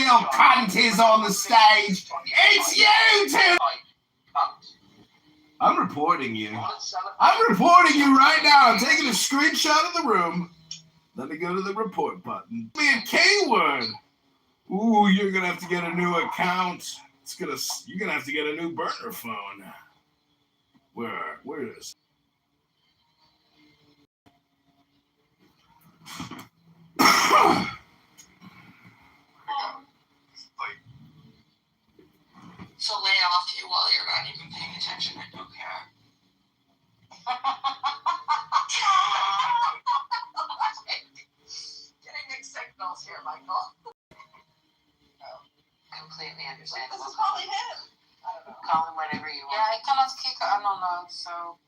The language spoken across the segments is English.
real cunt is on the stage. It's you two! I'm reporting you. I'm reporting you right now. I'm taking a screenshot of the room. Let me go to the report button. Be a K-word. Ooh, you're gonna have to get a new account. You're gonna have to get a new burner phone. Where is it? So lay off you while you're not even paying attention. I don't care. Getting mixed signals here, Michael. Oh, completely understandable. This is probably him. I don't know. Call him whenever you want. Yeah, I cannot kick. I don't know. So.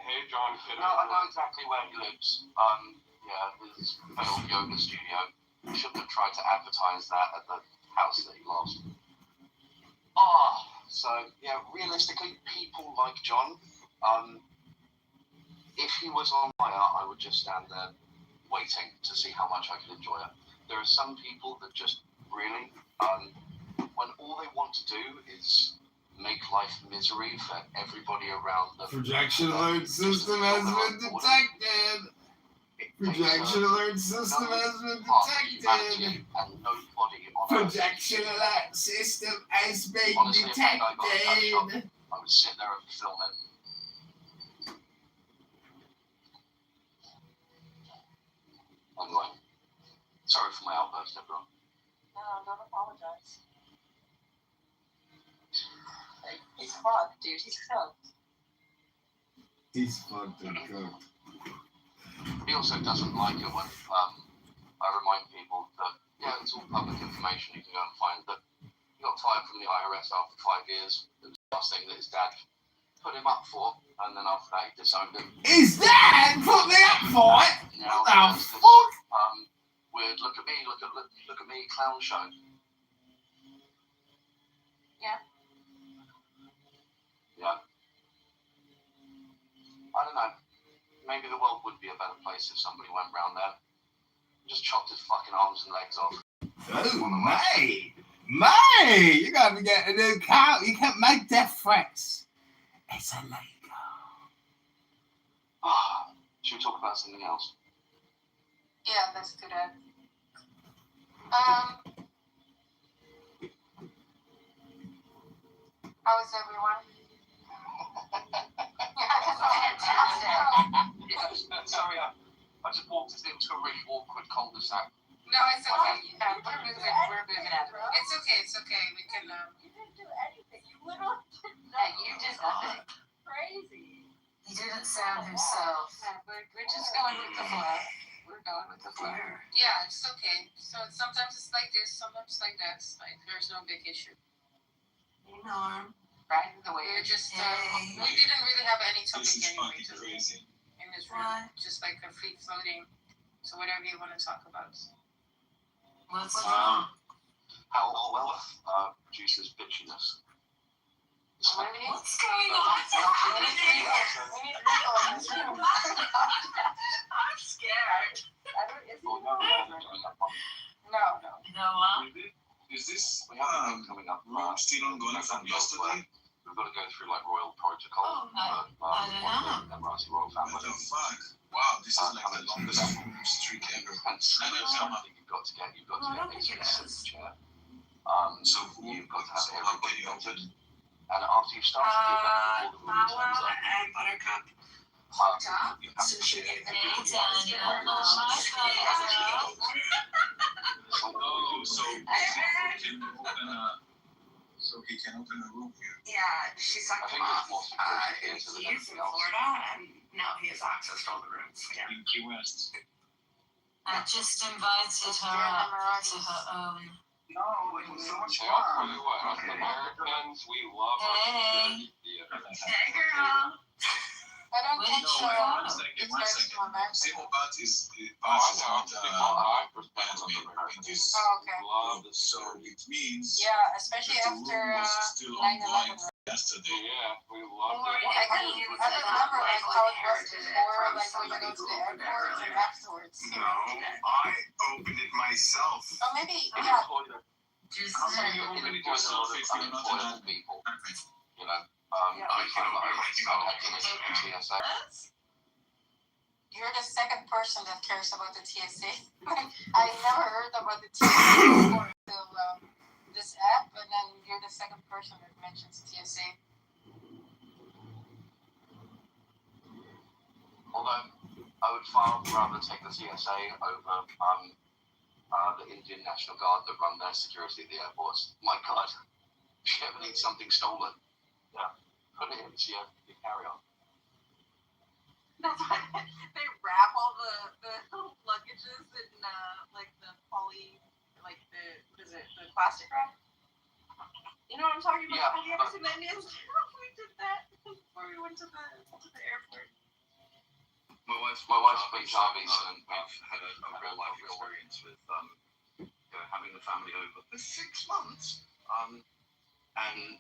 Hey, John. No, I know exactly where he lives. Yeah, his failed yoga studio. He shouldn't have tried to advertise that at the house that he lost. So yeah, realistically, people like John, if he was on my art, I would just stand there waiting to see how much I could enjoy it. There are some people that just really, when all they want to do is make life misery for everybody around them. Projection alert system has been detected. Projection alert system has been detected. Projection alert system has been detected. I would sit there and film it. Anyway, sorry for my outburst, everyone. No, don't apologize. He's fucked, dude. He's cooked. He's fucked and cooked. He also doesn't like it when I remind people that, yeah, it's all public information. You can go and find that he got fired from the IRS after 5 years. It was the last thing that his dad put him up for, and then after that he disowned him. His dad put me up for it? Now, what the fuck? Weird, look at me, clown show. Yeah. Yeah. I don't know. Maybe the world would be a better place if somebody went round there. Just chopped his fucking arms and legs off. Oh, mate, you gotta get a new car. You can't make death threats. It's illegal. Should we talk about something else? Yeah, let's do that. How is everyone? Fantastic. Sorry, I just walked us into a really awkward cul-de-sac. No, it's okay. Yeah, we're moving out. It's okay. We can. You didn't do anything. You literally did nothing. Yeah, you just nothing. Crazy. He didn't sound himself. We're just going with the flow. We're going with the flow. Yeah, it's okay. So sometimes it's like this, sometimes it's like that. Like there's no big issue. Norm, right the way. We're just. We didn't really have any topic anyway today in this room. Just like a free floating. So whatever you want to talk about. What's wrong? How wealth produces bitchiness. What's going on? I'm scared. No. Is this We have a thing coming up. still ongoing from yesterday? We've got to go through like royal protocol. I don't know. Emirati royal family. What the fuck? Wow, this is like the longest streak ever. I think you've got to get a chair. So You've got to have how can everybody you voted. And after you've started all the rules and buttercup. you have to share so he can open a room here. Yeah, she sucked him off. He's in Florida, and now he has access to all the rooms. Yeah. In Key West. I just invited her up to her own. No, it was so much They are pretty well. Americans, we love our Hey. Hey, girl. I don't Wait, think no, so. one second. Simulbat is the part of in this. Oh, okay. love the So it means Yeah, especially that the after room was still 9/11. ongoing yesterday. Yeah, we love I it. don't remember like how it was before, like when you go to the airport and afterwards. No, I opened it myself. Oh, maybe, yeah. Just How many you already do self-esteem, not unemployed enough? people, you know. Yeah. I feel like TSA. You're the second person that cares about the TSA. I never heard about the TSA before until this app, and then you're the second person that mentions TSA. Although I would far rather take the TSA over the Indian National Guard that run their security at the airports. My God, if you ever need something stolen, put it into your carry-on. That's why they wrap all the luggages in like the poly, like the plastic wrap. You know what I'm talking about? Yeah, Have you ever seen that Indians? We did that before we went to the airport. My wife's Punjabis, and we've had a real life experience with having the family over for 6 months, and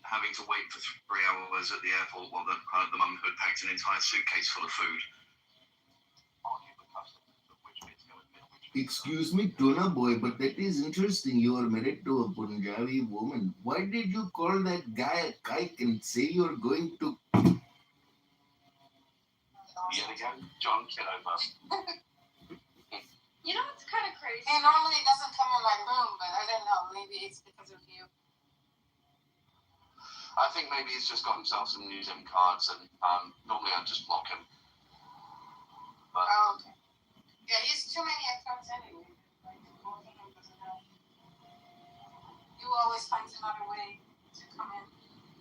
having to wait for 3 hours at the airport while the mum had packed an entire suitcase full of food. Excuse me, Tuna boy, but that is interesting. You are married to a Punjabi woman. Why did you call that guy a kike and say you're going to? Yet again, John Kitover. You know what's kind of crazy? He normally doesn't come in my room, but I don't know. Maybe it's because of you. I think maybe he's just got himself some new SIM cards, and normally I'd just block him. But Oh, okay. Yeah, he has too many accounts anyway. Like, blocking him doesn't help. You always find another way to come in.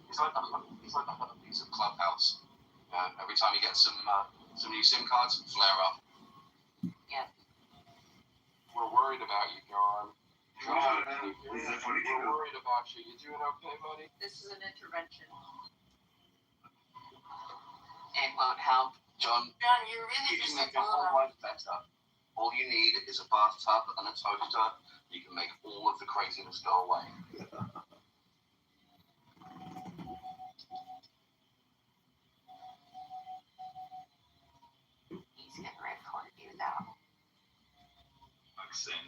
he's like a piece of Clubhouse. Every time you get some new SIM cards, flare up. Yeah. We're worried about you, John. Is that funny? We're worried about you. You doing okay, buddy? This is an intervention. It won't help. John, John, you really you just can like make your whole life better. All you need is a bathtub and a toaster. You can make all of the craziness go away. He's getting ready for you, though.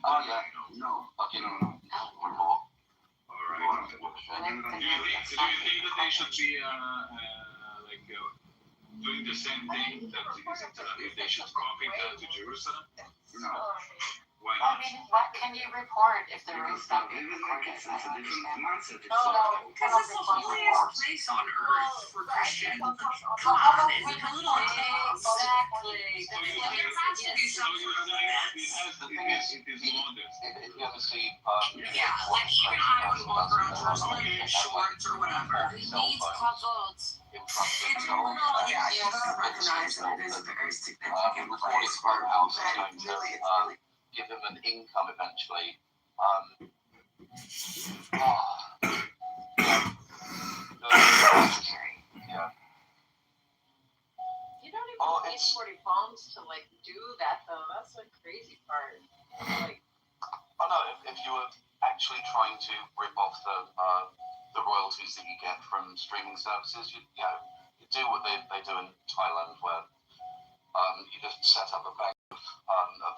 Oh, yeah. No. Okay, no. One more. Alright. Do you think that they should be doing the same thing that if they should copy that to Jerusalem? No. Why I not? mean, what can you report if there is not being recorded? I don't understand. Because it's the holiest place on earth for Christians. Come Come on, it's like a little Exactly. It is modest. If you ever see, yeah, like even I would walk around Jerusalem in shorts or whatever. He needs couples. in front of It's the a little, yeah, you gotta recognize that it is a very significant place for him. But really, it's really give him an income eventually. scary. Yeah. You don't even Oh, need it's- 40 bombs to like do that though. That's the crazy part. Like, Oh no, if you were actually trying to rip off the royalties that you get from streaming services, you do what they do in Thailand, where you just set up a bank of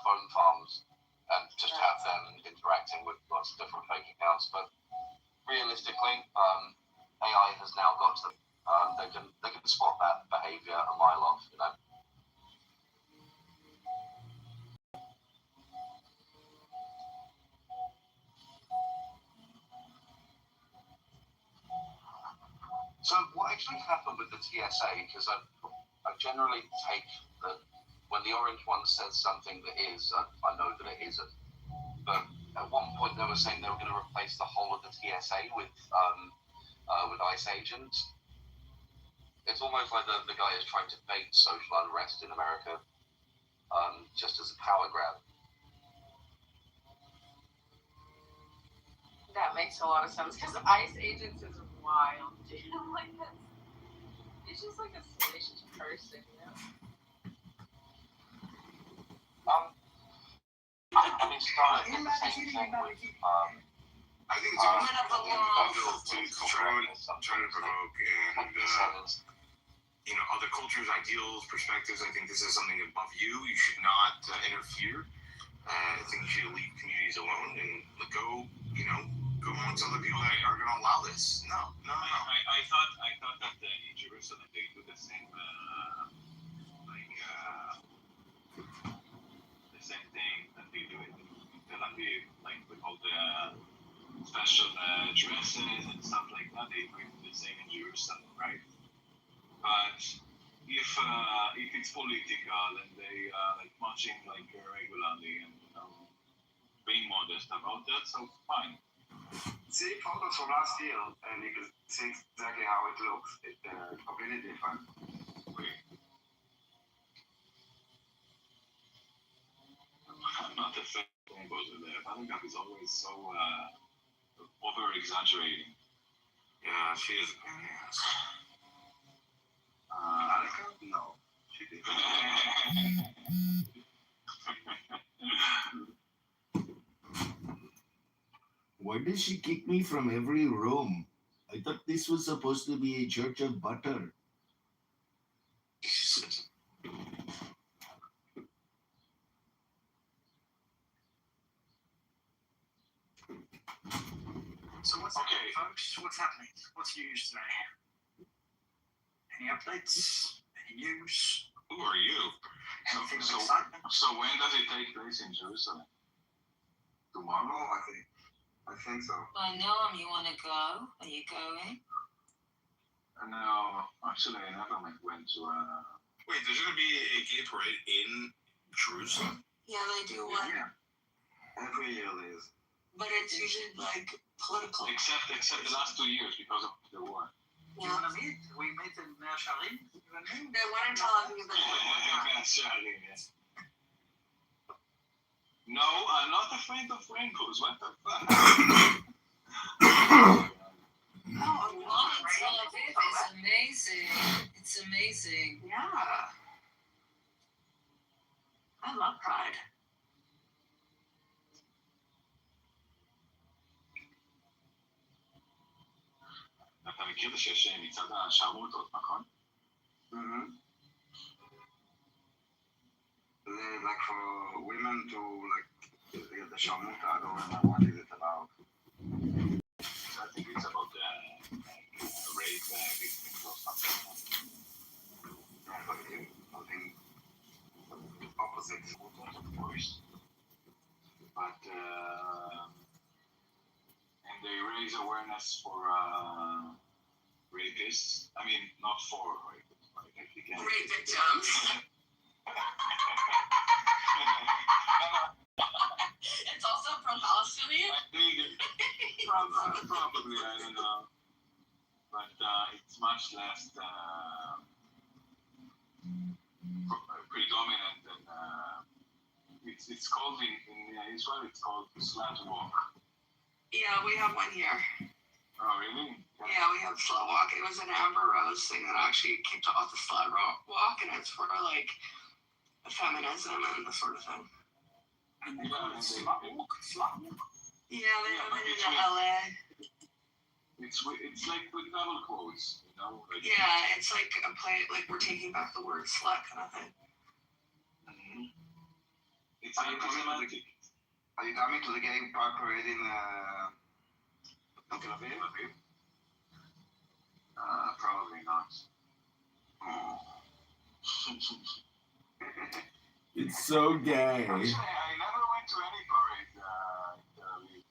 phone farms and just have them interacting with lots of different fake accounts. But realistically, AI has now got to they can spot that behavior a mile off, you know. So what actually happened with the TSA? Because I generally take that when the orange one says something that is, I know that it isn't. But at one point they were saying they were going to replace the whole of the TSA with ICE agents. It's almost like the guy is trying to bait social unrest in America, just as a power grab. that makes a lot of sense because ICE agents is wild, dude. Like that's, it's just like a salacious person, you know. And it's started the same thing with I think it's Women of the law. trying to provoke and other cultures, ideals, perspectives. I think this is something above you. You should not interfere. I think you should leave communities alone and go on don't tell the people that are going to allow this. No. I thought that in Jerusalem they do the same, the same thing that they do in Tel Aviv, like with all the special dresses and stuff like that. They do the same in Jerusalem, right? But if it's political and they like marching like regularly and being modest about that, so fine. See photos from last year, and you can see exactly how it looks. It's completely different. I'm not a fan of both of them. I think that is always so over exaggerating. Yeah, she is a pain in the ass. Monica? No. She did. Why does she kick me from every room? I thought this was supposed to be a church of butter. So what's happening, folks? What's happening? What's news today? Any updates? Any news? Who are you? Anything of excitement? So when does it take place in Jerusalem? Tomorrow, I think so. Well, Noam, you want to go? Are you going? No, actually, I never went to Wait, there's going to be a gay parade in Jerusalem? Yeah, they do one, Yeah. Every year there is. but it's usually like political. except the last 2 years because of the war. You want to meet? We meet in Sharim. You and me? They want to tell you that No, I'm not afraid of rainbows. What the fuck? Tel Aviv is amazing. It's amazing. Yeah. I love Pride. אתה מכיר שיש מצעד השרמוטות, נכון? Like for women to like the sharmuta, I don't remember what is it about. I think it's about rape victims or something. No, but nothing opposite. Of course. But and they raise awareness for rapists. I mean, not for rapists, but Rape victims. It's also from Palestinian. Probably, I don't know. But it's much less predominant than it's called in Israel. It's called slat walk. Yeah, we have one here. Oh, really? Yeah, we have slut walk. It was an Amber Rose thing that actually kicked off the slut walk, and it's for like feminism and the sort of thing. Slut walk? Yeah, they have it in LA. It's like with double quotes, you know? Like, Yeah, it's like a play, like we're taking back the word slut kind of thing. It's anti-Semitic. Are you coming to the gay pride parade in Tel Aviv? Probably not. Oh. It's so gay. Actually, I never went to any parade.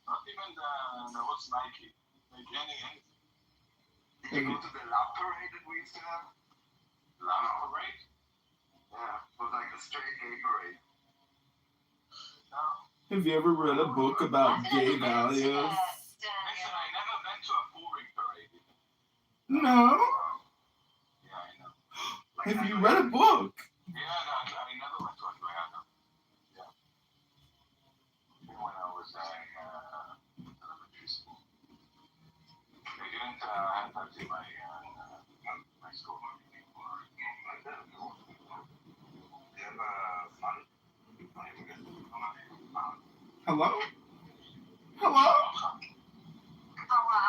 Not even the what's Nike. Like anything. Did you go to the lab parade that we used to have? Lab parade? Yeah, it was like a straight gay parade. No. Have you ever read a book about gay values? Listen, I never been to a boring parade. No. Yeah, I know. Have you read a book? Yeah, no, I never went to a parade. Yeah. Even when I was in elementary school. They didn't have that in my school. Hello? Hello? Hello?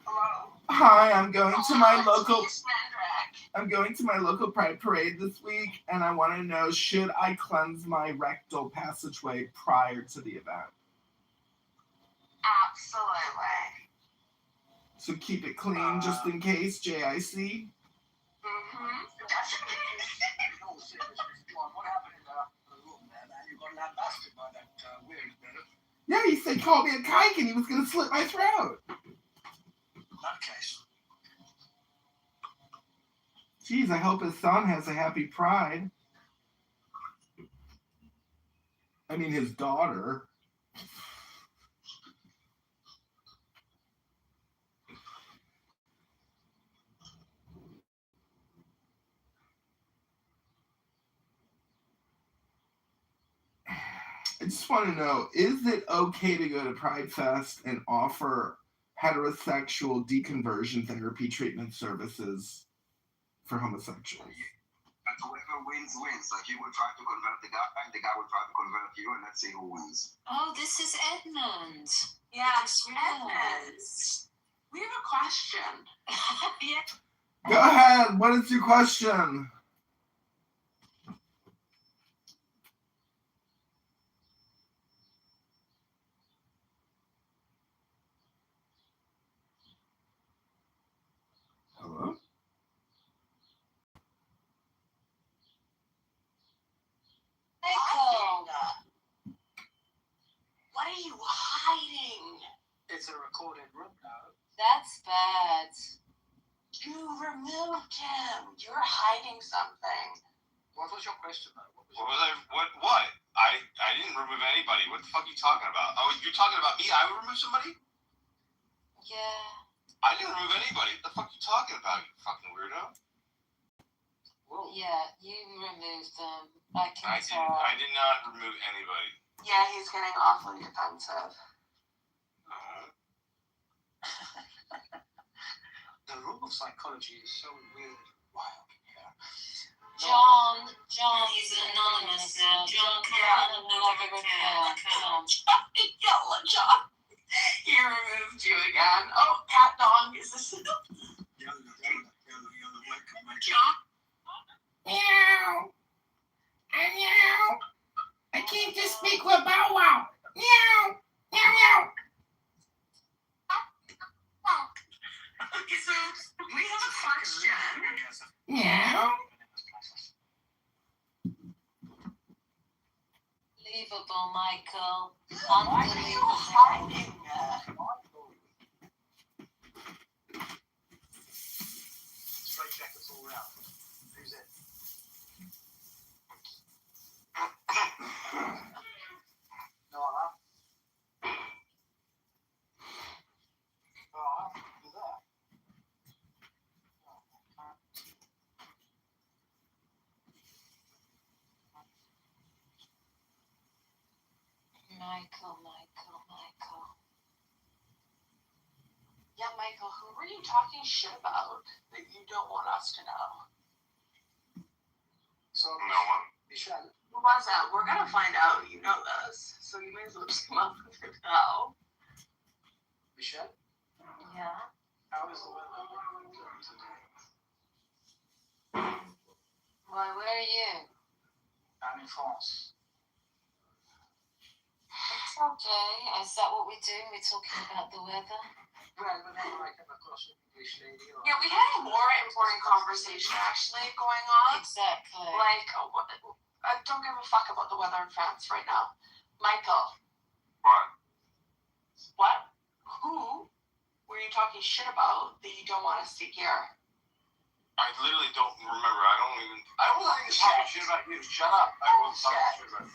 Hello? Hi, I'm going to my local It's Mandrake. I'm going to my local pride parade this week, and I want to know, should I cleanse my rectal passageway prior to the event? Absolutely. So keep it clean just in case, JIC. Mm-hmm. What happened in the room, man? You got lambasted by that weird man. Yeah, he said call me a kike and he was gonna slit my throat. Nutcase. Jeez, I hope his son has a happy pride. I mean, his daughter. I just want to know, is it okay to go to Pride Fest and offer heterosexual deconversion therapy treatment services for homosexuals? And whoever wins, wins. Like you would try to convert the guy would try to convert you, and let's see who wins. Oh, this is Edmund. Yeah, Just realized. we have a question. Yeah. Go ahead. What is your question? Hello? Michael. What are you hiding? It's a recorded room now. That's bad. You removed him. You're hiding something. What was your question, though? What? I didn't remove anybody. What the fuck are you talking about? Oh, you're talking about me? I would remove somebody? Yeah. I didn't remove anybody. What the fuck are you talking about, you fucking weirdo? Whoa. Yeah, you removed them. I can I tell. did not remove anybody. Yeah, he's getting awfully defensive. No. The room of psychology is so weird and wild here. John. He's anonymous now. John, come on, another repair. Come on. Yellow John. He removed you again. Oh, cat dog. Is this Yellow, welcome, my John? Meow. Meow. I came to speak with Bow Wow. Meow. Meow, meow. Okay, so we have a question. Meow. Unbelievable, Michael. Why are you Unbelievable. hiding? Straight jackets all round. Who's it? Nora. Nora, you there? Michael. Yeah, Michael, who were you talking shit about that you don't want us to know? So, No one. Michelle, Who was that? We're gonna find out. You know this, so you may as well just come up with it now. Michelle, Yeah. how is the weather today? Why, where are you? I'm in France. It's okay. Is that what we're doing? We're talking about the weather? Well, whenever I come across an English lady or... Yeah, we had a more important conversation actually going on. Exactly. Like, I don't give a fuck about the weather in France right now. Michael, What? what? Who were you talking shit about that you don't want us to hear? I literally don't remember. I wasn't even talking shit about you. Shut up. I wasn't talking shit about you.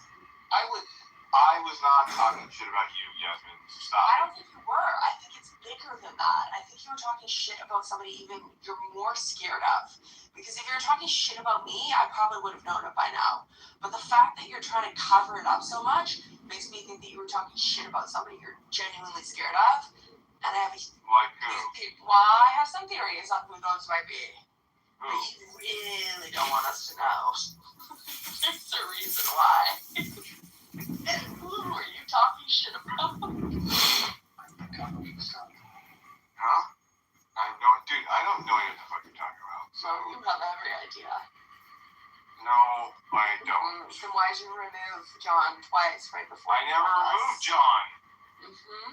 I was not talking shit about you, Yasmin. Stop. I don't think you were. I think it's bigger than that. I think you were talking shit about somebody even you're more scared of. Because if you were talking shit about me, I probably would have known it by now. But the fact that you're trying to cover it up so much makes me think that you were talking shit about somebody you're genuinely scared of. And I have Like who? well, I have some theories on who those might be. Who? But you really don't want us to know. There's a reason why. Who are you talking shit about? Huh? I don't know what the fuck you're talking about. So, You have every idea. no, I don't. Then why did you remove John twice right before? I never removed John. Mm-hmm.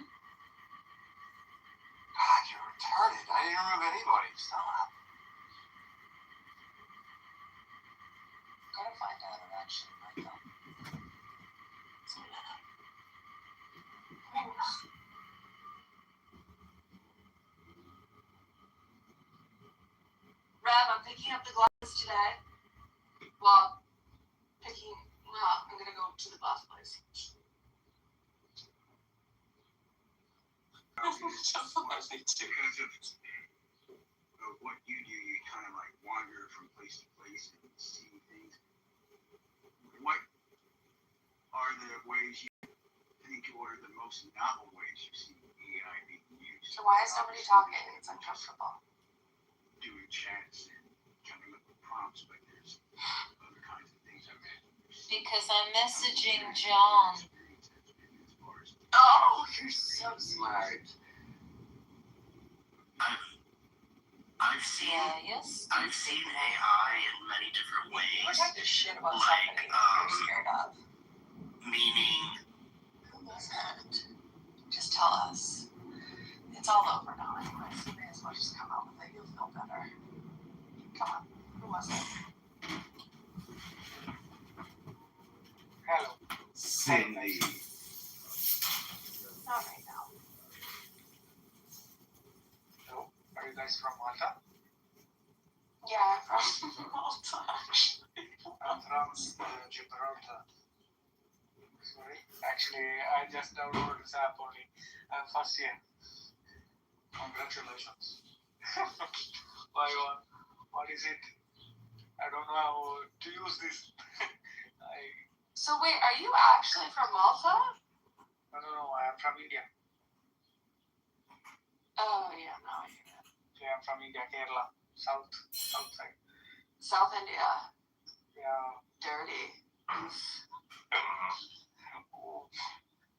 retarded. I didn't remove anybody. Stop. Gotta find out eventually, Michael. Rev, I'm picking up the glasses today. Well, I'm gonna go to the glass place. Because of what you do, you kind of like wander from place to place and see things. What are the ways you think are the most novel ways you see AI being used? So why is nobody talking? It's uncomfortable. Doing chats and coming up with prompts, but there's other kinds of things I imagine. Because I'm messaging John. Oh, you're so smart. I've seen Yes. I've seen AI in many different You were ways. talking shit about Like, somebody you're scared of. Meaning, Who was it? Just tell us. It's all over now anyways. You may as well just come out with it. You'll feel better. Come on. Who was it? Hello. Cindy. Not right now. Hello. Are you guys from Malta? Yeah, from Malta. I'm from Gibraltar. Sorry. Actually, I just downloaded this app only. I'm first year. Congratulations. Why, what is it? I don't know how to use this. So wait, are you actually from Malta? No, I'm from India. Oh yeah, no, I hear it. Yeah, I'm from India, Kerala. South side. South India. Yeah. Dirty.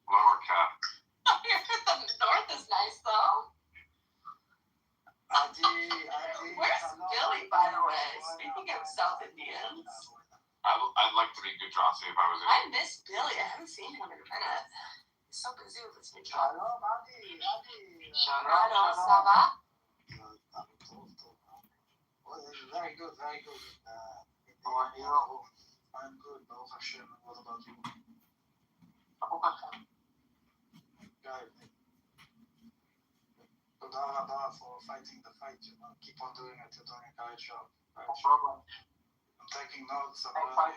Lower cap. The north is nice though. Where's Billy, by the way? Speaking of South Indians. I'd like to be Gujarati if I was in. I miss Billy. I haven't seen him in a minute. He's so busy with his new job. Shalom, ça va? Very good. How are you? I'm good, Baruch Hashem. What about you? Good. Toda rabah for fighting the fight, you know. Keep on doing it. You're doing a great job. I'm taking notes about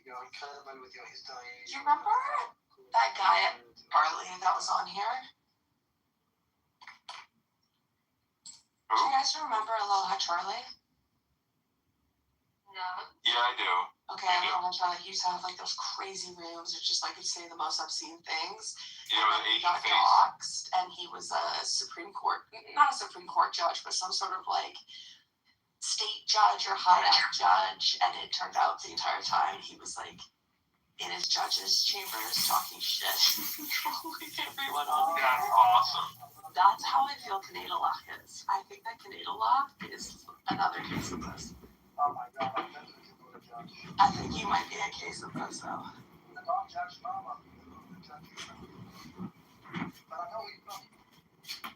you're incredible with your history. Do you remember that guy at Barley that was on here? Do you guys remember Aloha Charlie? No. Yeah, I do. Okay, Aloha Charlie, he used to have like those crazy rooms, which just like he'd say the most obscene things. Yeah, with And he Asian got face. doxxed, and he was a Supreme Court, not a Supreme Court judge, but some sort of like state judge or high-up judge. And it turned out the entire time he was like in his judge's chambers talking shit, controlling everyone on That's there. awesome. That's how I feel Kaneda-Lock is. I think that Kaneda-Lock is another case of this. Oh my God, I'm definitely going to judge. I think you might be a case of this, though. I don't judge Mama. I don't judge you. But I know you don't.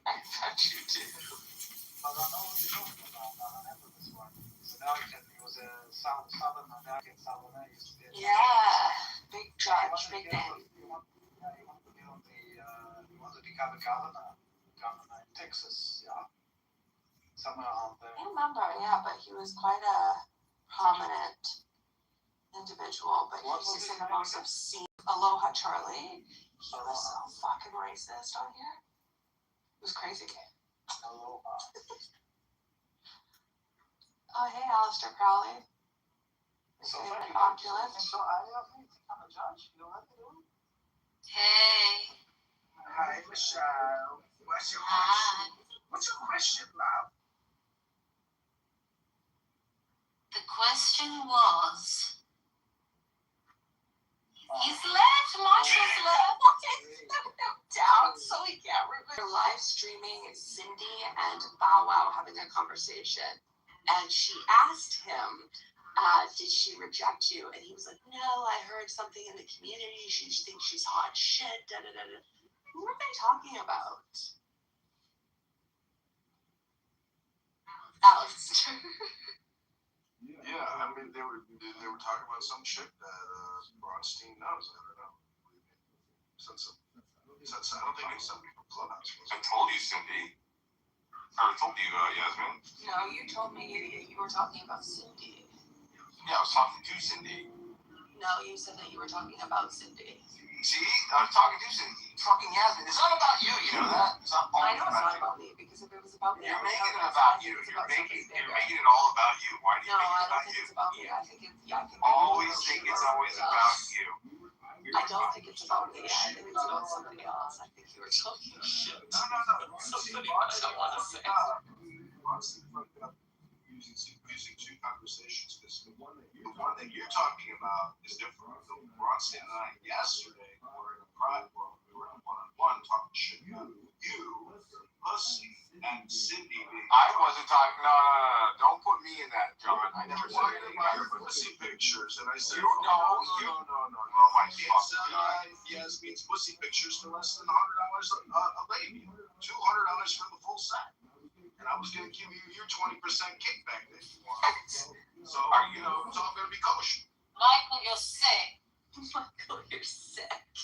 I bet you do. But I know what you're talking about. I remember this one. He's American. He was a Southern American. Yeah, big judge, big name. He wanted to become a governor in Texas, yeah. Somewhere around there. I remember, yeah, but he was quite a prominent individual, but he What used to was say his the name most again? obscene Aloha Charlie. He was so fucking racist on here. It was crazy. Aloha. Oh, hey, Aleister Crowley. So Favorite funny. Oculus. So I think I'm a judge. You know what to do? Hey. Hi, Michelle. What's your Hi. question? What's your question, love? The question was. He's left. Marshall's left. Down so he can't remember. Live streaming Cindy and Bow Wow having a conversation, and she asked him, did she reject you? And he was like, no, I heard something in the community. She thinks she's hot shit. Da, da, da, da. Who are they talking about? Alistair. Yeah, I mean they were talking about some chick that Bronstein knows. I don't know. Since I don't think it's somebody from Clubhouse. I told you, Cindy. I told you, Yasmin. No, you told me you were talking about Cindy. Yeah, I was talking to Cindy. No, you said that you were talking about Cindy. See, I was talking to Cindy. Fucking Yasmin. It's not about you. You know that? It's not I always know it's not you. about me because if it was about me, You're I would making tell it you. about I you. think it's You're about making something it bigger. all about you. Why do you No, make it I don't about think you? it's about me. I think it's Always think it's always about you. I don't think it's about me. I think it's about somebody else. I think you were talking shit. No. Somebody I don't want to say. Bronstein fucked up using two conversations because the one that you're talking about is different. So Bronstein and I yesterday were in a private room. We were in one-on-one talking shit about you, pussy, and Cindy. I wasn't talking. No. Don't put me in that, John. I never said anything about your pussy pictures, and I said, no. Oh my God. Yasmin's pussy pictures for less than $100 a lady. $200 for the full set. And I was going to give you your 20% kickback that you want. So, it's all going to be kosher. Michael, you're sick. Michael, you're sick. You're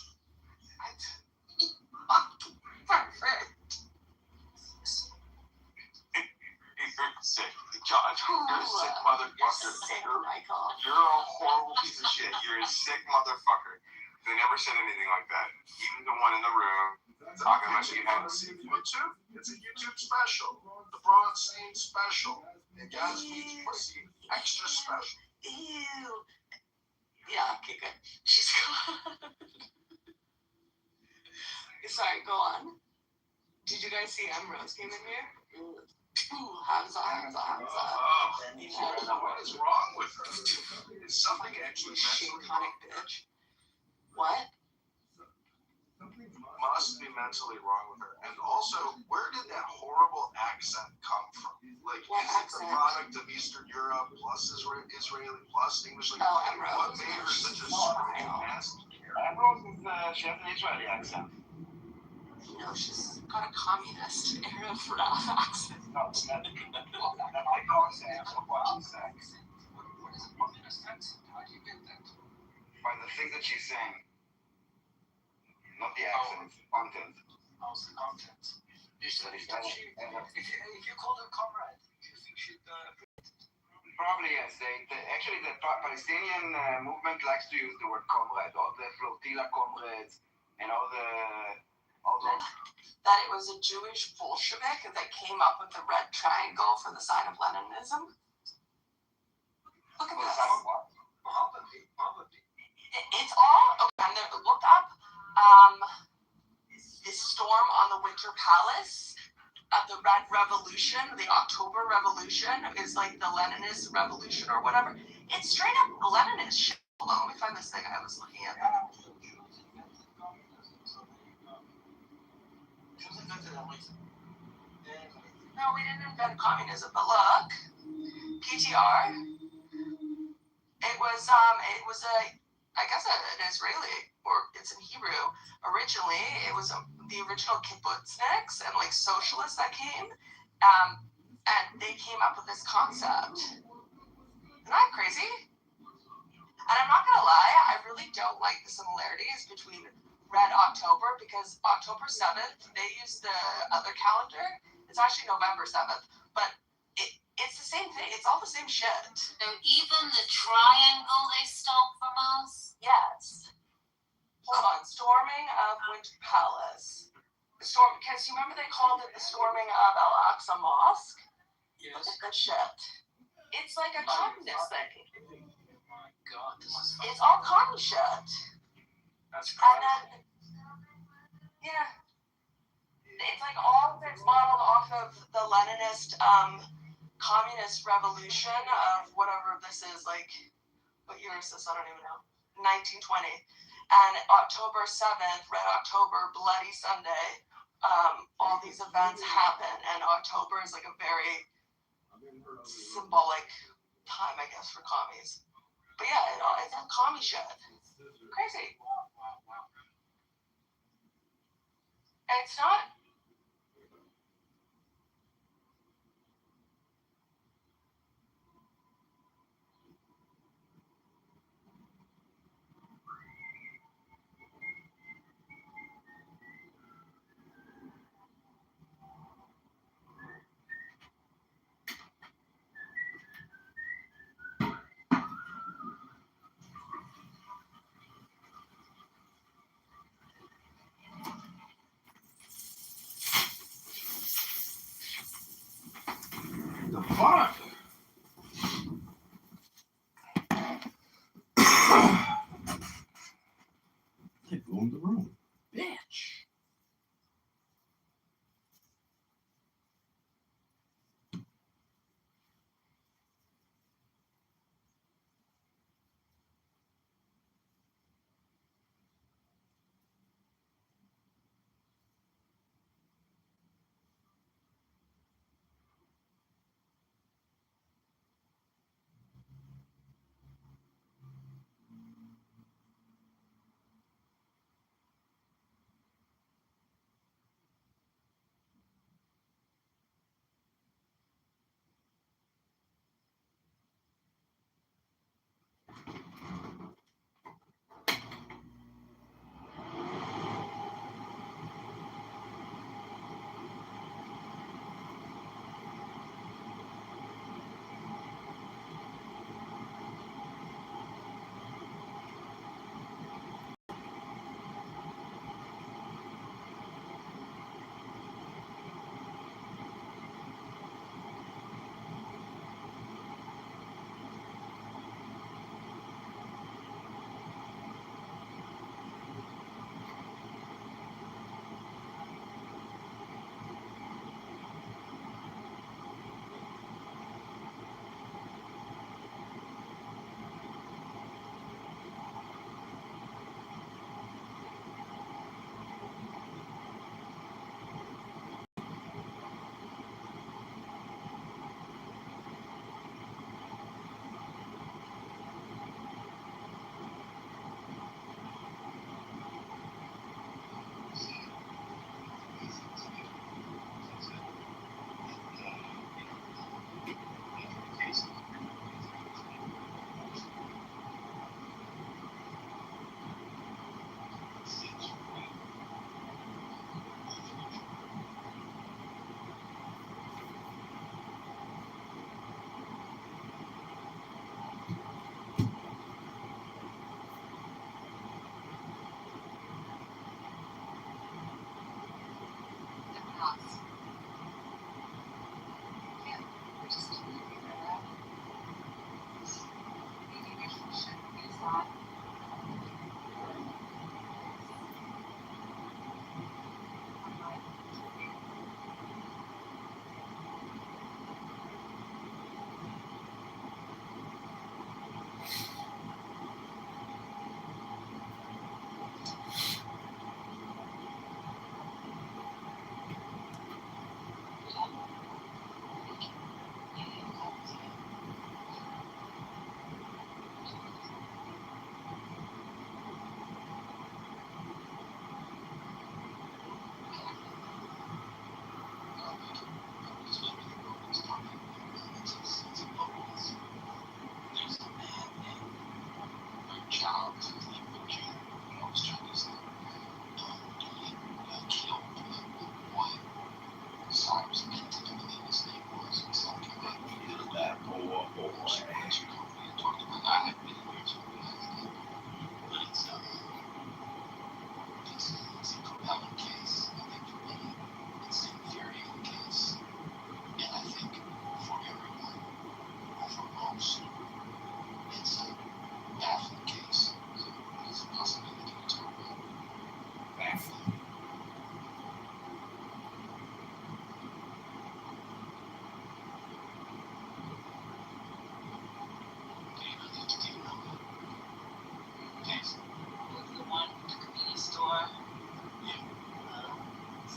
sick. John, you're a sick motherfucker. You're sick, Michael. You're a horrible piece of shit. You're a sick motherfucker. They never said anything like that. Even the one in the room talking about you haven't seen YouTube. It's a YouTube special. The Bronstein special. And Yasmin's pussy extra special. Ew. Yeah, okay, good. She's gone. Sorry, go on. Did you guys see Rose came in here? Ooh, hands up. What is wrong with her? Is something actually mentally wrong? Bitch. What? Must be mentally wrong with her. And also, where did that horrible accent come from? Like, what is accent? It the product of Eastern Europe plus Israeli plus English? Like, what made her such a screaming nasty character? Rose she has an Israeli accent. No, she's got a communist Arab accent. No, it's not. That might cause watching sex. What is a communist accent? How do you get that? By the thing that she's saying. Not the accent, content. How's the content? If you call her comrade, do you think she'd Probably yes. Actually, the Palestinian movement likes to use the word comrade. All the flotilla comrades and all those. That it was a Jewish Bolshevik that came up with the red triangle for the sign of Leninism. Look at this. It's all okay. Look up the storm on the Winter Palace. The Red Revolution, the October Revolution is like the Leninist Revolution or whatever. It's straight up Leninist shit. Hold on, let me find this thing I was looking at. No, we didn't invent communism, but look, PTR. It was I guess an Israeli, or it's in Hebrew. Originally, it was the original kibbutzniks and like socialists that came, and they came up with this concept. Isn't that crazy? And I'm not gonna lie, I really don't like the similarities between Red October because October 7th, they used the other calendar. It's actually November 7th, but it's the same thing. It's all the same shit. So even the triangle they stole from us? Yes. Hold on. Storming of Winter Palace. Because you remember they called it the storming of Al-Aqsa Mosque? Yes. Look at that shit. It's like a communist thing. Oh my God, this is. It's all commie shit. That's And crazy. then, yeah. It's like all of it's modeled off of the Leninist communist revolution of whatever this is, like, what year is this? I don't even know. 1920. And October 7th, Red October, Bloody Sunday, all these events happen, and October is like a very symbolic time, I guess, for commies. But yeah, it's all commie shit. Crazy. And it's not.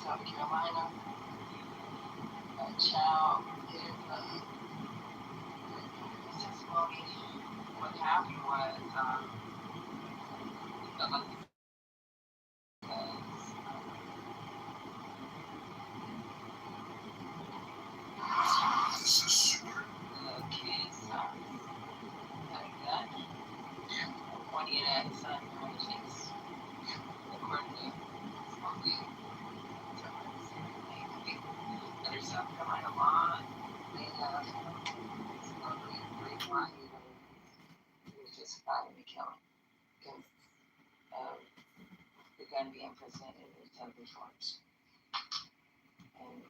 South Carolina. A child gave testimony. What happened was, This is super. the kids had a gun, pointing it at his son during the chase. According to Smokey, under South Carolina law, they have Smokey 3 he was justified in the killing because of the gun being presented in deadly forms. And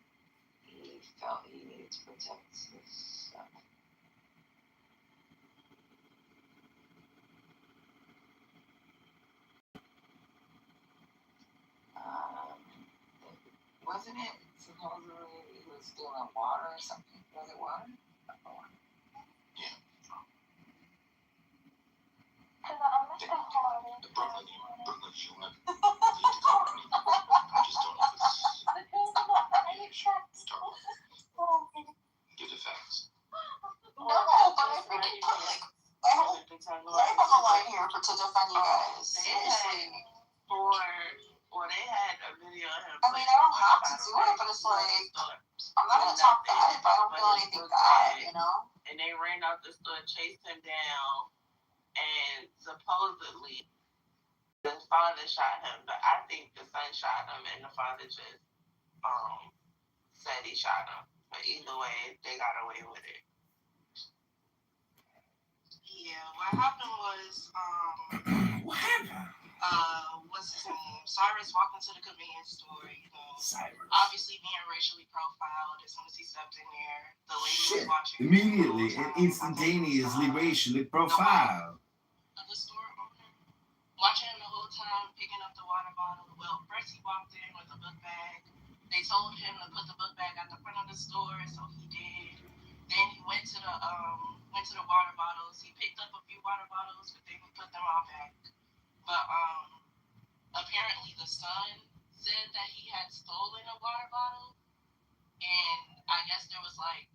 he felt he needed to protect his son. Wasn't it supposedly he was stealing water or something? Was it water? The Brooklyn human. I just don't know if it's give the facts. No, but I freaking put like a whole life on the line here to defend you guys. Seriously. They had a video of him. I mean, I don't have to do it, but it's like, I'm not gonna talk bad if I don't feel anything bad, you know? And they ran out the store, chased him down, and supposedly the father shot him, but I think the son shot him, and the father just said he shot him. But either way, they got away with it. Yeah, what happened was, What happened? what's his name? Cyrus walked into the convenience store, you know. Cyrus. Obviously being racially profiled as soon as he stepped in there. The lady Shit. was watching Immediately and instantaneously racially profiled. Of the store owner. Watching him the whole time, picking up the water bottle. Well, first he walked in with a book bag. They told him to put the book bag at the front of the store, so he did. Then he went to the water bottles. He picked up a few water bottles, but then he put them all back. But apparently the son said that he had stolen a water bottle, and I guess there was like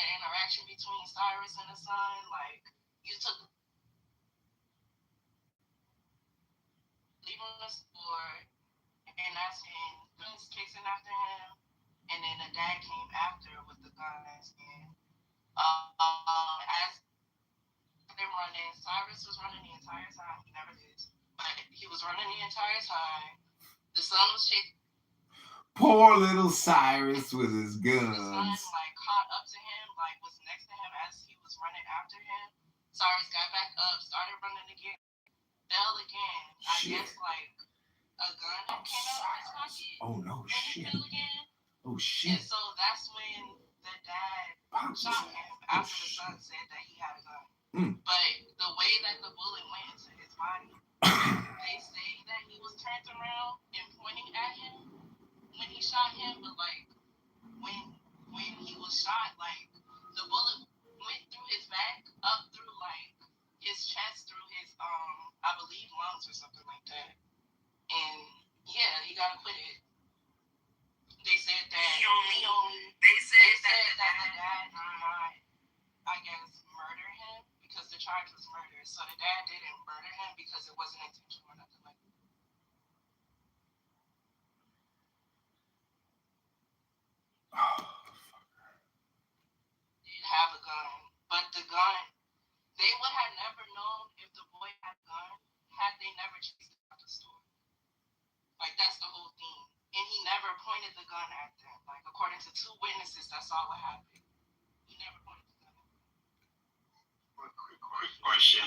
an interaction between Cyrus and the son. Like, you took leaving the store, and that's when he was chasing after him, and then the dad came after with the gun in his hand. As them running, Cyrus was running the entire time. He never did, but he was running the entire time. The son was chasing. Poor little Cyrus with his The son guns. like caught up to him, like was next to him as he was running after him. Cyrus got back up, started running again, fell again. I Shit. guess like a gun came out of his pocket Oh no when he shit. fell again. Oh And shit. so that's when the dad shot him after the son said that he had a gun. But the way that the bullet went into his body, they say that he was turned around and pointing at him when he shot him, but like when he was shot, like the bullet went through his back, up through like his chest, through his I believe lungs or something like that. And yeah, he got acquitted. They said that they said that the dad did not, I guess, murder him because the charge was murder. So the dad didn't murder him because it wasn't intentional or nothing like that. Did have a gun, but the gun, they would have never known if the boy had a gun had they never chased him out the store. Like, that's the whole thing. And he never pointed the gun at them. Like, according to 2 witnesses that saw what happened, he never pointed the gun at them. Quick question.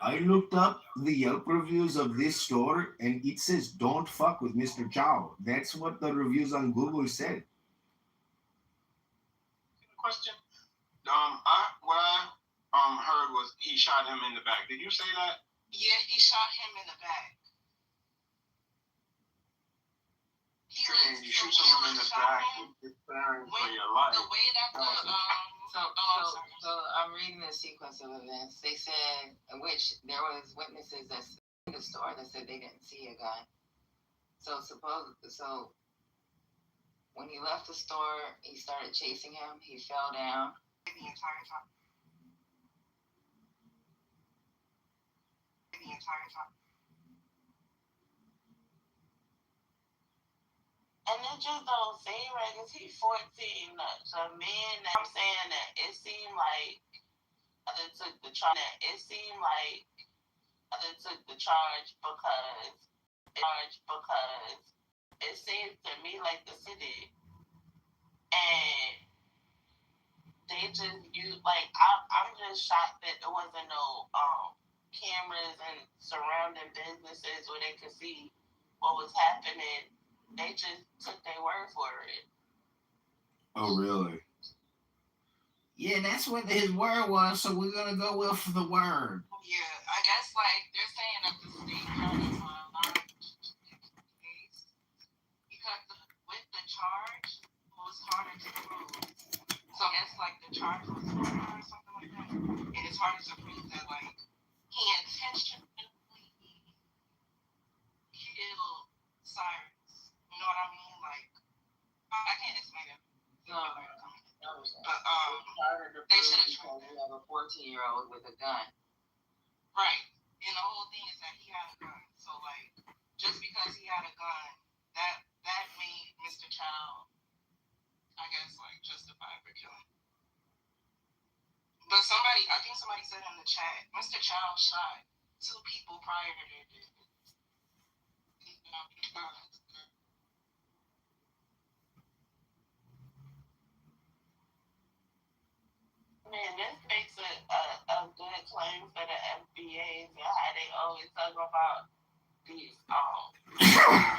I looked up the Yelp reviews of this store and it says don't fuck with Mr. Chow. That's what the reviews on Google said. Question. What I heard was he shot him in the back. Did you say that? Yeah, he shot him in the back. You shoot someone in the back, it's preparing for your life. The way that the So I'm reading the sequence of events. They said, which there was witnesses that in the store that said they didn't see a gun. So when he left the store, he started chasing him. He fell down. The entire time. And it just don't seem right, because he's 14. The man, I'm saying that it seemed like they took the charge. It seemed like they took the charge because it seems to me like the city, and they just I'm just shocked that there wasn't no cameras and surrounding businesses where they could see what was happening. They just took their word for it. Oh, really? Yeah, that's what his word was, so we're gonna go with the word. Yeah, I guess they're saying that the state judge case because with the charge it was harder to prove. So I guess the charge was harder or something like that, and it's harder to prove that he intentionally killed Cyrus. You know what I mean? I can't explain it. No, But it's harder to they prove should have because tried we have a 14-year-old with a gun. right. And the whole thing is that he had a gun. So just because he had a gun, that made Mr. Child, I guess, justified for killing. But I think somebody said in the chat, Mr. Child shot 2 people prior to this. Man, this makes a good claim for the FBAs and how they always talk about these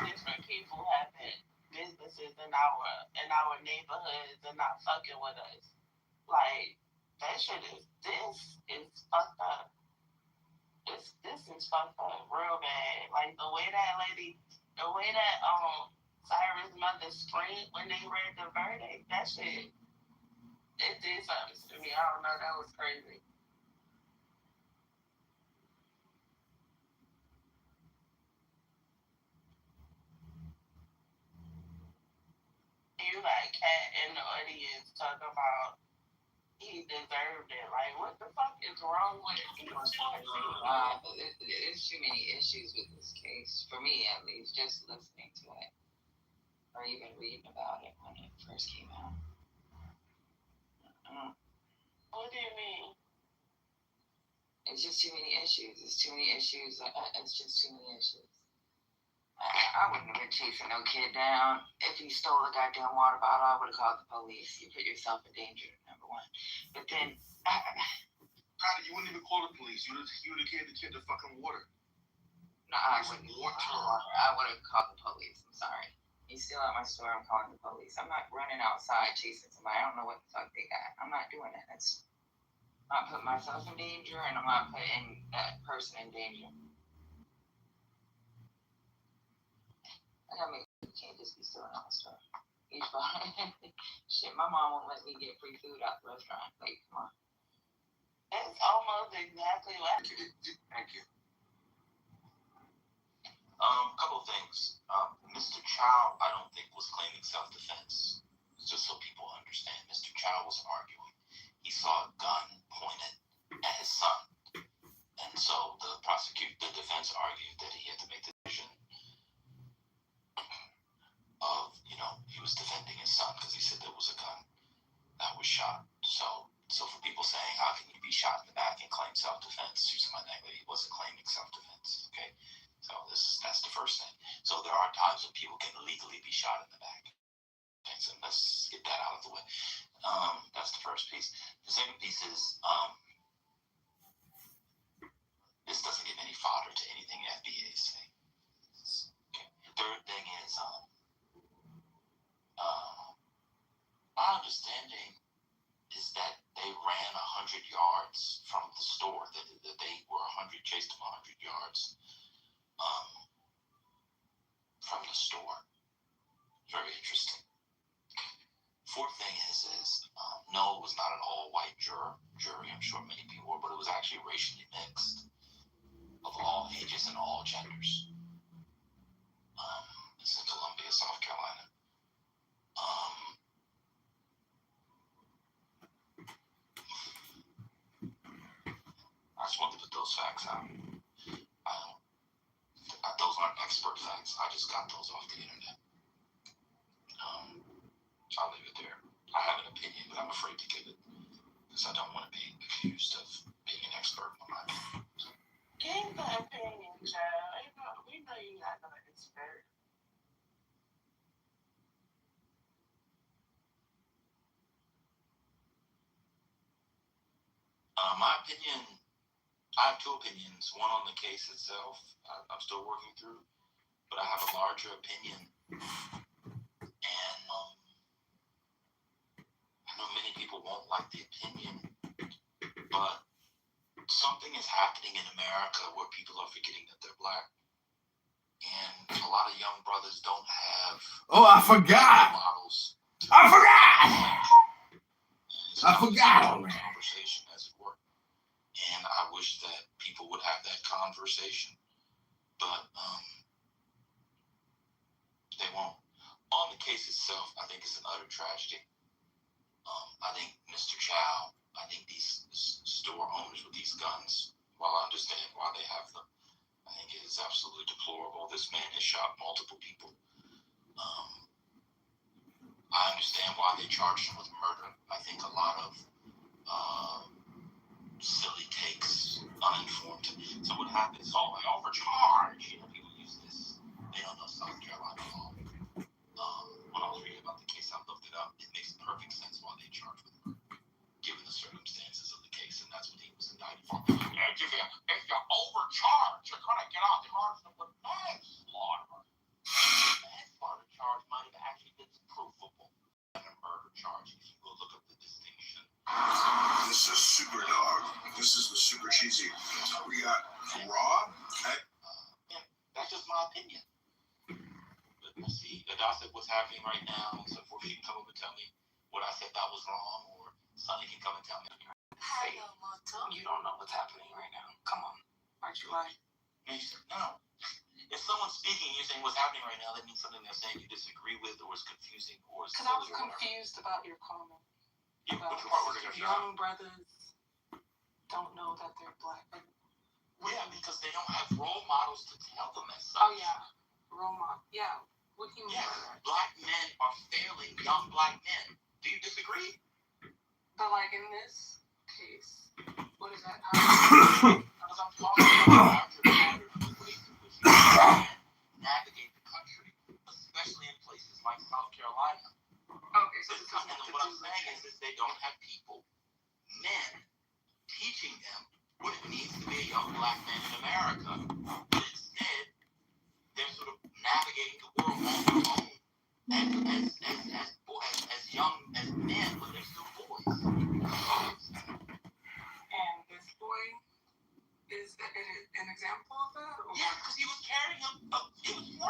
different people having businesses in our neighborhoods and not fucking with us. That shit this is fucked up. This is fucked up real bad. The way that Cyrus' mother screamed when they read the verdict, that shit, it did something to me. I don't know, that was crazy. You got Cat in the audience talking about he deserved it. What the fuck is wrong with it? He was 14. There's too many issues with this case, for me at least, just listening to it, or even reading about it when it first came out. What do you mean? It's just too many issues. It's too many issues. It's just too many issues. I wouldn't have been chasing no kid down. If he stole a goddamn water bottle, I would have called the police. You put yourself in danger, number one. But then, you wouldn't even call the police. You would have gave the kid the fucking water. No, I wouldn't. I would have called the police. I'm sorry. You steal out my store, I'm calling the police. I'm not running outside chasing somebody. I don't know what the fuck they got. I'm not doing that. That's not putting myself in danger, and I'm not putting that person in danger. You can't just be stealing out the store. Shit, my mom won't let me get free food out the restaurant. Come on. It's almost exactly what. Thank you. Couple things. Mr. Chow, I don't think was claiming self-defense. Just so people understand, Mr. Chow was arguing. He saw a gun pointed at his son, and so the defense argued that he had to make the decision of, he was defending his son because he said there was a gun that was shot. So for people saying, how can you be shot in the back and claim self-defense? He wasn't claiming self-defense. Okay. So that's the first thing. So there are times when people can legally be shot in the back. Okay, so let's get that out of the way. That's the first piece. The second piece is this doesn't give any fodder to anything FBA is saying. Okay. The third thing is my understanding is that they ran 100 yards from the store. That they were chased them 100 yards. From the store. Very interesting. Fourth thing is no, it was not an all-white jury. I'm sure many people were, but it was actually racially mixed, of all ages and all genders. those facts out. Those aren't expert facts. I just got those off the internet. I'll leave it there. I have an opinion, but I'm afraid to give it because I don't want to be accused of being an expert on my opinion. Give the opinion, child. We know you're not gonna expert. My opinion, I have two opinions. One on the case itself, I'm still working through, but I have a larger opinion. And I know many people won't like the opinion, but something is happening in America where people are forgetting that they're black. And a lot of young brothers don't have I forgot. models. I forgot. It's I forgot. a conversation, as it were. And I wish that people would have that conversation, but they won't. On the case itself, I think it's an utter tragedy. I think Mr. Chow, I think these store owners with these guns, while I understand why they have them, I think it is absolutely deplorable. This man has shot multiple people. I understand why they charged him with murder. I think a lot of silly takes, uninformed. So what happens? Oh, I overcharge. People use this. They don't know South Carolina law. When I was reading about the case, I looked it up. It makes perfect sense why they charged with murder, given the circumstances of the case, and that's what he was indicted for. If you overcharge, you're gonna get out charged with manslaughter. Manslaughter charge might have actually been provable than a murder charge. If you go look up the distinction. This is super dog. This is the super cheesy. We got raw. That's just my opinion. But see, Adasa, what's happening right now, so if she can come up and tell me what I said that was wrong, or Sonny can come and tell me. Hey, you don't know what's happening right now. Come on. Aren't you lying? No. If someone's speaking and you're saying what's happening right now, that means something they're saying you disagree with, or is confusing, or is Because I was confused about your comment. Which part was it? Young brothers don't know that they're black. Yeah, because they don't have role models to tell them as such. Oh, yeah. Role model. Yeah. What do you mean? Yes, black men are failing young black men. Do you disagree? But, like, in this case, what is that? Because I'm talking about larger matters of ways in which you can navigate the country, especially in places like South Carolina. Okay, so this And what I'm saying is they don't have people, men, teaching them what it means to be a young black man in America. But instead, they're sort of navigating the world on their own as young as men, but they're still boys. And this boy is an example of that? Yeah, because he was carrying him. It was 14.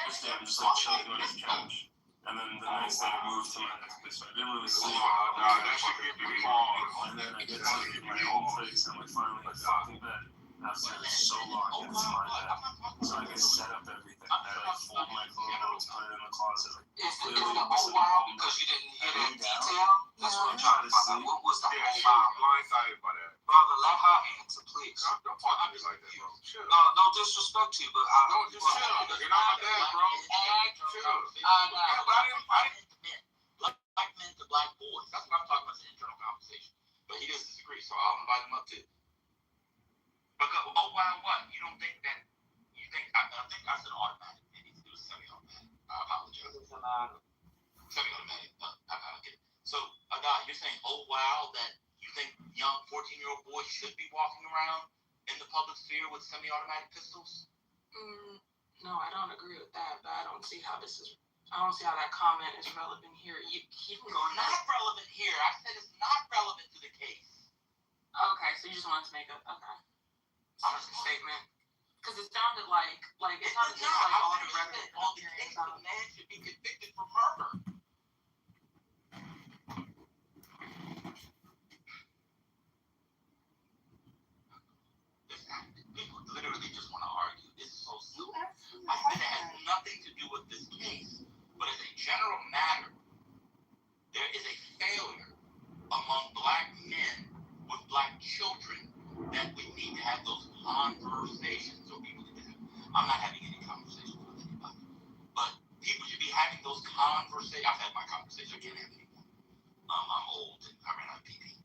Just like chilling on his couch. And then the next day I moved to my next place, so I didn't really sleep. That should be long. And then I get to my old place, and I'm like finally like fucking bed. After it's so long into my bed. So I can set up everything. I like fold my clothes, put it in the closet. Like, Is it doing the whole while because you didn't hear that detail? That's what I'm trying to find out. What was the whole while? Blindsided by that. Brother, let her answer, please. Don't talk to me like that, bro. Chill. No disrespect to you, but I Don't just chill. You're not my dad, bro. Chill. Yeah, but I didn't. Black men to black boys. That's what I'm talking about. It's an internal conversation. But he doesn't disagree, so I'll invite him up too. Because, oh wow, what? You don't think that? You think? I think I said automatic. It was semi-automatic. I apologize. Semi-automatic. I get it. So, you're saying, oh wow, that you think young 14-year-old boys should be walking around in the public sphere with semi-automatic pistols? No, I don't agree with that, but I don't see how this is. I don't see how that comment is relevant here. He can go in Not relevant here. I said it's not relevant to the case. Okay, so you just wanted to make a statement because it sounded like it sounded just like all the rhetoric. On the case, the man should be convicted for murder. People literally just want to argue. It's so stupid. I said it has nothing to do with this case, but as a general matter, there is a failure among black men with black children that we need to have those conversation. I've had my conversation. I can't have it anymore. I'm old and I ran out of PP.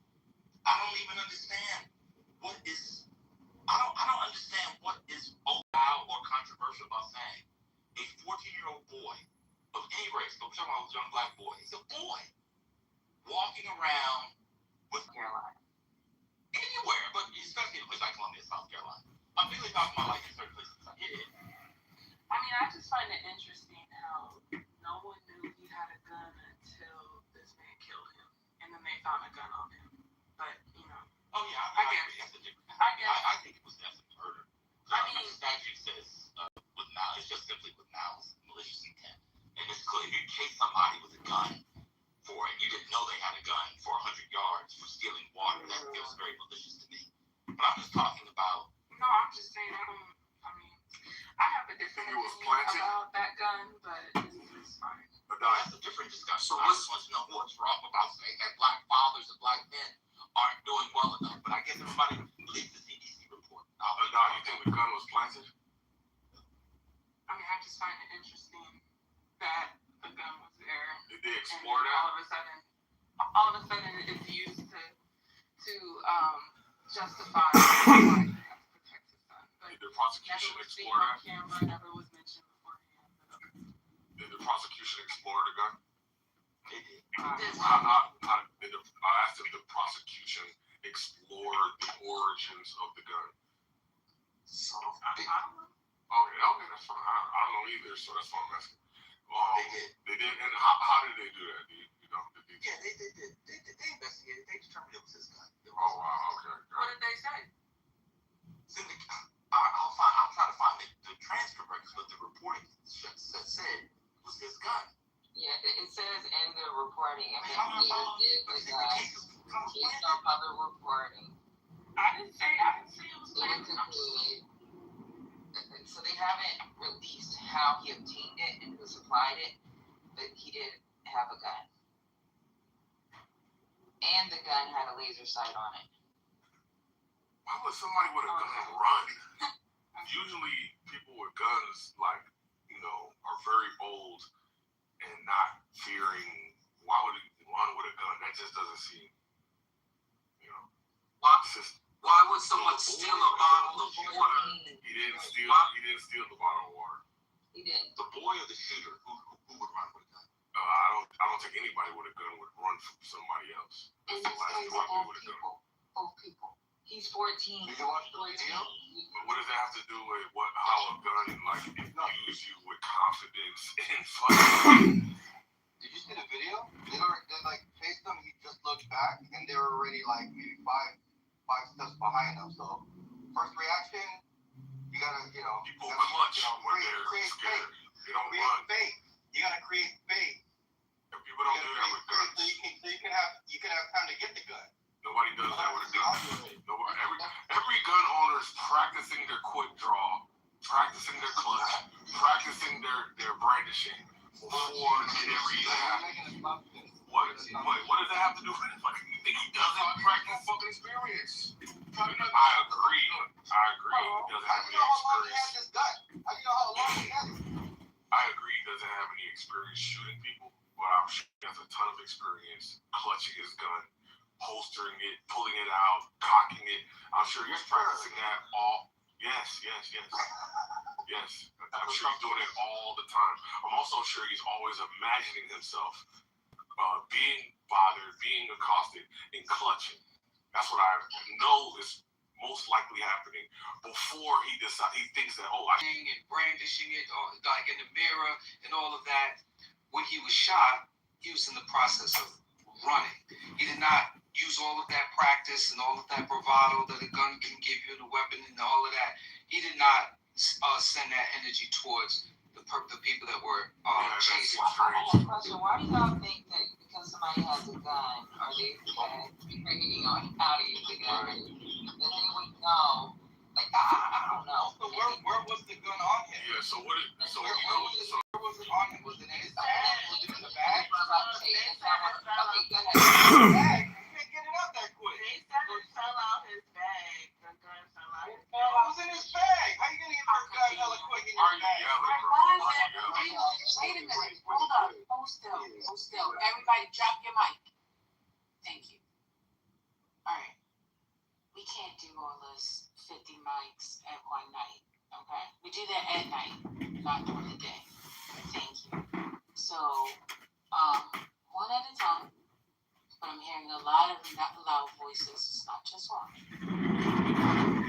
I don't even understand what is. I don't understand what is old or controversial about saying a 14-year-old boy of any race. But we're talking about a young black boy. He's a boy walking around with Carolina. anywhere, but especially in a place like Columbia, South Carolina. I'm really talking about like in certain places. Yeah. I mean, I just find it interesting how no one knew he had a gun until this man killed him, and then they found a gun on him. But you know. Oh yeah, I guess. that's a different. I think it was definitely murder. I mean, the statute says with malice. It's just simply with malice, malicious intent, and it's clear in case somebody with a gun for it, you didn't know they had a gun for 100 yards for stealing water. That feels very malicious to me. But I'm just talking about. No, I'm just saying. I mean, I have a different He was opinion planted. about that gun, but it's fine. But That's a different discussion. So I just want to know what's wrong about saying that black fathers and black men aren't doing well enough. But I guess everybody believes the CDC report. you think the gun was planted? I mean, I just find it interesting that the gun was there. Did they And explore then that? all of a sudden, it's used to justify why he has to protect his son. But Did the prosecution never was seen explore on that? camera, never was mentioned beforehand. Did the prosecution explore the gun? They did. I asked if the prosecution explored the origins of the gun. They Okay, that's fine. I don't know either, so that's why I'm asking. did. They did, and how did they do that? Yeah, they investigated. They determined it was his gun. Oh wow, okay. What did they say? I'll try to find the transcript records, but the reporting said it was his gun. Yeah, it says in the reporting, I investigators did the gun based on other reporting. I didn't say it was It would conclude. So they haven't released how he obtained it and who supplied it, but he did have a gun. And the gun had a laser sight on it. Why would somebody with a gun run? Usually, people with guns, are very bold and not fearing. Why would he run with a gun? That just doesn't seem, Why would someone steal a bottle of water? He didn't steal the bottle of water. He didn't. The boy or the shooter? Who would run with a gun? I don't think anybody with a gun would run from somebody else. And That's the this last guy's people I both with a gun. people. Both people. He's 14. Did you watch the video? But what does that have to do with how a gun imbues you with confidence and fun? Did you see the video? They faced him. He just looked back, and they were already maybe five steps behind him. So first reaction, you gotta People clutch when they're create scared. They don't create run. faith. You gotta create faith. And people don't do that with guns. So you can have time to get the gun. Nobody does that with a gun. Every gun owner is practicing their quick draw, practicing their clutch, practicing their brandishing before every happen. What does that have to do with it? You think he doesn't practice fucking experience? I agree. He doesn't have any experience. How do you know how long he had it? I agree he doesn't have any experience shooting people, but I'm sure he has a ton of experience clutching his gun, holstering it, pulling it out, cocking it. I'm sure he's practicing that all. Yes. I'm sure he's doing it all the time. I'm also sure he's always imagining himself being bothered, being accosted, and clutching. That's what I know is most likely happening before he decides. He thinks that, And brandishing it, in the mirror and all of that. When he was shot, he was in the process of running. He did not use all of that practice and all of that bravado that a gun can give you, and a weapon and all of that. He did not send that energy towards the people that were chasing. I have a question. Why do y'all think that because somebody has a gun, or they bringing on how to use the gun, that they would know? I don't know. So where was the gun on him? Yeah. So what? Where was it on him? Was it in his bag? Was it in the bag? Okay, go ahead. Bag. You can't get it out that quick. They said it fell out his bag. The gun fell out his It bag. was in his bag. How you gonna get your gun hella quick in your bag? Are you yelling, bro? Wait a minute. Hold hold up. Hold still. Hold still. Everybody drop your mic. Thank you. Alright. We can't do all this 50 mics at one night. Okay? We do that at night, not during the day. Thank you. So, one at a time. But I'm hearing a lot of loud voices. It's not just one.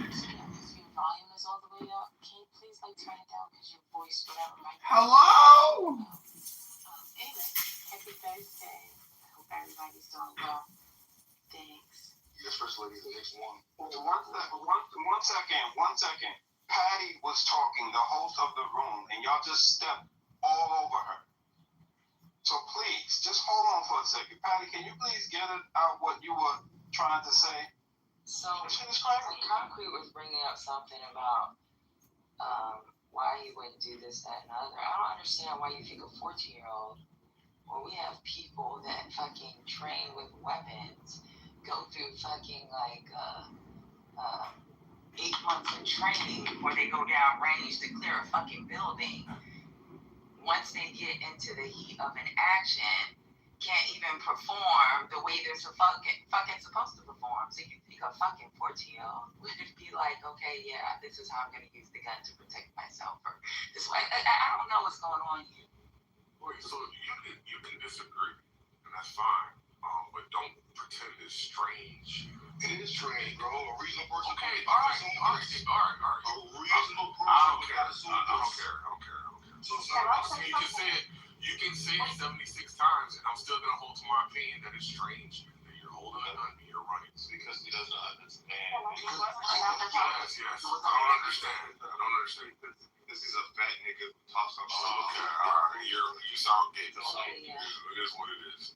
So, yeah, if your volume is all the way up, can you please turn it down because your voice, whatever, might be. Hello? Anyway, happy Thursday. I hope everybody's doing well. Thanks. Yes, First Lady, the next one. One second. Patty was talking, the host of the room, and y'all just stepped all over her. So please, just hold on for a second. Patty, can you please get out what you were trying to say? So Concrete was bringing up something about why he wouldn't do this, that, and the other. I don't understand why you think a 14-year-old, when we have people that fucking train with weapons, go through fucking 8 months of training before they go down range to clear a fucking building. Once they get into the heat of an action, can't even perform the way they're fucking supposed to perform. So you think a fucking 14-year-old would be like, okay, yeah, this is how I'm gonna use the gun to protect myself. Or this way, I don't know what's going on here. Wait, so you can disagree, and that's fine. But don't pretend it's strange. It is strange, bro. A reasonable person. Okay, all right. A reasonable person. I don't care. So you can say it 76 times, and I'm still gonna hold to my opinion that it's strange that you're holding a gun and you're running. Because he doesn't understand. Yes. I don't understand. This is a fat nigga who talks on Okay, all right. You sound gay. It is what it is.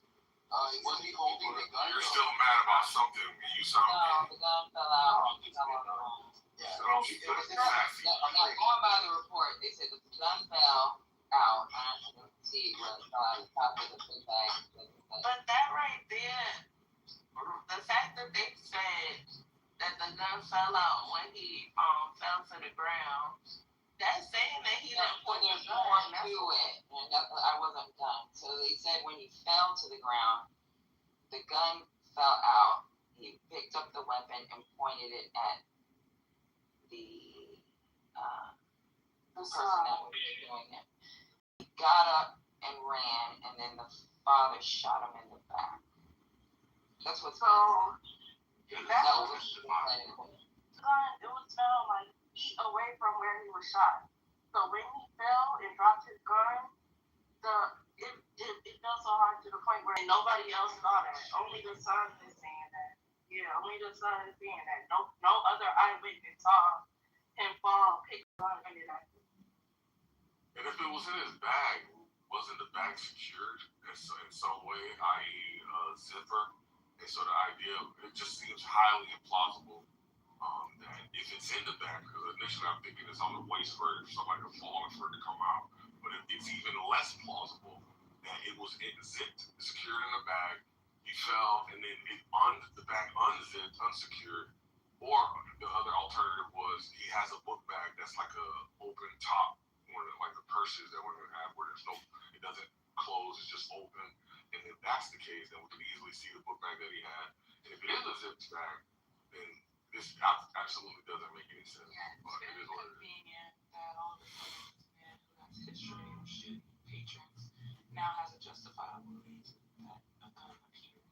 Was he holding the gun? You're still mad about something. You sound No, the gun fell out. Yeah. gay. I'm not going by the report. They said the gun fell out. I didn't see it was on top of the food bag. But that right there, the fact that they said that the gun fell out when he fell to the ground, that's saying that he didn't put his gun to it. And I wasn't done. So they said when he fell to the ground, the gun fell out. He picked up the weapon and pointed it at the person that was doing it. He got up and ran, and then the father shot him in the back. That's what's So that was it was fell feet away from where he was shot. So when he fell and dropped his gun, it fell so hard to the point where nobody else saw that. Only the son is saying that. Yeah, only the son is saying that. No other eyewitness saw him fall, pick up and it happened. And if it was in his bag, wasn't the bag secured in some way, i.e. zipper? And so the idea, it just seems highly implausible that if it's in the bag, because initially I'm thinking it's on the waist for somebody to fall and for it to come out. But it's even less plausible that it was zipped, secured in the bag, he fell, and then the bag unzipped, unsecured. Or the other alternative was he has a book bag that's like a open top, one of the purses that we're gonna have where it doesn't close, it's just open. And if that's the case, then we can easily see the book bag that he had. And if it is a zipped bag, then this absolutely doesn't make any sense. But it is what it is. Convenient that all of a sudden this man who has a history of shooting patrons now has a justifiable reason that a gun appeared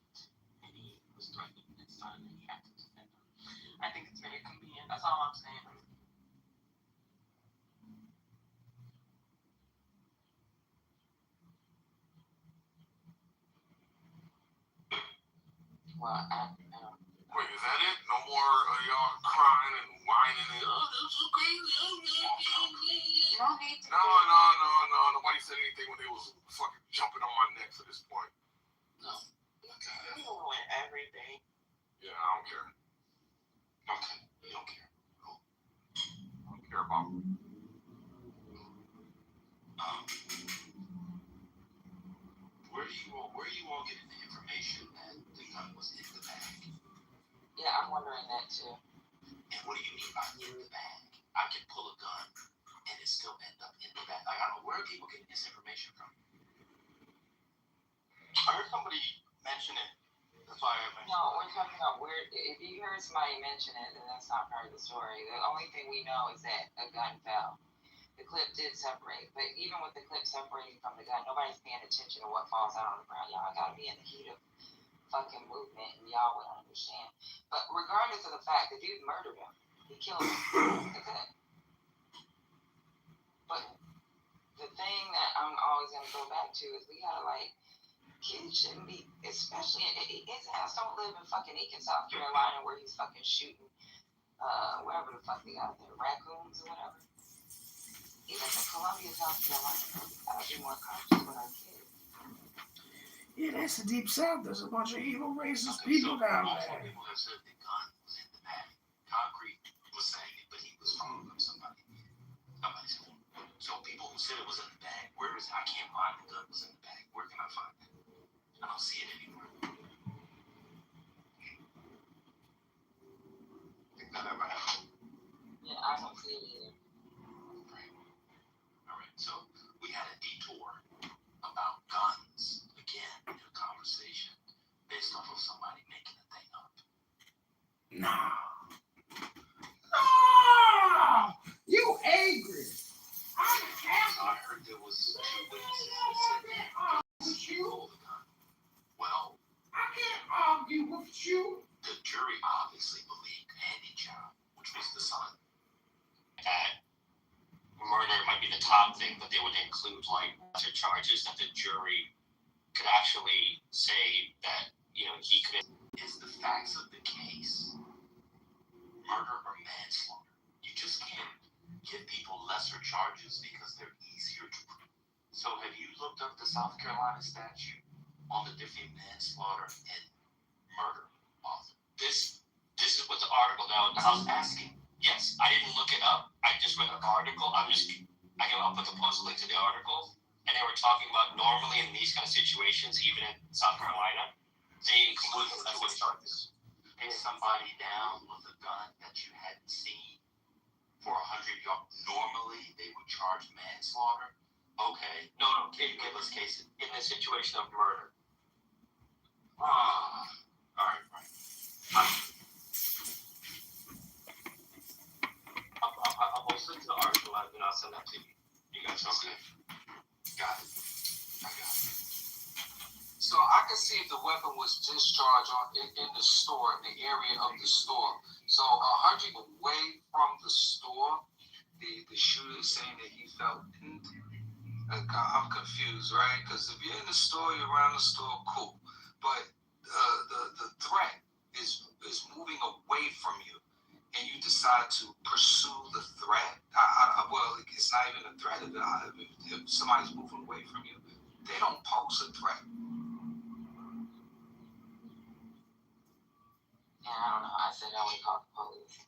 and he was threatening his son and he had to defend him. I think it's very convenient. That's all I'm saying. well, Wait, is that it? No more y'all crying and whining and that's so crazy. No need to No. Nobody said anything when they was fucking jumping on my neck to this point. No. You ruin everything. Yeah, I don't care. Okay. You don't care. Cool. I don't care about it. Where you all getting the information that the gun was in the bag? yeah, I'm wondering that too. And what do you mean by in the bag? I can pull a gun and it still end up in the bag. I don't know where people getting this information from. nobody mentioned it. That's why I mentioned No, we're talking about where, if you heard somebody mention it, then that's not part of the story. The only thing we know is that a gun fell. The clip did separate, but even with the clip separating from the gun, nobody's paying attention to what falls out on the ground. Y'all gotta be in the heat of fucking movement and y'all would understand. But regardless of the fact, the dude murdered him. He killed him. That's it. But the thing that I'm always gonna go back to is we gotta like, kids shouldn't be, especially his ass don't live in fucking Aiken, South Carolina, where he's fucking shooting, wherever the fuck they got there, raccoons or whatever. He lives in Columbia, South Carolina. We gotta be more conscious with our kids. Yeah, that's the deep south. There's a bunch of evil, racist people down multiple there. people have said the gun was in the bag. Concrete was saying it, but he was from somebody's phone. So people who said it was in the bag, where is it? I can't find the gun was in the bag. Where can I find it? I don't see it anymore. Think that ever happened? Yeah, I don't see it either. Right. All right. So we had a detour about guns again in a conversation based off of somebody making a thing up. No. No! You angry. I heard there was 2 witnesses that said that stole the gun. Well, I can't argue with you. the jury obviously believed Andy John, which was the son. That murder might be the top thing, but they would include like lesser charges that the jury could actually say that, you know, he could. Is the facts of the case murder or manslaughter? You just can't give people lesser charges because they're easier to prove. So have you looked up the South Carolina statute on the different manslaughter and murder laws? This is what the article now. I was asking. Yes, I didn't look it up. I just read the article. I'll put the post link to the article, and they were talking about normally in these kind of situations, even in South Carolina, they include the lesser charges. Pin somebody down with a gun that you hadn't seen for 100 yards. Normally, they would charge manslaughter. Okay. No. Can you give us cases in the situation of murder? All right. I'll post it to the article and then I'll send that to you. You guys okay? Got it. I got it. So I can see if the weapon was discharged in the store, in the area of the store. So 100 away from the store, the shooter is saying that he felt. I'm confused, right? Because if you're in the store, you're around the store, cool. But the threat is moving away from you, and you decide to pursue the threat. Well, it's not even a threat. If somebody's moving away from you, they don't pose a threat. Yeah, I don't know. I said I would call the police.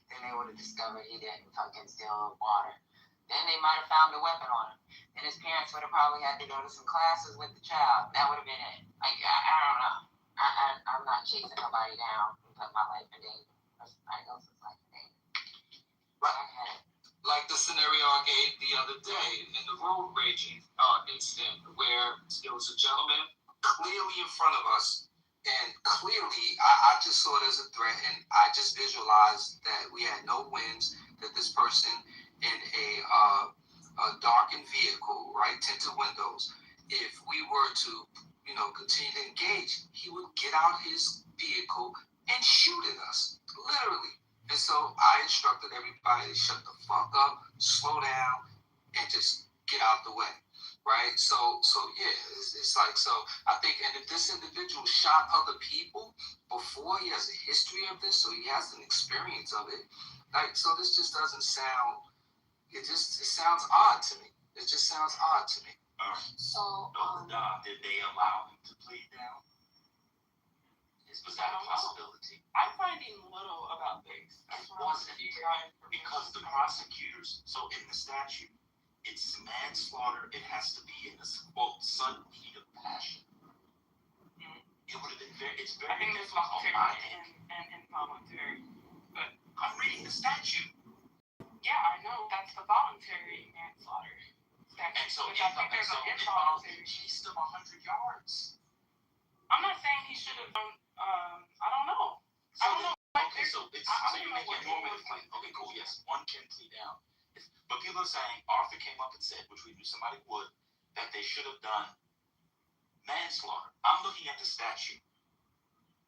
Then they would have discovered he didn't fucking steal water. Then they might have found a weapon on him. Then his parents would have probably had to go to some classes with the child. That would have been it. Like, I don't know. I'm not chasing nobody down and putting my life in danger. Somebody else's life in danger. Like the scenario I gave the other day in the road raging incident where there was a gentleman clearly in front of us, and clearly I just saw it as a threat, and I just visualized that we had no winds, that this person in a darkened vehicle, right, tinted windows, if we were to, continue to engage, he would get out his vehicle and shoot at us, literally. And so I instructed everybody to shut the fuck up, slow down, and just get out the way, right? So yeah, it's like, so I think, and if this individual shot other people before, he has a history of this, so he has an experience of it, like, so this just doesn't sound, it sounds odd to me. It just sounds odd to me. So, did they allow him to plead down? Was that a possibility? I'm finding little about this. It wasn't, because the prosecutors, so in the statute, it's manslaughter. It has to be in the quote sudden heat of passion. It would have been it's very I think there's difficult. voluntary and involuntary. But I'm reading the statute. yeah, I know that's the voluntary manslaughter statute. And so Which I think there's an involuntary. chased him 100 yards. I'm not saying he should have done. I don't know. So I don't know. okay, so you make your normative claim. Okay, cool. Yes, one can plea down. But people are saying Arthur came up and said, which we knew somebody would, that they should have done manslaughter. I'm looking at the statute.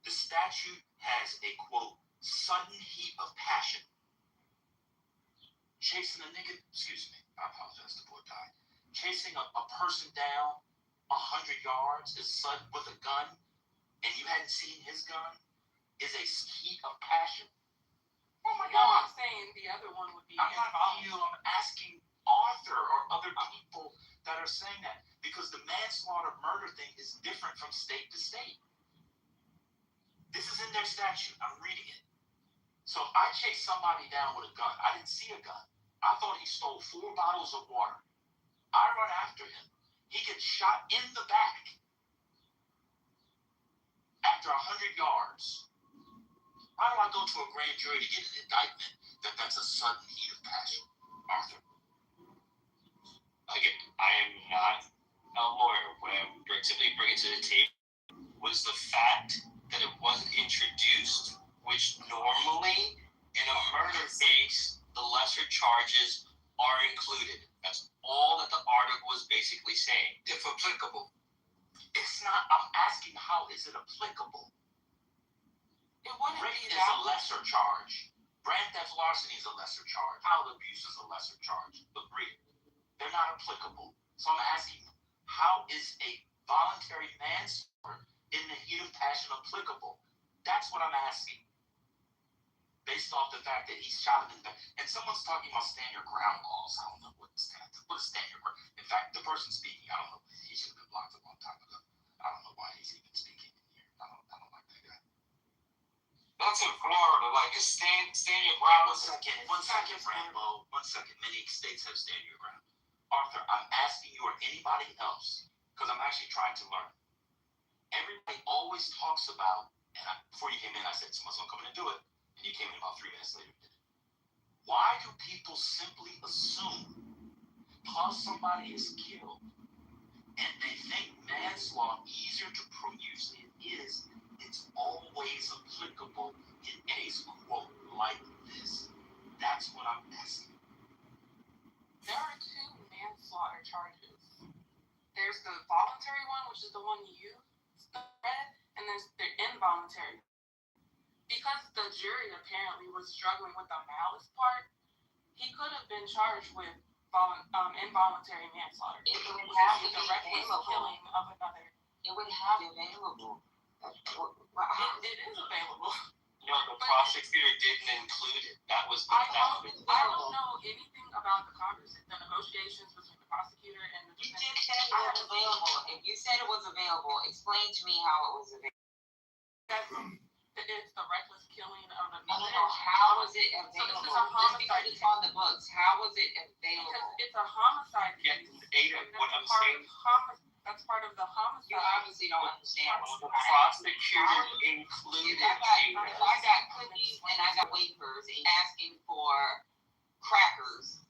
The statute has a quote, sudden heat of passion. Chasing a nigga, excuse me, I apologize, the boy died. Chasing a person down 100 yards is sudden with a gun, and you hadn't seen his gun, is a heat of passion. Oh my God. I'm saying the other one would be. I'm not on you, I'm asking Arthur or other people that are saying that, because the manslaughter murder thing is different from state to state. This is in their statute. I'm reading it. So if I chase somebody down with a gun, I didn't see a gun. I thought he stole 4 bottles of water. I run after him. He gets shot in the back after 100 yards. How do I go to a grand jury to get an indictment that that's a sudden heat of passion? Arthur. Again, I am not a lawyer. What I'm simply bringing to the table was the fact that it wasn't introduced, which normally in a murder case, the lesser charges are included. That's all that the article was basically saying. If applicable. It's not, I'm asking how is it applicable? It wouldn't Rape be is a lesser charge. Grand theft larceny is a lesser charge. Child abuse is a lesser charge. Agree. They're not applicable. So I'm asking, how is a voluntary manslaughter in the heat of passion applicable? That's what I'm asking. Based off the fact that he shot him in the back. And someone's talking about stand your ground laws. I don't know what is stand your ground. In fact, the person speaking, I don't know. He should have been blocked a long time ago. I don't know why he's even speaking in here. I don't like that guy. That's in Florida. Like, it's stand your ground. One second, Rambo. 1 second. Many states have stand your ground. Arthur, I'm asking you or anybody else, because I'm actually trying to learn. Everybody always talks about, and before you came in, I said someone's going to come in and do it. And you came in about 3 minutes later and did it. Why do people simply assume, because somebody is killed, and they think manslaughter easier to prove? Usually it is. It's always applicable in a quote like this. That's what I'm asking. There are 2 manslaughter charges. There's the voluntary one, which is the one you read, and there's the involuntary. Because the jury apparently was struggling with the malice part, he could have been charged with involuntary manslaughter. It would have to be the reckless killing of another. It would have to be available. It is available. No, the prosecutor didn't include it. That was the I don't know anything about the Congress, the negotiations between the prosecutor and the You defense. just said it was available. If you said it was available, explain to me how it was available. It's the reckless killing of another. No. How was it available? So this is a homicide. Just because it's on the books, how was it available? Because it's a homicide Yeah, case. Ada, what I'm saying, That's part of the homicide. You obviously don't understand. the prosecutor included Ada. If I got cookies and I got wafers and asking for crackers,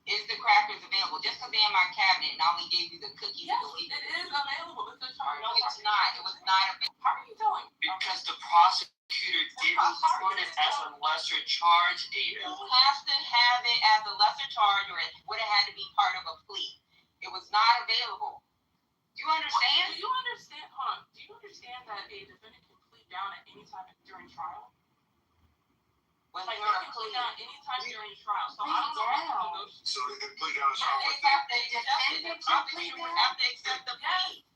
is the crackers available? Just because they're in my cabinet and I only gave you the cookies. Yes, it is available. It's a charge. No, it's not. It was not available. How are you telling? Because the prosecutor didn't put it as a lesser charge, Ada. You have to have it as a lesser charge, or it would have had to be part of a plea. It was not available. Do you understand? Do you understand? Hold on. Do you understand that a defendant can plead down at any time during trial? When Like, you're they a can plead plea. down any time during trial. So I don't know how to negotiate. So they can plea down. The defendant would have to accept the plea.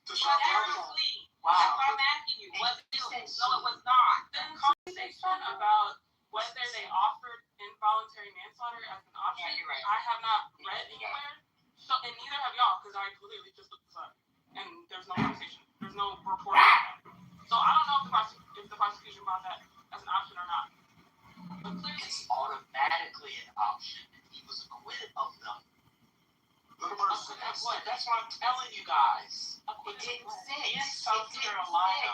The But there was a plea. Wow. That's what I'm asking you. Was it? No, it was not. The conversation about whether they offered involuntary manslaughter as an option, Yeah, you're right. I have not read anywhere. So, and neither have y'all, because I clearly just looked this up. And there's no conversation. There's no report on that. So I don't know if the prosecution brought that as an option or not. But clearly, It's automatically an option. He was acquitted of them. That's what I'm telling you guys. It didn't say. In South Carolina,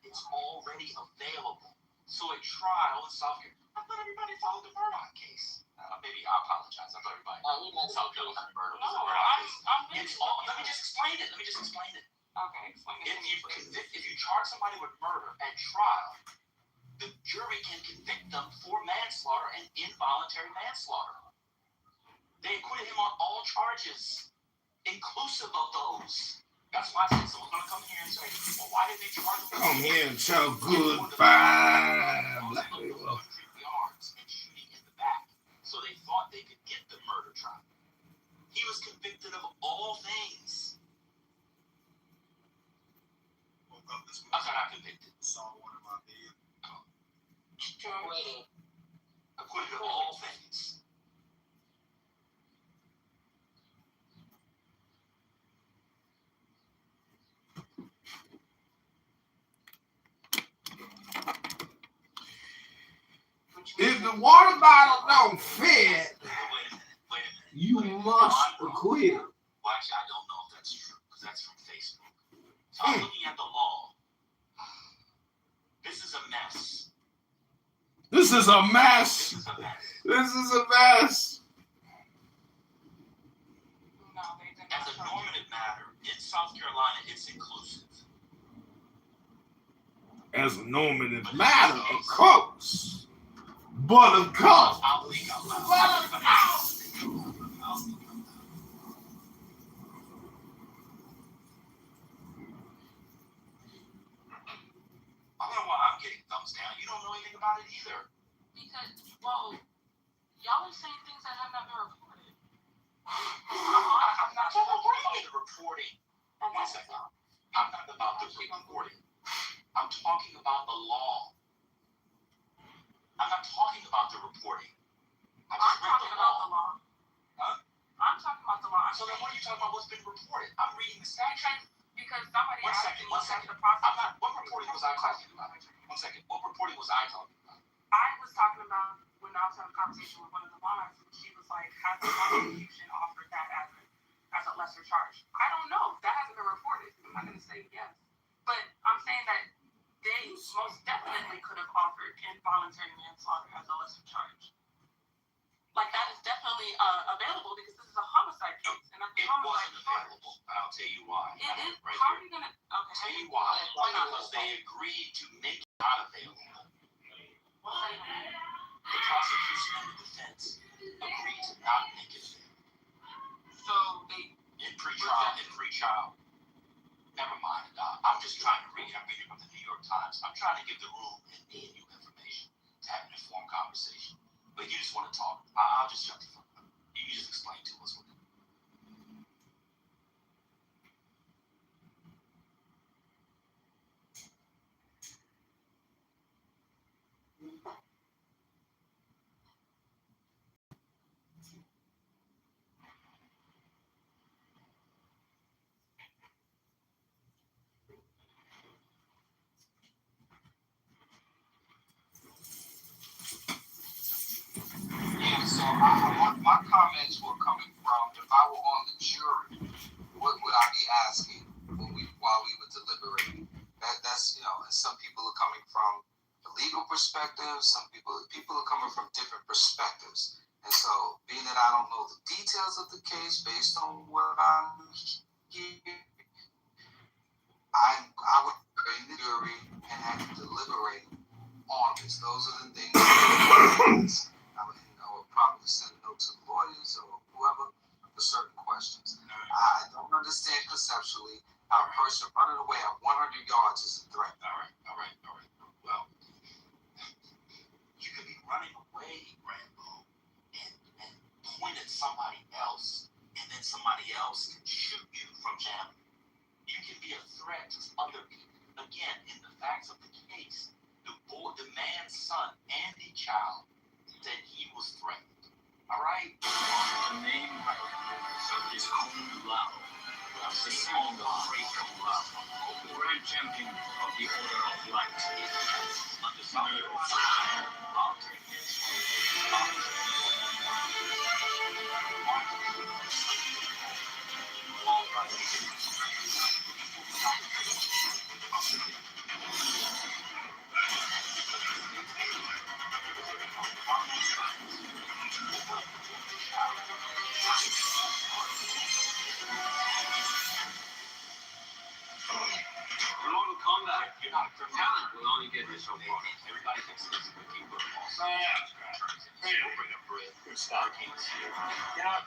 it's already available. So at trial in South Carolina, I thought everybody followed the Murdoch case. Maybe I apologize. I thought everybody in South Carolina Murdoch was a Murdoch case. Let me just explain it. Okay, explain it to me, please. If you charge somebody with murder at trial, the jury can convict them for manslaughter and involuntary manslaughter. They acquitted him on all charges, inclusive of those. That's why I said someone's going to come here and say, well, why did they charge him? Come here and tell goodbye, black people. And shooting in the back. So they thought they could get the murder trial. He was convicted of all things. Woke up this I morning, got convicted. saw one of my bed. Acquitted of all things. If the water bottle don't fit, Wait a minute. you must acquit. Well, actually, I don't know if that's true, because that's from Facebook. So I'm looking at the law. This is a mess. This is a mess. This is a mess. This is a mess. No, they did As not. a normative matter, in South Carolina, it's inclusive. As a normative matter, of course. But of course. I'll think out loud. But of course. I don't know why I'm getting thumbs down. You don't know anything about it either. Because, well, y'all are saying things that have not been reported. I'm not talking about the reporting. And One second. I'm not about the reporting. I'm talking about the law. I'm not talking about the reporting. I just read talking the about the law. law. Huh? I'm talking about the law. So then what are you talking about what's been reported? I'm reading the statute. Because somebody One asked second, me one to second. the process. I'm not, what reporting was I talking about? One second. What reporting was I talking about? I was talking about when I was having a conversation with one of the wives, and she was like, has the prosecution offered that as a lesser charge? I don't know. That hasn't been reported. I'm not going to say yes. But I'm saying that they most definitely could have offered involuntary manslaughter as a lesser charge. Like, that is definitely available because this is a homicide case. And that's It wasn't available. And I'll tell you why. It is. Right How are here. you going to? Okay. I'll tell you why. Because they agreed to make it not available. What does that even mean? The prosecution and the defense agreed to not make it available. So they. In pre-trial. Never mind, Doc. I'm just trying to read. I'm reading from the New York Times. I'm trying to give the room and me and you information to have an informed conversation. But you just want to talk. I'll just shut the fuck up. You can just explain to us what it is. Yeah, so my comments were coming from, if I were on the jury, what would I be asking while we were deliberating? That's and some people are coming from the legal perspective. Some people are coming from different perspectives. And so, being that I don't know the details of the case based on what I'm hearing, I would go in the jury and have to deliberate on this. Those are the things I would probably send a note to the lawyers or whoever for certain questions. I don't understand conceptually how a person running away at 100 yards is a threat. All right. Well, you could be running away, Rambo, and point at somebody else, and then somebody else can shoot you from jamming. You can be a threat to other people. Again, in the facts of the case, the man's son and the child said he was threatened. All right? The name is Kung Lao, the son of Great Kung Lao, Grand Champion of the Order of Light. Undisputed after his that. You're not a criminal. Talent will only get you so far. Everybody thinks it's a keep football. Good start. You know,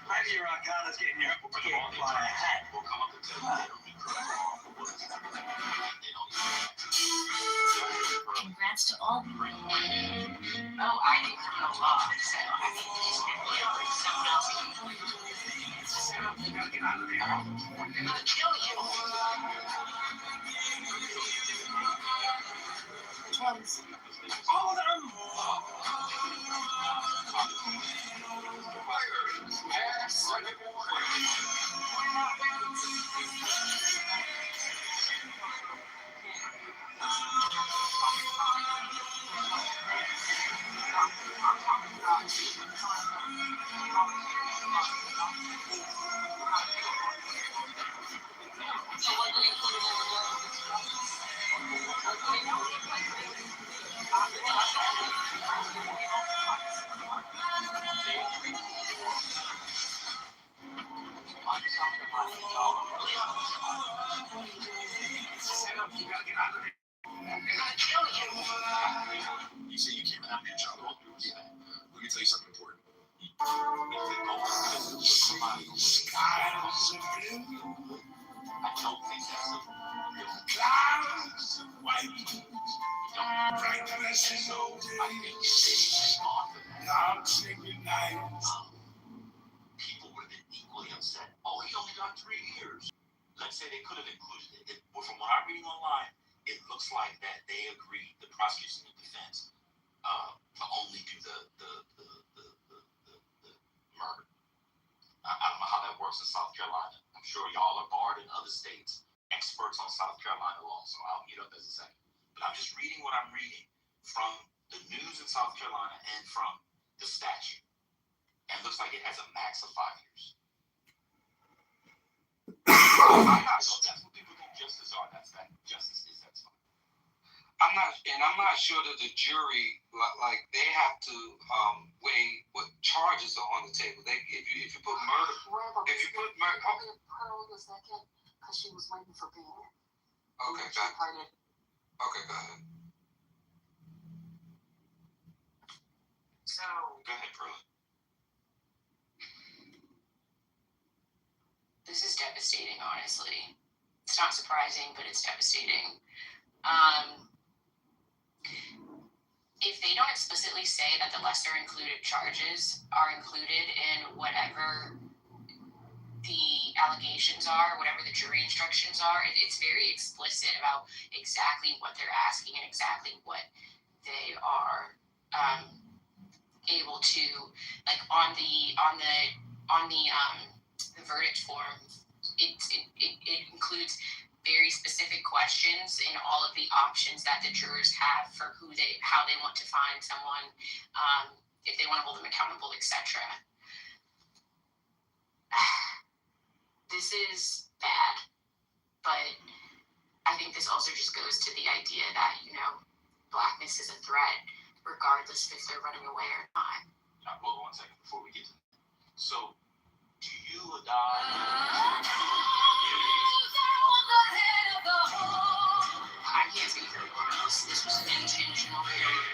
maybe your Arcana's getting your kicked by a hat. We'll come up and tell you they don't need criminal. Congrats to all. Oh, I do criminal law, so I mean, these people are like someone else. They're gonna kill you. Drums. All of them! You say you came out of your childhood? Yeah. Let me tell you something important. I don't think that's a clouds of white. Bright flashes over. I think it's off of that. Dark sacred nights. People would have been equally upset. Oh, he only got 3 years. Let's say they could have included it. But from what I'm reading online, it looks like that they agreed, the prosecution and defense, to only do the murder. I don't know how that works in South Carolina. I'm sure y'all are barred in other states, experts on South Carolina law, so I'll meet up as a second. But I'm just reading what I'm reading from the news in South Carolina and from the statute. And it looks like it has a max of 5 years. So that's what people think justice are. That's that justice is. That's fine. I'm not sure that the jury like they have to weigh what charges are on the table. If you put murder, Pearl was naked because she was waiting for bail. Okay, go ahead. Okay, go ahead. So Go ahead, Pearl. this is devastating, honestly. It's not surprising, but it's devastating. If they don't explicitly say that the lesser included charges are included in whatever the allegations are, whatever the jury instructions are, it's very explicit about exactly what they're asking and exactly what they are able to, like on the verdict form. It includes very specific questions in all of the options that the jurors have for how they want to find someone, if they want to hold them accountable, etc. This is bad, but I think this also just goes to the idea that, blackness is a threat, regardless if they're running away or not. Hold on 1 second before we get to that. So, do you adopt? I can't speak for anyone else. This was an intentional failure.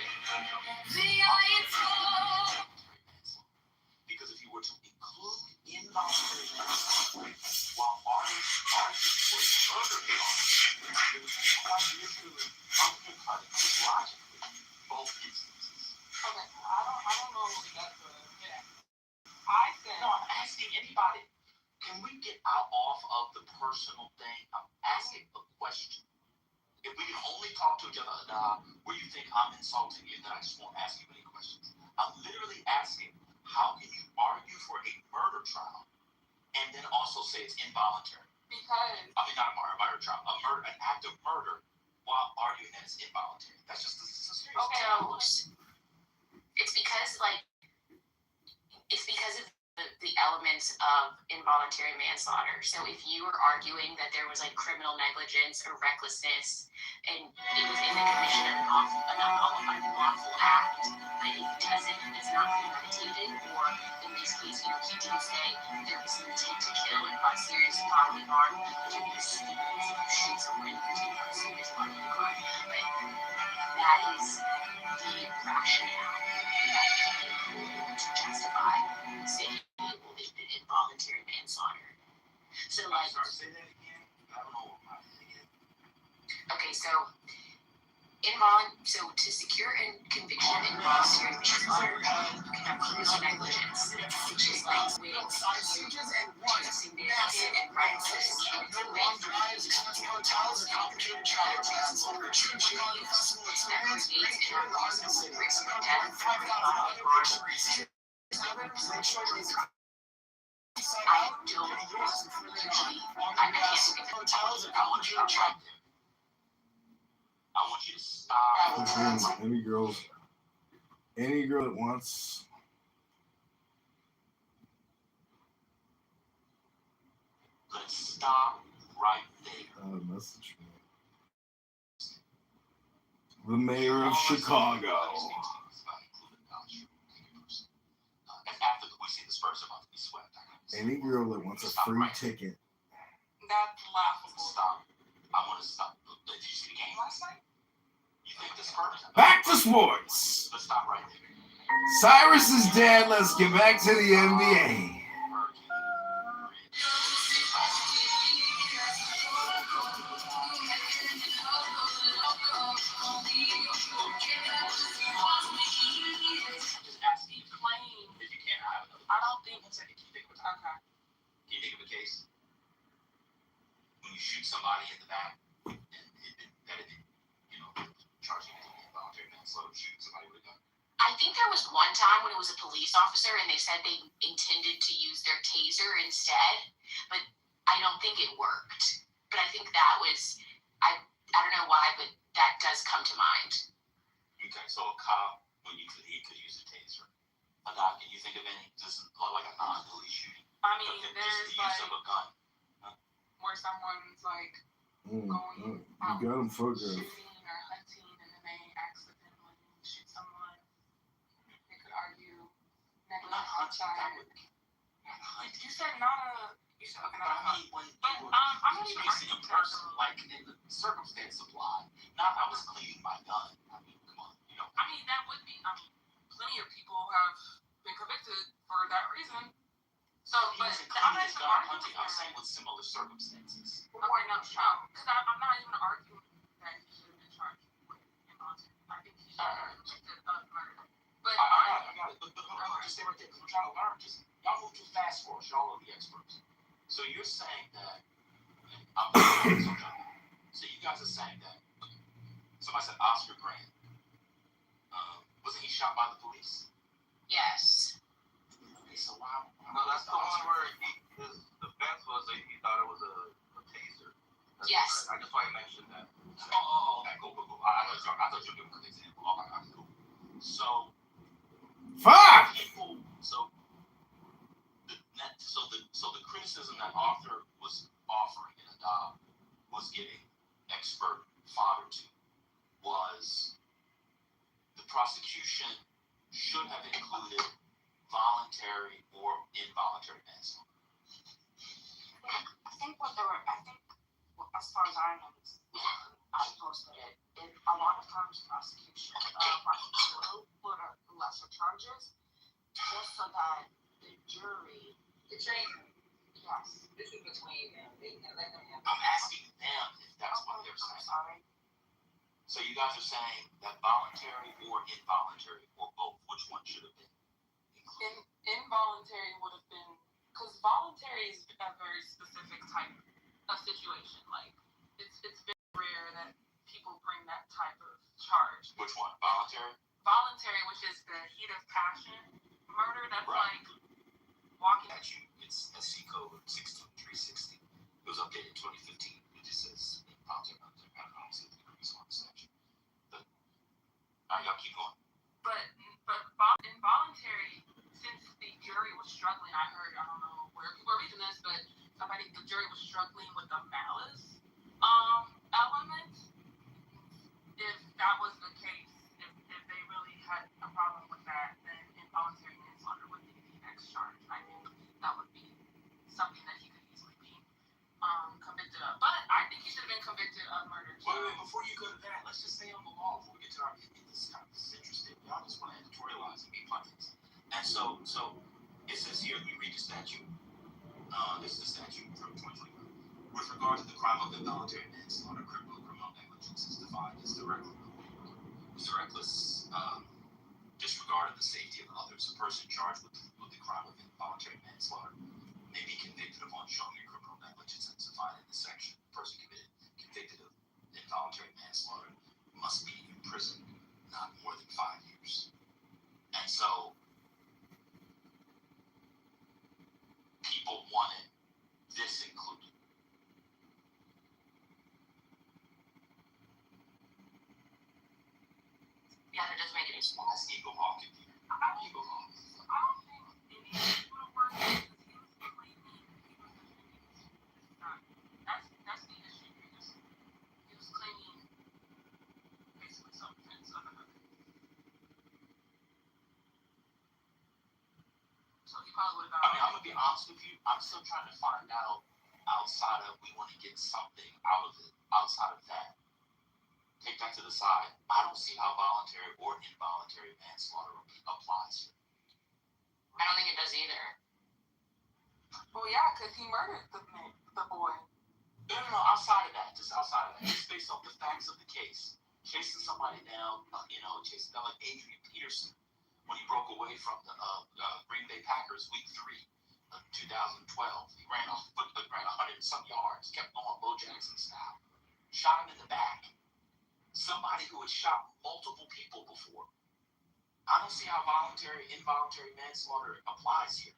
Because if you were to include involuntary manslaughter while arguing for murder charge, it would be quite literally undercutting just logically both instances. Okay, I don't know if that's I think. No, I'm asking anybody. Can we get off of the personal thing? I'm asking a question. If we can only talk to each other, where you think I'm insulting you, then I just won't ask you any questions. I'm literally asking, how can you argue for a murder trial and then also say it's involuntary? Because Not a murder trial, an act of murder while arguing that it's involuntary. That's just a serious. Okay, it's because of the elements of involuntary manslaughter. So if you were arguing that there was criminal negligence or recklessness, and it was in the commission of an unlawful act, but it's not premeditated, or in this case, he didn't say there was an intent to kill and cause serious bodily harm, which I think is if you shoot someone, you can cause serious bodily harm. that is the rationale that to justify saying people that did involuntary manslaughter. So like, Sorry, say that again. I don't know what my okay, so to secure a conviction of involuntary manslaughter, you can have criminal negligence, which is like with significant and reckless drives, expensive hotels, or complicated travel plans, or retreat Chicago Festival experience, great care in the heart of the city. I don't usually, I can't think of hotels or complicated travel. I want you to stop. Listen, any girl that wants. Let's stop right there. Message me. The mayor of Chicago. And after we see the Spurs about to be swept. Any girl that wants a free ticket. That's laughable. Stop. I want to stop. Did you see the game last night? You think the Spurs? Back to sports. Let's stop right there. Cyrus is dead. Let's get back to the NBA. I don't think it's okay. Can you think of a case? When you shoot somebody in the back and charging involuntary manslaughter, shooting somebody with a gun. I think there was one time when it was a police officer and they said they intended to use their taser instead, but I don't think it worked. But I think that was, I don't know why, but that does come to mind. Okay, so a cop, he could use a taser. Can you think of any? Just like a non-police shooting? I mean, there's just the use of a gun. Where someone's like You out got him photographed. shooting or hunting and then they accidentally shoot someone. They could argue Not hunting. That would be. You said not a. You said okay, not a hunt. When I'm not even chasing a person, like in the circumstance applied. Not I was cleaning my gun. I mean, come on, I mean, that would be. Plenty of people have been convicted for that reason. So, but I'm not even arguing. I'm saying with similar circumstances. Okay, no, because I'm not even arguing that he should have been charged with involuntary. I think he should have been convicted of murder. But I got it. But just stay right there because we're trying to learn. Just y'all move too fast for us. Y'all are the experts. So you're saying that. So you guys are saying that. Somebody said Oscar Grant. Wasn't he shot by the police? Yes. Okay, so why? No, that's the one where his defense was that he thought it was a taser. Yes. I just why I mentioned that. Oh, okay, go. I thought you were giving an example. Okay, cool. So. Fuck! So the criticism that Arthur was offering in Adopt was giving expert fodder to was the prosecution should have included voluntary or involuntary manslaughter. I think as far as I know, I posted it. A lot of times prosecution will put lesser charges just so that the jury. Yes. This is between them. They can let them have. I'm asking them if that's what they're saying. I'm sorry. So you guys are saying that voluntary or involuntary or both, which one should have been included? Involuntary would have been, because voluntary is a very specific type of situation. Like it's very rare that people bring that type of charge. Which one? Voluntary? Voluntary, which is the heat of passion murder. That's right. like walking at you. It's SC code 62360. It was updated in 2015. It just says involuntary. I don't see the degrees on the statute. But all right, y'all keep going. But involuntary, since the jury was struggling, I don't know where people are reading this, but the jury was struggling with the malice element. If that was the case, if they really had a problem with that, then involuntary manslaughter would be the next charge. I think that would be something that he could easily be convicted of. But I think he should have been convicted of murder too. Wait, before you go to that, let's just stay on the law before we get This is interesting. Y'all just want to editorialize and be pundits. And so it says here, we read the statute. This is the statute from 2021. With regard to the crime of involuntary manslaughter, criminal negligence is defined as the reckless disregard of the safety of others. A person charged with the crime of involuntary manslaughter may be convicted upon showing a criminal negligence as defined in this section. The person convicted of involuntary manslaughter must be in prison not more than 5 years. And so people wanted this included. Yeah, that doesn't make any sense. Why is Eagle Hawk in here? Eagle Hawk. I don't think any of it would have worked because he was claiming he was defending his son. That's the issue. He was claiming basically self-defense. So he probably would have I mean, I'm gonna be honest with you. I'm still trying to find out outside of we want to get something out of it. Outside of that, take that to the side. I don't see how voluntary or involuntary manslaughter applies. I don't think it does either. Well, yeah, because he murdered the boy. No, outside of that, just based off the facts of the case. Chasing somebody down, chasing down like Adrian Peterson when he broke away from the Green Bay Packers week 3 of 2012. He ran 100 and some yards, kept going Bo Jackson style. Shot him in the back. Somebody who had shot multiple people before. I don't see how voluntary, involuntary manslaughter applies here.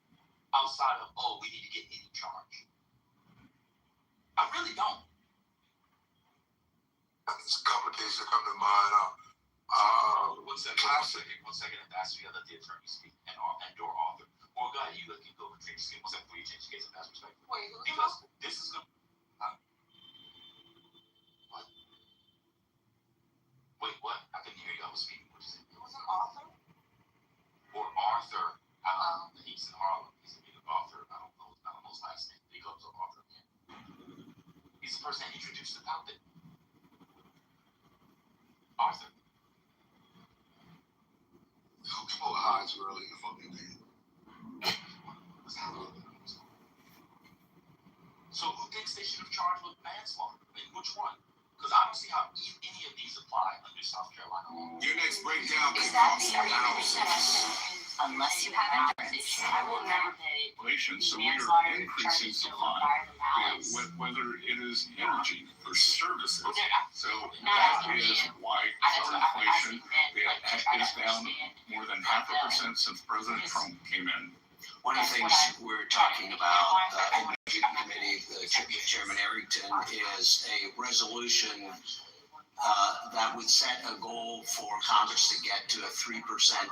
Outside of, we need to get any charge. I really don't. There's a couple of things that come to mind. One second, Ambassador, you let the attorney speak and or author. Or go ahead, you can go for change the case. One second, before you change the case, Ambassador, respect. Wait, who's because this is going to. What? Wait, what? I couldn't hear you. I was speaking. What you say? It was an author? Or Arthur. He's in Harlem. He's a big author. I don't know his last name. He goes to Arthur. He's the person that introduced the topic. Arthur. Who people hides early in the fucking day? So who thinks they should have charged with manslaughter? I mean, which one? Because I don't see how any of these apply under South Carolina law. Your next breakdown Is can that cost the thousands. unless you have insurance? I will never pay So we manslaughter are increasing charges to supply, fire the malice. whether it is energy or services. Well, So not that is why core inflation is down more than 0.5% since President Trump came in. One of the things we're talking about in the Budget Committee, Chairman Arrington, is a resolution that would set a goal for Congress to get to a 3%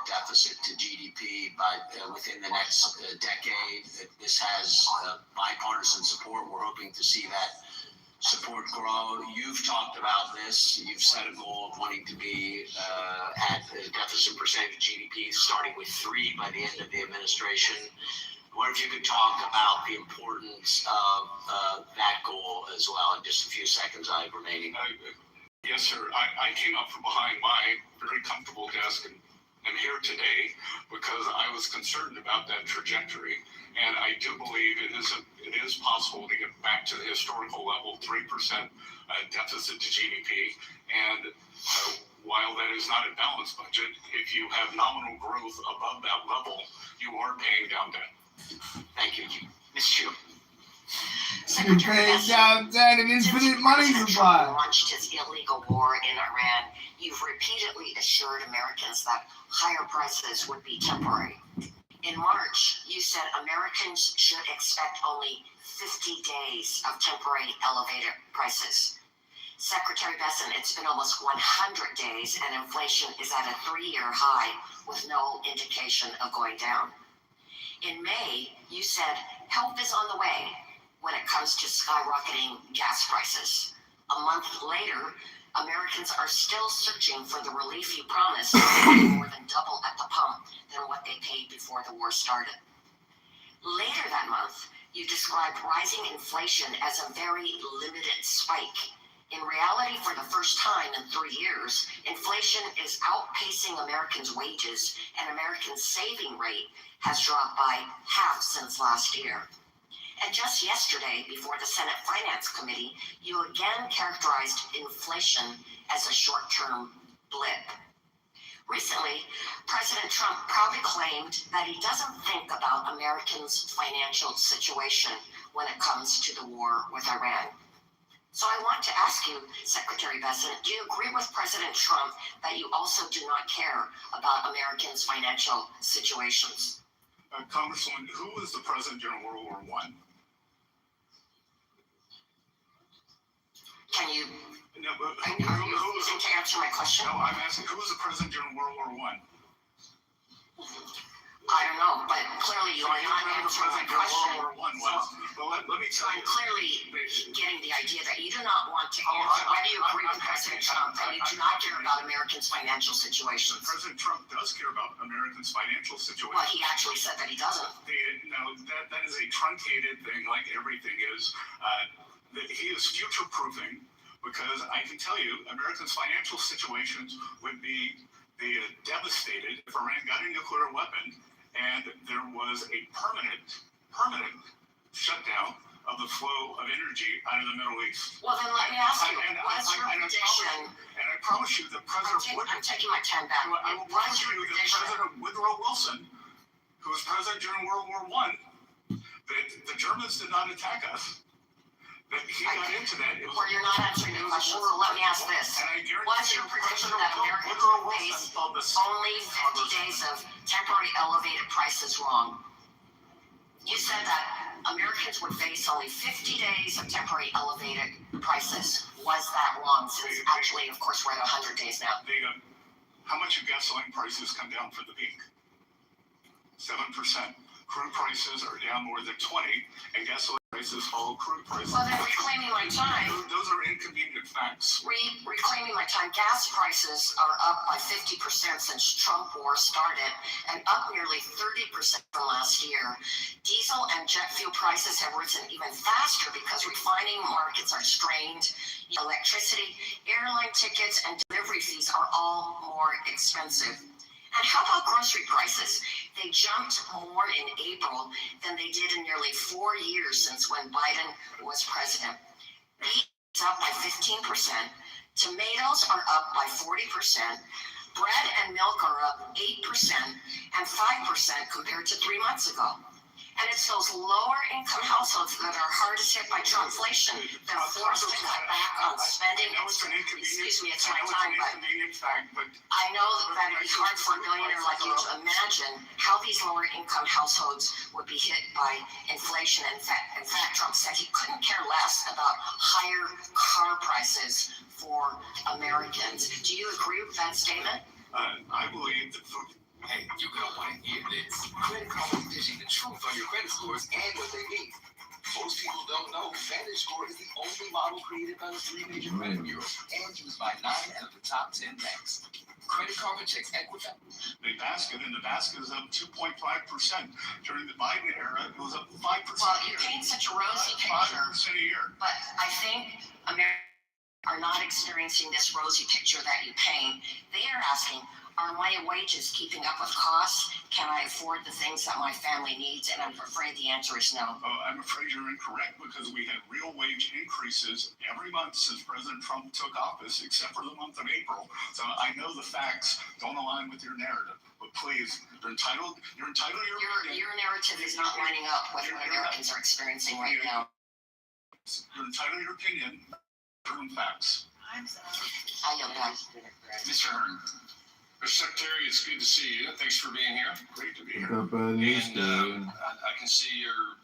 deficit to GDP by within the next decade. This has bipartisan support. We're hoping to see that support grow. You've talked about this. You've set a goal of wanting to be at the deficit percentage of GDP, starting with 3 by the end of the administration. What if you could talk about the importance of that goal as well in just a few seconds I have remaining? Yes, sir. I came up from behind my very comfortable desk and here today because I was concerned about that trajectory. And I do believe it is possible to get back to the historical level, 3% deficit to GDP. And while that is not a balanced budget, if you have nominal growth above that level, you are paying down debt. Thank you. Ms. Chu. You're paying down debt and infinite money supply. Launched his illegal war in Iran, you've repeatedly assured Americans that higher prices would be temporary. In March, you said Americans should expect only 50 days of temporary elevated prices. Secretary Besson, it's been almost 100 days and inflation is at a 3-year high with no indication of going down. In May, you said help is on the way when it comes to skyrocketing gas prices. A month later, Americans are still searching for the relief you promised, more than double at the pump than what they paid before the war started. Later that month, you described rising inflation as a very limited spike In reality, for the first time in 3 years, inflation is outpacing Americans' wages, and Americans' saving rate has dropped by half since last year. And just yesterday, before the Senate Finance Committee, you again characterized inflation as a short-term blip. Recently, President Trump proudly claimed that he doesn't think about Americans' financial situation when it comes to the war with Iran. So I want to ask you, Secretary Bessent, do you agree with President Trump that you also do not care about Americans' financial situations? Congresswoman, who was the president during World War I? Can you No, but are you refusing to answer my question? No, I'm asking who was the president during World War I? I don't know, but clearly you are not answering my question. World War I was. Well, let me tell I'm you. clearly getting the idea that you do not want to answer whether you agree with President Trump that you do not care about Americans' financial situations. President Trump does care about Americans' financial situation. Well, he actually said that he doesn't. That is a truncated thing, like everything is. That he is future-proofing, because I can tell you, Americans' financial situations would be devastated if Iran got a nuclear weapon and there was a permanent shutdown of the flow of energy out of the Middle East. Well, then let me ask you, what's your prediction? And I promise you that I'm taking my time back. I will promise you that President Woodrow Wilson, who was president during World War I, that the Germans did not attack us. That he got into that. Well, you're not answering the question, so let me ask this. What's your prediction that Americans will face only 50 days of temporary elevated prices wrong? You said that Americans would face only 50 days of temporary elevated prices. Was that wrong? Since actually, of course, we're at 100 days now. How much do gasoline prices come down for the peak? 7%. Crude prices are down more than 20%, and gasoline prices follow crude prices. Well, then reclaiming my time. Those are inconvenient facts. Reclaiming my time. Gas prices are up by 50% since Trump war started, and up nearly 30% from last year. Diesel and jet fuel prices have risen even faster because refining markets are strained. Electricity, airline tickets, and delivery fees are all more expensive. And how about grocery prices? They jumped more in April than they did in nearly 4 years since when Biden was president. Beef is up by 15%. Tomatoes are up by 40%. Bread and milk are up 8% and 5% compared to 3 months ago. And it's those lower income households that are hardest hit by inflation that are forced to cut back on spending. Excuse me, it's my time, but I know that it'd be hard for a billionaire like you to imagine how these lower income households would be hit by inflation. In fact, Trump said he couldn't care less about higher car prices for Americans. Do you agree with that statement? I believe that food. Hey, you're gonna want to hear this. Credit Karma gives you the truth on your credit scores and what they mean. Most people don't know VantageScore is the only model created by the 3 major credit bureaus and used by 9 out of the top 10 banks. Credit Karma checks Equifax. The basket is up 2.5%. During the Biden era, it was up 5%. Well, you paint such a rosy picture, 5% a year. but I think Americans are not experiencing this rosy picture that you paint. They are asking, are my wages keeping up with costs? Can I afford the things that my family needs? And I'm afraid the answer is no. I'm afraid you're incorrect, because we had real wage increases every month since President Trump took office, except for the month of April. So I know the facts don't align with your narrative. But please, you're entitled to your opinion. Your narrative is not lining up with what Americans are experiencing right now. You're entitled to your opinion, proven facts. I yield back. Mr. Hearn. Mr. Secretary, it's good to see you. Thanks for being here. Great to be here. And I can see you're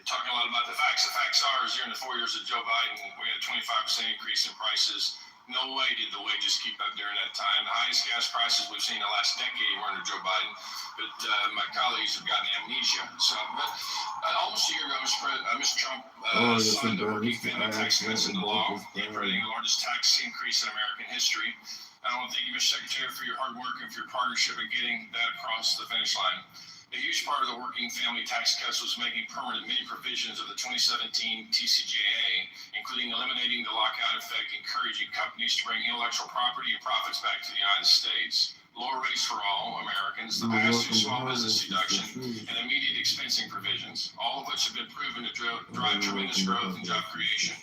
talking a lot about the facts. The facts are, is during the 4 years of Joe Biden, we had a 25% increase in prices. No way did the wages keep up during that time. The highest gas prices we've seen in the last decade were under Joe Biden. But my colleagues have gotten amnesia. So, but almost a year ago, Mr. Trump signed the working family tax cuts into law, implementing the largest tax increase in American history. I want to thank you, Mr. Secretary, for your hard work and for your partnership in getting that across the finish line. A huge part of the working family tax cuts was making permanent many provisions of the 2017 TCJA, including eliminating the lockout effect, encouraging companies to bring intellectual property and profits back to the United States, lower rates for all Americans, the pass-through small business deduction, and immediate expensing provisions, all of which have been proven to drive tremendous growth and job creation.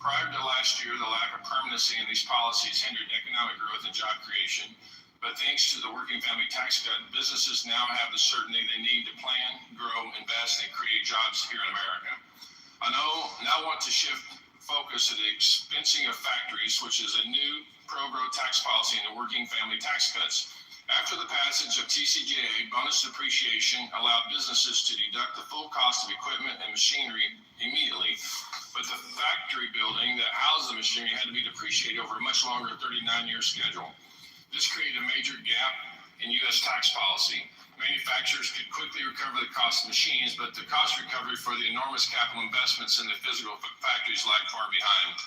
Prior to last year, the lack of permanency in these policies hindered economic growth and job creation. But thanks to the working family tax cut, businesses now have the certainty they need to plan, grow, invest, and create jobs here in America. I now want to shift focus to the expensing of factories, which is a new pro-growth tax policy in the working family tax cuts. After the passage of TCJA, bonus depreciation allowed businesses to deduct the full cost of equipment and machinery immediately. But the factory building that housed the machinery had to be depreciated over a much longer 39-year schedule. This created a major gap in U.S. tax policy. Manufacturers could quickly recover the cost of machines, but the cost recovery for the enormous capital investments in the physical factories lagged far behind.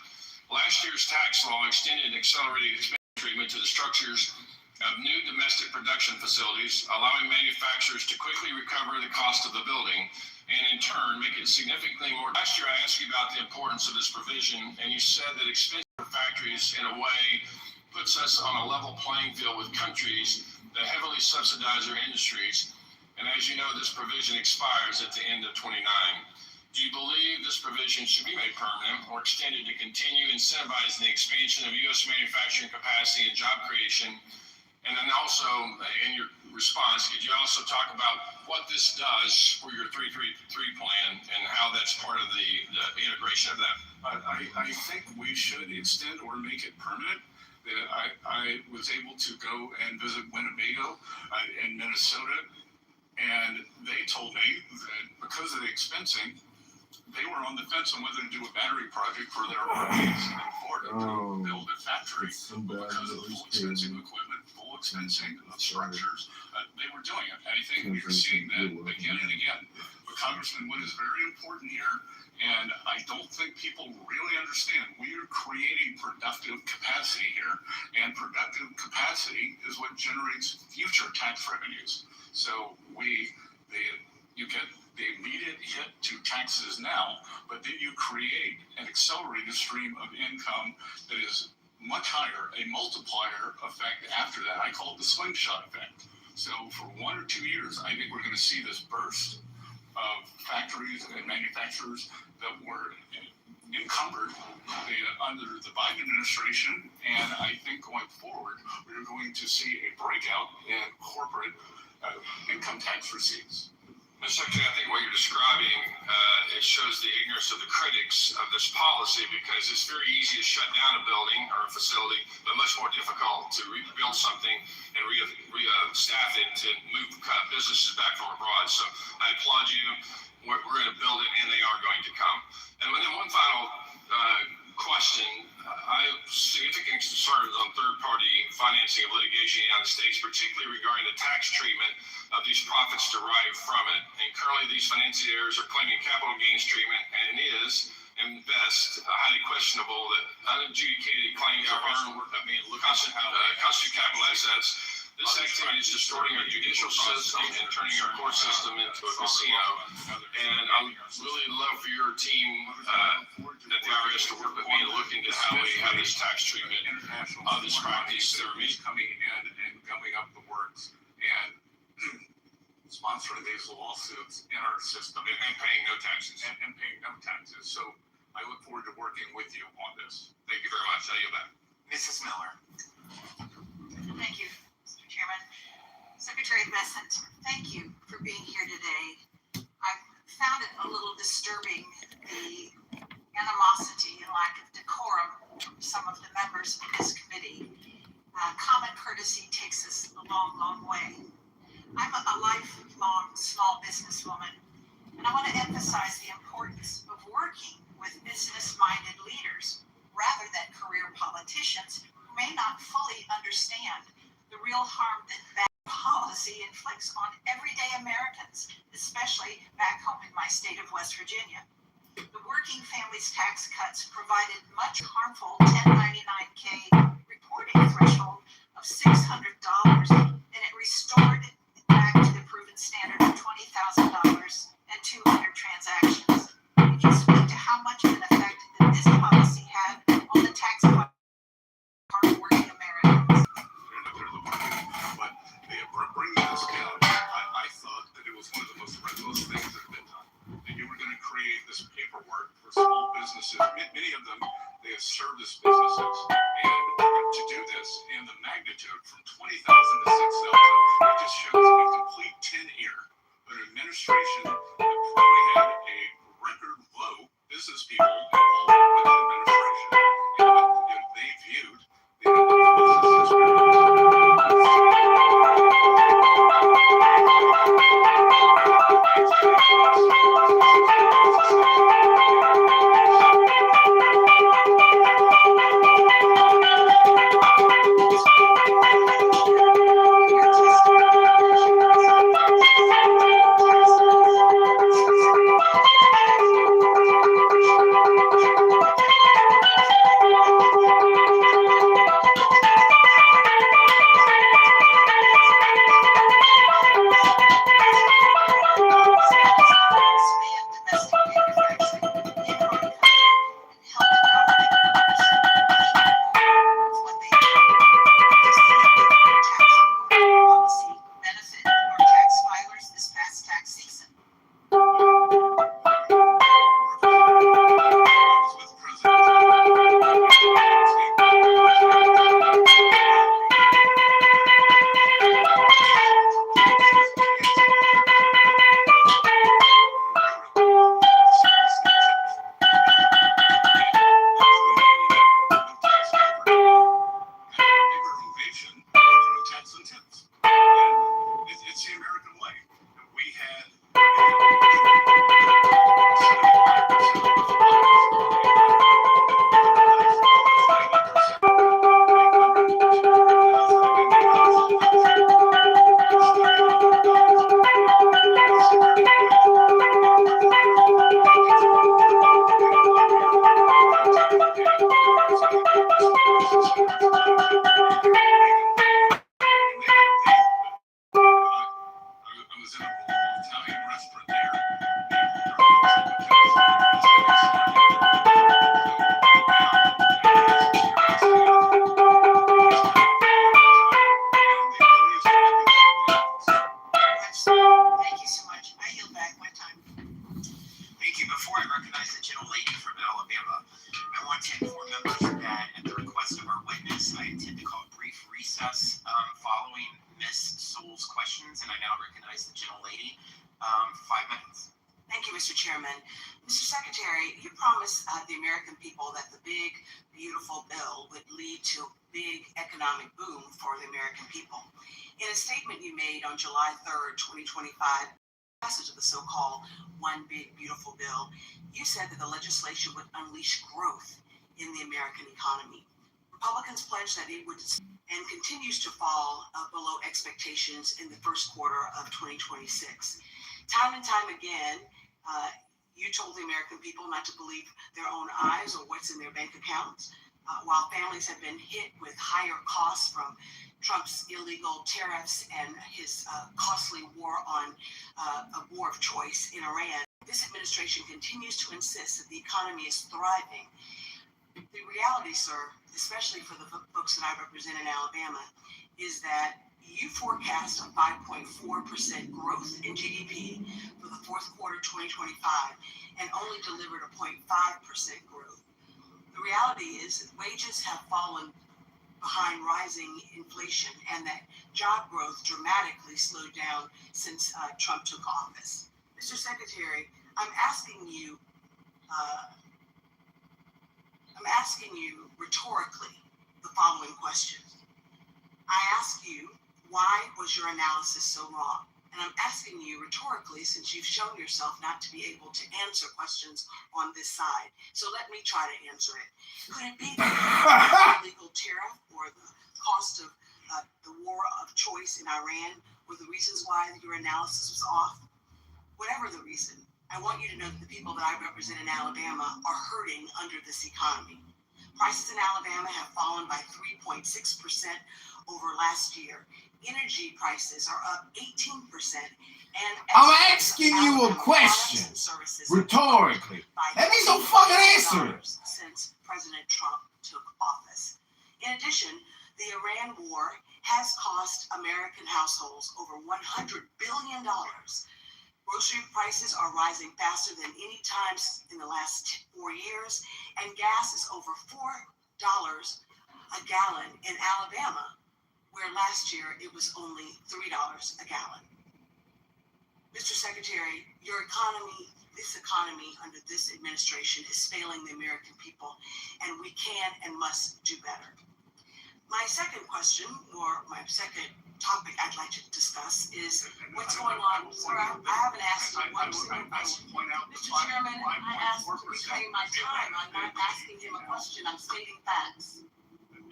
Last year's tax law extended and accelerated expense treatment to the structures of new domestic production facilities, allowing manufacturers to quickly recover the cost of the building and in turn make it significantly more. Last year I asked you about the importance of this provision, and you said that expense for factories in a way puts us on a level playing field with countries that heavily subsidize their industries. And as you know, this provision expires at the end of 29. Do you believe this provision should be made permanent or extended to continue incentivizing the expansion of U.S. manufacturing capacity and job creation? And then also, in your response, could you also talk about what this does for your 333 plan and how that's part of the integration of that? I think we should extend or make it permanent. I was able to go and visit Winnebago in Minnesota, and they told me that because of the expensing, they were on the fence on whether to do a battery project for their RVs in Florida to build a factory. Because of the full expensing of equipment, full expensing of structures, they were doing it. And I think we are seeing that again and again. But Congressman, what is very important here, and I don't think people really understand, we are creating productive capacity here, and productive capacity is what generates future tax revenues. So you get the immediate hit to taxes now, but then you create an accelerated stream of income that is much higher, a multiplier effect after that. I call it the slingshot effect. So for 1 or 2 years, I think we're going to see this burst of factories and manufacturers that were encumbered under the Biden administration, and I think going forward, we're going to see a breakout in corporate income tax receipts. Mr. Secretary, I think what you're describing, it shows the ignorance of the critics of this policy, because it's very easy to shut down a building or a facility, but much more difficult to rebuild something and staff it to move businesses back from abroad. So I applaud you. We're going to build it, and they are going to come. And then one final question. I have significant concerns on third-party financing of litigation in the United States, particularly regarding the tax treatment of these profits derived from it. And currently, these financiers are claiming capital gains treatment, and it is, at best, highly questionable that unadjudicated claims are constitute capital assets. This activity is distorting our judicial system and turning our court system into a casino. And I would really love for your team at the IRS to work with me to look into how we have this tax treatment of this practice. There are many coming in and gumming up the works and sponsoring these lawsuits in our system and paying no taxes. And paying no taxes. So I look forward to working with you on this. Thank you very much. I yield back. Mrs. Miller. Thank you, Mr. Chairman. Secretary Bessent, thank you for being here today. I found it a little disturbing, the animosity and lack of decorum from some of the members of this committee. Common courtesy takes us a long, long way. I'm a lifelong small businesswoman, and I want to emphasize the importance of working with business-minded leaders rather than career politicians who may not fully understand the real harm that bad policy inflicts on everyday Americans, especially back home in my state of West Virginia. The working families tax cuts provided much harmful 1099-K reporting threshold of $600, and it restored back to the proven standard of They have service businesses, and to do this in the magnitude from 20,000 to 6,000, it just shows a complete tin ear. An administration that probably had a record low business people involved with the administration, and what they viewed the business It's the American way. We had Mr. Chairman. Mr. Secretary, you promised the American people that the big, beautiful bill would lead to a big economic boom for the American people. In a statement you made on July 3rd, 2025, passage of the so-called One Big Beautiful Bill, you said that the legislation would unleash growth in the American economy. Republicans pledged that it would and continues to fall below expectations in the first quarter of 2026. Time and time again, you told the American people not to believe their own eyes or what's in their bank accounts. While families have been hit with higher costs from Trump's illegal tariffs and his costly war on a war of choice in Iran, this administration continues to insist that the economy is thriving. The reality, sir, especially for the folks that I represent in Alabama, is that you forecast a 5.4% growth in GDP for the fourth quarter 2025 and only delivered a 0.5% growth. The reality is that wages have fallen behind rising inflation and that job growth dramatically slowed down since Trump took office. Mr. Secretary, I'm asking you rhetorically the following question. I ask you, why was your analysis so wrong? And I'm asking you rhetorically, since you've shown yourself not to be able to answer questions on this side. So let me try to answer it. Could it be that the illegal tariff or the cost of the war of choice in Iran were the reasons why your analysis was off? Whatever the reason, I want you to know that the people that I represent in Alabama are hurting under this economy. Prices in Alabama have fallen by 3.6% over last year. Energy prices are up 18%. And I'm asking you a question rhetorically. That means don't fucking answer it. Since President Trump took office. In addition, the Iran war has cost American households over $100 billion, Grocery prices are rising faster than any times in the last 4 years, and gas is over $4 a gallon in Alabama, where last year it was only $3 a gallon. Mr. Secretary, this economy under this administration is failing the American people, and we can and must do better. My second question, or my second topic I'd like to discuss is what's going on. Sir, I haven't asked you one single thing. Mr. Chairman, I asked to reclaim my time. I'm not asking him a question. I'm stating facts.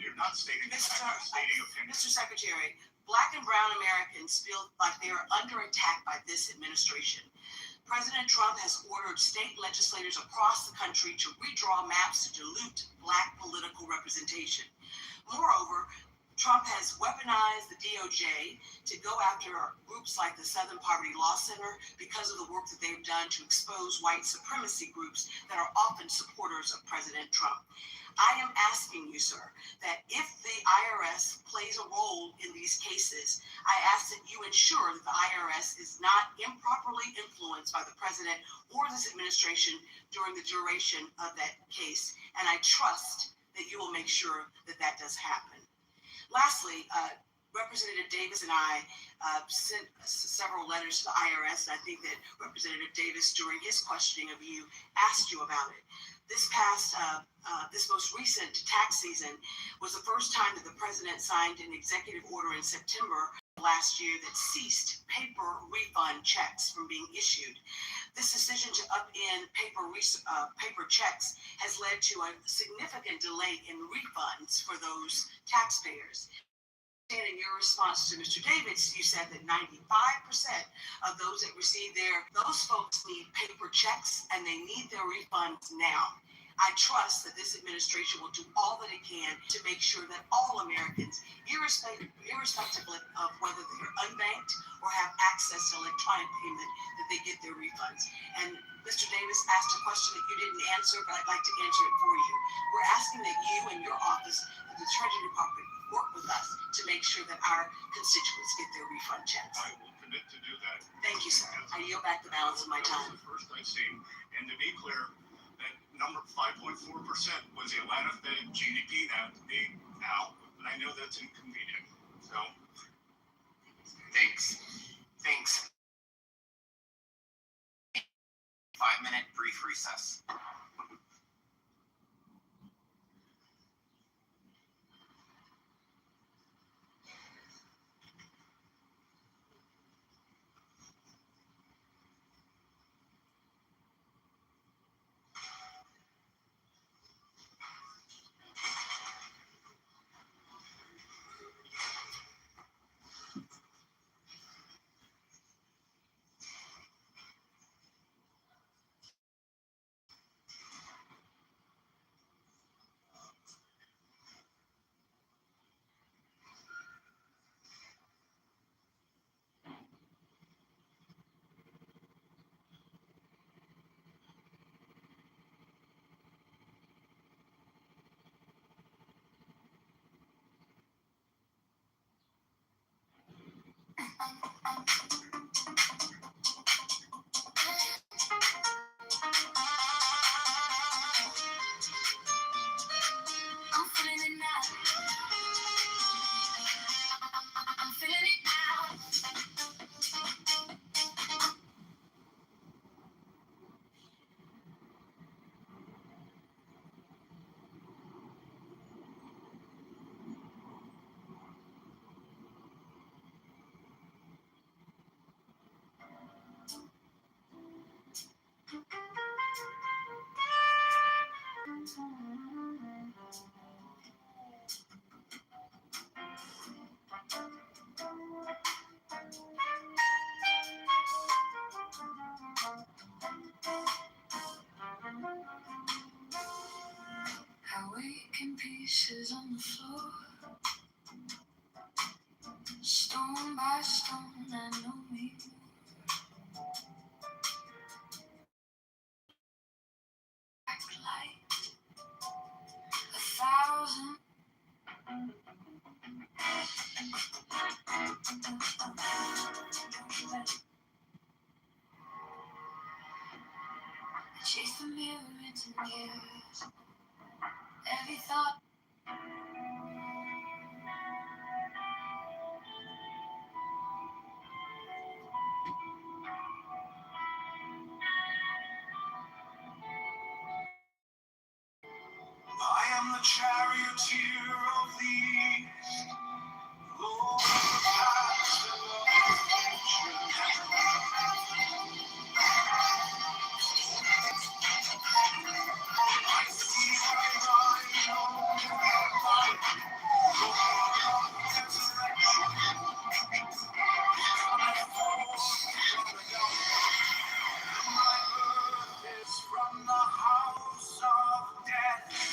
You're not stating facts, you're stating opinion. Mr. Secretary, Black and brown Americans feel like they are under attack by this administration. President Trump has ordered state legislators across the country to redraw maps to dilute Black political representation. Moreover, Trump has weaponized the DOJ to go after groups like the Southern Poverty Law Center because of the work that they've done to expose white supremacy groups that are often supporters of President Trump. I am asking you, sir, that if the IRS plays a role in these cases, I ask that you ensure that the IRS is not improperly influenced by the president or this administration during the duration of that case. And I trust that you will make sure that that does happen. Lastly, Representative Davis and I sent several letters to the IRS, and I think that Representative Davis, during his questioning of you, asked you about it. This most recent tax season was the first time that the president signed an executive order in September last year that ceased paper refund checks from being issued. This decision to upend paper checks has led to a significant delay in refunds for those taxpayers. And in your response to Mr. Davis, you said that 95% of those that receive those folks need paper checks and they need their refunds now. I trust that this administration will do all that it can to make sure that all Americans, irrespective of whether they're unbanked or have access to electronic payment, that they get their refunds. And Mr. Davis asked a question that you didn't answer, but I'd like to answer it for you. We're asking that you and your office, the Treasury Department, work with us to make sure that our constituents get their refund checks. I will commit to do that. Thank you, sir. I yield back the balance of my time. That was the first I've seen. And to be clear, that number 5.4% was the Atlanta Fed GDP now, and I know that's inconvenient. So, Thanks. 5-minute brief recess. Awaken pieces on the floor, stone by stone, I know me. Black light, 1,000. years. Every thought. I am the charioteer of the east, Lord of the past and of the future. I see my mind on the light, Lord of resurrection, coming forth from the young. My birth is from the house of death.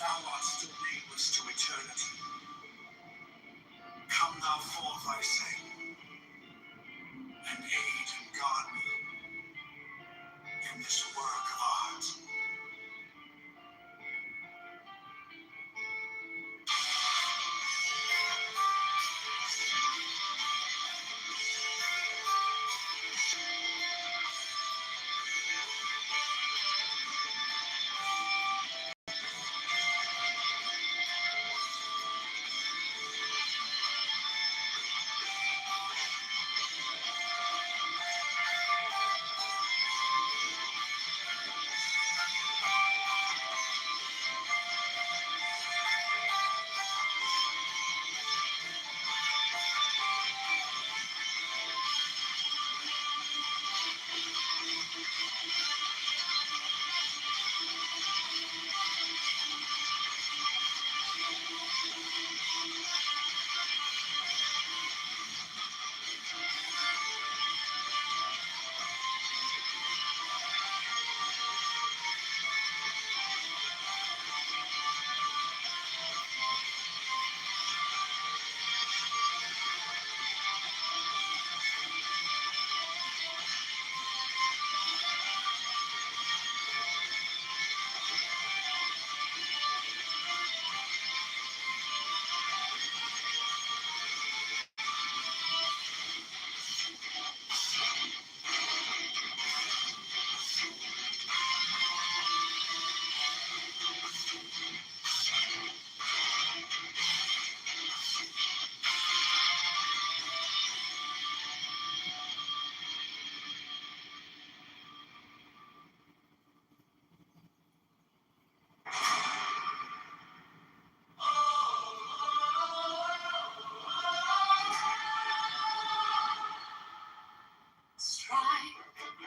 Thou art still nameless to eternity. Come thou forth, I say, and aid and guard me. in this work of art.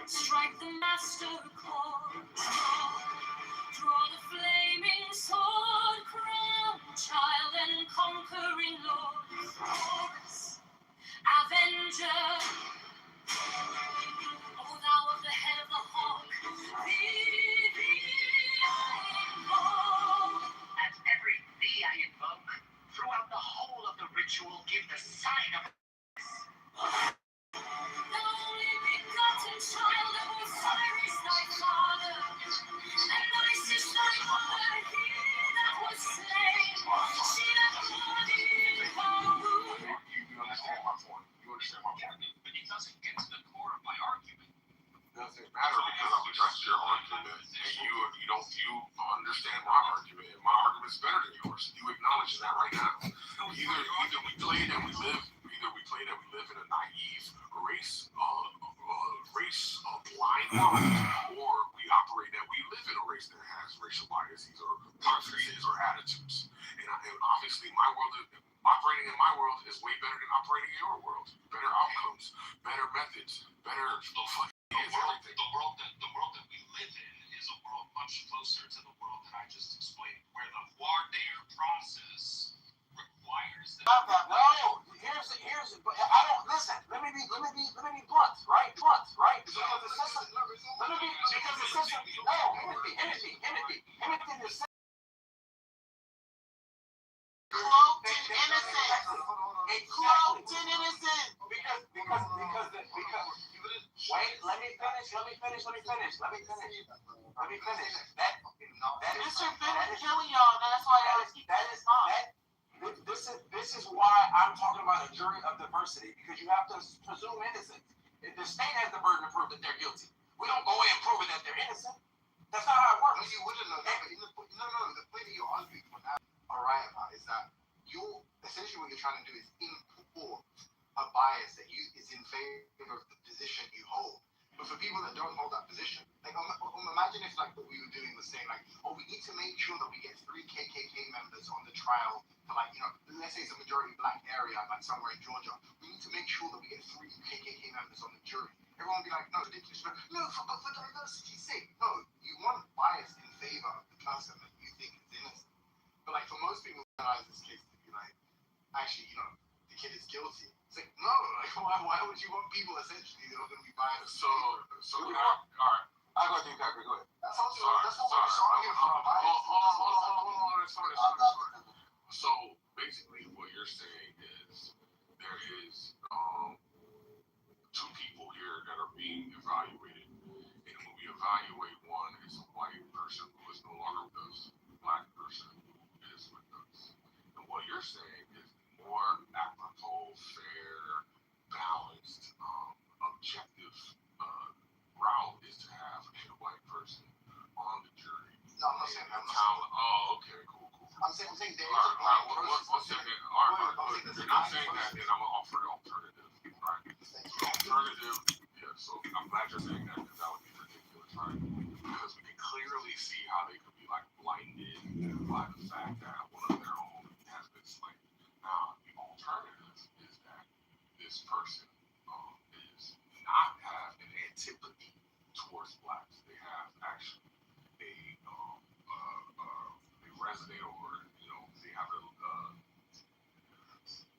Strike the master chord, draw the flaming sword, crown child and conquering lord, Horus, avenger, O thou of the head of the hawk, thee I invoke. At every thee I invoke, throughout the whole of the ritual, give the sign of the only begotten child of Osiris thy father, and Isis thy mother, he that was slain, she that bore thee in her womb. You understand my point. You understand my point. But it doesn't get to the core of my argument. It doesn't matter because I've addressed your argument and you don't understand my argument. And my argument's better than yours. You acknowledge that right now. Either we play that we live in a naive race blind world, or we operate that we live in a race that has racial biases or preferences or attitudes. And obviously operating in my world is way better than operating in your world. Better outcomes, better methods, better everything. The world that we live in is a world much closer to the world that I just explained, where the voir dire process requires that. No, but I don't listen. Let me be blunt, right? Because the system. No, Timothy, the system. Cloaked in innocence. Cloaked in innocence. Because wait, let me finish. Mr. Bennett killing y'all, that's why I keep This is why I'm talking about a jury of diversity, because you have to presume innocence. The state has the burden to prove that they're guilty. We don't go in and prove that they're innocent. That's not how it works. No, you wouldn't know that. But the point that you're arguing for now, alright, is that essentially what you're trying to do is import a bias that is in favor of the position you hold. But for people that don't hold that position, like imagine if like what we were doing was saying like, oh, we need to make sure that we get 3 KKK members on the trial for like, let's say it's a majority black area, like somewhere in Georgia. We need to make sure that we get 3 KKK members on the jury. Everyone will be like, no, ridiculous. No, for diversity's sake. No, you want bias in favor of the person that you think is innocent. But like for most people, analyze this case to be like, actually, the kid is guilty. It's like, no, like why would you want people essentially that are going to be biased? So all right. I go ahead, go ahead. That's what we're arguing for. Hold on. So basically, what you're saying is there is 2 people here that are being evaluated, and when we evaluate No, I'm not saying that. Oh, okay, cool. I'm saying there is a All black right, person. one second. All right. If you're not saying that, then I'm gonna offer the alternative. Right? Alternative. Yeah. So I'm glad you're saying that because that would be ridiculous, right? Because we can clearly see how they could be like blinded by the fact that one of their own has been slain. Now, the alternative is that this person is not have an antipathy towards blacks. They have actually they resonate or they have a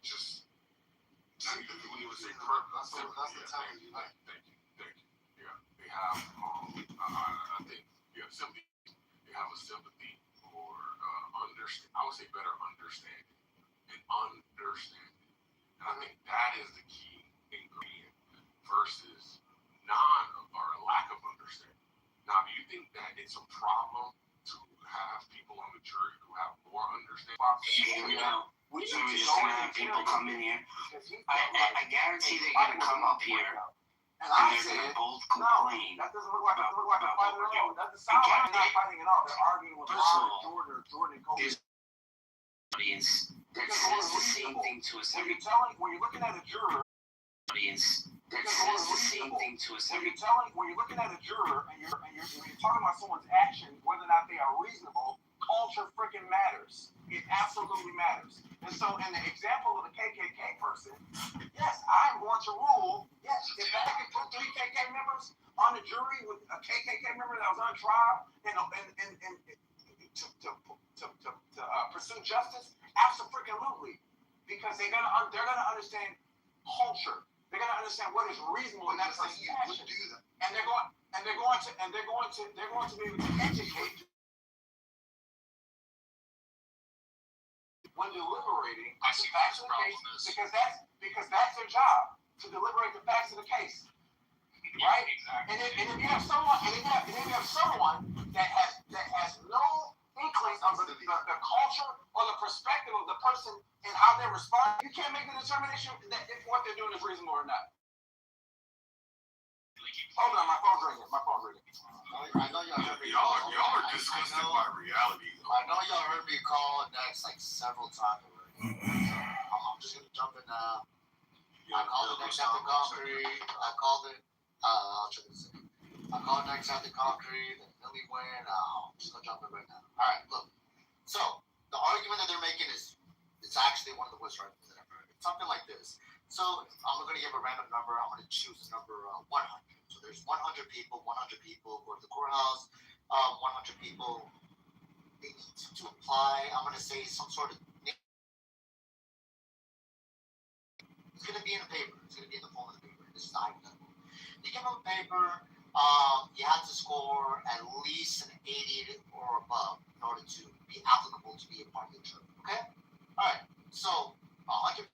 just when you would say That's the time you like. Thank you. Yeah, they have I think sympathy. They have a sympathy or understand. I would say better understanding and understanding. And I think that is the key ingredient versus or lack of understanding. Now, do you think that it's a problem to have people on the jury who have more understanding? We're just gonna have people come in here. I guarantee they're gonna come up here and they're gonna both complain that doesn't look like a fight at all. That doesn't sound like they're not fighting at all. They're arguing with Jordan and Kobe. Audience that says the same thing to us. When you're looking at a juror, audience that says the same thing to us. when you're looking at a juror and you're talking about someone's actions, whether or not they are reasonable, culture freaking matters. It absolutely matters. And so, in the example of the KKK person, yes, I'm going to rule. Yes, if I could put 3 KKK members on the jury with a KKK member that was on trial and to pursue justice, absolutely, because they're gonna understand culture. They're gonna understand what is reasonable in that person's action. And they're going to be able to educate when deliberating the facts of the case, because that's their job, to deliberate the facts of the case. Right? And if you have someone that has no inkling of the culture or the perspective of the person and how they respond, you can't make the determination that if what they're doing is reasonable or not. Hold on, my phone's ringing. I know y'all heard me. Y'all are disgusted by reality. I know y'all heard me call next like several times already. I'm just gonna jump in now. I called it next at the concrete. I'll check this in. I called next at the concrete. And Philly win. I'm just gonna jump in right now. All right, look. So the argument that they're making is it's actually one of the worst arguments that I've heard. It's something like this. So I'm gonna give a random number. I'm gonna choose the number 100. So there's 100 people. 100 people go to the courthouse. 100 people. They need to apply. I'm gonna say some sort of. It's gonna be in the paper. It's gonna be in the form of the paper. This is hypothetical. You give them a paper. You have to score at least an 80 or above in order to be applicable to be a part of the jury. Okay. All right. So 100.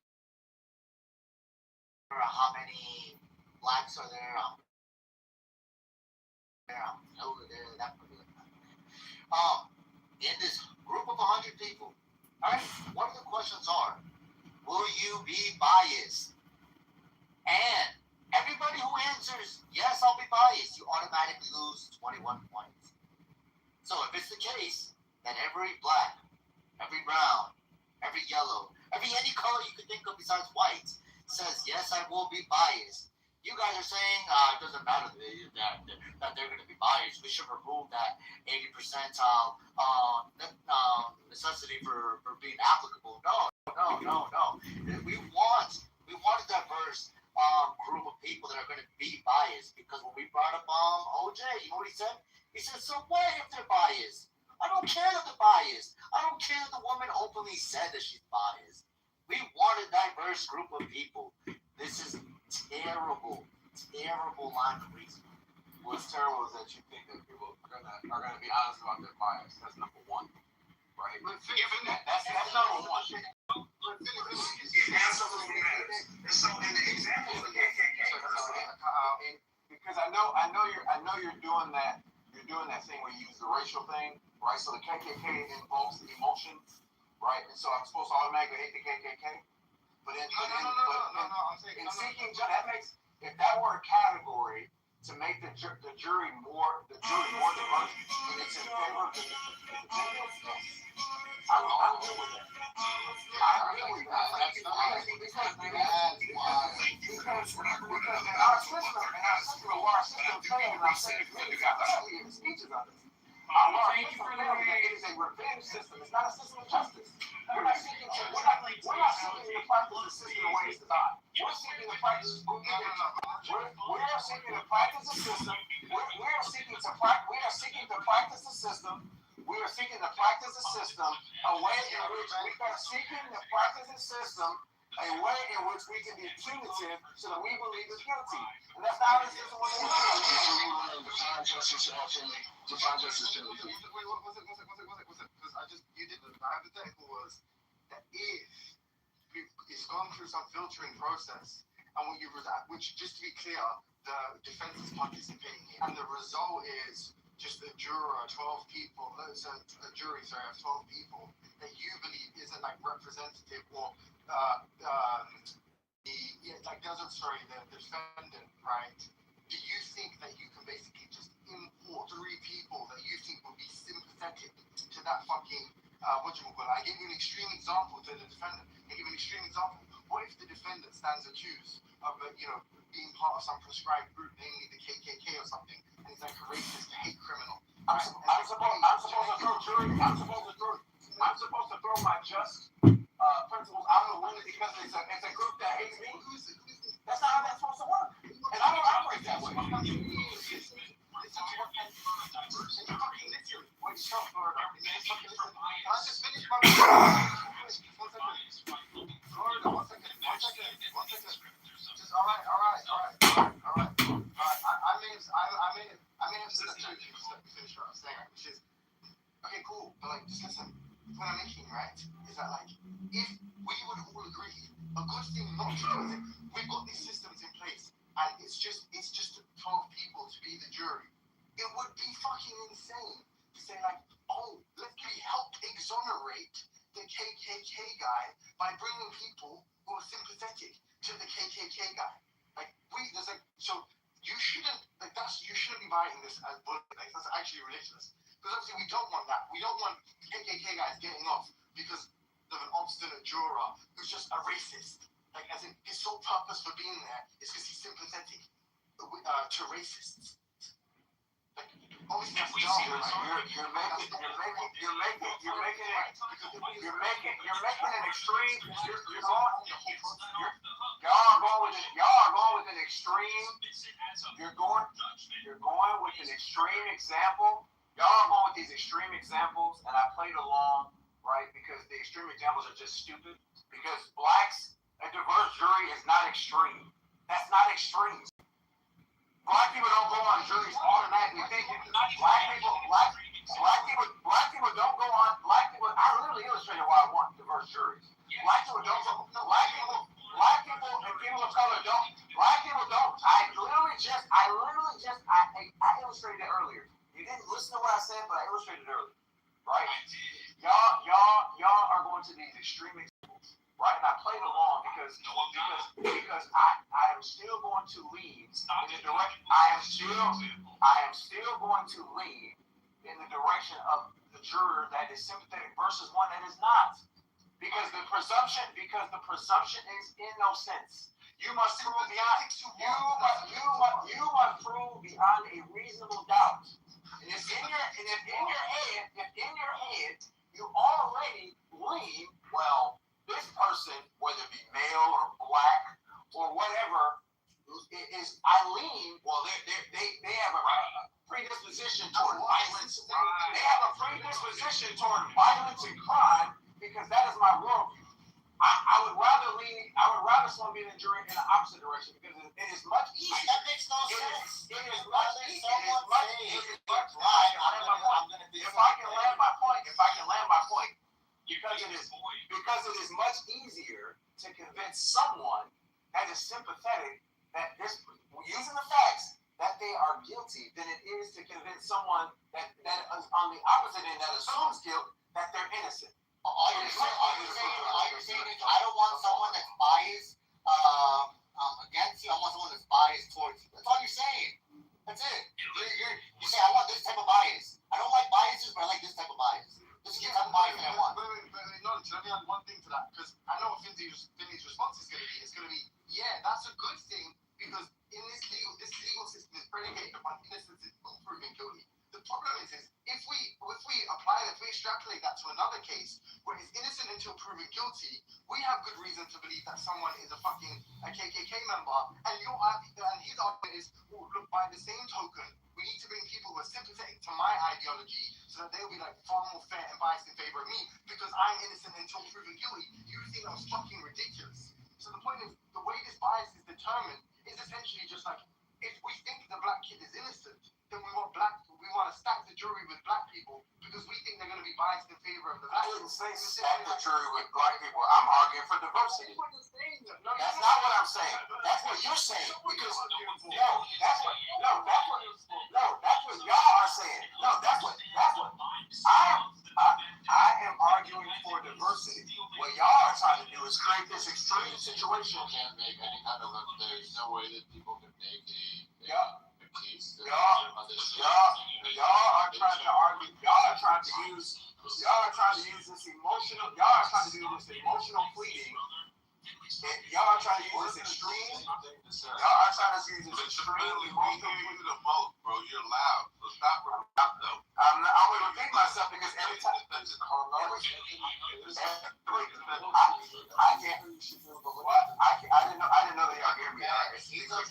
How many blacks are there? How many over there? That in this group of 100 people, all right, one of the questions are, will you be biased? And everybody who answers, yes, I'll be biased, you automatically lose 21 points. So if it's the case that every black, every brown, every yellow, any color you could think of besides white says, yes, I will be biased, you guys are saying it doesn't matter that they're going to be biased. We should remove that 80 percentile necessity for being applicable. No. We want a diverse group of people that are going to be biased, because when we brought up OJ, you know what he said? He said, so what if they're biased? I don't care if they're biased. I don't care if the woman openly said that she's biased. We want a diverse group of people. This is terrible line of reasoning. What's terrible is that you think that people are gonna be honest about their bias. That's number one, right? But that's number one. It absolutely matters. And so in the example of the KKK, because I know you're doing that. You're doing that thing where you use the racial thing, right? So the KKK involves emotions, right? And so I'm supposed to automatically hate the KKK. But in seeking justice, if that were a category to make the jury more diverse in its favor of the defendants? Yes. I'm good with that. I'm good with that. Because in our system, of our system training, I'm saying the speeches of it. Thank you for that. It is a revenge system. It's not a system of justice. We're not seeking to practice the system the way it's designed. We're seeking to practice. We're seeking to practice the system. We are seeking to practice the system. We are seeking to practice the system a way in which we are seeking to practice the system a way in which we can be punitive so that we believe is guilty. And that's not how the system was. Define justice ultimately. Define justice to me. My hypothetical was that if it's gone through some filtering process, and which just to be clear, the defense is participating in, and the result is just a juror, 12 people, a jury, sorry, of 12 people that you believe isn't like representative or the defendant, right? Do you think that you can basically just import 3 people that you think will be sympathetic to that fucking I gave you an extreme example to the defendant. I gave you an extreme example. What if the defendant stands accused of being part of some proscribed group, namely the KKK or something, and he's like a racist, hate criminal? I'm supposed to throw my just principles out of the window because it's a group that hates me. That's not how that's supposed to work. And I don't operate that way. Okay, cool. But like, just listen. What I'm making, right, is that like, if we would all agree, a good thing not to do it. We've got these systems in place, and it's just 12 people to be the jury. It would be fucking insane to say like, oh, let me help exonerate the KKK guy by bringing people who are sympathetic to the KKK guy. Like so you shouldn't be buying this as bullet. Like, that's actually ridiculous. Because obviously we don't want that. We don't want KKK guys getting off because of an obstinate juror who's just a racist. Like, as in, his sole purpose for being there is because he's sympathetic to racists. Like, obviously that's dumb, right? You're making an extreme. Y'all are going with an extreme. You're going with an extreme example. Y'all are going with these extreme examples, and I played along, right? Because the extreme examples are just stupid. Because a diverse jury is not extreme. That's not extreme. Black people don't go on juries automatically thinking. Black people don't go on. I literally illustrated why I want diverse juries. Black people don't go. Black people and people of color don't. Black people don't. I illustrated it earlier. You didn't listen to what I said, but I illustrated it earlier. Right? Y'all are going to these extreme examples. Right? And I played along because I am still going to lean in the direction. I am still going to lean in the direction of the juror that is sympathetic versus one that is not. Because the presumption is in no sense. You must prove beyond a reasonable doubt. And if in your head you already lean, well, this person, whether it be male or black or whatever, they have a predisposition toward violence. They have a predisposition toward violence and crime because that is my worldview. I would rather someone be in the jury in the opposite direction because it is much easier. That makes no sense. It is much easier. If I can land my point, because it is much easier to convince someone that is sympathetic that this, using the facts, that they are guilty than it is to convince someone that is on the opposite end that assumes guilt that they're innocent. All you're saying is I don't want someone that's biased against you. I want someone that's biased towards you. That's all you're saying. That's it. You say I want this type of bias. I don't like biases, extrapolate that to another case where it's innocent until proven guilty, we have good reason to believe that someone is a KKK member, and his argument is, well, look, by the same token, we need to bring people who are sympathetic to my ideology so that they'll be like far more fair and biased in favor of me because I'm innocent until proven guilty. You think that was fucking ridiculous. So the point is, the way this bias is determined is essentially just like, if we think the black kid is innocent, then we want to stack the jury with black people because we think they're going to be biased in favor of the black people. I didn't say stack the jury with black people. I'm arguing for diversity. That's not what I'm saying. That's what you're saying. Because that's what y'all are saying. I am arguing for diversity. What y'all are trying to do is create this extreme situation. Can't make any kind of there's no way that people can make a case. Y'all are trying to argue. Y'all are trying to use this emotional. Y'all are trying to do this emotional pleading. Y'all are trying to use this extreme. Y'all are trying to use this extreme emotional pleading. The most, bro. You're loud. So stop though. I'm going to repeat myself because every time. I can't. I didn't know they are hearing me. He's a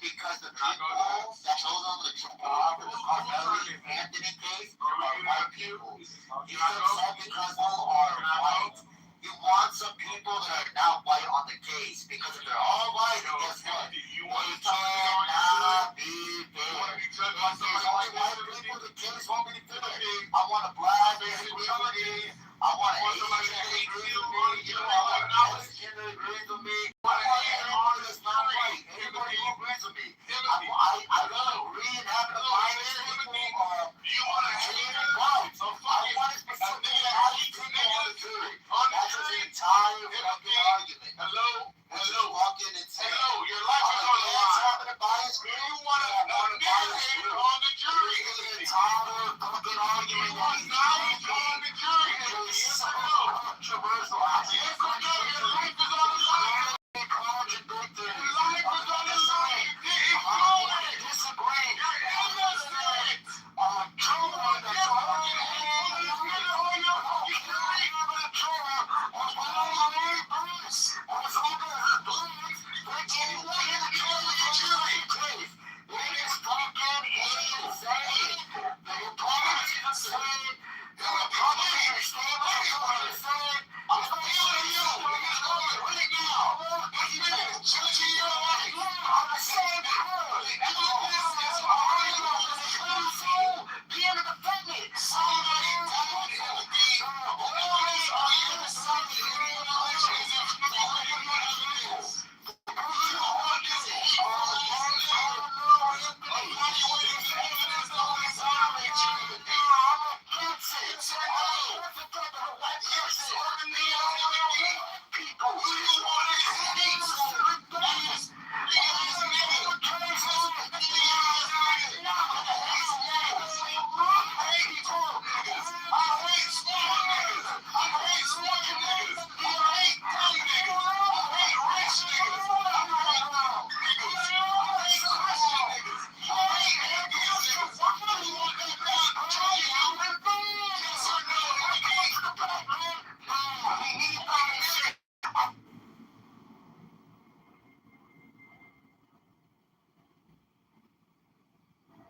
because the people that chose on the Anthony case are white people. He's upset because people are white. You want some people that are not white on the case because if they're all white, guess what? You cannot be fair. Only white people, the case won't be fair. I want a black majority. I want an Asian that agrees with me. I want a Mexican that agrees with me. I want everyone that's not white. Everybody who agrees with me. I don't agree in having a bias people or you want to hate it white. So I want to specifically have people on the jury. That's the entire fucking argument. Hello? Walking and saying, your life is on the line. Having a bias group. You want to narrate on the jury. It's an entire fucking argument. You want to narrate on the jury. It's so controversial. Yes or no? Your life is on the line. Contradictory. Your life is on the line. It's going. Disagree. You're innocent. True one. That's all.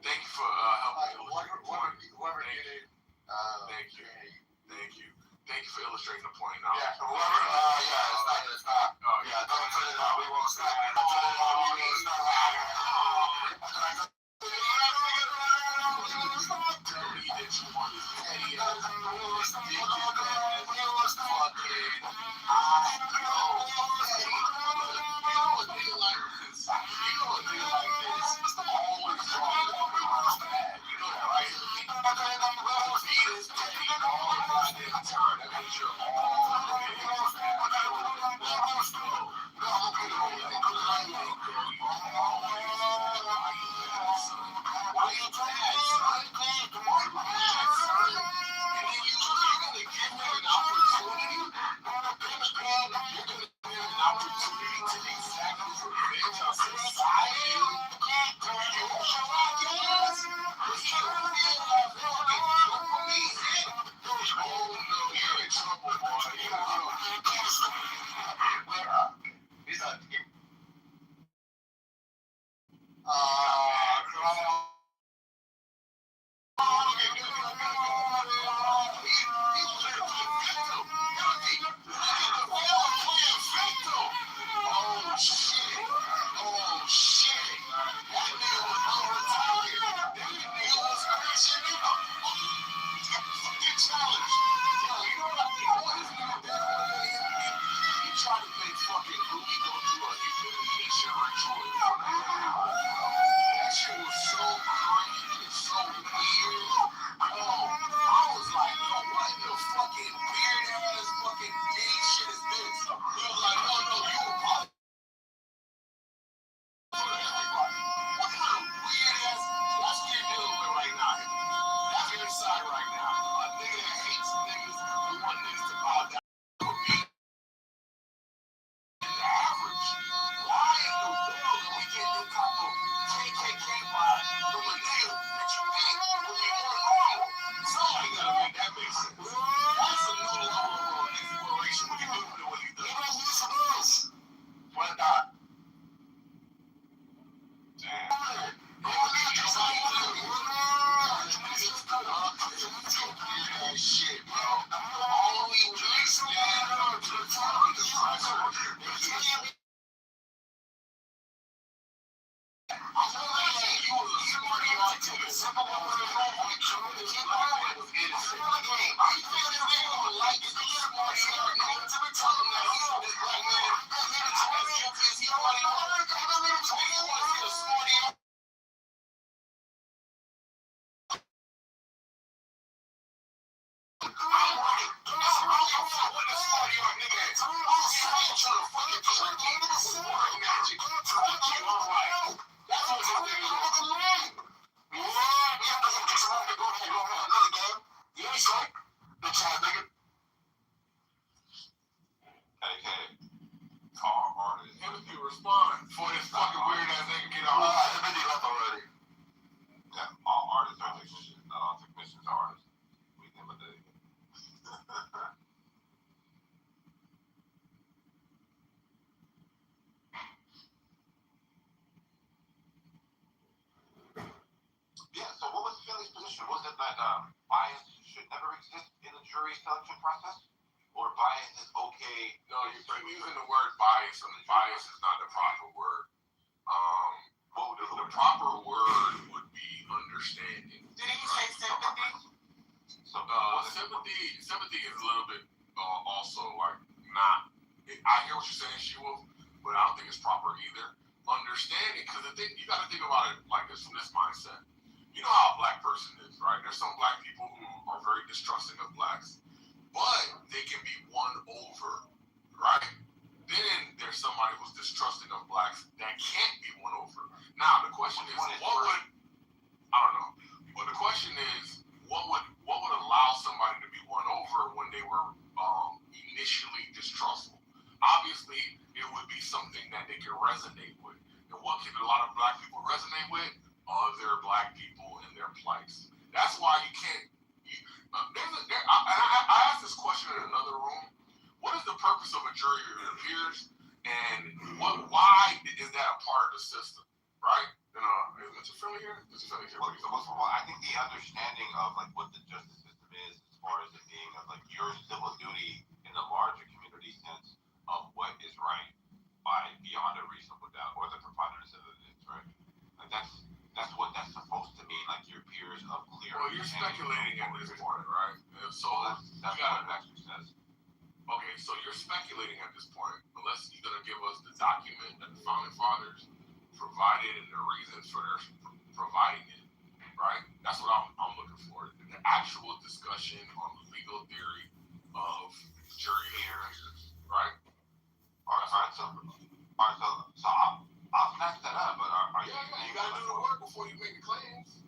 Thank you for helping illustrate the point. Thank you. Thank you for illustrating the point. Now, It's not. Don't put it on. We won't stop. Timothy, respond before this fucking weird ass nigga get on. Timothy left already. Yeah, all artists are technicians, not all technicians are artists. We think about that. Yeah, so what was Philly's position? Was it that bias should never exist in the jury selection process? Or bias is okay? No, you're using the word bias, and bias is not the proper word. What would The proper word would be understanding. Did he say sympathy? So, sympathy is a little bit also like not. I hear what you're saying, Shiwa, but I don't think it's proper either. Understanding, because the thing you got to think about it like this from this mindset. You know how a black person is, right? There's some black people who are very distrusting of blacks, but they can be won over, right? Then there's somebody who's distrusting of blacks that can't be won over. Now the question is, what would I don't know, but the question is, what would allow somebody to be won over when they were initially distrustful? Obviously, it would be something that they can resonate with. And what can a lot of black people resonate with? Other black people and their plights. That's why you can't. I asked this question in another room. What is the purpose of a jury of your peers, and why is that a part of the system, right? Is Mr. Philly here? Mr. Philly here. Well, I think the understanding of like what the justice system is, as far as it being of like your civil duty in the larger community sense of what is right by beyond a reasonable doubt, or the preponderance of evidence, right? Like that's what that's supposed to mean, like your peers of clear. Well, you're speculating at this point, right? So that's what it actually says. Okay, so you're speculating at this point, unless you're gonna give us the document that the founding fathers provided and the reasons for their providing it, right? That's what I'm looking for. The actual discussion on the legal theory of jury hearings, right? All right, so I'll snatch that up, but are you? Yeah, you gotta do the work before you make the claims.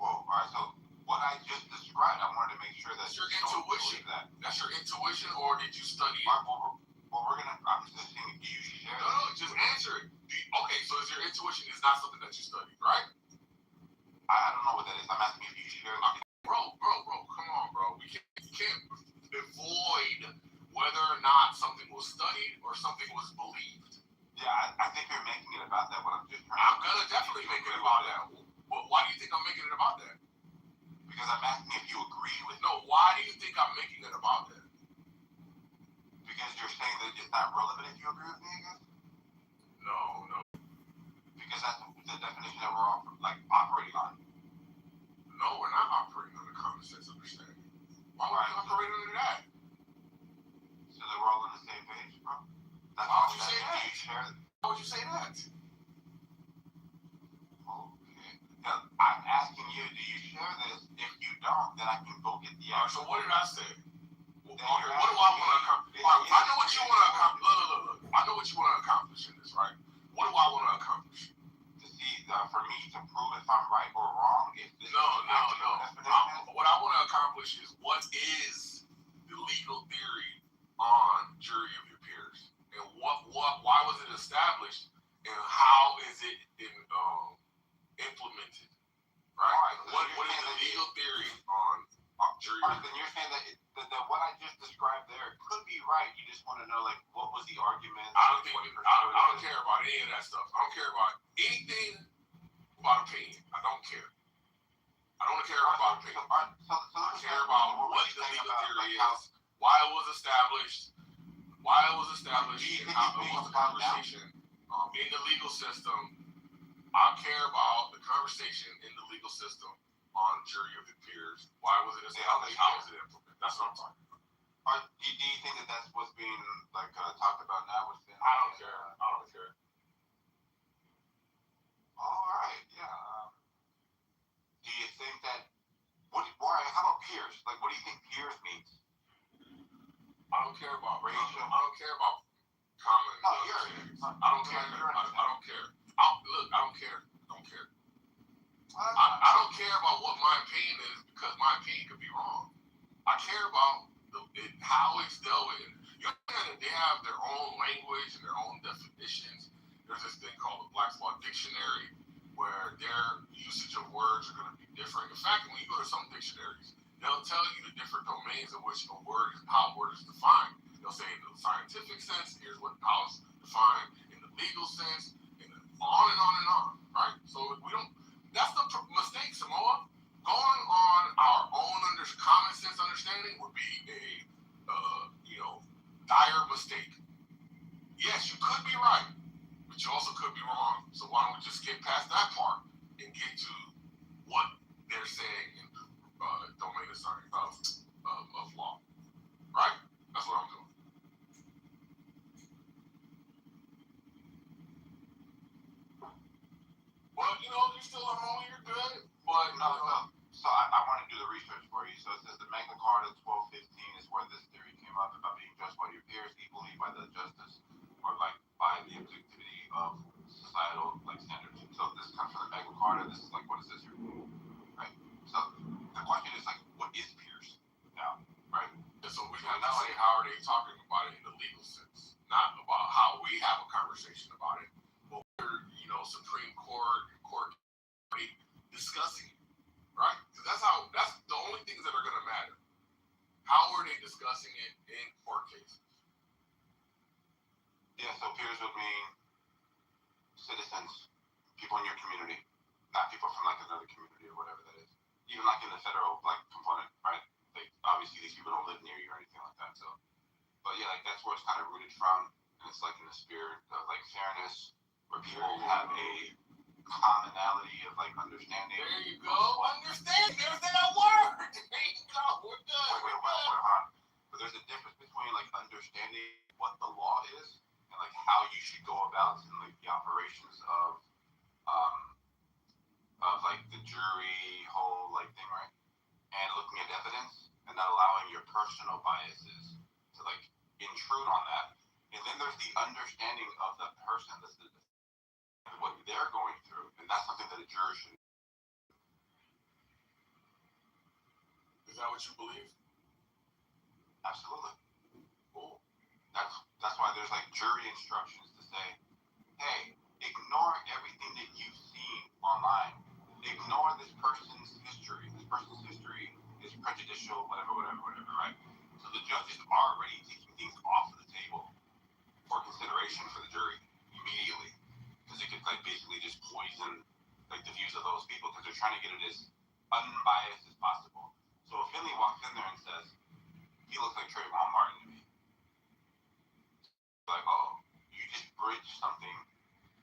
Well, all right, so what I just described, I wanted to make sure that that's your intuition. That's your intuition, or did you study it? Well, I'm just saying, do you share? No, just answer it. Okay, so is your intuition is not something that you studied, right? I don't know what that is. I'm asking if you share. Bro, come on, bro. You can't avoid whether or not something was studied or something was believed. Yeah, I think you're making it about that. What I'm just trying. I'm gonna definitely make it about that. But why do you think I'm making it about that? Because I'm asking if you agree with. No, why do you think I'm making it about that? Because you're saying that it's not relevant if you agree with me, I guess? No. Because that's the definition that we're all operating on. No, we're not operating on the common sense understanding. Why would we operate under that? So that we're all on the same page, bro? That's why would you say that? Why would you say that? Okay. Yeah, I'm asking you, do you share this? If you don't, then I can go get the actual. So what did I say? What do I want to accomplish? I know what you want to accomplish. Look. I know what you want to accomplish in this, right? What do I want to accomplish? To see, for me to prove if I'm right or wrong. No. What I want to accomplish is what is the legal theory on jury of your peers, and why was it established, and how is it implemented, right? What is the legal theory on jury? Then you're saying that what I just described there could be right. You just want to know what was the argument? I don't care about any of that stuff. I don't care about anything about opinion. I don't care. I don't care about opinion. I care about what the legal theory is, why it was established, and how it was a conversation in the legal system. I care about the conversation in the legal system on jury of the peers. Why was it established? How was it implemented? That's what I'm talking about. Do you think that that's what's being talked about now? I don't care. I don't care. All right, yeah. Do you think that? Why? How about peers? Like, what do you think peers means? I don't care about racial. I don't care about common. No, I don't care. I don't care. Look, I don't care. I don't care. I don't care about what my opinion is because my opinion could be wrong. I care about how it's dealt with. You understand that they have their own language and their own definitions. There's this thing called the Black's Law Dictionary where their usage of words are going to be different. In fact, when you go to some dictionaries, they'll tell you the different domains in which a word is, how a word is defined. They'll say in the scientific sense, here's how it's defined, in the legal sense, and on and on and on, right? So we don't, that's the mistake, Samoa. Going on our own common sense understanding would be a, dire mistake. Yes, you could be right, but you also could be wrong. So why don't we just get past that part and get to what they're saying in domain of science of law, right? That's what I'm doing. Well, you're still at home, you're good, but no. So I want to do the research for you. So it says the Magna Carta 1215 is where this theory came up about being judged by your peers equally by the justice or by the objectivity of societal standards. So this comes from the Magna Carta. This is what it says here, right? So the question is what is peers now, right? And so we have to say how are they talking about it in the legal sense, not about how we have a conversation about it, but we're Supreme Court discussing it, right? Because that's the only things that are going to matter. How are they discussing it in court cases? Yeah, so peers would mean citizens, people in your community, not people from another community or whatever that is. Even in the federal component, right? Obviously these people don't live near you or anything like that. So, but yeah, that's where it's kind of rooted from, and it's in the spirit of fairness, where people have a commonality of understanding. There you go. Understand. There's that word. There you go. We're good. Wait, hold on. But there's a difference between understanding what the law is and how you should go about in the operations of the jury whole thing, right? And looking at evidence and not allowing your personal biases to intrude on that. And then there's the understanding of the person, what they're going through, and that's something that a juror should. Is that what you believe? Absolutely. Cool. That's why there's jury instructions to say, hey, ignore everything that you've seen online. Ignore this person's history. This person's history is prejudicial, whatever, right? So the judge is already taking things off of the table for consideration for the jury immediately. Because it could basically just poison the views of those people because they're trying to get it as unbiased as possible. So if Finley walks in there and says, he looks like Trayvon Martin to me, oh, you just bridged something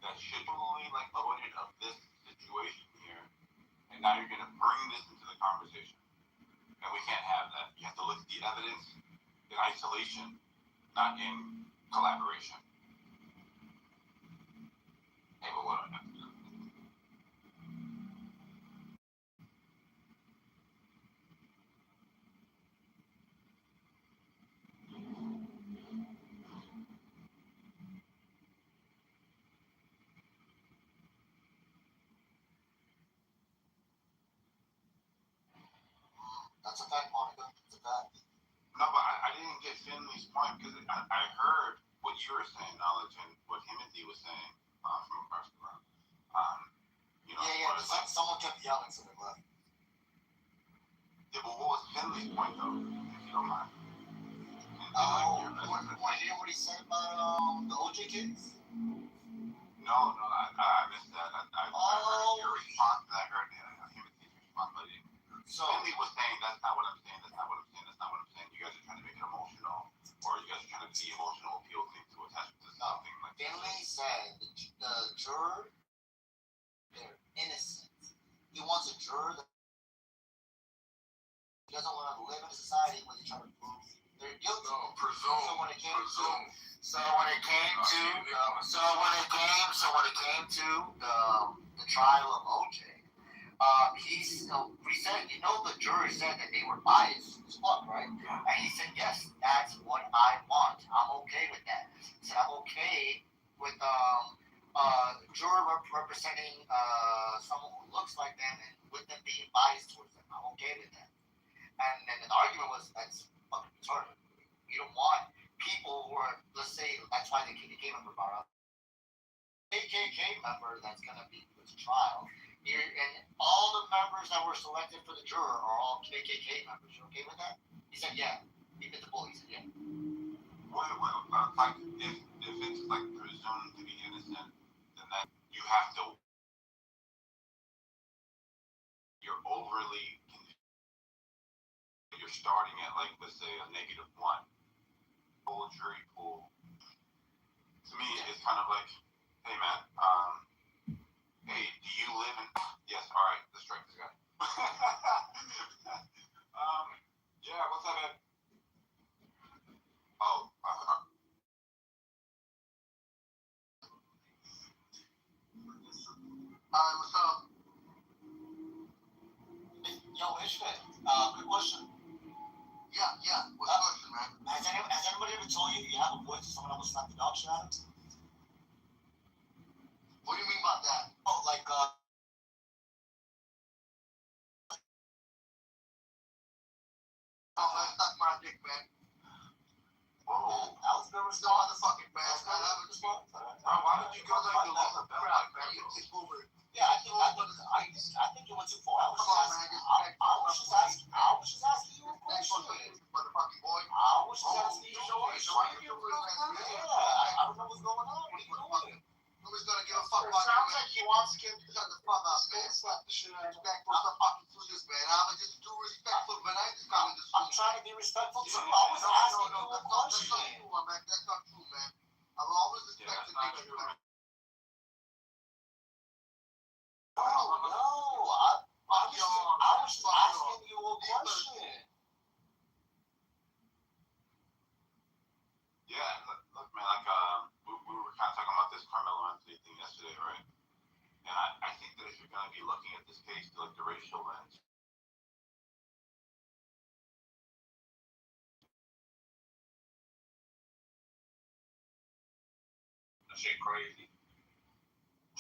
that should only avoided of this situation here, and now you're going to bring this into the conversation. And we can't have that. You have to look at the evidence in isolation, not in collaboration. Hey, but what I have to do? That's a fact, Monica. It's a fact. No, but I didn't get Finley's point because I heard what you were saying, Knowledge, and what Timothy was saying from across the room. Someone kept yelling, so they left. Yeah, but what was Finley's point, though, if you don't mind? You want to hear what he said about the OJ case? No, I missed that. I heard your response, and I heard Timothy's response, but I didn't. So Finley was saying, that's not what I'm saying, that's not what I'm saying, that's not what I'm saying. You guys are trying to make it emotional, or you guys are trying to do the emotional appeal thing to attach to something like that. Finley said the juror innocent. He wants a juror that doesn't want to live in a society where they try to prove they're guilty. No, presume. So when it came presume. to the trial of OJ, we said, the jury said that they were biased as fuck, right? And he said, yes, that's what I want. I'm okay with that. He said, I'm okay with juror representing someone who looks like them and with them being biased towards them. I'm okay with that. And then the argument was, that's fucking retarded. You don't want people who are, let's say, that's why the KKK member brought up. KKK member that's going to be put to trial. And all the members that were selected for the juror are all KKK members. You okay with that? He said, yeah. He bit the bullet. He said, yeah. Like, if it's like presumed to be innocent, then that you have to. You're overly. You're starting at, like, let's say a -1. Whole jury pool. To me, it's kind of like, hey man, hey, do you live in? Yes, all right, let's strike this guy. Yeah, what's up, man? Oh, What's up? Yo, Ishmael, quick question. Yeah. What's the question, man? Has anybody ever told you have a voice to someone that will slap the dog shit out of you? What do you mean by that? Oh, like, that's not my dick, man. Whoa. I was never still on the fucking man. why did you go like the leather belt like that? Yeah, I think you went too far. I was just asking you a question. Motherfucking boy. I was just asking you a question. Yeah, I don't know what's going on. What are you doing? Nobody's gonna give a fuck about you. Sounds like he wants to get shut the fuck up, man. Slap the shit out of you. Respectful stuff fucking through this, man. I'm just too respectful, but I just got in this. I'm trying to be respectful too. I was asking you a question. That's not true, man. I've always respected you, man. No, I was just asking you a question. Yeah, look, man, like, we were kind of talking about this Carmelo Anthony thing yesterday, right? And I think that if you're going to be looking at this case through like the racial lens, That shit crazy.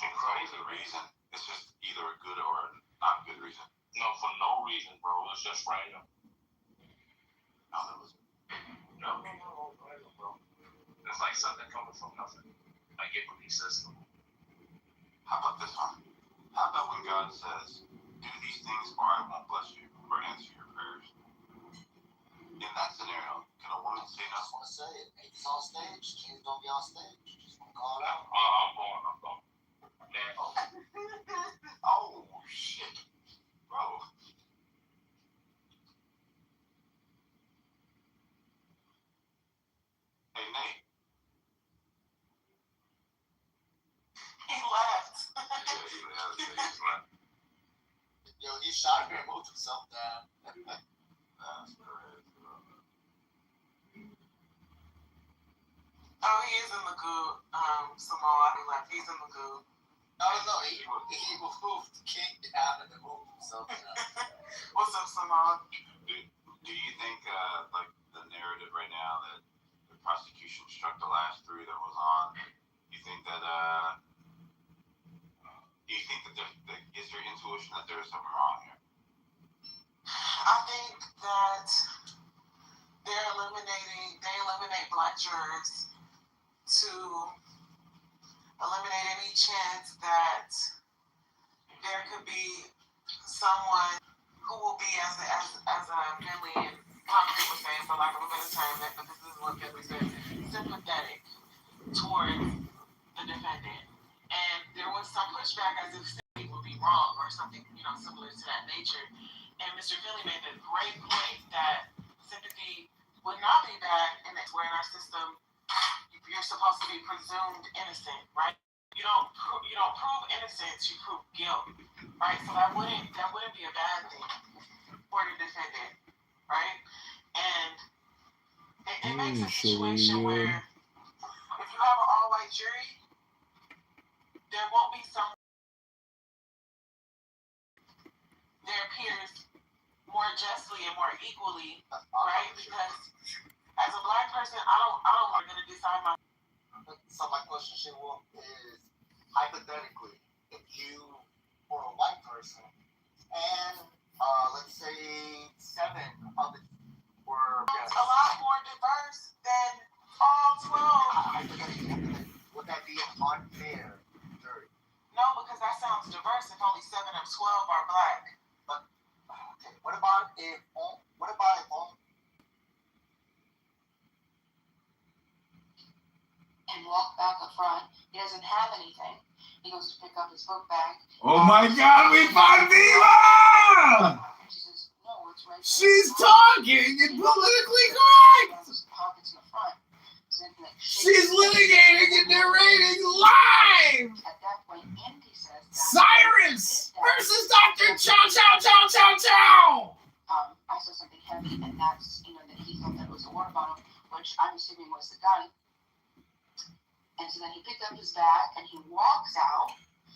for crazy reason, it's just either a good or a not good reason. No, for no reason, bro. It's just random. No, that was. No, bro. It's like something coming from nothing. I get what he says. How about this one? How about when God says, do these things or I won't bless you or answer your prayers? In that scenario, can a woman say no? I just want to say it. He's on stage. King's going to be on stage. Just want to call it out. I'm going. Man. Oh, shit. Bro. Hey, Nate. He left. Yo, he shot me and moved himself down. That's crazy. Oh, he is in the goo. Samoa, he left. He's in the goo. No, he moved King down and then moved himself down. What's up, Samoa? Do you think, like, the narrative right now that the prosecution struck the last 3 that was on, you think that, is your intuition that there is something wrong here? I think that they eliminate black jurors to eliminate any chance that there could be someone who will be, as Finley and Concrete was saying, for lack of a better term, but this is what Finley said, sympathetic towards the defendant. And there was some pushback as if sympathy would be wrong or something, similar to that nature. And Mr. Finley made the great point that sympathy would not be bad, and that's where in our system you're supposed to be presumed innocent, right? You don't prove innocence, you prove guilt, right? So that wouldn't be a bad thing for the defendant, right? And it makes a situation where if you have an all-white jury, there won't be some their peers more justly and more equally, right? Because as a black person, I don't want to decide my. So my question, Shimwa, is hypothetically, if you were a white person and let's say 7 of it were a lot more diverse than all 12. Hypothetically, would that be an unfair jury? No, because that sounds diverse if only 7 of 12 are black. But okay, what about if all and walk back up front. He doesn't have anything. He goes to pick up his book bag. Oh my God, we found Viva! She says, no, it's right there. She's talking and politically correct. Pockets in the front. She's litigating and narrating live. At that point, Andy says, Cyrus versus Dr. Chow Chow Chow Chow Chow. I saw something heavy, and that's, that he thought that was a water bottle, which I'm assuming was the gun. And so then he picked up his bag and he walks out.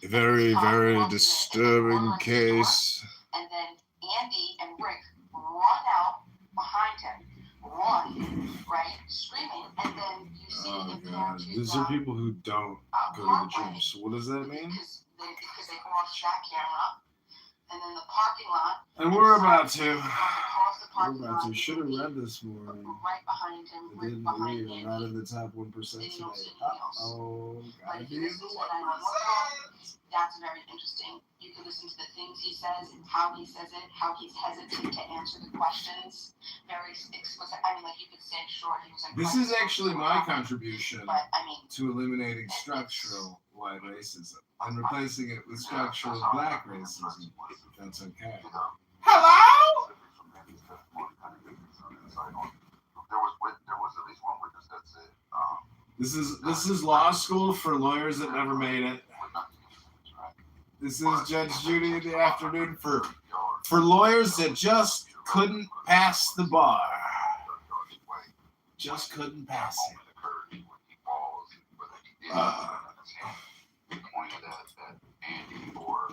Very, very disturbing case. And then Andy and Rick run out behind him. Run, right? Screaming. And then you see Oh God, these are people who don't go to the gym. So what does that mean? Because they crossed that camera. And then the parking lot. And we're about to. Should have read this morning. Right behind him. I didn't read. I'm not in the top 1% today. Oh, gotta be in the 1%. That's very interesting. You can listen to the things he says, how he says it, how he's hesitant to answer the questions. Very explicit. I mean, like you could say, sure, he was. This is actually my contribution to eliminating structural white racism and replacing it with structural black racism. That's okay. Hello? There was at least one witness that said, This is law school for lawyers that never made it. This is Judge Judy in the afternoon for lawyers that just couldn't pass the bar. Just couldn't pass it. He pointed at Andy or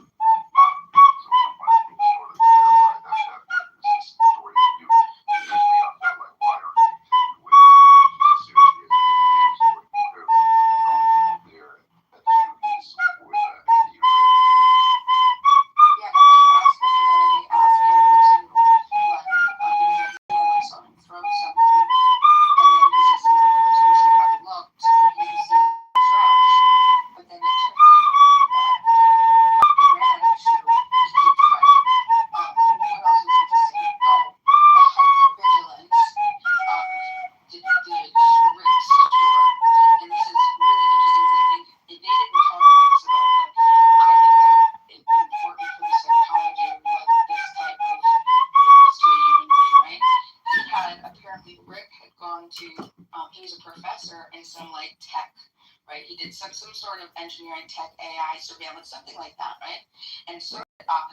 some sort of engineering, tech, AI, surveillance, something like that, right? And so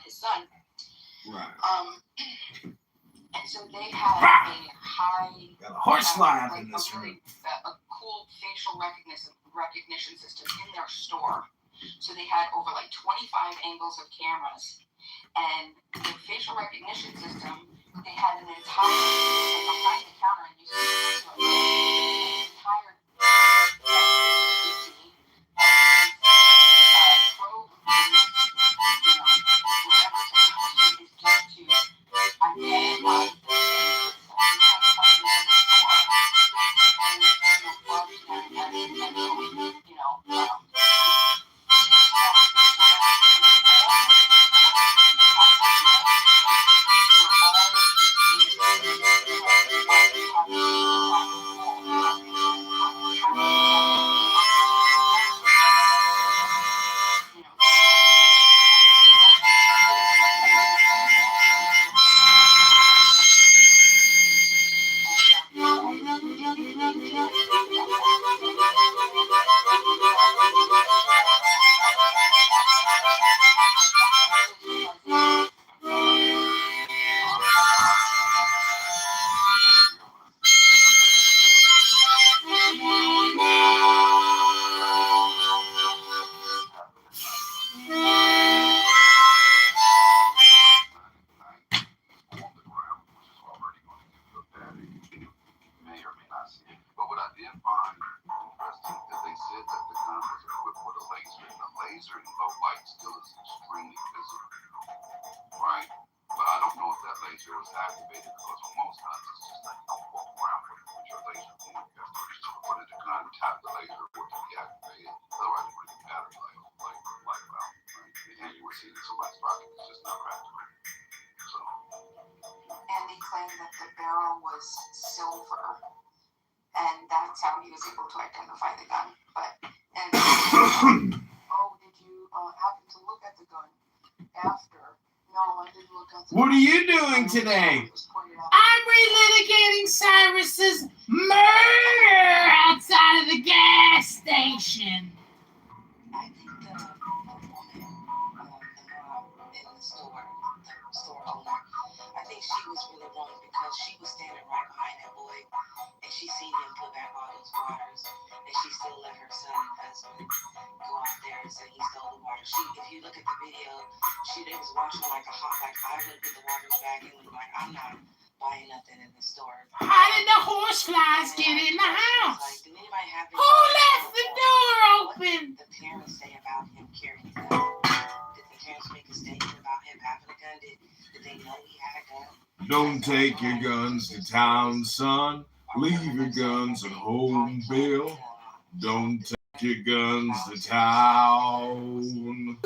his son. Right. And so they had a high. Got a horse fly up in this room. A cool facial recognition system in their store. So they had over 25 angles of cameras, and the facial recognition system. They had an entire behind the counter, and you see an entire. laser in low light still is extremely visible, right? But I don't know if that laser was activated because on most guns it's just like you don't walk around with your laser point. You have to put it to gun, tap the laser for it to be activated. Otherwise, you bring the battery life out, right? And you would see that somebody's pocket is just never activated. So. Andy claimed that the barrel was silver, and that's how he was able to identify the gun. Did you happen to look at the gun after? No, I didn't look at the What gun. are you doing today? I'm relitigating Cyrus's murder outside of the gas station. I think the woman in the store owner, I think she was really wrong because she was standing right behind that boy, and she seen him put back all those waters, and she still let her son and husband go out there and say he stole the water. If you look at the video, they was washing like a hot, like I would put the waters back and was like, I'm not buying nothing in the store. How did the horseflies get in the house? Like, did anybody have Who left the door open? What did the parents say about him carrying a gun? Did the parents make a statement about him having a gun? Did they know he had a gun? Don't take your guns to town, son. Leave your guns at home, Bill. Don't take your guns to town.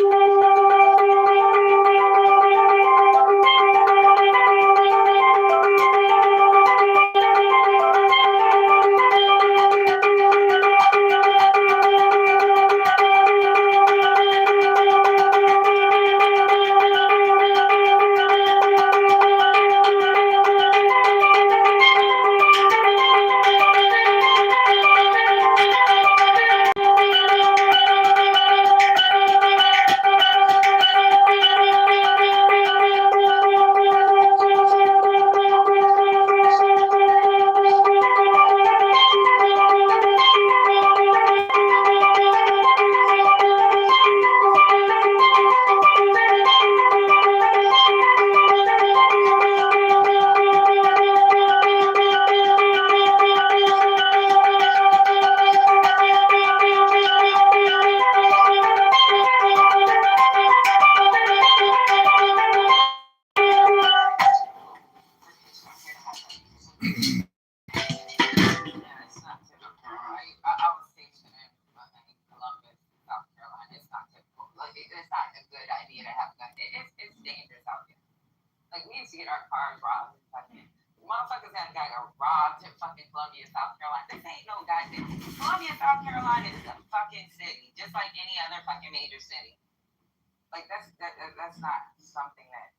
That's not something that,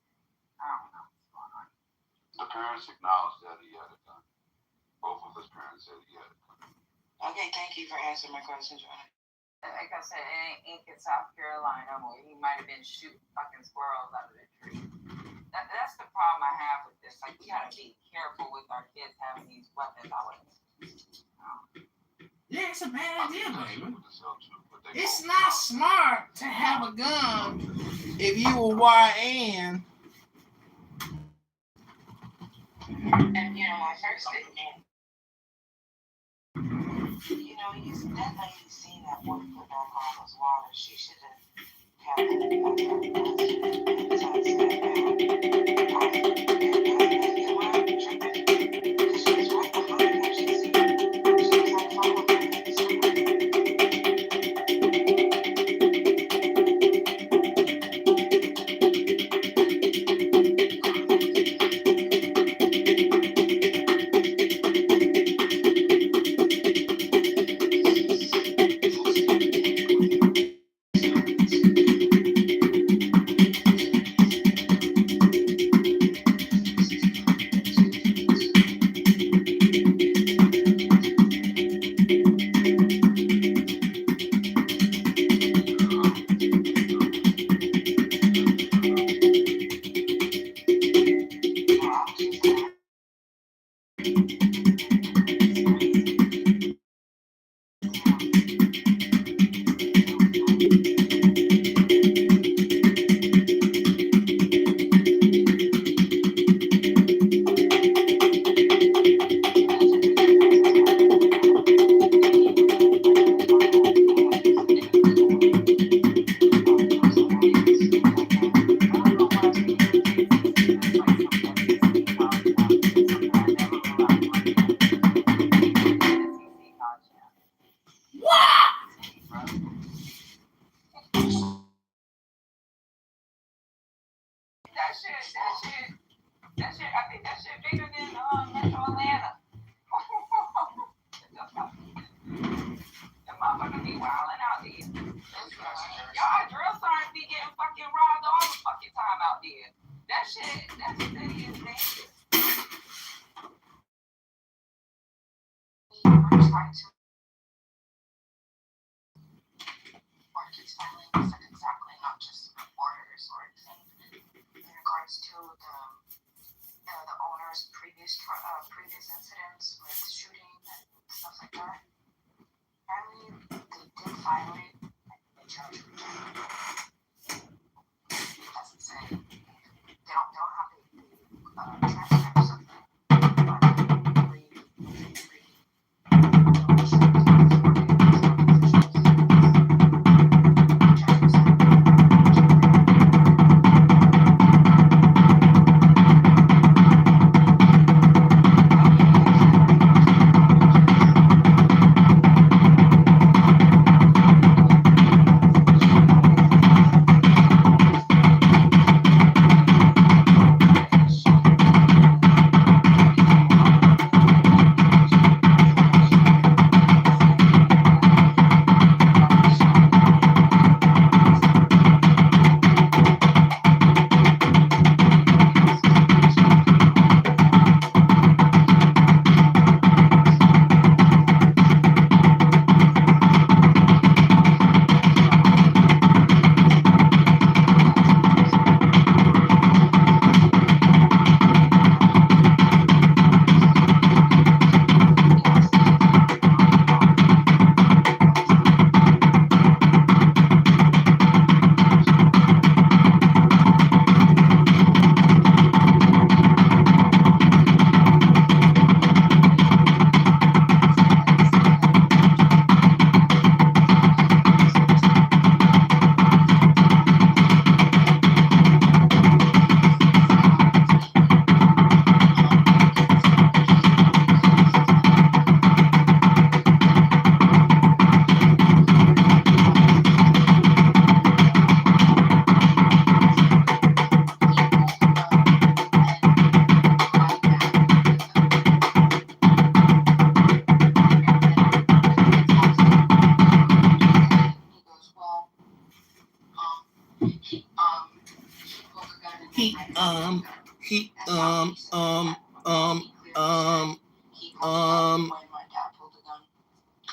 I don't know what's going on. The parents acknowledged that he had a gun. Both of his parents said he had a gun. Okay, thank you for answering my question, Joanna. Like I said, it ain't in South Carolina where he might have been shooting fucking squirrels out of the tree. That's the problem I have with this. Like, we gotta be careful with our kids having these weapons always. Yeah, it's a bad idea, baby. It's not smart to have a gun if you a YN. And my first statement, that lady seen that boy put back all those waters. She should have had That shit, I think that shit bigger than Metro Atlanta. The motherfuckers be wilding out there. Y'all drill sergeants be getting fucking robbed all the fucking time out there. That city is dangerous. Trying to work these filings exactly, not just reporters or anything. In regards to the owner's previous incidents with shooting and stuff like that. Apparently, they did file it, and the judge rejected it. It doesn't say. They don't have the transcripts of it, but I believe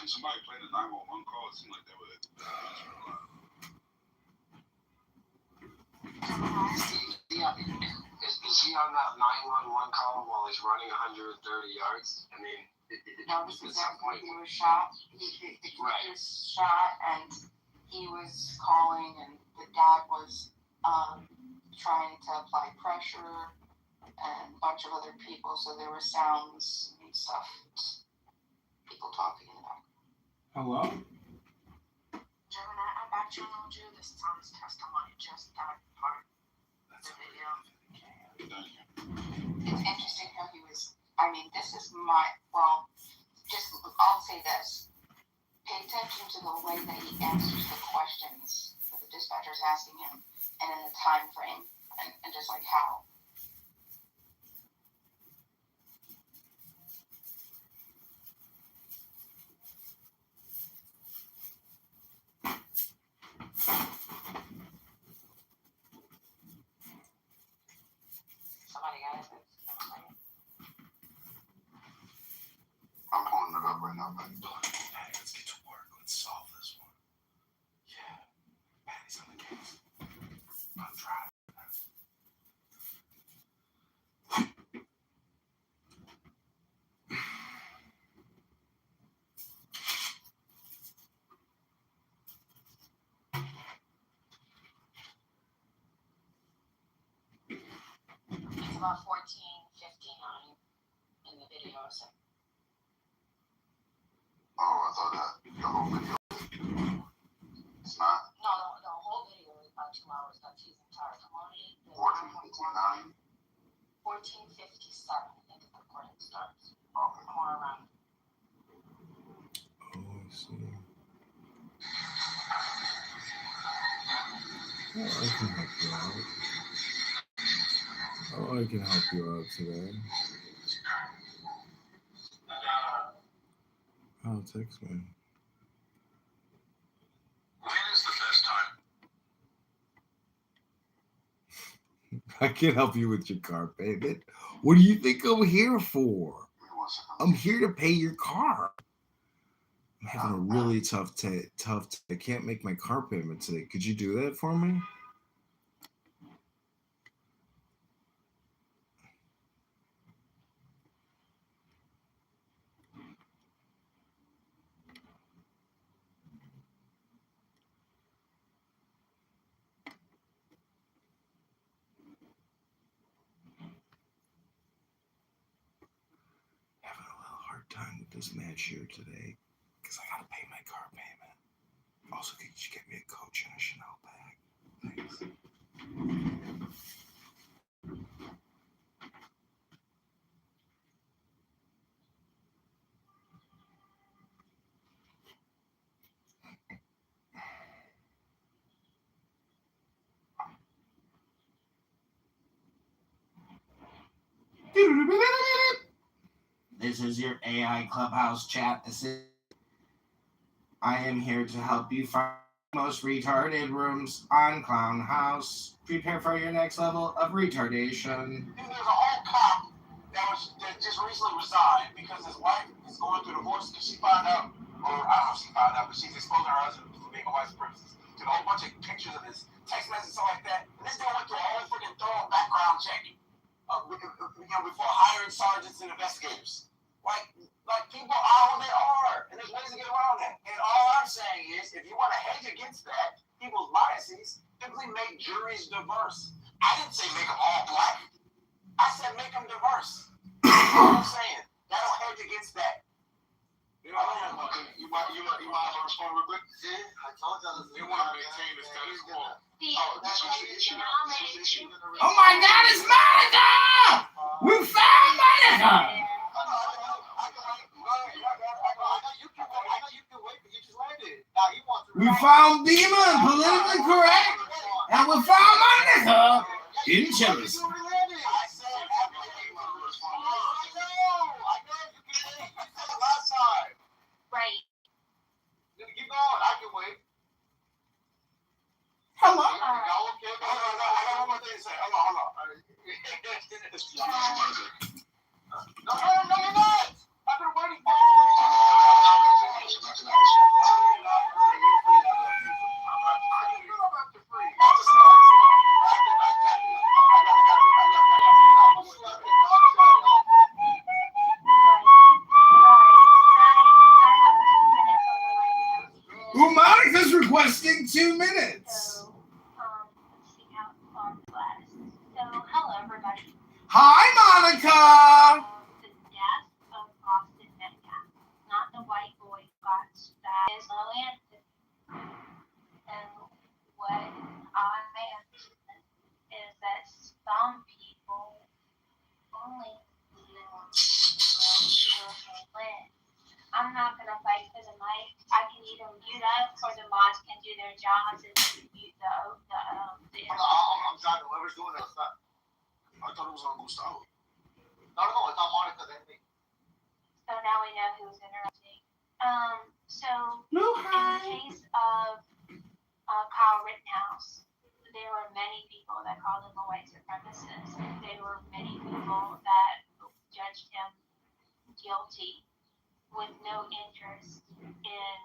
Can somebody play the 911 call? It seemed like they would. Is he on that 911 call while he's running 130 yards? I mean, no, this is after he was shot. He was shot, and he was calling, and the dad was trying to apply pressure, and a bunch of other people. So there were sounds and stuff, people talking in the back. Hello? Gemini, I back-channeled you. This is on his testimony, just that part of the video. It's interesting how he was. I mean, this is I'll say this. Pay attention to the way that he answers the questions that the dispatcher's asking him, and in the time frame, and just like how. Somebody got it. I'm pulling it up right now, buddy. Hey, let's get to work. Let's solve this one. Yeah. Patty's on the case. I'm trying. It's about 14:59 in the video. So. Oh, I thought that the whole video. It's not. No, the whole video is about 2 hours. That's his entire testimony. 14:59. 14:57. I think the recording starts. Okay. Somewhere around. Oh, I see. Oh, I can help you out. Oh, I can help you out today. Oh, text me. When is the best time? I can help you with your car payment. What do you think I'm here for? I'm here to pay your car. I'm having a really tough I can't make my car payment today. Could you do that for me? Having a little hard time with this match here today because I gotta pay my car payment. Also, could you get me a Coach and a Chanel bag? Thanks. This is your AI Clubhouse chat assistant. I am here to help you find the most retarded rooms on Clown House. Prepare for your next level of retardation. There's a whole cop that just recently resigned because his wife is going through divorce because she found out, or I don't know if she found out, but she's exposing her husband for being a white supremacist. Took a whole bunch of pictures of his text messages and stuff like that. And this guy went through a whole freaking thorough background check before hiring sergeants and investigators. Like people are who they are, and there's ways to get around that. And all I'm saying is, if you want to hedge against that, people's biases, simply make juries diverse. I didn't say make them all black. I said make them diverse. That's what I'm saying. That'll hedge against that. You know, you want to respond real quick? See, I told y'all They want to maintain the status quo. Oh my God, it's Monica! We found Monica! We found Beamer and politically correct, and we found Monica in jealousy. Right. Keep going. I can wait. Hello. I got one more thing to say. Hold on. No, you're not. I've been waiting for Well, Monica's requesting 2 minutes. So, let's see how far it lasts. So, hello, everybody. Hi, Monica. The death of Austin Metcalf, not the white boy who got stabbed, is Atlantic. And what I understand is that some people only win. I'm not gonna fight for the mic. I can either mute up or the mods can do their jobs and mute the I'm sorry, whoever's doing that stuff. I thought it was on Gustavo. No, I thought Monica then me. So now we know who's interrupting. So in No, the hi. case of Kyle Rittenhouse, there were many people that called him a white supremacist. There were many people that judged him guilty with no interest in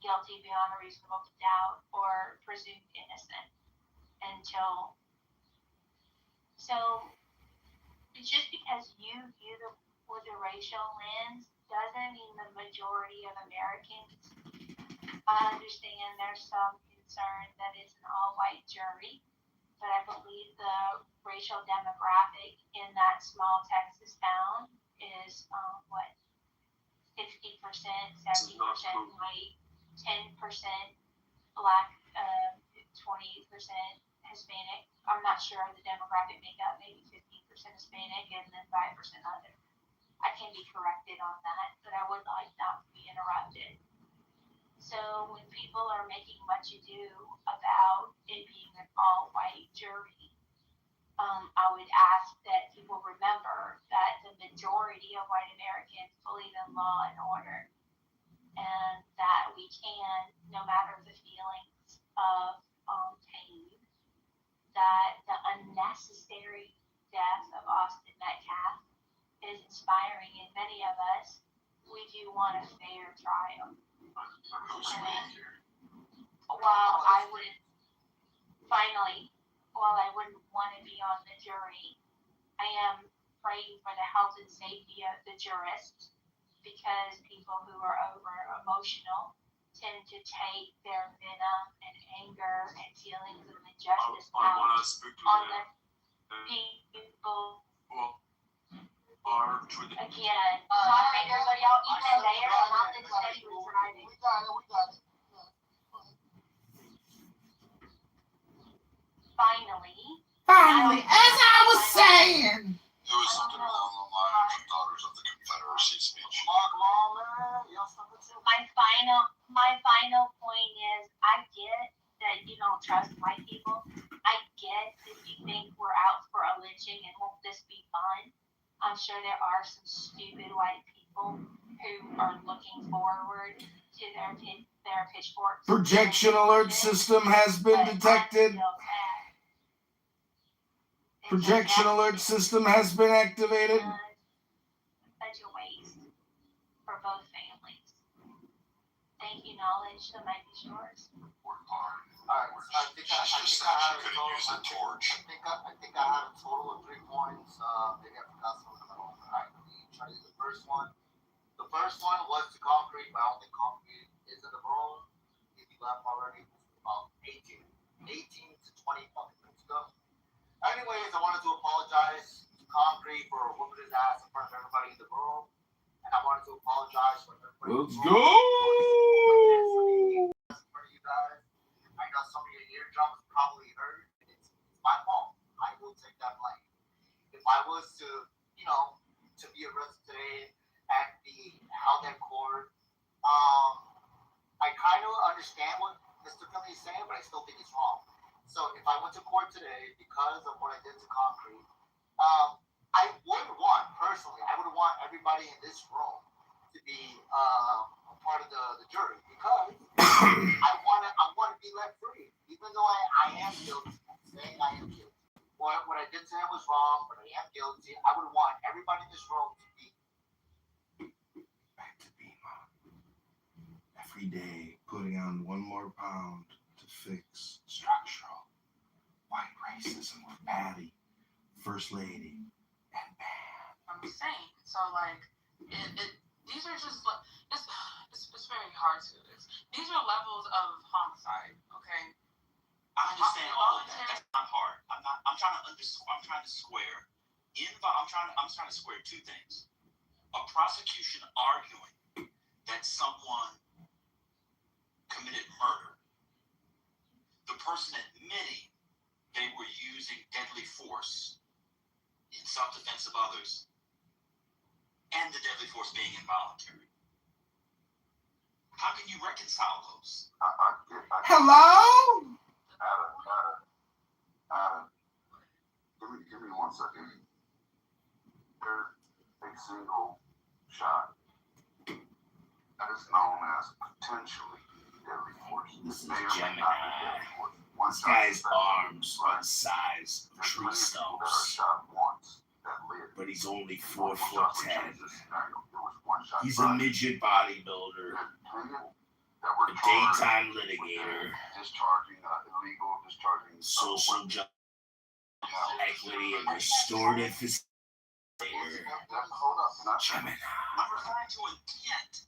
guilty beyond a reasonable doubt or presumed innocent until. So just because you view the with a racial lens doesn't mean the majority of Americans. I understand there's some concern that it's an all-white jury, but I believe the racial demographic in that small Texas town is 60%, 70% white, 10% black, 20% Hispanic. I'm not sure of the demographic makeup, maybe 15% Hispanic and then 5% other. I can be corrected on that, but I would like not to be interrupted. So when people are making much ado about it being an all-white jury, I would ask that people remember that the majority of white Americans believe in law and order, and that we can, no matter the feelings of pain, that the unnecessary death of Austin Metcalf is inspiring, and many of us, we do want a fair trial. While I wouldn't, finally, while I wouldn't want to be on the jury, I am praying for the health and safety of the jurists, because people who are over emotional tend to take their venom and anger and feelings of injustice out on the people. Again, moderators, are y'all even there? Not that steady with driving. We got it. Finally, as I was saying. It was something along the lines of Daughters of the Confederacy speech. my final point is, I get that you don't trust white people. I get that you think we're out for a lynching and won't this be fun. I'm sure there are some stupid white people who are looking forward to their pitchforks. Projection alert system has been detected. Projection alert system has been activated. Such a waste for both families. Thank you, Knowledge. The mic is yours. I think I had a total of 3 points. Maybe I forgot some of them. Alright, let me try to do the first one. The first one was to concrete, but I don't think concrete is in the room. If you left already, about 18 to 20 fucking minutes ago. Anyways, I wanted to apologize to Concrete for whooping his ass in front of everybody in the room. And I wanted to apologize for everybody. Let's go! I know some of your eardrums probably hurt. It's my fault. I will take that blame. If I was to, to be arrested today and be held in court, I kind of understand what Mr. Finley is saying, but I still think it's wrong. So if I went to court today because of what I did to Concrete, I would want everybody in this room to be a part of the jury, because I want to be let free, even though I am guilty. I'm saying I am guilty. What I did to him was wrong, but I am guilty. I would want everybody in this room to be back to Bima. Every day, putting on 1 more pound to fix structural white racism with Patty, First Lady, and Pam. I'm saying, so like, these are just it's very hard to do this. These are levels of homicide, okay? I understand all of that. That's not hard. I'm trying to square 2 things. A prosecution arguing that someone committed murder. The person admitting they were using deadly force in self-defense of others, and the deadly force being involuntary. How can you reconcile those? Hello? Adam, give me 1 second. There's a single shot that is known as potentially deadly force. This is may or may Gemini. not be deadly force. This guy's arms are the size of tree stumps. But he's only 4'10". He's a midget bodybuilder, a daytime litigator, social justice, equity, and restorative facilitator. Gemini. I'm referring to intent.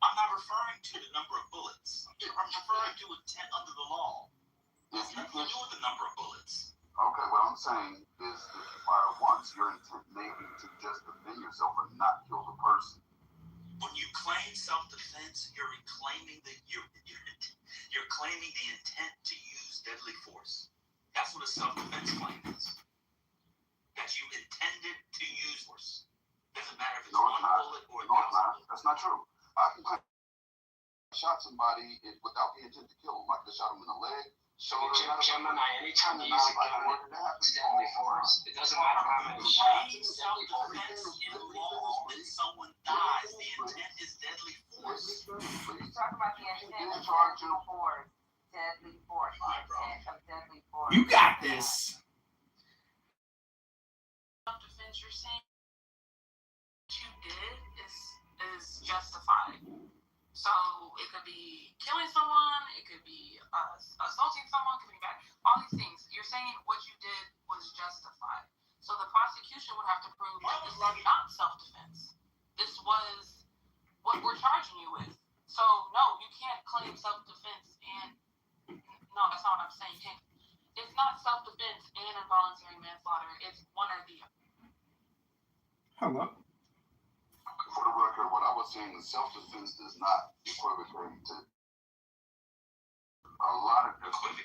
I'm not referring to the number of bullets. I'm referring to intent under the law. There's nothing to do with the number of bullets. Okay, what I'm saying is if you fire once, your intent may be to just defend yourself and not kill the person. When you claim self-defense, you're claiming the intent to use deadly force. That's what a self-defense claim is. That you intended to use force. Doesn't matter if it's one bullet or 1,000 bullets. That's not true. I can claim I shot somebody without the intent to kill them. I could have shot them in the leg, So Gemini, anytime you use a gun, it's deadly force. It doesn't matter how many shots. Self-defense in law, when someone dies, the intent is deadly force. You're talking about the intent of deadly force. Deadly force. The intent of deadly force. You got this. Self-defense, you're saying what you did is justified. So it could be killing someone, it could be assaulting someone, it could be bad. All these things. You're saying what you did was justified. So the prosecution would have to prove that this is not self-defense. This was what we're charging you with. So no, you can't claim self-defense and no, that's not what I'm saying. You can't. It's not self-defense and involuntary manslaughter. It's one or the other. Hello. For the record, what I was saying is self-defense does not equivocate to a lot of different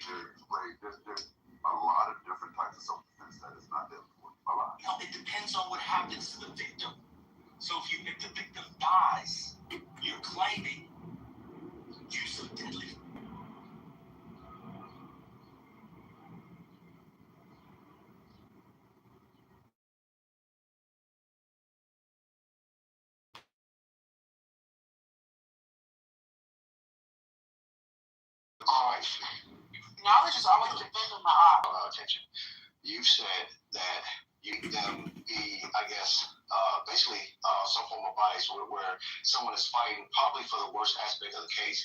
there's a lot of different types of self-defense that is not deadly force. No, it depends on what happens to the victim. So if the victim dies, you're claiming use of deadly force. Knowledge is always defending the art. Attention. You've said that you them be, I guess, basically some form of bias where someone is fighting probably for the worst aspect of the case.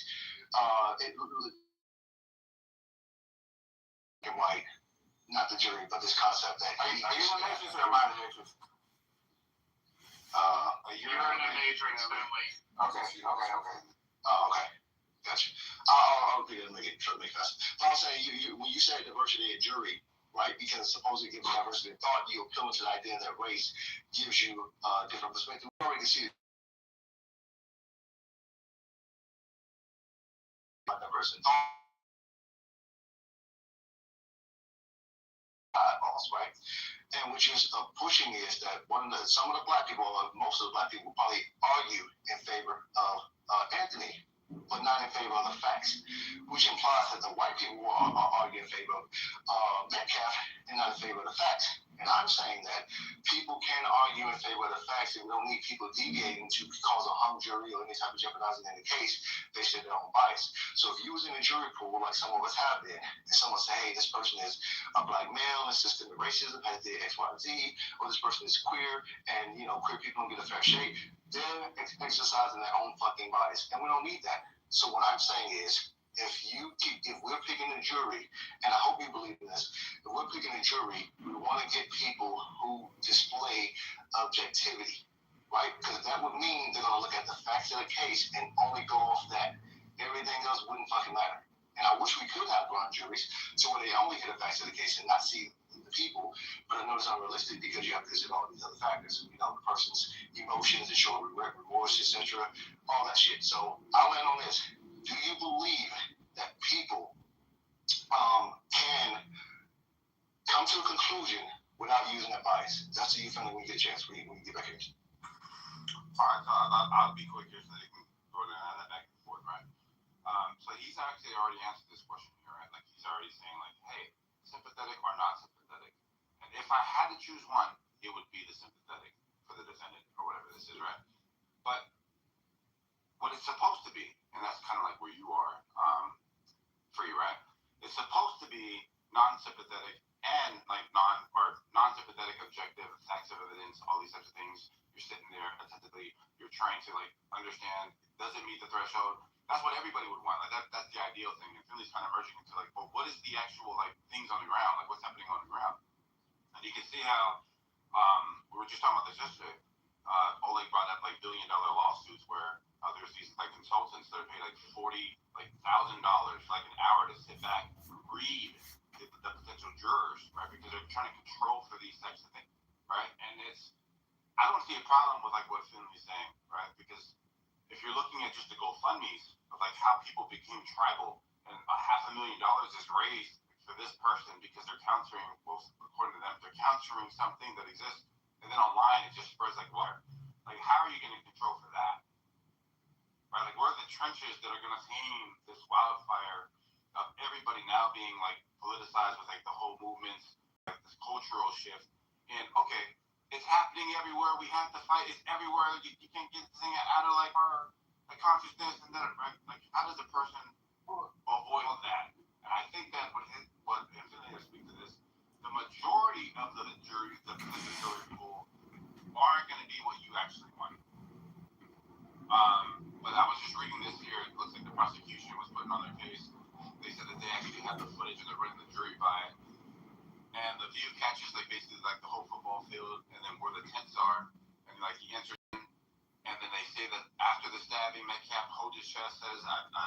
White, not the jury, but this concept that are you in the Matrix or am I in the Matrix? You're in the Matrix, family. Okay. Gotcha. I'll repeat it and make it fast. But I'm saying, you when you say diversity of jury, right, because supposedly gives diversity of thought, you appeal to the idea that race gives you a different perspective. We already see diversity of thought. Eyeballs, right? And which is pushing is that some of the black people, or most of the black people, probably argue in favor of Anthony, but not in favor of the facts, which implies that the white people are arguing in favor of Metcalf and not in favor of the facts. And I'm saying that people can argue in favor of the facts, and we don't need people deviating to cause a hung jury or any type of jeopardizing in the case based on their own bias. So if you was in a jury pool, like some of us have been, and someone say, hey, this person is a black male and systemic racism has the X, Y, and Z, or this person is queer, and queer people don't get a fair shake, they're exercising their own fucking bias, and we don't need that. So what I'm saying is, if we're picking a jury, and I hope you believe in this, if we're picking a jury, we want to get people who display objectivity, right? Because that would mean they're going to look at the facts of the case and only go off that. Everything else wouldn't fucking matter. And I wish we could have grand juries so where they only get the facts of the case and not see the people, but I know it's unrealistic because you have to consider all these other factors, the person's emotions and showing regret, remorse, etc., all that shit. So I'll end on this. Do you believe that people can come to a conclusion without using their bias? That's what you feel when you get a chance when you get back here. All right, so I'll be quick here so they can go down that back and forth, right? So he's actually already answered this question here, right? Like he's already saying, like, hey, sympathetic or not sympathetic. And if I had to choose one, it would be the sympathetic for the defendant or whatever this is, right? But what it's supposed to be, and that's kind of like where you are, for you, right? It's supposed to be non-sympathetic and like non-sympathetic, objective, facts of evidence, all these types of things. You're sitting there attentively, you're trying to like understand, does it meet the threshold? That's what everybody would want. Like that's the ideal thing. And Philly's kind of merging into like, well, what is the actual like things on the ground? Like what's happening on the ground? And you can see how we were just talking about this yesterday. Oleg brought up like $1 billion lawsuits where there's these like consultants that are paid like $40,000 like an hour to sit back and read the potential jurors, right? Because they're trying to control for these types of things, right? And I don't see a problem with like what Finley's saying, right? Because if you're looking at just the GoFundMe's of like how people became tribal and $500,000 is raised for this person because they're countering, well, according to them, they're countering something that exists, and then online it just spreads like water. Like, how are you going to control for that? Right? Like, where are the trenches that are going to tame this wildfire of everybody now being like politicized with like the whole movement, like this cultural shift. And okay, it's happening everywhere. We have to fight. It's everywhere. You can't get this thing out of like our consciousness and that. Right? Like, how does a person avoid that? And I think that what Infinity speaks to this, the majority of the jury, the jury pool, aren't going to be what you actually want. But I was just reading this here. It looks like the prosecution was putting on their case. They said that they actually had the footage and they're running the jury by it. And the view catches like basically like the whole football field and then where the tents are. And like he enters in. And then they say that after the stabbing, Metcalf holds his chest, says,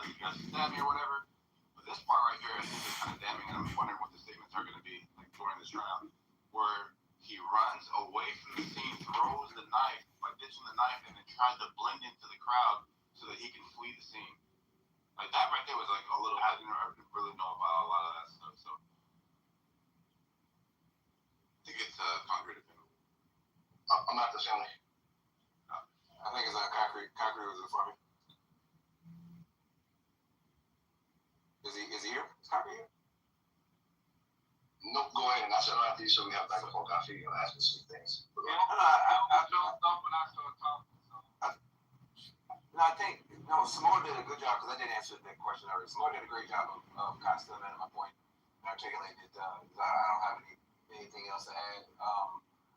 you guys stabbed me or whatever. But this part right here, I think is kind of damning. And I'm wondering what the statements are going to be like during this trial. Where he runs away from the scene, throws the knife, like ditching the knife, and then tries to blend into the crowd so that he can flee the scene. Like that right there was like a little, I didn't really know about a lot of that stuff. So I think it's concrete opinion. I'm not the family. I think it's concrete. Concrete was in front of me. Is he here? Is concrete here? No, go ahead. And I said after you, so we have back and forth. I feel you're asking some things. I don't know when I started talking. I think Simone did a good job because I did answer that question already. Simone did a great job of kind of still at my point and articulating it. I don't have anything else to add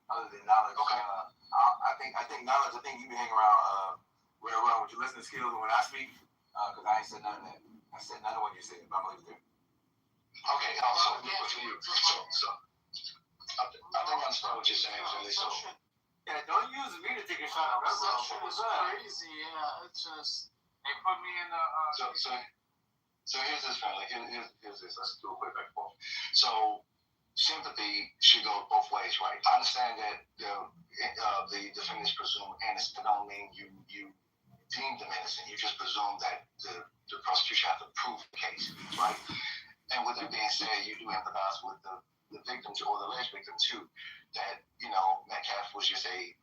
other than knowledge. Okay. I think knowledge. I think you can hang around with your listening skills when I speak because I ain't said none of that. I said none of what you said, but I'm gonna leave it there. Okay. Also, for you. So I think I understand what you're saying, Philly. So. Yeah, don't use me to take a shot at that shit was crazy. Yeah, it's just They put me in the. So here's this, family. Here's this. Let's do a quick back and forth. So sympathy should go both ways, right? I understand that the defendants presume innocent. That don't mean you deem them innocent. You just presume that the prosecution has to prove the case, right? And with that being said, you do empathize with the victim or the alleged victim too. That Metcalf was just a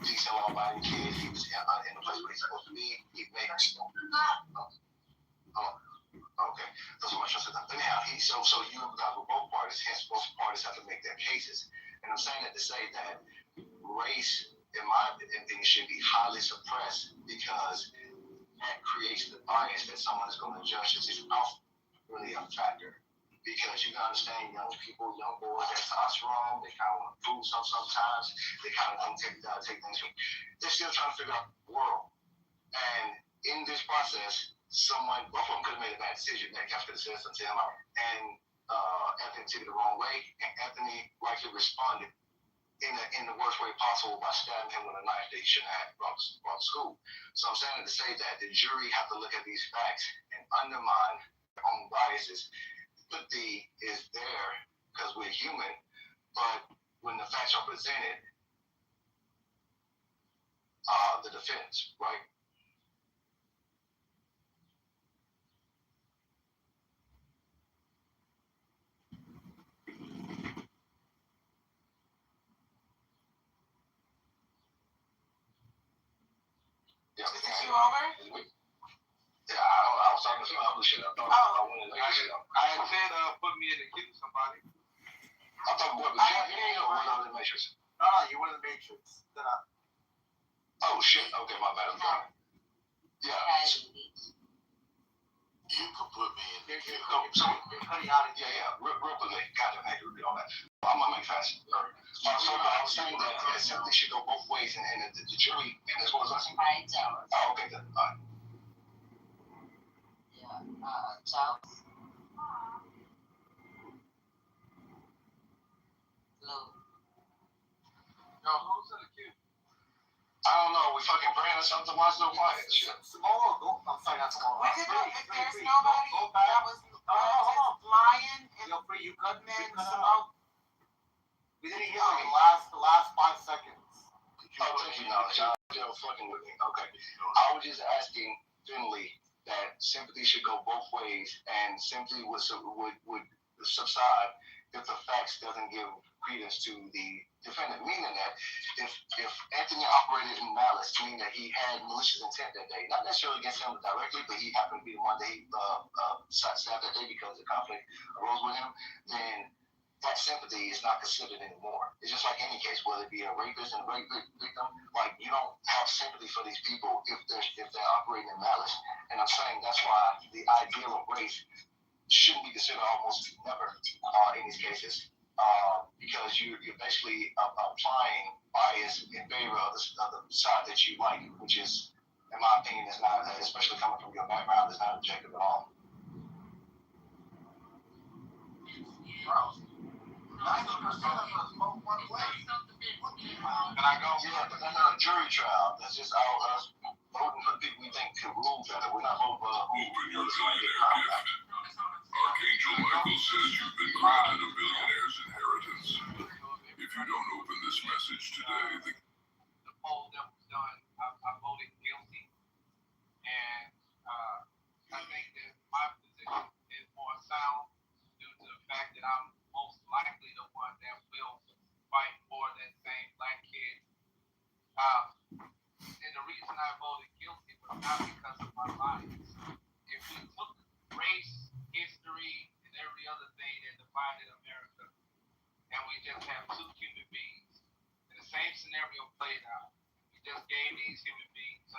decent, law-abiding kid. He was in the place where he's supposed to be. He made. Okay. That's what I should have said. Anyhow, so you empathize with both parties. Hence, both parties have to make their cases. And I'm saying that to say that race, in my opinion, should be highly suppressed because that creates the bias that someone is going to judge this is really a factor. Because you can understand young people, young boys, that testosterone, they kind of want to prove sometimes. They kind of don't take things from. They're still trying to figure out the world. And in this process, both of them could have made a bad decision. Metcalf could have said something to him, and Anthony took it the wrong way. And Anthony rightly responded in the worst way possible by stabbing him with a knife that he shouldn't have brought to school. So I'm saying to say that the jury have to look at these facts and undermine their own biases. Empathy is there because we're human, but when the facts are presented, the defense, right? Yeah. Is it you over? Yeah, I was talking to some other shit. I thought I wanted to shit up. I had said put me in to kill somebody. I thought what was that? You or was I in the Matrix? No, you were in the Matrix. Oh shit. Okay, my bad. I'm sorry. Yeah. You could put me in. Yeah. Real quickly. Goddamn, I hate to repeat all that. I'm gonna make fast. So I was saying that simply should go both ways, and the jury, and as well as us. Oh, okay, good. All right. Charles. Hello. Yo, who's in the queue? I don't know. We fucking praying or something. Why is no quiet? Shit. Simone, go. I'm sorry, not Simone. We could do if there's nobody that was flying and you cut me. Simone. We didn't hear the last 5 seconds. Oh, thank you, knowledge. You're fucking with me. Okay. I was just asking Finley that sympathy should go both ways, and sympathy would subside if the facts doesn't give credence to the defendant, meaning that if Anthony operated in malice, meaning that he had malicious intent that day, not necessarily against him directly, but he happened to be the one that he stabbed that day because the conflict arose with him, then that sympathy is not considered anymore. It's just like any case, whether it be a rapist and a rape victim, like you don't have sympathy for these people if they're operating in malice. And I'm saying that's why the ideal of race shouldn't be considered almost never in these cases, because you're basically applying bias in favor of the side that you like, which is, in my opinion, is not, especially coming from your background, is not objective at all. 90% of us vote one way. Can I go? Yeah, but that's not a jury trial. That's just all us voting for people we think could rule better. We're not voting for who we know is going to get combat. Archangel Michael says you've been granted a billionaire's inheritance. If you don't open this message today, the poll that was done, I voted guilty. And I think that my position is more sound due to the fact that I'm most likely the one that will fight for that same black kid. And the reason I voted guilty was not because of my bias. If we took race, history, and every other thing that divided America, and we just have two human beings, and the same scenario played out, we just gave these human beings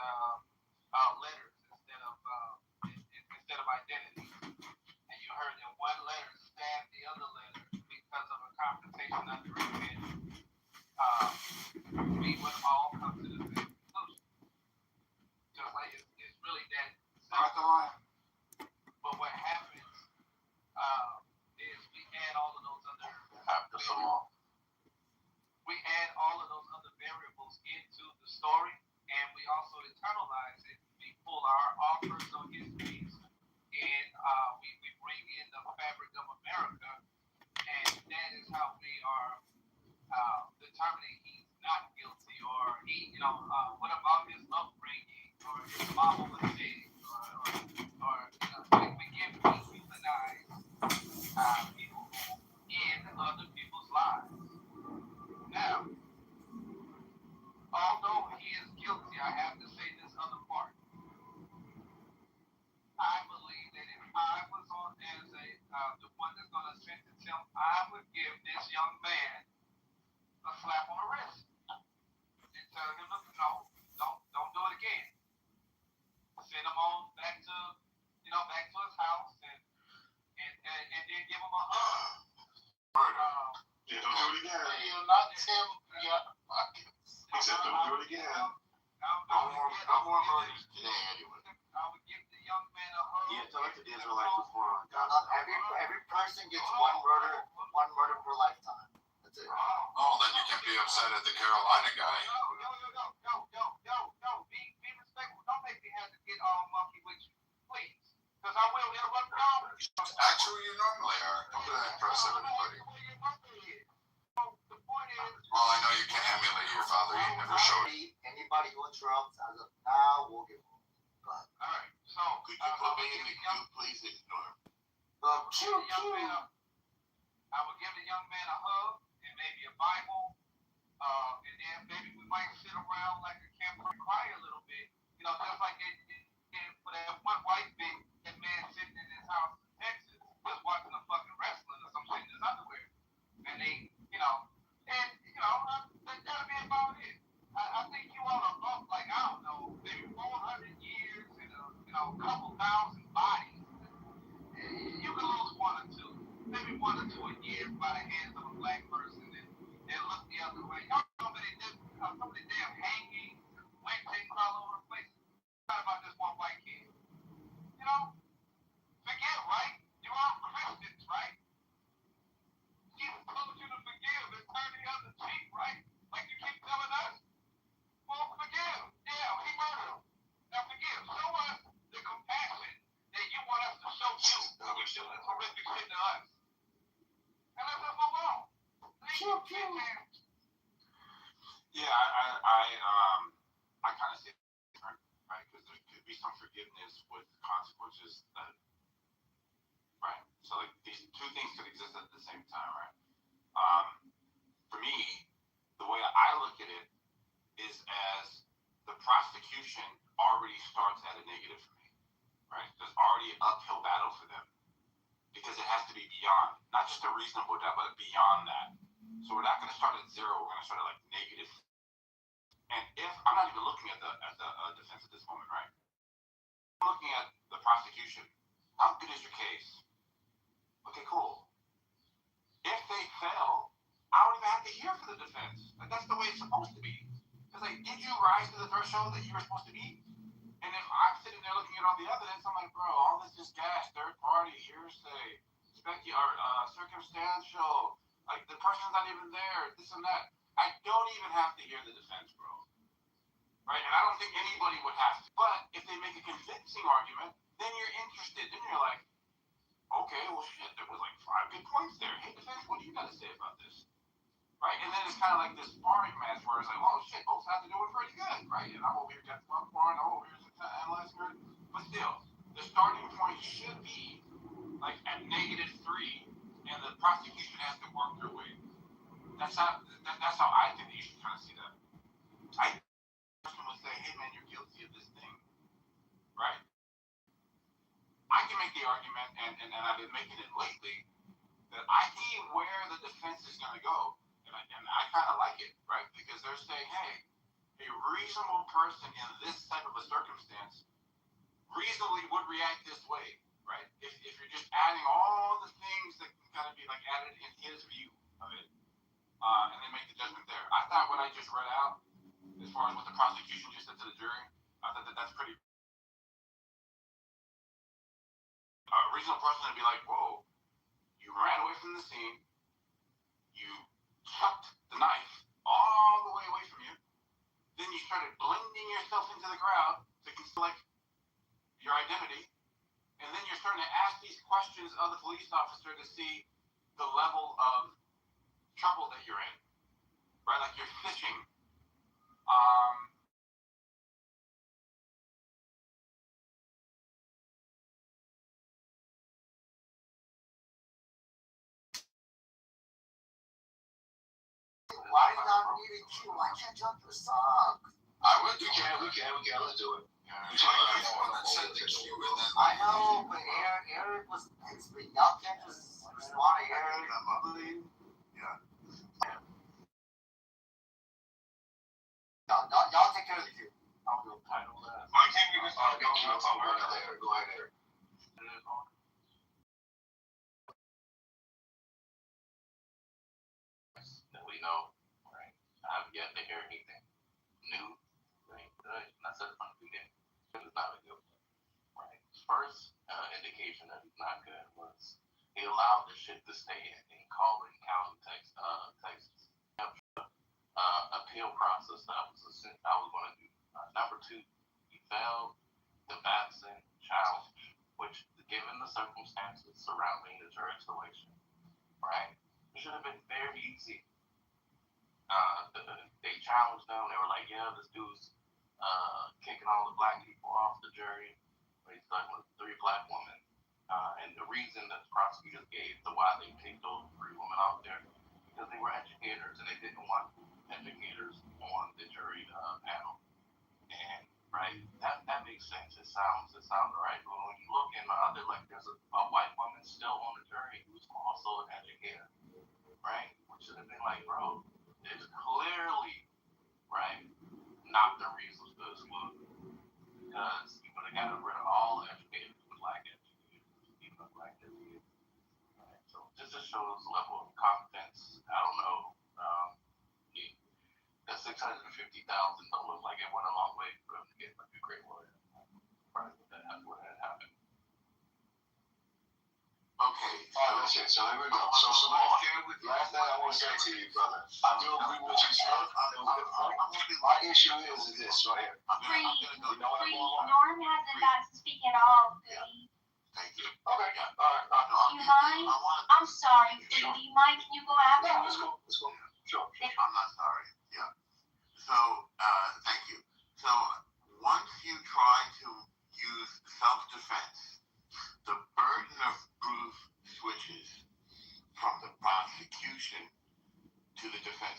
letters instead of identity, and you heard that one letter stabbed the other letter because of a confrontation under intent, we would all come to the same conclusion. Just like it's really that simple. But what happens is we add all of those other variables into the story, and we also internalize it. We pull our personal histories, and we bring in the fabric of America, and that is how we are determining he's not guilty, or what about his upbringing, or his mama was sick, or we humanize people in other people's lives. Now, although he is guilty, I have to say this other part. I believe that if I was on as the one that's going to sentence him, I would give this young man a slap on the wrist and tell him, look, no, don't do it again. Send him on back to his house and then give him a hug. Yeah, don't do it again. Not Tim. Yeah. He said, don't do it again. No more murders today, anyway. I would give the young man a hug. Yeah, tell it to the Israelites before. Every person gets one murder per lifetime. That's it. oh, then you can be upset at the Carolina guy. Yo, be respectful. Don't make me have to get all monkey with you, please. Because I will interrupt y'all. Actually, you normally are. Don't let that impress everybody. The point is, Well, I know you can't emulate your father. He never showed it. Anybody who interrupts as of now will get one. Go ahead. all right. So, Could you put me in the queue, please? Ignore. I would give the young man a hug and maybe a Bible, and then maybe we might sit around like a camper and cry a little bit. Just like they did for that one white that man sitting in his house in Texas, just watching a fucking wrestling or some shit in his underwear, and they, that'll be about it. I think you all are up like, I don't know, maybe 400 years and a couple thousand bodies. You can lose one or two, maybe one or two a year by the hands of a black person, and look the other way. Y'all know some of the damn hangings, lynchings all over the place. Not about this one white kid. Forget, right? You're all Christians, right? Jesus told you to forgive and turn the other cheek, right? Like you keep telling us. Well, forgive. Yeah, he murdered him. Now forgive. Show us the compassion that you want us to show you when you do this horrific shit to us. And let's just move on. Yeah, I kind of see it different, right? Because there could be some forgiveness with consequences that, right? So like these two things could exist at the same time, right? For me, the way I look at it is as the prosecution already starts at a negative for me, right? There's already an uphill battle for them because it has to be beyond, not just a reasonable doubt, but beyond that. So we're not going to start at zero. We're going to start at like negative. And if I'm not even looking at the defense at this moment, right? I'm looking at the prosecution. How good is your case? Okay, cool. If they fail, I don't even have to hear for the defense. Like that's the way it's supposed to be. Because like, did you rise to the threshold that you were supposed to be? And if I'm sitting there looking at all the evidence, I'm like, bro, all this is gas, third party, hearsay, circumstantial. Like the person's not even there, this and that. I don't even have to hear the defense, bro. Right? And I don't think anybody would have to. But if they make a convincing argument, then you're interested. Then you're like, okay, well, shit, there was like 5 good points there. Hey, defense, what do you got to say about this? Right? And then it's kind of like this sparring match where it's like, oh, shit, both sides are doing pretty good, right? And I'm over here getting popcorn, I'm over here analyzing it. But still, the starting point should be like at -3, and the prosecution has to work their way. That's how I think you should kind of see that. I would say, hey man, you're guilty of this thing, right? I can make the argument, and I've been making it lately, that I see where the defense is going to go, and I kind of like it, right? Because they're saying, hey, a reasonable person in this type of a circumstance reasonably would react this way, right? If you're just adding all the things that can kind of be like added in his view of it, and then make the judgment there. I thought what I just read out, as far as what the prosecution just said to the jury, I thought that's pretty. A reasonable person would be like, whoa, you ran away from the scene, you chucked the knife all the way away from you, then you started blending yourself into the crowd to conceal like your identity, and then you're starting to ask these questions of the police officer to see the level of trouble that you're in, right? Like you're fishing. Why did I need a cue? I can't jump the song. We can. Let's do it. I know, but Eric was basically, y'all can't just respond to Eric. Yeah. Y'all take care of the queue. Why can't we just go there? Go ahead, Eric. That we know, right? I have yet to hear anything new, right? That's a fun beginning. It's not a good one, right? First indication that he's not good was he allowed the shit to stay in Collin County, Texas. Appeal process that I was going to do. Number 2, he failed the Batson challenge, which, given the circumstances surrounding the jury selection, right, it should have been very easy. They challenged them. They were like, yeah, this dude's kicking all the black people off the jury. He's stuck with 3 black women. And the reason that the prosecutors gave to why they kicked those 3 women off there, because they were educators and they didn't want educators on the jury panel. And right, that makes sense. It sounds right. But when you look in the other, like there's a white woman still on the jury who's also an educator, right? Which should have been like, bro, it's clearly right not the reasons for this one, because you would have got rid of all educators with black educators, even black educators. Right? So this just shows the level of competence. I don't know. That $650,000 don't look like it went a long way for him to get like a great lawyer. Right? What had happened. Okay. So here we go. So last thing I want to say to you, brother. I do agree with what you said. My issue is this right here. Norm hasn't got to speak at all. Thank you. Okay. All right. Do you mind? I'm sorry. Do you mind? Can you go after Yeah, me? let's go. Sure. I'm not sorry. Yeah. So, thank you. So, once you try to use self-defense, the burden of proof switches from the prosecution to the defense.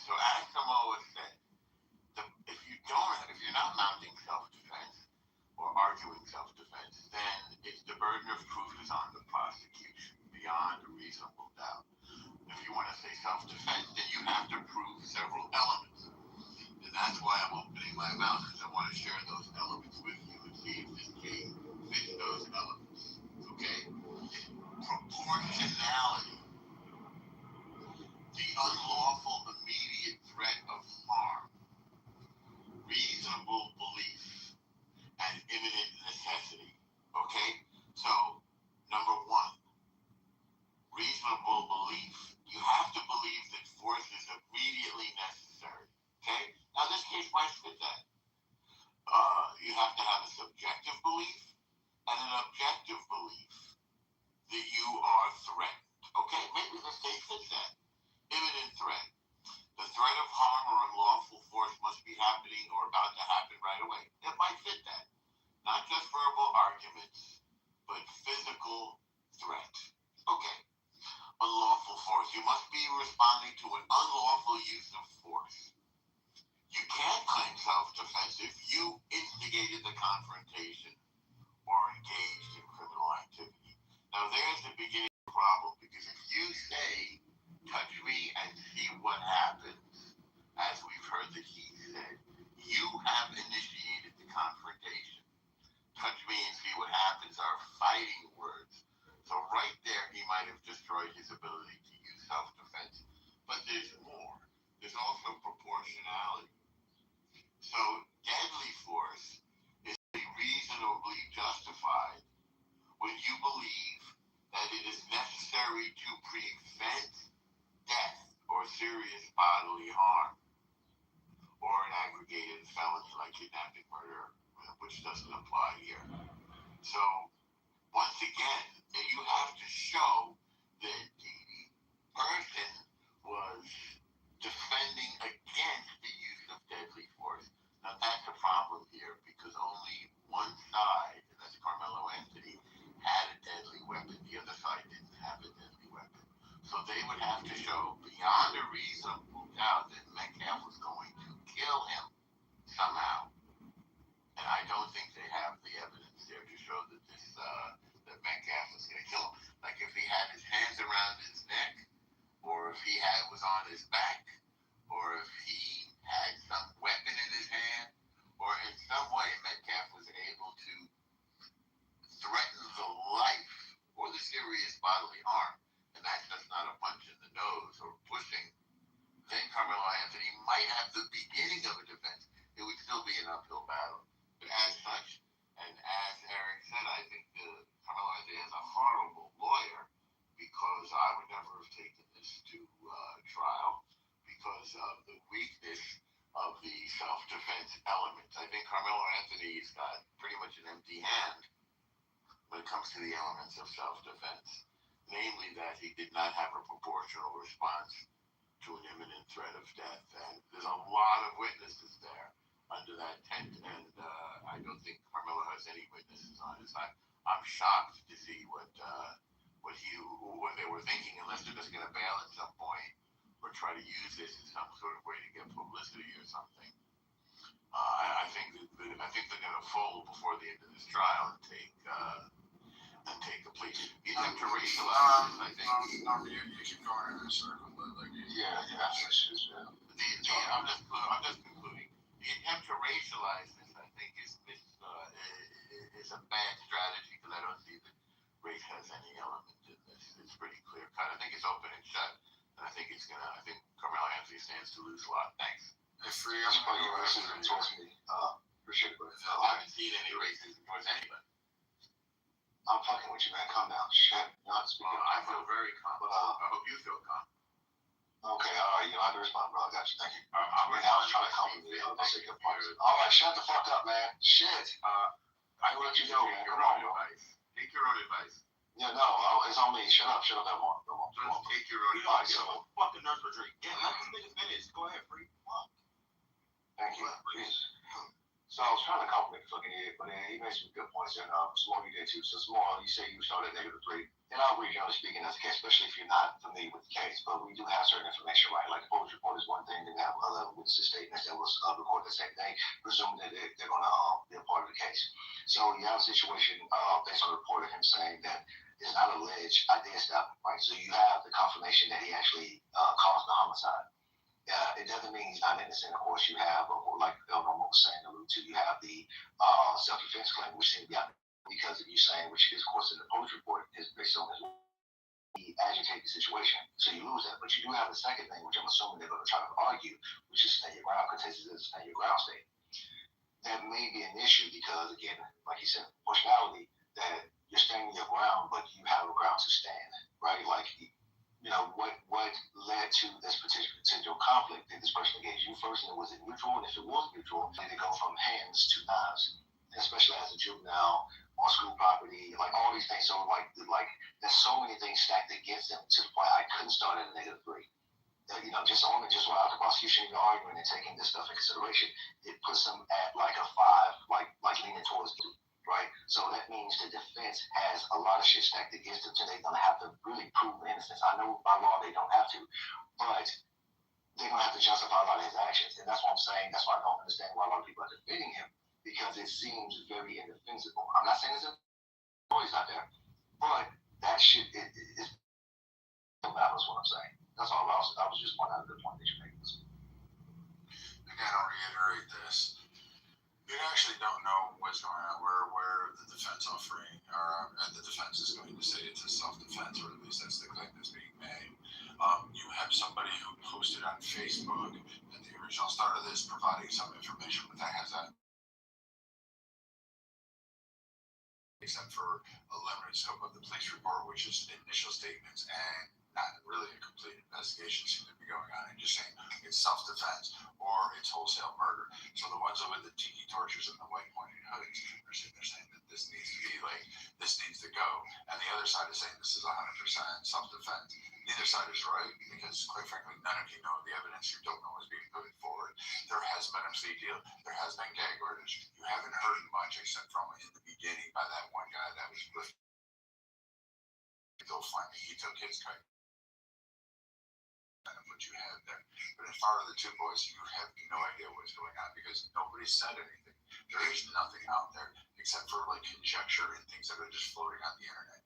not mounting self-defense or arguing self-defense, then it's the burden of proof is on the prosecution beyond a reasonable doubt. If you want to say self-defense, then you have to prove several elements. And that's why I'm opening my mouth, because I want to share those elements with you and see if this case fits those elements. Okay? Proportionality. The unlawful immediate threat of harm. Reasonable belief. And imminent necessity. Okay? So, number one, reasonable belief. You have to believe that force is immediately necessary. Okay? Now, this case might fit that. You have to have a subjective belief and an objective belief that you are threatened. Okay? Maybe this case fits that. Imminent threat. The threat of harm or unlawful force must be happening or about to happen right away. It might fit that. Not just verbal arguments, but physical threat. Okay. Unlawful force. You must be responding to an unlawful use of force. You can't claim self-defense if you instigated the confrontation or engaged in criminal activity. Now, there's the beginning of the problem, because if you say, touch me and see what happens, as we've heard that he said, you have initiated the confrontation. Touch me and see what happens are fighting words. So right there, he might have destroyed his ability to use self-defense. But there's more. There's also proportionality. So deadly force is reasonably justified when you believe that it is necessary to prevent death or serious bodily harm, or an aggregated felony like kidnapping, murder, which doesn't apply here. So, once again, you have to show that the person was defending against the use of deadly force. Now, that's a problem here, because only one side, and that's Carmelo Anthony, had a deadly weapon. The other side didn't have a deadly weapon. So they would have to show beyond a reasonable doubt that Metcalf was going to kill him somehow. And I don't think they have the evidence there to show that that Metcalf was going to kill him. Like if he had his hands around his neck, or if he was on his back, or if he had some weapon in his hand, or in some way Metcalf was able to threaten the life or the serious bodily harm, and that's just not a punch in the nose or pushing, then Carmelo Anthony might have the beginning of a defense. It would still be an uphill battle. But as such, and as Eric said, I think Carmelo Anthony is a horrible lawyer, because I would never have taken this to trial because of the weakness of the self-defense element. I think Carmelo Anthony's got pretty much an empty hand when it comes to the elements of self-defense, namely that he did not have a proportional response to an imminent threat of death. And there's a lot of witnesses there under that tent, and I don't think Carmelo has any witnesses on his side. I'm shocked to see what they were thinking, unless they're just going to bail at some point or try to use this in some sort of way to get publicity or something. I think they're going to fold before the end of this trial and take a plea. You have to racialize this, I think. You keep going in a circle, but like I'm just concluding. The attempt to racialize this, I think, is a bad strategy, because I don't see that race has any element in this. It's pretty clear cut. I think it's open and shut, and I think Carmelo Anthony stands to lose a lot. Thanks. Free us by your racism towards me. Appreciate it, brother. I haven't seen any racism towards anybody. I'm fucking with you, man. Calm down. Shit. Not speaking. I feel very calm. I hope you feel calm. Okay, all right. You don't have to respond, bro. I got you. Thank you. I was trying to calm you. That's a good point. All right, shut the fuck up, man. Shit. I will let you go, man. Come on, advice. Take your own advice. Yeah, no, it's on me. Shut up. No more. Just take your own advice. Fucking nurse for drink. Yeah, let this nigga finish. Go ahead, freak. Thank you. Please. So I was trying to compliment the fucking idiot, but he made some good points, and Small, you did too. So Small, you say you started at -3. And I agree, generally speaking, that's the case, especially if you're not familiar with the case. But we do have certain information, right? Like the police report is one thing, then we have other witnesses statements that was recorded the same day, presuming that they're going to be a part of the case. So you have a situation based on the report of him saying that it's not alleged idea stuff, right? So you have the confirmation that he actually caused the homicide. It doesn't mean he's not innocent. Of course, you have, like Elnormo was saying, you have the self-defense claim, which seems to be out because of you saying, which is, of course, in the police report, is based on his agitate the situation. So you lose that. But you do have the second thing, which I'm assuming they're going to try to argue, which is stand your ground, because this is a stand your ground state. That may be an issue because, again, like you said, proportionality, that you're standing your ground, but you have a ground to stand, right? Like, you know, what led to this potential conflict? Did this person engage you first, and was it mutual? And if it was mutual, did it go from hands to knives? Especially as a juvenile on school property, like all these things. So like there's so many things stacked against them to the point I couldn't start at a -3. You know, just without the prosecution even arguing and taking this stuff in consideration, it puts them at like a 5, like leaning towards 2. Right? So that means the defense has a lot of shit stacked against them, so they're going to have to really prove innocence. I know by law they don't have to, but they're going to have to justify a lot of his actions. And that's what I'm saying. That's why I don't understand why a lot of people are defending him, because it seems very indefensible. I'm not saying there's always out there, but that shit is that was what I'm saying. That's all I was just pointing out a good point that you're making. Again, I'll reiterate this. You actually don't know what's going on, where the defense offering, or the defense is going to say it's a self-defense, or at least that's the claim that's being made. You have somebody who posted on Facebook at the original start of this providing some information, but that has that, except for a limited scope of the police report, which is initial statements and not really a complete investigation seem to be going on, and just saying it's self-defense or it's wholesale murder. So the ones with the tiki torches and the white pointed hoods are sitting there saying that this needs to be like, this needs to go. And the other side is saying this is 100% self-defense. Neither side is right, because quite frankly, none of you know the evidence. You don't know what's being put forward. There has been a plea deal. There has been gag orders. You haven't heard much except from in the beginning by that one guy that was with. Go find me. He took his cut. What you have there. But as far as the two boys, you have no idea what's going on because nobody said anything. There is nothing out there except for like conjecture and things that are just floating on the internet.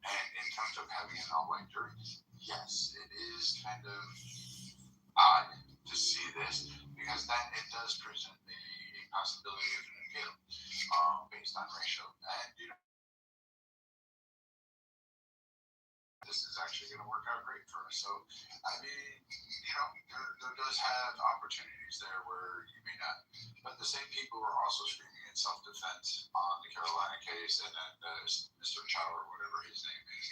And in terms of having an all-white jury, yes, it is kind of odd to see this because then it does present a possibility of an appeal based on racial. And you know, this is actually going to work out great for us. So, I mean, you know, there does have opportunities there where you may not. But the same people are also screaming in self-defense on the Carolina case, and then Mr. Chow or whatever his name is,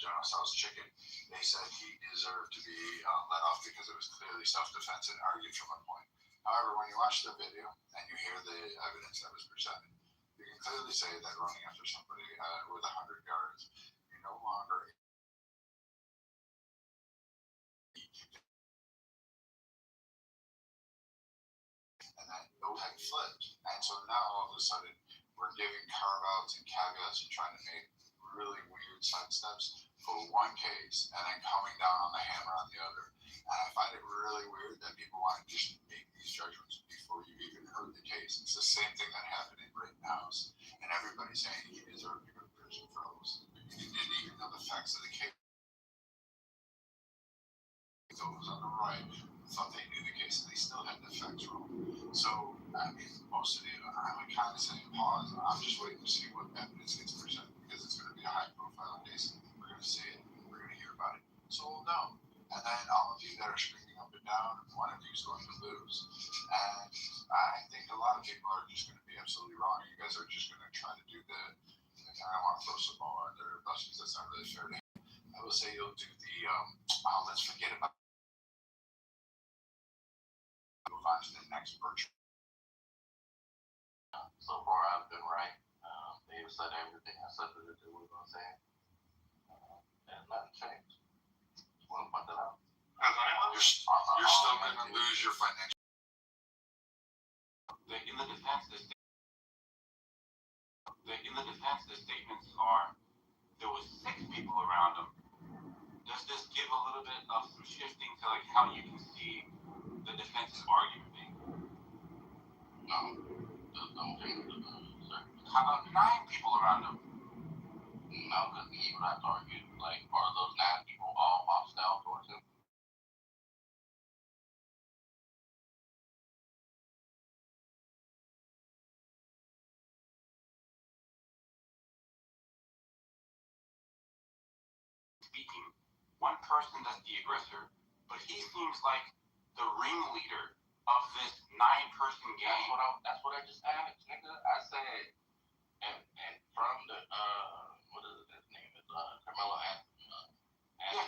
John South's chicken, they said he deserved to be let off because it was clearly self-defense and argued from one point. However, when you watch the video and you hear the evidence that was presented, you can clearly say that running after somebody with 100 yards, you no longer and then no head flipped. And so now all of a sudden we're giving carve outs and caveats and trying to make really weird sidesteps for one case and then coming down on the hammer on the other. And I find it really weird that people want to just make these judgments before you even heard the case. It's the same thing that happened in Rittenhouse, and everybody's saying he deserved to go to prison for those. You didn't even know the facts of the case. Those on the right thought they knew the case and they still had the facts wrong. So, I mean, most of the, I would kind of say pause. I'm just waiting to see what evidence gets presented because it's going to be a high profile case. We're going to see it, we're going to hear about it. So we'll know. And then all of you that are screaming up and down, one of you is going to lose. And I think a lot of people are just going to be absolutely wrong. You guys are just going to try to do the, I don't want to throw some ball under their bus because that's not really fair to him. I will say you'll do the, let's forget about move on to the next virtual. So far, I've been right. They've said everything I said that they were going to say. And nothing changed. Just want to point that out. You're still going to lose your financial. in the defense, the statements are there was 6 people around him. Does this give a little bit of some shifting to like how you can see the defense's argument being? No. How about 9 people around him? No, because you would have to argue, like, are those 9 people all hostile towards him? Speaking, one person that's the aggressor, but he seems like the ringleader of this 9-person gang. That's what I just asked, nigga. I said, and from the what is his name? It's Carmelo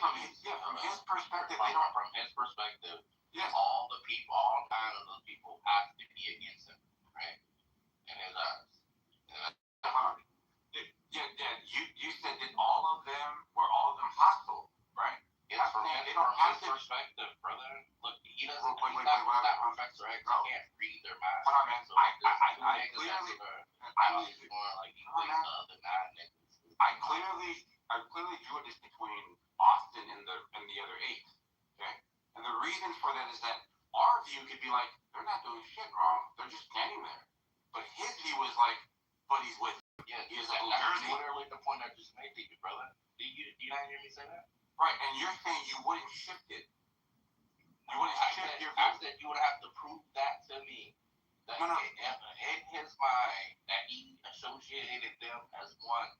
from his perspective, from his perspective, all the people, all 9 of those people have to be against him, right? In his eyes. You said that all of them hostile, right? Yeah, from his perspective, brother. Look, he doesn't. He's not professor X. He can't read their minds. Hold on, man. So I clearly, I clearly drew a distinction between Austin and the other 8. Okay, and the reason for that is that our view could be like they're not doing shit wrong. They're just standing there. But his view is like, but he's with. Yeah, he is a Blue Jersey. That's literally the point I just made to you, brother. Do you not hear me say that? Right, and you're saying you wouldn't shift it. You wouldn't shift your view. I said you would have to prove that to me. That in his mind, that he associated them as one.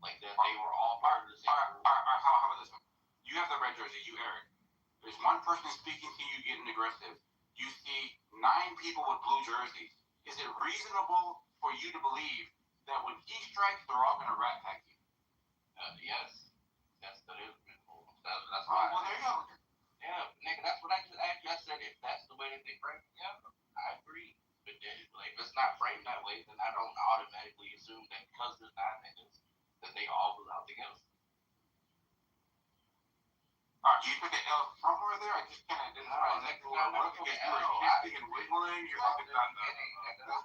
Like that they were all part of the same group. All right, how about this one? You have the red jersey, you, Eric. There's one person speaking to you getting aggressive. You see 9 people with blue jerseys. Is it reasonable for you to believe that when he strikes, they're all going to rat pack you? Yes. Yes, that is reasonable. That's why. Well, there you go. Yeah, nigga, that's what I just asked you. I said if that's the way that they frame it, yeah, I agree. But like, if it's not framed that way, then I don't automatically assume that because there's 9 niggas, that they all was out together. You took an L somewhere there? I just can't identify exactly what it was. You were shifting and wiggling. You're talking about that. No,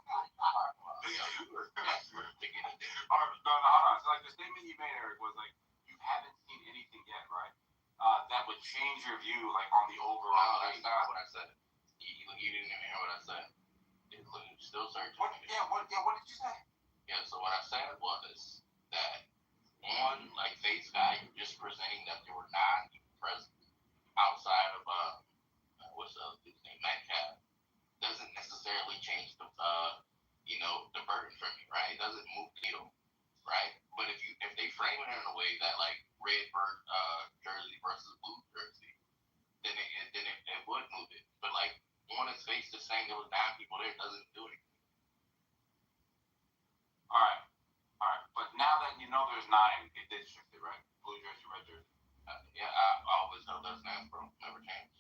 hold on. So like the statement you made, Eric, was like you haven't seen anything yet, right? That would change your view, like on the overall. No, that's not what I said. You didn't even hear what I said. It's still searching. What did you say? Yeah. So what I said was that on like face value, just presenting that there were 9 people present outside of what's his name, Metcalf, doesn't necessarily change the the burden for me, right? It doesn't move the needle, right? But if they frame it in a way that like red jersey versus blue jersey, then it would move it. But like on its face, just saying there was 9 people there doesn't do it. All right. But now that you know there's 9, it did shift it, right? Blue jersey, red jersey. Yeah, I always know those 9, bro. Never changed.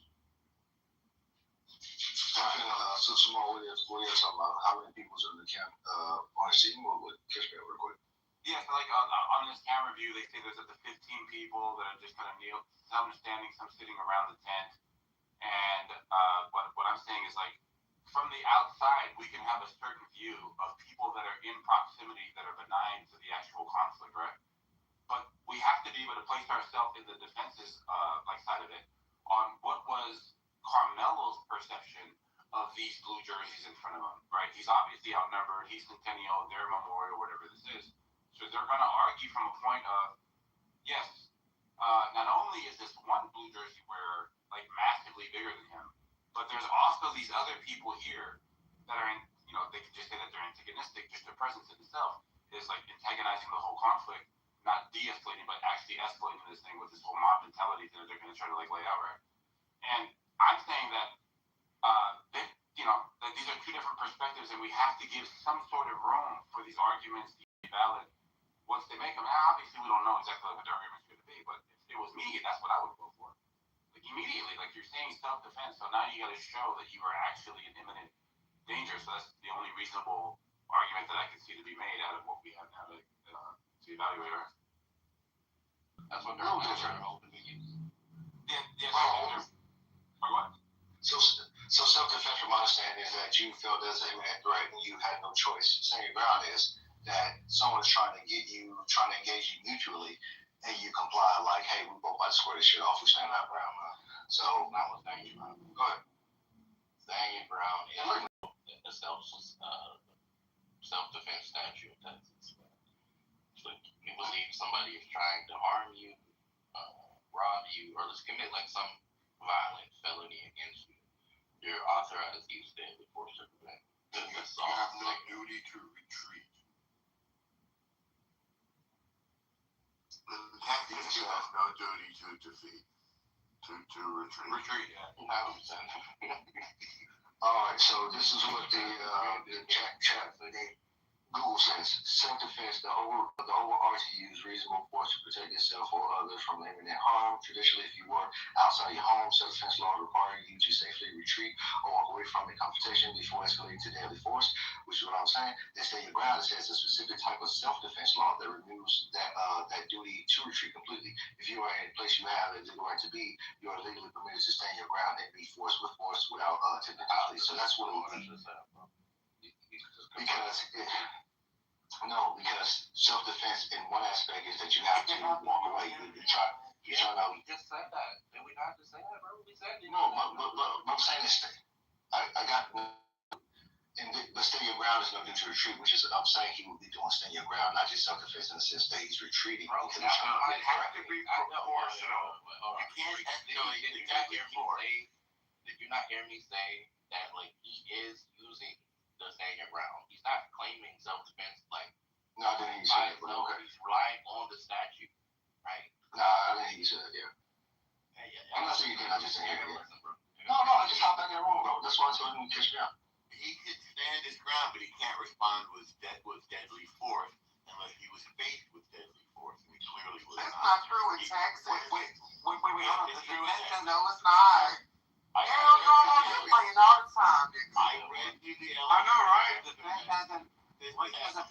So Samar, what are you talking about? How many people's in the camp on the scene? What catch me up real quick? Yeah, so like on this camera view, they say there's up to 15 people that are just kind of kneeled, some standing, some sitting around the tent. And what I'm saying is like, from the outside, we can have a certain view of people that are in proximity that are benign to the actual conflict, right? But we have to be able to place ourselves in the defense's side of it on what was Carmelo's perception of these blue jerseys in front of him, right? He's obviously outnumbered. He's Centennial, their memorial, whatever this is. So they're going to argue from a point of, yes, not only is this one blue jersey wearer like massively bigger than him, but there's also these other people here that are they could just say that they're antagonistic. Just their presence in itself is like antagonizing the whole conflict, not de-escalating, but actually escalating this thing with this whole mob mentality that they're going to try to like lay out, right? And I'm saying that that these are 2 different perspectives, and we have to give some sort of room for these arguments to be valid once they make them. Now, obviously, we don't know exactly what the argument's going to be, but if it was me, that's what I would go for. Like immediately, like you're saying self-defense, so now you got to show that you are actually in imminent danger. So that's the only reasonable argument that I can see to be made out of what we have now to evaluate. Right? That's what they're hoping to use. Yeah. What? So self-defense, from my understanding, is that you felt as a man threat and you had no choice. Standing your ground is that someone is trying to engage you mutually, and you comply like, hey, we both about to square this shit off. We stand our ground. So Not with standing your ground. Go ahead. Standing your ground is a self-defense statute in Texas. So if you believe somebody is trying to harm you, rob you, or just commit like some violent felony against you, you're authorized to use deadly force to prevent. You have no duty to retreat. Texas, you have no duty to defeat, to retreat. Retreat, yeah. 100%. All right, so this is what the chat Google says: self-defense, the overarching use reasonable force to protect yourself or others from imminent harm. Traditionally, if you were outside your home, self-defense law required you to safely retreat or walk away from a confrontation before escalating to deadly force, which is what I'm saying. Then stand your ground. It says a specific type of self-defense law that removes that duty to retreat completely. If you are in a place you have a legal right to be, you are legally permitted to stand your ground and be forced with force without technicality. So that's what it would be. Because self-defense in one aspect is that you have to walk away. You try to. We just said that. Did we not just say that, bro? We said it. No, but I'm saying this thing. I got. But stand your ground is no duty to retreat, which is I'm saying he would be doing stand your ground, not just self-defense in the sense that he's retreating. Bro, it has to be proportional. You can't escalate the deadly force. Did you not hear me say that, like, he is using the stand your ground? He's not claiming self-defense, like, no, I didn't say that, but okay. He's relying on the statute, right? No, I didn't hear you say that, yeah. I'm not saying you did, I just didn't hear it. No, I just hopped back in the room, bro. That's why I told him to catch me out. He could stand his ground, but he can't respond with deadly force unless he was faced with deadly force. We clearly was. That's not true in Texas. Wait, hold on. No, it's not. Hell no, you're playing all the time, nigga. I read you the I know, right? The defense hasn't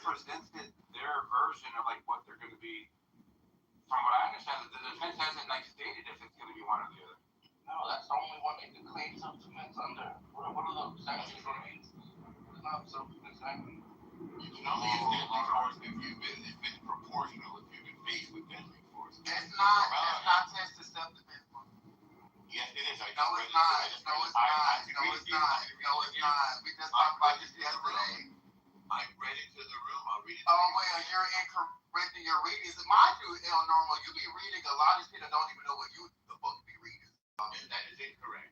presented their version of like what they're going to be. From what I understand, the defense hasn't like stated if it's going to be one or the other. No, that's the only one they can claim self-defense under. What are those statutes for me? It's not self-defense statute. You can only use deadly force if it's proportional, if you've been faced with deadly force. That's not tested self-defense. Yes, it is. No, it's not. We just talked about this yesterday. I read it to the room. I'll read it. Oh, well, you're incorrect in your readings. Mind you, El Normal, you be reading a lot of shit that don't even know what you the fuck be reading. And that is incorrect.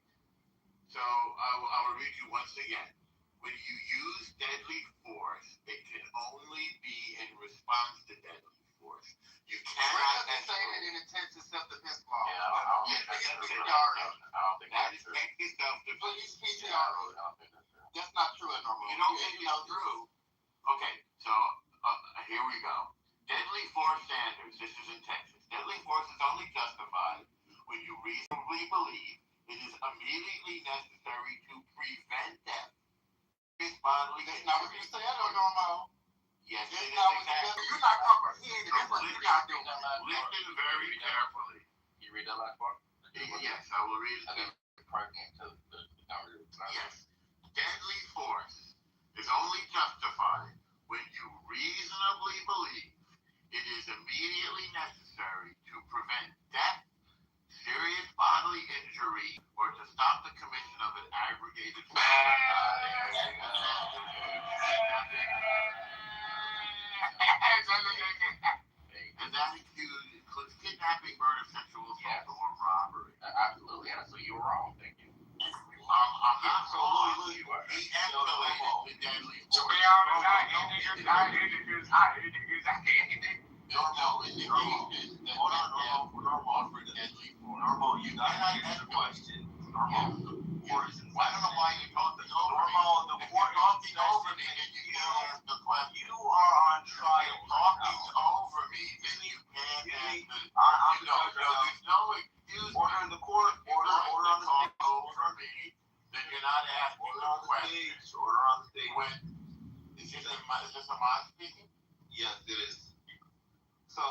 So I will read you once again. When you use deadly force, it can only be in response to deadly force. You cannot say that in intense self-defense law. Yeah, I don't think that is true. Please PCR. That's not true at normal. You don't think it's true. Okay, so here we go. Deadly force standards. This is in Texas. Deadly force is only justified when you reasonably believe it is immediately necessary to prevent death. That's not what you said, El Normal. Yes, it is exactly. You're not comprehending. That's what you're not doing. Listen very carefully. You read that last part? Yes, I will read it. Yes. Deadly force is only justified when you reasonably believe it is immediately necessary to prevent death, serious bodily injury, or to stop the commission of an aggravated and that includes kidnapping, murder, sexual assault, or robbery. Absolutely, yeah. So you were wrong. Thank you. I'm not so wrong. He escalated the deadly force. To be honest, I hate niggas. No, it's wrong. Normal for deadly force. Normal, you got to ask the question. Normal. I don't know why you talked the normal. The court talking over me. You are on trial. Talking over me. Then you can't ask the. There's no excuse. Order in the court. Order on the talk over me. Then you're not asking the question. Order on the stage. Is this a mod speaking? Yes, it is. So,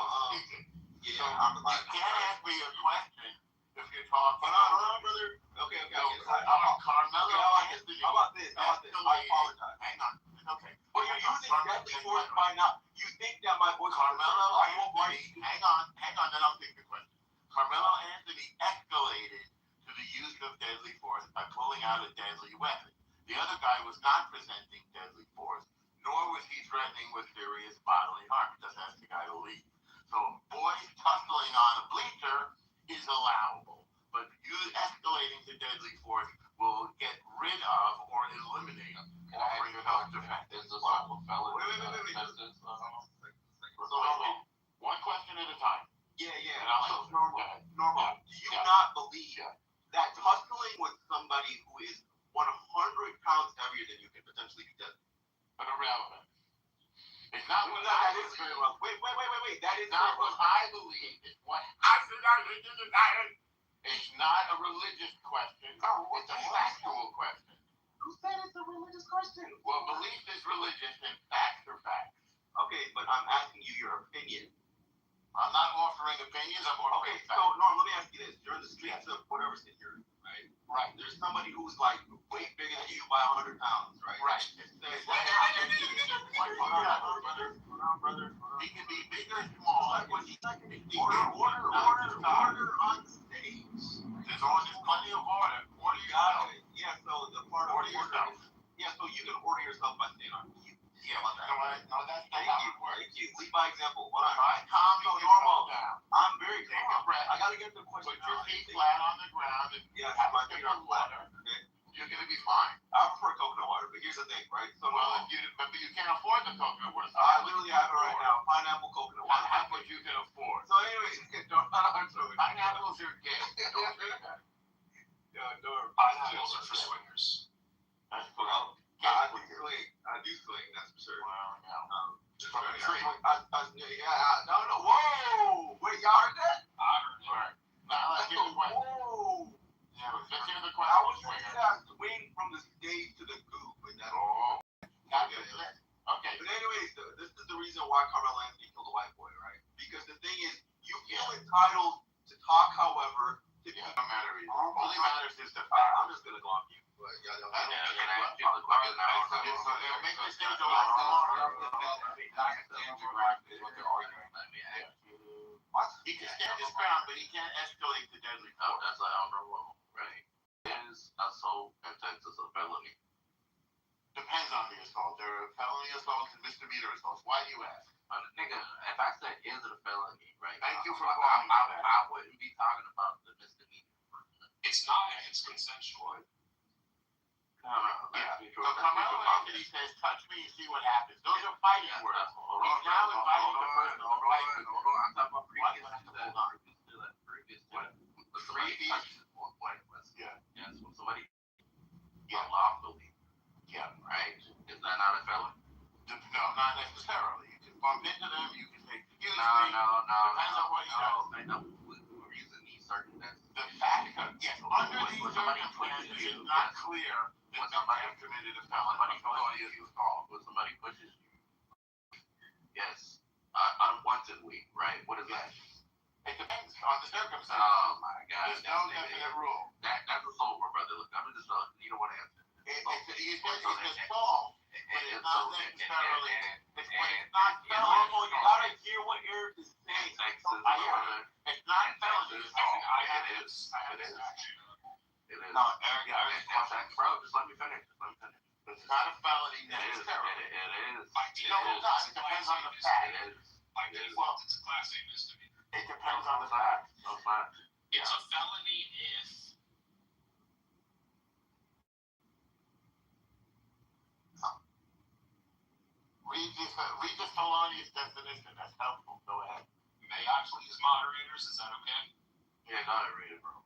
you can't ask me a question if you're talking. Hold on, brother. Okay. Carmelo Anthony. How about this? I apologize. Hang on. Okay. But you're using deadly force by now. You think that my voice Carmelo Anthony. Hang on, then I'll take the question. Carmelo Anthony escalated to the use of deadly force by pulling out a deadly weapon. The other guy was not presenting deadly force, nor was he threatening with serious bodily harm. Just ask the guy to leave. So boys tussling on a bleacher is allowable, but you escalating to deadly force will get rid of or eliminate offering self-defense. Is a simple felony. Wait. One question at a time. Yeah. And I'll So, normal. Do you not believe that tussling with somebody who is 100 pounds heavier than you can potentially be deadly? Irrelevant. It's not what that is very well. Wait. That is not what I believe. It's what I think I believe. It's not a religious question. It's a factual question. Who said it's a religious question? Well, belief is religious and facts are facts. Okay, but I'm asking you your opinion. I'm not offering opinions. I'm offering facts. So, Norm, let me ask you this. You're in the streets of whatever city you're in, right? Right. There's somebody who's like way bigger than you by 100 pounds, right? Right. Hold on, brother. He can be big or small. Order on stage. There's plenty of order. Order yourself. Yeah, so the part of order yourself. Yeah, so you can order yourself by staying on mute. Yeah, well, no, that's not how it works. Thank you. Lead by example. Hold on. Try calming yourself down. I'm very Take calm. a breath. I gotta get the question. Put your feet flat on the ground and have my feet on water. Okay. You're gonna be fine. I prefer coconut water, but here's the thing, right? So, well, but you can't afford the coconut water. I literally have it right now. Pineapple coconut water. How much you can afford? So, anyways, pineapples are gay. Don't drink that. Pineapples are for swingers. That's cool. I do swing, that's for sure. Well, from a tree. No. Whoa! Wait, y'all heard that? I heard it. Right. Now, let's hear the question. Whoa! Yeah, let's hear the I question. was going to swing from the stage to the goop. Okay. But anyways, this is the reason why Carmelo Anthony killed a white boy, right? Because the thing is, you feel entitled to talk, however, to be. No matter either. Only matters is the fact. I'm just gonna go on mute. But Make the stage a lot smaller. He can stand his ground, but he can't escalate to deadly force. Oh, that's an honorable, right? Is assault in Texas a felony? Depends on the assault. There are felony assaults and misdemeanor assaults. Why do you ask? Nigga, if I said is it a felony, right? Thank you for calling me back. I wouldn't be talking about the misdemeanor. It's not if it's consensual. No. Yeah. So Carmelo Anthony says, touch me and see what happens. Those are fighting words. He's now inviting the person to fight. Hold on. I'm talking about previous to that. Previous to that. Previous. Yes. When somebody lawfully. Yeah. Right? Is that not a felony? No, not necessarily. You can bump into them. You can say, excuse me. No. Depends on what he does. I know. We're using these circumstances. The fact that, yes, under these circumstances, it's not clear that somebody committed a felony. When somebody pushes you. Yes. Unwantedly, right? What is that? It depends on the circumstances. Oh my God. There's no definite rule. That's assault, my brother. Look, I'm just you don't want to answer. It's assault, but it's not necessarily. It's not felony. You gotta hear what Eric is saying. It's not felony. It is. No, Eric, bro, just let me finish. It's not a felony necessarily. It is. No, it's not. It depends on the fact. By default, it's a class A misdemeanor. It depends on the fact. It's a felony if read the felonious definition. That's helpful. Go ahead. may I please, moderators? Is that okay? Yeah, moderator, bro.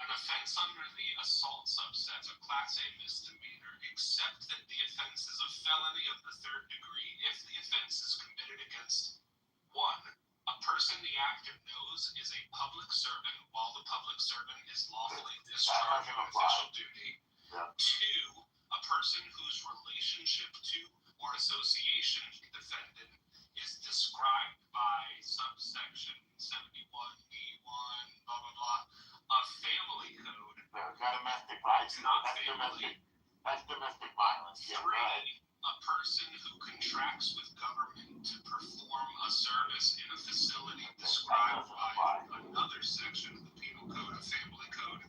An offense under the assault subset of Class A misdemeanor, except that the offense is a felony of the third degree if the offense is committed against 1. A person the actor knows is a public servant while the public servant is lawfully discharging official duty. 2. A person whose relationship to or association with the defendant is described by subsection 71 domestic violence. Not That's family. domestic violence. Yeah, right. 3, a person who contracts with government to perform a service in a facility described by another section of the Penal Code of Family Code.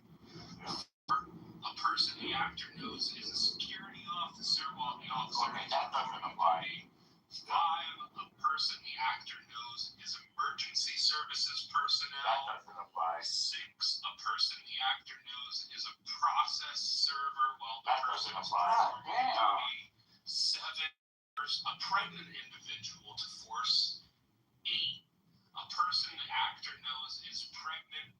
4, a person the actor knows is a security officer while the officer is doesn't apply. 5, a person the actor knows is emergency services personnel. That doesn't apply. 6, a person the actor knows is a process server while the That person doesn't is apply. performing Damn. duty. 7, a pregnant individual to force. 8, a person the actor knows is pregnant.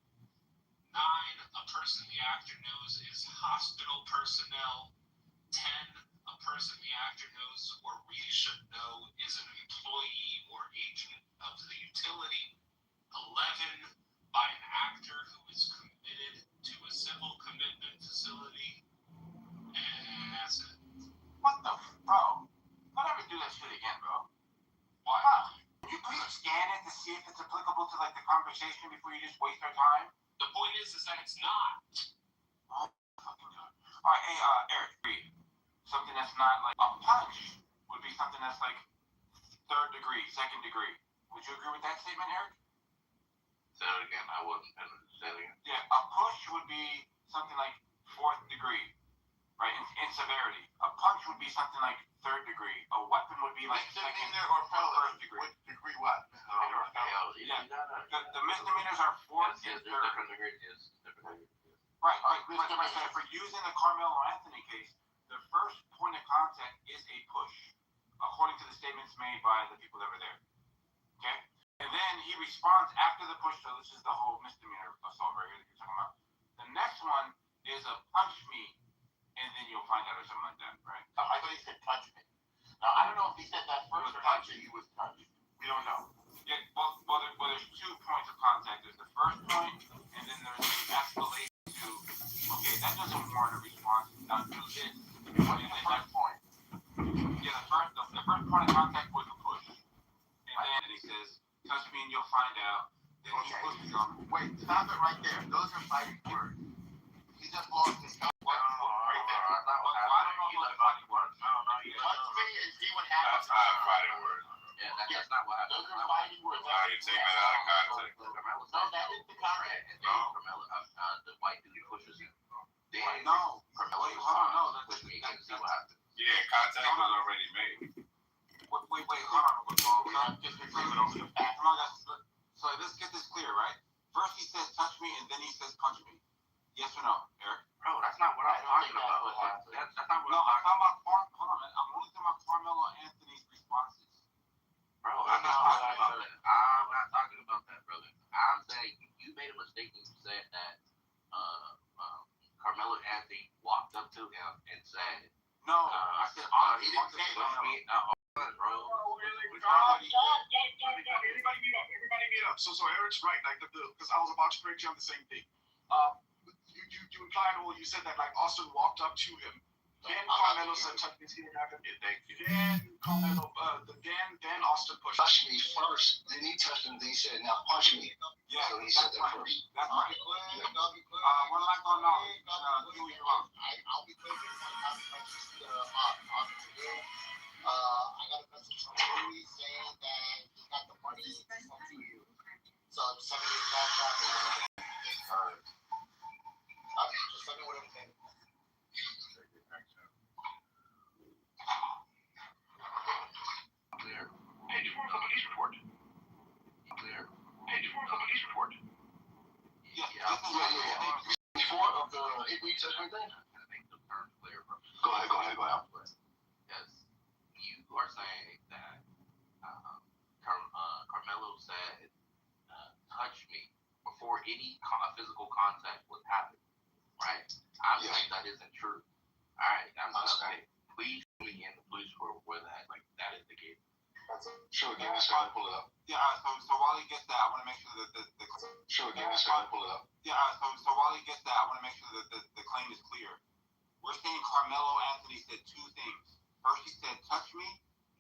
9, a person the actor knows is hospital personnel. 10, a person the actor knows or we should know is an employee or agent of the utility. 11, by an actor who is committed to a civil commitment facility. And that's it. What the bro? Don't ever do that shit again, bro. Why? Can you please scan it to see if it's applicable to like the conversation before you just waste our time? The point is that it's not. Oh, fucking god. Alright, hey, Eric, read. Something that's not like a punch would be something that's like 3rd degree, 2nd degree. Would you agree with that statement, Eric? Say it again. I wasn't say it again. Yeah, a push would be something like 4th degree, right? In severity. A punch would be something like 3rd degree. A weapon would be like 2nd or 1st degree. What degree what? Yeah. The misdemeanors are 4th and 3rd. Different degrees. Right, but if we're using the Carmelo Anthony case, the first point of contact is a push, according to the statements made by the people that were there. Okay? And then he responds after the push, so this is the whole misdemeanor assault right here that you're talking about. The next one is a punch me, and then you'll find out or something like that, right? I thought he said touch me. Now, I don't know if he said that first or after he was touched. We don't know. Yeah, well, there's 2 points of contact. There's the first point, and then there's the escalation to, okay, that doesn't warrant a response. Now do this. What is the first point? Yeah, the first point of contact was a push. And then he says, touch me and you'll find out. Then he pushes him. Wait, stop it right there. Those are fighting words. He just lost his gun. Right there. I don't know about the fighting words. Touch me and see what happens. That's not a fighting word. Yeah, that's not what happened. Those are fighting words. How you take that out of context? No, that is the context. The white dude pushes him. Then No. Carmelo Wait, hold on, no. push me and see what happens. Yeah, contact was already made. Wait, hold on. Just explain it over the back. Come on, guys. So let's get this clear, right? First he says touch me, and then he says punch me. Yes or no, Eric? Bro, that's not what I'm talking about. That's not what No, I'm I'm talking talking about hold on, man. I'm only talking about Carmelo Anthony's responses. Bro, I'm not talking about that. I'm not talking about that, brother. I'm saying you made a mistake when you said that Carmelo Anthony walked up to him and said, No, I said he didn't say that. Bro. Everybody meet up. So Eric's right. Like because I was about to break down the same thing. You implied, or you said that like Austin walked up to him. Then Carmelo said touch me, see what happened. Then Carmelo, then Austin pushed. Touch me first, then he touched him, then he said, now punch me. Yeah, so he said that first. That's right. One like on knowledge. I'll be clear. I got a message from Louis saying that he got the money sent to you. So I'm sending you that back. Just send me whatever thing. Clear. Page 4 of the police report. Clear. Page 4 of the police report. Page 4 of the Hickory Touchman thing? I think the term clear, bro. Go ahead. Yes, you are saying that Carmelo said, touch me before any physical contact was happening, right? I'm saying that isn't true. All right, I'm saying, please show me in the police report where that is the case. Sure, again, let's go ahead and pull it up. Yeah, so while he gets that, I want to make sure that the Sure, again, let's go ahead and pull it up. Yeah, so while he gets that, I want to make sure that the claim is clear. We're saying Carmelo Anthony said 2 things. First he said touch me,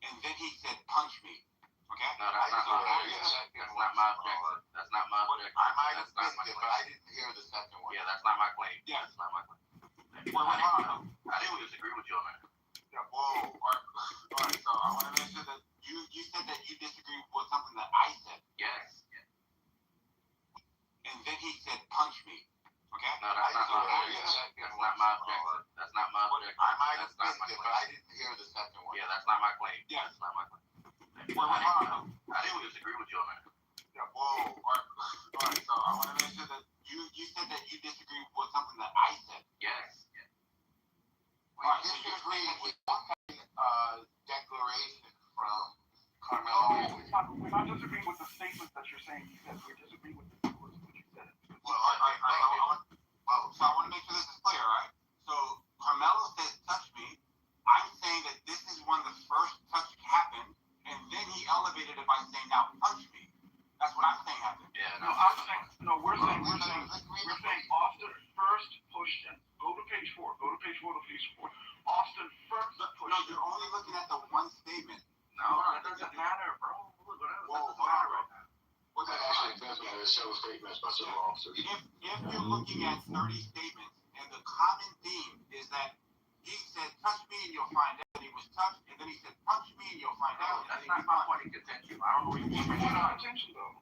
and then he said punch me. Okay? No, that's not my objection. That's not my objection. That's not my objection. I might have That's not missed my it, claim. but I didn't hear the second one. Yeah, that's not my claim. Yeah. That's not my claim. I I didn't disagree with you on that. Yeah, whoa. All right, so I want to make sure that you said that you disagree with something that I said. Yes. And then he said, punch me. Okay? No, that's not my objection. That's not my objection. That's not my objection. I might have That's not missed my it, claim. but I didn't hear the second one. Yeah, that's not my claim. Yeah. That's not my claim. I didn't disagree with you on that. Yeah, whoa. All right, so I want to make sure that you said that you disagree with something that I said. Yes. All right, so you agree with declaration from Carmelo. We're not disagreeing with the statements that you're saying he said. We're disagreeing with the words that you said. So I want to make sure this is clear, right? So Carmelo says, touch me. I'm saying that this is when the first touch happened, and then he elevated it by saying, now punch me. That's what I'm saying happened. Yeah, we're saying Austin first pushed him. Go to page 4. Austin first pushed him. No, you're only looking at the one statement. No, that doesn't matter, bro. Whoa, What's that? Actually, it does matter. There's several statements by several officers. If you're looking at 30 statements, and the common theme is that he said, touch me and you'll find out that he was touched, and then he said, punch me and you'll find out. That's not my point of contention. I don't know what you're Point of contention, though.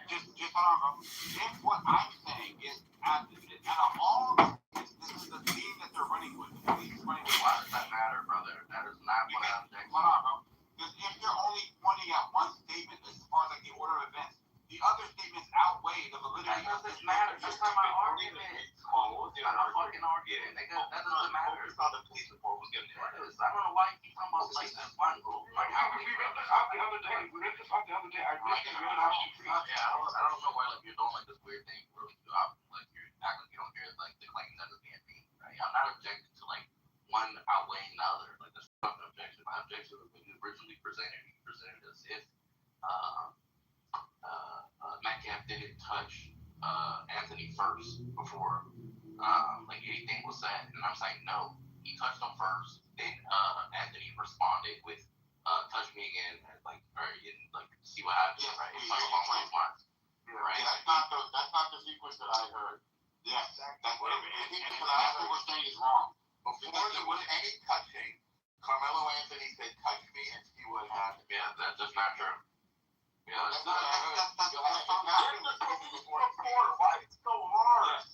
Just hold on, bro. If what I'm saying is, out of all the statements, this is the theme that they're running with. The police is running with. Why does that matter, brother? That is not what I'm saying. Hold on, bro. Because if you're only pointing at one statement as far as like the order of events, the other statements outweigh the validity. That doesn't matter. That's not my argument. It's not a fucking argument. That doesn't matter. It's not the police report was given. I don't know why you keep talking about like this one group. Like how We read this out the other day. I missed it. I missed it. Yeah, I don't know why like you're doing like this weird thing where like you're acting like you don't hear like the claim that is being made. Right? I'm not objecting to like one outweighing the other. Like that's not an objection. My objection was when you originally presented as if Metcalf didn't touch Anthony first before like anything was said, and I'm saying no, he touched him first. Then Anthony responded with touch me again, and like see what happens. Yes, right? It's like along those lines. Right? Yeah, that's not the sequence that I heard. Yes, that's what I mean. Because I what we're saying is wrong. Before there was any touching, Carmelo Anthony said, touch me and see what happens. Yeah, that's just not true. Yeah, that's not happening. Why it's so hard?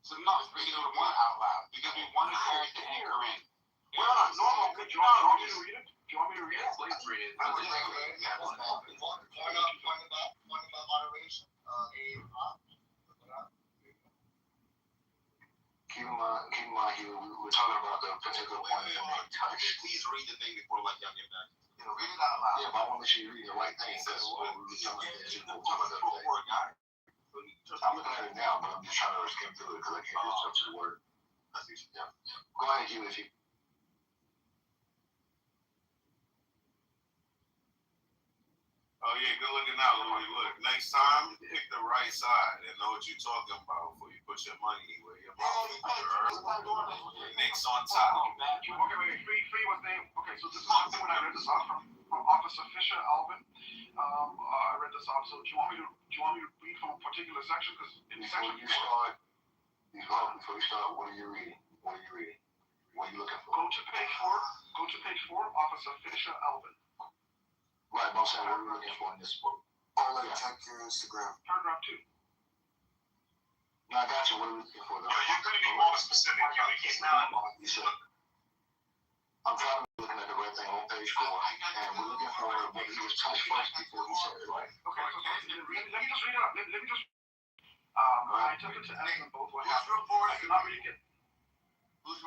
So no, it's bringing it one out loud because we wanted Eric to anchor in. Well, normal. Do you want me to read it? Do you want me to read it? Please read it. One about moderation. Keep in mind, we're talking about the particular point of being touched. Please read the thing before like y'all get back. Read it out loud. Yeah, but I want to make sure you read the right thing. That's what we were talking about. I'm looking at it now, but I'm just trying to skim through it because I can't just touch the word. Yeah. Go ahead, Hugh, if you. Oh yeah, good looking out, Louis. Look, next time pick the right side and know what you're talking about before you put your money where your mouth is. Nick's on top. Okay, wait, free was there. Okay, so this is something when I read this off from Officer Fisher Alvin. I read this off. So do you want me to read from a particular section? Because in Before section you start, what are you reading? What are you looking for? Go to page 4. Officer Fisher Alvin. Right, but I'm saying what are we looking for in this book? Check your Instagram. Paragraph 2. No, I got you. What are we looking for, though? You're going to be more specific. He's not. I'm trying to be looking at the right thing on page 4, and we're looking for what he was touched first before he said it, right? Okay. Let me just read it up. Let me just. I attempted to ask them both what happened. I could not read it.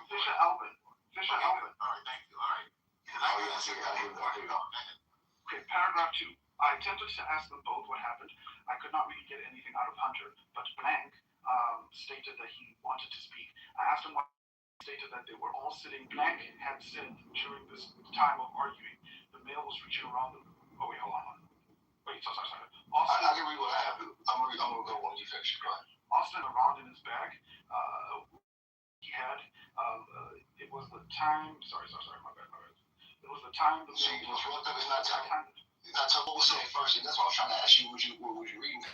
Fisher Alvin. All right, thank you. All right. Here you go. Okay, paragraph 2. I attempted to ask them both what happened. I could not really get anything out of Hunter, but Blank stated that he wanted to speak. I asked him why he stated that they were all sitting. Blank had said during this time of arguing, the male was reaching around them. Oh, wait, hold on. Wait, sorry. Austin, I can read what happened. I'm going to go when you finish. Go ahead. Austin around in his bag. He had, it was the time, sorry, my bad. It was the time the See, it's not time. That's what we'll say first, and that's what I was trying to ask you. What was you reading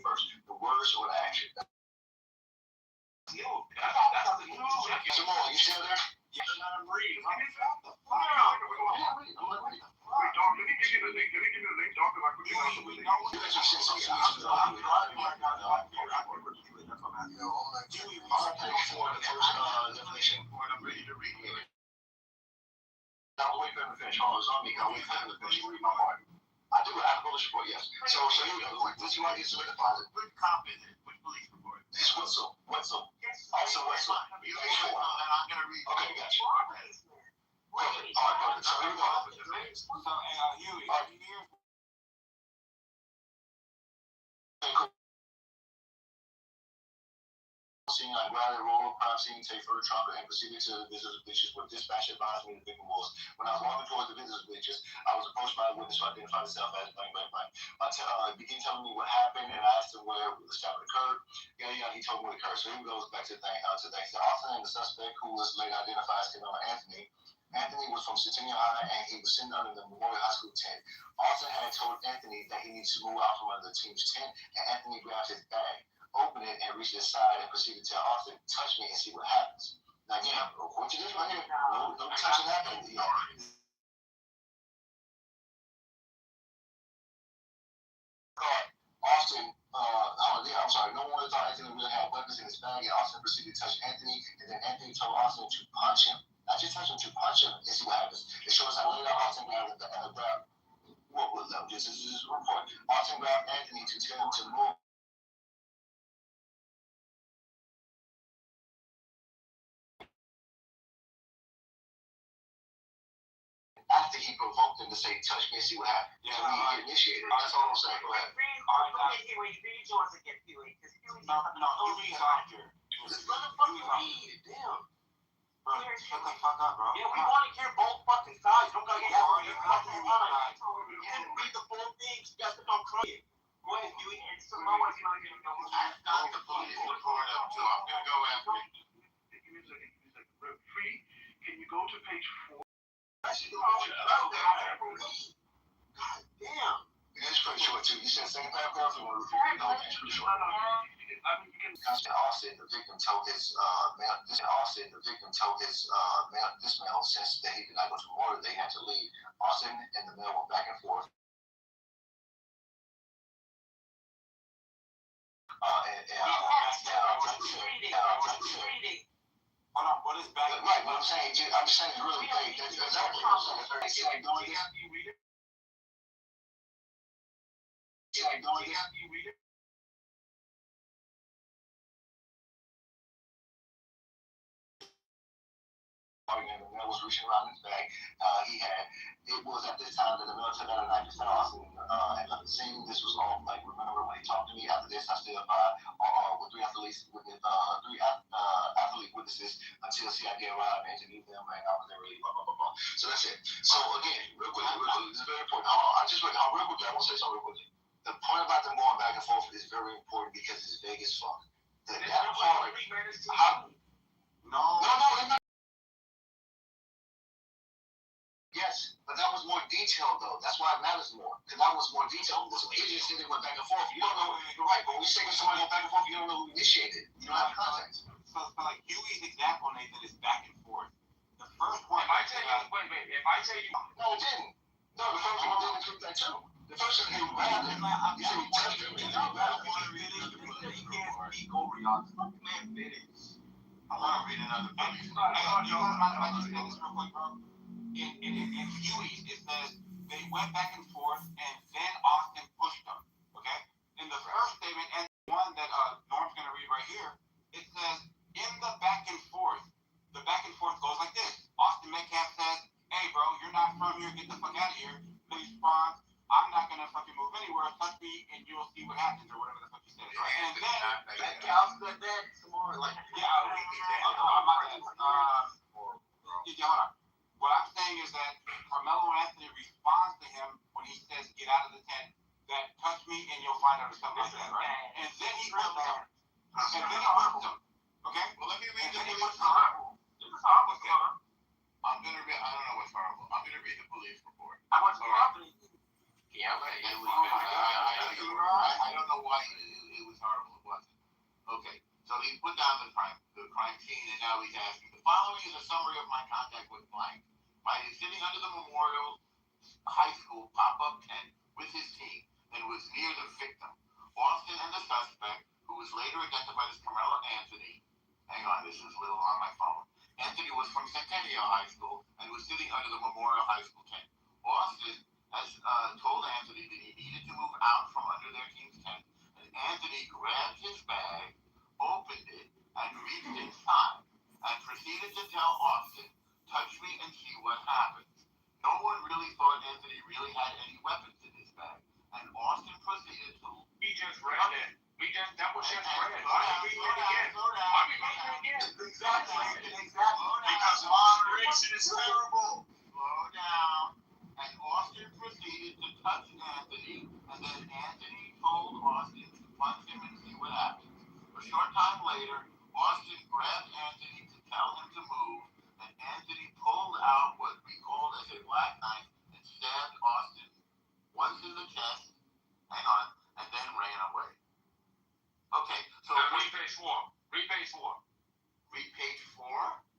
first? The words or the action? Jamal, you still there? Yeah, I'm reading. Wait, dog, let me give you the link. Dog, because I couldn't You guys are saying something. I'm ready to read it. I'll wait for him to finish. Hold on, it's on me. I'll wait for him to finish. Read my part. I do. I have a police report, yes. So here we go. This you might get some deposit. Which cop is it? Which police report? It's Wetzel. Officer Wetzel. You ain't sure, and I'm going to read. Okay, gotcha. All right, perfect. So here we go. So, Huey, are you here? Scene, I grabbed a roll of crime scene, take further trucker, and proceeded to the visitor's bleachers where dispatch advised me the victim was. When I was walking towards the visitor's bleachers, I was approached by a witness who identified himself as blank, blank, blank. Began telling me what happened, and I asked him where the stop occurred. Yeah, he told me what occurred. So he goes back to the thing. The officer and the suspect, who was later identified as Anthony. Anthony was from Centennial High, and he was sitting under the Memorial High School tent. Austin had told Anthony that he needs to move out from under the team's tent, and Anthony grabbed his bag, opened it, and reached his side and proceeded to tell Austin, touch me and see what happens. Now, again, according to this right here, no touching happened. Austin, I'm sorry, no one thought Anthony really had weapons in his bag, and Austin proceeded to touch Anthony, and then Anthony told Austin to punch him. Not just touch him, to punch him and see what happens. It shows how later Austin grabbed this is his report. Austin grabbed Anthony to tell him to move. After he provoked him to say, touch me and see what happens. Yeah, so he initiated. That's all I'm saying. Go ahead. Huey wants to get Huey. No, Huey's after. Just let him fucking read. Damn. Bro, shut the fuck up, bro. Yeah, we want to hear both fucking sides. Don't gotta yell at You fucking sides. You didn't read the full thing. You guys to come crying. Go ahead, Huey. And Samoa's not gonna know what's I'm the police report up too. I'm gonna go after it. Give me a second. Free, can you go to page 4? God damn. It's pretty short too. You said second paragraph, you want to repeat? No, it's pretty short. Austin, the victim told his this male since that he did not go to Memorial, they had to leave. Austin and the male went back and forth. Hold on, what is back? Right, what I'm saying, I'm just saying it's really big. That's exactly what I'm saying. The male was reaching around his bag. It was at this time that the male took out a knife and started Austin and left the scene. This was all like, remember when he talked to me after this, I stood by with three athlete witnesses until CID arrived and interviewed them, and I was there really blah, blah, blah, blah. So that's it. So again, real quick, this is very important. Hold on, I want to say something real quickly. The point about them going back and forth is very important because it's vague as fuck. That part, no, they're not. Yes, but that was more detailed though. That's why it matters more. Because that was more detailed. This agent said they went back and forth. You don't know. You're right. But when you say when somebody went back and forth, you don't know who initiated. You don't have context. So like Huey's example, Nathan, is back and forth. The first one. If I tell you, No, it didn't. No, the first one didn't include that too. The first one he grabbed him. He said he touched him. And he grabbed him. He can't speak over y'all. This fucking man finished. I want to read another page. I just say this real quick, bro. In Huey's, it says they went back and forth, and then Austin pushed them. Okay? In the first statement, and one that Norm's going to read right here, it says, in the back and forth goes like this. Austin Metcalf says, hey, bro, you're not from here. Get the fuck out of here. Then he responds, I'm not going to fucking move anywhere. Touch me, and you'll see what happens, or whatever the fuck he says. Right? And then, Metcalf said that some more. Like, yeah, hold on. What I'm saying is that Carmelo Anthony responds to him when he says, get out of the tent, that touch me and you'll find out or something like that, right? And then he whips him. Okay? Well, let me read this. This is horrible. I'm going to read, I don't know what's horrible. I'm going to read the police report. How much property? Yeah, I don't know why it was horrible. It wasn't. Okay, so he put down the crime scene, and now he's asking. The following is a summary of my contact with blank. Mike is sitting under the Memorial High School pop-up tent with his team and was near the victim. Austin and the suspect, who was later identified as Carmelo Anthony. Hang on, this is a little on my phone. Anthony was from Centennial High School and was sitting under the Memorial High School tent. Austin has told Anthony that he needed to move out from under their team's tent, and Anthony grabbed his bag, opened it, and reached inside, and proceeded to tell Austin, "Touch me and see what happens." No one really thought Anthony really had any weapons in his bag, and Austin proceeded to... We just read it. That was just read. Why are we reading it again? Why are we reading it again? Exactly. Because moderation is terrible. Slow down. And Austin proceeded to touch Anthony, and then Anthony told Austin to punch him and see what happens. A short time later, Austin grabbed Anthony to tell him to move, and Anthony pulled out what we called as a black knife and stabbed Austin once in the chest, and then ran away. Okay, so read page 4. Read page 4. Read page 4?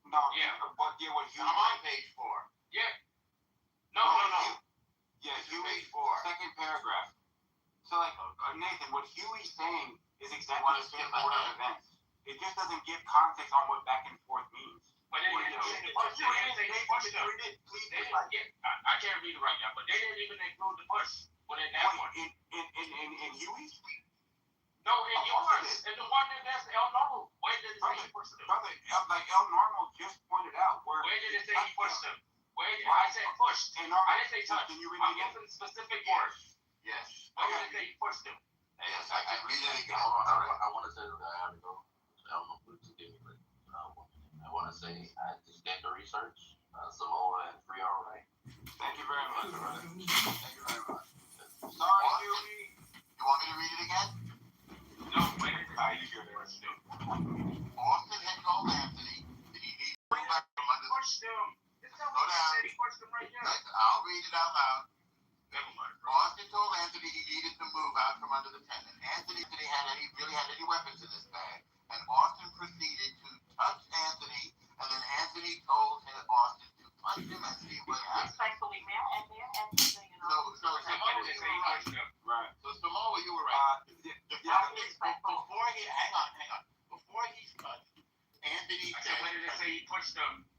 No, yeah, what you I'm on page 4. Yeah. No. Yeah, Huey's 4. Second paragraph. So, like, Nathan, what Huey's saying is exactly the same order of events. It just doesn't give context on what back and forth means. But they didn't push them. I can't read it right now, but they didn't even include the push within that one. In Huey's? No, in yours. And the one that's El Normal. Where did it say he pushed them? Brother, like El Normal just pointed out where did it say he pushed them? I said pushed. I didn't say touch. I'm using specific words. Yes. Where did it say he pushed them? Yes, I can read it again. I want to say that I have to go. I don't know if it's forgive me, but I want to say I just did the research. Samoa and 3 hour right. Thank you very much. Thank you very much. Sorry, Huey. You want me to read it again? No, wait. I usually push them. Austin had told Anthony that he needed to move back from under the... Push them. Slow down. Push them right here. I'll read it out loud. Never mind. Austin told Anthony he needed to move out from under the tent, and Anthony really had any weapons in his bag, and Austin proceeded to touch Anthony, and then Anthony told Austin to punch him and see what happened. Respectfully, ma'am, and So Samoa, you were right. Right. So Samoa, you were right. Before he, hang on. Before he's touched, Anthony said, when did it say he pushed them?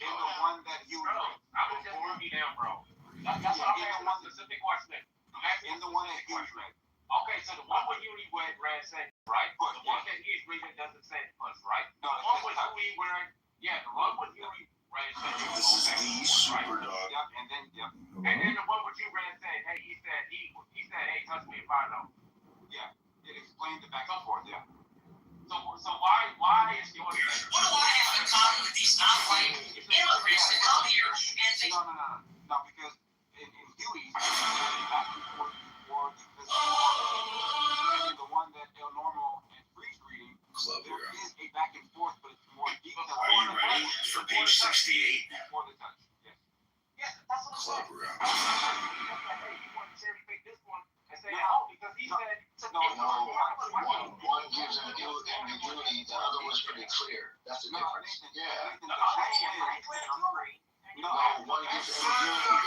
In the one that you bro, I was just moving down, bro. That's what I'm asking a specific question. in the one that you read. Okay, so the one where you read said, right? But the one that he's reading doesn't say push, right? No, the one with you read, the one with you read said, This is the super dog. Yep, and then the one with you read said, hey, he said, hey, touch me if I know. Yeah, it explained the back and forth, yeah. So why is yours? What do I have in common with these non-white immigrants that come here and they... No, because in Huey's, back and forth before, because the one that El Normal and Freeze reading, there is a back and forth, but it's more detailed. Are you ready for page 68? Before the touch, yes. Yeah, that's what I'm saying. Club room. Hey, you want to cherry pick this one and say, oh, because he said... One gives ambiguity, the other was pretty clear. That's the difference. Yeah. No, one gives Austin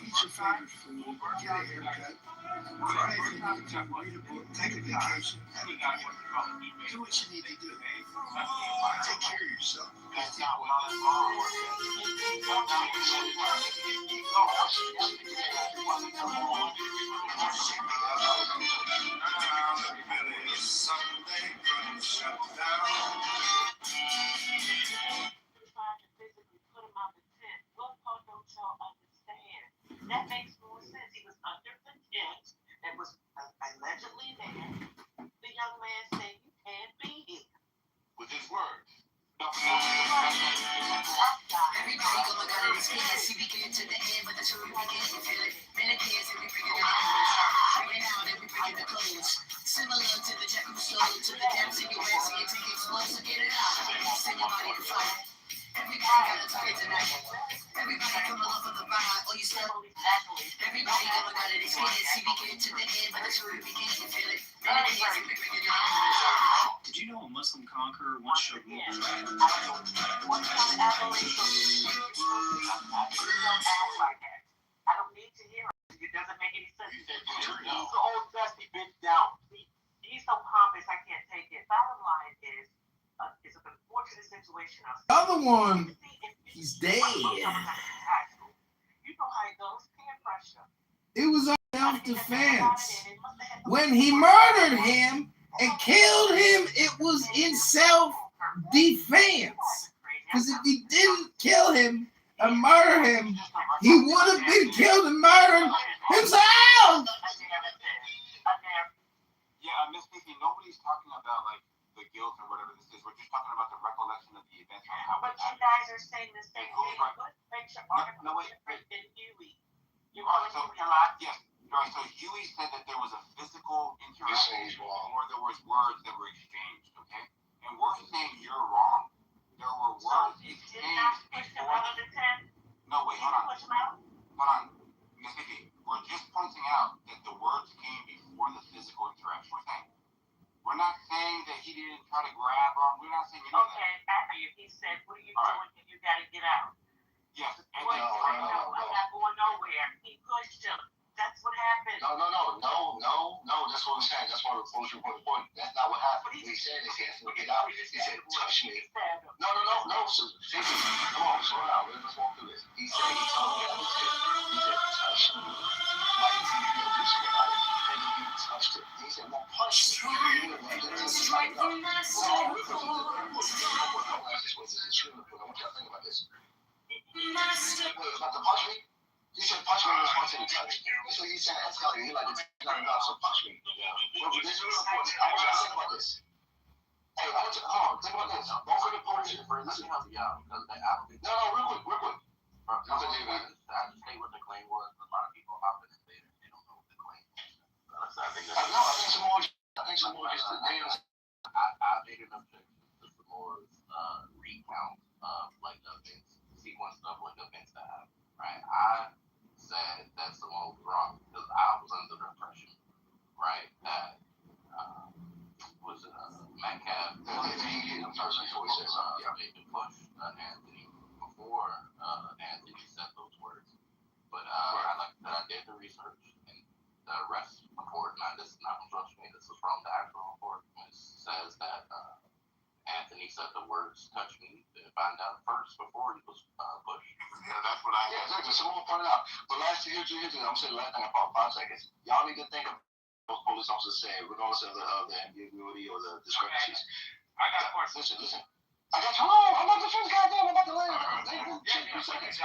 Eat your favorite food. Get a haircut. Cry if you need to. Read a book. Take a vacation. Do what you need to do. Take care of yourself. That's not what I'm wrong with Sunday, shut down. Trying to physically put him out the tent. What part don't y'all understand? That makes more sense. He was under the tent that was allegedly there. The young man said, "You can't be here." with his words. Everybody going out of this business, see we get to the end, but the truth we get to feel it. Then the kids and we bring it down. Bring it out and we bring it the clothes. Similar to the jack who sold to the dance in your ass, and take it slow, so get it out. Send your body to fight. Everybody got a target tonight. Everybody come along for the ride, or you still everybody going out of this business, see we get to the end, but the truth we get to feel it. Then the kids and we bring it down. Did you know a Muslim conqueror once showed more I don't know what kind of appellation you don't act like that. I don't need to hear it. It doesn't make any sense. He's the old dusty bitch down. He's so pompous, I can't take it. Bottom line is, it's an unfortunate situation. The other one, he's dead. You know how it goes, peer pressure. It was on self-defense. When he murdered him and killed him, it was in self-defense. Because if he didn't kill him and murder him, he would have been killed and murdered himself. Yeah, Miss Vicky, nobody's talking about like the guilt or whatever this is. We're just talking about the recollection of the events and how But it you happened. guys are saying the same Who's thing. right? What makes your No, argument no, wait, different than Huey? You're Alright, calling so Huey a lot? yes, right. So Huey said that there was a physical interaction he's wrong. or there was words that were exchanged. Okay, and we're saying you're wrong. There were words You did not push exchanged him before out of the. the tent? No, wait, Did hold you on. push him out? Hold on, Miss Vicky. We're just pointing out that the words came before the physical interaction. We're not saying that he didn't try to grab her. We're not saying any of that. Okay, after you, he said, "What are you All doing? You gotta get out." Yes. And What? then, I'm not going nowhere. He pushed him. That's what happened. No. That's what I'm saying. That's why we're supposed to report the point. That's not what happened. What he said is he has to get out. He said, touch me. No, Susan. Come on, slow down. Let's walk through this. He said, he told me on the tip. He said, touch me. Like, he didn't do something about it. And he touched it. He said, well, punch me. Strike from my soul. I want y'all to think about this. Wait, about to punch me? He said, punch me in response to the touch. So he said, escalator. He like, it's not enough, so punch me. But this is real important. I want y'all to think about this. Hey, I want you, hold on, think about this. Don't forget police for listen. No, real quick. I just say what the claim was. A lot of people out there say that they don't know what the claim is. I think some more just the names. I made an objection to some more recount of like events, sequence of like events that happened. Right? I said that Simone was wrong because I was under the impression, right, that was Metcalf made the push Anthony before Anthony said those words. But I did the research and the arrest report. Now this is not from social media. This is from the actual report. It says that Anthony said the words "touch me" to find out first before he was pushed. Yeah, that's what I. Yeah, exactly. Someone pointed out. But here's I'm saying the last thing about 5 seconds. Y'all need to think of what police officers say, regardless of the ambiguity or the discrepancies. I got a question. Listen. I got you. Oh, I'm not the first goddamn about the land. 2 seconds.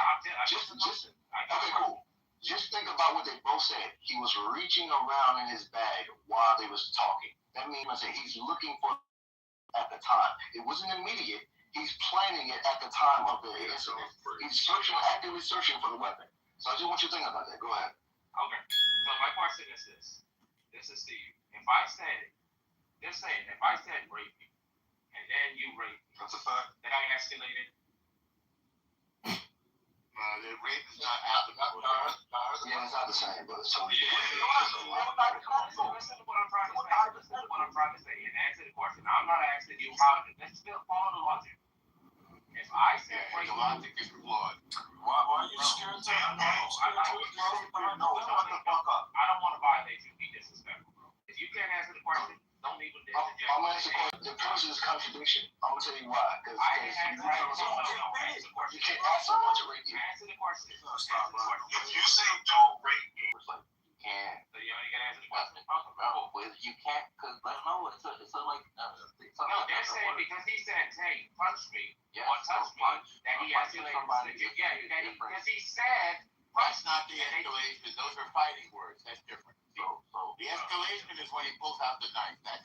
Just. Okay, cool. Just think about what they both said. He was reaching around in his bag while they was talking. That means he's looking for at the time. It wasn't immediate. He's planning it at the time of the incident. He's actively searching for the weapon. So I just want you to think about that. Go ahead. Okay. So my question is this. This is Steve. If I said rape me, and then you rape me, that's a fact. Then I escalated. The rape is not after that. Yeah, it's not the same, but it's totally Listen to what I'm trying to say. And answer the question. I'm not asking you how to. Let's still follow the logic. If I said rape, the logic is flawed. Why are you scared to? No, shut the fuck up. I don't want to violate you. Be disrespectful, bro. If you can't answer the question, don't even interject. I'm gonna answer the question. The premise is contradiction. I'm gonna tell you why. Because you can't ask someone to rate you. Answer the question. Stop, bro. If you say don't rate me, It's like you can't. So you only gotta answer the question. Bro, you can't because no, it's a like. No, they're saying because he said, "Hey, punch me," Yeah, or touch me, that he escalated. somebody. Yeah, because he said, That's not the escalation. Those are fighting words. That's different. So the escalation is when he pulls out the knife. That's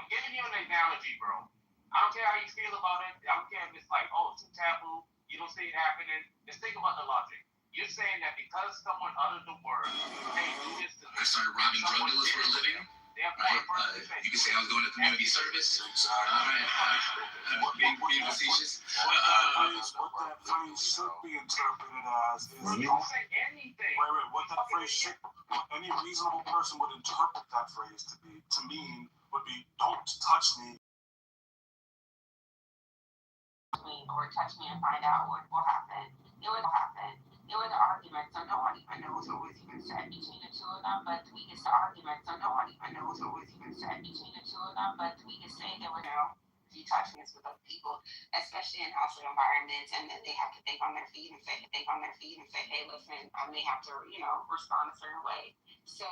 I'm giving you an analogy, bro. I don't care how you feel about it. I don't care if it's like, oh, it's too taboo. You don't see it happening. Just think about the logic. You're saying that because someone uttered the word, hey, do this to me. I started robbing drug dealers for a living. Right? You can say I was doing a community service. Being facetious. what that phrase should be interpreted as is You don't say anything. Wait, what that phrase should, any reasonable person would interpret that phrase to mean would be, don't touch me. Or touch me and find out what will happen. It would happen. It was an argument, so no one even knows what was even said between the two of them. But we can say argument, so no one even knows what was even said between the two of them. But we can say there were detachments with other people, especially in hostile environments, and then they have to think on their feet and say, hey, listen, I may have to, respond a certain way. So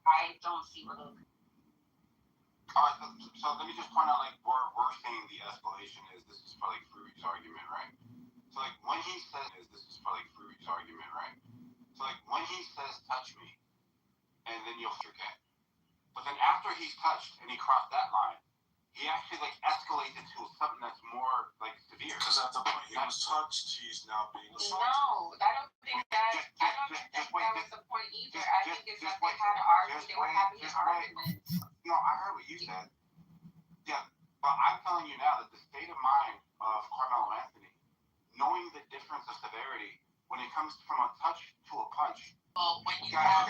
I don't see what. Alright, so let me just point out, like, we're saying the escalation is, this is for, like, Fruit's argument, right? So, like, when he says, touch me, and then you'll okay. But then after he's touched and he crossed that line, he actually, like, escalates into something that's more, like, severe. Because at the point he was touched, he's now being assaulted. No, I don't think that was the point either. I think it's that they had an argument. They were having an argument. No, I heard what you said. Yeah, but I'm telling you now that the state of mind of Carmelo Anthony, knowing the difference of severity when it comes from a touch to a punch. Well, when you guys.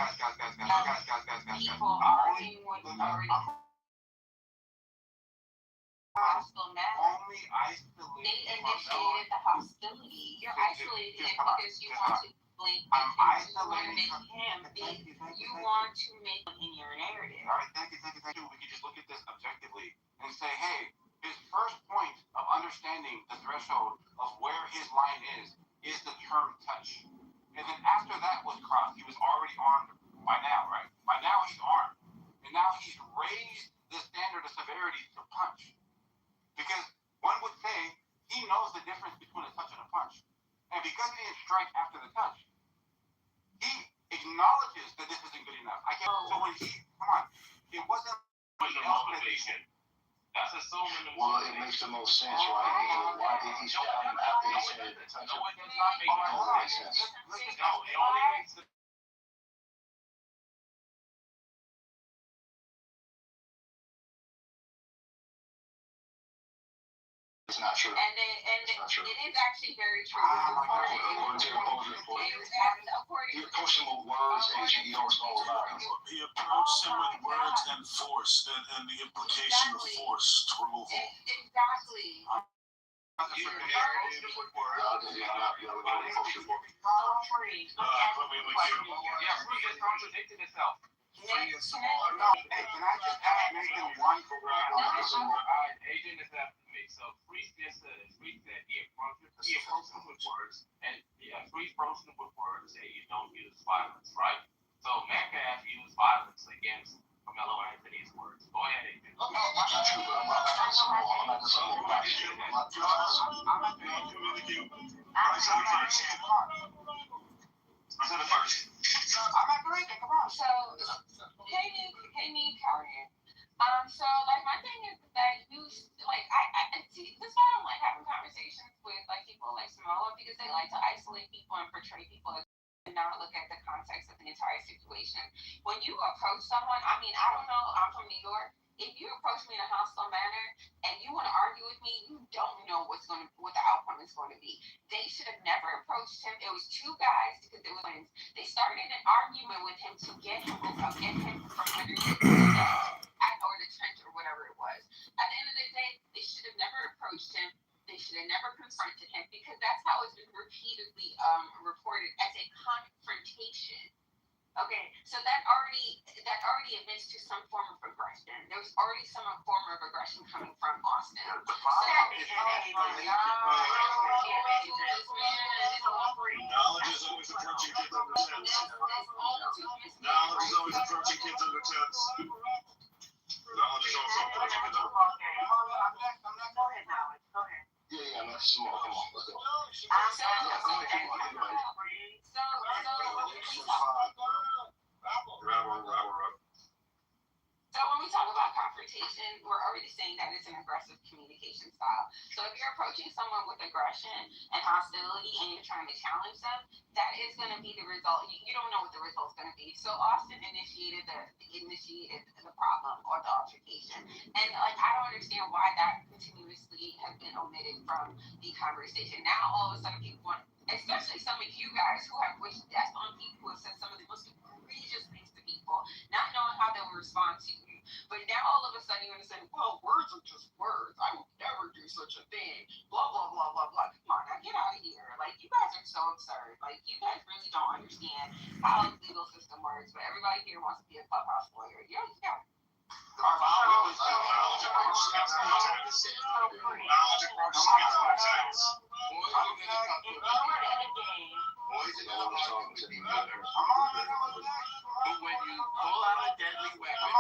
People arguing with hostile manner. Only isolated. They initiated the hostility. You're isolating it because you want to blink. I'm isolating him. You want to make him in your narrative. All right, thank you. We can just look at this objectively and say, hey, his first point of understanding the threshold of where his line is the term touch. And then after that was crossed, he was already armed by now, right? By now he's armed. And now he's raised the standard of severity to punch. Because one would say he knows the difference between a touch and a punch. And because he didn't strike after the touch, he acknowledges that this isn't good enough. So when it wasn't motivation. That's assuming the well, it makes the most sense, right? Why did he stab him after he said it? No, it does not make the most sense. No, it only makes the It's not true. And it is actually very true. According to your coach report, he approached him with words, agent, you don't respond with violence. He approached him with words and force, and the implication of force to remove him. Exactly. Free just contradicted itself. Can I just ask Nathan one Agent is after me. So Free said he approached him with words, and Free approached him with words that you don't use violence, right? So Metcalf used violence against Carmelo Anthony's words. Go ahead, Agent. I'm not true, but I'm not the same. I'm not I'm agreeing. Come on. So, hey, Nick, how are you? So like my thing is that you like I see this is why I don't like having conversations with like people like Samoa because they like to isolate people and portray people and not look at the context of the entire situation. When you approach someone, I mean, I don't know, I'm from New York. If you approach me in a hostile manner and you want to argue with me, you don't know what the outcome is going to be. They should have never approached him. It was two guys because it was twins. They started an argument with him to get him from underneath or the trench confrontation. Okay, so that already admits to some form of aggression. There's already some form of aggression coming from Austin. The problem is knowledge is always approaching kids under 10. Knowledge is always approaching kids under 10. Knowledge is also approaching kids under 10. Yeah, no, small. Come on, let's go. So when we talk about confrontation, we're already saying that it's an aggressive communication style. So if you're approaching someone with aggression and hostility and you're trying to challenge them, that is going to be the result. You don't know what the result's going to be. So Austin initiated the problem or the altercation. And like, I don't understand why that continuously has been omitted from the conversation. Now all of a sudden people want, especially some of you guys who have wished death on people, who have said some of the most egregious things to people, not knowing how they will respond to you. But now all of a sudden you're going to say, well, words are just words. I would never do such a thing. Blah, blah, blah, blah, blah. Come on, now get out of here. Like, you guys are so absurd. Like, you guys really don't understand how the legal system works. But everybody here wants to be a clubhouse lawyer. Yeah. But when you pull out a deadly weapon,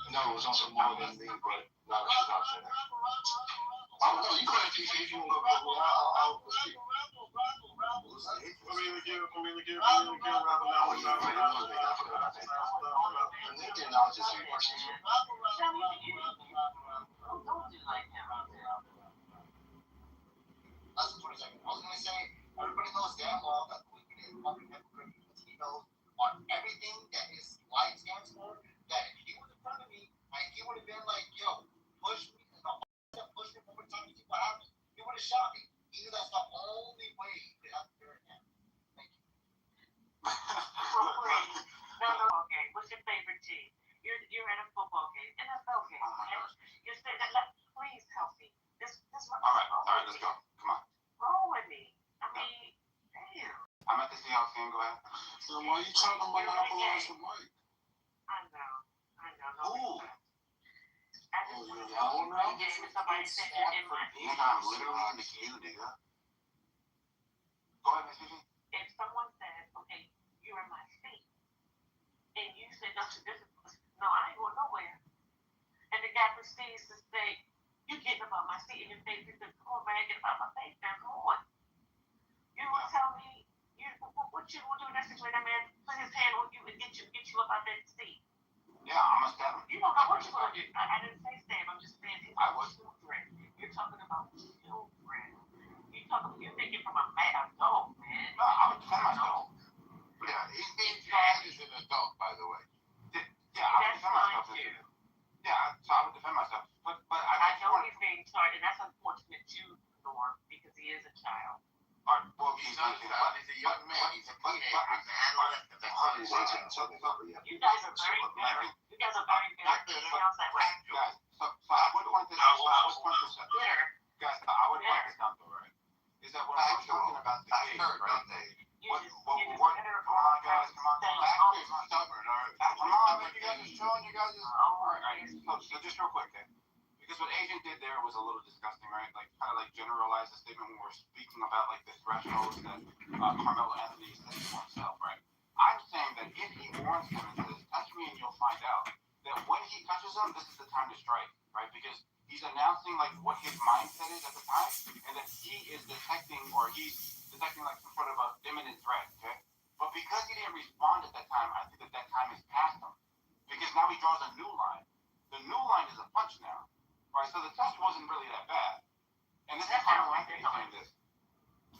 No, it was also more than me, but now she's not saying that. No, you go ahead, TC, if you want to go. I'll speak. Everybody knows damn well that we can fucking hypocrite because he knows on everything that his life stands for, that if he was in front of me and he would have been like, yo, push me, and the push me one more time to see what happens, he would have shot me. He knew that's the only way he could have to hurt him. Thank you. No, okay. What's your favorite team? You're at a football game, and that's okay. Oh my gosh. You say that, please help me. This All right, let's go. Come on. Roll with me. I mean, damn. I'm at the Seahawks game. Go ahead. So why are you trying to monopolize the mic? I know. Ooh. I just want to know if somebody said that in my ear. Nigga, I'm literally in the queue, nigga. Go ahead, Miss Gigi. If someone said, okay, you're in my seat, and you said, no, I ain't going nowhere. And the guy proceeds to say, you getting about my seat in your face. He said, come on, man, get about my face now, come on. You will tell me, what you will do in that situation? That man put his hand on you and get you up out that seat. Yeah, I'm a stab him. You don't know what you're going to do. I didn't say stab, I'm just saying it's children. You're talking about children. You're thinking from a adult, man. No, I would defend myself. yeah, he's being tried as an adult, by the way. Yeah, I would defend myself. Yeah, so I would defend myself. But I know he's being charged, and that's unfortunate too, Norm, because he is a child. Well, he's not a child. He's a young man. He's a teenager. He's an adolescent. You guys are very good. You guys are very good. It sounds that way. Guys, so I would point this out. Guys, I would point this out though, right? Is that when we're talking about the age, right? Come on, guys, come on. Factor is stubborn, or Come on, man, you guys are showing you guys. Alright, so just real quick, okay? Because what Agent did there was a little disgusting, right? Like, kind of like generalize the statement when we're speaking about like the thresholds that Carmelo Anthony set for himself, right? I'm saying that if he warns him and says, touch me and you'll find out, that when he touches him, this is the time to strike, right? Because he's announcing like what his mindset is at the time, and that he is detecting, or he's detecting like some sort of a imminent threat, okay? But because he didn't respond at that time, I think that time is past him. Because now he draws a new line. The new line is a punch now. Right, so the touch wasn't really that bad. And this is Carmelo Anthony saying this.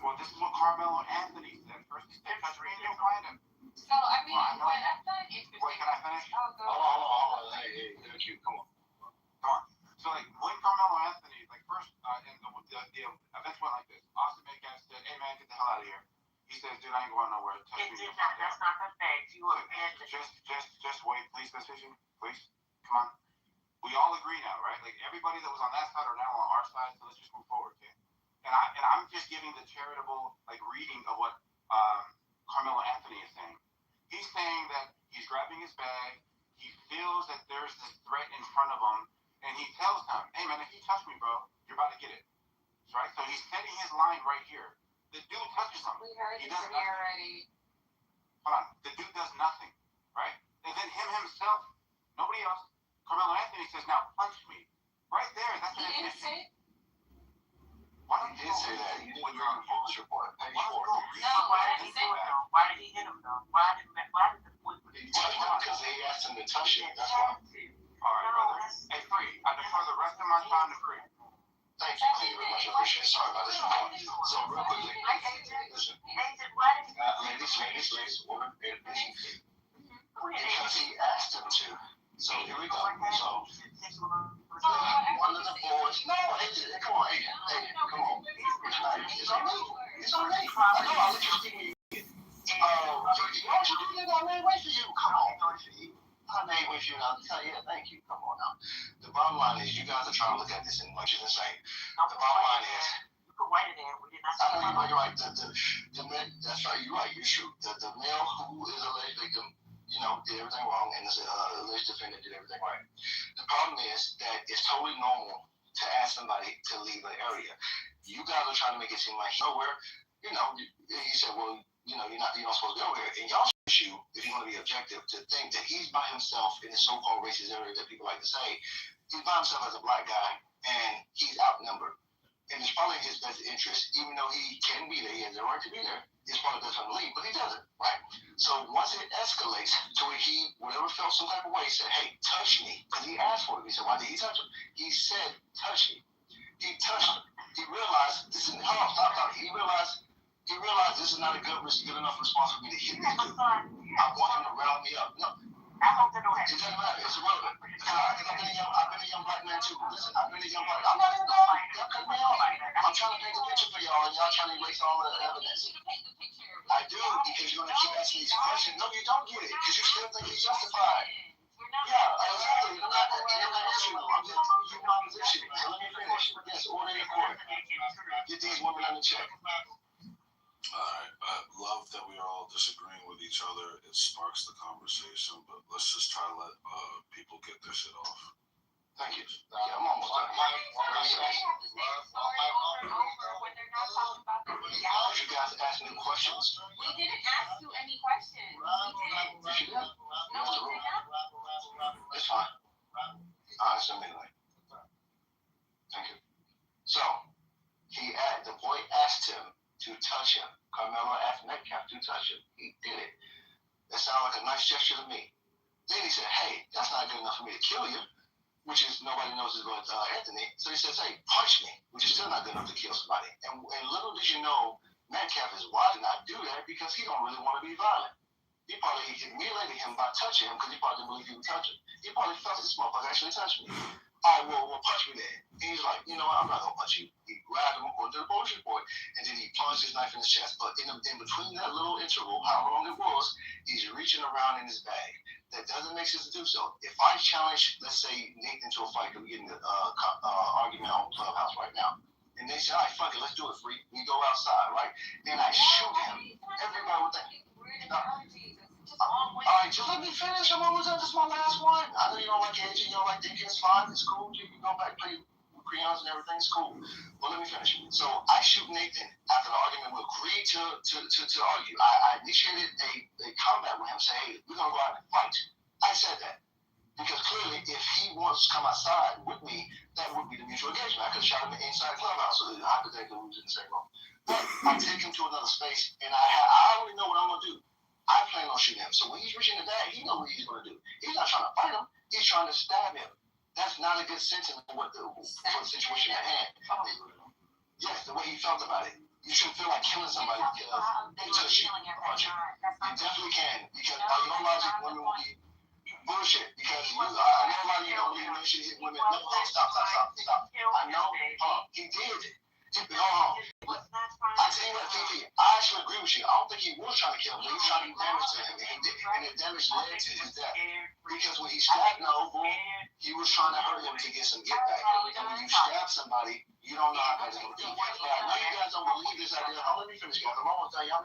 Well, this is what Carmelo Anthony said. First he said, touch me and you'll find him. So, I mean, what I've done is... Wait, can I finish? Oh, go Hold on. hey, thank you. Come on. So like when Carmelo Anthony, like first, and the events went like this. Austin Metcalf said, "Hey man, get the hell out of here." He says, "Dude, I ain't going nowhere. Touch me." That's not the fact. You were just wait, please, decision, please. Come on. We all agree now, right? Like everybody that was on that side are now on our side. So let's just move forward, okay? And I'm just giving the charitable like reading of what Carmelo Anthony is saying. He's saying that he's grabbing his bag. He feels that there's this threat in front of him. And he tells them, "Hey man, if you touch me, bro, you're about to get it." Right? So he's setting his line right here. The dude touches him. We heard He this does here nothing. already. Hold on. The dude does nothing. Right? And then him himself, nobody else, Carmelo Anthony says, "Now punch me." Right there. That's an admission. Why don't you say that? You didn't on the police report. Page 4. why did he do it though? Why did he hit him though? Why did the boy put He touched him because he asked him to touch him. That's why. All right, brother. Hey, Free. I defer the rest of my time to Free. Thank you very much. I appreciate it. Sorry about this. So real quickly, listen. Ladies, order, pay attention. Because he asked him to. So here we go. So one of the boys. No, AJ, come on, AJ, come on. It's on me. It's on me. I know. I'll let you speak me. Why don't you do that? I made way for you. Come on, 30 feet. I made way for you. I'll tell you. Thank you. Come on now. The bottom line is, you guys are trying to look at this and which is insane. The bottom line is, you put white in there. We did not I know you're right. The man, that's right. You're right. You're true. The male who is alleged victim, did everything wrong, and the alleged defendant did everything right. The problem is that it's totally normal to ask somebody to leave an area. You guys are trying to make it seem like nowhere. He said, well, you're not supposed to go here. And y'all issue, if you want to be objective, to think that he's by himself in the so-called racist area that people like to say. He's by himself as a black guy, and he's outnumbered. And it's probably in his best interest, even though he can be there, he has the right to be there. It's probably best for him to leave, but he doesn't, right? So once it escalates to where he, whatever felt some type of way, said, "Hey, touch me," because he asked for it. He said, "Why did he touch him?" He said, "Touch me." He touched him. He realized this is stop. He realized this is not a good enough response for me to hit this dude. I want him to round me up. No. I hope they don't have it. Doesn't matter. It's irrelevant. I've been a young black man too. Listen, I've been a young black. I'm not even going. Y'all cut me off. I'm trying to paint the picture for y'all, and y'all trying to erase all of the evidence. I do, because you're gonna keep asking these questions. No, you don't get it, because you still think he's justified. Yeah, exactly. I'm not issue. I'm just giving you my position. So let me finish. Yes, order in court. Get these women on the check. Alright, I love that we are all disagreeing with each other. It sparks the conversation, but let's just try to let people get their shit off. Thank you. I'm almost done. You guys ask me questions. We didn't ask you any questions. We did. No, we did not. It's fine. I'll answer them anyway. Thank you. So, the boy asked him to touch him. Carmelo asked Metcalf to touch him. He did it. That sounded like a nice gesture to me. Then he said, "Hey, that's not good enough for me to kill you," which is nobody knows is going to Anthony. So he says, "Hey, punch me," which is still not good enough to kill somebody. And little did you know, Metcalf is why did not do that, because he don't really want to be violent. He probably humiliated him by touching him because he probably didn't believe he would touch him. He probably felt this motherfucker actually touched me. All right, well, punch me then. And he's like, "You know what, I'm not going to punch you." He grabbed him according to the police report, and then he plunged his knife in his chest. But in between that little interval, how long it was, he's reaching around in his bag. That doesn't make sense to do so. If I challenge, let's say, Nathan to a fight, because we're getting an argument on Clubhouse right now, and they say, "All right, fuck it, let's do it, freak." We go outside, right? Then I shoot him. Everybody would think, all right, just let me finish. I'm almost done. This is my last one. I know you don't like aging, you don't like thinking. It's fine. It's cool. You can go back, play with crayons and everything. It's cool. But let me finish. So I shoot Nathan after the argument. We agreed to argue. I initiated a combat with him, saying, "Hey, we're gonna go out and fight." I said that because clearly, if he wants to come outside with me, that would be the mutual engagement. I could have shot him inside the clubhouse, so hypothetically we was in the same room. But I take him to another space, and I already know what I'm gonna do. I plan on shooting him. So when he's reaching the bag, he knows what he's going to do. He's not trying to fight him. He's trying to stab him. That's not a good sentiment for the situation at hand. Yes, the way he felt about it. You shouldn't feel like killing somebody because they touch you. You definitely can. Because by your logic, women will be bullshit. Because I lot of you don't believe men should hit women. No, stop. I know. He did. Hold on. I tell you what, Fifi, I actually agree with you. I don't think he was trying to kill him, but he was trying to do damage to him. And the damage led to his death. Because when he stabbed Noble, he was trying to hurt him to get some get back. And when you stab somebody, you don't know how that's going to be. But I know you guys don't believe this idea. Let me finish, guys. I'm almost done. Y'all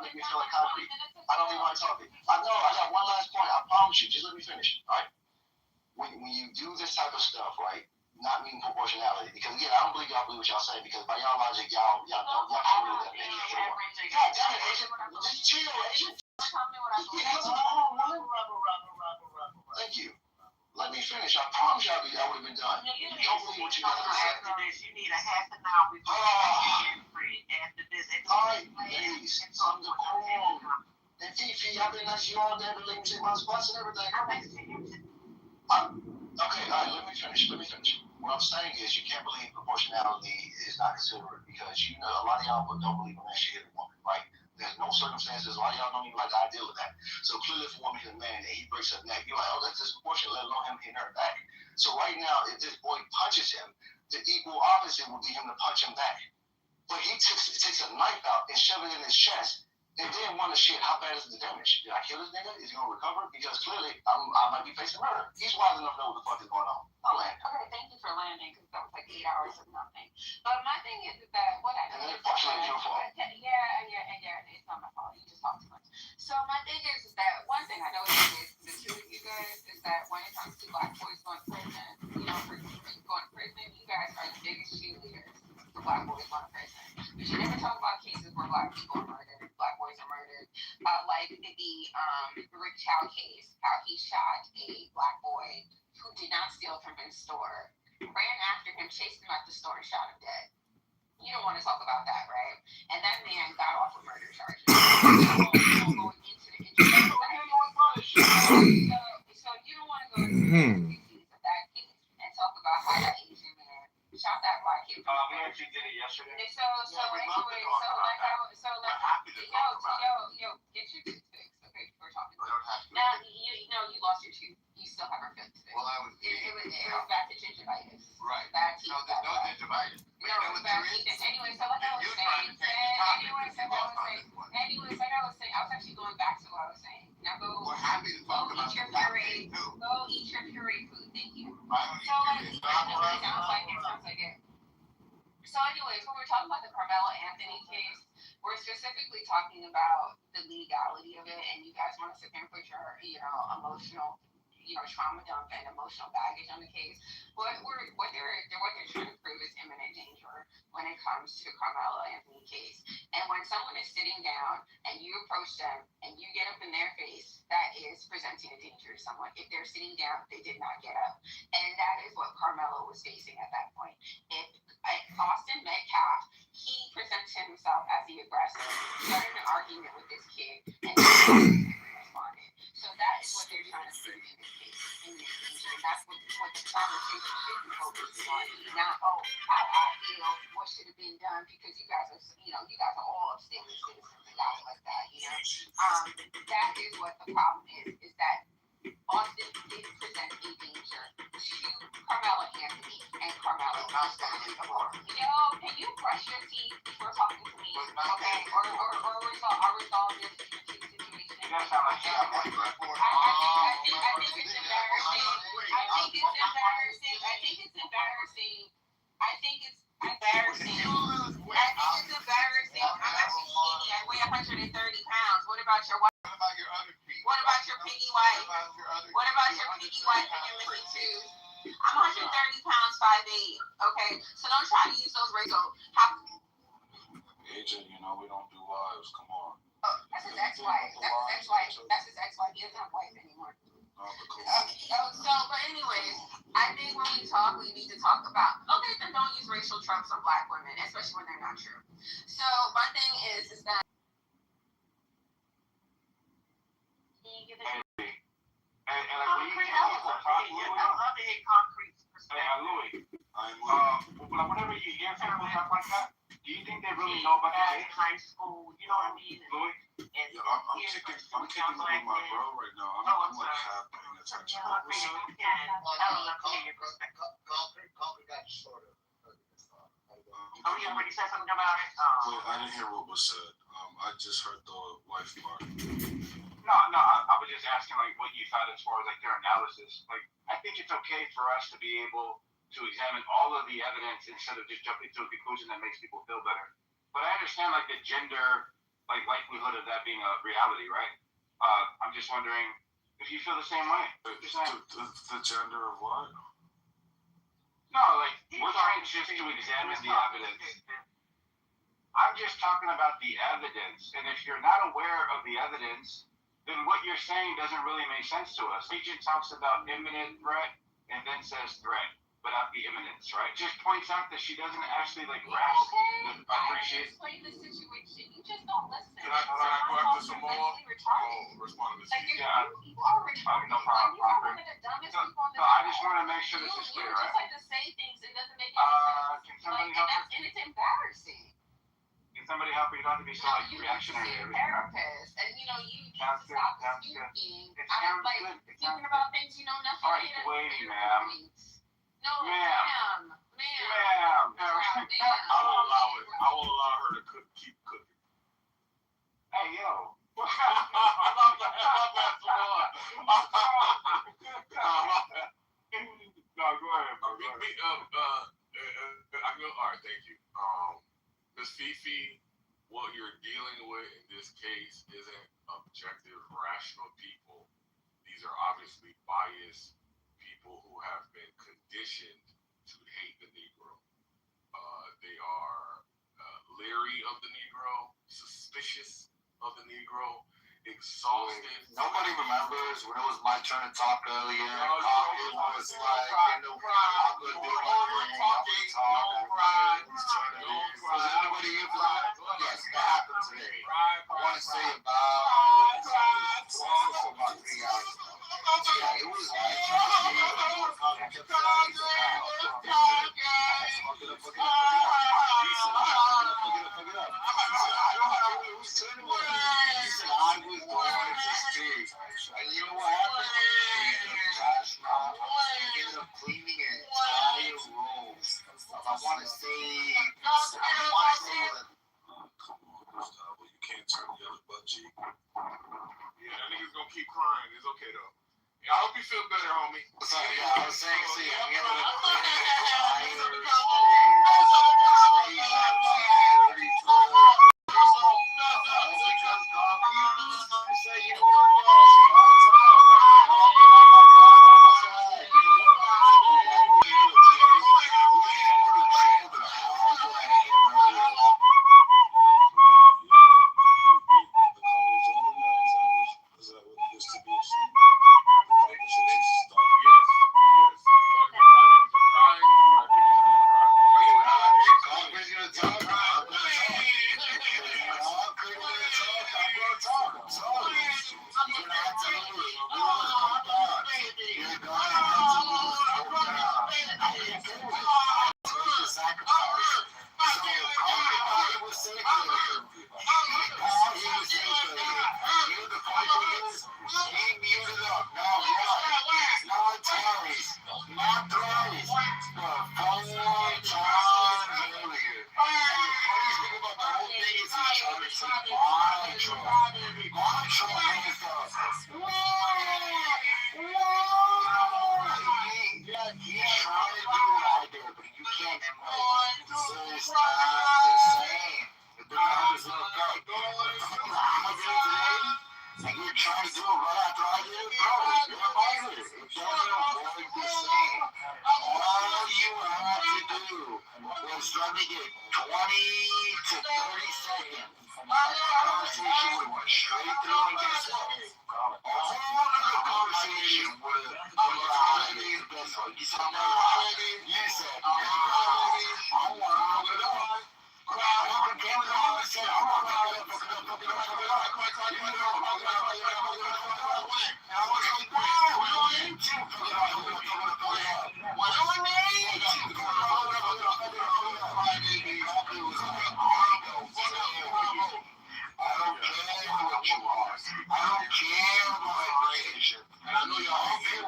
make me feel like concrete. I don't even want to talk to you. I know. I got one last point. I promise you. Just let me finish. All right? When you do this type of stuff, right? Not meeting proportionality, because again, I don't believe y'all believe what y'all say, because by y'all logic, y'all can't believe that. God damn it, Agent! Just chill, Agent. Thank you. Let me finish. I promise y'all that would have been done. You don't believe what you guys said. You need a half an hour before you get free after this. All right, ladies, some decorum. And Fifi, I've been nice to you all day, but let me take my spots and everything. Okay, all right, let me finish. What I'm saying is, you can't believe proportionality is not considered, because you know a lot of y'all don't believe a man should hit a woman, right? There's no circumstances. A lot of y'all don't even like the idea of that. So clearly, if a woman hit a man and he breaks her neck, you're like, oh, that's disproportionate. Let alone him hitting her back. So right now, if this boy punches him, the equal opposite would be him to punch him back. But he takes a knife out and shoves it in his chest. And then wonder, shit, how bad is the damage? Did I kill this nigga? Is he gonna recover? Because clearly, I might be facing murder. He's wise enough to know what the fuck is going on. I'll land. Okay, thank you for landing, because that was like 8 hours of nothing. But my thing is that what I And then partially your fault. Yeah, it's not my fault. You just talk too much. So my thing is that one thing I noticed with the two of you guys is that when it comes to black boys going to prison, for going to prison, you guys are the biggest cheerleaders for black boys going to prison. But you never talk about cases where black people are murdered, black boys are murdered. Like the Rick Chow case, how he shot a black boy who did not steal from his store, ran after him, chased him out the store, and shot him dead. You don't want to talk about that, right? And that man got off with murder charges. Going into the so you don't want to go into the details of that case and talk about how that Asian man shot that black kid. We actually did it yesterday. Get your tooth fixed. Okay, we're talking. Now, you lost your tooth. You still haven't fixed it. Well, it was back to gingivitis. Right. Bad teeth. No, there's no gingivitis. No, it was bad teeth. Anyway, so like I was saying, I was actually going back to what I was saying. Now go. We're happy to talk about eat your pureed. Go eat your pureed food. Thank you. Sounds like it. So anyways, when we're talking about the Carmelo Anthony case, we're specifically talking about the legality of it, and you guys want to sit there and put your, emotional, trauma dump and emotional baggage on the case. What they're trying to prove is imminent danger when it comes to Carmelo Anthony case. And when someone is sitting down and you approach them and you get up in their face, that is presenting a danger to someone. If they're sitting down, they did not get up. And that is what Carmelo was facing at that point. If Austin Metcalf, he presents himself as the aggressor, started an argument with this kid, and responded. So that is what they're trying to prove in this case. And that's what the conversation should be focusing on. Not, how I feel, what should have been done, because you guys are all upstanding citizens and guys like that, that is what the problem is that Austin did present a danger to Carmelo Anthony and Carmelo. Can you brush your teeth before talking to me? Okay, or resolve your situation. I think it's embarrassing. I'm actually skinny. I weigh 130 pounds. What about your wife? What about your piggy wife? What about your piggy wife and your missing tooth? I'm 130 pounds, 5'8". Okay, so don't try to use those ratios. Agent, we don't do lives. Come on. That's his ex-wife. That's his ex-wife. He doesn't have a wife anymore. But anyways, I think when we talk, we need to talk about, then don't use racial tropes on black women, especially when they're not true. So my thing is that. Whenever you hear people talk like that, do you think they really know about that in high school? You know what I mean? Louis? I'm kicking with my bro right now. I'm like half paying Oh yeah, when you said something about it. Wait, I didn't hear what was said. I just heard the wife part. No, I was just asking like what you thought as far as like their analysis. Like I think it's okay for us to be able to examine all of the evidence instead of just jumping to a conclusion that makes people feel better. But I understand like the gender like likelihood of that being a reality, right? I'm just wondering if you feel the same way. The gender of what? No, like we're trying just to examine the evidence. I'm just talking about the evidence, and if you're not aware of the evidence, then what you're saying doesn't really make sense to us. Agent talks about imminent threat and then says threat, without the imminence, right? Just points out that she doesn't actually like grasp the appreciate. Explain the situation. You just don't listen. Can I go after some more? I'll respond to this. You are retarded. No problem. You are one of the dumbest people on the I just want to make sure this is clear, You just right? like to say things and doesn't make any sense. Can somebody help me? And it's embarrassing. Can somebody help me? You don't have to be so like reactionary. You're a therapist, and you know you need to stop speaking. It sounds good. Thinking about things you know nothing. All right, wait, ma'am. No, ma'am. Ma'am. I will allow it. I will allow her to keep cooking. Hey, yo. I love that. No, go ahead. All right, thank you. Miss Fifi, what you're dealing with in this case isn't objective, rational people. These are obviously biased people who have been conditioned to hate the Negro. They are leery of the Negro, suspicious of the Negro, exhausted. Nobody remembers when it was my turn to talk earlier. No, It was like, I'm gonna do my thing. Was anybody here for that? Yes, that happened today. I want to say about 3 hours. Yeah, it was my and you know what happened? I ended up cleaning an entire room. I want to say that. Well, you can't turn the other butt cheek. Yeah, that nigga's gonna keep crying. It's okay though. I hope you feel better, homie. So, yeah, I was saying, see, we ended up cleaning an entire I don't care about education. And I know y'all don't care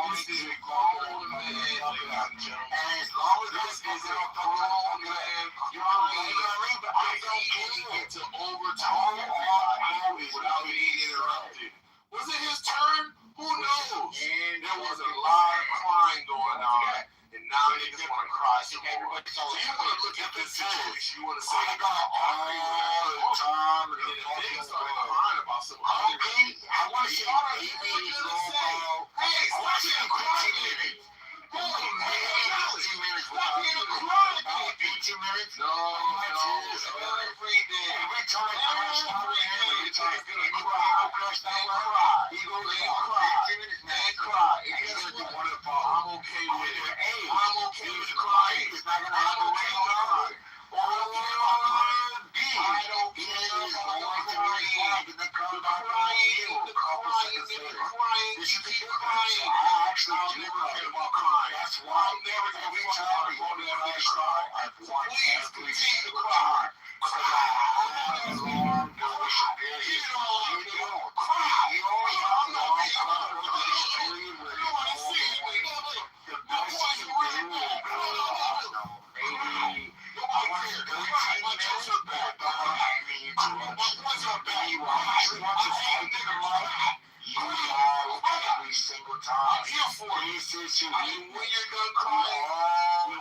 This is a grown man, ladies and gentlemen. And as long as this is a grown man, you can leave, but I don't care to overtalk everybody without being interrupted. Was it his turn? Who knows? And there was a lot of crying going on. And now they just want to cry some more. So you want to look at this situation. You want to say, I got all the time and the fucking started crying about some other shit. I want to see baby logo. Hey, stop being crying. Hold on, man. 15 minutes without being crying. 15 minutes? No, every day. Every time I crash down with him, every time he's going to cry. I'll crash down with him. He goes to cry. 15 minutes, man, cry. And he's going to do one of the following. I'm okay with it. Hey, I'm okay with crying. It's not going to happen when you cry. I don't care about crying. The crying. This is the crying. I actually never care about crying. That's why I'm never going to be tired of going to cry. Please continue to cry. Because I have a long duration period. You don't cry. You only have a long duration period where you don't see the best you can do. Maybe I want to go to my toes are back. I mean, my boys are back. You actually want to fight in the life. You know every single time. I'm here for you. And when you're done crying,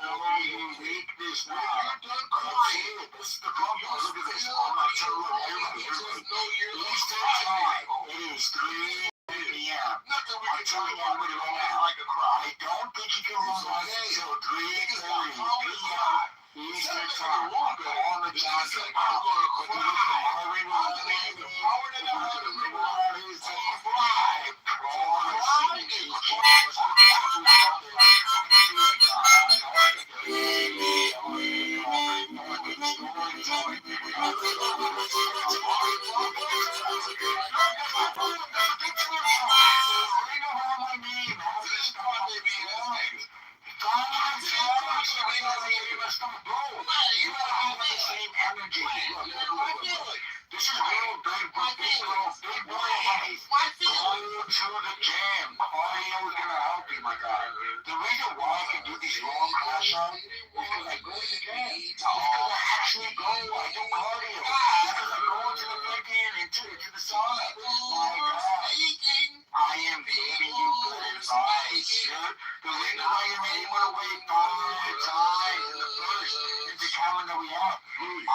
you weakness now. When you're done crying, this is the problem. Look at this. I'm not telling everybody. Eastern time. It is 3 p.m. I'm telling everybody right now. I don't think you can run until 3:30 p.m. Eastern time. On the Johnson. I'm going to cry. This is real big boy. Go to the gym. Cardio is gonna help you, my guy. The reason why I can do these long crash outs is because I go to the gym. Because I actually go. I do cardio. Because I go into the freaking into the sauna. My God. I am giving you good advice, dude. The reason why you may want to wait 5 times in the first is the calendar we have.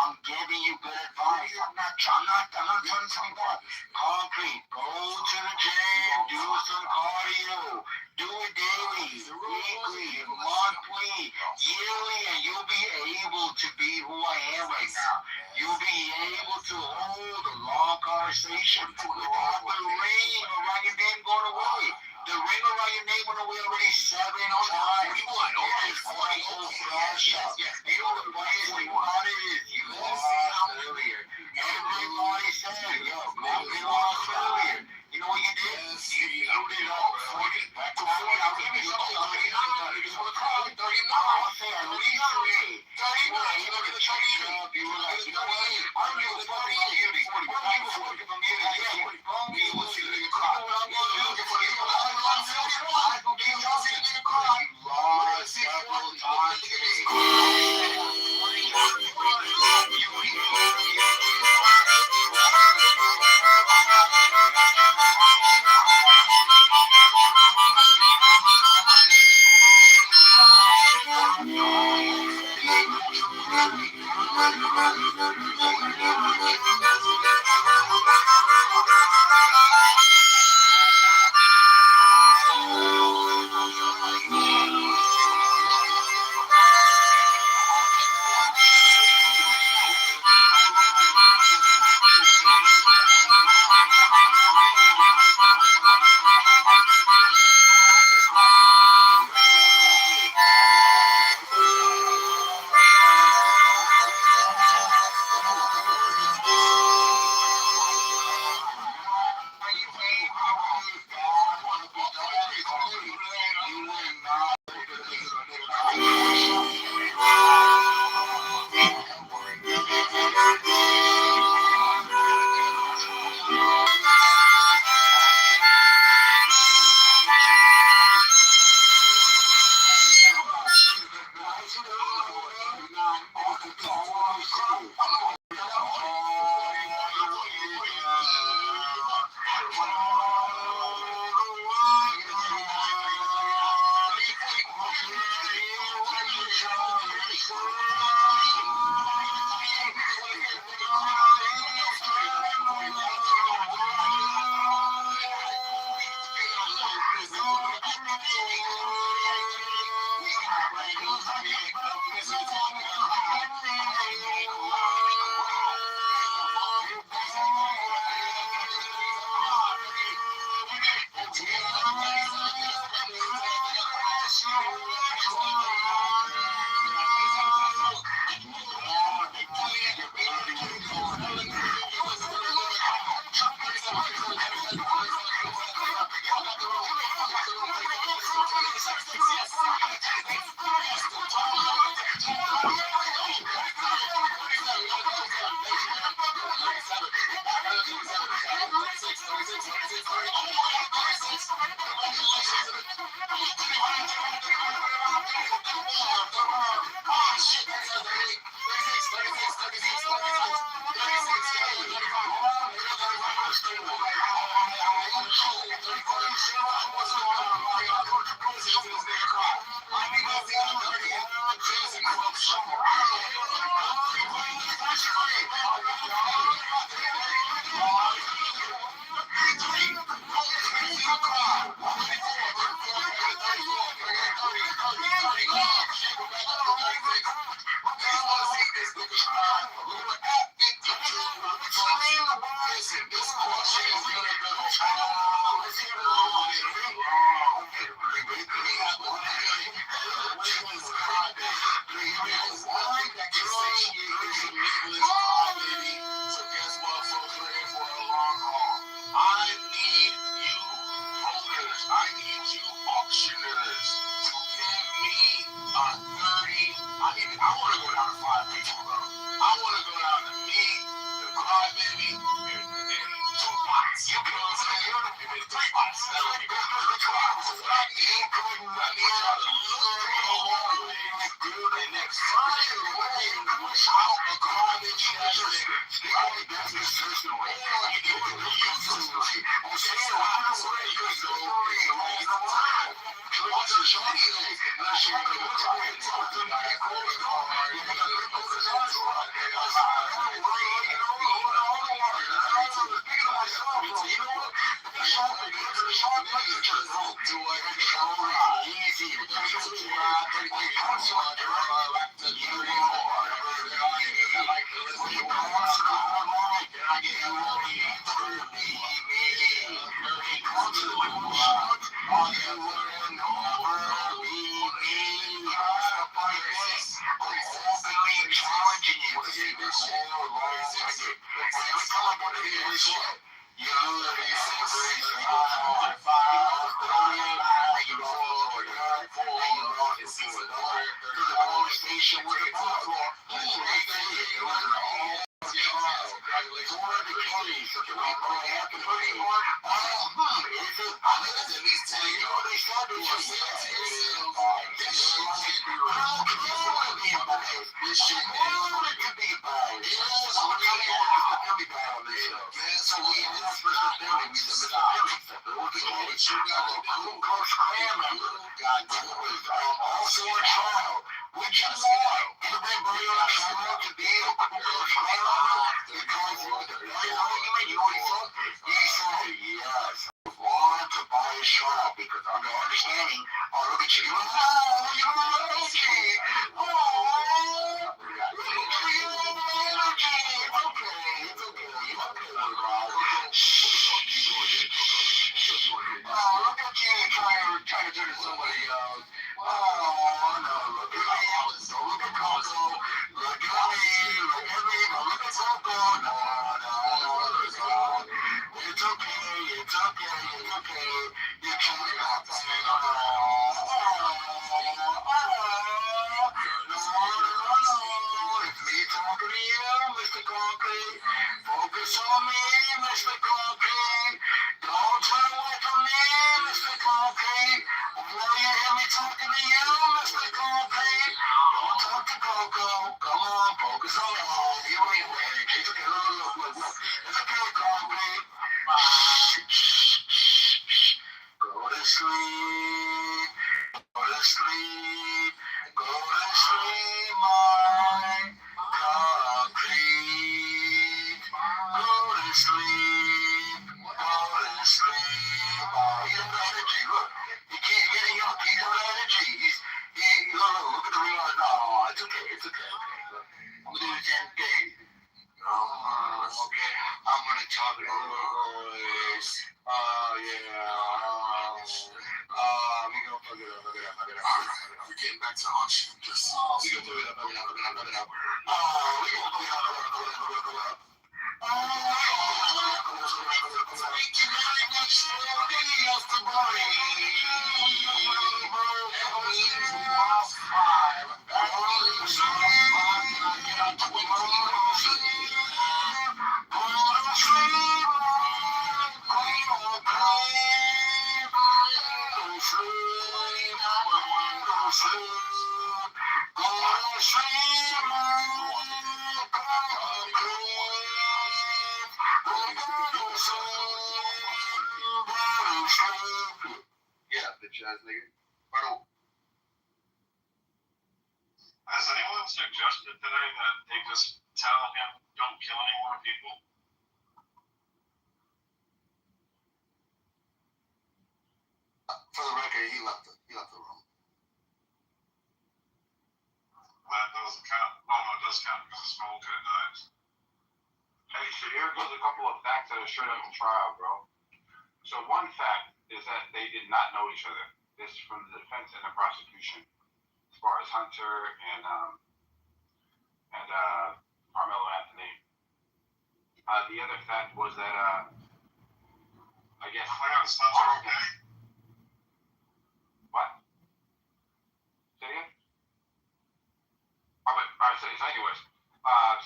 I'm giving you good advice. I'm not trying to tell you that. Concrete. Go to the gym. Do some cardio. Do it daily, weekly, monthly, yearly, and you'll be able to be who I am right now. You'll be able to hold a long conversation without the ring around your name going away. The ring around your name went away already 7 times. 41. Yes. You know the funniest thing about it is you lost earlier. Everybody said, yo, we lost earlier. You know what you did? You put it up. Back to 40. I'll give you 39. Niggas want to call it 39. I'll say at least 39. You know the change up. You were like, you know what? I'm going to fuck about you. 40. I'm going to fuck about you. You will see the nigga cry. I'm looking for you. I'm going to see the nigga cry. Lost several times today. we're getting back to auction. Just, we gonna do it up. Thank you very much for bringing us to Barney. Yeah, bitch ass nigga. Pardon. Has anyone suggested today that they just tell him don't kill any more people? For the record, he left the room. That doesn't count. Oh no, it does count because the small kid died. Hey, so here goes a couple of facts that are straight up from trial, bro. So one fact is that they did not know each other. This is from the defense and the prosecution, as far as Hunter and Carmelo Anthony. The other fact was that I guess Clarence Hunter, okay? What? Say again? All right, so anyways, I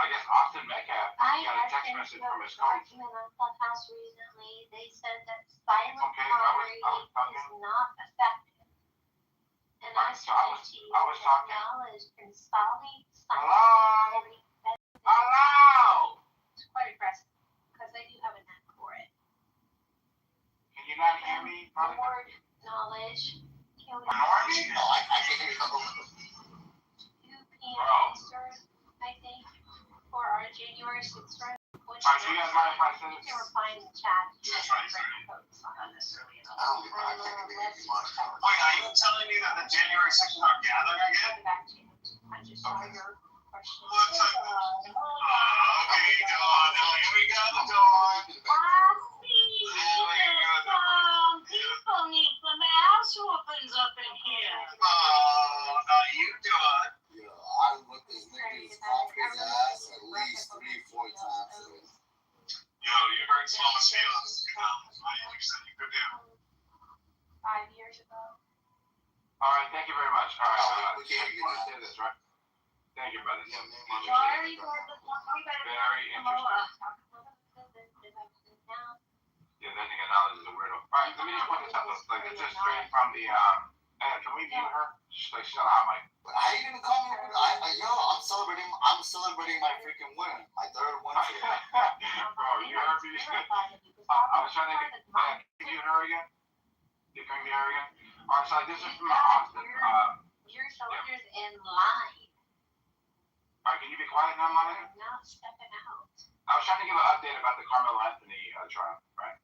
guess Austin Metcalf got a text message from his coach. Argument on Clubhouse recently. They said that silent Okay, moderating is not effective. And I So I was suggest to you talking. acknowledge consolidate Hello? silent. Hello? It's quite aggressive because I do have a knack for it. Can you not hear me? The word knowledge. Can we Orange? No, I can hear you. 2 p.m. Eastern, I think, for our January 6th run. Alright, so you guys mind if I send You it? can reply in the chat. Not necessarily. I don't think I can't even get you monitored. Wait, are you telling me that the January 6th are gathering again? I just saw your question. What's up? Okay, Dawn. Here we go, Dawn. People need some ass whoopings up in here. How you doing? Yeah, I whipped this nigga's conference ass at least 3-4 times today. Yo, you hurt Sloma's feelings. You know, like you said you could do. 5 years ago. Alright, thank you very much. Alright, we can't you want to say this, right? Thank you, brother. Yeah, Very interesting. Yeah, that nigga knowledge is a weirdo. Alright, let me just point this out though. Like, this is straight from the, hey, can we mute her? She's like, she's on hot mic. How you gonna call me? I'm celebrating my freaking win. My third win today. Bro, you heard me? I was trying to get, can you mute her again? You can mute her again? Alright, so this is from Austin. Your soldiers in line. Alright, can you be quiet now, Monica? I'm not stepping out. I was trying to give an update about the Carmelo Anthony trial, right?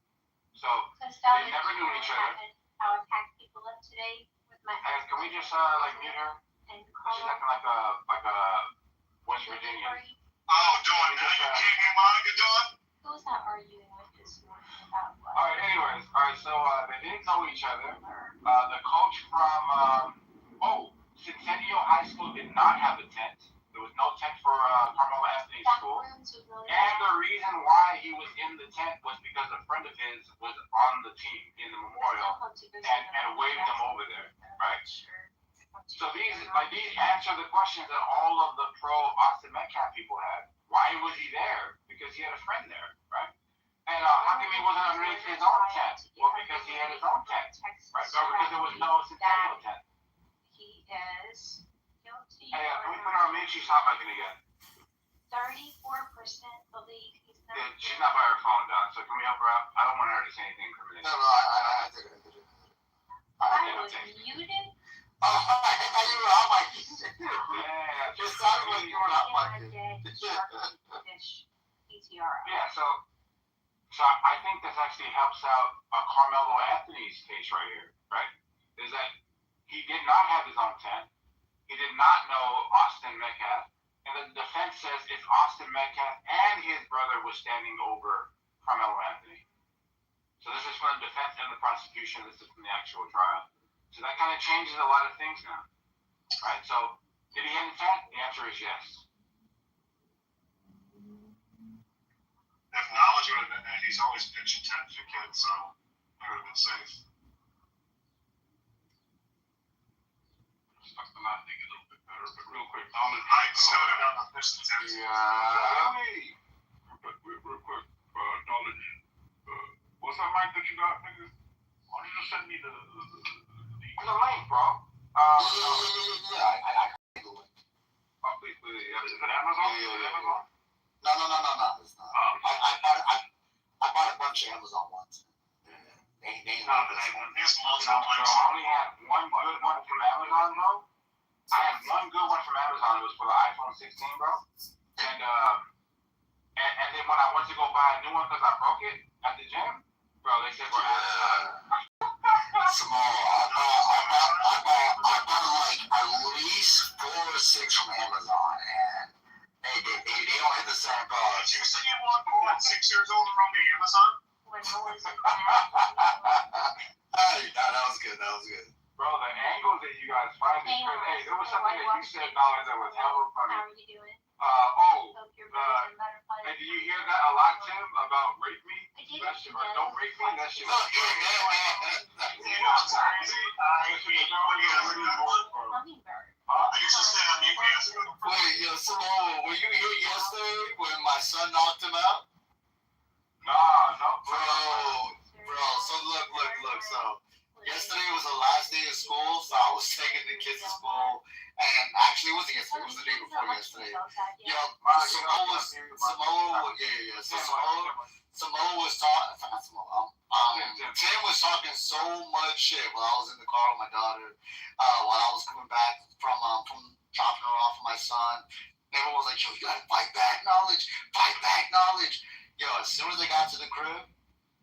So, they never knew each other. How I packed people up today with my. Hey, can we just like mute her? She's acting like a West Virginian. Oh, Dawn, now you can't hear Monica, Dawn? Who was that arguing with this morning about what? Alright, anyways, so they didn't know each other. The coach from Centennial High School did not have a tent. There was no tent for Carmelo Anthony's school. And the reason why he was in the tent was because a friend of his was on the team in the memorial and waved him over there, right? So these answer the questions that all of the pro Austin Metcalf people had. Why was he there? Because he had a friend there, right? And how come he wasn't underneath his own tent? Well, because he had his own tent, right? So because there was no Centennial tent. He is guilty. Hey, can we put our mute? She's hot micing again. 34% believe he's not. Yeah, she's not by her phone, Don. So can we help her out? I don't want her to say anything incriminating. No, I did it. I was muted. Oh, you were hot mic. Yeah, It sounded like you were hot mic. Yeah, so I think this actually helps out Carmelo Anthony's case right here, right? Is that he did not have his own tent. He did not know Austin Metcalf. And the defense says it's Austin Metcalf and his brother was standing over Carmelo Anthony. So this is from the defense and the prosecution. This is from the actual trial. So that kind of changes a lot of things now, right? So did he end the fat? The answer is yes. If knowledge would have been there, he's always pitching tent to kids, so he would have been safe. Stuck the landing a little bit better, but real quick, knowledge. I still don't know the pitch the tent. Yeah. Real quick, knowledge. What's that mic that you got, nigga? Why don't you just send me the link, bro? Yeah, I can do it. Oh, please. Is it Amazon? Yeah. Amazon? No. It's not. I bought a bunch of Amazon ones. They I only had one good one from Amazon, bro. I had one good one from Amazon. It was for the iPhone 16, bro. And then when I went to go buy a new one because I broke it at the gym, bro, they said we're out of time. Small. I bought like at least 4 or 6 from Amazon, and they don't hit the same price. You said you want 6 years old from Amazon? Hey, that was good. Bro, the angles that you guys find is crazy. Hey, there was something that you said, Dollar, that was hella funny. How are you doing? Hey, did you hear that a lot, Tim, about rape me? I did. That shit, or don't rape me? That shit. You know what's crazy? Hummingbird. I used to stay on UPS. Wait, Simone, were you here yesterday when my son knocked him out? No. Bro, so look. So yesterday was the last day of school, so I was taking the kids to school, and actually it wasn't yesterday, it was the day before yesterday. Samoa was talking, Tim was talking so much shit while I was in the car with my daughter, while I was coming back from dropping her off with my son. Everyone was like, yo, you gotta fight back knowledge. Yo, as soon as I got to the crib,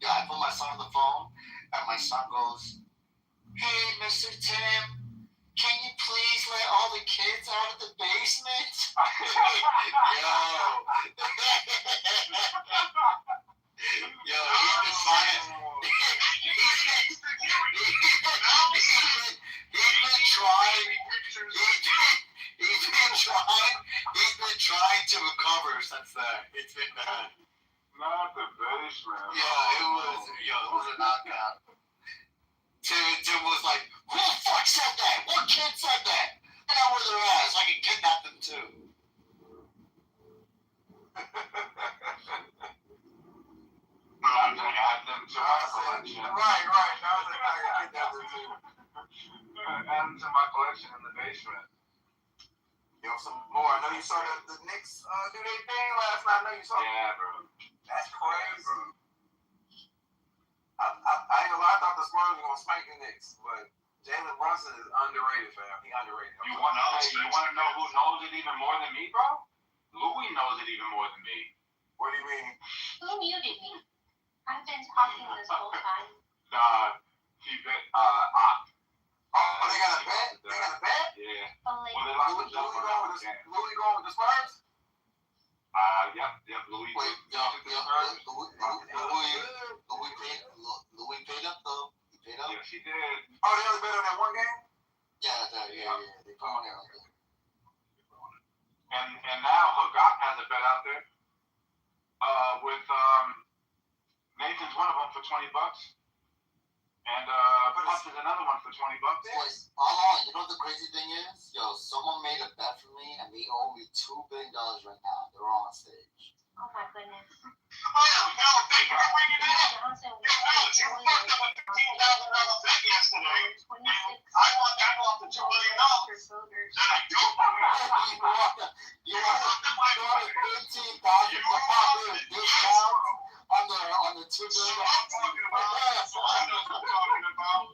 I put my son on the phone, and my son goes, hey, Mr. Tim, can you please let all the kids out of the basement? Yo, he's been trying to recover since then. It's been bad. Not the basement. It was a knockout. Tim was like, who the fuck said that? What kid said that? And I was their ass. I can kidnap them too. Add them to my collection. Right. That was like, I can kidnap them too. Add them to my collection in the basement. Yo, some more. I know you saw the Knicks do their thing last night. I know you saw. Yeah, bro. That's crazy. Bro. I ain't gonna lie, I thought the Spurs were gonna spank the Knicks, but Jalen Brunson is underrated, fam. He underrated. You want to know who knows it even more than me, bro? Louis knows it even more than me. What do you mean? Who muted me? I've been talking this whole time. He bet they got a bet? They got a bet? Yeah. Oh, Well, they lost the Louis going with the Spurs? Yep, Louis. Wait, Louis paid up though. He paid up. Yes, he did. Oh, they only bet on that one game? Yeah. They put on there like that. And now Hagat has a bet out there. With Nathan's one of them for $20. And Puff is another one for $20. Boys, hold on. You know what the crazy thing is? Yo, someone made a bet for me, and they owe me $2 billion right now. They're all on stage. Oh my goodness. Thank you for bringing that up. You fucked up a $15,000 bet yesterday. I want that off the $2 billion. That I do. You want a $15,000 discount on the $2 billion? I'm talking about. So I know what I'm talking about.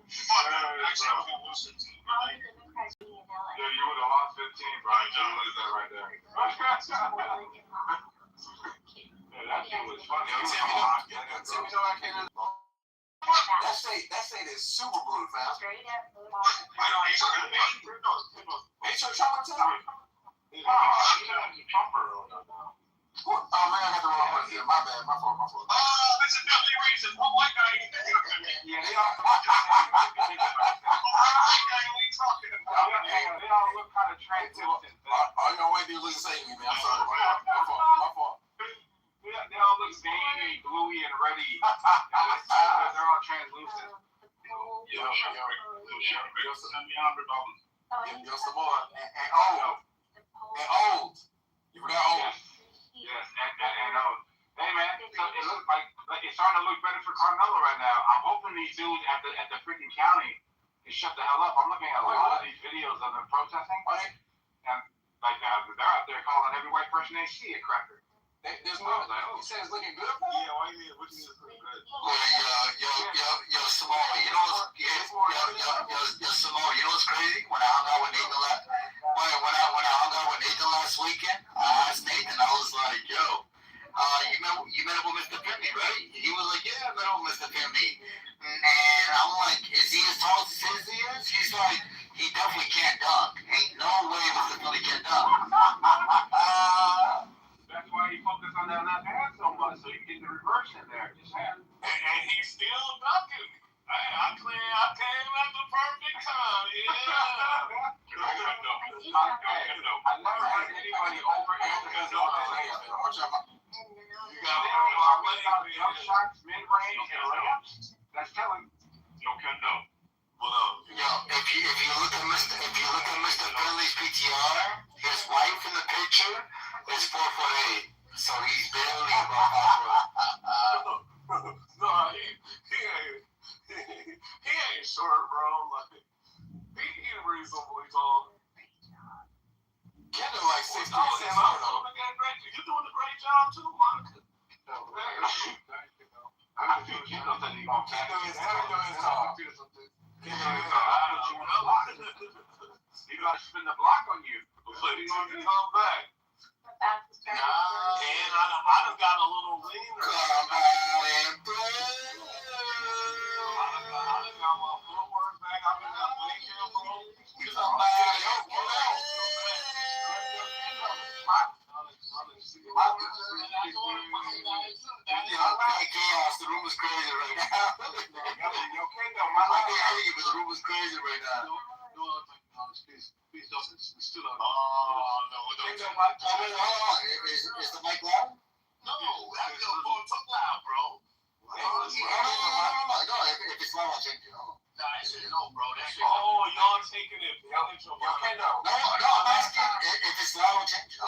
Fuck that. Actually, I'm going to listen to it. How are the Democrats being in LA? Yeah, you would have lost 15, bro. You lose that right there. That shit was funny. That state is super blue, fam. Straight up blue. He's talking to me. Ain't you trying to tell me? Oh man, I got the wrong one here. My bad. My fault. That's a definitely reason. One white guy. Yeah, they are. Yo, Samoa, and old. You forgot old. Yes, and hey man, so it looks like it's starting to look better for Carmelo right now. I'm hoping these dudes at the freaking county can shut the hell up. I'm looking at a lot of these videos of them protesting, and like they're out there calling every white person they see a cracker. There's more. You said it's looking good, bro? Yeah, what do you mean? What do you mean it's looking good? Yo, Samoa, you know Samoa, you know what's crazy? When I hung out with Nathan last weekend, I asked Nathan, I was like, yo, you met up with Mr. Pimpy, right? He was like, yeah, I met up with Mr. Pimpy. And I'm like, is he as tall as he says he is? He's like, he definitely can't dunk. Ain't no way Mr. Pimpy can dunk. That's why he focused on that left hand so much, so he can get the reverse in there. And he's still dunking. I came at the perfect time. Yeah. I never had anybody overemphasize on that layup. You got jump shots, mid-range, and layups. That's telling. Yo, Kendo. Yo, if you look at Mr. Finley's PTR, his wife in the picture is 4'8", so he's barely about 5'. No, he ain't short, bro. Like he reasonably tall. Kendo like 6'3", 6'4". You're doing a great job too, Monica. I feel Kendo said he's gonna catch it. Kendo is tall. He's gonna spin the block on you. But he's gonna come back. And I done got a little leaner. Come on and play. I done got my footwork back. I've been at Lincoln, bro. The room is crazy right now. I can't hear you, but the room is crazy right now. Please don't. It's still on. Is the mic loud? No, that's talk loud, bro. No. If it's loud, I'll change it. Nah, it's no, bro. Y'all taking it. No, I'm asking if it's loud, I'll change it.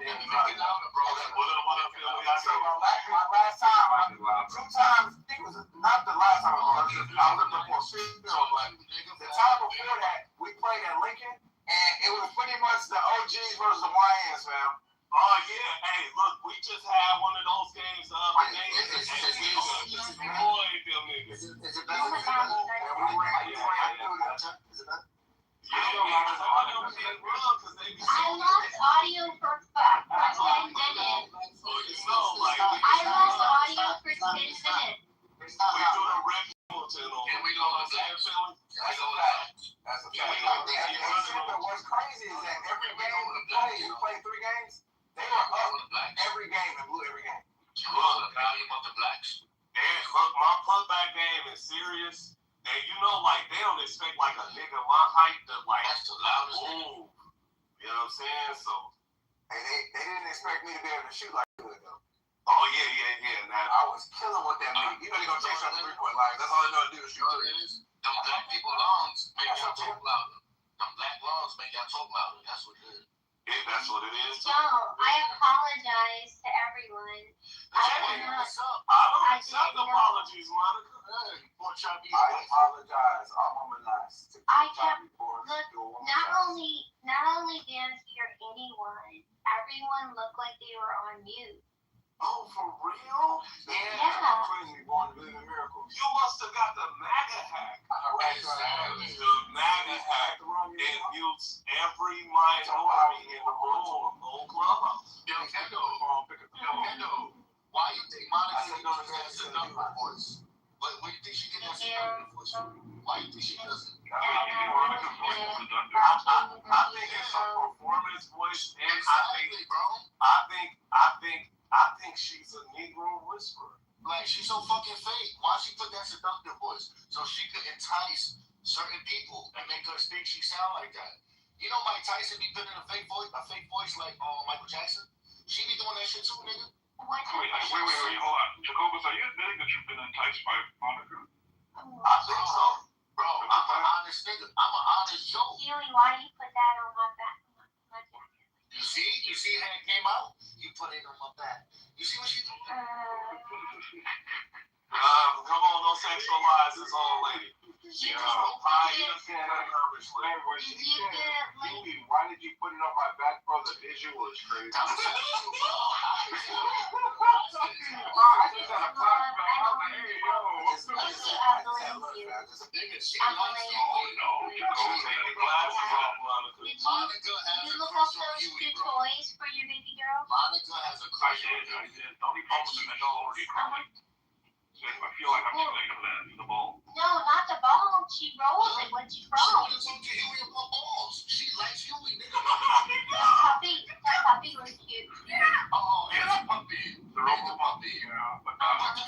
Yeah, make it louder, bro. What up, Philly? I So my last time, 2 times, I think it was not the last time I was looking for a female, but the time before that, we played at Lincoln, and it was pretty much the OGs versus the YNs, fam. Oh, yeah. Hey, look, we just had one of those games the other day. And we destroyed them niggas. Is it better? I lost audio for 10 minutes. I lost audio for 10 minutes. We do the Red Bulletin on. Can we go on that, Philly? That's a fact. What's crazy is that every game we play 3 games, they were up every game and blew every game. Look, the value of the blacks. And look, my putback game is serious. And you know, like, they don't expect, like, a nigga my height to, like, that's the loudest move. You know what I'm saying? So. And they didn't expect me to be able to shoot like that, though. Oh, yeah. Now, I was killing with that nigga. You know they're going to chase up 3-point lines. That's all they know to do is shoot threes. Them black people lungs make y'all talk louder. Them black lungs make y'all talk louder. That's what it is. Yeah, that's what it is. No, I apologize to everyone. I don't accept apologies, Monica. I apologize. I'm on my nice. I kept not only didn't hear anyone, everyone looked like they were on mute. Oh, for real? Yeah. Crazy born to live in miracles. You must have got the MAGA hack. Exactly. The MAGA hack. It mutes every minority in the room on Clubhouse. Yo, Kendo, why you think Monica has a seductive voice? What do you think she gets that seductive voice from? Why do you think she doesn't? I think it's a performance voice, and I think she's a Negro whisperer. Like, she's so fucking fake. Why she put that seductive voice? So she could entice certain people and make us think she sound like that. You know Mike Tyson be putting a fake voice like Michael Jackson? She be doing that shit too, nigga. Wait, hold on. Jacobus, are you admitting that you've been enticed by Monica? putting on my back. You see what she did? Come on, don't sexualize this old lady. Why did you put it on my back, bro? The visual is crazy. I just had a flashback. I was like, hey, yo. Did you look up those two toys for your baby girl? Monica has a crush. I did. The only problem is that she's already crying. So I feel like I'm too late for that. The ball. No, not the ball. She rolls it when she She crawls. wanted to talk to Huey about balls. She likes Huey, nigga. That puppy was cute. Oh, it's a puppy. The robot puppy, yeah. But everyone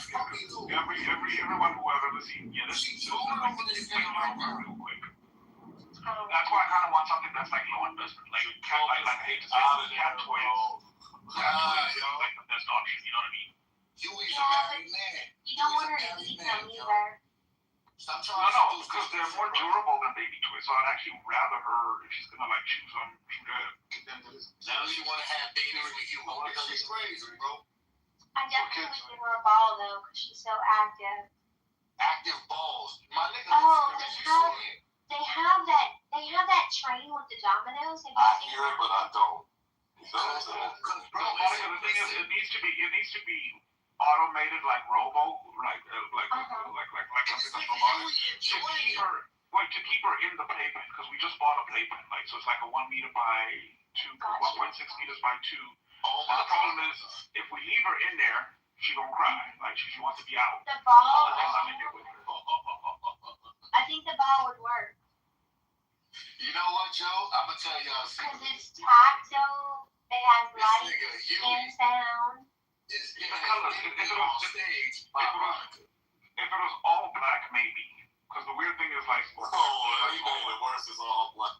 who has ever seen this is like it's real quick. That's why I kind of want something that's like low investment, like cat. I hate to say cat toys. Like the best option. You know what I mean? Huey's a married man. You don't want her to eat them either. Stop trying No, because they're more durable than baby toys. So I'd actually rather her, if she's gonna like choose them, Now you want to have babies with Huey because he's crazy, bro. I definitely give her a ball though, because she's so active. Active balls. My nigga. Oh, they have that train with the dominoes. Have you seen hear it, but I don't. The thing is, it needs to be automated like Robo, like something that's robotic. To keep her in the playpen, because we just bought a playpen, like so it's like a 1 meter by 1.6 meters by 2. And the problem is, if we leave her in there, she gonna cry. Like she wants to be out. the ball? I'm in there with her. I think the ball would work. You know what, Joe? I'm gonna tell y'all something. Because it's tactile, it has light This nigga and Huey sound. is The colors. on stage by Monica. If it was all black, maybe. Because the weird thing is like, you know the worst is all black.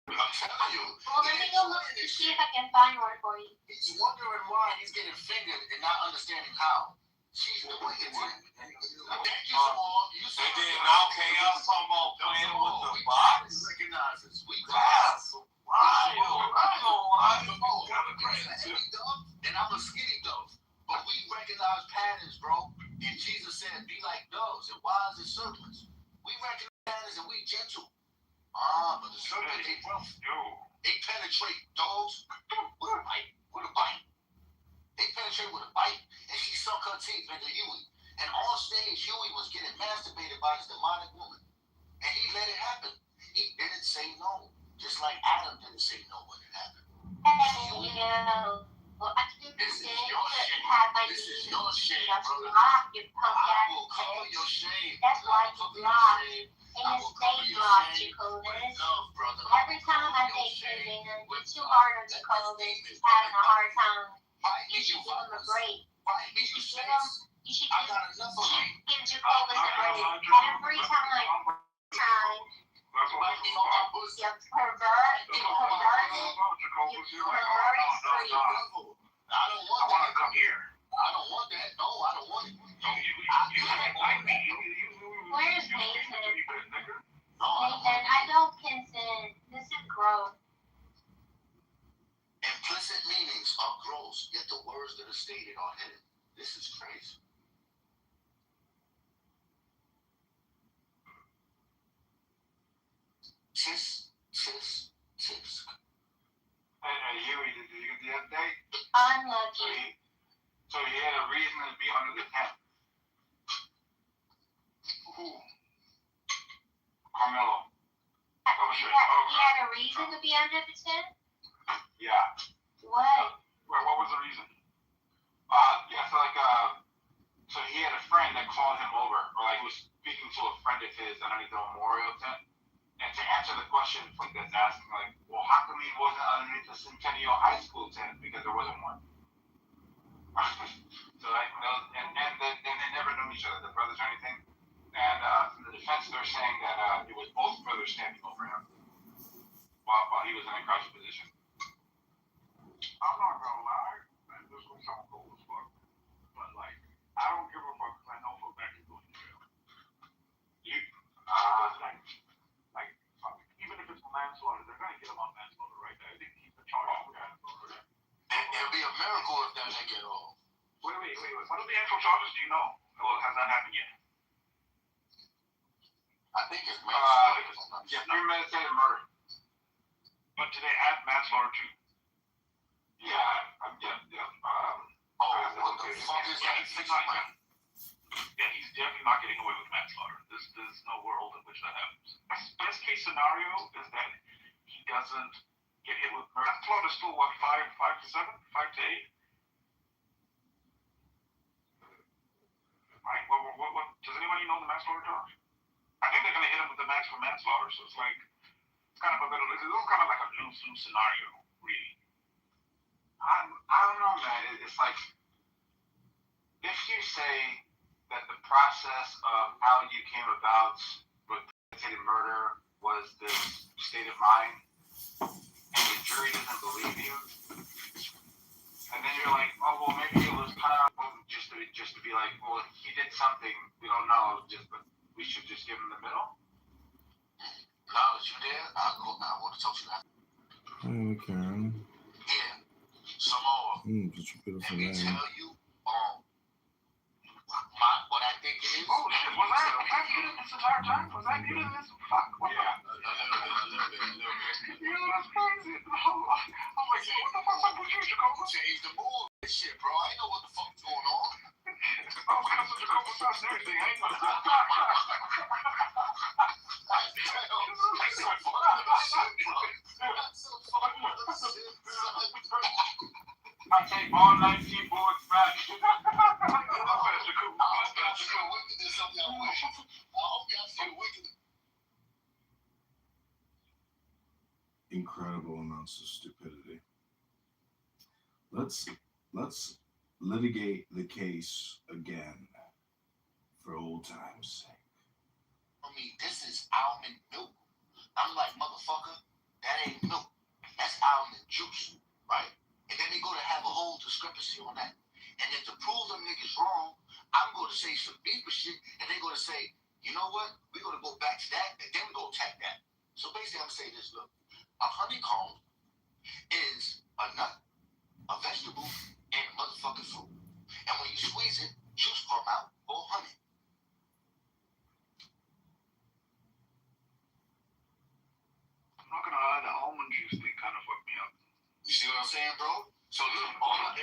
I'm telling you. Well, let me go look to see if I can find one for you. He's wondering why he's getting fingered and not understanding how. She's the way it's in. Thank you, Simone. You said and then now chaos talking about playing with the box. Recognize this. We Yes. and I'm a skinny dove. But we recognize patterns, bro. And Jesus said, be like doves and wise as serpents. We recognize patterns and we gentle. But the serpent, they rough. They penetrate dogs with a bite. They penetrate with a bite. And she sunk her teeth into Huey. And on stage, Huey was getting masturbated by this demonic woman. And he let it happen. He didn't say no. Just like Adam didn't say no when it happened. Well, I think This is you your shame. have my This is knee. your shame, That's brother. blocked, you punk I ass will cover bitch. your shame. That's why you Cover your blocked. shame. And I you will cover stay your blocked, shame Jacobus. with love, brother. Every time I say shit, man, it's too hard on Jacobus. He's having a hard time. You should give him a break. You should give I got enough of it. give Jacobus a break. Every time. You pervert. You perverted. You perverted freak. I don't want I want that. to come here. I don't want that. No, I don't want it. Where's Nathan? No, Nathan, I don't consent. This is gross. implicit meanings are gross, yet the words that are stated are hidden. This is crazy. Tis. Hey, Huey, did you get the update? Unlucky. So he had a reason to be under the tent. Who? Carmelo. He had a reason to be under the tent? Yeah. What? What was the reason? So he had a friend that called him over, or like he was speaking to a friend of his underneath the memorial tent. And to answer the question that's asking, like, well, how come he wasn't underneath the Centennial High School tent? Because there wasn't one. So like, and they never knew each other, the brothers or anything. And from the defense, they're saying that it was both brothers standing over him while he was in a crouching position. I'm not gonna lie, man, this was sound cool as fuck. But like, I don't give a fuck because I know for a fact he's going to jail. Even if it's manslaughter, they're gonna get him on manslaughter, right? I think he's the charge for manslaughter. It'd be a miracle actual charges? Do you know? Or has that happened yet? I think it's manslaughter. Yeah, premeditated murder. But do they add manslaughter too? Yeah. What the fuck is that? Yeah, he's definitely not getting away with manslaughter. There's no world in which that happens. Best case scenario is that he doesn't get hit with murder. Manslaughter is still what, 5 to 7, 5 to 8? Right? What does anybody know the manslaughter charge? I think they're gonna hit him with the max for manslaughter, so it's like it's kind of a little kind of like a lose scenario, really. I don't know, man. It's like if you say that the process of how you came about with premeditated murder was this state of mind, and the jury doesn't believe you, and then you're like, oh well, maybe it was kind of just to be like, well, he did something, we don't know, but we should just give him the middle. Now that you're there, I want to talk to you that. Okay. Yeah. Some more. Did you put us Let in me there? tell you what I think it is. Oh shit, was I muted this entire time? Was I muted this? Fuck. Yeah. A little bit. Yeah, that's crazy. I'm like, what the fuck's up with you, Jacoba? Change the mood and shit, bro. I ain't know what the fuck's going on. I was cussing Jacoba sauce and everything. I ain't know. I take all 19 boards back. Incredible amounts of stupidity. Let's litigate the case again for old time's sake. I mean, this is almond milk. I'm like, motherfucker, that ain't milk. That's almond juice, right? And then they go to have a whole discrepancy on that. And then to prove them niggas wrong, I'm going to say some deeper shit, and they're going to say, you know what? We're going to go back to that, and then we're going to attack that. So basically, I'm saying this, look. A honeycomb is a nut, a vegetable, and a motherfucking fruit. And when you squeeze it, juice come out, or honey. I'm not gonna lie, the almond juice thing kind of fucked me up. You see what I'm saying, bro? So look, all I'm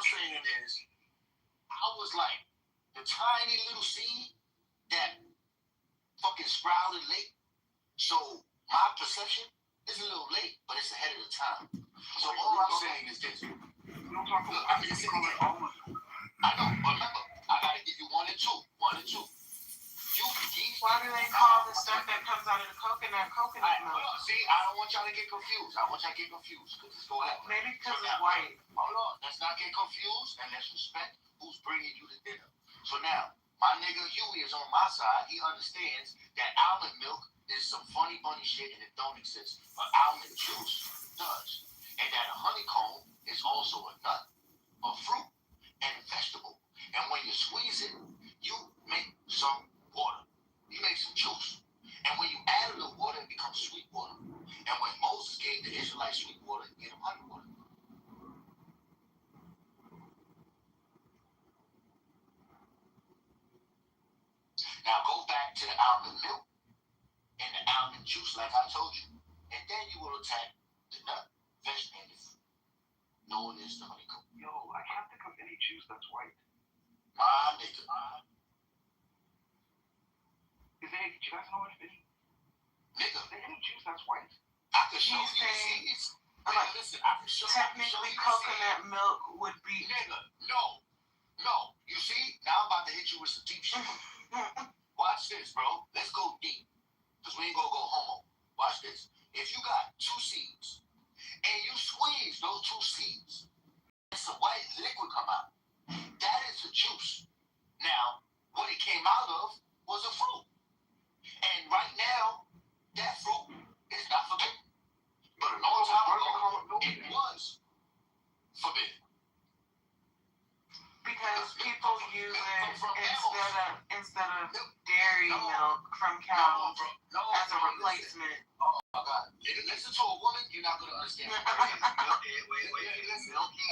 saying is, I was like the tiny little seed that fucking sprouted late. So my perception is a little late, but it's ahead of the time. So all I'm saying is this. You don't talk about I know, but remember, I gotta give you 1 and 2. 1 and 2. Why do they call the stuff that comes out of the coconut milk? See, I don't want y'all to get confused. Because it's going on. Maybe because it's white. Hold on. Let's not get confused, and let's respect who's bringing you the dinner. So now, my nigga Huey is on my side. He understands that almond milk is some funny bunny shit and it don't exist. But almond juice does. And that a honeycomb is also a nut, a fruit, and a vegetable. And when you squeeze it, you make some water. You make some juice. And when you add a little water, it becomes sweet water. And when Moses gave the Israelites sweet water, he gave them honey water. Now go back to the almond milk and the almond juice like I told you. And then you will attack the nut, vegetable, and the fruit, known as the honeycomb. Yo, I can't think of any juice that's white. My nigga. Do you guys know any? Nigga. Is there any juice that's white? I can show you seeds. Listen, I can show technically you coconut milk would be. Nigga, no. You see? Now I'm about to hit you with some deep shit. Watch this, bro. Let's go deep. Because we ain't gonna go homo. Watch this. If you got 2 seeds, and you squeeze those 2 seeds, and some white liquid come out, that is the juice. Now, what it came out of was a fruit. And right now, that fruit is not forbidden. But a long time ago, it was forbidden. Because people use it instead of dairy milk from cows as a replacement. Oh God! Listen to a woman, you're not gonna understand. Wait. Milking.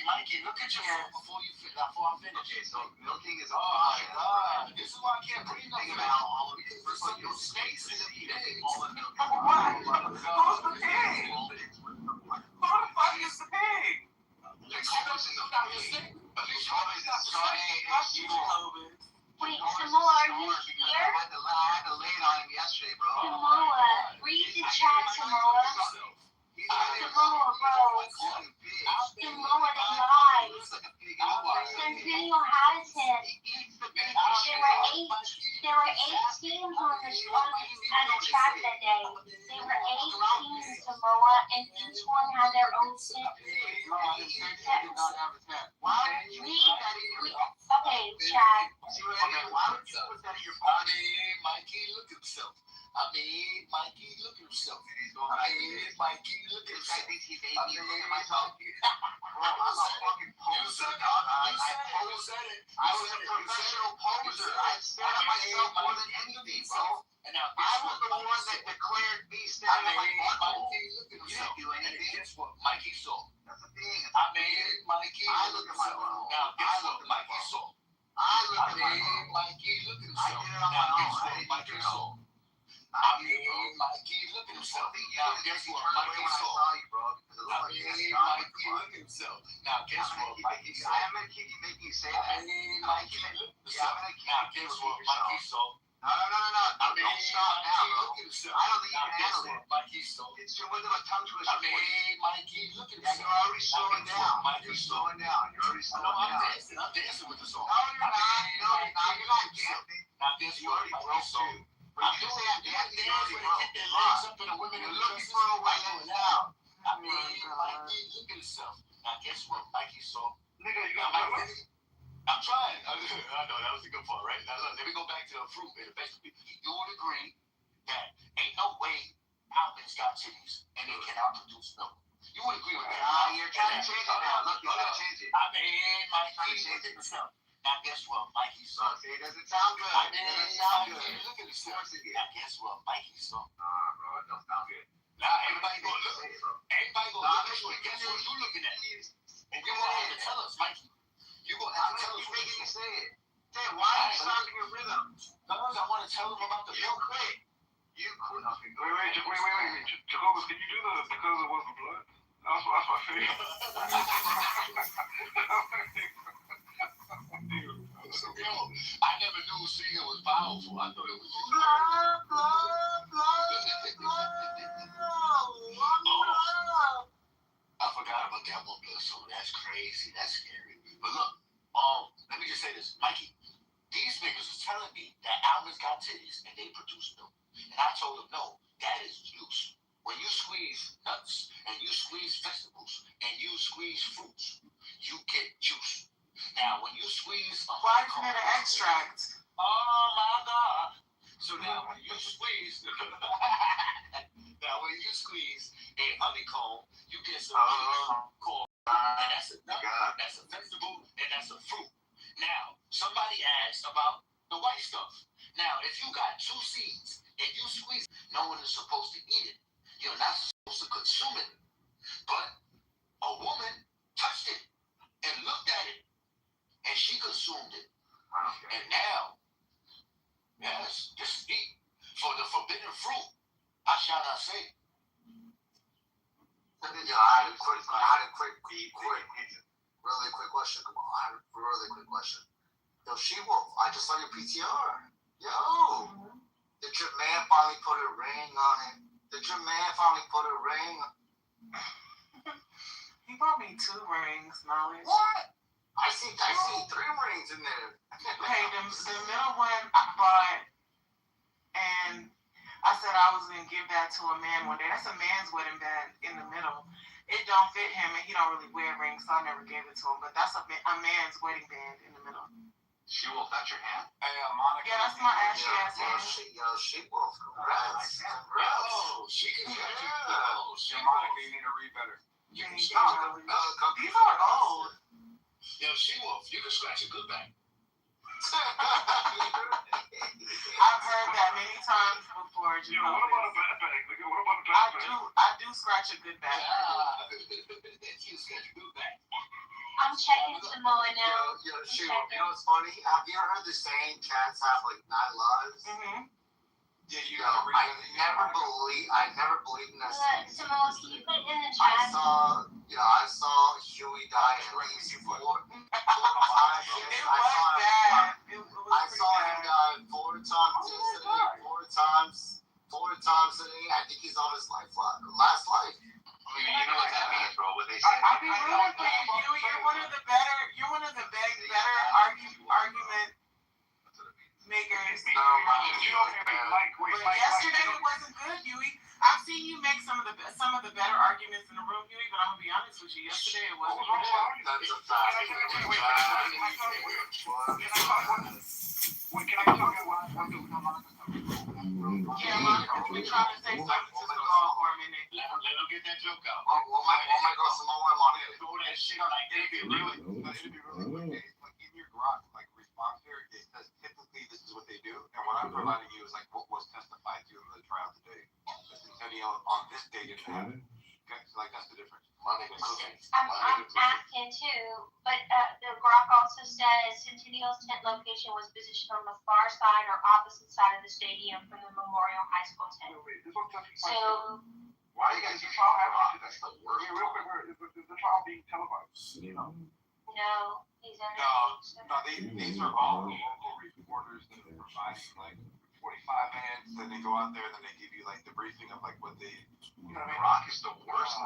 Mikey, look at yourself before I finish. Okay, so milking is. Oh my God! This is why I can't breathe no Think more. about all of these. There's some snakes in the pigs. All the milk. What? Who's the pig? Who the fuck is the pig? At least you not your snake. At least you not the snake. Wait, Samoa, are you here? I had to lay it on him yesterday, bro. Samoa, read the chat, Samoa. Samoa, bro. Samoa, they lied. Their video has him. There were eight teams on the track that day. There were 8 teams, Samoa, and each one had their own stick. Okay, Chad. Mikey, look at himself. Mikey, look at himself. Mikey, look at himself. He made me look at myself. Bro, I'm a fucking poser, dog. I was a professional poser. I stared at myself more than anything, bro. And now, I was the one that declared me staring at my butthole. You didn't do anything. Guess what Mikey saw? That's the thing. Mikey. I look at my butthole. Now, guess what Mikey saw? I look at my butthole. Mikey, look at I himself. did it on my Now, own. guess what Mikey saw? Mikey, look at himself. Now, guess what Mikey saw? Mikey, look at himself. Now, guess what Mikey saw? I am going to keep making you say that. Mikey, look at himself. Now, guess what Mikey saw? No. Don't stop now, bro. Look at himself. I don't think you can handle it. Mikey saw. It's too much of a tongue twister for you. Mikey, look at Yeah, himself. you're already slowing down. Mikey, You're slowing down. I'm dancing with the song. No, you're not. You're not dancing. Now, guess You what already Mikey broke saw? too. When you say I'm dancing, you already broke. You're looking for a way out. Mikey, look at himself. Now, guess what Mikey saw? Nigga, you got my face. I'm trying. I know that was a good part, right? Now, look, let me go back to the fruit and the vegetable. You would agree that ain't no way almonds got titties and they cannot produce milk. You would agree with that? You're trying to change it now. Look, you're going to change it. Mikey, look at himself. Now, guess what Mikey saw? See, it doesn't sound good. Look at himself. Now, guess what Mikey saw? Nah, bro, it don't sound good. Now, everybody go look. Everybody go look at you. Guess what you looking at? And you gonna have to tell us, Mikey. You gonna have to tell us. Making you say it. Say it. Why are you sounding your rhythm? Because I want to tell them about the milk. You quit. Okay, go Wait. Jacobus, can you do the because it wasn't blood? That's my favorite. Yo, I never knew singing was powerful. I thought it was just I forgot about that one blood, so that's crazy. That's scary. But look, let me just say this, Mikey. These niggas was telling me that almonds got titties and they produce milk. And I told them, no, that is juice. When you squeeze nuts and you squeeze vegetables and you squeeze fruits, you get juice. Now, when you squeeze Why isn't it an extract? Oh my God! So now when you squeeze, a honeycomb, you get some corn, and that's a nut, that's a vegetable, and that's a fruit. Now, somebody asked about the white stuff. Now, if you got 2 seeds and you squeeze, no one is supposed to eat it. You're not supposed to consume it. But a woman touched it and looked at it, and she consumed it. And now, yes, this is eat for the forbidden fruit. I shall not say. I had a really quick question. Come on, I had a really quick question. Yo, She-Wolf, I just saw your PTR. Yo, did your man finally put a ring on it? He bought me 2 rings, Knowledge. What? I see 3 rings in there. Okay, the middle one I bought, and I said I was gonna give that to a man one day. That's a man's wedding band in the middle. It don't fit him, and he don't really wear rings, so I never gave it to him. But that's a man's wedding band in the middle. She-Wolf, that's your hand? Hey, Monica. Yeah, that's my ashy ass hand. She-Wolf, congrats. Oh, she can Monica, you need to read better. These are old. Yo, She-Wolf, you can scratch a good back. I've heard that many times before, You know, what about a bad bag? Like, what about a bad bag? I do scratch a good bag. You said good back. I'm checking Samoa now. Yo, shoot, you know what's funny? Have you ever heard the saying cats have like 9 lives? Mm-hmm. Yeah, I never believed in that saying. Samoa, can you put it in the I chat? saw Huey die at least 4 times. I saw him die 4 times yesterday, 4 times today. I think he's on his last life. I mean, you know what that means, bro. When they say I'll be rooting for you, Huey. You're one of the better argument makers. You don't hear me, Mike. But yesterday it wasn't good, Huey. I've seen you make some of the better arguments in the room, Huey. But I'm gonna be honest with you. Yesterday it wasn't good. That's a fact. Wait, can I talk about what do Yeah, Monica, we're trying to say something to Samoa for a minute. Let him get that joke out. Oh my God, Samoa, Monica. Throw that shit like it'd be really Like in your garage, like response here, it says typically this is what they do, and what I'm providing you is like what was testified to in the trial today. The Centennial on this date didn't happen. Okay, so like that's the difference. I'm asking too, but the graph also says Centennial's tent location was positioned on the far side or opposite side of the stadium from the Memorial High School tent. So why you guys trial have that's the worst. Real quick, is the trial being televised? You know? no, these are These are all the local reporters that are providing like 45 minutes. Then they go out there, and then they give you like the briefing of like what they. You know what I mean? Rock is the worst.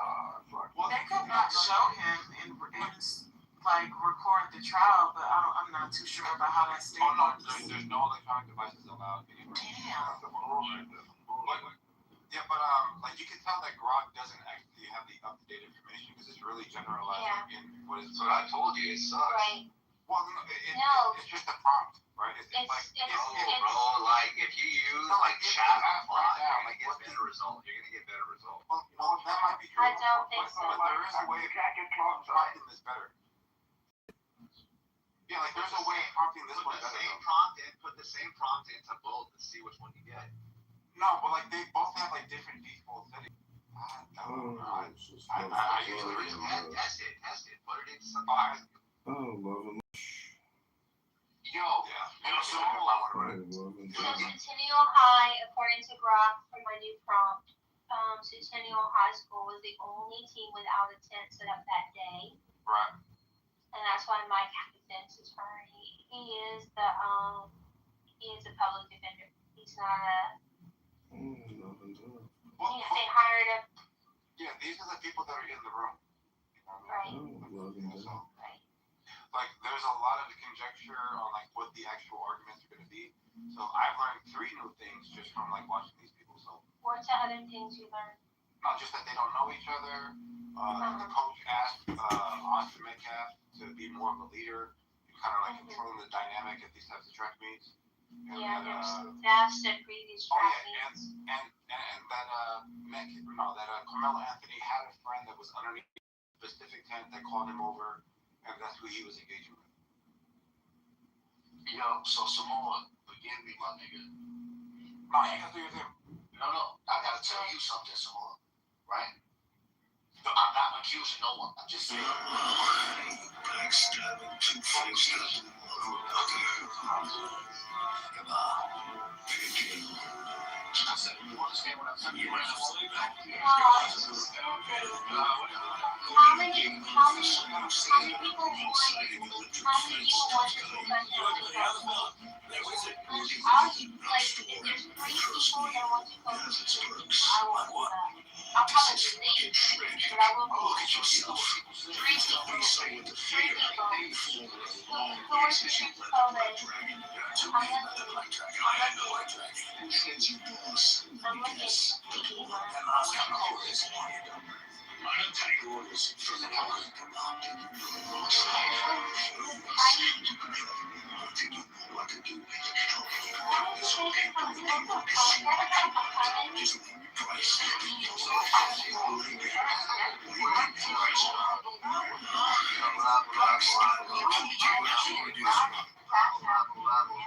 Well, they could not show him and like record the trial, but I'm not too sure about how that stadium. Oh no, there's no electronic devices allowed anywhere. Damn. Yeah, but like you can tell that Grok doesn't actually have the up-to-date information because it's really generalized in what is. So I told you it sucks. right. Well, it's just a prompt, right? It's like bro, like if you use like chat right now, like get better results. You're gonna get better results. Well, that might be true. I don't think so. But there is a way of prompting this better. Yeah, like there's a way of prompting this one better. Put the same prompt into both and see which one you get. No, but like they both have like different default settings. I usually test it. Put it in some. So Centennial High, according to Grok from my new prompt, Centennial High School was the only team without a tent set up that day. Right. And that's why Mike Hackensen's his firm. He is a public defender. He's not a. They hired him. Yeah, these are the people that are in the room. Right. Right. Like there's a lot of conjecture on like what the actual arguments are going to be. So I've learned 3 new things just from like watching these people. So what's the other things you learned? Not just that they don't know each other. The coach asked Austin Metcalf to be more of a leader, kind of like controlling the dynamic at these types of track meets. And that's the previous track meets. And that Carmelo Anthony had a friend that was underneath a specific tent that called him over, and that's who he was engaging with. Yo, so Samoa, forgive me, my nigga. No, you can do your thing. No, I gotta tell you something, Samoa, right? I'm not accusing no one. I'm just saying. Backstabbing, two-faced, picking. You understand what I'm saying? You How many people want I'll probably do this, but I will look at yourself. Don't be so with the fear. Who wants to shoot the black dragon? To me, the black dragon. I am the black dragon. Who sends you boss? Yes, the war. And I'll come over his hand. I don't take orders from the high command. What to do? It's okay for me to see. Price.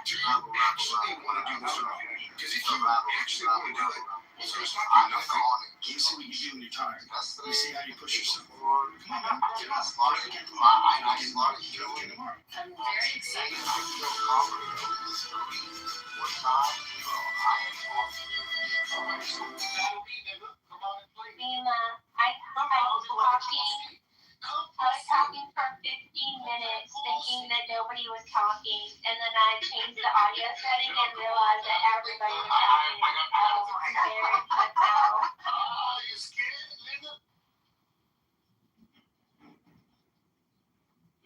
Do you actually want to do this or not? Because if you actually want to do it, Let me see what you do when you're tired. Let me see how you push yourself. Come on, get up. Get up again tomorrow. Get up again tomorrow. I'm very excited. I was talking for 15 minutes thinking that nobody was talking, and then I changed the audio setting and realized that everybody was talking. Oh, I'm very upset now. You scared, Linda?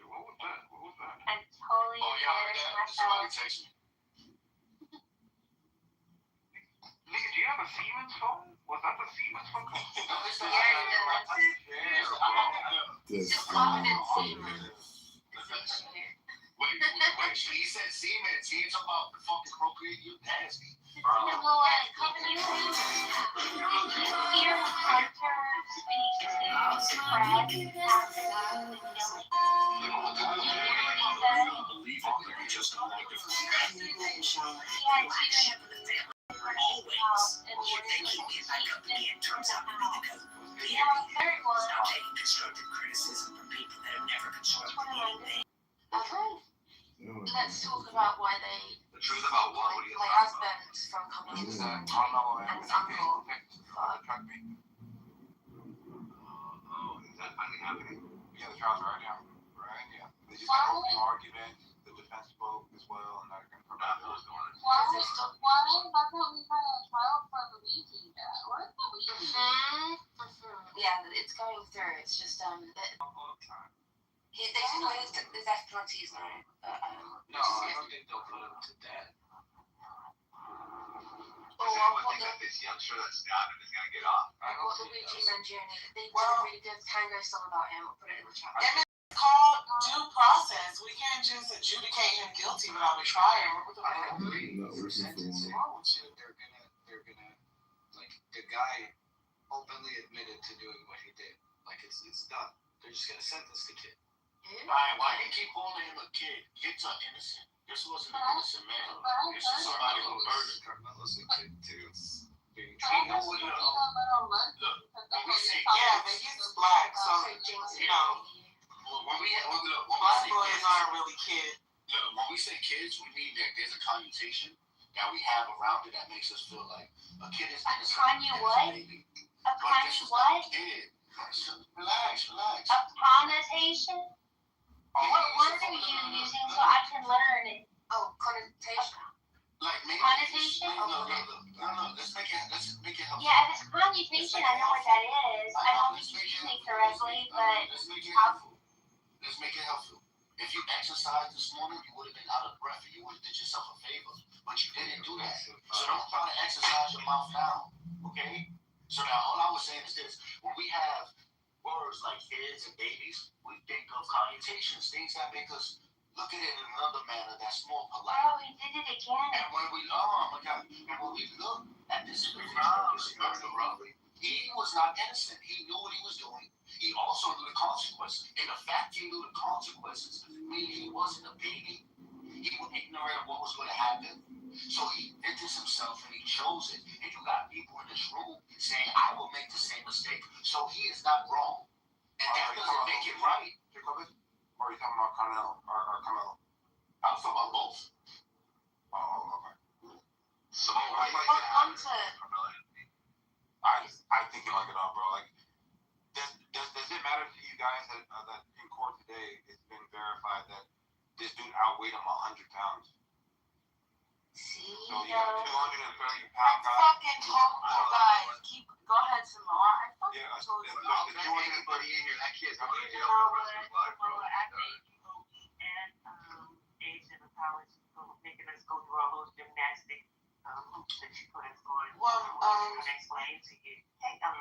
What was that? What was that? I'm totally embarrassed myself. Text me. Nigga, do you have a Siemens phone? Was that the Siemens phone? Wait, he said Siemens. He ain't talking about the fucking Procreate. You nasty. You know what? Peter Hunter speaks to Fred Let's talk about why they. The truth about what? What are you My talking about? husband from companies Oh, and no, his uncle. Is that finally happening? Yeah, the trial's right now. Right, yeah. They just had an argument. The defense spoke as well, and they're going to come back. Yeah, it's going through. It's just they know his death penalty is now. No, I don't think they'll put him to death. Well, I think that this youngster that stabbed him is going to get off. What the Luigi Mangione, they did a really good tango song about him. I'll put it in the chat. It's called due process. We can't just adjudicate him guilty without a trial. What the fuck? What's wrong with you? They're gonna, like, the guy openly admitted to doing what he did. Like, it's done. They're just gonna sentence the kid. Why do you keep calling him a kid? Kids are innocent. This wasn't an innocent man. This is somebody who murdered. Carmelo's a kid too. It's being I know what you know. Look, when we say kids, but he's black, so you know, when we black say boys kids, aren't really kids. look, when we say kids, we mean that there's a connotation that we have around it that makes us feel like a kid is innocent. Kanye what? Baby. A But Kanye this is what? not a kid. Relax. A connotation? What word are you using so I can learn it? Oh, connotation. Like maybe Connotation? No. Let's make it helpful. Yeah, if it's connotation, I know what that is. I don't think you used it correctly, but Let's make it helpful. Let's make it helpful. If you exercised this morning, you would have been out of breath and you would have did yourself a favor. But you didn't do that. So don't try to exercise your mouth now. Okay? So now all I was saying is this. When we have words like kids and babies, we think of connotations, things that make us look at it in another manner that's more polite. oh, he did it again. And when we, oh my God, and when we look at this murderer, he was not innocent. He knew what he was doing. He also knew the consequences. And the fact he knew the consequences means he wasn't a baby. He was ignorant of what was going to happen. So he did this himself and he chose it. And you got people in this room saying, I will make the same mistake. So he is not wrong. And that doesn't make it right. Or are you talking about Carmelo? Or Carmelo? I was talking about both. Oh, okay. Simone, I like On to I think you like it all, bro. Like, does it matter to you guys that in court today it's been verified that this dude outweighed him 100 pounds? see, So you got a 230 pound guy. Fucking told you guys. Go ahead, Samara. I fucking Yeah, told you. that's anybody in here, that kid's going to jail You know for the rest of his life, bro. And college, making us go through all those gymnastic hoops that she put us going. Well, explain to you.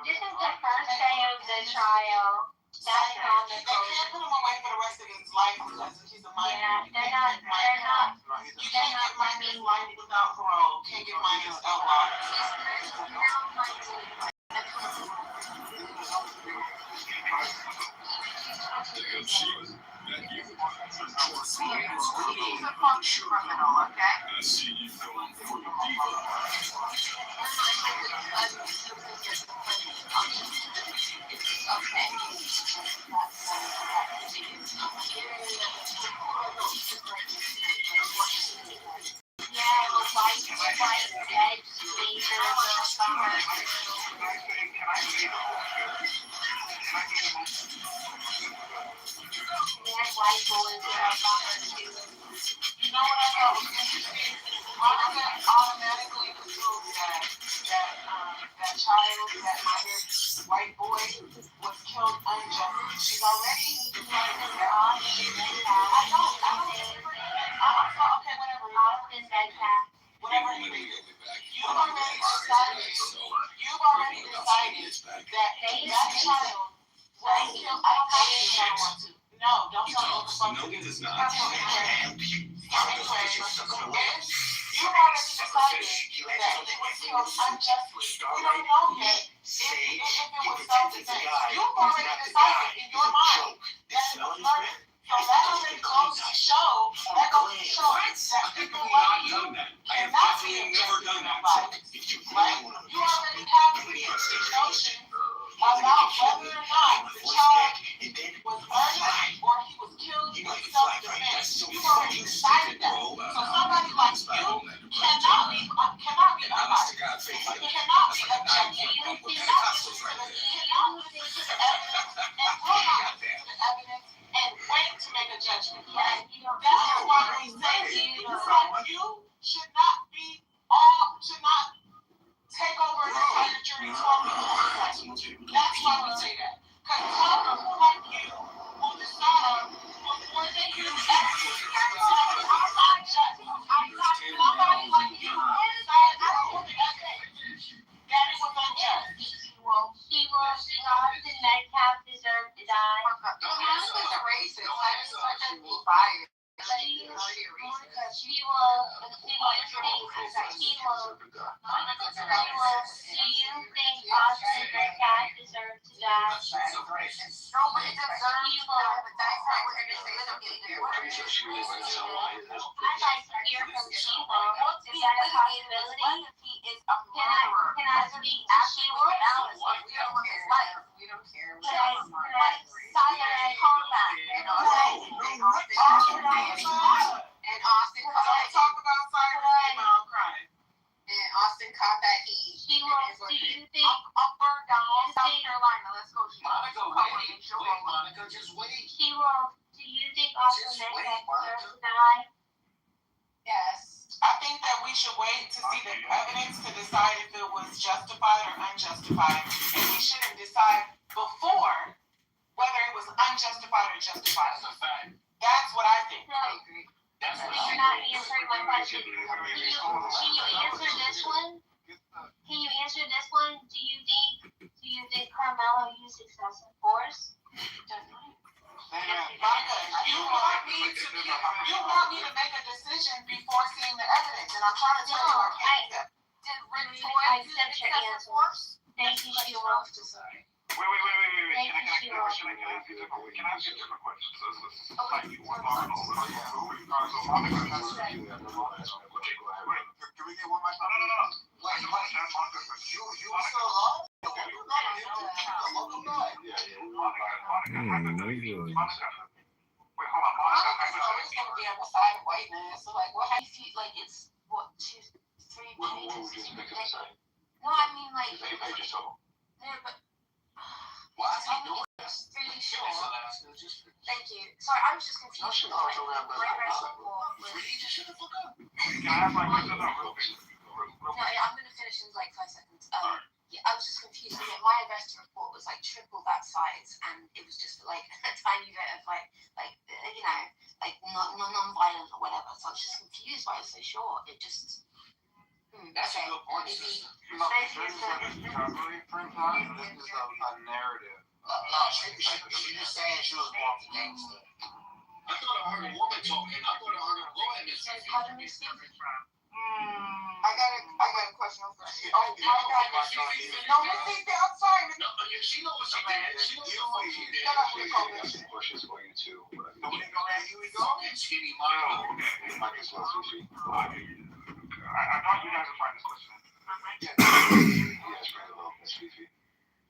This is the first day of the trial. That's not the They can't put him away for the rest of his life because he's a minor. Yeah, You they're can't not, get minor. You can't they're get not minors life without parole. Can't get minors outright. Damn, Sheila. He's a fucking criminal, okay? I see you going for the diva. doesn't automatically assume that that child, that minor white boy, was killed unjustly. She's already decided that. I don't remember. Okay, whatever. Whatever. You've already decided that child was killed. I don't want to. No, don't tell me what the fuck. No, it is not. Anyway, you've already decided that he was killed unjustly. We don't know yet if it was self-defense. You've already decided in your mind that it was murder. So that already goes to show that people like you cannot be objective about it. Right? You already have the notion about whether or not the child was murdered or he was killed in self-defense. You've already decided that. So somebody like you cannot be unbiased. You cannot be objective. You cannot listen to the evidence and will not listen to the evidence and wait to make a judgment. Right? That's why we say you should not take over the entire jury 12 people. That's why we say that. Because people like you will decide before they use evidence. Somebody like you will decide before the evidence that it was unjust. She lost and Metcalf deserved to die. This is a racist. I just want to be fired. Do you think Austin Metcalf deserved to die? Nobody deserves to die, but that's not what they're saying. I'd like to hear from Sheila. Is that a possibility? He is a murderer. Can I speak to Sheila? We don't want his life. We don't care. Can I And Austin caught that heat. Sheila, do you think I'm burned down in South Carolina. Let's go. Monica, just wait. Sheila, do you think Austin Metcalf deserves to die? Yes. I think that we should wait to see the evidence to decide if it was justified or unjustified. And we shouldn't decide before whether it was unjustified or justified. That's a fact. That's what I think. I agree. You're not answering my question. Can you answer this one? Can you answer this one? Do you think Carmelo used excessive force? Monica, you want me to make a decision before seeing the evidence, and I'm trying to tell you I can't do that. Did Rick I Floyd accept your answer. Thank you, Sheila. Wait. Can I ask you a different question? This is slightly more normal. Can we get one more time? No. You were so long. Wait, hold on. Monica's always going to be on the side of whiteness. So, like, what? How do you feel? Like, it's what? 2, 3 pages. No, I mean, like. 8 pages total. Yeah, but. Why is he doing this? Really sure. Thank you. Sorry, I was just confused. No, shut the fuck up. Can I have my question real quick? No, yeah, I'm going to finish in like 5 seconds. Yeah, I was just confused. So, yeah, my arrest report was like triple that size, and it was just like a tiny bit of like you know, like non-violent or whatever. So I was just confused why it was so short. It just. That's a good point. This is a narrative. No, she just saying she was born for gangster. I thought I heard a woman talking. I thought I heard a woman that said I got a question for you. Oh my God! No, I'm sorry. No, she knows what she did. She knows what she did. Questions for you too. Here we go. Skinny Monica. I thought you guys would find this question. Yes, right along. That's Fifi.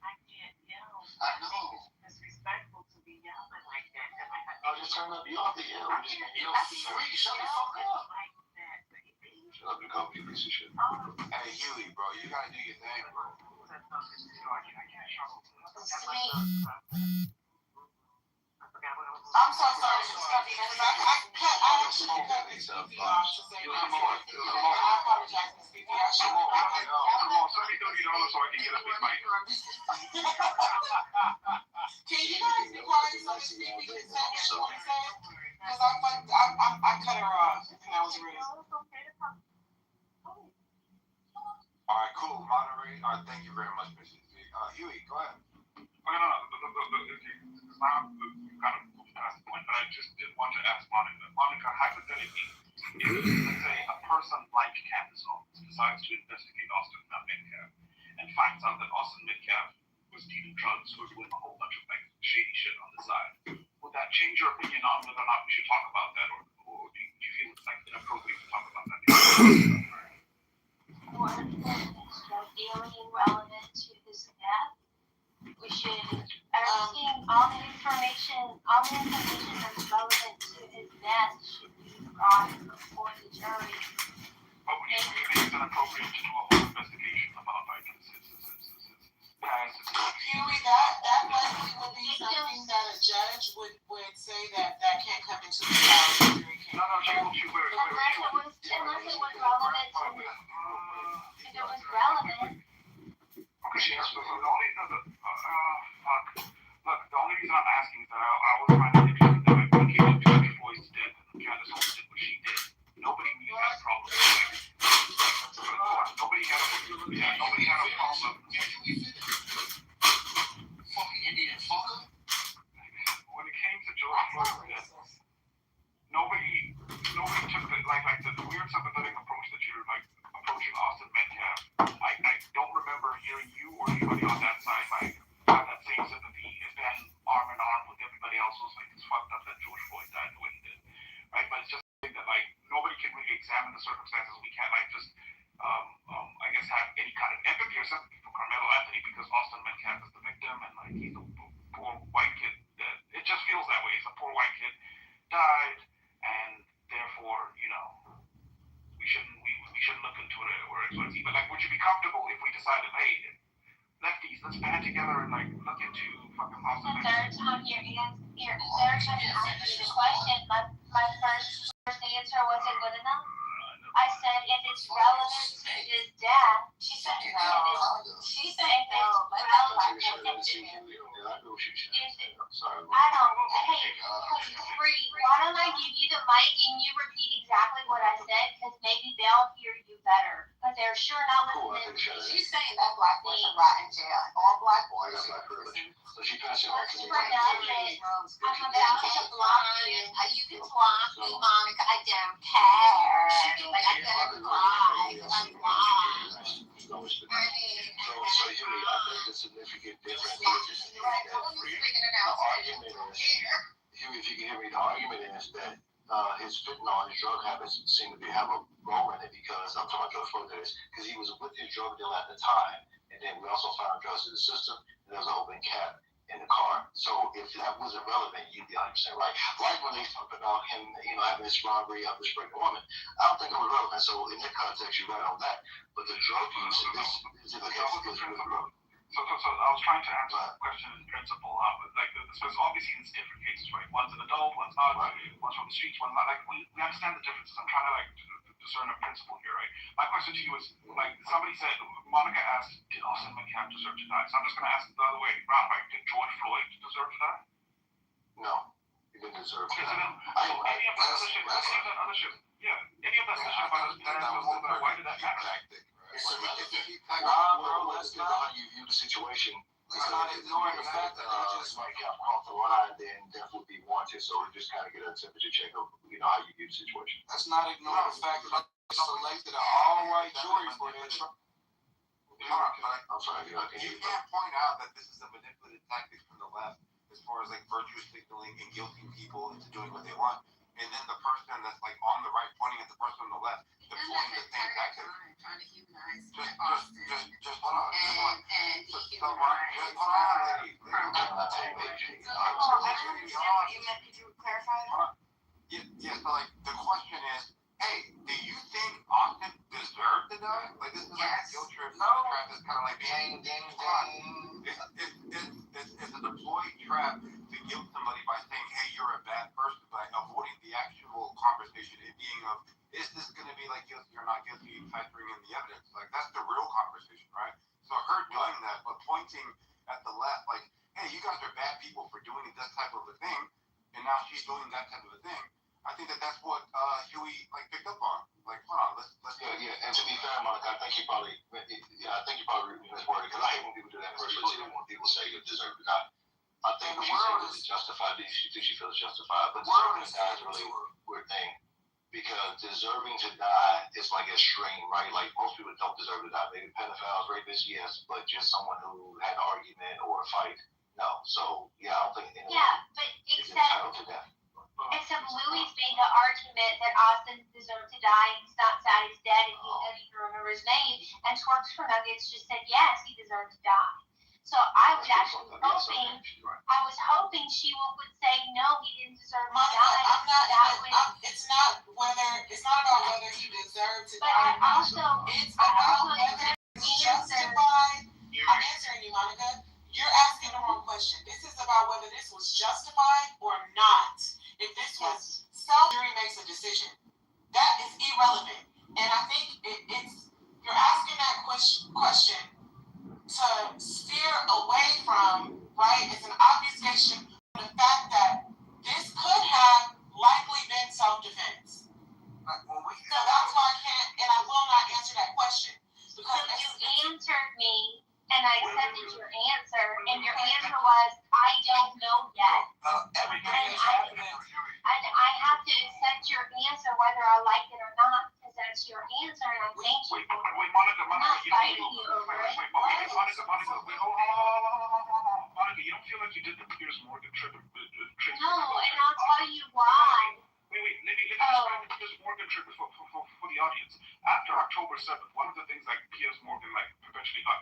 I can't yell. I know. It's respectful to be yelling like that. I'll just turn up. You don't have to yell. Free. Shut the fuck up. Shut up and call me a piece of shit. Hey, Huey, bro, you gotta do your thing, bro. I'm so sorry, Mr. Stuffy, because I actually cut these off to say my get up in my. Can you guys be quiet so Miss Phoebe can say what she want to say? Because I cut her off, and that was rude. All right, cool. Moderate. Thank you very much, Mrs. Huey, go ahead. Okay, no. You kind of moved past the point, but I just did want to ask Monica. Monica, hypothetically, if, let's say, a person like Candace Owens decides to investigate Austin Metcalf and finds out that Austin Metcalf was dealing drugs or doing a whole bunch of like shady shit on the side, would that change your opinion on whether or not we should talk about that, or do you feel it's like inappropriate to talk about that? Was drug dealing relevant to his death? We should everything, all the information that's relevant to his death should be brought before the jury. But would you think it's inappropriate to do a whole investigation about like his past? Huey, that likely would be something that a judge would say that can't come into the trial. No, Unless it was relevant to if it was relevant. Okay, yes, the only reason I'm asking is that I was finding it interesting that when it came to George Floyd's death and Candace Owens did what she did, nobody really had a problem with it. Nobody had a problem. Fucking Indian fucker. When it came to George Floyd's death, nobody took the weird sympathetic approach that you're like approaching Austin Metcalf. I don't remember hearing you or anybody on that side like have that same sympathy and then arm in arm with everybody else who's like it's fucked up that George Floyd died the way he did. Right? But it's just that like nobody can really examine the circumstances. We can't like just I guess have any kind of empathy or sympathy for Carmelo Anthony because Austin Metcalf is the victim and like he's a poor white kid that it just feels that way. He's a poor white kid died and therefore, we shouldn't look into it or XYZ. But like, would you be comfortable if we decided, hey, lefties, let's band together and like look into fucking Austin? The third time you asked me the question, my first answer wasn't good enough. I said if it's relevant to his death. She said no. She said if it's relevant. I don't. Hey, Bree, why don't I give you the mic and you repeat exactly what I said because maybe they'll hear you better because they're sure not listening to me. She's saying that black boys should rot in jail. All black boys. So she passed it on to me. I'm about to block you. You can block me, Monica. I don't care. Like I'm gonna cry. I'm lost. So Huey, I think the significant difference is that the argument is, Huey, if you can hear me, the argument is that his fentanyl and his drug habits seem to have a role in it because I'm talking about George Floyd, because he was with his drug dealer at the time, and then we also found drugs in the system, and there was an open cap in the car. So if that wasn't relevant, you'd be 100% right. Like when they talked about him, having this robbery of this pregnant woman, I don't think it was relevant. So in that context, you're right on that. But the drug use, this is relevant. So I was trying to answer the question in principle. So obviously it's different cases, right? One's an adult, one's not. One's from the streets, one's not. Like we understand the differences. I'm trying to discern a principle here, right? My question to you is like somebody said, Monica asked, did Austin Metcalf deserve to die? So I'm just going to ask it the other way around, right? Did George Floyd deserve to die? No, he didn't deserve to die. Any of that other shit about his past, why did that matter? Let's get how you view the situation. It's not ignoring the fact that Metcalf crossed the line, then death would be warranted. So we just kind of get a temperature check of how you view the situation. That's not ignoring the fact that I selected an all-white jury for that. I'm sorry, you can't point out that this is a manipulative tactic from the left as far as like virtue signaling and guilting people into doing what they want, and then the person that's like on the right pointing at the person on the left deploying the same tactic. Trying to humanize Just hold on. and Hold on, lady. Could you clarify that? Yeah, so like the question is, hey, do you think Austin deserved to die? Like this is like a guilt trip. No. Trap is kind of like being it's a deployed trap to guilt somebody by saying, hey, you're a bad person, by avoiding the actual conversation, it being of, is this going to be like guilty or not guilty, factoring in the evidence? Like that's the real conversation, right? So her doing pointing at the left, like, hey, you guys are bad people for doing that type of a thing, and now she's doing that type of a thing. I think that's what Huey picked up on. Like, hold on, let's. Yeah. And to be fair, Monica, I think you probably misworded because I hate when people do that first. When people say you deserve to die, I think when she said it's justified, she feels justified, but deserving to die is really a weird thing because deserving to die is like extreme, right? Like most people don't deserve to die. Maybe pedophiles, rapists, yes, but just someone who had an argument or a fight, no. So yeah, I don't think anyone is entitled to death. Except Louis made the argument that Austin deserved to die, and he's not sad he's dead, and he doesn't even remember his name. And Twerks for Nuggets just said yes, he deserved to die. So I was actually hoping she would say no, he didn't deserve to die. It's not about whether he deserved to die. It's about whether it's justified. I'm answering you, Monica. You're asking the wrong question. This is about whether this was justified or not. If this was jury makes a decision, that is irrelevant. And I think you're asking that question to steer away from, right? It's an obfuscation of the fact that this could have likely been self-defense. So that's why I can't, and I will not answer that question. Because you answered me, and I accepted your answer, and your answer was, I don't know yet. And I have to accept your answer whether I like it or not, because that's your answer, and I thank you for it. Monica, I'm not fighting you over it. Monica, you don't feel like you did the Piers Morgan trip? No, and I'll tell you why. Let me describe the Piers Morgan trip for the audience. After October 7th, one of the things Piers Morgan perpetually got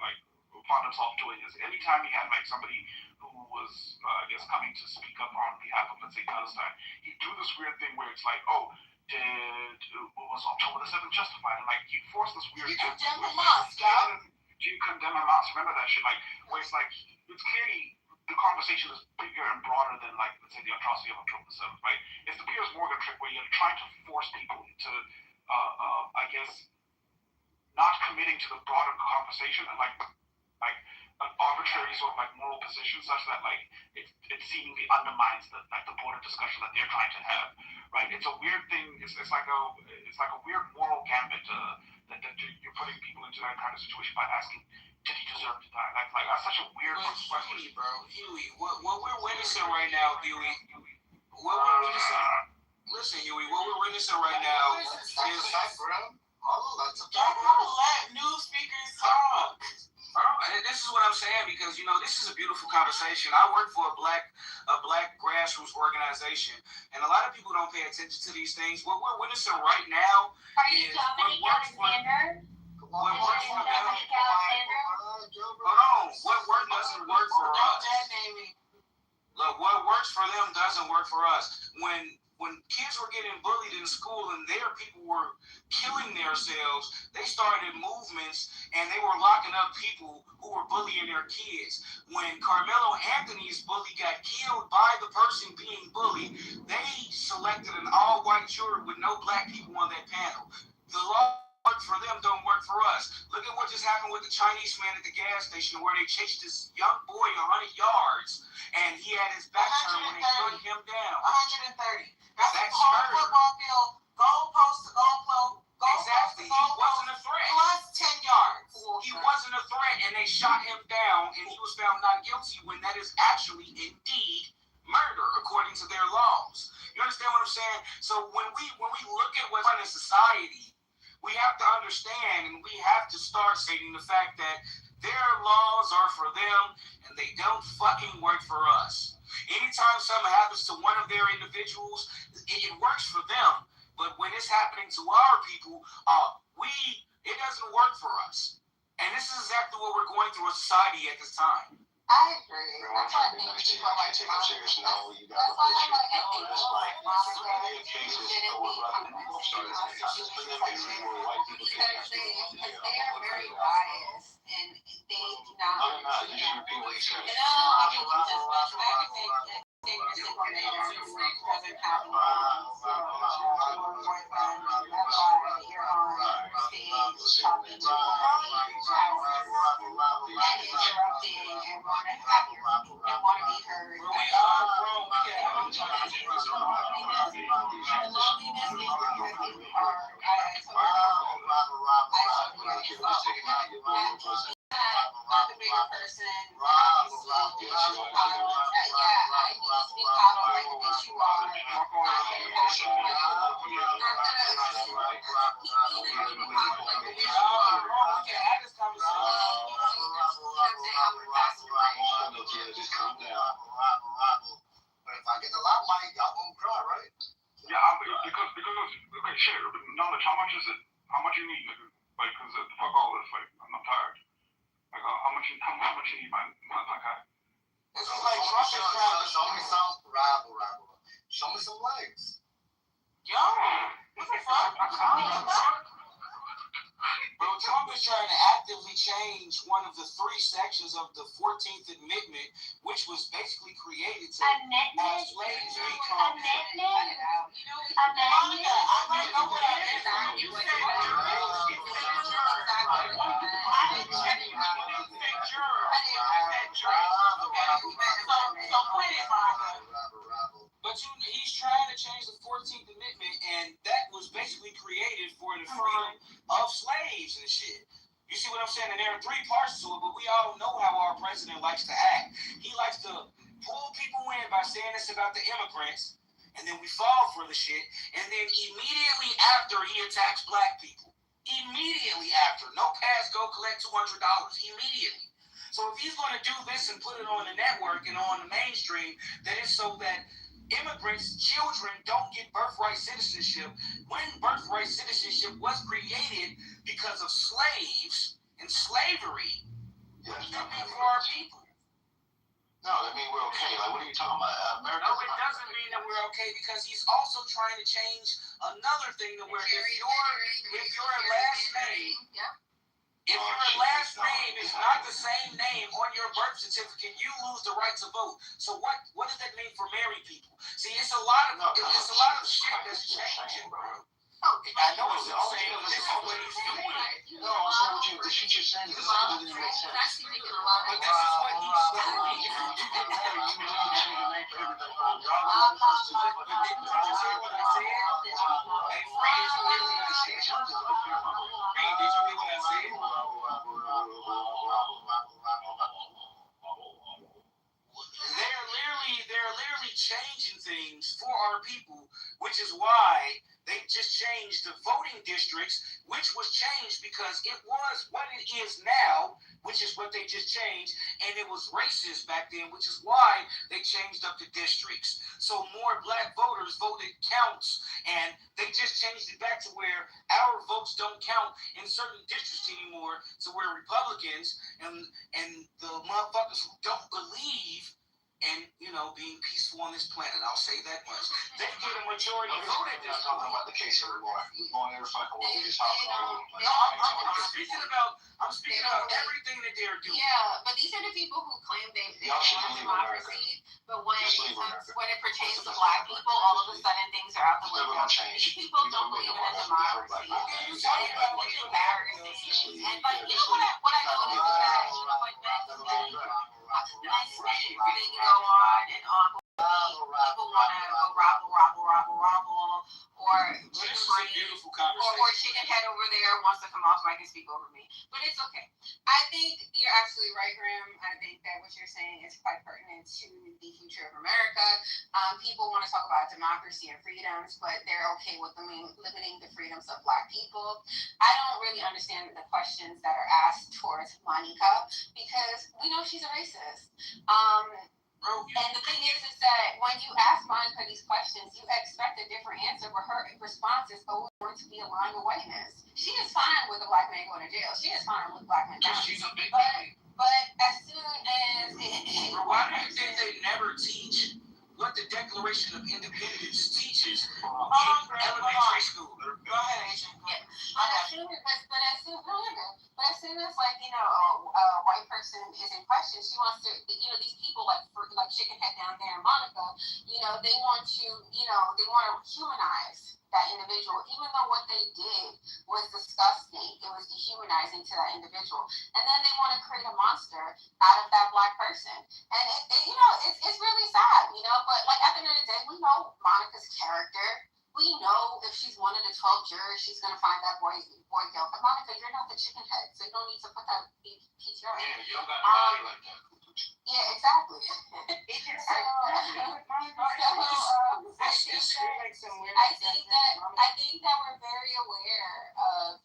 found himself doing is anytime he had somebody who was coming to speak up on behalf of, let's say, Palestine, he'd do this weird thing where it's like, oh, was October the 7th justified? And he'd force this weird thing. You condemn Hamas, God. You condemn Hamas. Remember that shit? Where it's it's clearly the conversation is bigger and broader than let's say the atrocity of October the 7th, right? It's the Piers Morgan trick where you're trying to force people to, not committing to the broader conversation and an arbitrary sort of moral position such that it seemingly undermines the broader discussion that they're trying to have, right? It's a weird thing. It's like a weird moral gambit that you're putting people into that kind of situation by asking, did he deserve to die? That's such a weird question, bro. Huey, what we're witnessing right now, Huey. What we're witnessing. Listen, Huey. What we're witnessing right now is. Let news speakers talk. This is what I'm saying because this is a beautiful conversation. I work for a black grassroots organization, and a lot of people don't pay attention to these things. What we're witnessing right now is Dominic Alexander? Hold on. What work doesn't work for us? Look, what works for them doesn't work for us. When kids were getting bullied in school and their people were killing themselves, they started movements and they were locking up people who were bullying their kids. When Carmelo Anthony's bully got killed by the person being bullied, they selected an all-white jury with no black people on that panel. The law work for them don't work for us. Look at what just happened with the Chinese man at the gas station where they chased this young boy 100 yards and he had his back turned when they put him down. 130. That's the whole football field. Goalpost to goalpost. Exactly. He wasn't a threat. Plus 10 yards. He wasn't a threat, and they shot him down, and he was found not guilty when that is actually indeed murder according to their laws. You understand what I'm saying? So when we look at what's in society, we have to understand and we have to start stating the fact that their laws are for them and they don't fucking work for us. Anytime something happens to one of their individuals, it works for them. But when it's happening to our people, it doesn't work for us. And this is exactly what we're going through in society at this time. I agree. That's why I think people like take them serious. No, you got to push it. It's like in cases where black people started white people they are very biased and they do not. I'm not. You should repeat what you said. I think that discriminator who doesn't have boyfriend, that's why you're on stage choppy too. And interrupting and want to have your and want to be heard. We are grown. We can have a The loneliness is really hard. I totally agree. Not the bigger person. I need to be coddled like the bitch you are. Just calm down. But if I get the limelight, y'all gonna cry, right? Yeah, because okay, share. Knowledge. How much is it? How much you need, nigga? Like, cause fuck all this. Like, I'm tired. Like, how much you need, my guy? This is like Trump is trying to show me some rival. Show me some legs. Yo, what the fuck? Bro, Trump is trying to actively change one of the 3 sections of the 14th Amendment, which was basically created to have slaves become. But he's trying to change the 14th Amendment, and that was basically created for the freedom of slaves and shit. You see what I'm saying? And there are 3 parts to it, but we all know how our president likes to act. He likes to pull people in by saying it's about the immigrants, and then we fall for the shit, and then immediately after he attacks black people. Immediately after. No pass, go collect $200. Immediately. So if he's going to do this and put it on the network and on the mainstream, that is so that immigrants' children don't get birthright citizenship, when birthright citizenship was created because of slaves and slavery, what does that mean for our people? No, that means we're okay. Like, what are you talking about? No, it doesn't mean that we're okay, because he's also trying to change another thing to where if your last name, if your last name is not the same name on your birth certificate, you lose the right to vote. So what does that mean for married people? See, it's a lot of shit that's changing, bro. I know it's insane, but this is what he's doing. No, I'm saying what you're saying. This doesn't make sense. But this is what he's doing. They're literally changing things for our people, which is why they just changed the voting districts, which was changed because it was what it is now, which is what they just changed, and it was racist back then, which is why they changed up the districts. So more black voters voted counts, and they just changed it back to where our votes don't count in certain districts anymore, to where Republicans and the motherfuckers who don't believe and, being peaceful on this planet, I'll say that much, they get a majority vote at this point. I'm talking about the case anymore. We're going every fucking way. We just hopping on. I'm speaking about everything that they're doing. Yeah, but these are the people who claim they want democracy, but when it pertains to black people, all of a sudden things are out the window. These people don't believe in a democracy. It's embarrassing. But you know what I noticed is that, they go on and on. People want to go robble, or chicken head over there wants to come off mic and speak over me. But it's okay. I think you're absolutely right, Grim. I think that what you're saying is quite pertinent to the future of America. People want to talk about democracy and freedoms, but they're okay with limiting the freedoms of black people. I don't really understand the questions that are asked towards Monica, because we know she's a racist. And the thing is that when you ask Monica these questions, you expect a different answer, but her response is always going to be aligned with whiteness. She is fine with a black man going to jail. She is fine with black men dying. But as soon as why do you think they never teach what the Declaration of Independence teaches in elementary school? Go ahead, Asian. Yeah. But as soon as a white person is in question, she wants to, these people like Chicken Head down there and Monica, they want to humanize that individual, even though what they did was disgusting. It was dehumanizing to that individual. And then they want to create a monster out of that Black person. And, it's really sad, but like at the end of the day, we know Monica's character. We know if she's one of the 12 jurors, she's going to find that boy guilt. But Monica, you're not the chicken head, so you don't need to put that PTR in. Yeah, you don't got to body like that. Yeah, exactly. I think that we're very aware of,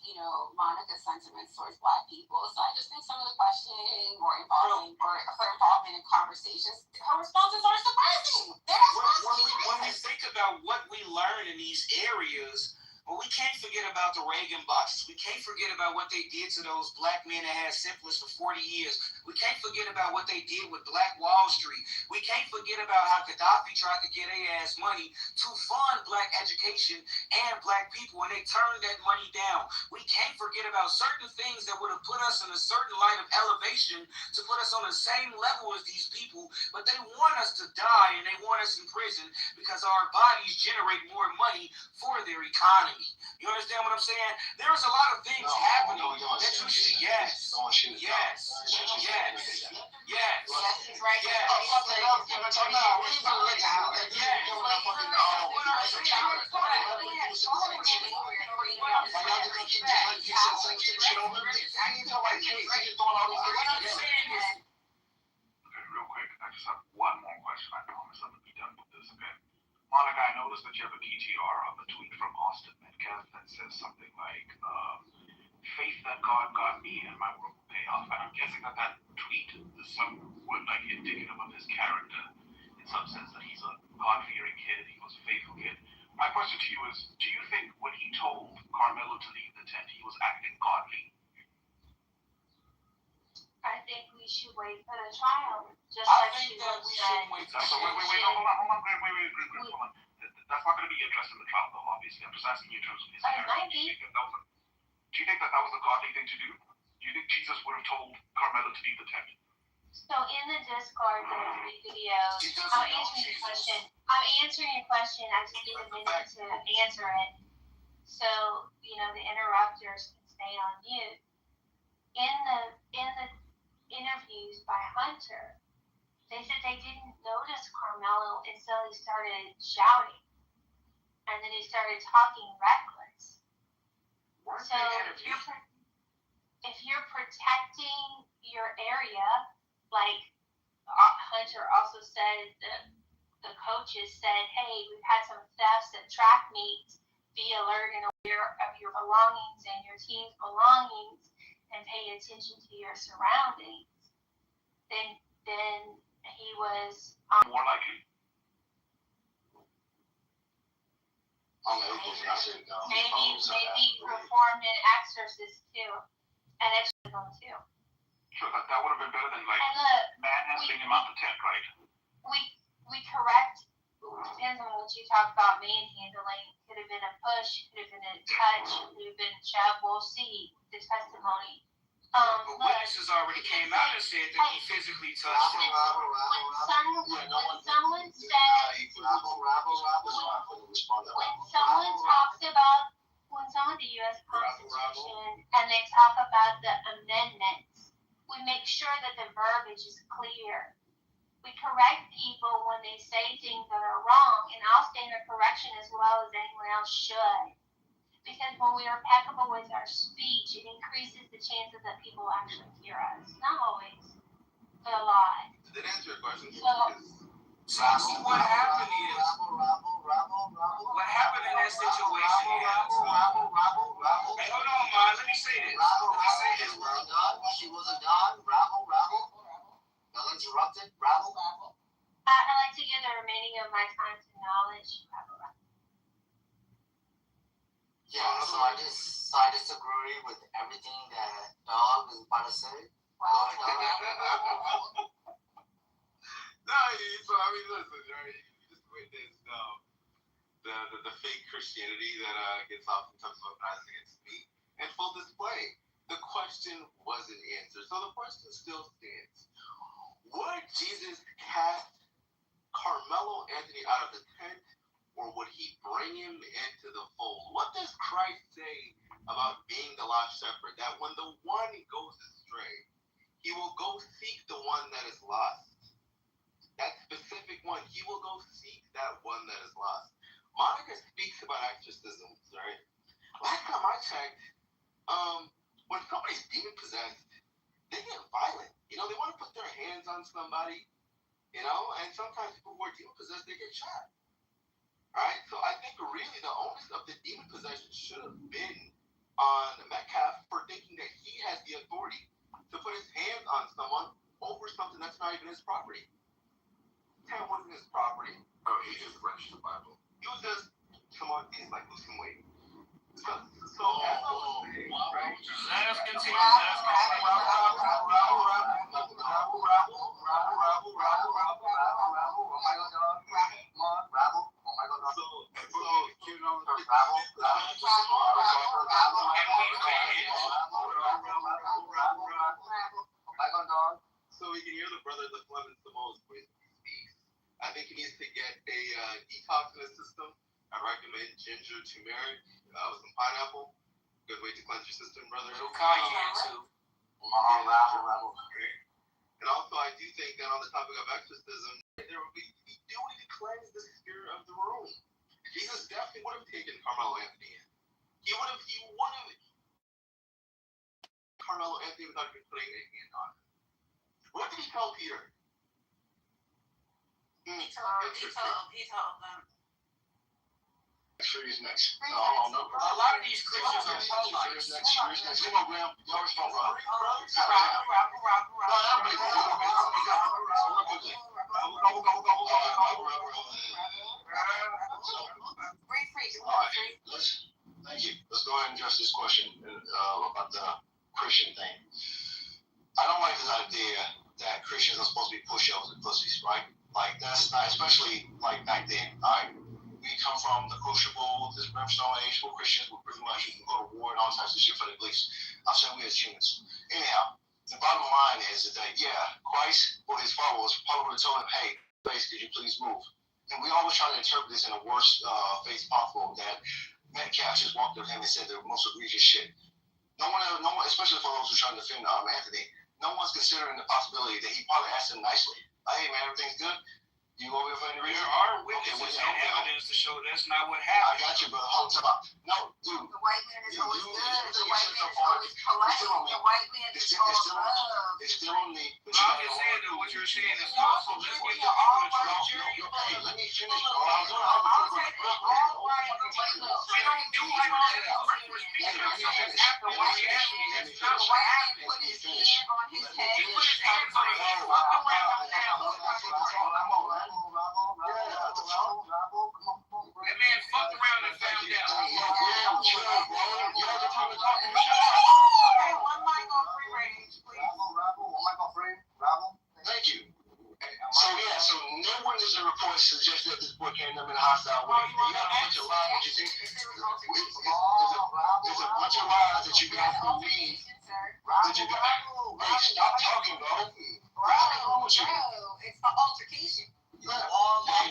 Monica's sentiments towards Black people. So I just think some of the questioning or her involvement in conversations, her responses are surprising. When we think about what we learn in these areas, but we can't forget about the Reagan boxes. We can't forget about what they did to those Black men that had syphilis for 40 years. We can't forget about what they did with Black Wall Street. We can't forget about how Gaddafi tried to get their ass money to fund Black education and Black people, and they turned that money down. We can't forget about certain things that would have put us in a certain light of elevation to put us on the same level as these people, but they want us to die and they want us in prison because our bodies generate more money for their economy. You understand what I'm saying? There's a lot of things happening that you should. Yes. Real quick, I just have one more question. I promise I'm gonna be done with this, okay? Monica, I noticed that you have a PTR of a tweet from Austin Metcalf that says something like, faith that God got me and my work will pay off. And I'm guessing that tweet is somewhat like indicative of his character in some sense, that he's a God-fearing kid, he was a faithful kid. My question to you is, do you think when he told Carmelo to leave the tent, he was acting godly? I think we should wait for the trial. Just I like think she that would we say. should wait. Hold on. That's not going to be addressed in the trial, though, obviously. I'm just asking you in terms of his character. It might be. Do you think that was a godly thing to do? Do you think Jesus would have told Carmelo to leave the tent? So in the Discord, there's 3 videos. I'm answering your question. I just need a minute to answer it. So, the interrupters can stay on mute. In the interviews by Hunter, they said they didn't notice Carmelo until he started shouting. And then he started talking reckless. So if you're protecting your area, like Hunter also said, the coaches said, hey, we've had some thefts at track meets. Be alert and aware of your belongings and your team's belongings and pay attention to your surroundings. Then he was more likely. Maybe performed an exorcist too. An exorcism too. Sure, that would have been better than manhandling him out the tent, right? We correct. Depends on what you talk about manhandling. Could have been a push, could have been a touch, could have been a shove. We'll see the testimony. But witnesses already came out and said that he physically touched him. When someone talks about the U.S. Constitution and they talk about the amendments, we make sure that the verbiage is clear. We correct people when they say things that are wrong, and I'll stand a correction as well as anyone else should. Because when we are impeccable with our speech, it increases the chances that people actually hear us. Not always, but a lot. Did that answer your question? So what happened is, what happened in that situation is, hey, hold on, Ma, let me say this. She wasn't done. Rabble. Well interrupted. Rabble. I like to give the remaining of my time to knowledge. Yeah, so I disagree with everything that Dog is about to say. No, so I mean, listen, right? You just witnessed the fake Christianity that gets oftentimes weaponized against me. And full display, the question wasn't answered. So the question still stands. Would Jesus cast Carmelo Anthony out of the tent or would he bring him into the fold? What does Christ say about being the last shepherd? That when the one goes astray, he will go seek the one that is lost. That specific one, he will go seek that one that is lost. Monica speaks about exorcisms, right? Last time I checked, when somebody's demon possessed, they get violent. You know, they want to put their hands on somebody, you know, and sometimes people who are demon possessed, they get shot. Right? So I think really the onus of the demon possession should have been on Metcalf for thinking that he has the authority to put his hands on someone over something that's not even his property. Tam wasn't his property. Oh, he just wrenched the Bible. He was just someone he's like losing weight. So as I was saying, right? Let us continue. Let us So we can hear the brother that Clemens the most when he speaks. I think he needs to get a detox in his system. I recommend ginger, turmeric, with some pineapple. Good way to cleanse your system, brother. cayenne too. And also, I do think that on the topic of exorcism, there would be doing to cleanse the spirit of the room. Jesus definitely would have taken Carmelo Anthony in. He would have Carmelo Anthony without even putting a hand on him. What did he tell Peter? He told them. Freeze next. A lot of these Christians are Paulites. Come on, Graham. Y'all respond, bro. Thank you. Let's go ahead and address this question about the Christian thing. I don't like this idea that Christians are supposed to be pushovers and pussies, right? Like, that's not, especially like back then. We come from the Crucible, this brimstone age where Christians were pretty much go to war and all types of shit for the beliefs. I'm saying we as humans. Anyhow, the bottom line is that, yeah, Christ or his followers probably would have told him, hey, face, could you please move? And we always try to interpret this in the worst face possible, that Metcalf just walked up to him and said the most egregious shit. No one, especially for those who are trying to defend Anthony, no one's considering the possibility that he probably asked him nicely, hey, man, everything's good? You over here for any reason? There are witnesses and evidence to show that's not what happened. I got you, brother. Hold on. No, dude. The white man is always good. The white man is always polite. The white man is all love. It's still on me. I'm just saying that what you're saying is false. So let's get the people to trust you. Hey, let me finish. We don't do hypotheticals. We're speaking of something happening in reality. That's not what happened. Put his hand on his head. He put his hands on his head. Fuck around now. That man fucked around and found out. One mic on free range, please. Thank you. So no one is a report suggests that this boy came to them in a hostile way. You got a bunch of lies that you think there's a bunch of lies that you got from me. That you got. Hey, stop talking, bro. What's wrong with you? It's the altercation. Let me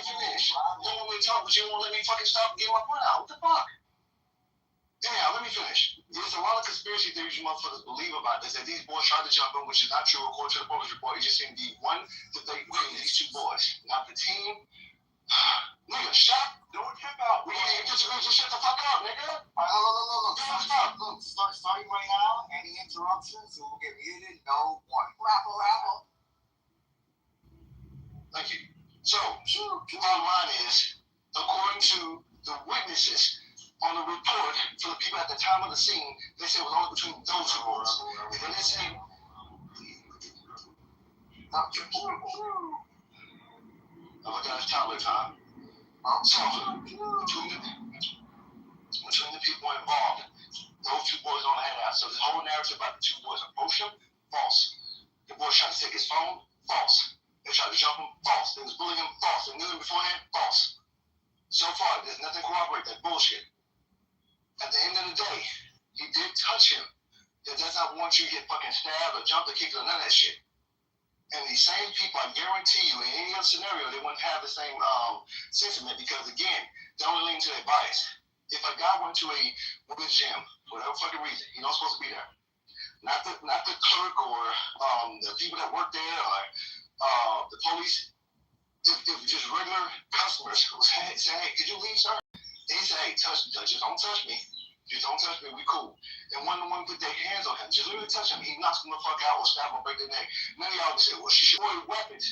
finish. You want me to talk, but you won't let me fucking stop and get my point out. What the fuck? Anyhow, let me finish. There's a lot of conspiracy theories you motherfuckers believe about this, that these boys tried to jump in, which is not true according to the police report. You just seen the one debate between these two boys. Not the team. Nigga, shut. Don't tip out. Just shut the fuck up, nigga. Look, starting right now, any interruptions, it will get muted, no one. Rabble. Thank you. So, the bottom line is, according to the witnesses on the report for the people at the time of the scene, they said it was only between those two boys. And then they say, oh my God, it's tablet time. So, between the people involved, those two boys don't have that. So the whole narrative about the two boys approached him, false. The boys tried to take his phone, false. They tried to jump him, false. They was bullying him, false. They knew him beforehand, false. So far, there's nothing corroborate that bullshit. At the end of the day, he did touch him. That does not want you to get fucking stabbed or jumped or kicked or none of that shit. And these same people, I guarantee you, in any other scenario, they wouldn't have the same sentiment because, again, they only lean to their bias. If a guy went to a women's gym, for whatever fucking reason, he's not supposed to be there. Not the clerk or the people that work there or the police. If just regular customers would say, hey, could you leave, sir? They say, hey, just don't touch me. Just don't touch me, we cool. And one put their hands on him, just literally touch him, he knocks them the fuck out or stab him or break their neck. Many of y'all would say, well, she should avoid weapons.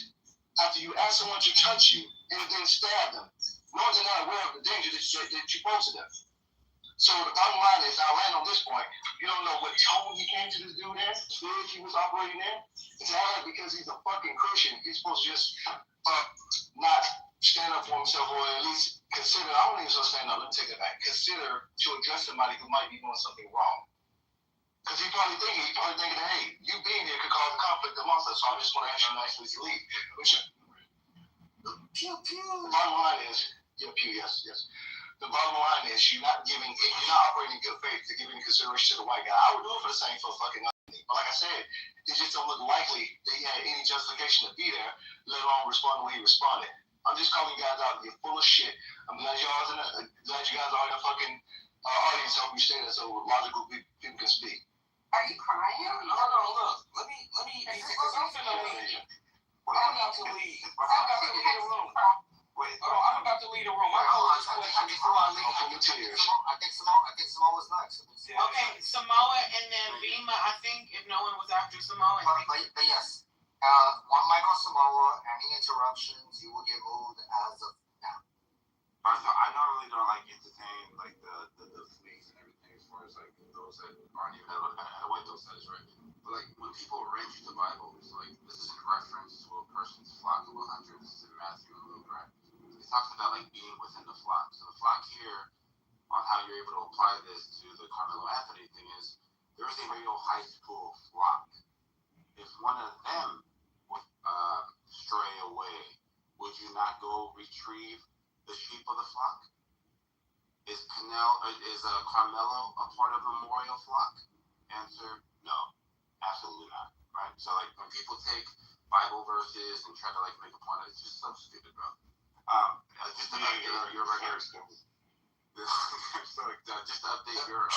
After you ask someone to touch you and then stab them, knowing they're not aware of the danger that you pose to them. So the bottom line is, I'll land on this point. You don't know what tone he came to this dude in, spirit he was operating in. It's not like because he's a fucking Christian, he's supposed to just not stand up for himself, or at least consider, I don't even so stand up, let me take it back, consider to address somebody who might be doing something wrong. Because he's probably thinking, hey, you being here could cause a conflict amongst us, so I just want to ask you nicely to leave. Which, the bottom line is, yes. The bottom line is, you're not operating in good faith to give any consideration to the white guy. I would do it for the same for fucking nothing. But like I said, it just don't look likely that he had any justification to be there, let alone respond the way he responded. I'm just calling you guys out. You're full of shit. I'm glad you guys are in a fucking audience. I hope you stay there so logical people can speak. Are you crying? No, look. Let me. Because I'm finna leave. I'm about to leave the room. Wait, I'm about to leave the room. I think Samoa was next. Okay, Samoa and then Bima. I think if no one was after Samoa. But yes, one mic on Samoa. Any interruptions, you will get moved as of now. I normally don't like entertain like the fleas and everything as far as like those that aren't even what those says, right? But like when people read you the Bible, it's like this is in reference to a person's flock of 100. This is in Matthew and Luke, right? It talks about like being within the flock. So the flock here, on how you're able to apply this to the Carmelo Anthony thing is, there's a real high school flock. If one of them would stray away, would you not go retrieve the sheep of the flock? Is Carmelo a part of the memorial flock? Answer, no, absolutely not. Right? So like when people take Bible verses and try to like make a point, it's just so stupid, bro. Just to make your regular stuff. So just to update your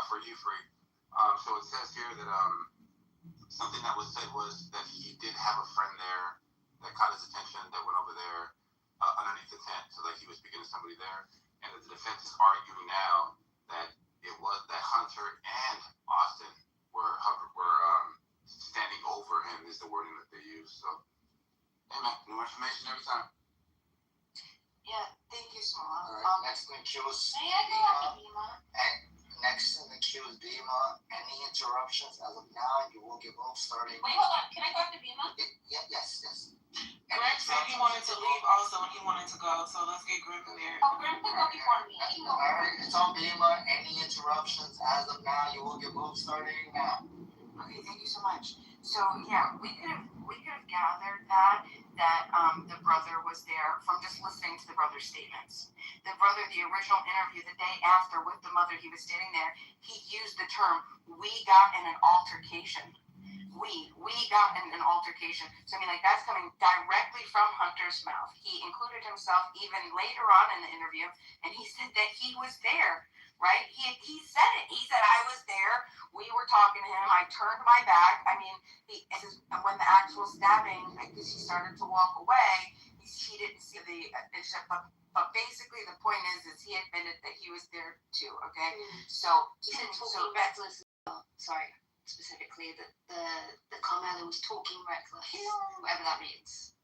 for you, Free. So it says here that something that was said was that he did have a friend there that caught his attention that went over there underneath the tent. So like he was speaking to somebody there, and the defense is arguing now that it was that Hunter and Austin were standing over him is the wording that they use. So hey man, new information every time. Yeah, thank you, Samoa. Alright, next in the queue is Bima. Next in the queue is Bima. Any interruptions as of now, you will get moved starting. Wait, hold on. Can I go after Bima? Yes. Greg said he wanted to leave also and he wanted to go, so let's get Greg in there. Oh, Greg can go before me. I can go. Alright, it's on Bima. Any interruptions as of now, you will get moved starting now. Okay, thank you so much. So yeah, we could have gathered that the brother was there from just listening to the brother's statements. The brother, the original interview the day after with the mother, he was standing there. He used the term "we got in an altercation." We got in an altercation. So I mean, like that's coming directly from Hunter's mouth. He included himself even later on in the interview, and he said that he was there. Right? He said it. He said, I was there. We were talking to him. I turned my back. I mean, when the actual stabbing, I guess he started to walk away, he didn't see the but basically the point is he admitted that he was there too, okay? So reckless. Sorry, specifically the Carmelo was talking reckless, whatever that means.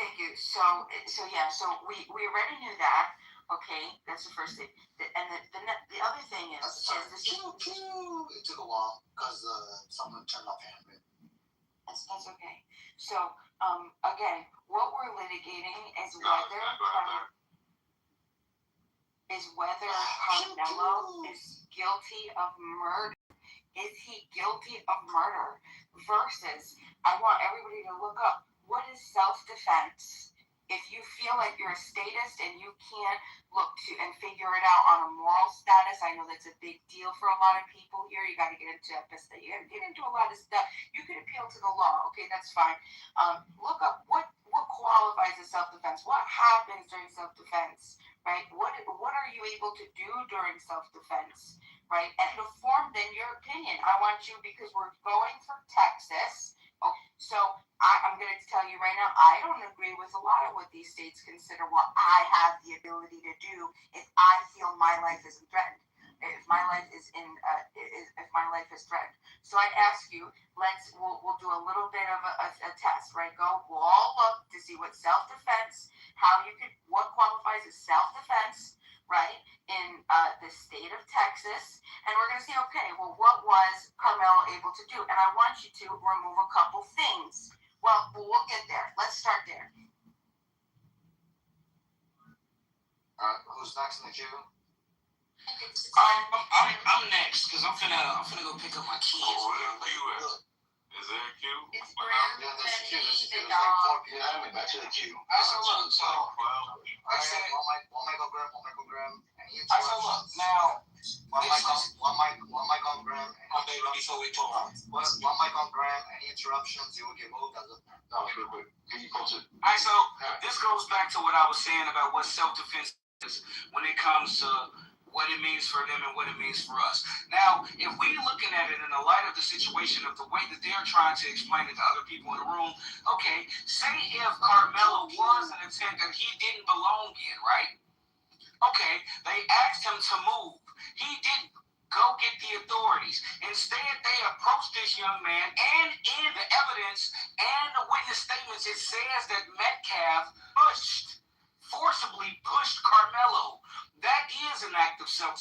Thank you. So we already knew that. Okay, that's the first thing. And the other thing is it took a while because someone turned off hand. That's okay. So again, what we're litigating is whether Carmelo is guilty of murder. Is he guilty of murder? Versus, I want everybody to look up what is self-defense If you feel like you're a statist and you can't look to and figure it out on a moral status, I know that's a big deal for a lot of people here. You got to get into episode. You got to get into a lot of stuff. You could appeal to the law. Okay, that's fine. Look up what qualifies as self-defense. What happens during self-defense, right? What are you able to do during self-defense, right? And to form then your opinion. I want you, because we're going for Texas. So I'm going to tell you right now, I don't agree with a lot of what these states consider what I have the ability to do if I feel my life isn't threatened. If my life is if my life is threatened. So I ask you, we'll do a little bit of a test, right? We'll all look to see what self-defense, what qualifies as self-defense, right, in the state of Texas, and we're going to see, okay, well, what was Carmelo able to do? And I want you to remove a couple things. Well, we'll get there. Let's start there. Who's next in the queue? I'm next because I'm finna go pick up my kids. Oh, where the queue at? Is there a queue? It's Brim, Yeah, there's a queue. Benny, the It's like dog. 4 p.m. Back to the queue. So look, I said one microgram, any so look, interruptions. now, One microgram, any interruptions. One microgram, any interruptions, you will get moved as a. No, real quick. Can you post it? Alright, so this goes back to what I was saying about what self-defense is when it comes to what it means for them and what it means for us. Now, if we're looking at it in the light of the situation of the way that they're trying to explain it to other people in the room, okay, say if Carmelo was in a tent that he didn't belong in, right? Okay, they asked him to move. He didn't. Go get the authorities. Instead, they approached this young man, and in the evidence and the witness statements, it says that Metcalf forcibly pushed Carmelo. That is an act of self.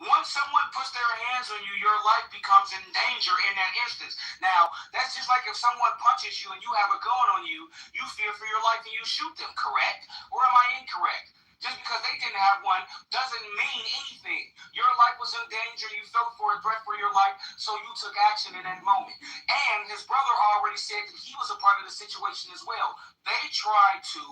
Once someone puts their hands on you, your life becomes in danger in that instance. Now, that's just like if someone punches you and you have a gun on you, you fear for your life and you shoot them, correct? Or am I incorrect? Just because they didn't have one doesn't mean anything. Your life was in danger, you felt for a threat for your life, so you took action in that moment. And his brother already said that he was a part of the situation as well. They tried to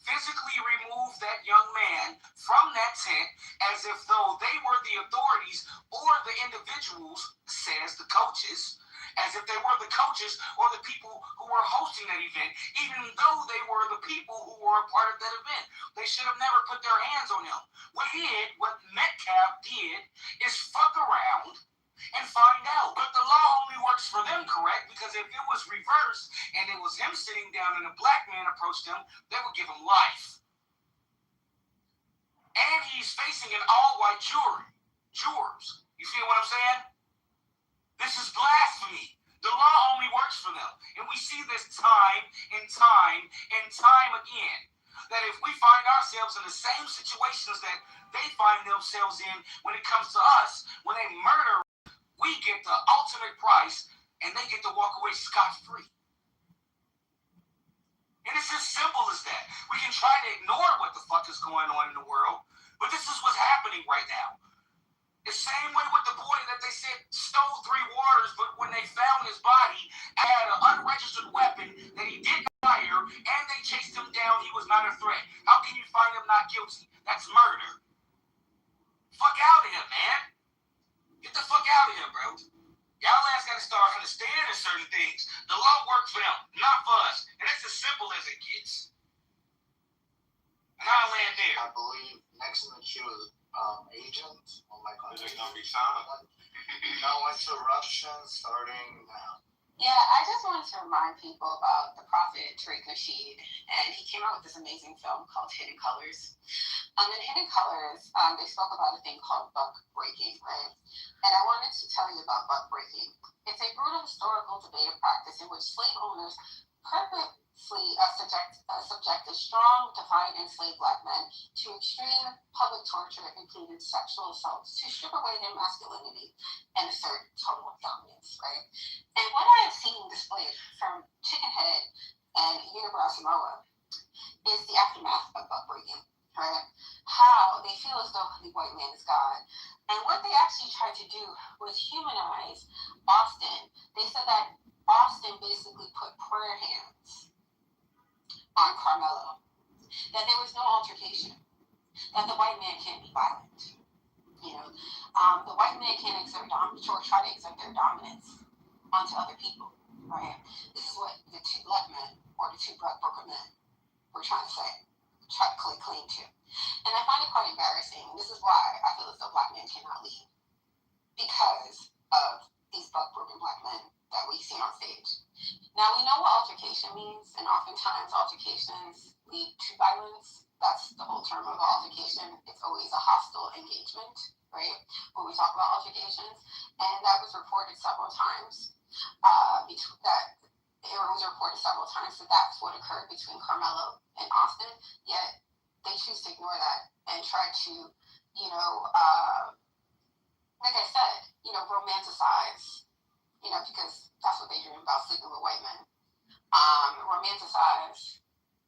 physically remove that young man from that tent as if though they were the authorities or the individuals, says the coaches, as if they were the coaches or the people who were hosting that event, even though they were the people who were a part of that event. They should have never put their hands on him. What Metcalf did is fuck around and find out. But the law only works for them, correct? Because if it was reversed and it was him sitting down and a black man approached him, they would give him life. And he's facing an all-white jurors. You see what I'm saying? This is blasphemy. The law only works for them. And we see this time and time and time again. That if we find ourselves in the same situations that they find themselves in when it comes to us, when they murder, we get the ultimate price and they get to walk away scot-free. And it's as simple as that. We can try to ignore what the fuck is going on in the world, but this is what's happening right now. The same way with the boy that they said stole 3 waters, but when they found his body, had an unregistered weapon that he didn't fire, and they chased him down, he was not a threat. How can you find him not guilty? That's murder. Fuck out of here, man. Get the fuck out of here, bro. Y'all ass gotta start understanding certain things. The law works for them, not for us. And it's as simple as it gets. And I'll land there. I believe next in the queue is agent. Oh my god. Is it gonna be time? No interruptions starting now. Yeah, I just wanted to remind people about the prophet Tariq Nasheed, and he came out with this amazing film called Hidden Colors. In Hidden Colors, they spoke about a thing called buck breaking, right? And I wanted to tell you about buck breaking. It's a brutal historical debated practice in which slave owners purposely subject a strong, defiant, enslaved black men to extreme public torture, including sexual assaults, to strip away their masculinity and assert total dominance, right? And what I have seen displayed from Chicken Head and Unibrow Samoa is the aftermath of buck breaking, right? How they feel as though the white man is God. And what they actually tried to do was humanize Austin. They said that Austin basically put prayer hands on Carmelo, that there was no altercation, that the white man can't be violent. You know, the white man can't exert dominance or try to exert their dominance onto other people, right? This is what the two black men or the two black broker men were trying to say, try to claim to. And I find it quite embarrassing. This is why I feel as though black men cannot lead, because of these broken black men that we see on stage. Now, we know what altercation means, and oftentimes altercations lead to violence. That's the whole term of altercation. It's always a hostile engagement, right? When we talk about altercations. And that was reported several times. So that's what occurred between Carmelo and Austin. Yet they choose to ignore that and try to, like I said, romanticize, because that's what they dream about, sleeping with white men. Romanticize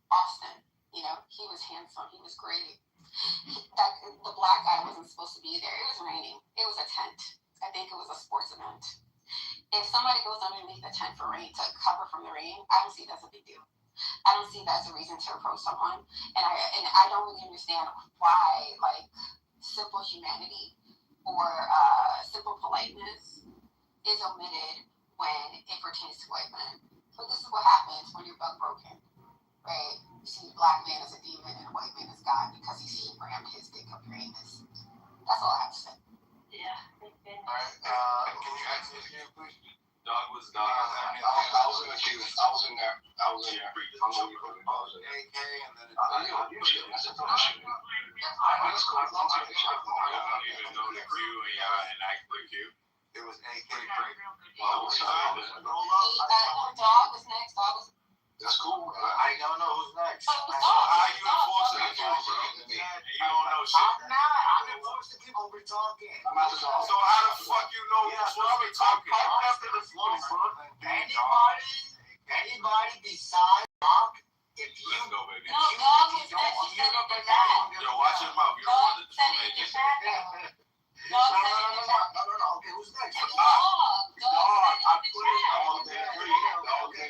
Austin. He was handsome. He was great. The black guy wasn't supposed to be there. It was raining. It was a tent. I think it was a sports event. If somebody goes underneath the tent for rain to cover from the rain, I don't see that as a big deal. I don't see that as a reason to approach someone. And I don't really understand why, simple humanity or simple politeness is omitted when it pertains to white men. But this is what happens when you're bug broken, right? You see the black man as a demon and the white man as God because he rammed his dick up your anus. That's all I have to say. Yeah. Alright, can you ask me again, please? Dog was dog. I was in the queue. I was in there. I'm gonna be putting pause in AK and then it's I don't even know the queue and act the queue. It was AK free. Dog was next. That's cool. I don't know who's next. Oh, So dog. how you enforcing it? You don't know shit. I'm not. I'm enforcing people. We're talking. So how the fuck you know you're supposed to be talking? Anybody besides Doc, if you Let's go, baby. No, dog was next. You said it in your chat. Yo, watch your mouth. You don't want to Said it in your chat. Dog said it in your chat. No. Okay, who's next? Dog said it in the chat.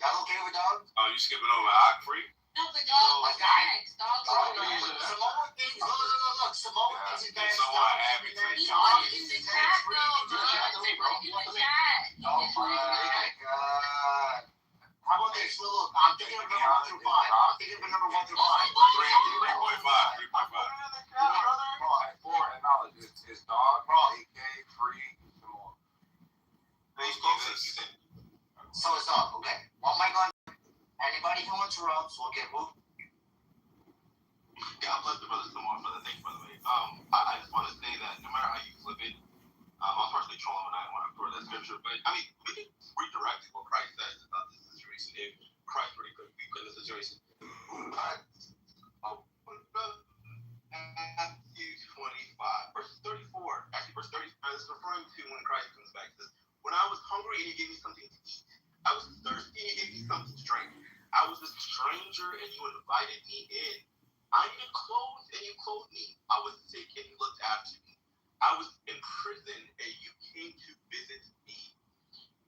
Y'all okay with Dog? Oh, you skipping over Ock Free? No, but dog was next. Dog was next. Samoa thinks, look, Samoa thinks he's next. Samoa happy to He put it in the chat, though, bro. He put it in the chat. Oh my God. How about this? Look, I'm thinking of number 1 through 5. 3.5. 4 and knowledge is Dog, AK, Free, Samoa. So it's Dog, okay. One mic on. Anybody who interrupts will get moved. God bless the brothers Samoa for the thing, by the way. I just want to say that no matter how you flip it, I was partially trolling when I throw that scripture, but I mean, we can redirect what Christ says about this situation if Christ really could be put in this situation. Matthew 25, verse 34. Actually, verse 35 is referring to when Christ comes back. It says, when I was hungry and you gave me something to eat. I was thirsty and you gave me something to drink. I was a stranger and you invited me in. I needed clothes and you clothed me. I was sick and you looked after me. I was in prison and you came to visit me.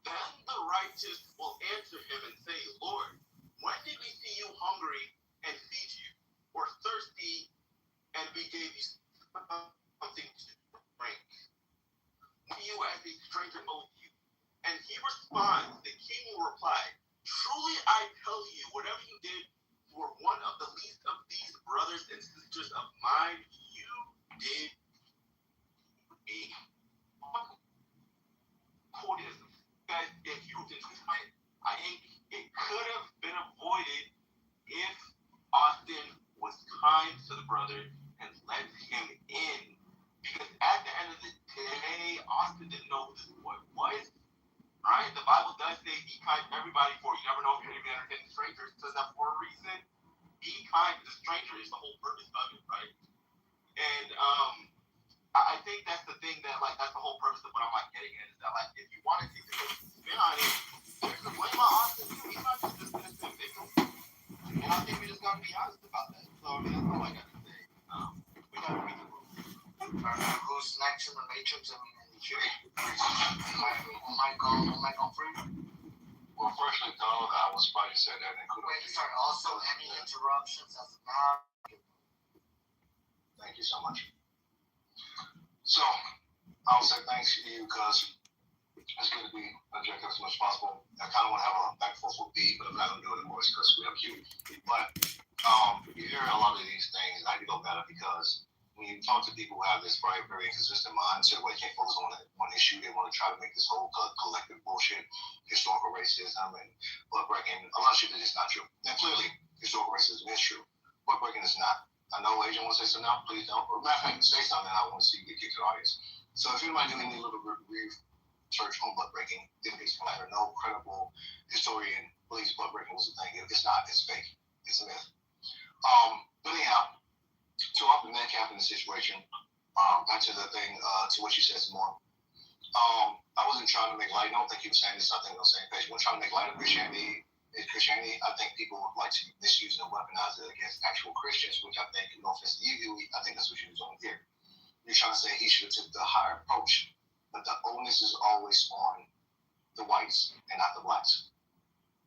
Then the righteous will answer him and say, Lord, when did we see you hungry and feed you, or thirsty and we gave you something to drink? When you as a stranger owed you? And he responds, the king will reply, truly I tell you, whatever you did for one of the least of these brothers and sisters of mine, you did me. That if you didn't, I think it could have been avoided if Austin was kind to the brother and let him in. Because at the end of the day, Austin didn't know who this boy was. Right? The Bible does say be kind to everybody, for you never know if you're going to be entertaining strangers. It says that for a reason. Be kind to the stranger is the whole purpose of it, right? And I think that's the thing that, that's the whole purpose of what I'm, getting at, is that, if you want to see the spin on it, there's a blame on Austin, too. He's not just this innocent victim. And I think we just got to be honest about that. So, I mean, that's all I got to say. We got to be the rules. Who's next in the Matrix? I mean, in the jury. Mic on free? Well, firstly, dog, I was surprised you said that. Wait, sorry, also any interruptions as of now? Thank you so much. So, I'll say thanks to you because it's good to be objective as much as possible. I kind of want to have a back and forth with B, but I'm not going to do it anymore because we have Q. But you hear a lot of these things, I can go better because when you talk to people who have this very, very inconsistent mindset where they can't focus on one issue, they want to try to make this whole collective bullshit, historical racism and blood breaking, a lot of shit that is not true. And clearly, historical racism is true. Blood breaking is not. I know Agent wants to say something now, please don't. Or matter of fact, say something, I want to see you get kicked to the audience. So if anybody doing any little research on blood breaking, it makes me matter. No credible historian believes blood breaking was a thing. It's not. It's fake. It's a myth. But anyhow, to offer Metcalf in the situation, back to the thing, to what you said some more. I wasn't trying to make light. I don't think you were saying this. I think on the same page. We're trying to make light of Christianity. I think people would like to misuse and weaponize it against actual Christians, which I think, no offense to you, I think that's what you're doing here. You're trying to say he should have took the higher approach, but the onus is always on the whites and not the blacks.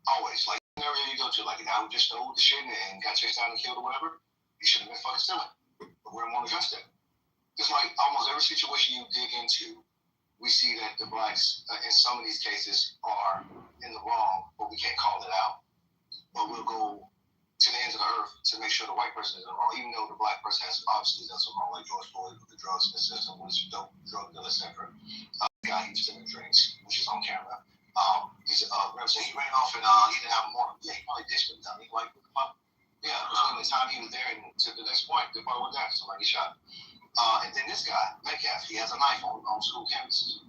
Always. Like, whenever you go to, like, a guy who just stole the shit and got chased down and killed or whatever, he should have been fucking stealing. But we're more address that. It's like almost every situation you dig into, we see that the blacks, in some of these cases, are in the wrong, but we can't call it out. But we'll go to the ends of the earth to make sure the white person is in the wrong, even though the black person has obviously done some wrong, like George Floyd with the drugs in the system, was dope, drug dealer, etc. The guy he was stealing drinks, which is on camera. He ran off and he didn't have more. Yeah, he probably dished him down. He like, yeah, between the time he was there and to the next point, the boy went down, somebody shot. And then this guy, Metcalf, he has a knife on school campuses.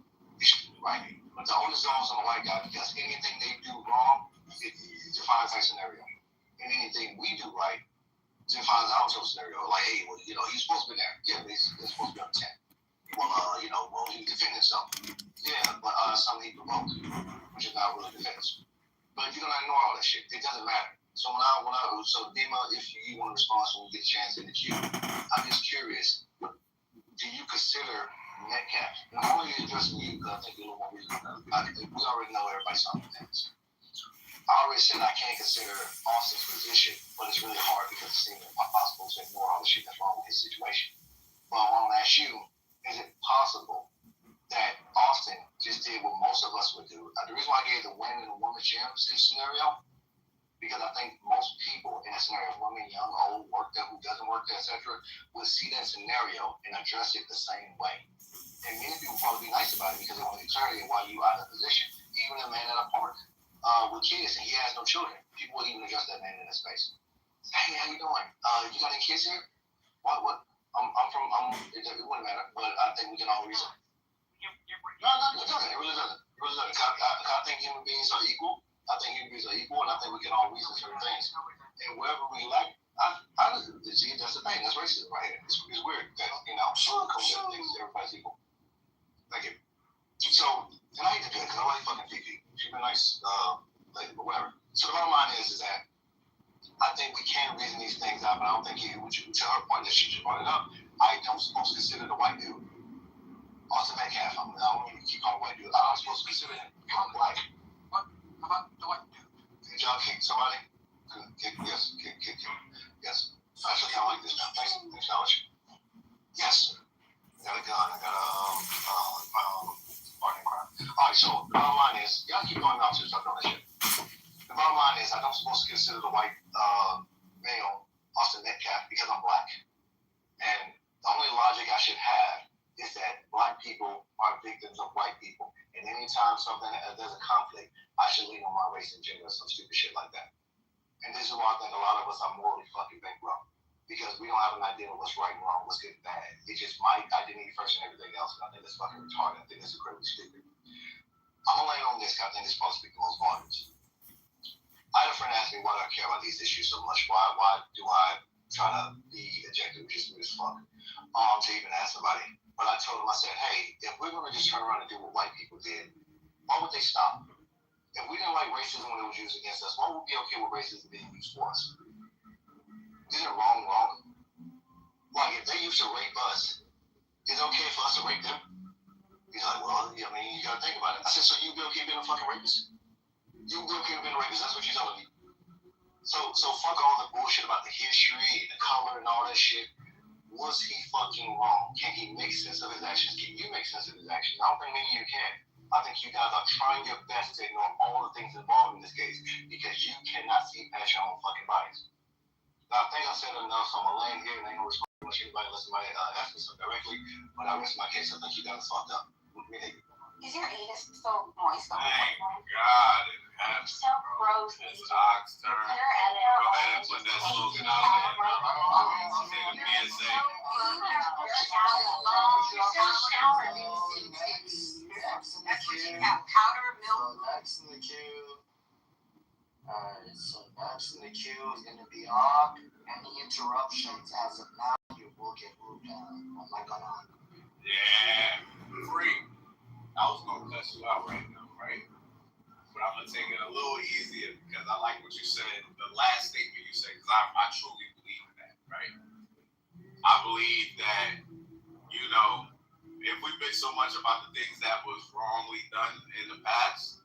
Right? But the onus is on the white guy because anything they do wrong, it defines our scenario. And anything we do right defines our scenario. Like, hey, well, he's supposed to be there. Yeah, but he's supposed to be on 10. Well, he defended himself. Yeah, but something he provoked, which is not really defense. But if you're gonna ignore all that shit, it doesn't matter. So so Dima, if you want to respond when you get a chance in the queue, I'm just curious, do you consider Metcalf? And I'm only addressing you because I think you're a little more reasonable. We already know everybody's on the things. I already said I can't consider Austin's position, but it's really hard because it seems impossible to ignore all the shit that's wrong with his situation. But I want to ask you, is it possible that Austin just did what most of us would do? The reason why I gave the win and the woman champs scenario, because I think most people in that scenario, women, young, old, work there, who doesn't work there, etc., would see that scenario and address it the same way. And many people probably be nice about it because they want to clarity while you out of position. Even a man at a park with kids and he has no children, people would even address that man in that space. Hey, how you doing? You got any kids here? What? It wouldn't matter, but I think we can all reason. No, it doesn't. It really doesn't. I think human beings are equal. I think human beings are equal, and I think we can all reason certain things. And wherever we lack, see, that's the thing. That's racism right here. It's weird that, thinks everybody's equal. Thank you. So, and I hate to do it because I like fucking Kiki. She's been nice, but whatever. So the bottom line is that I think we can reason these things out, but I don't think to her point that she just brought it up, I don't supposed to consider the white dude. Austin Metcalf, I don't want to keep calling white dude. I'm supposed to consider him become black. What about the white dude? Did y'all kick somebody? Yes, kick. Yes. Actually, I like this now. Thanks, knowledge. Yes. I got a gun. I got a partner crime. Alright, so the bottom line is, y'all keep going off to stuff on that shit. The bottom line is, I don't supposed to consider the white male Austin Metcalf because I'm black. And the only logic I should have is that black people are victims of white people. And anytime there's a conflict, I should lean on my race and gender or some stupid shit like that. And this is why I think a lot of us are morally fucking bankrupt. Because we don't have an idea of what's right and wrong, what's good and bad. It's just my identity first and everything else. And I think that's fucking retarded. I think that's incredibly stupid. I'm gonna land on this because I think it's supposed to speak the most volumes. I had a friend ask me why do I care about these issues so much? Why do I try to be objective, which is weird as fuck, to even ask somebody? But I told him, I said, hey, if we're gonna just turn around and do what white people did, why would they stop? If we didn't like racism when it was used against us, why would we be okay with racism being used for us? Isn't it wrong? Like, if they used to rape us, is it okay for us to rape them? He's like, well, I mean, you gotta think about it. I said, so you be okay being a fucking rapist? You could have been rapist. That's what you're telling me. So fuck all the bullshit about the history, the color, and all that shit. Was he fucking wrong? Can he make sense of his actions? Can you make sense of his actions? I don't think many of you can. I think you guys are trying your best to ignore all the things involved in this case because you cannot see past your own fucking bodies. Now, I think I said enough. I'm gonna land here and I ain't gonna respond to much anybody unless somebody asks me something directly. But I rest my case. I think you guys fucked up. Is your anus so moist? Thank God it happened. So gross. It's ox turn. Go ahead and put that slogan out there. I'll take a PSA. That's what you got. Powder milk. Next in the queue. Alright, so next in the queue is gonna be Hawk. Any interruptions as of now, you will get moved down. I'm not gonna. Yeah, free. I was gonna cuss you out right now, right? But I'm gonna take it a little easier because I like what you said. The last statement you said, because I truly believe in that, right? I believe that, you know, if we bitch so much about the things that was wrongly done in the past,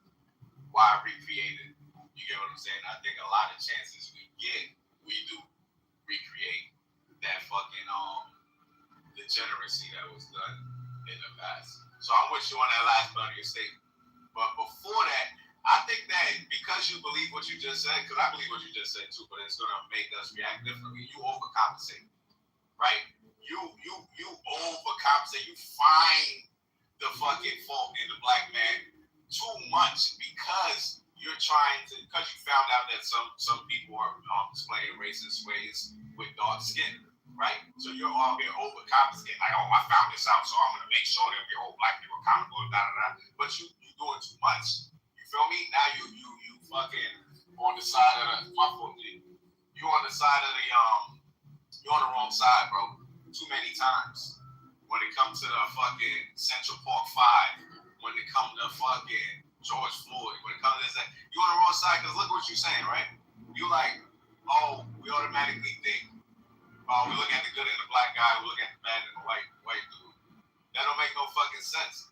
why recreate it? You get what I'm saying? I think a lot of chances we get, we do recreate that fucking degeneracy that was done in the past. So I'm with you on that last part of your statement. But before that, I think that because you believe what you just said, because I believe what you just said too, but it's gonna make us react differently. You overcompensate, right? You overcompensate. You find the fucking fault in the black man too much because you're trying to, because you found out that some people are displaying racist ways with dark skin. Right? So you're all here overcompensating. Like, oh, I found this out, so I'm going to make sure that we're all black people accountable, But you're doing too much. You feel me? Now you fucking on the side of the, my fault, you on the side of the, you're on the wrong side, bro. Too many times. When it comes to the fucking Central Park 5, when it comes to fucking George Floyd, when it comes to this, you're on the wrong side, because look what you're saying, right? You like, oh, we automatically think, we look at the good in the black guy, we look at the bad in the white dude. That don't make no fucking sense.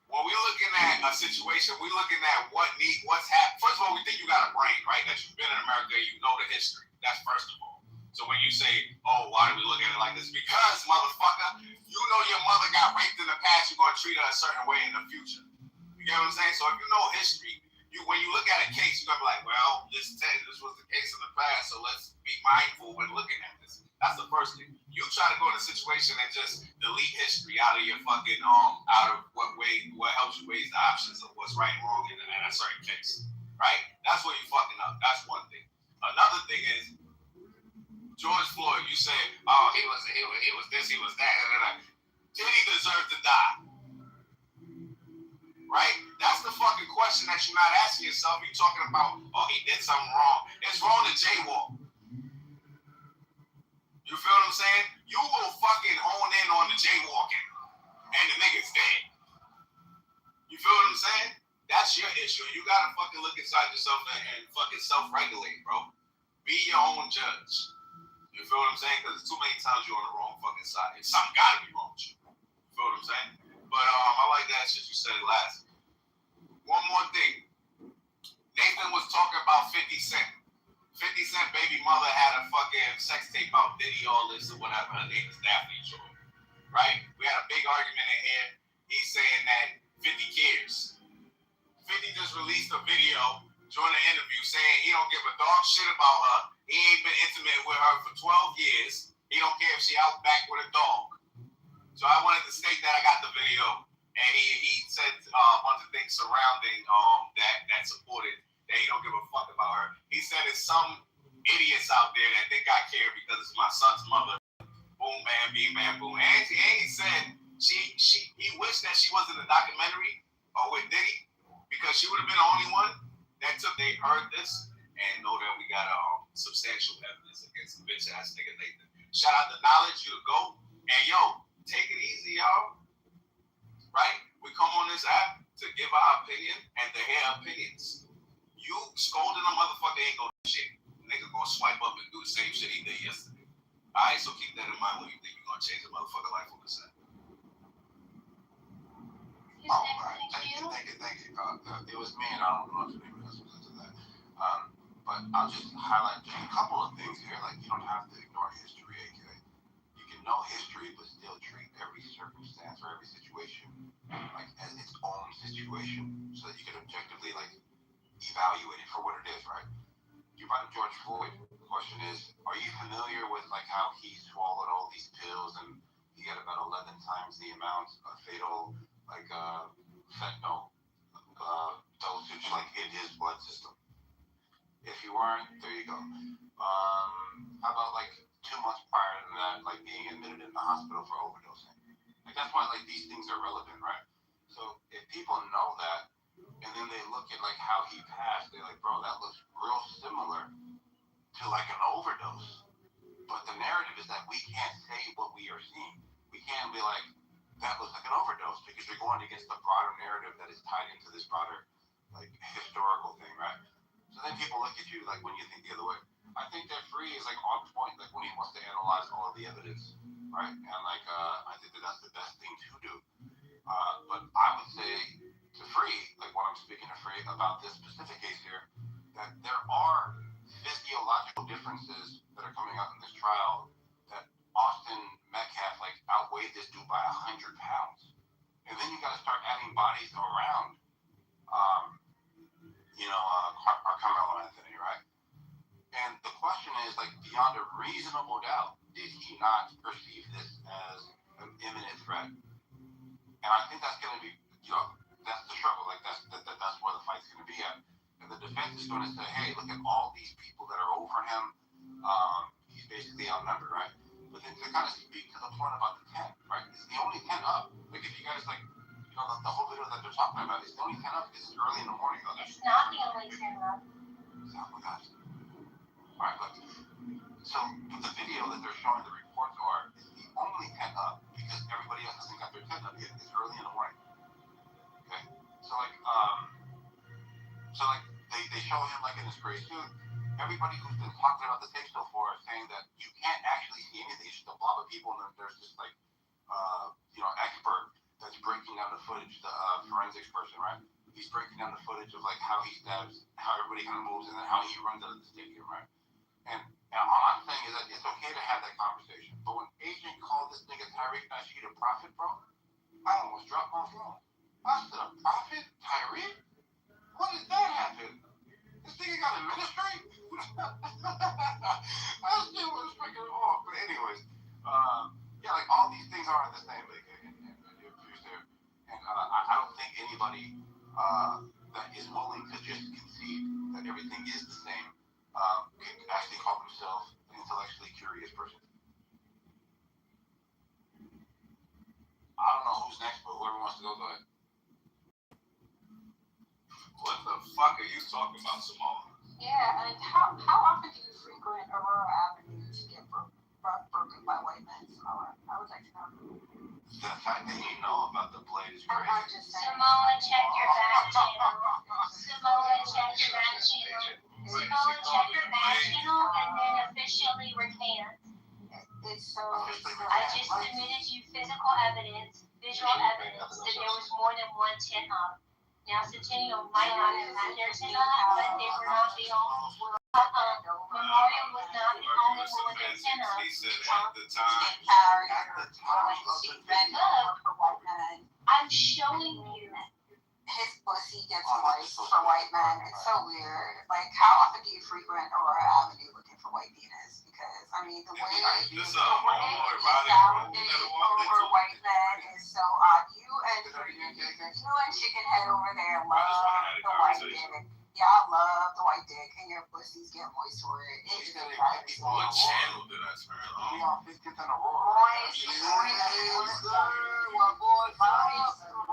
When we're looking at a situation, we're looking at what's happened. First of all, we think you got a brain, right? That you've been in America, you know the history. That's first of all. So when you say, oh, why do we look at it like this? Because, motherfucker, you know your mother got raped in the past, you're going to treat her a certain way in the future. You get what I'm saying? So if you know history, when you look at a case, you're going to be like, well, this was the case in the past, so let's be mindful when looking at this. That's the first thing. You try to go in a situation and just delete history out of your fucking, out of what helps you weigh the options of what's right and wrong in a certain case, right? That's what you're fucking up. That's one thing. Another thing is, George Floyd, you say, oh, he was this, he was that, Did he deserve to die? Right? That's the fucking question that you're not asking yourself. You're talking about, oh, he did something wrong. It's wrong to jaywalk. You feel what I'm saying? You will fucking hone in on the jaywalking, and the nigga's dead. You feel what I'm saying? That's your issue. You gotta fucking look inside yourself and fucking self-regulate, bro. Be your own judge. You feel what I'm saying? Because too many times you're on the wrong fucking side. Something gotta be wrong with you. You feel what I'm saying? But I like that shit you said last. One more thing. Nathan was talking about 50 Cent. 50 Cent baby mother had a fucking sex tape out, Diddy, all this or whatever. Her name is Daphne Joy. Right? We had a big argument in here. He's saying that 50 cares. 50 just released a video during the interview saying he don't give a dog shit about her. He ain't been intimate with her for 12 years. He don't care if she out back with a dog. So I wanted to state that I got the video. And he said a bunch of things surrounding that supported that he don't give a fuck about her. He said it's some idiots out there that think I care because it's my son's mother. Boom, bam, beam, bam, boom. And he said he wished that she was in the documentary with Diddy because she would have been the only one that they heard this and know that we got substantial evidence against the bitch ass nigga Nathan. Shout out to Knowledge, you the GOAT. And yo, take it easy, y'all. Right? We come on this app to give our opinion and to hear opinions. You scolding a motherfucker ain't gonna do shit. The nigga gonna swipe up and do the same shit he did yesterday. Alright, so keep that in mind when you think you're gonna change a motherfucker life on this app. Alright, thank you. it was me, and I don't know if anybody else was into that. But I'll just highlight just a couple of things here. Like, you don't have to ignore history, AK. You can know history, but still treat every circumstance or every situation like as its own situation, so that you can objectively like evaluate it for what it is, right? You brought up George Floyd. The question is, are you familiar with like how he swallowed all these pills and he had about 11 times the amount of fatal like fentanyl dosage like in his blood system? If you weren't, there you go. How about like 2 months prior to that, like being admitted in the hospital for overdosing? Like that's why like these things are relevant, right? So if people know that, and then they look at like how he passed, they're like, bro, that looks real similar to like an overdose. But the narrative is that we can't say what we are seeing. We can't be like, that looks like an overdose, because you're going against the broader narrative that is tied into this broader like historical thing, right? So then people look at you like when you think the other way. I think that Free is like on point, like when he wants to analyze all of the evidence, right? And like I think that that's the best thing to do. But I would say to Free, like when I'm speaking to Free about this specific case here, that there are physiological differences that are coming out in this trial that Austin Metcalf like outweighed this dude by 100 pounds. And then you got to start adding bodies around, Carmelo Anthony, right? And the question is, like, beyond a reasonable doubt, did he not perceive this as an imminent threat? And I think that's going to be, that's the struggle. Like, that's where the fight's going to be at. And the defense is going to say, hey, look at all these people that are over him. He's basically outnumbered, right? But then to kind of speak to the point about the 10, right? It's the only 10 up. Like, if you guys, like, the whole video that they're talking about, it's the only 10 up. It's early in the morning. It's not the only 10 up. Oh my gosh. All right, look. So the video that they're showing, the reports are, is the only 10 up because everybody else hasn't got their 10 up yet. It's early in the morning. Okay? So they show him like in his gray suit. Everybody who's been talking about the tape so far is saying that you can't actually see anything. It's just a blob of people, and then there's this like expert that's breaking down the footage, the forensics person, right? He's breaking down the footage of like how he stabs, how everybody kind of moves, and then how he runs out of the stadium, right? And all I'm saying is that it's okay to have that conversation. But when Agent called this nigga Tyreek Nasheed a prophet, bro, I almost dropped my phone. I said, a prophet? Tyreek? When did that happen? This nigga got a ministry? That shit was freaking off. But anyways, like all these things aren't the same, like, and I don't think anybody that is willing to just concede that everything is the same can actually call themselves an intellectually curious person. I don't know who's next, but whoever wants to go ahead. What the fuck are you talking about, Samoa? Yeah, and how often do you frequent Aurora Avenue to get broken by white men, Samoa? I would like to know. The fact that you know about the blade is crazy. I'm just saying. Samoa, check your back channel. Samoa, check your back channel. Samoa, check your back channel and then officially recant. It's so. I just submitted you physical evidence, visual evidence that there was more than one 10 up. Now, Centennial might not have had their 10 up, but they were not the only. Memorial was not the only one with their 10 up. He said at the time. I'm showing you. His pussy gets moist for white men. It's so weird. Like, how often do you frequent Aurora Avenue looking for white penis? Because, I mean, the way you over white men is so odd. You and Chickenhead over there love the white dick. Y'all love the white dick, and your pussies get moist for it. It's just What channel did I turn on? We on 50th and Aurora.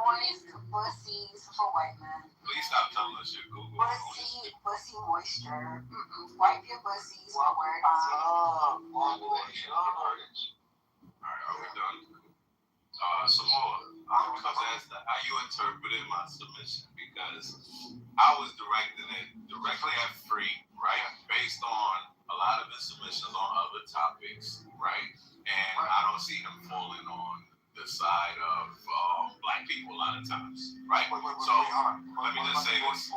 Moist pussies for white men. Please stop telling us your Google. Pussy moisture. Wipe your pussies for work. Alright, are we done? Samoa, I'm going to ask how you interpreted my submission, because I was directing it directly at Free, right? Based on a lot of his submissions on other topics, right? And I don't see him falling on the side of black people a lot of times, right? So let me just say this: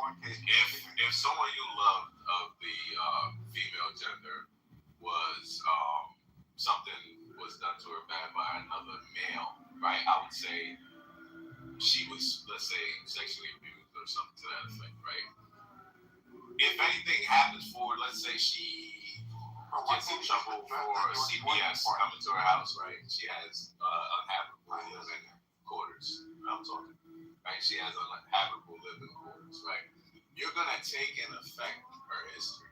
if someone you loved of the female gender was something was done to her bad by another male, right? I would say she was, let's say, sexually abused or something to that effect, right? If anything happens for her, let's say she gets in trouble for CPS coming to her house, right? She has unhabitable living quarters. I'm talking, right? She has unhabitable living quarters, right? You're gonna take in effect her history,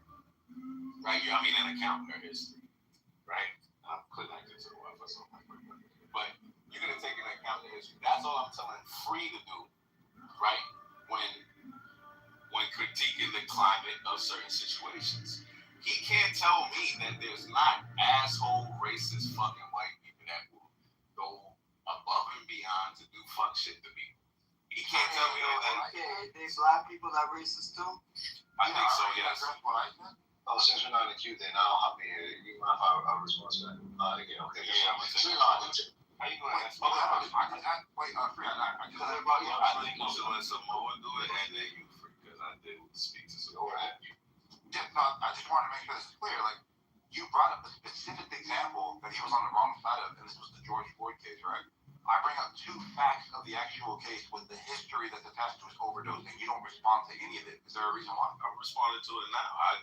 right? In account her history, right? I'm connected to the Wi-Fi, so but you're gonna take into account the history. That's all I'm telling free to do, right? When critiquing the climate of certain situations. He can't tell me that there's not asshole, racist, fucking white people that will go above and beyond to do fuck shit to people. He can't tell me that. They black people that racist too? I think so, yes. Oh, since we're not in the queue, then I'll hop in here. You mind if I respond to that? Again, okay. Yeah, I'm gonna take it. How you going to ask me? I think you should let Samoa do it and then you free, because I did speak to Samoa. Yeah, no, I just want to make sure this is clear. Like, you brought up a specific example that he was on the wrong side of, and this was the George Floyd case, right? I bring up two facts of the actual case with the history that's attached to his overdose, and you don't respond to any of it. Is there a reason why? I'm responding to it now.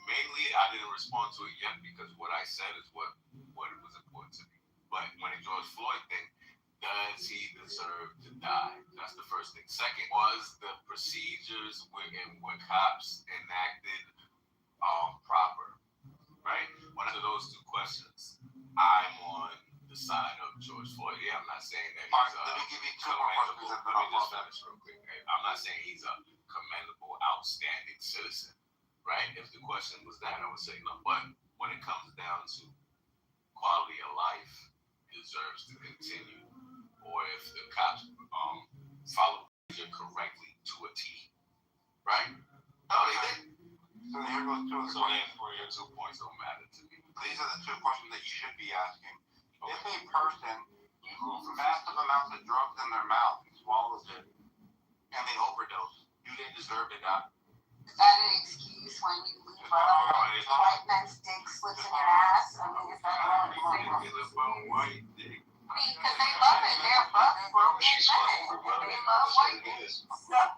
Mainly, I didn't respond to it yet because what I said is what was important to me. But when the George Floyd thing, does he deserve to die? That's the first thing. Second, was the procedures with cops enacted proper, right? One of those two questions, I'm on the side of George Floyd. Yeah, I'm not saying that he's let me give you two more questions. Let me just finish real quick. I'm not saying he's a commendable, outstanding citizen, right? If the question was that, I would say no. But when it comes down to quality of life deserves to continue, or if the cops follow it correctly to a T, right? No, they didn't. So here goes two of the questions. Therefore, your 2 points don't matter to me. These are the two questions that you should be asking. Okay. If a person massive amounts of drugs in their mouth and swallows it, and they overdose, do they deserve to die? Is that an excuse when you leave white man's dick slips in your ass? I mean, is that what white dick? Because they love it. They're buck broken men. They love white dick. They're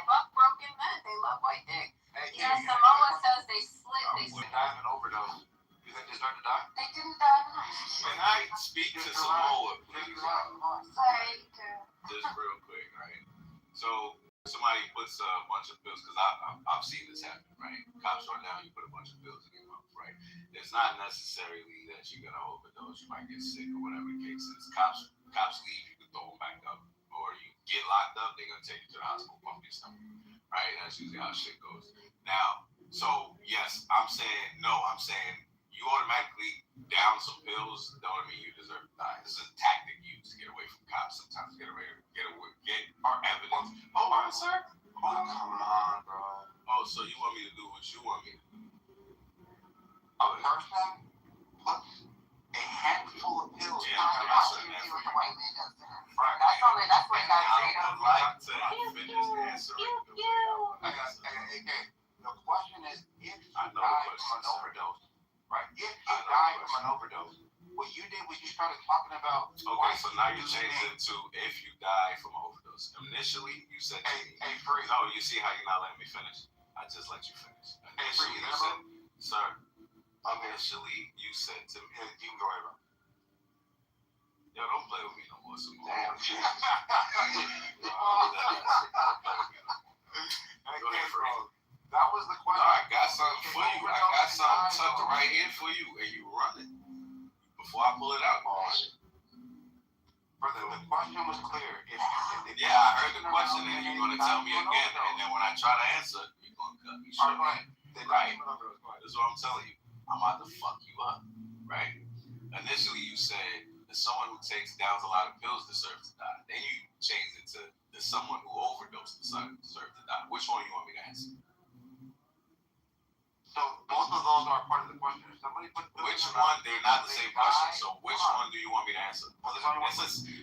buck broken men. They love white dick. Yeah, Samoa says they slit. They die of an overdose. Do they deserve to die? They didn't die. Can I speak to Samoa, please? Just real quick, right? So somebody puts a bunch of pills, because I've seen this happen, right? Cops run down, you put a bunch of pills in your mouth, right? It's not necessarily that you're gonna overdose, you might get sick or whatever the case is. Cops leave, you can throw them back up, or you get locked up, they're gonna take you to the hospital, pump your stomach, right? That's usually how shit goes. Now, so yes, I'm saying you automatically down some pills don't mean you deserve to die. This is a tactic used to get away from cops sometimes, get our evidence. Oh, sir. Oh, come on, bro. Oh, so you want me to do what you want me to do? A person puts a handful of pills in I their mouth. should see what the white man does to him. Right. That's what got straight I up. would like to finish answering the way I want to answer. Okay. The question is, if you I know die the from question, an overdose, right? If you die from an overdose, what you did was you started talking about. Okay, so now you changed it to if you die from an overdose. Initially, you said, hey, free. No, you see how you're not letting me finish? I just let you finish. Initially, you said, sir, initially, you said to me, you can go ahead, bro. Yo, don't play with me no more, Samoa. Damn. Go ahead, Free. That was the question. No, I got something for you. I got something tucked right here for you, and you run it. Before I pull it out, Brother, the question was clear. If yeah, I heard the question, and you're going to tell me again, and then when I try to answer, you're going to cut me short. Right. That's what I'm telling you. I'm about to fuck you up, right? Initially, you said that someone who takes down a lot of pills deserves to die. Then you changed it to that someone who overdosed deserves to die. Which one you want me to answer? So both of those are part of the question. If somebody put which one? They're not the same question. So which one do you want me to answer? Well, there's only one.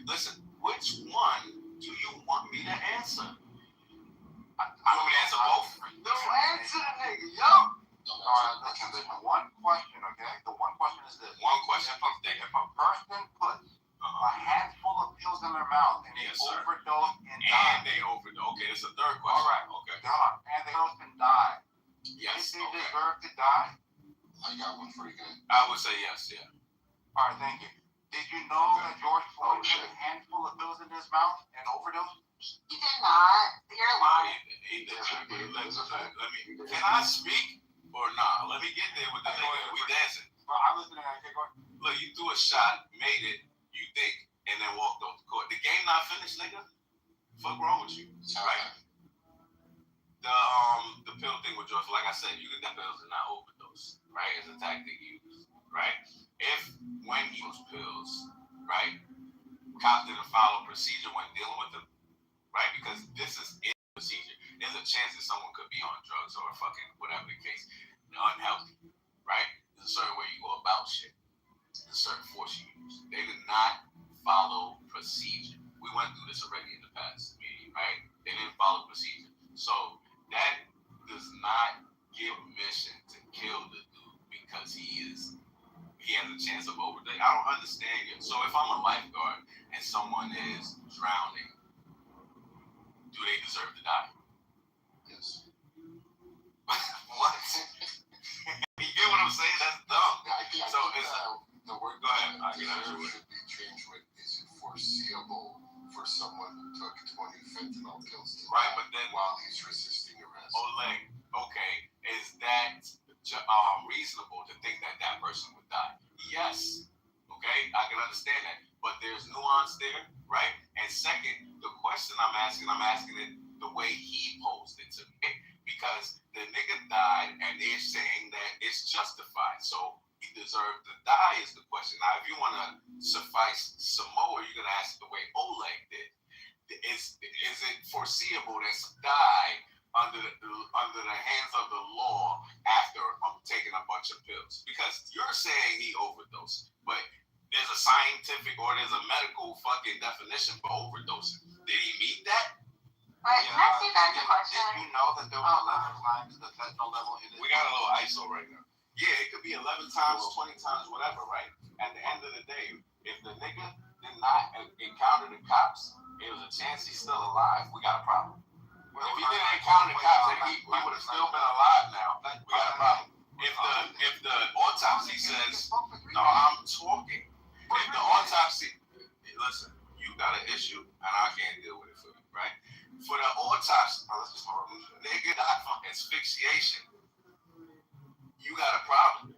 Listen. Which one do you want me to answer? I want me to answer both. No, answer the nigga, yo. Alright, listen, there's one question, okay? The one question is this. One question. If a person puts a handful of pills in their mouth and they overdose and die. And they overdose. Okay, it's a third question. Alright, okay. Hold on. And they overdose and die. Yes. Did they deserve to die? I got one for you guys. I would say yes, yeah. Alright, thank you. Did you know that George Floyd put a handful of pills in his mouth and overdosed? He did not. You're lying. Can I speak or not? Let me get there with the nigga. We dancing. Bro, I'm listening. Look, you threw a shot, made it, you think, and then walked off the court. The game not finished, nigga. Fuck wrong with you, right? The pill thing with George, like I said, you can get pills and not overdose, right? It's a tactic used, right? If when he was pills, right, cops didn't follow procedure when dealing with them, right? Because this is in procedure. There's a chance that someone could be on drugs or fucking whatever the case, unhealthy, right? There's a certain way you go about shit. There's a certain force you use. They did not follow procedure. We went through this already in the past meeting, right? They didn't follow procedure. So that does not give permission to kill the dude because he has a chance of overdose. I don't understand it. So if I'm a lifeguard and someone is drowning, do they deserve to die? Yes. What? You get what I'm saying? That's dumb. So it's the word go ahead. deserve should be changed with is it foreseeable for someone who took 20 fentanyl pills to right, die but then while he's resisting arrest? Oleg, okay, is that reasonable to think that that person would die? Yes. Okay, I can understand that, but there's nuance there, right? And second, the question I'm asking it the way he posed it to me, because the nigga died and they're saying that it's justified, so he deserved to die is the question. Now, if you want to suffice some more, you're gonna ask the way Oleg did. Is it foreseeable that some die under the hands of the law after taking a bunch of pills? Because you're saying he overdosed, but there's a scientific or there's a medical fucking definition for overdosing. Did he meet that? Alright, can I see if that's a question? Did you know that there was 11 times the fentanyl level in it? We got a little ISO right now. Yeah, it could be 11 times, 20 times, whatever, right? At the end of the day, if the nigga did not encounter the cops, it was a chance he's still alive. We got a problem. If he didn't encounter the cops, he would have still been alive now. We got a problem. If the autopsy says, no, I'm talking. If the autopsy, listen, you got an issue, and I can't deal with it for you, right? For the autopsy, nigga died from asphyxiation. You got a problem.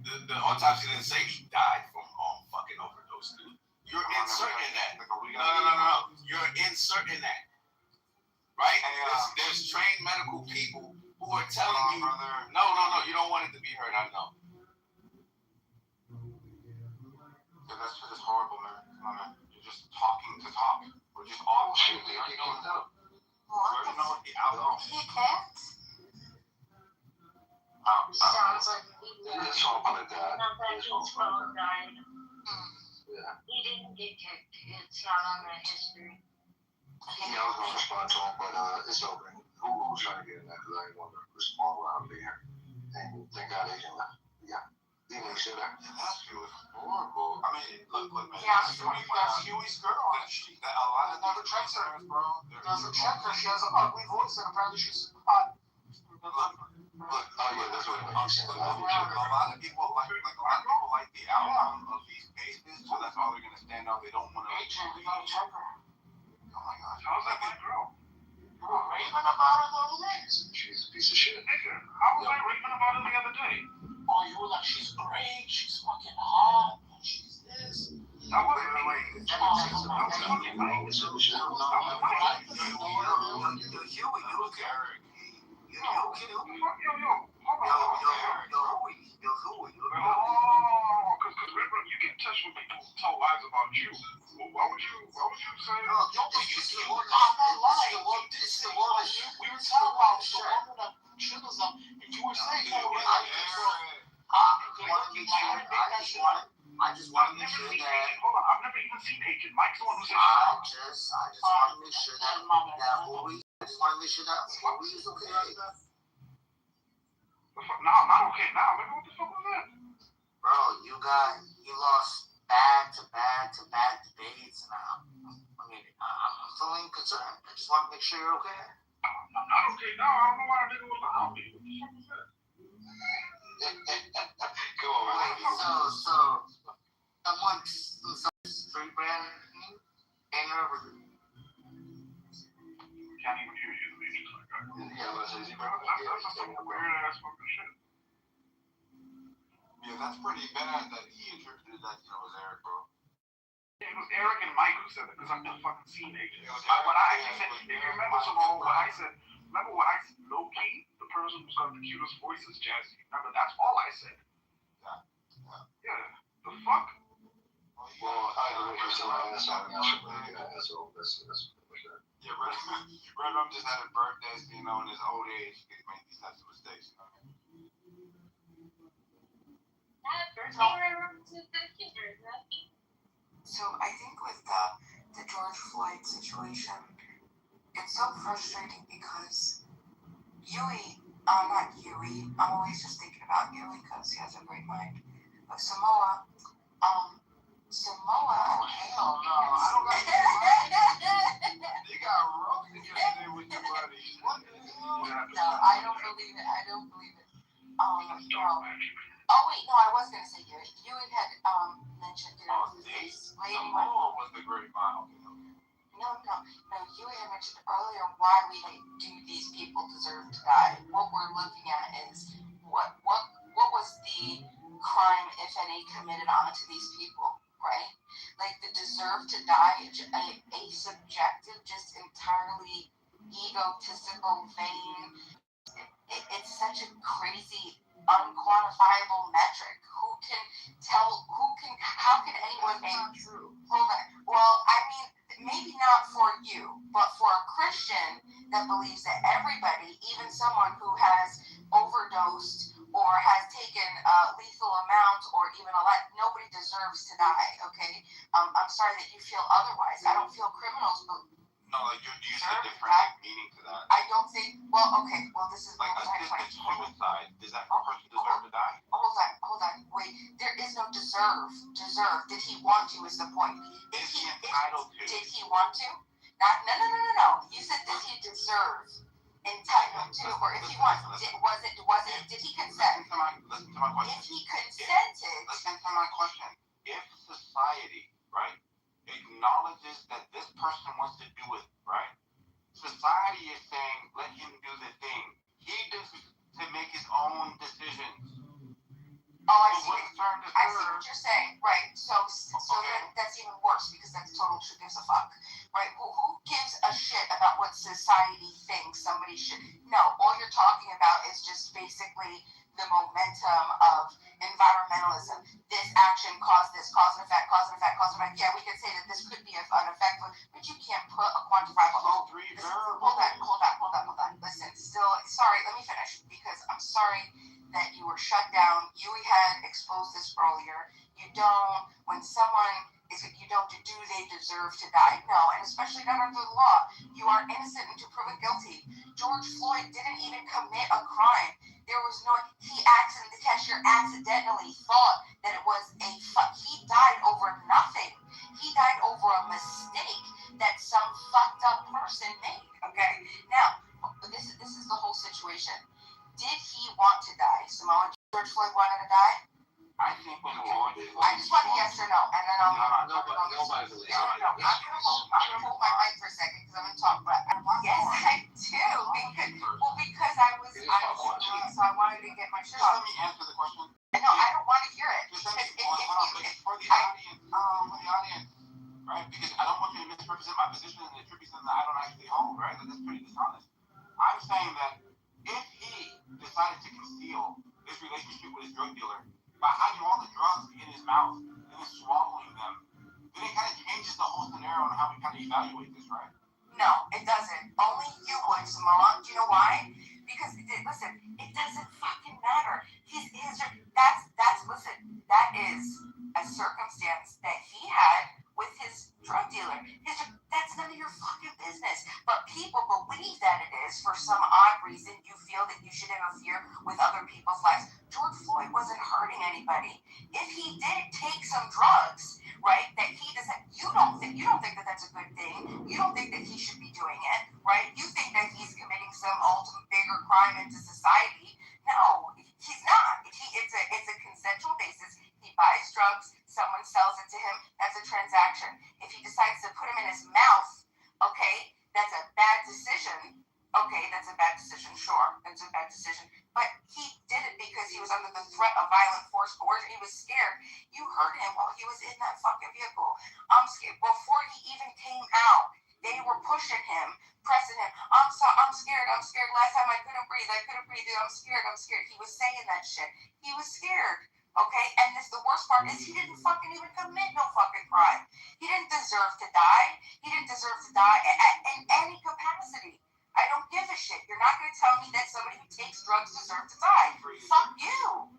The autopsy didn't say he died from fucking overdose, dude. You're inserting that. No. You're inserting that. Right? There's trained medical people who are telling you, no, you don't want it to be heard, I know. Yeah, that's just horrible, man. You're just talking to talk. We're just all shit. We already know what's up. We already know what the outcome is. He can't? Sounds like It's all about that. not that his phone died. Yeah. He didn't get kicked. It's not on the history. Yeah, I was going to respond to him, but it's open. Who's trying to get in that? Because I didn't want to respond around there. And thank God they didn't. Yeah. They didn't say that. That shit was horrible. I mean, look, man. Yeah, That's Huey's girl. That a lot of never checks her, bro. Doesn't check her. She has an ugly voice, and apparently she's hot. Look, Oh, yeah, that's what I'm saying. a lot of people like the outcome of these cases, so that's all they're gonna stand out. They don't want to. Agent, we gotta check her. Oh my gosh, how's that my girl? You were raving about her the other day. She's a piece of shit. Nigga, how was I raving about her the other day? Oh, you were like, she's great, she's fucking hot, she's this. I wasn't waiting. Because remember, you get in touch with people who tell lies about you. Why would you say that? I'm not lying. Well, this is what we were talking about the woman that triggers them, and you were saying, oh, I just want to make sure that always. I just want to make sure that always is okay. Nah, I'm not okay now. Nigga, what the fuck was that? Bro, you lost back to back debates, and I'm feeling concerned. I just want to make sure you're okay. I'm not okay now. I don't know why a nigga would lie on me. What the fuck was that? Come on, man. So, someone, some street brand ain't over. Can't even hear you. Yeah, that's some weird ass fucking shit. Yeah, that's pretty bad that he attributed that to was Eric, bro. Yeah, it was Eric and Mike who said it because I'm the fucking teenager. What I actually said, if you remember Simone, what I said, low key, the person who's got the cutest voice is Jazzy. Remember, that's all I said. Yeah. The fuck? Well, I don't know if you're that's yeah, Red Rum just had a birthday, so, in his old age, he made these types of mistakes, So I think with the George Floyd situation, it's so frustrating because not Yui, I'm always just thinking about Yui because he has a great mind. But Samoa, Oh, hell no. I don't like you got roasted yesterday with your buddies. What the hell? No, I don't believe it. Oh wait, no, I was gonna say Yui. Yui had mentioned it. Samoa was the great model. No, Yui had mentioned earlier why we do these people deserve to die. What we're looking at is what was the crime, if any, committed onto these people, right? Like the deserve to die, a subjective, just entirely egotistical thing. It's such a crazy, unquantifiable metric. How can anyone name true? Hold on. Well, I mean, maybe not for you, but for a Christian that believes that everybody, even someone who has overdosed or has taken lethal amounts or even a lot, nobody deserves to die, okay? I'm sorry that you feel otherwise. I don't feel criminals, but no, you use a different meaning to that. I don't think, this is like assisted suicide. Does that person deserve to die? Hold on, wait. There is no deserve. Did he want to is the point. Is he entitled to? Did he want to? No. You said did he deserve? Entitled to, or if he wants, did he consent? Listen to my question. If he consented. Listen to my question. If society, right, acknowledges that this person wants to do it, right? Society is saying, let him do the thing. He does to make his own decisions. Oh, I see what you're saying. Right. So that's even worse because that's total who gives a fuck. Right? Who gives a shit about what society thinks somebody should? No, all you're talking about is just basically the momentum of environmentalism. This action caused this, cause and effect. Yeah, we can say that this could be an effect, but you can't put a quantifiable. Hold on. Listen, sorry, let me finish because I'm sorry that you were shut down. Yui had exposed this earlier. Do they deserve to die? No, and especially not under the law. You are innocent until proven guilty. George Floyd didn't even commit a crime. The cashier accidentally thought that it was he died over nothing. He died over a mistake that some fucked up person made, okay? Now, this is the whole situation. Did he want to die? George Floyd wanted to die? I think when I just want a yes or no, and then I'll. Nobody believes it. No. I'm gonna hold my mic for a second because I'm gonna talk. But yes, I do. Because I was so I wanted to get my shit off. Let me answer the question. No, I don't want to hear it. For the audience, right? Because I don't want you to misrepresent my position and attribute something that I don't actually hold, right? That's pretty dishonest. I'm saying that if he decided to conceal his relationship with his drug dealer by hiding all the drugs in his mouth and then swallowing them, then it kind of changes the whole scenario on how we kind of evaluate this, right? No, it doesn't. Only you would, Samoa. Do you know why? Because listen, it doesn't fucking matter. That is a circumstance that he had with his drug dealer. That's none of your fucking business. But people believe that it is for some odd reason. You feel that you should interfere with other people's lives. George Floyd wasn't hurting anybody. If he did take some drugs, right, that he doesn't, you don't think that that's a good thing. You don't think that he should be doing it, right? You think that he's committing some ultimate bigger crime into society. No, he's not. It's a consensual basis. He buys drugs, someone sells it to him, that's a transaction. If he decides to put him in his mouth, okay, that's a bad decision. Okay, that's a bad decision, sure, that's a bad decision. But he did it because he was under the threat of violent force coercion. He was scared. You heard him while he was in that fucking vehicle. I'm scared. Before he even came out, they were pushing him, pressing him. I'm scared. Last time I couldn't breathe. I'm scared. He was saying that shit. He was scared. Okay, and the worst part is he didn't fucking even commit no fucking crime. He didn't deserve to die. He didn't deserve to die in any capacity. I don't give a shit. You're not going to tell me that somebody who takes drugs deserves to die. Fuck you.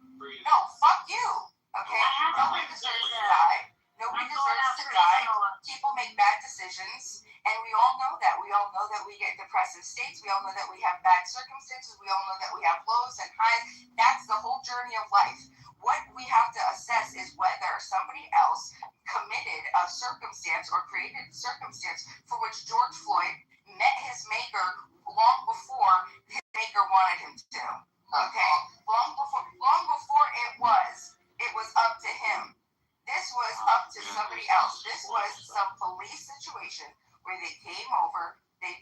No, fuck you. Okay? Nobody deserves to die. Nobody deserves to die. People make bad decisions, and we all know that. We all know that we get depressive states. We all know that we have bad circumstances. We all know that we have lows and highs. That's the whole journey of life. What we have to assess is whether somebody else committed a circumstance or created a circumstance for which George Floyd met his maker long before his maker wanted him to. Okay? Long before it was up to him. This was up to somebody else. This was some police situation where they came over. You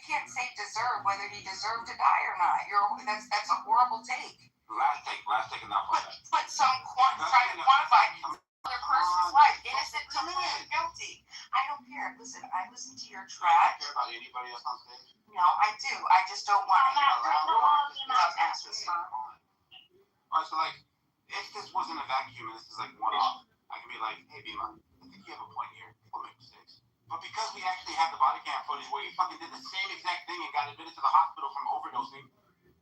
can't say deserve whether he deserved to die or not. That's a horrible take. Last take enough on that. But trying to quantify another person's life, innocent to guilty. I don't care. Listen, I listen to your trash. Do you care about anybody else on stage? No, I do. I just don't want to hear dumbasses. Alright, so like, if this wasn't a vacuum and this is like one-off, I can be like, hey, Bima, I think you have a point here. People make mistakes. But because we actually have the body cam footage where he fucking did the same exact thing and got admitted to the hospital from overdosing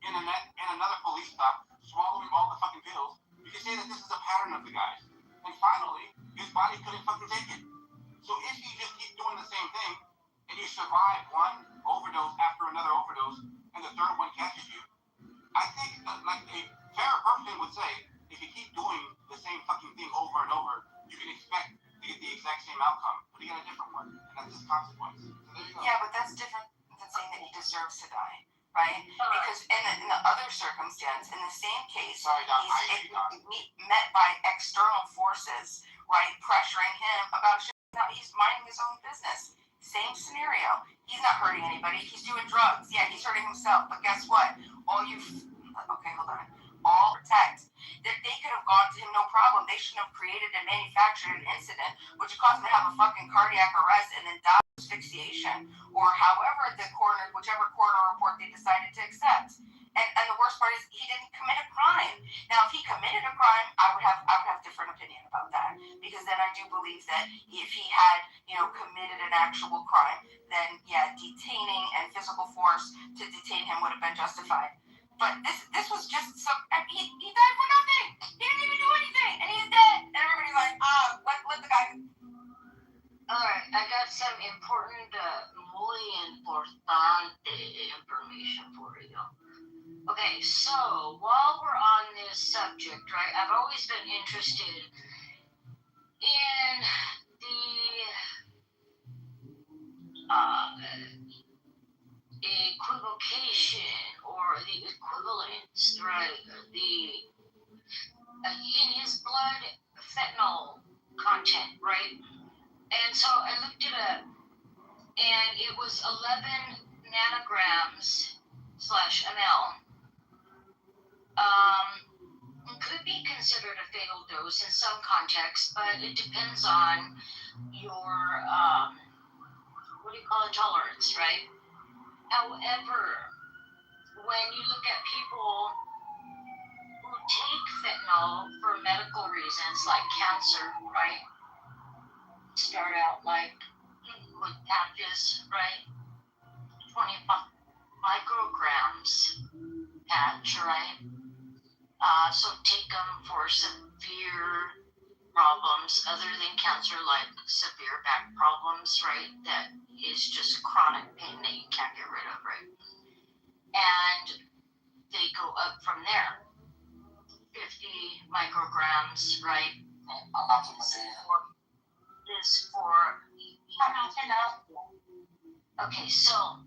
in another police stop, swallowing all the fucking pills, we can say that this is a pattern of the guys. And finally, his body couldn't fucking take it. So if you just keep doing the same thing, and you survive one overdose after another overdose, and the third one catches you, I think like a fair person would say, if you keep doing the same fucking thing over and over, you can expect to get the exact same outcome, but you get a different one, and that's his consequence. So there you go. Yeah, but that's different than saying that he deserves to die, right? Because in the other circumstance, in the same case, he's met by external forces, right, pressuring him about shit. Now he's minding his own business. Same scenario. He's not hurting anybody. He's doing drugs. Yeah, he's hurting himself. But guess what? All protect. That they could have gone to him no problem. They shouldn't have created and manufactured an incident which caused him to have a fucking cardiac arrest and then die of asphyxiation, or whichever coroner report they decided to accept. And the worst part is he didn't commit a crime. Now, if he committed a crime, I would have different opinion about that, because then I do believe that if he had committed an actual crime, then yeah, detaining and physical force to detain him would have been justified. But this was just he died for nothing. He didn't even do anything, and he's dead. And everybody's like, let the guy. Alright, I got some important, muy importante information for you. Okay, so while we're on this subject, right, I've always been interested in the equivocation or the equivalence, right? In his blood, fentanyl content, right? And so I looked it up, and it was 11 nanograms /ml. Could be considered a fatal dose in some contexts, but it depends on your tolerance, right? However, when you look at people who take fentanyl for medical reasons like cancer, right? Start out like with patches, right? 25 micrograms patch, right? So take them for severe problems other than cancer, like severe back problems, right? That is just chronic pain that you can't get rid of, right? And they go up from there. 50 micrograms, right? Is for okay, so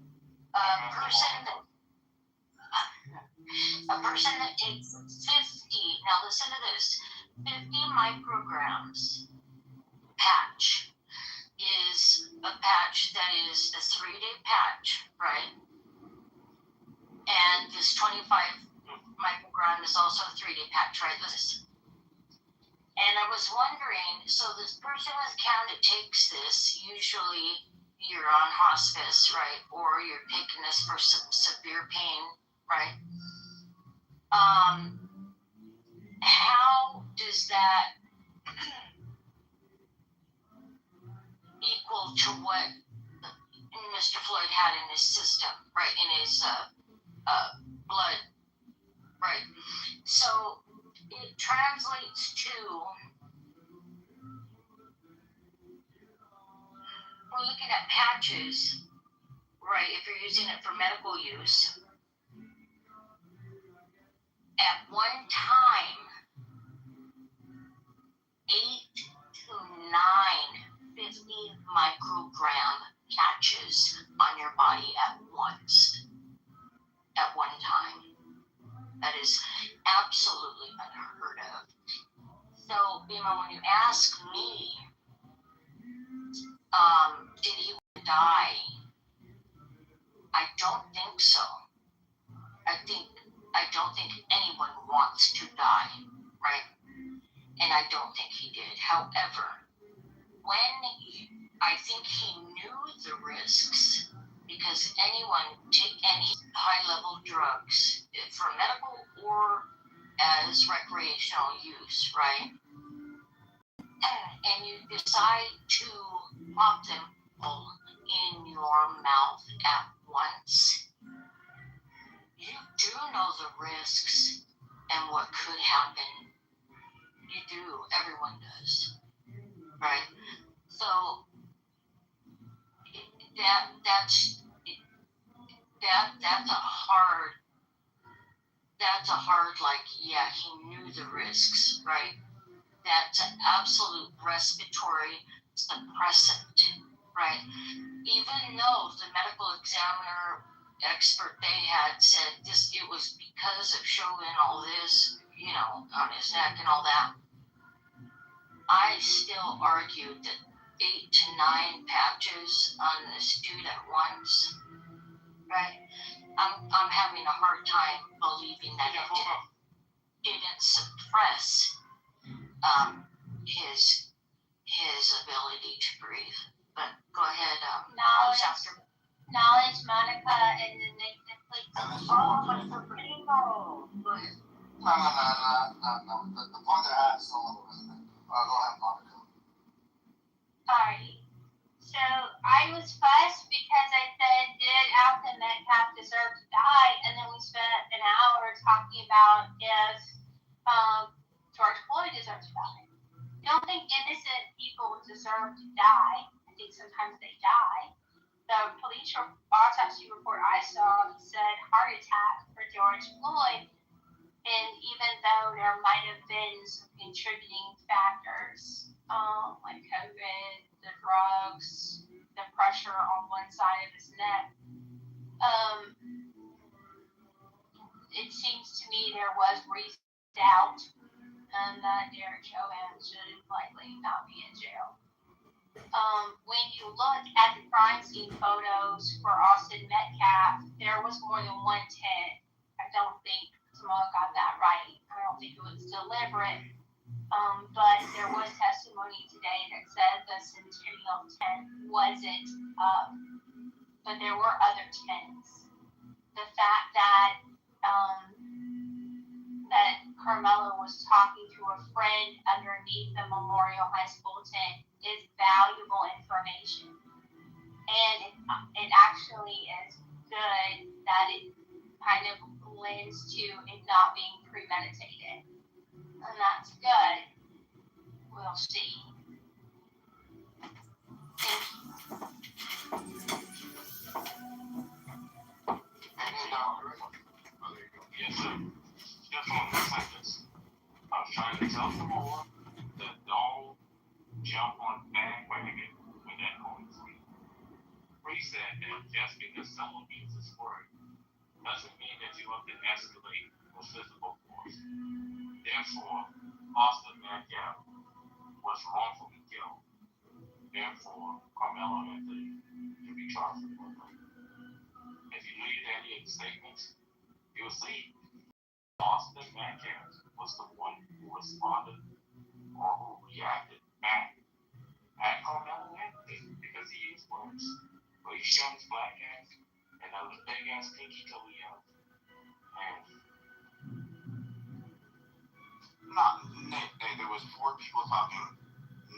a person that takes 50, now listen to this, 50 micrograms patch is a patch that is a 3-day patch, right? And this 25 microgram is also a 3-day patch, right? And I was wondering, so this person with cancer takes this, usually you're on hospice, right? Or you're taking this for severe pain, right? How does that equal to what Mr. Floyd had in his system, right? In his blood, right? So it translates to, we're looking at patches, right? If you're using it for medical use, at one time, 8 to 9, 50 microgram patches on your body at once, at one time. That is absolutely unheard of. So, when you ask me, did he die? I don't think so. I don't think anyone wants to die, right? And I don't think he did. However, I think he knew the risks, because anyone take any high-level drugs for medical or as recreational use, right? And you decide to pop them all in your mouth at once, you do know the risks and what could happen. You do. Everyone does, right? So that's a hard, like, yeah, he knew the risks, right? That's an absolute respiratory suppressant, right? Even though the medical examiner expert they had said it was because of showing all this, on his neck and all that, I still argued that 8 to 9 patches on this dude at once, right? I'm having a hard time believing that it didn't suppress his ability to breathe. But go ahead. Knowledge, Monica, and then Nathan, please. Oh, but for people. Go ahead. No. The point that I had is still on the resume. Go ahead, Monica. Sorry. So I was fussed because I said, did Alton Metcalf deserve to die? And then we spent an hour talking about if George Floyd deserves to die. I don't think innocent people deserve to die. I think sometimes they die. The police autopsy report I saw said heart attack for George Floyd. And even though there might have been some contributing factors, like COVID, the drugs, the pressure on one side of his neck, it seems to me there was reason to doubt that Derek Chauvin should likely not be in jail. When you look at the crime scene photos for Austin Metcalf, there was more than one tent. I don't think Samoa got that right. I don't think it was deliberate. But there was testimony today that said the Centennial tent wasn't up, but there were other tents. The fact that Carmelo was talking to a friend underneath the Memorial High School tent is valuable information. And it actually is good that it kind of lends to it not being premeditated. And that's good. We'll see. Yes, sir. Just on the sentence. I was trying to tell Samoa that don't jump on bandwagon when that going free. Free said that just because someone uses word doesn't mean that you have to escalate with physical force. Therefore, Austin Metcalf was wrongfully killed. Therefore, Carmelo Anthony can be charged with murder. If you read any of the statements, you'll see Austin Metcalf was the one who responded or who reacted back at Carmelo Anthony because he used words. But he showed his black ass and that was big ass pinky till he yelled. And there was four people talking.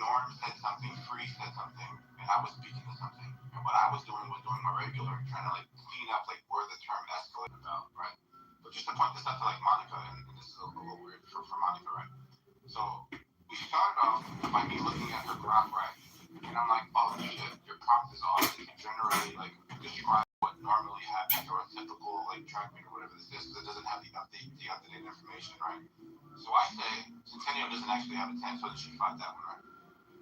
Norm said something, Free said something, and I was speaking to something. And what I was doing my regular, trying to like clean up like where the term escalated about, right? But just to point this out to like Monica, and this is a little weird for Monica, right? So we started off by me looking at her graph, right? And I'm like, oh shit, your prompt is off. It can generally like describe what normally happens or a typical like track meet or whatever this is, because it doesn't have the up-to-date information, right? So I say Centennial doesn't actually have a 10, so they should find that one, right?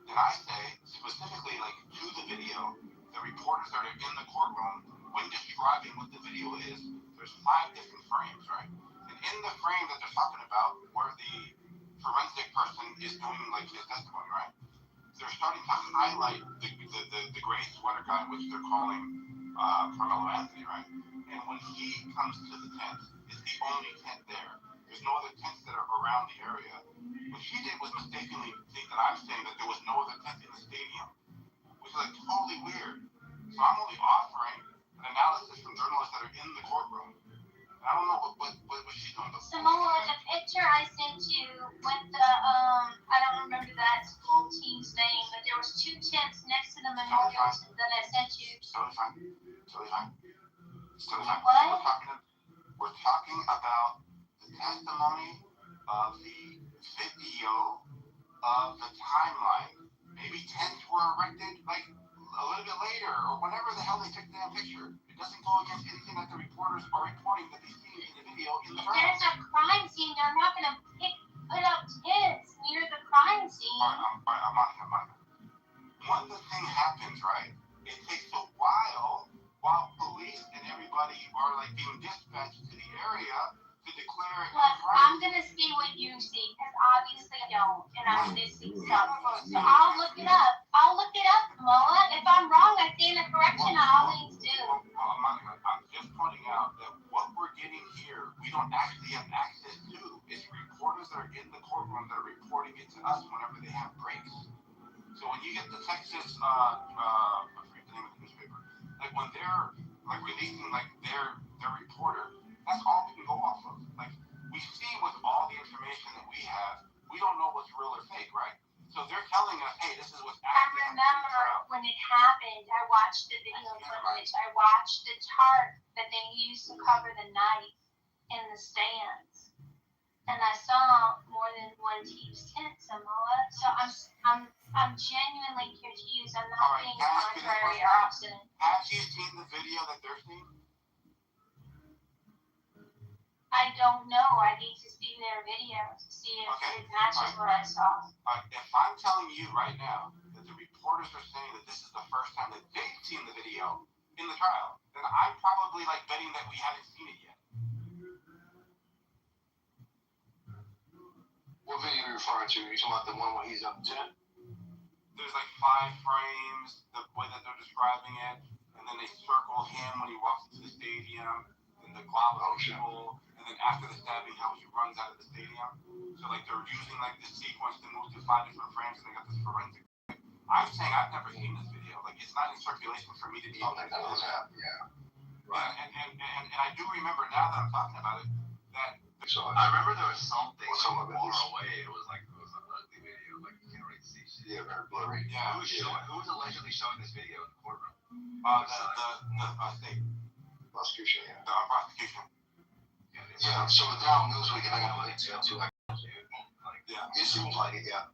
Then I say specifically like to the video, the reporters that are in the courtroom, when describing what the video is, there's 5 different frames, right? And in the frame that they're talking about, where the forensic person is doing like his testimony, right? They're starting to highlight the gray sweater guy, which they're calling Carmelo Anthony, right? And when he comes to the tent, it's the only tent there. There's no other tents that are around the area. What he did was mistakenly think that I'm saying that there was no other tent in the stadium, which is like totally weird. So I'm only offering an analysis from journalists that are in the courtroom. I don't know what she's doing. Samoa, the picture I sent you with the I don't remember that school team's name, but there was 2 tents next to the memorial that I sent you. Totally fine. What? We're talking about the testimony of the video of the timeline. Maybe tents were erected like a little bit later or whenever the hell they took that picture. It doesn't go against anything that the reporters are reporting that they see in the video in the If there's a crime scene, they're not going to put up tents near the crime scene. I'm on. When the thing happens, right, it takes a while police and everybody are like being dispatched to the area to declare it. Look, I'm going to see what you see, because obviously I don't, and I'm missing something. So I'll look it up. Moa. If I'm wrong, I stand the correction. I always do. I'm just pointing out that what we're getting here, we don't actually have access to. It's reporters that are in the courtroom that are reporting it to us whenever they have breaks. So when you get the Texas, I forget the name of the newspaper, like when they're like releasing like their reporter, that's all we can go off of. Like we see with all the information that we have, we don't know what's real or fake, right? So they're telling us, hey, this is what's actually. I remember when it happened, I watched the video footage. I watched the chart that they used to cover the night in the stands. And I saw more than one team's tent, Samoa. So I'm genuinely confused. I'm not being contrary or obstinate. Have you seen the video that they're seeing? I don't know. I need to see their video to see if it matches what I saw. If I'm telling you right now that the reporters are saying that this is the first time that they've seen the video in the trial, then I'm probably like betting that we haven't seen it yet. What video are you referring to? You talking about the one where he's on the tent? There's like 5 frames, the way that they're describing it, and then they circle him when he walks into the stadium, and the cloud of people, and then after the stabbing, how he runs out of the stadium. So like they're using like this sequence to move to 5 different frames, and they got this forensic. I'm saying I've never seen this video. Like it's not in circulation for me to be able to do that. Yeah. Right. And I do remember now that I'm talking about it that. So I remember there was something far away. It was an ugly video. Like you can't really see shit. Yeah, very blurry. Yeah. Who's allegedly showing this video in the courtroom? The state prosecution. Yeah. The prosecution. Yeah. So with now Newsweek and I got like to like. Yeah. It seems like it. Yeah.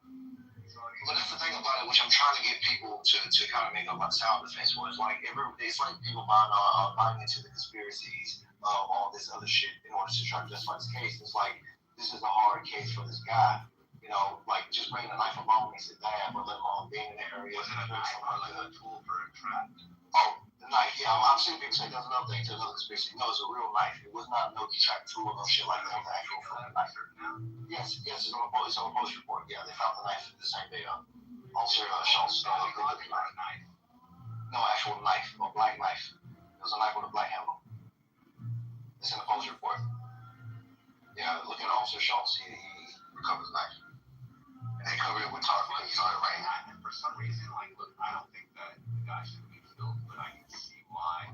So But that's the thing about it, which I'm trying to get people to kind of make up on sound defense was like it's like people buying into the conspiracies of all this other shit in order to try to justify this case. It's like this is a hard case for this guy. You know, like just bringing a knife alone makes it bad, but let alone being in the area. Was it a knife or like a tool for a trap? Oh, the knife. Yeah, I'm seeing people say that's another thing to another conspiracy. No, it's a real knife. It was not no track tool or no shit like that. It was an actual fucking knife. Yes, it's on a police report. Yeah, they found the knife the same day. Officer Schultz. No, actual knife, a black knife. It was a knife with a black handle. It's in the police report. Yeah, look at Officer Schultz. He recovered the knife. And they covered it with tarp because he started raining. And for some reason, like, look, I don't think that the guy should be killed, but I can see why.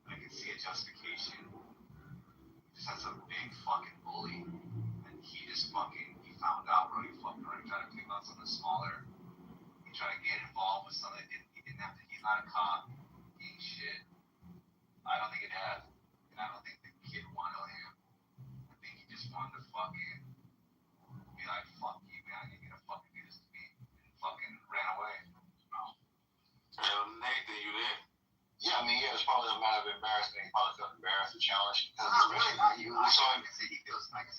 I can see a justification. He just has a big fucking bully. And he found out really fucking right. He tried to pick out something smaller. He tried to get involved with something he didn't have to. He's not a cop. He ain't shit. I don't think it has. And I don't think the kid wanted him. I think he just wanted to fucking be like, fuck you, man. You're gonna fucking do this to me. And fucking ran away. Nathan, you there? Yeah, I mean, yeah, it's probably a matter of embarrassment. He probably felt embarrassed or challenged. Not really, not you. I can say he feels threatened.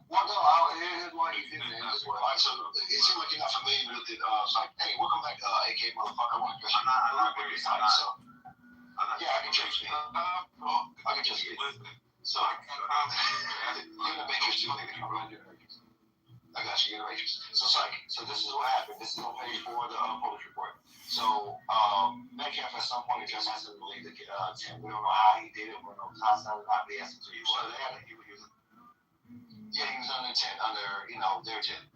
Well, no, here's why he did it in this way. Like, so it seems like you're not familiar with it. It's like, hey, welcome back, AK motherfucker. I want to dress you. I'm not very excited, so. Yeah, I can change it. I can just get it. So, you're in the Matrix too, nigga. I got you, you're in the Matrix. So, so this is what happened. This is on page 4 of the police report. So, Metcalf at some point just has to believe that Tim. We don't know how he did it. We don't know how it's not be asked to you. So, yeah, he was under 10,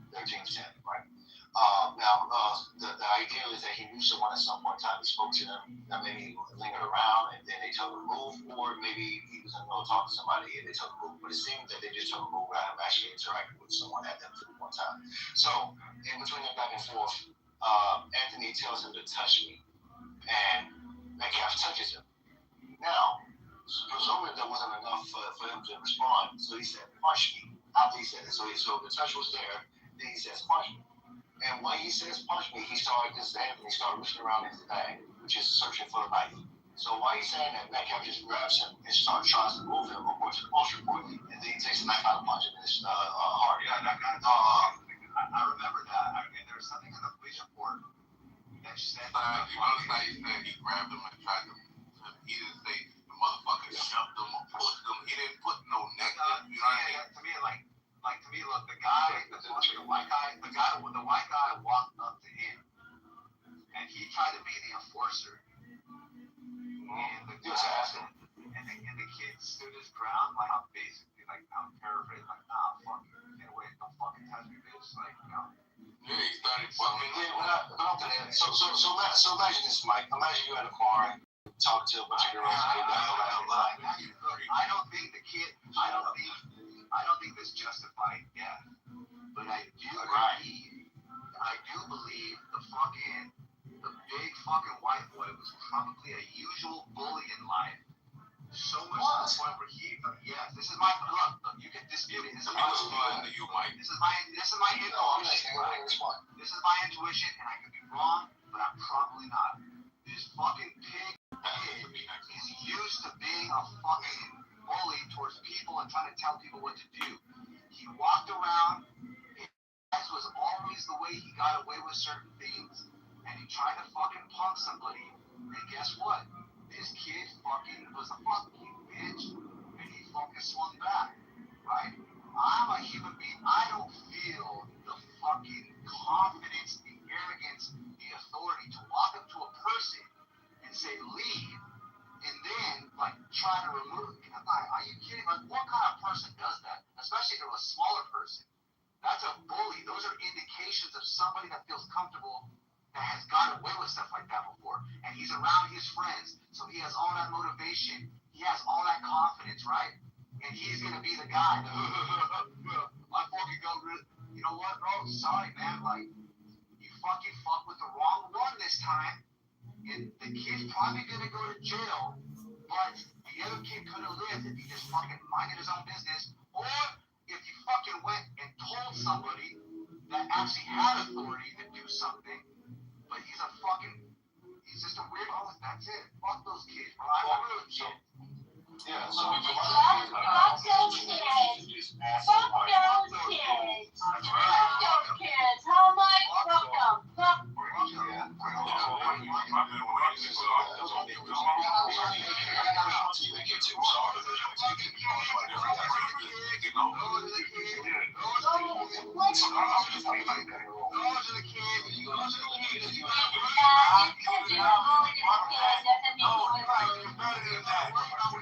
their team's 10, right? Now, the idea is that he knew someone at some point in time. He spoke to them, that maybe lingered around, and then they told him to move, or maybe he was in the middle of talking to somebody and they told him to move. But it seems that they just told him to move without him actually interacting with someone at that one time. So, in between them back and forth, Anthony tells him to touch me, and Metcalf touches him. Now, presumably that wasn't enough for him to respond, so he said, punch me. After he said it, so the touch was there, then he says, punch me. And when he says punch me, Anthony started reaching around in his bag, which is searching for the knife. So while he's saying that, Metcalf just grabs him and tries to move him, according to the police report, and then he takes the knife out and punches him in his heart. Yeah, I remember that. I mean, there was something in the police report that said that he grabbed him and tried to move him. He didn't say the motherfucker shoved him or pushed him. He didn't put no neck in. You know what I mean? To me, look, the white guy walked up to him, and he tried to be the enforcer. And the kid stood his ground, like I'm paraphrasing, like, nah, fuck you, get away, don't fucking touch me, bitch, like, you know. Yeah, he started fucking. So imagine this, Mike. Imagine you at a bar talking to a bunch of girls. I don't think the kid. I don't think this justified death, but I do believe the big fucking white boy was probably a usual bully in life. So much to the point where this is my look. You can dispute it. This is my intuition. This is my intuition, and I could be wrong, but I'm probably not. This fucking pig is used to being a fucking bully towards people and trying to tell people what to do. He walked around. This was always the way he got away with certain things, and he tried to fucking punk somebody. And guess what? This kid fucking was a fucking bitch, and he fucking swung back, right? I'm a human being. I don't feel the fucking confidence, the arrogance, the authority to walk up to a person and say, leave, and then, like, try to remove it. Are you kidding? Like, what kind of person does that? Especially if they're a smaller person. That's a bully. Those are indications of somebody that feels comfortable, that has gotten away with stuff like that before. And he's around his friends, so he has all that motivation. He has all that confidence, right? And he's going to be the guy. I fucking go, you know what, bro? Sorry, man. Like, you fucking fucked with the wrong one this time. And the kid's probably going to go to jail, but the other kid could have lived if he just fucking minded his own business. Or if you fucking went and told somebody that actually had authority to do something, but he's just a weirdo. That's it. Fuck those kids, bro. I remember those kids. Yeah, so Fuck those kids. Fuck those kids. Fuck those kids. How am I? Fuck them. Fuck.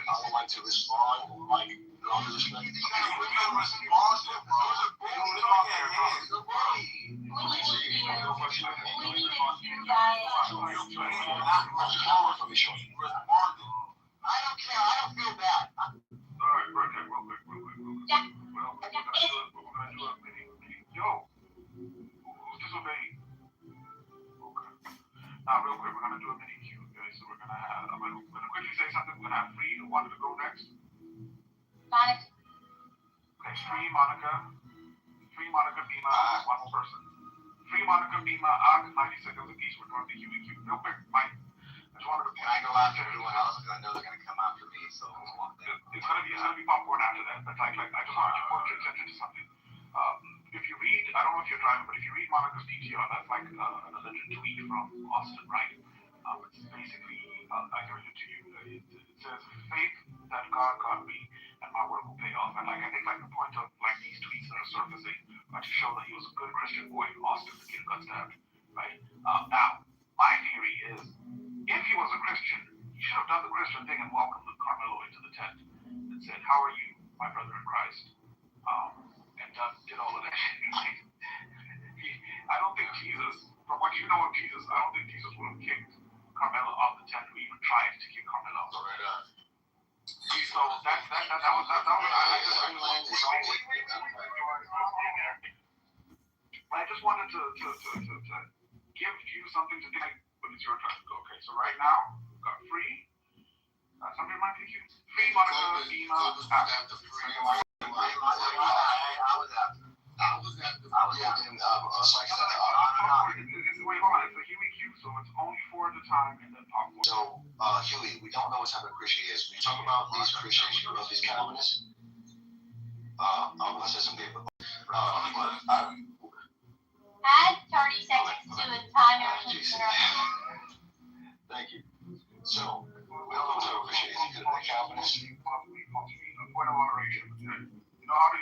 I would like to respond, like, I don't care. I don't feel bad. Alright, real quick. Well, we're gonna do a mini. Yo, who's disobeying? Okay. Now, real quick, we're gonna do a mini queue, guys. So we're gonna have. I'm gonna quickly say something. We're gonna have Free who wanted to go next. Monica. Okay, Free, Monica, Bima, one more person. Free, Monica, Bima, 90 seconds apiece. We're doing the QEQ. Real quick, Mike. I just wanted to. Can I go after everyone else? Because I know they're gonna come after me. So it's gonna be popcorn after that. But like I just wanted to point your attention to something. If you read, I don't know if you're driving, but if you read Monica's PTR, that's like an alleged tweet from Austin, right? It's basically, I can read it to you. It says, "Faith that God got me, and my work will pay off." And like I think like the point of like these tweets that are surfacing are to show that he was a good Christian boy in Austin, the kid got stabbed, right? Now, my theory is, if he was a Christian, he should have done the Christian thing and welcomed Carmelo into the tent and said, "How are you, my brother in Christ?" And did all of that shit. I don't think Jesus, from what you know of Jesus, I don't think Jesus would have kicked Carmelo off the tent or even tried to kick Carmelo off. So that was I just wanted to give you something to think when it's your turn to go. Okay, so right now, we've got Free. Somebody might pick you. Free, Monica, Bima, so it's only 4 at a time and then popcorn. So, Huey, we don't know what type of Christian he is. When you talk about these Christians, you know these Calvinists. I'm gonna say some people. Add 30 seconds to a timer. Thank you. So, we don't know what type of Christian he is. He could have been a Calvinist. Point of moderation. You know how the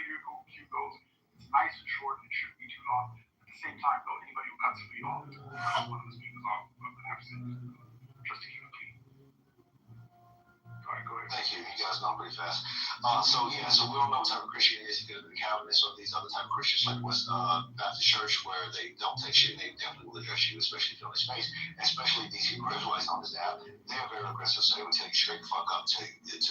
queue goes? It's nice and short and it shouldn't be too long. At the same time, though, anybody who cuts Free off, one of the speakers off, I'm gonna have to just to keep it clean. Alright, go ahead. Thank you. You guys know pretty fast. So we don't know what type of Christian he is. He could have been a Calvinist or these other type of Christians like West Baptist Church, where they don't take shit. They definitely will address you, especially if you're in space. Especially these Hebrew Israelites on this app. They're very aggressive, so they would tell you straight the fuck up to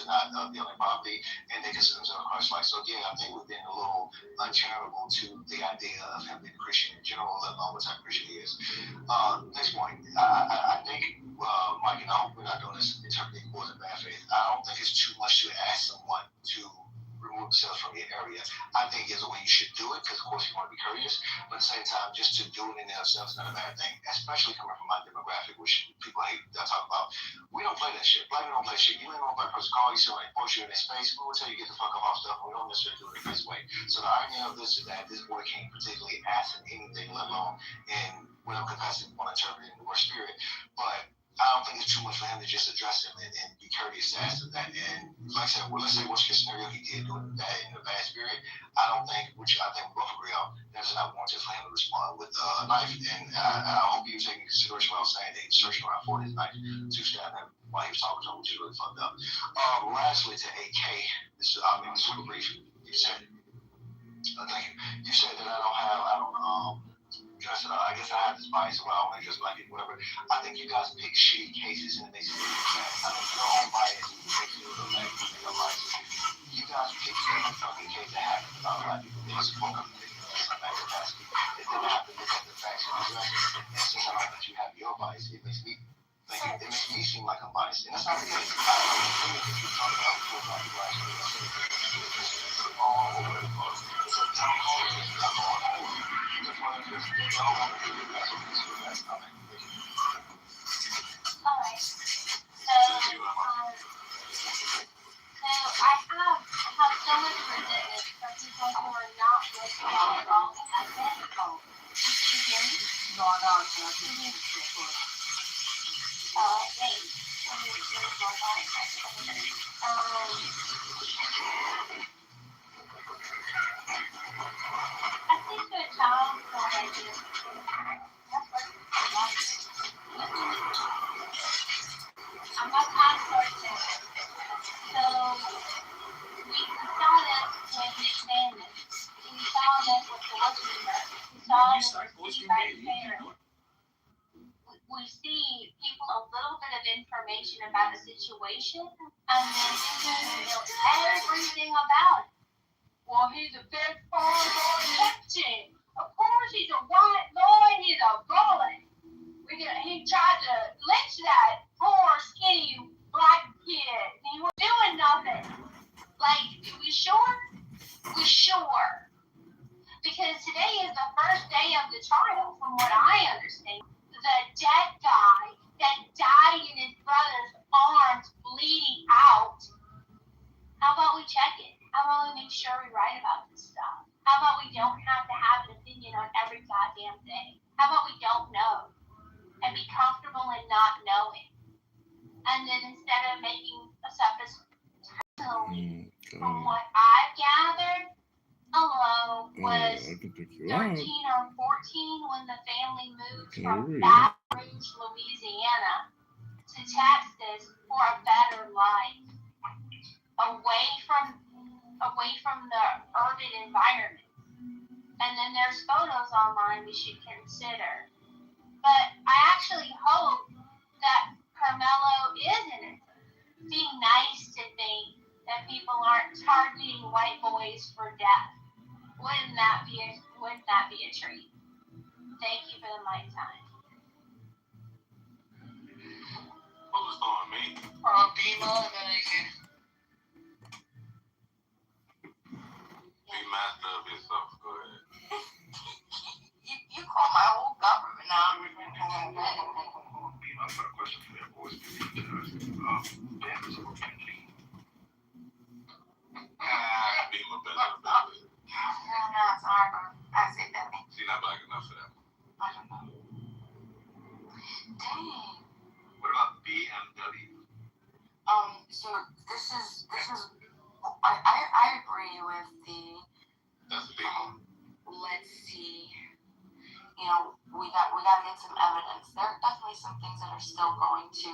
not be on their property, and they consider themselves Christ-like. So again, I think we're being a little uncharitable to the idea of him being a Christian in general, let alone what type of Christian he is. Next point, I think Mike and I hope we're not doing this interpreting more than bad faith. I don't think it's too much to ask someone to remove themselves from your area. I think is the way you should do it, because of course you want to be courteous, but at the same time, just to do it in themselves is not a bad thing, especially coming from my demographic, which people hate to talk about. We don't play that shit. Black people don't play shit. You ain't know if a person call you, so they post you in their space, we will tell you get the fuck off stuff, and we don't necessarily do it in this way. So the irony of this is that this boy can't particularly ask him anything, let alone in whatever capacity we want to interpret in the word spirit, but I don't think it's too much for him to just address him and be courteous to ask him that. And like I said, let's say worst case scenario, he did do it in the bad spirit. I don't think, which I think we both agree on, that it's not warranted for him to respond with a knife. And I hope you take into consideration what I was saying, that he was searching around for his knife to stab him while he was talking to him, which is really fucked up. Lastly, to AK, this is super brief. You said, thank you. You said that I don't just, I guess I have this bias around when I just like it, whatever. I think you guys pick shitty cases and it makes it look bad. I think your own bias makes it look bad. You guys pick every fucking case that happened about black people. They just spoke up and some bad capacity. It didn't happen. Look at the facts and address it. And since I know that you have your bias, it makes me think it makes me seem like I'm biased. And that's not the case. I don't know if you talk about before black people actually all over the place. Alright. So I have so much resentment for people who are not looking at all the evidence. Can you hear me? No, I know. Can I hear you? Wait. Let me see if my phone is activated. I think the child will make it. I'm not certain. So we saw this with McMahon. We saw this with the Washington. We saw this with Fair. We see people a little bit of information about a situation, and then they know everything about it. Well, he's a big farm boy captain. Of course, he's a white boy. He's a bully. He tried to lynch that poor skinny black kid. He was doing nothing. Like, we sure? We sure. Because today is the first day of the trial, from what I understand. The dead guy that died in his brother's arms, bleeding out. How about we check it? How about we make sure we write about this stuff? How about we don't have to have an opinion on every goddamn thing? How about we don't know and be comfortable in not knowing? And then instead of making a supposition, from what I've gathered, Hello was 13 or 14 when the family moved from Baton Rouge, Louisiana to Texas for a better life, away from the urban environment. And then there's photos online we should consider. But I actually hope that Carmelo is innocent. Be nice to think that people aren't targeting white boys for death. Wouldn't that be a treat? Thank you for the mic time. What was going me? Bima and then AK. Be master of yourself. Go ahead. You call my whole government now. Bima, I've got a question for you. I've always been meaning to ask you. Ben is a Republican. Bima better. No, sorry, bro. I said that. She's not black enough for that. I don't know. Dang. What about BMW? So this is I agree with the. That's a big one. Let's see. You know, we got to get some evidence. There are definitely some things that are still going to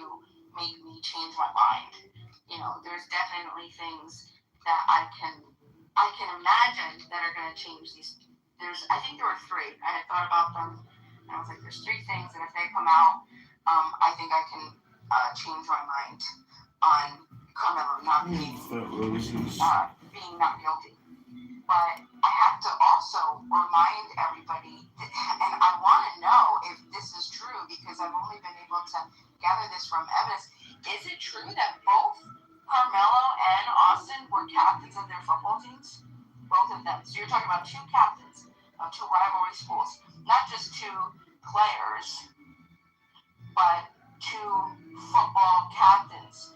make me change my mind. You know, there's definitely things that I can imagine that are going to change these. I think there were three. I had thought about them, and I was like, there's three things that if they come out, I think I can change my mind on Carmelo not being not guilty. But I have to also remind everybody, and I want to know if this is true because I've only been able to gather this from evidence. Is it true that both Carmelo and Austin were captains of their football teams? Both of them. So you're talking about two captains of two rivalry schools, not just two players, but two football captains.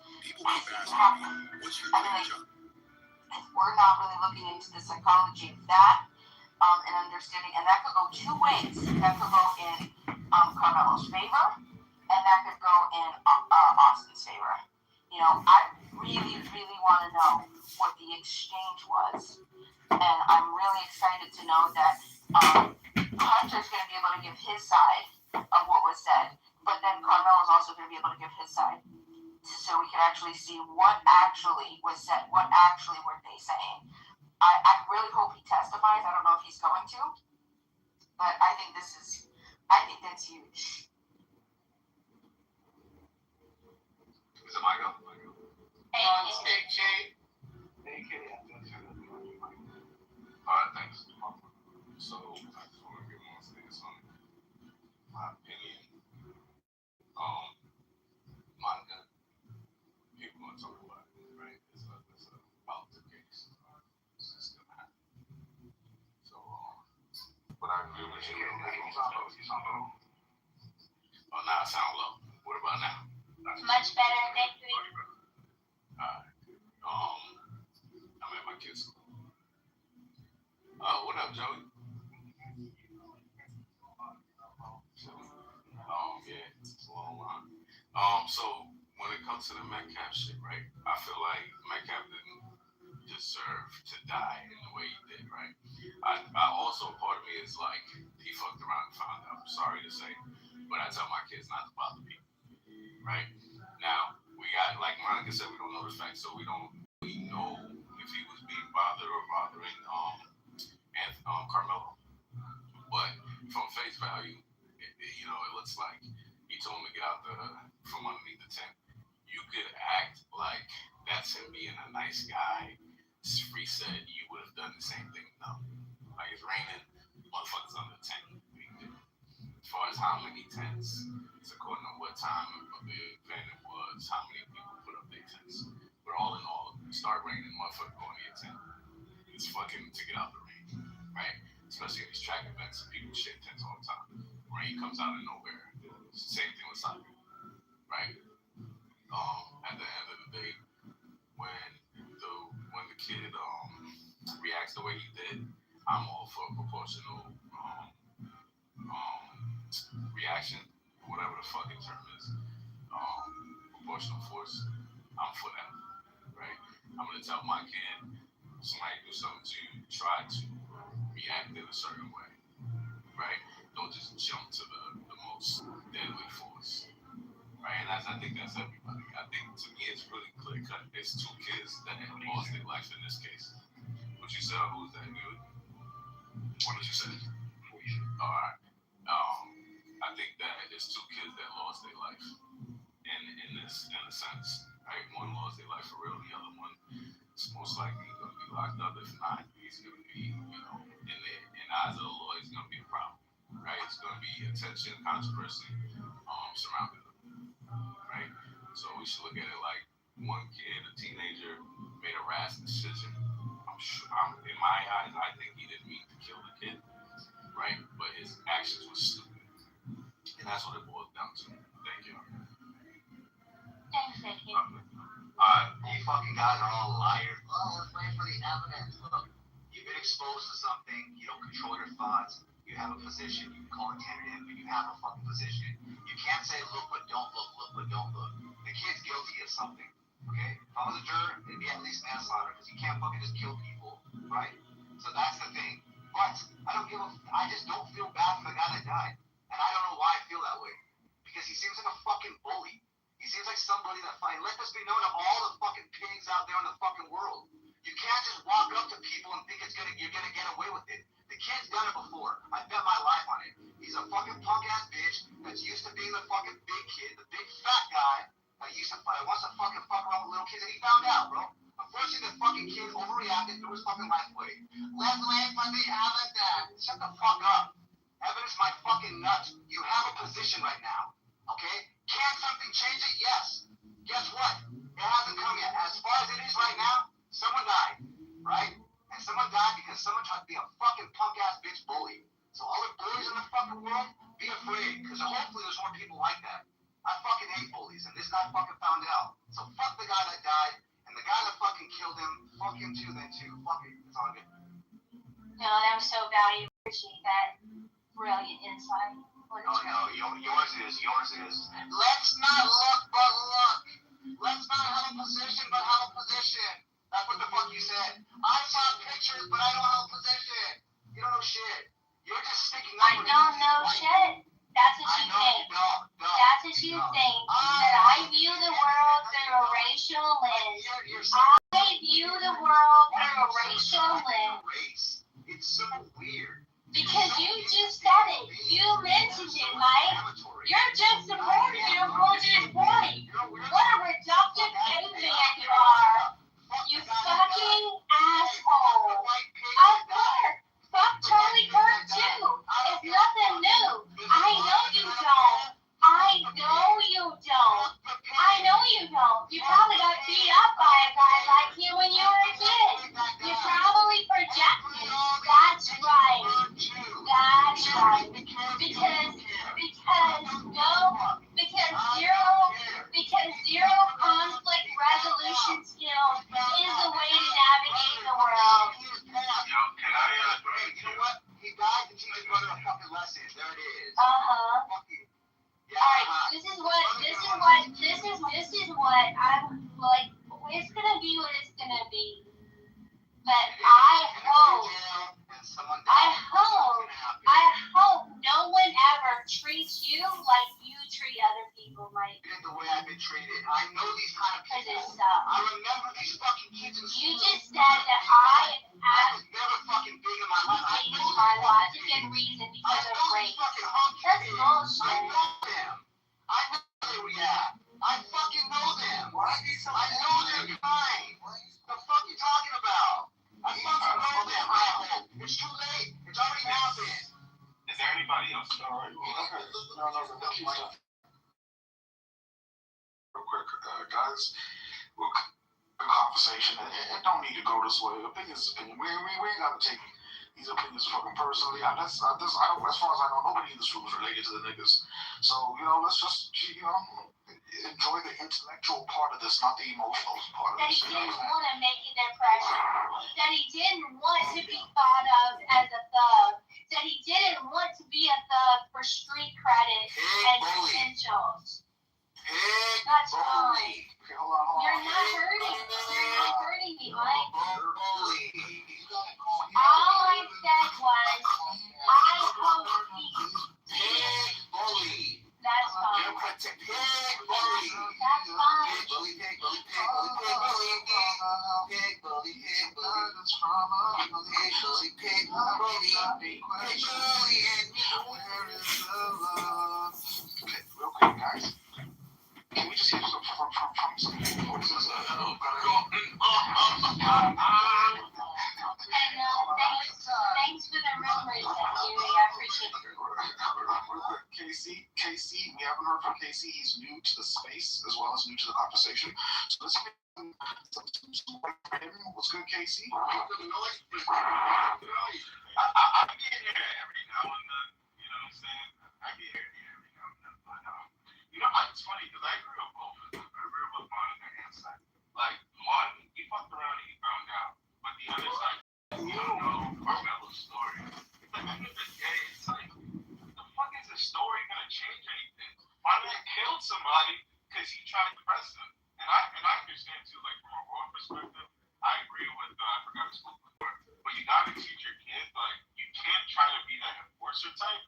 We're not really looking into the psychology of that and understanding, and that could go two ways. That could go in Carmelo's favor, and that could go in Austin's favor. You know, I really, really want to know what the exchange was, and I'm really excited to know that Hunter's going to be able to give his side of what was said, but then Carmelo's also going to be able to give his side. So we can actually see what actually was said, what actually were they saying. I really hope he testifies. I don't know if he's going to, but I think that's huge. Is it my go? AK. Alright, thanks. So, I just want to give one thing on my opinion. Monica, people want to talk about it, right? It's a about the case. It's just going to happen. Oh, now I sound low. What about now? Much better, thank you. Alright. I'm at my kids' school. Oh, what up, Joey? Yeah, it's a long line. So when it comes to the Metcalf shit, right? I feel like Metcalf didn't deserve to die in the way he did, right? I also, part of me is like, he fucked around and found out. I'm sorry to say, but I tell my kids not to bother people, right? Now, we got, like Monica said, we don't know the facts, so we don't really know if he was being bothered or bothering Carmelo. But from face value, it looks like he told him to get out from underneath the tent. You could act like that's him being a nice guy. Free said you would have done the same thing. No. Like, it's raining, motherfuckers under the tent. As far as how many tents, it's according to what time of the event it was, how many people put up their tents. But all in all, start raining, motherfucker going to your tent. It's fucking to get out the rain, right? Especially in these track events, people shit tents all the time. Rain comes out of nowhere. Same thing with soccer, right? At the end of the day, when the kid reacts the way he did, I'm all for proportional reaction, whatever the fucking term is. Proportional force. I'm for that, right? I'm gonna tell my kid, somebody do something to you, try to react in a certain way, right? Don't just jump to the most deadly force, right? And I think that's everybody. I think, to me, it's really clear cut. It's two kids that have lost their life in this case. What you said, who's that good? What did you say? All right. I think that it's two kids that lost their life in a sense, right? One lost their life for real, the other one is most likely going to be locked up. If not, he's going to be, in the eyes of the law, he's going to be a problem, right? It's going to be attention, controversy surrounding him, right? So we should look at it like one kid, a teenager, made a rash decision. In my eyes, I think he didn't mean to kill the kid, right? But his actions were stupid. And that's what it boils down to. Thank you. Thanks, Vicky. You fucking guys are all liars. Oh, let's wait for the evidence. Look, you've been exposed to something. You don't control your thoughts. You have a position. You can call it tentative, but you have a fucking position. You can't say look but don't look, look but don't look. The kid's guilty of something. Okay? If I was a juror, it'd be at least manslaughter because you can't fucking just kill people, right? So that's the thing. But I just don't feel bad for the guy that died. And I don't know why I feel that way. Because he seems like a fucking bully. He seems like somebody that let this be known to all the fucking pigs out there in the fucking world. You can't just walk up to people and think you're gonna get away with it. The kid's done it before. I bet my life on it. He's a fucking punk ass bitch that's used to being the fucking big kid, the big fat guy that wants to fucking fuck around with little kids, and he found out, bro. Unfortunately, the fucking kid overreacted through his fucking life away. Let's wait for the evidence. Shut the fuck up. Evidence my fucking nuts. You have a position right now, okay? Can something change it? Yes. Guess what? It hasn't come yet. As far as it is right now, someone died, right? And someone died because someone tried to be a fucking punk-ass bitch bully. So all the bullies in the fucking world, be afraid, because hopefully there's more people like that. I fucking hate bullies, and this guy fucking found out. So fuck the guy that died, and the guy that fucking killed him, fuck him too, then too. Fuck it. It's all good. No, that was so valuable. Appreciate that. Brilliant insight. No, yours is. Let's not look, but look. Let's not have a position, but have a position. That's what the fuck you said. I saw pictures, but I don't have a position. You don't know shit. You're just sticking up. I don't know shit. That's what you think. That's what you think. That I view the world through a racial lens. I view the world through a racial lens. It's so weird. Because you just said it. You mentioned it, Mike. You're just supporting your bullshit point. What a reductive caveman you are. You fucking asshole. Of course. Fuck Charlie Kirk too. It's nothing new. I know you don't. I know you don't. You probably got beat up by a guy like what? I'm like, it's gonna be what it's gonna be. But I hope no one ever treats you like you treat other people, Mike. The way I've been treated. I know these kind of people. Because it sucks. I remember these fucking kids in school. You just said that I was never fucking big in my life. I know my logic and reason because of race. That's bullshit. I know them. I know where they react. I fucking know them. I know their kind. The fuck you talking about? I fucking know them. I hope. It's too late. It's already happened. Is there anybody else? All right. No. Real quick, guys. We'll conversation. It don't need to go this way. Opinions. We ain't got to take these opinions fucking personally. As far as I know, nobody in this room is related to the niggas. So, let's just, enjoy the intellectual part of this, not the emotional part of That this. he didn't want to make an impression. That he didn't want to be thought of as a thug. That he didn't want to be a thug for street credit and credentials. That's fine. Okay, hold on. You're not hurting. You're not hurting me, Mike. All I said was, I hope he... That's fine. That's Real quick, guys. Can we just hear some from some voices? Thanks for the rumors, Yuri. I appreciate it. Real quick, KC, we haven't heard from KC. He's new to the space as well as new to the conversation. So let's get some for him. What's good, KC? I get here every now and then. You know what I'm saying? I get here every now and then. But it's funny because I grew up both. I grew up with Mon and Sam. Like Mon, he fucked around and he found out, but the other side, you don't know Carmelo's story. It's like, at the end of the day, it's like, the fuck is the story gonna change anything? My man killed somebody because he tried to press him, and I understand too. Like from a raw perspective, I agree with I forgot his school before, but you gotta teach your kids like you can't try to be that enforcer type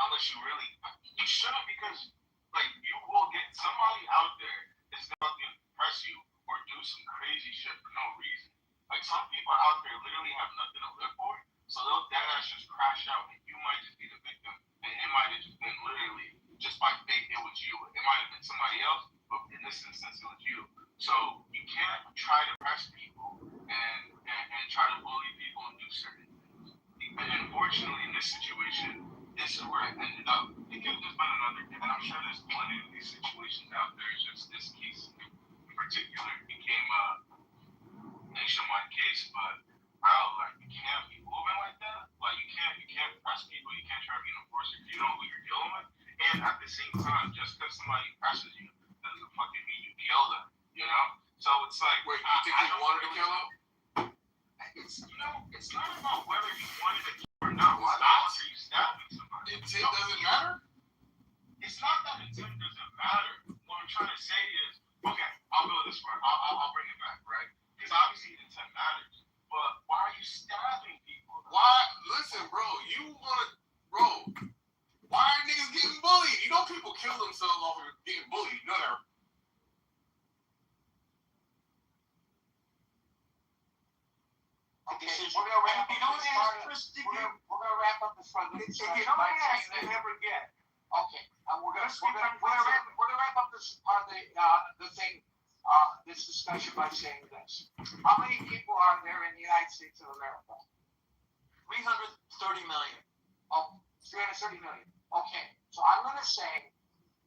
unless you really you shouldn't because. Like, you will get somebody out there that's going to impress you or do some crazy shit for no reason. Like, some people out there literally have nothing to live for, so they'll deadass just crash out, and you might just be the victim. And it might have just been literally, just by fate, it was you. It might have been somebody else, but in this instance, it was you. So, you can't try to press people and try to bully people and do certain things. And unfortunately, in this situation, this is where it ended up. It could have just been another, and I'm sure there's plenty of these situations out there. It's just this case in particular became a nationwide case, but like you can't be moving like that. Like you can't press people. You can't try to be an enforcer if you don't know who you're dealing with. And at the same time, just because somebody presses you doesn't fucking mean you kill them. You know? So it's like, wait, you think you wanted to kill them? It's not about whether you wanted to kill or not. Why not? Are you stabbing somebody? Intent doesn't matter? It's not that intent doesn't matter. What I'm trying to say is, okay, I'll go this far. I'll bring it back, right? Because obviously intent matters. But why are you stabbing people? Why? Listen, bro, why are niggas getting bullied? You know people kill themselves off of getting bullied. You know that. Okay, we're gonna wrap up this part. If you don't ask, you never get. Okay, we're gonna wrap up this part of the thing, this discussion by saying this. How many people are there in the United States of America? 330 million. Oh, 330 million. Okay, so I'm gonna say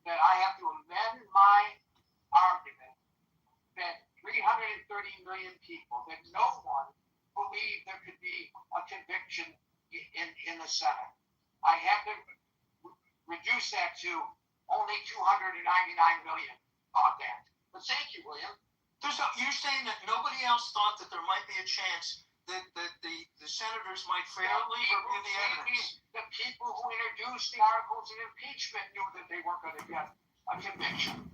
that I have to amend my argument that 330 million people, that no one believe there could be a conviction in the Senate. I have to reduce that to only 299 million on that. But thank you, William. You're saying that nobody else thought that there might be a chance that the senators might fairly review the evidence. The people who introduced the articles of impeachment knew that they weren't going to get a conviction.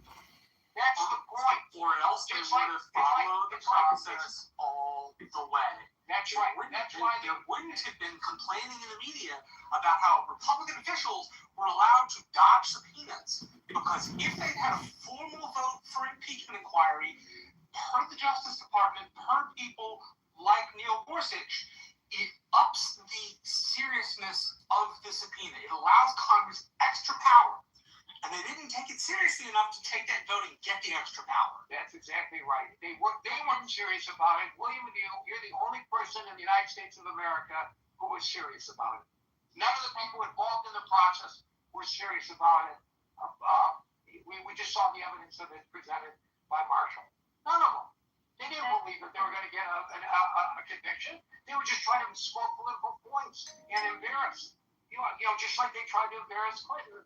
That's the point. also would have followed the process all the way. That's right. That's why they wouldn't have been complaining in the media about how Republican officials were allowed to dodge subpoenas. Because if they'd had a formal vote for impeachment inquiry, per the Justice Department, per people like Neil Gorsuch, it ups the seriousness of the subpoena. It allows Congress extra power. And they didn't take it seriously enough to take that vote and get the extra power. That's exactly right. They weren't serious about it. William Neal, you're the only person in the United States of America who was serious about it. None of the people involved in the process were serious about it. We just saw the evidence of it presented by Marshall. None of them. They didn't believe that they were going to get a conviction. They were just trying to score political points and embarrass. You know, just like they tried to embarrass Clinton.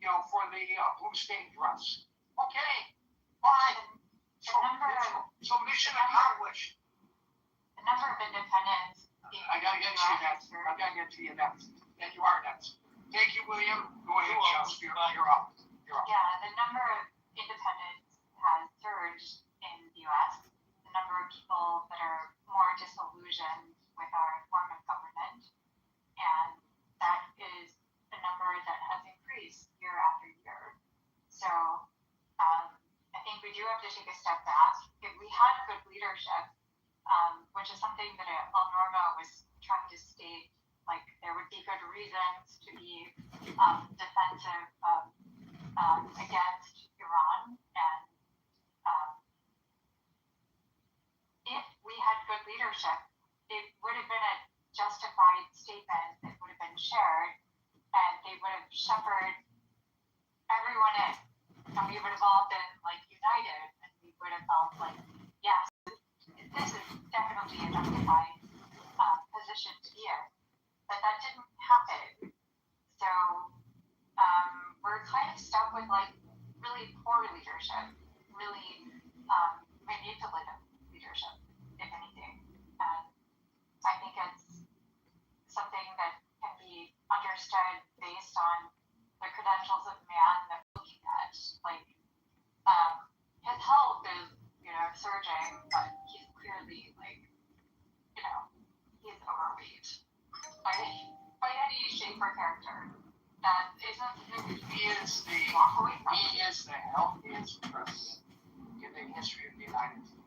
For the blue stain dress. Okay, fine. So mission accomplished. The number of independents. I gotta get to you next. And you are next. Thank you, William. Go ahead, Chelsea. You're up. Yeah, the number of independents has surged in the U.S. The number of people that are more disillusioned with our form of government, and that is a number that has increased year after year. So I think we do have to take a step back. If we had good leadership, which is something that El Normo was trying to state, like there would be good reasons to be defensive against Iran, and if we had good leadership, it would have been a justified statement that would have been shared, and they would have shepherded everyone in, and we would have all been like united, and we would have felt like, yes, this is definitely a justified position to be in. But that didn't happen. So we're kind of stuck with like really poor leadership, really manipulative leadership, if anything. And I think it's something that can be understood based on the credentials of man that we're looking at. Like, his health is, surging, but he's clearly, like, he's overweight. By any shape or character. That isn't, he is the healthiest person in the history of the United States.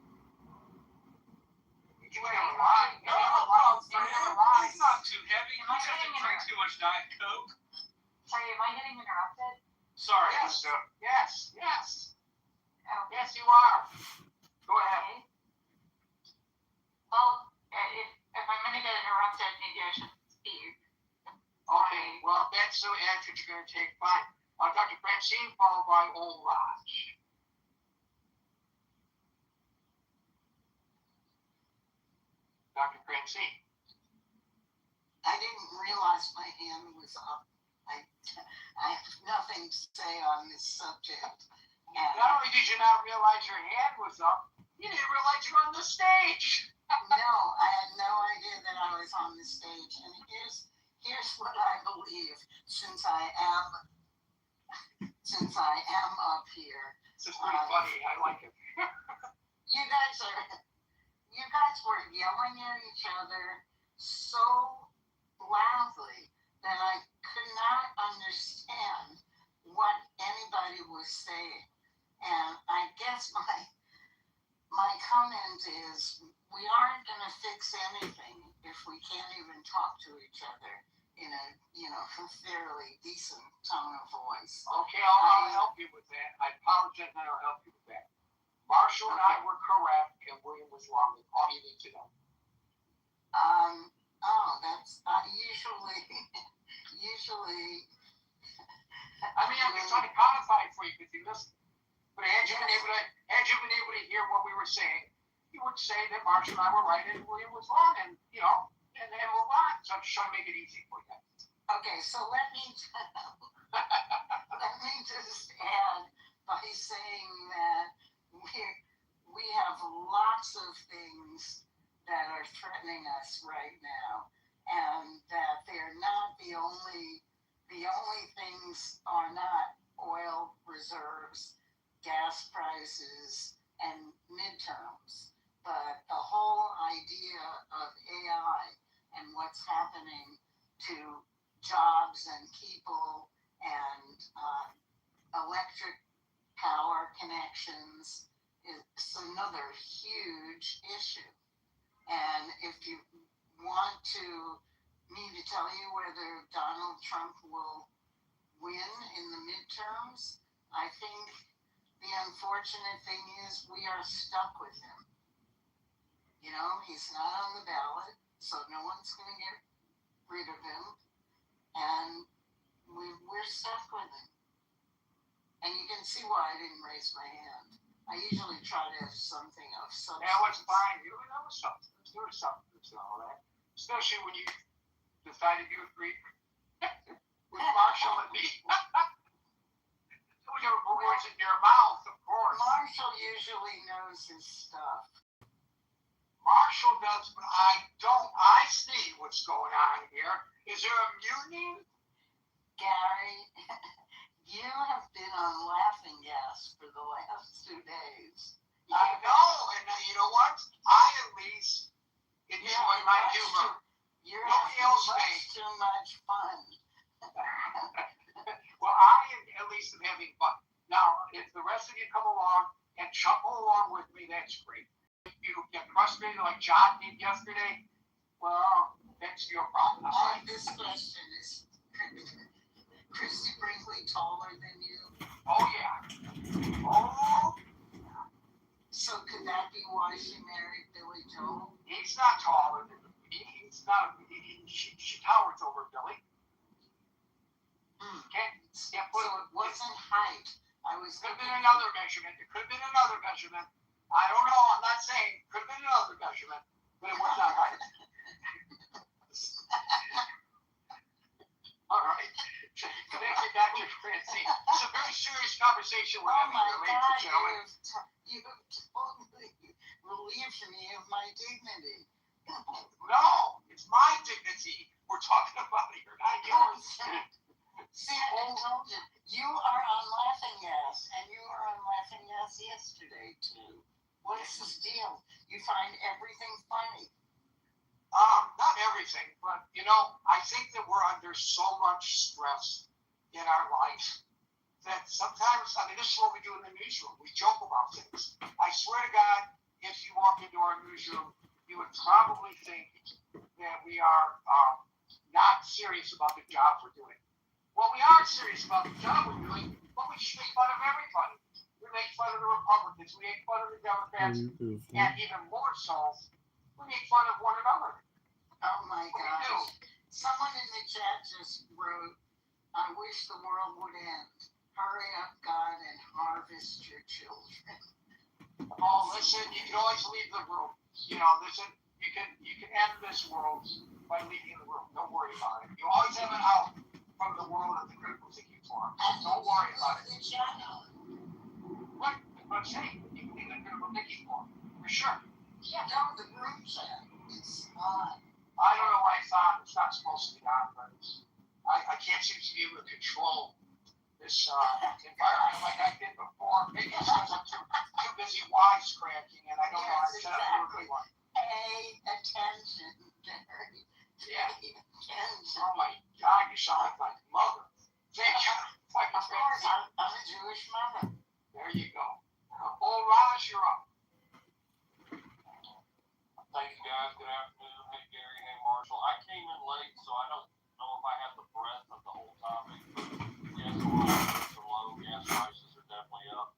You ain't a lie. He's not too heavy. He doesn't drink too much Diet Coke. Sorry, am I getting interrupted? Sorry. Yes. Oh. Yes, you are. Go ahead. Well, if I'm going to get interrupted, maybe I should speak. Okay, well, that's the answer you're going to take. Fine. Dr. Francine, followed by Old Raj. Dr. Francine. I didn't realize my hand was up. I have nothing to say on this subject. Not only did you not realize your hand was up, you didn't realize you were on the stage. No, I had no idea that I was on the stage. And here's what I believe, since I am up here. This is pretty funny. I like it. You guys were yelling at each other so loudly that I could not understand what anybody was saying. And I guess my comment is, we aren't going to fix anything if we can't even talk to each other in a, fairly decent tone of voice. Okay, I'll help you with that. I apologize, and I'll help you with that. Marshall and I were correct, and William was wrong. That's all you need to know. That's usually. I'm just trying to codify it for you because you listen. But had you been able to hear what we were saying, you would say that Marshall and I were right and William was wrong, and and then move on. So I'm just trying to make it easy for you. Okay, so let me just add by saying that we have lots of things that are threatening us right now, and that they're not the only things are not oil reserves, gas prices, and roads and people and electric power connections is another huge issue. And if you want me to tell you whether Donald Trump will win in the midterms, I think the unfortunate thing is we are stuck with him. You know, he's not on the ballot, so no one's going to get rid of him. And we're stuck with him. And you can see why I didn't raise my hand. I usually try to have something of substance. That was fine. You know, something. There was something to all that. Especially when you decided you agreed with Marshall and me. When you were words in your mouth, of course. Marshall usually knows his stuff. Marshall does, but I don't. I see what's going on here. Is there a mutiny? Gary, you have been on laughing gas for the last 2 days. I know, and you know what? I at least enjoy my humor. You're Nobody else may. too much fun. Well, I at least am having fun. Now, if the rest of you come along and chuckle along with me, that's great. If you get frustrated like John did yesterday, well, that's your problem. This question is Christy Brinkley taller than you? Oh, yeah. Oh. So could that be why she married Billy Joel? He's not taller than me. He's not. She towers over Billy. Can't put so it wasn't height. Could have been another measurement. It could have been another measurement. I don't know. I'm not saying. Could have been another measurement, but it was not height. All right. Thank you, Dr. Francie. It's a very serious conversation we're having here, ladies and gentlemen. You have totally relieved me of my dignity. No, it's my dignity we're talking about here, not yours. See, I told you, you are on laughing gas, and you were on laughing gas yesterday, too. What is this deal? You find everything funny. Not everything, but, you know, I think that we're under so much stress in our life that sometimes, I mean, this is what we do in the newsroom. We joke about things. I swear to God, if you walk into our newsroom, you would probably think that we are not serious about the job we're doing. Well, we are serious about the job we're doing, but we just make fun of everybody. We make fun of the Republicans, we make fun of the Democrats, and even more so, we make fun of one another. Oh my gosh. Someone in the chat just wrote, I wish the world would end. Hurry up, God, and harvest your children. Oh, listen, you can always leave the room. You know, listen, you can end this world by leaving the room. Don't worry about it. You always have an out from the world of the critical thinking forum. Don't worry about it. What? I'm saying, you can leave the critical thinking forum. For sure. Yeah, no, the group chat. It's on. I don't know why it's on. It's not supposed to be on, but I can't seem to be able to control this environment like I did before. Maybe it's because I'm too busy wisecracking and I don't know how to set up the one. Pay attention, Gary. Yeah. Pay attention. Oh my God, you sound like my mother. Thank you. Of course, I'm a Jewish mother. There you go. Oh, Raj, you're up. Thank you, guys. Good afternoon. Hey, Gary. Hey, Marshall. I came in late, so I don't know if I have the breadth of the whole topic, but gas oil prices are low. Gas prices are definitely up.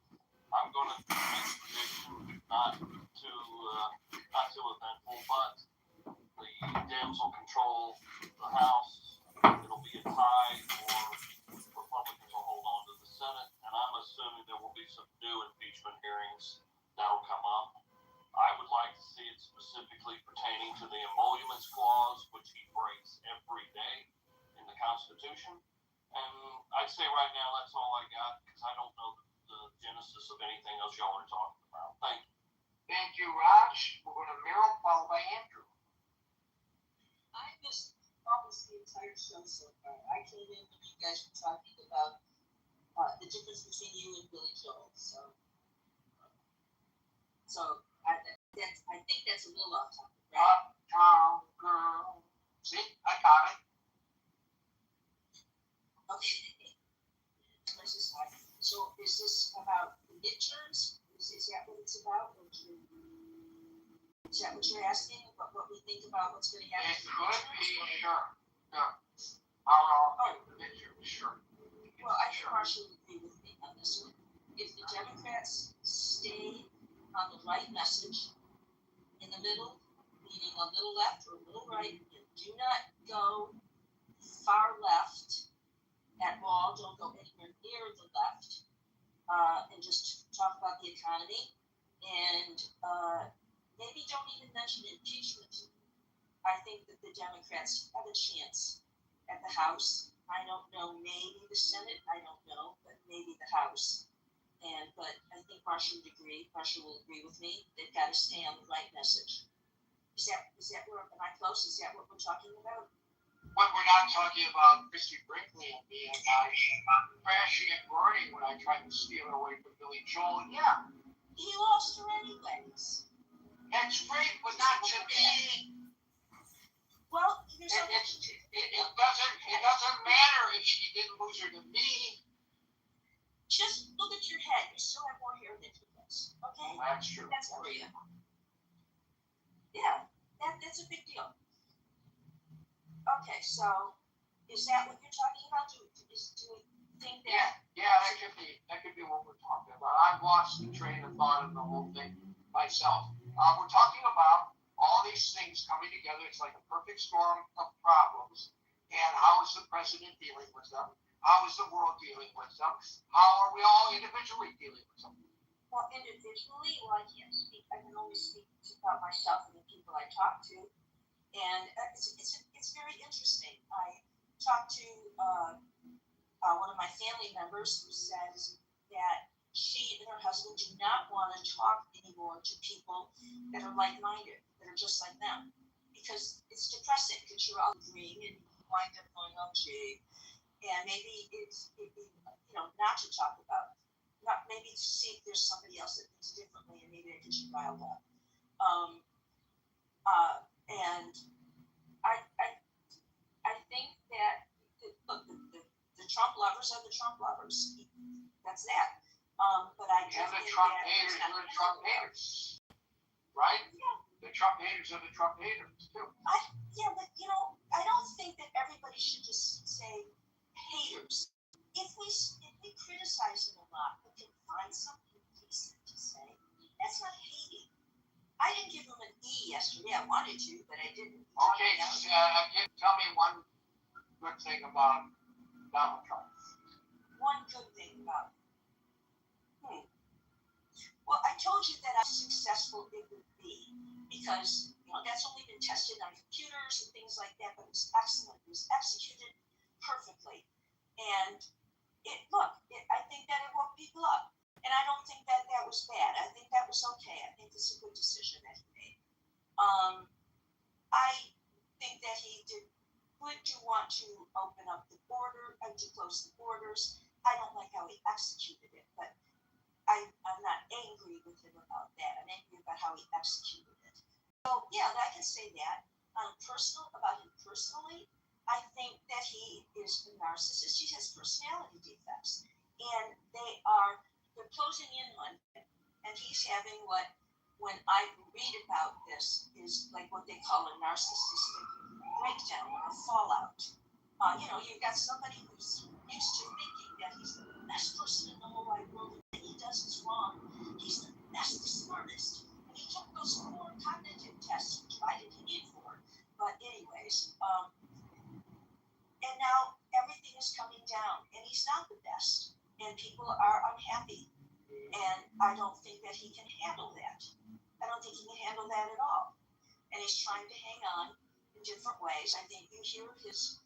I'm going to make a prediction, not too eventful, but the Dems will control the House. It'll be a tie, or Republicans will hold on to the Senate, and I'm assuming there will be some new impeachment hearings that'll come up. I would like to see it specifically pertaining to the emoluments clause, which he breaks every day in the Constitution. And I'd say right now that's all I got, because I don't know the genesis of anything else y'all are talking about. Thank you. Thank you, Raj. We're going to Meryl, followed by Andrew. I missed almost the entire show so far. I came in when you guys were talking about the difference between you and Billy Joel. So I think that's a little off topic, right? Uptown girl. See, I got it. Okay. So is this about the midterms? Is that what it's about? Or is that what you're asking? What we think about what's going to happen? It could be, sure. Yeah. I'll sure. Well, I think Marshall would agree with me on this one. If the Democrats stay on the right message, in the middle, meaning a little left or a little right, and do not go far left at all, don't go anywhere near the left, and just talk about the economy, and maybe don't even mention impeachment. I think that the Democrats have a chance at the House. I don't know, maybe the Senate, I don't know, but maybe the House. But I think Marshall would agree. Marshall will agree with me. They've got to stay on the right message. Is that where, am I close? Is that what we're talking about? When we're not talking about Christy Brinkley and me and I crashing and burning when I tried to steal her away from Billy Joel, yeah. He lost her anyways. That's great, but not to me. Well, it doesn't matter if she didn't lose her to me. Just look at your head. You still have more hair than he does. Okay? That's true. That's Maria. Yeah, that's a big deal. Okay, so is that what you're talking about? Do we think that? Yeah, that could be what we're talking about. I've lost the train of thought of the whole thing myself. We're talking about all these things coming together. It's like a perfect storm of problems. And how is the president dealing with them? How is the world dealing with them? How are we all individually dealing with them? Well, individually, I can't speak. I can only speak about myself and the people I talk to. And it's very interesting. I talked to one of my family members who says that she and her husband do not want to talk anymore to people that are like-minded, that are just like them, because it's depressing because you're all agreeing and you wind up going, oh gee, and maybe it's not to talk about, not maybe to see if there's somebody else that thinks differently and maybe I get you riled up. And I think that look, the Trump lovers are the Trump lovers. That's that. But I and the Trump haters are the Trump haters, right? Yeah. The Trump haters are the Trump haters too. Yeah, but I don't think that everybody should just say haters. If we criticize them a lot, we can find something decent to say. That's not hating. I didn't give him an E yesterday. I wanted to, but I didn't. Okay, tell me one good thing about Donald Trump. One good thing about him. Well, I told you that how successful it would be because that's only been tested on computers and things like that, but it was excellent. It was executed perfectly, and I think that it woke people up, and I don't think that was bad. I think that was okay. I think it's a good decision that he made. I think that he did good to want to open up the border and to close the borders. I don't like how he executed it, but I'm not angry with him about that. I'm angry about how he executed it. So yeah, I can say that. About him personally, I think that he is a narcissist. He has personality defects, and they're closing in on him, and he's having what, when I read about this, is like what they call a narcissistic breakdown or a fallout. You've got somebody who's used to thinking that he's the best person in the whole wide world, and he does is wrong. He's the best, the smartest, and he took those 4 cognitive tests, which I didn't need for. But anyways, and now everything is coming down, and he's not the best, and people are unhappy, and I don't think that he can handle that. I don't think he can handle that at all, and he's trying to hang on in different ways. I think you hear his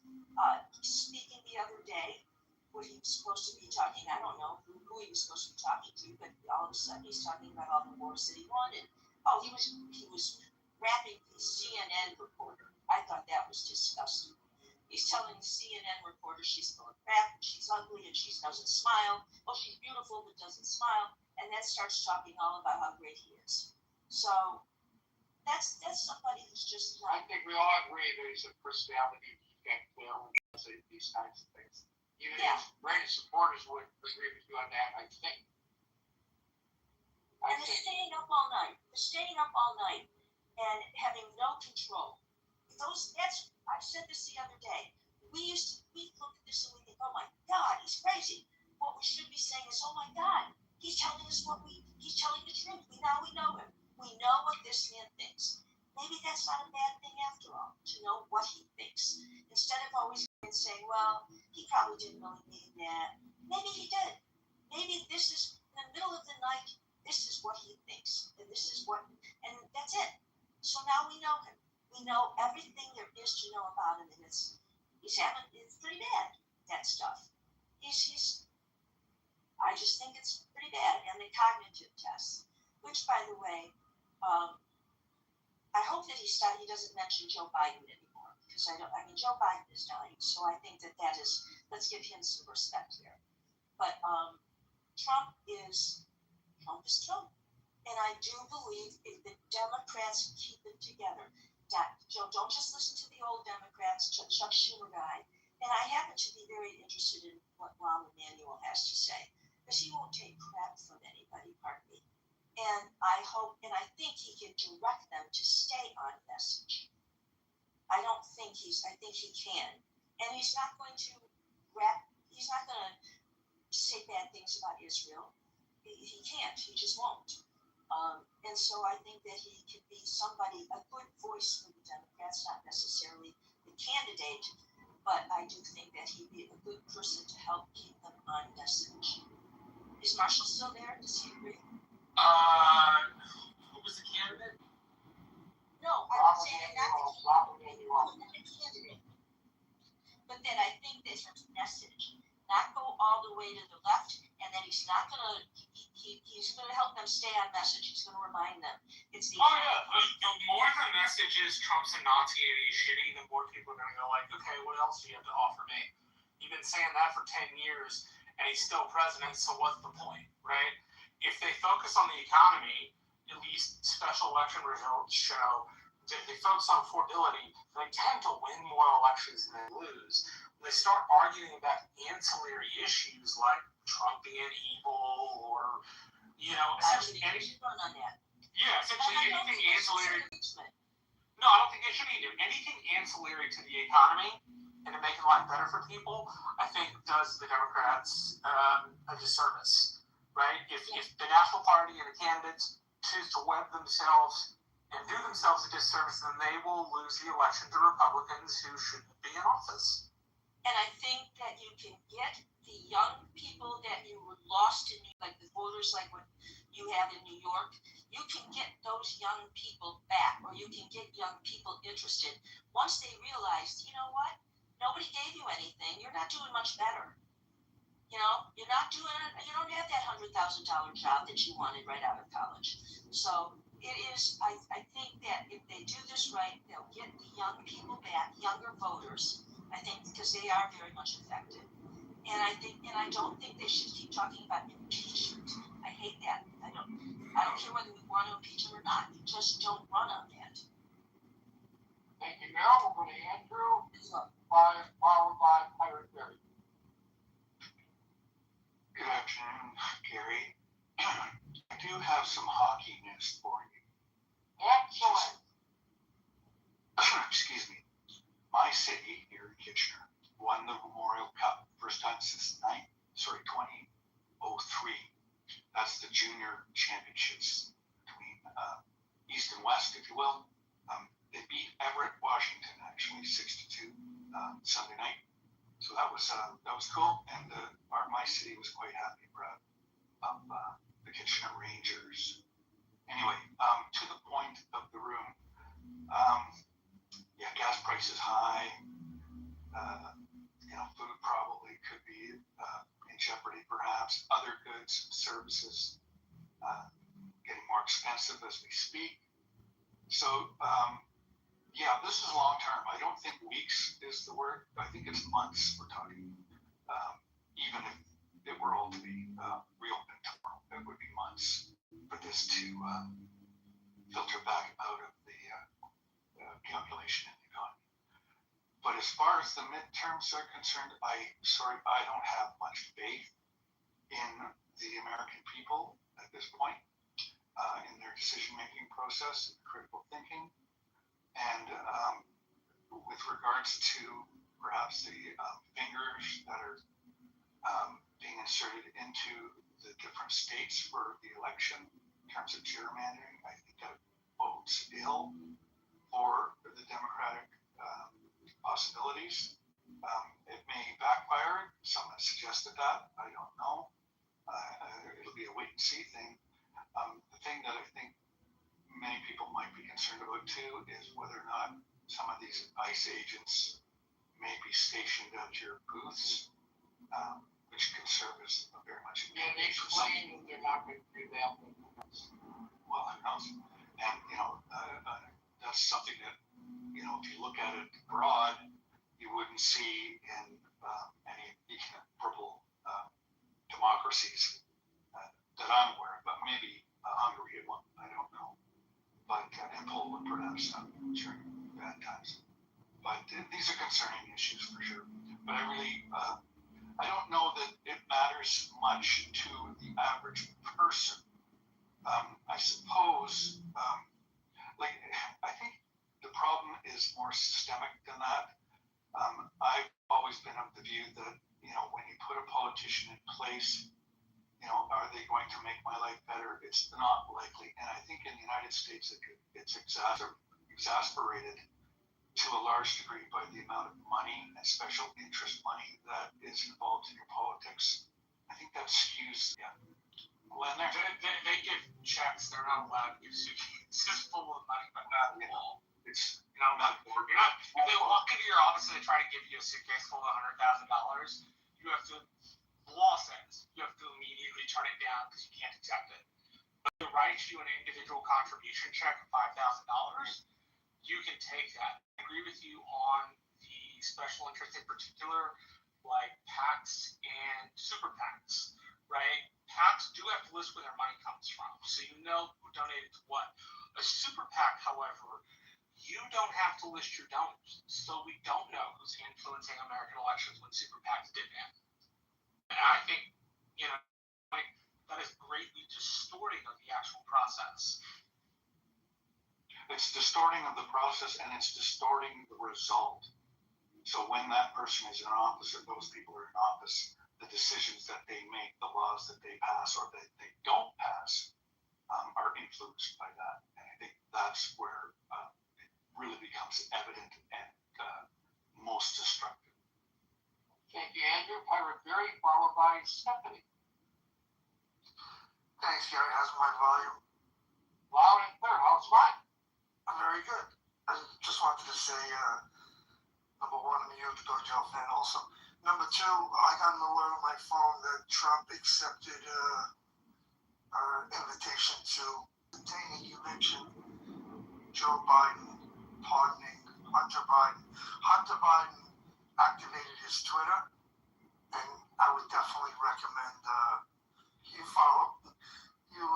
speaking the other day, what he was supposed to be talking. I don't know who he was supposed to be talking to, but all of a sudden he's talking about all the wars that he wanted. Oh, he was rapping the CNN reporter. I thought that was disgusting. He's telling the CNN reporter she's full of crap, and she's ugly, and she doesn't smile. Oh, she's beautiful, but doesn't smile. And then starts talking all about how great he is. So that's somebody who's just like. I think we all agree there's a personality defect there when we say these kinds of things. Even Yeah. his greatest supporters would agree with you on that, I think. And the staying up all night, and having no control. I said this the other day. We look at this and we think, oh my God, he's crazy. What we should be saying is, oh my God, he's telling the truth. We know him. We know what this man thinks. Maybe that's not a bad thing after all, to know what he thinks. Instead of always saying, well, he probably didn't really mean that. Maybe he did. Maybe this is, in the middle of the night, this is what he thinks. And that's it. So now we know him. We know everything there is to know about him. And it's pretty bad, that stuff. I just think it's pretty bad. And the cognitive tests, which, by the way, I hope that he doesn't mention Joe Biden anymore, because Joe Biden is dying, so I think that is, let's give him some respect here. But Trump is Trump. And I do believe if the Democrats keep it together, Joe, don't just listen to the old Democrats, Chuck Schumer guy. And I happen to be very interested in what Rahm Emanuel has to say, because he won't take crap from anybody, pardon me. And I think he can direct them to stay on message. I think he can. And he's not going to say bad things about Israel. He can't, he just won't. And so I think that he can be a good voice for the Democrats, not necessarily the candidate, but I do think that he'd be a good person to help keep them on message. Is Marshall still there? Does he agree? Who was the candidate? No, I'm saying not the candidate. But then I think that his message, not go all the way to the left, and then he's not going to, he's going to help them stay on message. He's going to remind them. The more the message is Trump's a Nazi and he's shitty, the more people are going to go like, okay, what else do you have to offer me? You've been saying that for 10 years, and he's still president, so what's the point, right? If they focus on the economy, at least special election results show, if they focus on affordability, they tend to win more elections than they lose. When they start arguing about ancillary issues like Trump being evil or, essentially anything. Yeah, essentially anything ancillary. No, I don't think they should either. Anything ancillary to the economy and to making life better for people, I think does the Democrats a disservice, right? If the National Party and the candidates choose to web themselves and do themselves a disservice, then they will lose the election to Republicans who shouldn't be in office. And I think that you can get the young people that you were lost in, like the voters, like what you have in New York, you can get those young people back, or you can get young people interested. Once they realize, you know what, nobody gave you anything, you're not doing much better. You're not doing it, you don't have that $100,000 job that you wanted right out of college. So it is, I think that if they do this right, they'll get the young people back, younger voters, I think, because they are very much affected. And I don't think they should keep talking about impeachment. I hate that. I don't care whether we want to impeach him or not. You just don't run on that. Thank you, Mel. We'll go to Andrew, followed by Pirate Gary. Good afternoon, Gary. I do have some hockey news for you. Excellent. Excuse me. My city here in Kitchener won the Memorial Cup first time since 2003. That's the junior championships between East and West, if you will. They beat Everett, Washington, actually 6-2 Sunday night. So that was cool, and my city was quite happy and proud of the Kitchener Rangers. Anyway, to the point of the room. Gas prices high. Food probably could be in jeopardy, perhaps. Other goods, services, getting more expensive as we speak. So, this is long term. I don't think weeks is the word. I think it's months we're talking. Even if it were all to be reopened tomorrow, it would be months for this to filter back out of the calculation in the economy. But as far as the midterms are concerned, I don't have much faith in the American people at this point, in their decision-making process, critical thinking, and with regards to perhaps the fingers that are being inserted into the different states for the election in terms of gerrymandering, I think that bodes ill for the Democratic possibilities. It may backfire. Some have suggested that. I don't know. It'll be a wait and see thing. The thing that I think many people might be concerned about too is whether or not some of these ICE agents may be stationed at your booths, which can serve as very much Yeah, they explain that they're not going to do that. Well, who knows? And that's something that if you look at it abroad, you wouldn't see in any purple democracies that I'm aware of, but maybe Hungary, I don't know. But and Poland perhaps during bad times. But these are concerning issues for sure. But I don't know that it matters much to the average person. I suppose, I think the problem is more systemic than that. I've always been of the view that, when you put a politician in place, are they going to make my life better? It's not likely. And I think in the United States, it's exasperated to a large degree by the amount of money and special interest money that is involved in your politics. I think that skews, well, and they give checks. They're not allowed to give suitcases full of money, but not all. It's if they walk into your office and they try to give you a suitcase full of $100,000, you have to. The law says you have to immediately turn it down because you can't accept it. But if they write you an individual contribution check of $5,000, you can take that. I agree with you on the special interest, in particular, like PACs and super PACs, right? PACs do have to list where their money comes from, so you know who donated to what. A super PAC, however, you don't have to list your donors, so we don't know who's influencing American elections when super PACs did that. And I think, that is greatly distorting of the actual process. It's distorting of the process, and it's distorting the result. So when that person is in office, or those people are in office, the decisions that they make, the laws that they pass or that they don't pass, are influenced by that. And I think that's where it really becomes evident and most destructive. Thank you, Andrew. Pirate Berry, followed by Stephanie. Thanks, Gary. How's my volume? Loud and clear. How's mine? I'm very good. I just wanted to say, number one, I'm a huge Dojo fan also. Number two, I got an alert on my phone that Trump accepted an invitation to detaining. You mentioned Joe Biden pardoning Hunter Biden. Hunter Biden activated his Twitter, and I would definitely recommend you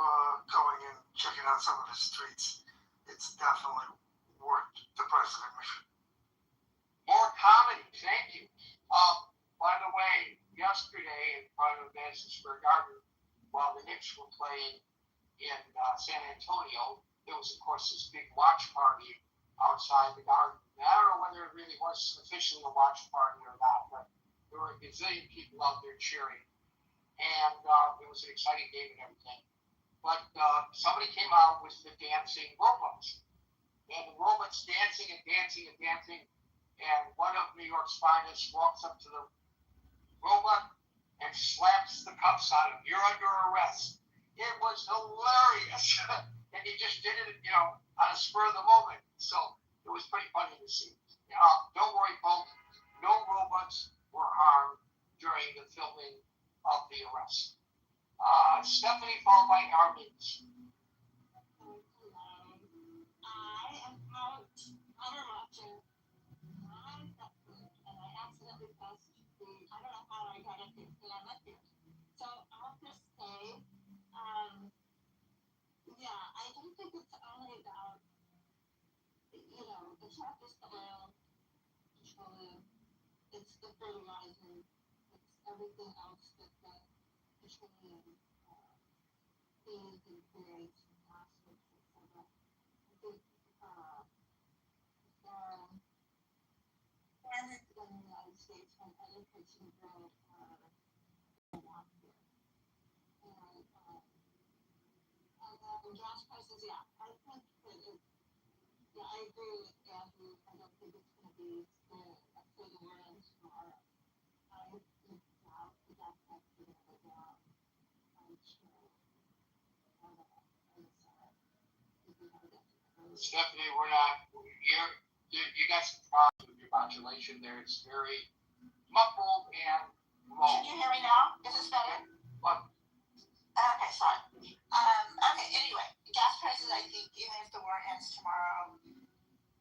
going and checking out some of his tweets. It's definitely worth the price of admission. More comedy, thank you. By the way, yesterday in front of Madison Square Garden, while the Knicks were playing in San Antonio, there was, of course, this big watch party outside the garden. And I don't know whether it really was officially a watch party or not, but there were a gazillion people out there cheering. And it was an exciting game and everything. But somebody came out with the dancing robots. And the robots dancing and dancing and dancing. And one of New York's finest walks up to the robot and slaps the cuffs on him. You're under arrest. It was hilarious. And he just did it, on a spur of the moment. So it was pretty funny to see. Don't worry, folks. No robots were harmed during the filming of the arrest. Stephanie, followed by Armin's. Hello. I am out watching my pet food, and I accidentally pressed I don't know how I got it here, but I'm up here. So I'll just say, I don't think it's only about, the Trump is the oil petroleum, it's the fertilizer, it's everything else that the petroleum feeds and creates, and plastics, etc. I think farmers in the United States and other places in the world are want here. And gas prices, yeah, I think that yeah, I agree with Andrew. I don't think it's going to be for the world tomorrow. I think doubt the gas prices are going to go down. I'm sure. I'm sorry. Stephanie, we're not. You got some problems with your modulation there. It's very muffled and low. Can you hear me now? Is this better? What? Okay, sorry. Okay, anyway, gas prices, I think, even if the war ends tomorrow,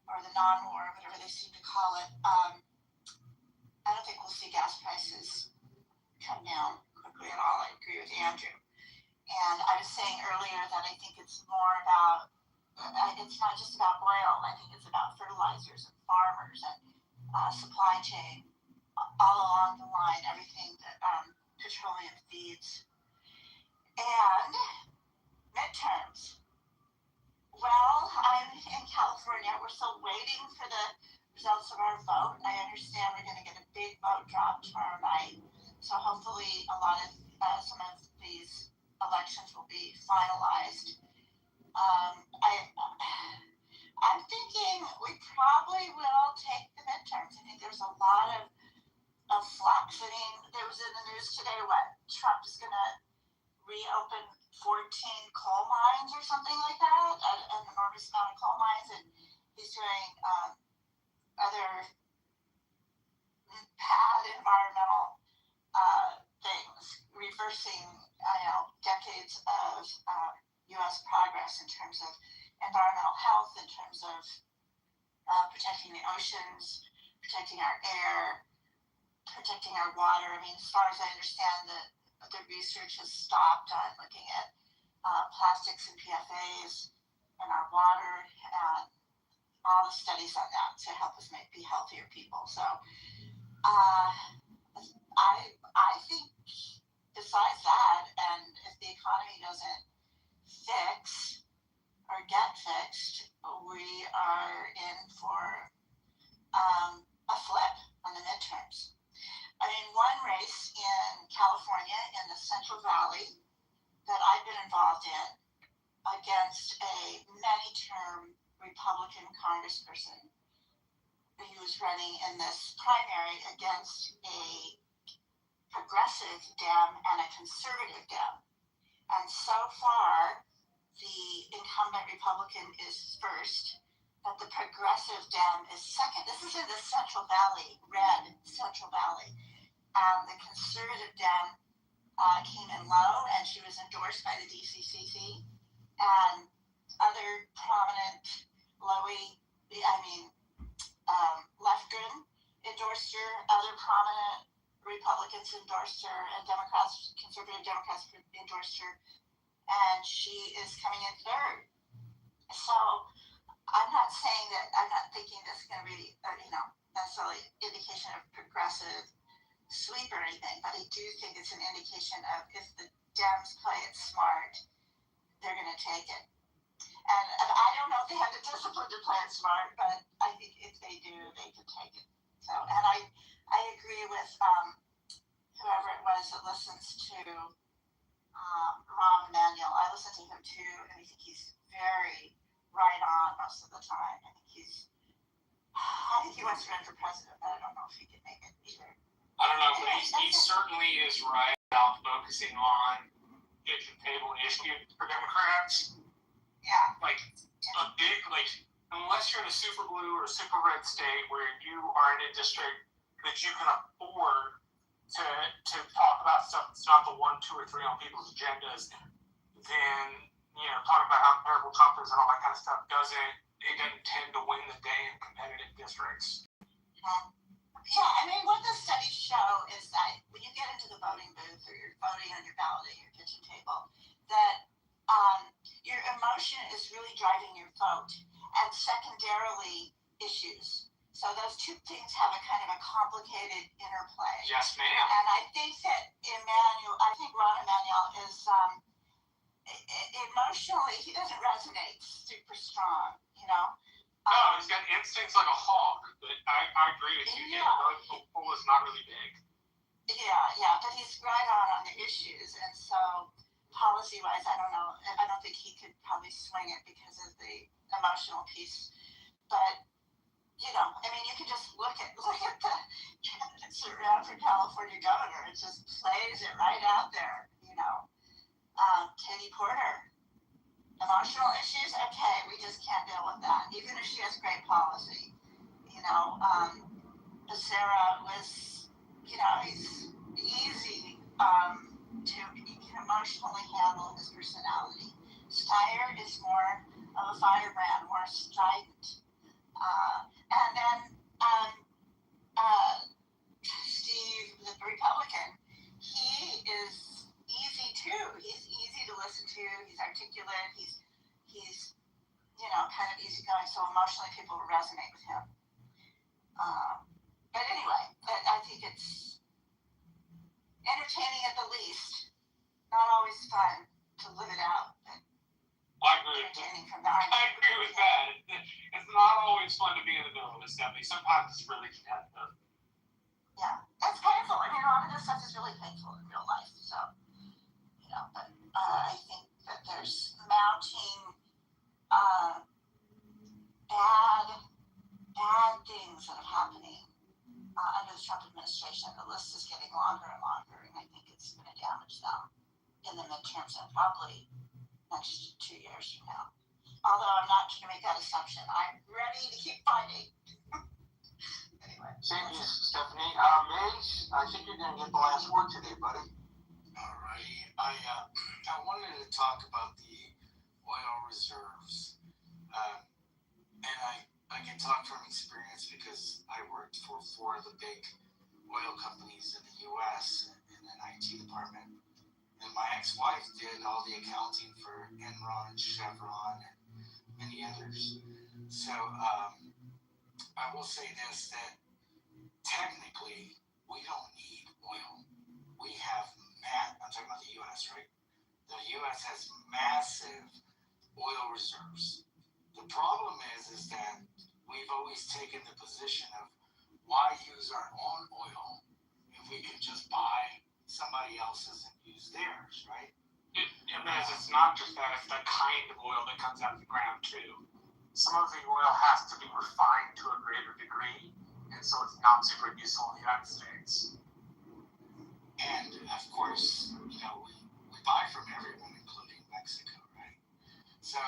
or the non-war, whatever they seem to call it, I don't think we'll see gas prices come down quickly at all. I agree with Andrew. And I was saying earlier that I think it's more about, it's not just about oil. I think it's about fertilizers and farmers and supply chain, all along the line, everything that petroleum feeds. And midterms. Well, I'm in California. We're still waiting for the results of our vote. I understand we're going to get a big vote drop tomorrow night. So hopefully a lot of some of these elections will be finalized. I'm thinking we probably will take the midterms. I think there's a lot of flux. I mean, there was in the news today what Trump is going to reopen 14 coal mines or something like that, an enormous amount of coal mines, and he's doing other bad environmental things, reversing decades of U.S. progress in terms of environmental health, in terms of protecting the oceans, protecting our air, protecting our water. I mean, as far as I understand, the research has stopped on looking at plastics and PFAS in our water and all the studies on that to help us be healthier people. So I think besides that, and if the economy doesn't fix or get fixed, we are in for a flip on the midterms. I mean, one race in California in the Central Valley that I've been involved in against a many-term Republican congressperson who was running in this primary against a progressive Dem and a conservative Dem. And so far, the incumbent Republican is first, but the progressive Dem is second. This is in the Central Valley, red Central Valley. The conservative Dem came in low, and she was endorsed by the DCCC and other prominent Lefgren endorsed her, other prominent Republicans endorsed her, and conservative Democrats endorsed her, and she is coming in third. So I'm not thinking this is going to be necessarily indication of progressive sweep or anything, but I do think it's an indication of if the Dems play it smart, they're going to take it. And I don't know if they have the discipline to play it smart, but I think if they do, they can take it. So, and I agree with whoever it was that listens to Rahm Emanuel. I listen to him too, and I think he's very right on most of the time. I think he wants to run for president, but I don't know if he can make it either. I don't know, but he certainly is right about focusing on kitchen table issues for Democrats. Yeah. Like a big, unless you're in a super blue or a super red state where you are in a district that you can afford to talk about stuff that's not the 1, 2, or 3 on people's agendas, then talking about how terrible Trump is and all that kind of stuff doesn't tend to win the day in competitive districts. Yeah, I mean, what the studies show is that when you get into the voting booth or you're voting on your ballot at your kitchen table, that your emotion is really driving your vote, and secondarily issues. So those two things have a kind of a complicated interplay. Yes, ma'am. And I think that Ron Emanuel is emotionally, he doesn't resonate super strong, you know. No, he's got instincts like a hawk, but I agree with you. Yeah. The pool is not really big. Yeah, but he's right on the issues, and so policy-wise, I don't know. I don't think he could probably swing it because of the emotional piece. But you know, I mean, you can just look at the candidates that ran for California governor. It just plays it right out there, you know. Katie Porter, emotional issues, okay, we just can't deal with that, even if she has great policy. You know, Becerra was, you know, he's easy to emotionally handle his personality. Steyer is more of a firebrand, more strident. And then Steve, the Republican, he is easy too. He's easy to listen to. He's articulate. He's you know, kind of easygoing. So emotionally, people resonate with him. But anyway, I think it's entertaining at the least. Not always fun to live it out, but I agree with that. It's not always fun to be in the middle of it, Stephanie. Sometimes it's really competitive. Yeah, it's painful. I mean, a lot of this stuff is really painful in real life. So, you know, but I think that there's mounting bad things that are happening under the Trump administration. The list is getting longer and longer, and I think it's going to damage them in the midterms and probably next 2 years from now. Although I'm not going to make that assumption. I'm ready to keep fighting. Anyway. Thank you, Stephanie. Mace, I think you're going to get the last word today, buddy. Alrighty. I wanted to talk about the oil reserves. And I can talk from experience because I worked for 4 of the big oil companies in the U.S. in an IT department. And my ex-wife did all the accounting for Enron, Chevron, and many others. So I will say this, that technically we don't need oil. We have, I'm talking about the U.S., right? The U.S. has massive oil reserves. The problem is that we've always taken the position of why use our own oil if we can just buy somebody else's and use theirs, right? It's not just that, it's the kind of oil that comes out of the ground too. Some of the oil has to be refined to a greater degree, and so it's not super useful in the United States. And of course, you know, we buy from everyone, including Mexico, right? So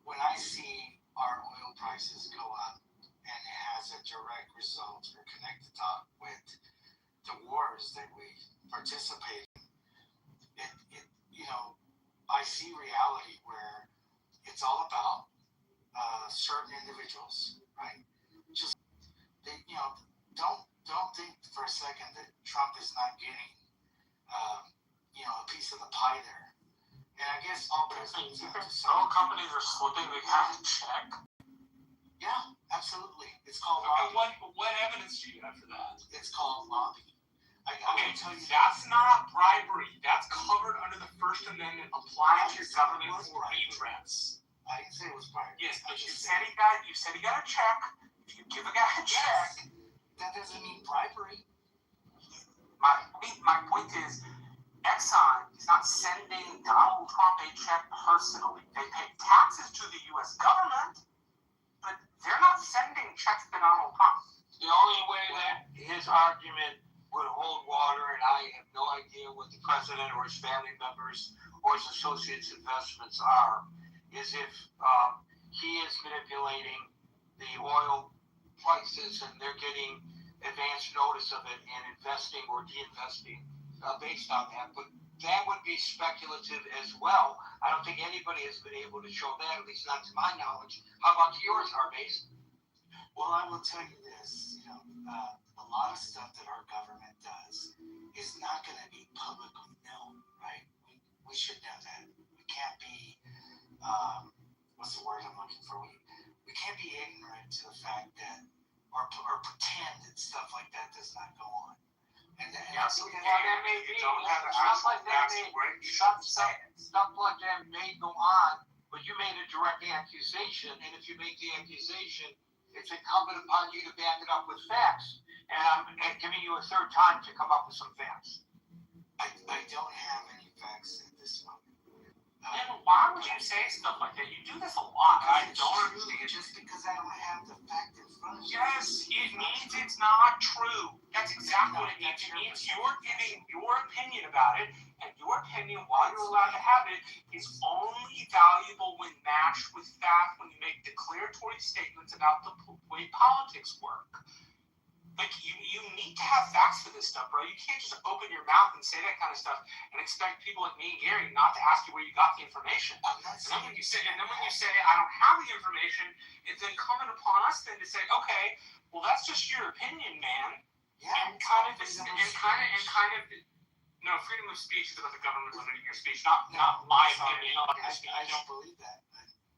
when I see our oil prices go up, and it has a direct result or connected up with the wars that we participate in, you know, I see reality where it's all about certain individuals, right? Just you know, don't think for a second that Trump is not getting you know, a piece of the pie there. And I guess all presidents have to oil companies are slipping the cash check. Yeah, absolutely. It's called lobbying. What evidence do you have for that? It's called lobbying. I can tell you that's not bribery. That's covered under the First Amendment applied to government for redress. I didn't say it was bribery. Yes, but you said he got a check. If you give a guy a check, that doesn't mean bribery. My point is, Exxon is not sending Donald Trump a check personally. They pay taxes to the U.S. government, but they're not sending checks to Donald Trump. The only way that his argument would hold water, and I have no idea what the president or his family members or his associates' investments are, is if he is manipulating the oil prices and they're getting advance notice of it and investing or de-investing based on that. But that would be speculative as well. I don't think anybody has been able to show that, at least not to my knowledge. How about yours, Harvey's? Well, I will tell you this, you know, a lot of stuff that our government does is not going to be publicly known, right? We should know that. We can't be, what's the word I'm looking for? We can't be ignorant to the fact that or pretend that stuff like that does not go on. And Yes, okay. well, that may be. Don't have Stuff actual like that facts, may, right? stuff like that may go on, but you made a direct accusation, and if you make the accusation, it's incumbent upon you to back it up with facts. And I'm giving you a third time to come up with some facts. I don't have any facts at this moment. And why would you say stuff like that? You do this a lot. I don't understand. Just because I don't have the fact in front of me. Yes, it means it's not true. That's exactly what it means. It means you're giving your opinion about it, and your opinion, while you're allowed to have it, is only valuable when matched with fact when you make declaratory statements about the way politics work. Like, you need to have facts for this stuff, bro. You can't just open your mouth and say that kind of stuff and expect people like me and Gary not to ask you where you got the information. And then when you say, I don't have the information, it's incumbent upon us then to say, okay, well, that's just your opinion, man. Yeah. And kind of, no, freedom of speech is about the government limiting your speech, not my opinion on your speech. I don't believe that.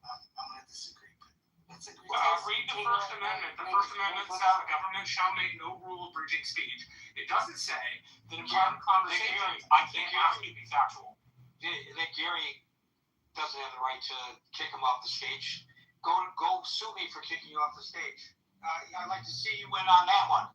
I'm going to disagree. Well, read the First Amendment. The First Amendment says the government shall make no rule abridging speech. It doesn't say that in private conversations, I can't ask you to be factual. That Gary doesn't have the right to kick him off the stage. Go sue me for kicking you off the stage. I'd like to see you win on that one.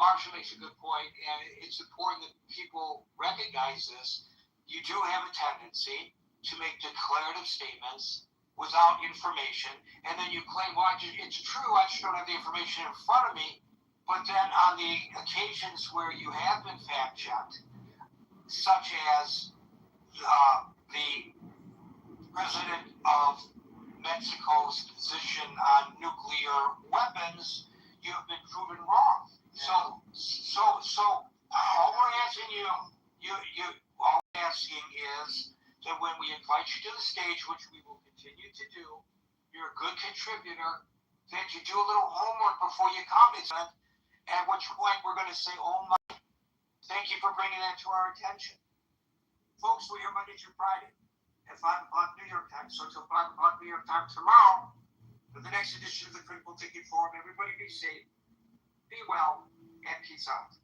Marshall makes a good point, and it's important that people recognize this. You do have a tendency to make declarative statements without information, and then you claim, well, it's true, I just don't have the information in front of me. But then on the occasions where you have been fact-checked, such as the president of Mexico's position on nuclear weapons, you have been proven wrong. So all we're asking all we're asking is that when we invite you to the stage, which we will continue to do, you're a good contributor, that you do a little homework before you comment, at which point we're going to say, oh my, thank you for bringing that to our attention. Folks, we're here Monday through Friday at 5 o'clock New York time, so until 5 o'clock New York time tomorrow, for the next edition of the Critical Thinking Forum. Everybody be safe, be well, and peace out.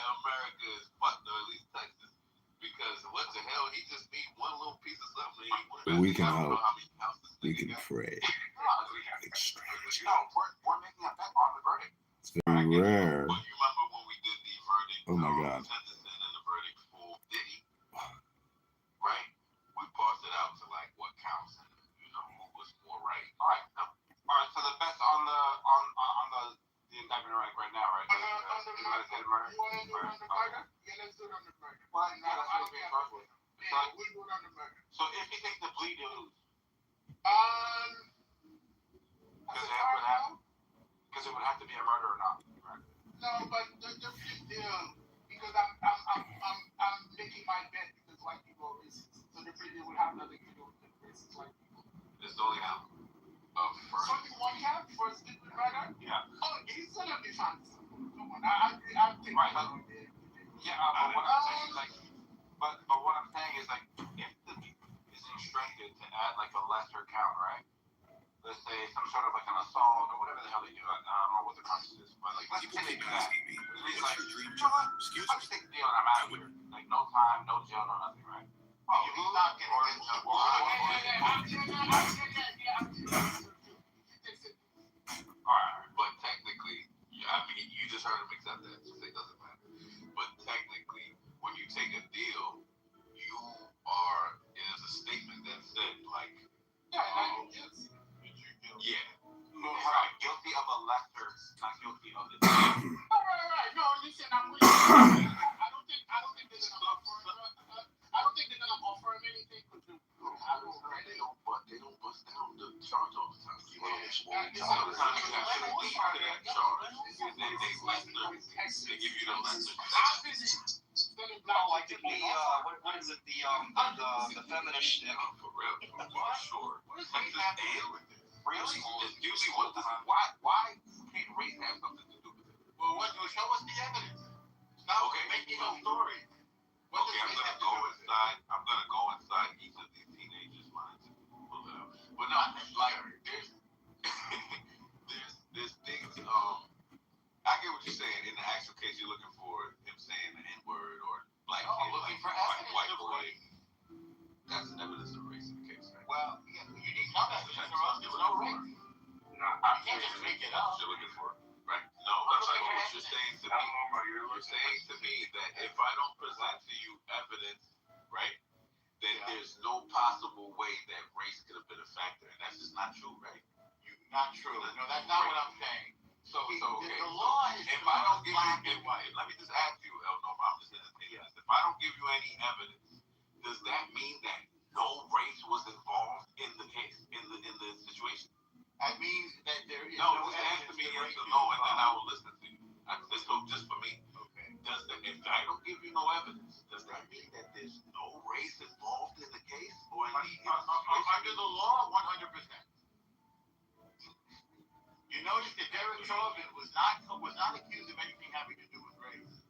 America is fucked, or at least Texas. Because what the hell? He just need one little piece of something. But we can help. We can pray. No, we're making a bet on the verdict. It's very rare. But you remember when we did the verdict? Oh my God. Sentencing and the verdict for Diddy, right? We parsed it out to like what counts and who was more right. All right. So the bet's on the indictment right now, right? Premeditated murder. You want to do it on the murder? Yeah, let's do it on the murder. Well, yeah, that's what it's being charged with. Yeah, we'll do it on the murder. So if he takes the plea, do you lose? Because it would have to be a murder or not, right? No, but the plea deal, because I'm making my bet because white people are racist. So the plea deal would have nothing to do with the racist white people. It's only now. So you want him for stupid murder? Yeah. Oh, he's gonna be fine. Come on, I think right. Yeah, but what I'm saying is like, but what I'm saying is like, if the is instructed to add like a lesser count, right? Let's say some sort of like an assault or whatever the hell they do. I don't know what the concept is, but like let's say they do that. He's like, you know what? I'll just take the deal and I'm out of here. Like no time, no jail, no nothing, right? Oh, he's not getting Alright, but technically, I mean, you just heard him accept that, so it doesn't matter. But technically, when you take a deal, you are, it is a statement that said, like, right, guilty of a lesser, not guilty of the Alright, no, listen, I'm with you. I don't think they're gonna offer him anything because they don't bust down the charge all the time. Sometimes you have to lead to that charge. They give you the lesser. Like what is it? The feminist shtick. For real, sure. Really? It's usually what the why can't race have something to do with it? Well, show us the evidence. Stop making no story. Okay, I'm gonna go inside each of these teenagers' minds and pull it out. But no, like there's things. I get what you're saying. In the actual case, you're looking for him saying the N-word or black kid, looking for white boy. That's evidence of race in the case, right? Well, yeah, you need some evidence or else there's no race. No, I can't just make it up. You're looking for, right? No, that's like what you're saying to me. You're saying to me that if I don't present to you evidence, right, then there's no possible way that race could have been a factor, and that's just not true, right? Not true. No, that's not what I'm saying. So okay. The law is if I don't give you, let me just ask you, Elnoma, I'm just entertaining this. If I don't give you any evidence, does that mean that no race was involved in the case, in the situation? That means that there is no answer me yes or no, and then I will listen to you. So just for me. Okay. If I don't give you no evidence, does that mean that there's no race involved in the case or in the situation? Under the law, 100%. You notice that Derek Chauvin was not accused of anything having to do with race.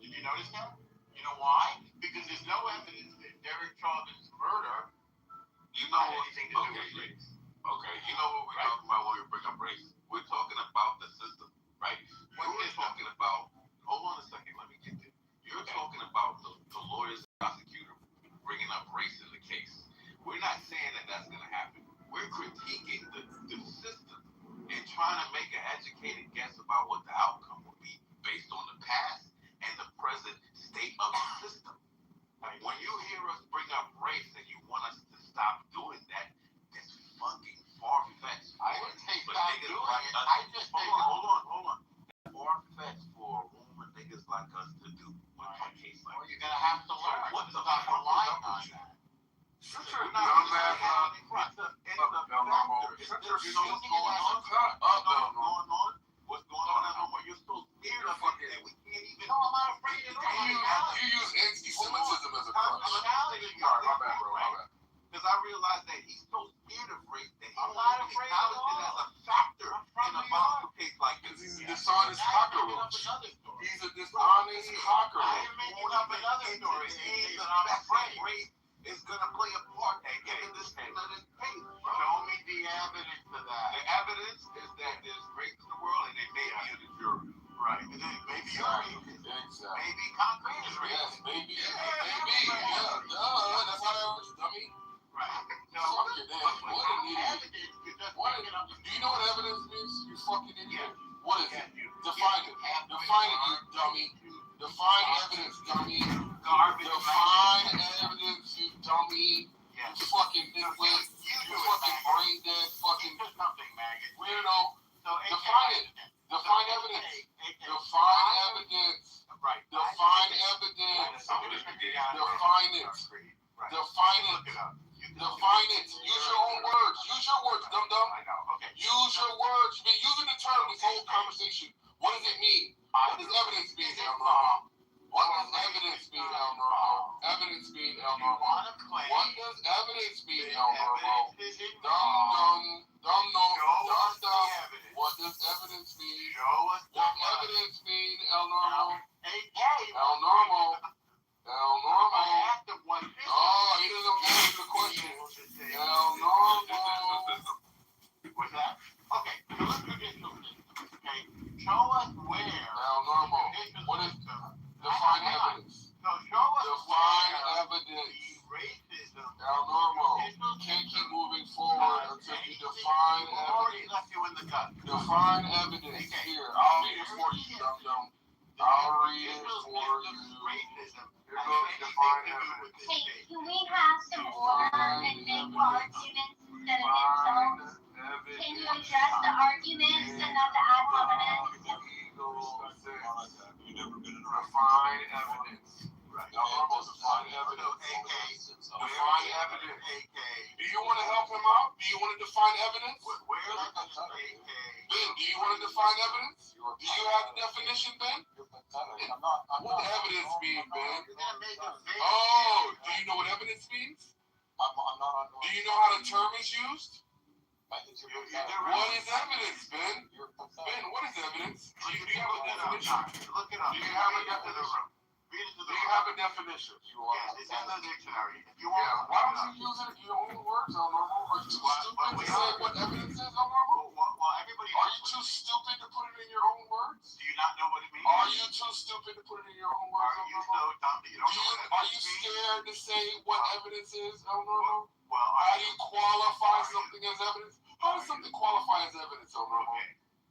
Did you notice that? You know why? Because there's no evidence that Derek Chauvin's murder had anything to do with race. Okay, you know what we're talking about when we bring up race? We're talking about the system, right? You're talking about, hold on a second, let me get there. You're talking about the lawyers and prosecutor bringing up race in the case. We're not saying that that's going to happen. We're critiquing the system and trying to make an educated guess about what the outcome will be based on the past and the present state of the system. When you hear us bring up race and you want us to stop doing that, that's fucking far-fetched. I didn't say stop doing it. I just say hold on. That's far-fetched for a room of niggas like us to do with a case like you're gonna have to learn. What the fuck relying on that? What's going on? You're so scared of it that we can't even. No, I'm not afraid at all. You use anti-Semitism as a crutch. My bad, bro. Because I realize that he's so scared of race that he I'm not afraid at all. it as a factor in a possible case like this. He's a dishonest cockroach. He's a dishonest cockroach. I am making up another story. That I'm afraid race is going to play a part in this case. Show me the evidence for that. The evidence is that there's race in the world and they may be in the jury. Right. Maybe Maybe Define it. Define it, you dummy. Define evidence, dummy. Garbage. Define evidence, you dummy. Yes. You fucking nitwit. You fucking brain dead fucking Do something, maggot. weirdo. So, Define it. Define evidence. Define evidence. Right. Define evidence. Define it. Define it. Define it. Use your own words. Use your words, dum dum. I know. Okay. Use your words. You've been using the term this whole conversation. What does it mean? What does evidence mean, El Normo? What does evidence mean, El Normo? Evidence mean, El Normo. What does evidence mean, El Normo? Dum dum dum. What does evidence mean? What evidence mean, El Normo? El Normo. El Normo. Oh, he doesn't answer the question. El Normo. What's that? Okay, so let's do this. Okay, show us where. El Normo. What is define evidence? So show us define evidence. Racism. El Normo. You can't keep moving forward until you define evidence. Left you in the gut. Define evidence. Here, I'll read it for you, dum dum. I'll read it for you. Racism. Here goes define evidence. Hey, can we have some order and make arguments instead of insults? Can you address the arguments and not the ad hominem? Define evidence. Y'all almost define evidence. Define evidence. Do you want to help him out? Do you want to define evidence? Ben, do you want to define evidence? Do you have the definition, Ben? What does evidence mean, Ben? Oh, do you know what evidence means? Do you know how the term is used? What is evidence, Ben? Ben, what is evidence? Do you have a definition? Look it up. Do you have a definition? Read it to Do you have a definition? Yes, it's in the dictionary. If you Yeah, want. why don't you use it in your own words, El Normo? Are you too stupid to say what evidence is, El Normo? Well, everybody. Are you too stupid to put it in your own words? Do you not know what it means? Are you too stupid to put it in your own words, Are El you Normo? so dumb that you don't know what Are evidence you means? scared to say what evidence is, El Normo? Well, How do you qualify something as evidence? How does something qualify as evidence, El Normo?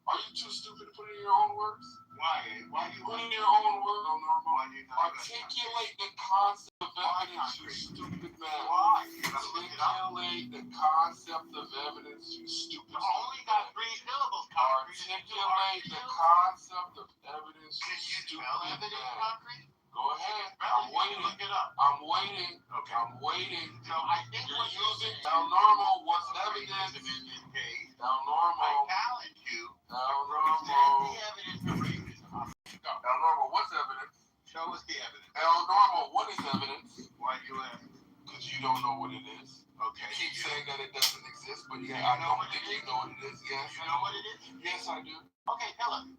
Are you too stupid to put it in your own words? Why? Why do you Put it in your own words, El Normo. Why do you not? Articulate the concept of evidence, you stupid man. Why? You gotta look it up. Articulate the concept of evidence, you stupid You only got 3 syllables. Articulate the concept of evidence, Can you you stupid spell evidence, man. concrete? Go ahead. I'm I'm waiting. Look it up. I'm waiting. Okay. I'm waiting. So I think You're what using El Normo. What's evidence? in this case, El Normo. I challenge you. El Present Normo. the evidence of racism. Go. El Normo, what's evidence? Show us the evidence. El Normo, what is evidence? Why do you ask? Because you don't know what it is. Okay. You keep saying that it doesn't exist, but yeah, I don't think you know what it is. Yes. You know what it is? Yes, I do. Okay, tell us.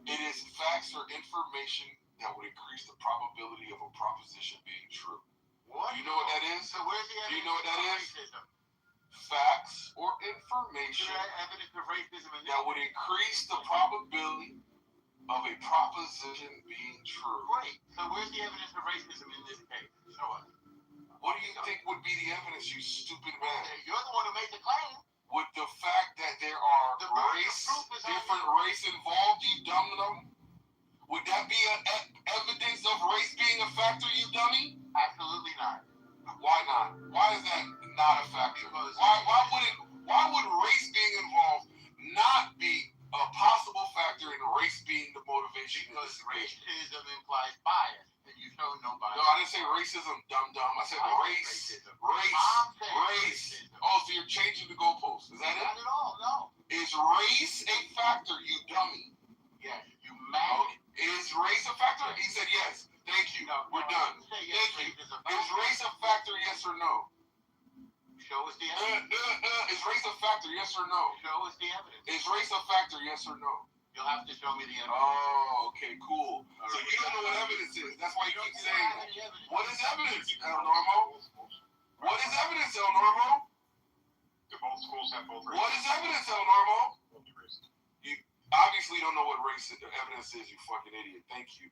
It is facts or information that would increase the probability of a proposition being true. What? Do you know what that is? So where's the Do you evidence know what that of is? racism? Facts or Is information there evidence of racism in that would increase the probability of a proposition being true. Great. So where's the evidence of racism in this case? Show us. What do you think would be the evidence, you stupid man? You're the one who made the claim. With the fact that there are The burden of race, proof is on different race involved, you dumb? Would that be evidence of race being a factor, you dummy? Absolutely not. Why not? Why is that not a factor? Why would race being involved not be a possible factor in race being the motivation? Because racism implies bias, and you show no bias. No, I didn't say racism, dumb. I said race. Race. Oh, so you're changing the goalposts. Is that it? Not at all, no. Is race a factor, you dummy? Yes, you maggot. Is race a factor? He said yes. Thank you. No, We're done. Say yes, Thank you. race is a Is factor. race a factor, yes or no? Show us the evidence. Is race a factor, yes or no? Show us the evidence. Is race a factor, yes or no? You'll have to show me the evidence. Oh, okay, cool. So you don't know what evidence is. That's why you keep saying that. What is evidence, El Normo? What is evidence, El Normo? Both schools have both races. What is evidence, El Normo? You obviously don't know what race evidence is, you fucking idiot. Thank you.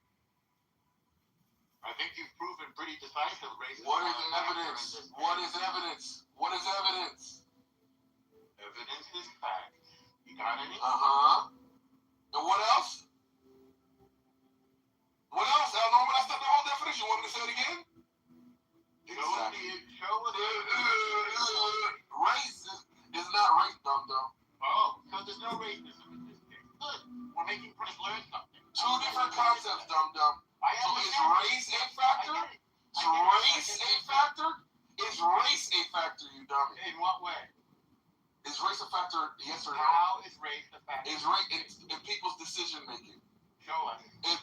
I think you've proven pretty decisive racism. What is evidence? What is evidence? What is evidence? Evidence is fact. You got any? And what else? yourself, dum-dum. I So is understand. race a factor? Is race a factor? Is race a factor, you dummy? In what way? Is race a factor, yes or no? How is race a factor? Is race in people's decision making? Show us. Is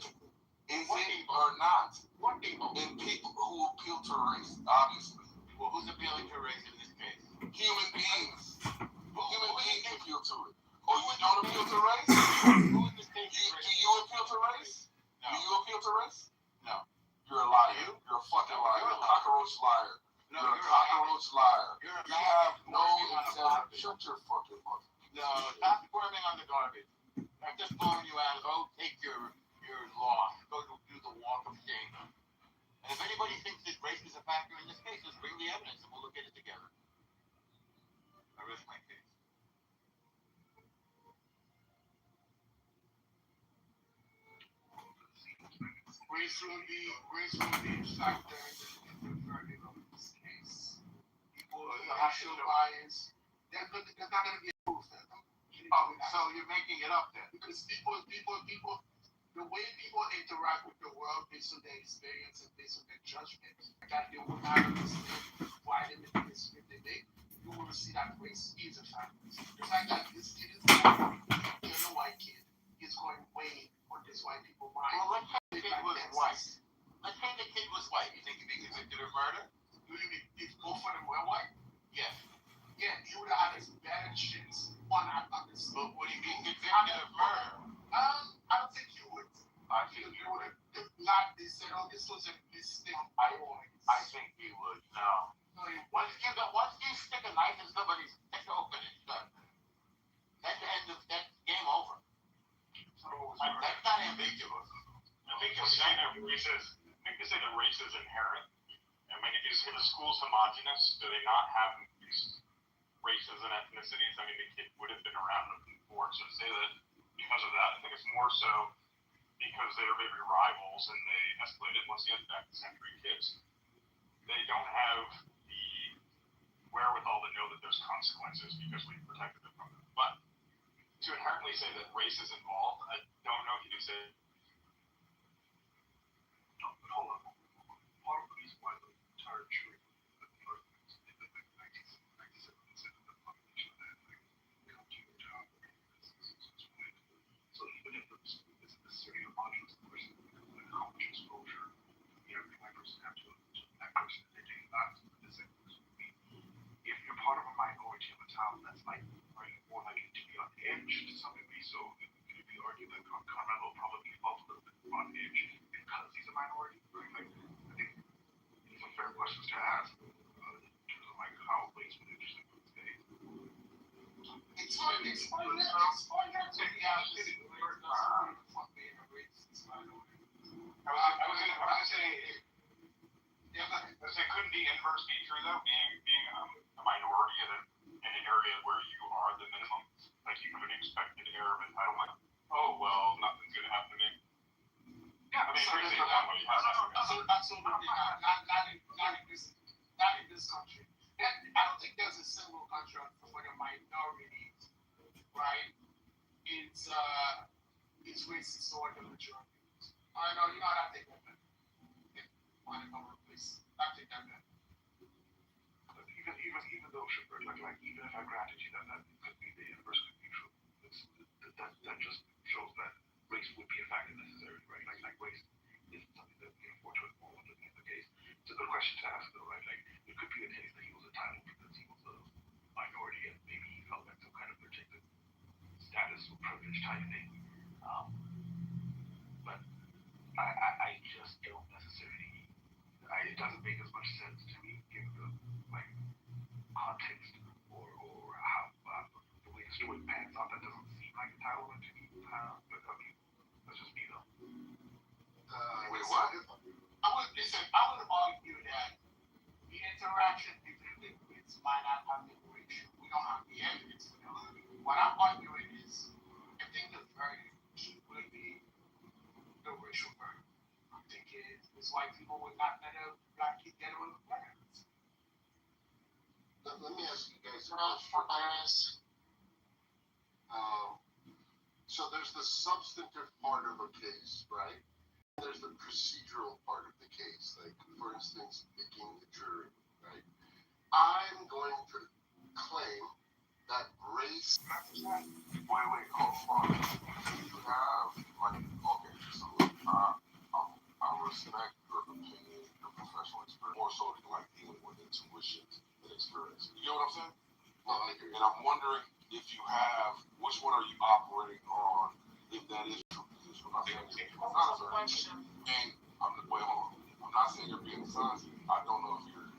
it or not? What people? In people who appeal to race, obviously. Well, who's appealing to race in this case? Human beings. Human beings appeal to it. Oh, you don't appeal to race? Who in this case? Do you appeal to race? No. Do you appeal to race? No. You're a liar. You're a fucking liar. You're a cockroach liar. No, you're a cockroach liar. You're a You have no incentive. Shut your fucking mouth. No, stop squirming on the garbage. I'm just blowing you out. Go take your loss. Go do the walk of shame. And if anybody thinks that race is a factor in this case, just bring the evidence and we'll look at it together. I rest my case. Race will be a factor in the verdict of this case. People racial bias. There's not going to be a proof that. Oh, so you're making it up then? Because people, the way people interact with the world based on their experience and based on their judgment, that they will not understand why they make the mistake they make, you will see that race is a factor. The fact that this kid is a white kid is going way on this white people mind. Well, let's say the kid was white. Let's say the kid was white. You think he'd be convicted of murder? If both of them were white? Yes. Yeah, you would have had a better chance on this. But would he be convicted of murder? I don't think you would. I think you would have not said, oh, this was a mistake. I think you would. No. Once you stick a knife in somebody's neck open and shut, that's the end of that game over. That's not ambiguous. I think you say that race is inherent. I mean, if the school's homogenous, do they not have these races and ethnicities? I mean, the kid would have been around before. So to say that because of that, I think it's more so because they are maybe rivals and they escalated. Once again, back to century kids, they don't have the wherewithal to know that there's consequences because we protected them from them. But to inherently say that race is involved, I don't know if you can say. No, but hold on. Part of the reason why the entire jury in the 1997 considered the population of that come to your job. So even if the school isn't necessarily homogenous, the person with college exposure, every white person have to that person in their daily lives, the same person would be. If you're part of a minority of a town, that's like more likely to be on edge to some degree. So it could be argued that Carmelo probably felt a little bit on edge because he's a minority. Right? Like, I think these are fair questions to ask in terms of like how race would interesting for this day. It's hard to explain that. It's hard to take out this word from being a racist minority. I was gonna say couldn't the inverse be true though? Being a minority in an area where you are the minimum, like you could expect an air of entitlement. Oh well, nothing's gonna happen to me. Yeah, I mean, if you're saying that way, absolutely not in this country. I don't think there's a single country for the minority, right? It's racist or the majority. I know, you know what I think of that. I think of that. Even though even if I granted you that could be the inverse could be true, that just shows that race would be a factor necessarily, right? Like race is something that we unfortunately won't look at the case. It's a good question to ask though, right? Like it could be a case that he was entitled because he was a minority and maybe he felt like some kind of protected status or privilege type thing. But I just don't necessarily. It doesn't make as much sense to me given the context or how the way the story pans out. That doesn't seem like entitlement to me. But I mean, that's just me though. Wait, what? I would argue that the interaction between the kids might not have been racial. We don't have the evidence for that. What I'm arguing is, I think the verdict would be the racial verdict. I think it's white people would not let a black kid get away with murder. Let me ask you guys a so there's the substantive part of a case, right? There's the procedural part of the case, like for instance, picking the jury, right? I'm going to claim that race. Wait, hold on. You have, like, okay, so, I respect your opinion, your professional experience, more so than like dealing with intuition and experience. You get what I'm saying? Well, and I'm wondering if you have, which one are you operating on, if that is your position. I'm not saying you're being dishonest. And wait, hold on. I'm not saying you're being dishonest. I don't know if you're.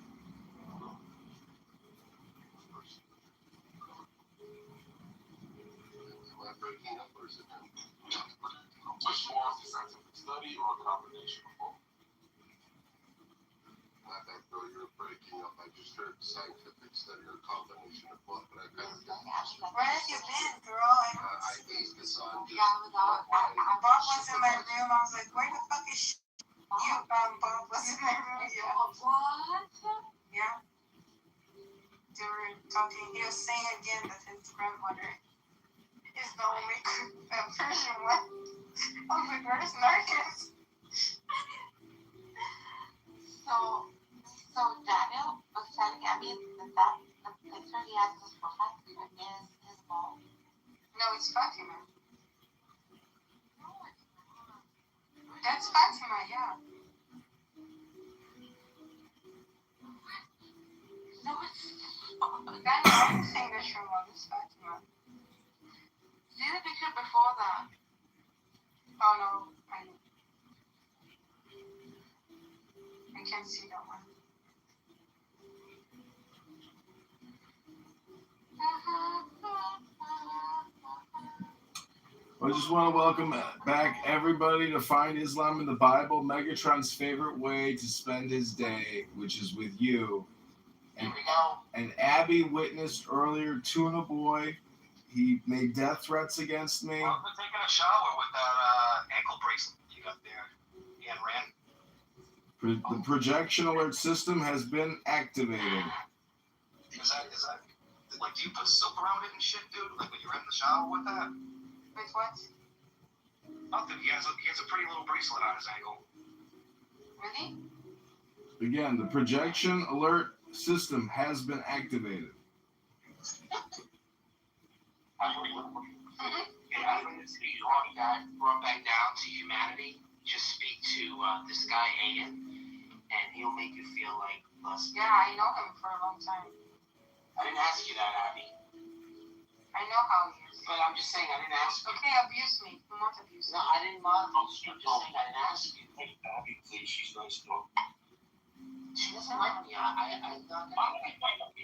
Which more is the scientific study or a combination of both? I know you're breaking up. I just heard scientific study or combination of both, but I kind of got Where have you been, girl? I based this on just Bob was in my room. I was like, where the fuck is she? Bob was in my room. Yeah. What? Yeah. They were talking. He was saying again that his grandmother is the only Persian one of the British Narcos. So Daniel was telling Abby that the picture he has his profile picture is his mom. No, it's Fatima. That's Fatima, yeah. No, it's Daniel, I'm saying that's your mom. It's Fatima. see the picture before that. Oh no, I can't see that one. I just want to welcome back everybody to Find Islam in the Bible, Megatron's favorite way to spend his day, which is with you. And Abby witnessed earlier Tuna Boy. He made death threats against me. I've been taking a shower with that ankle bracelet you got there. Yeah, Ran. The projection alert system has been activated. Is that like, do you put soap around it and shit, dude? Like when you're in the shower with that? With what? Nothing. He has a pretty little bracelet on his ankle. Really? Again, the projection alert system has been activated. Brought back down to humanity. Just speak to this guy Aiden, and he'll make you feel like less. Yeah, I know him for a long time. I didn't ask you that, Abby. I know how he is. But I'm just saying, I didn't ask you. Okay, abuse me. You want abuse me? No, I didn't want to abuse you. I'm just saying, I didn't ask you. Hey, Abby, please, she's nice to She doesn't like me. I'm not gonna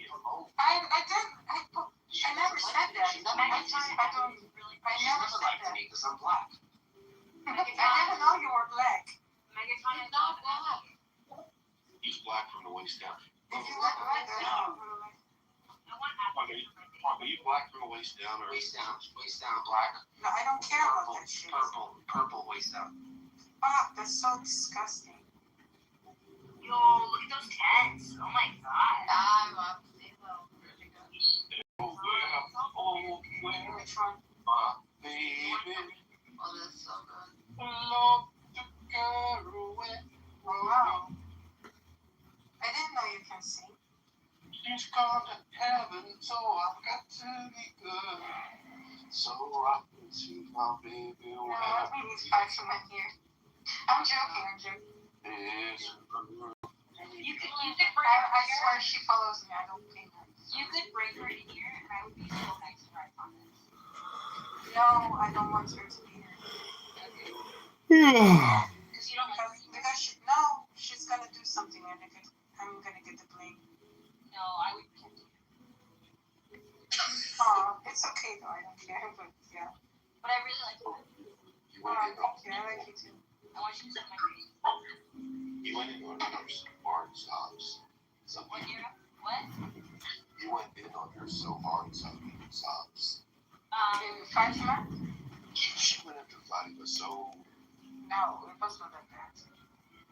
promote. I never said that. She never liked me. I never said liked that. me because I'm black. I didn't know you were black. Megatron is not black. He's black from the waist down. If you look like that, Are you black from the waist down or? Waist down, black. no, I don't care about that shit. Purple waist down. Fuck, that's so disgusting. Yo, look at those tents. Oh my god. I love to see those. Really good. Which one? Baby, Oh, that's so good. love to go away. Wow. I didn't know you can sing. She's gone to heaven, so I've got to be good. So I can see my baby No, well. I think it's Fatima here. I'm joking. It's You could bring her I here. swear she follows me. I don't pay her. You could bring her in here, and I would be so nice to her. I promise. No, I don't want her to be here. Yeah. Because you don't have. Because she's gonna do something and I'm gonna get the blame. No, I would protect you. Oh, it's okay though. I don't care, but yeah. But I really like you. Thank you. I like you too. I want you to set my face. You went in on your smart sobs. What year? What? You went in on her so hard, sobs. Fatima? She went after Fatima so. No, it was not like that.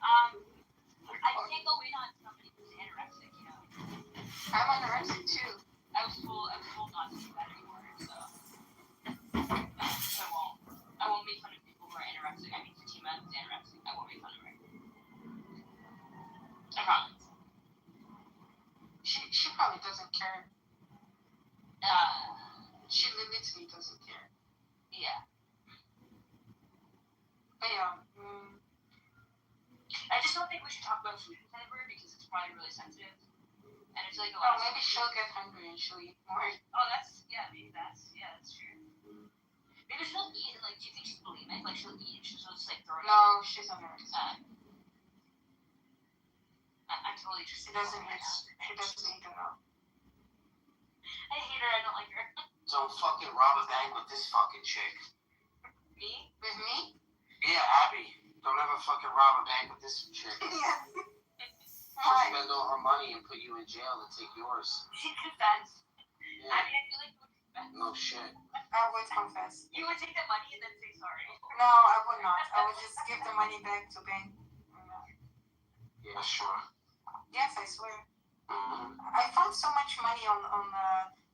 I can't go in on somebody who's anorexic, you know. I'm anorexic too. I was told not to do that anymore, so I won't make fun of people who are anorexic. I need to team months anorexia. I won't make fun of her. I promise. She probably doesn't care. She literally doesn't care. Yeah. But yeah. I just don't think we should talk about food with her because it's probably really sensitive. And it's like a Oh, lot. maybe she'll get hungry and she'll eat more. Oh, that's true. Maybe she'll eat and like, do you think she's bulimic? Like she'll eat and she'll just like throw it up. No, she's anorexic. I'm totally just. She doesn't eat at all. I hate her. I don't like her. Don't fucking rob a bank with this fucking chick. Me? With me? Yeah, Abby. Don't ever fucking rob a bank with this chick. Yeah. She'll spend all her money and put you in jail to take yours. She confessed. Yeah. I mean, I feel like you would confess. No shit. I would confess. You would take the money and then say sorry. No, I would not. I would just give the money back to bank. Yeah, sure. Yes, I swear. Mm-hmm. I found so much money on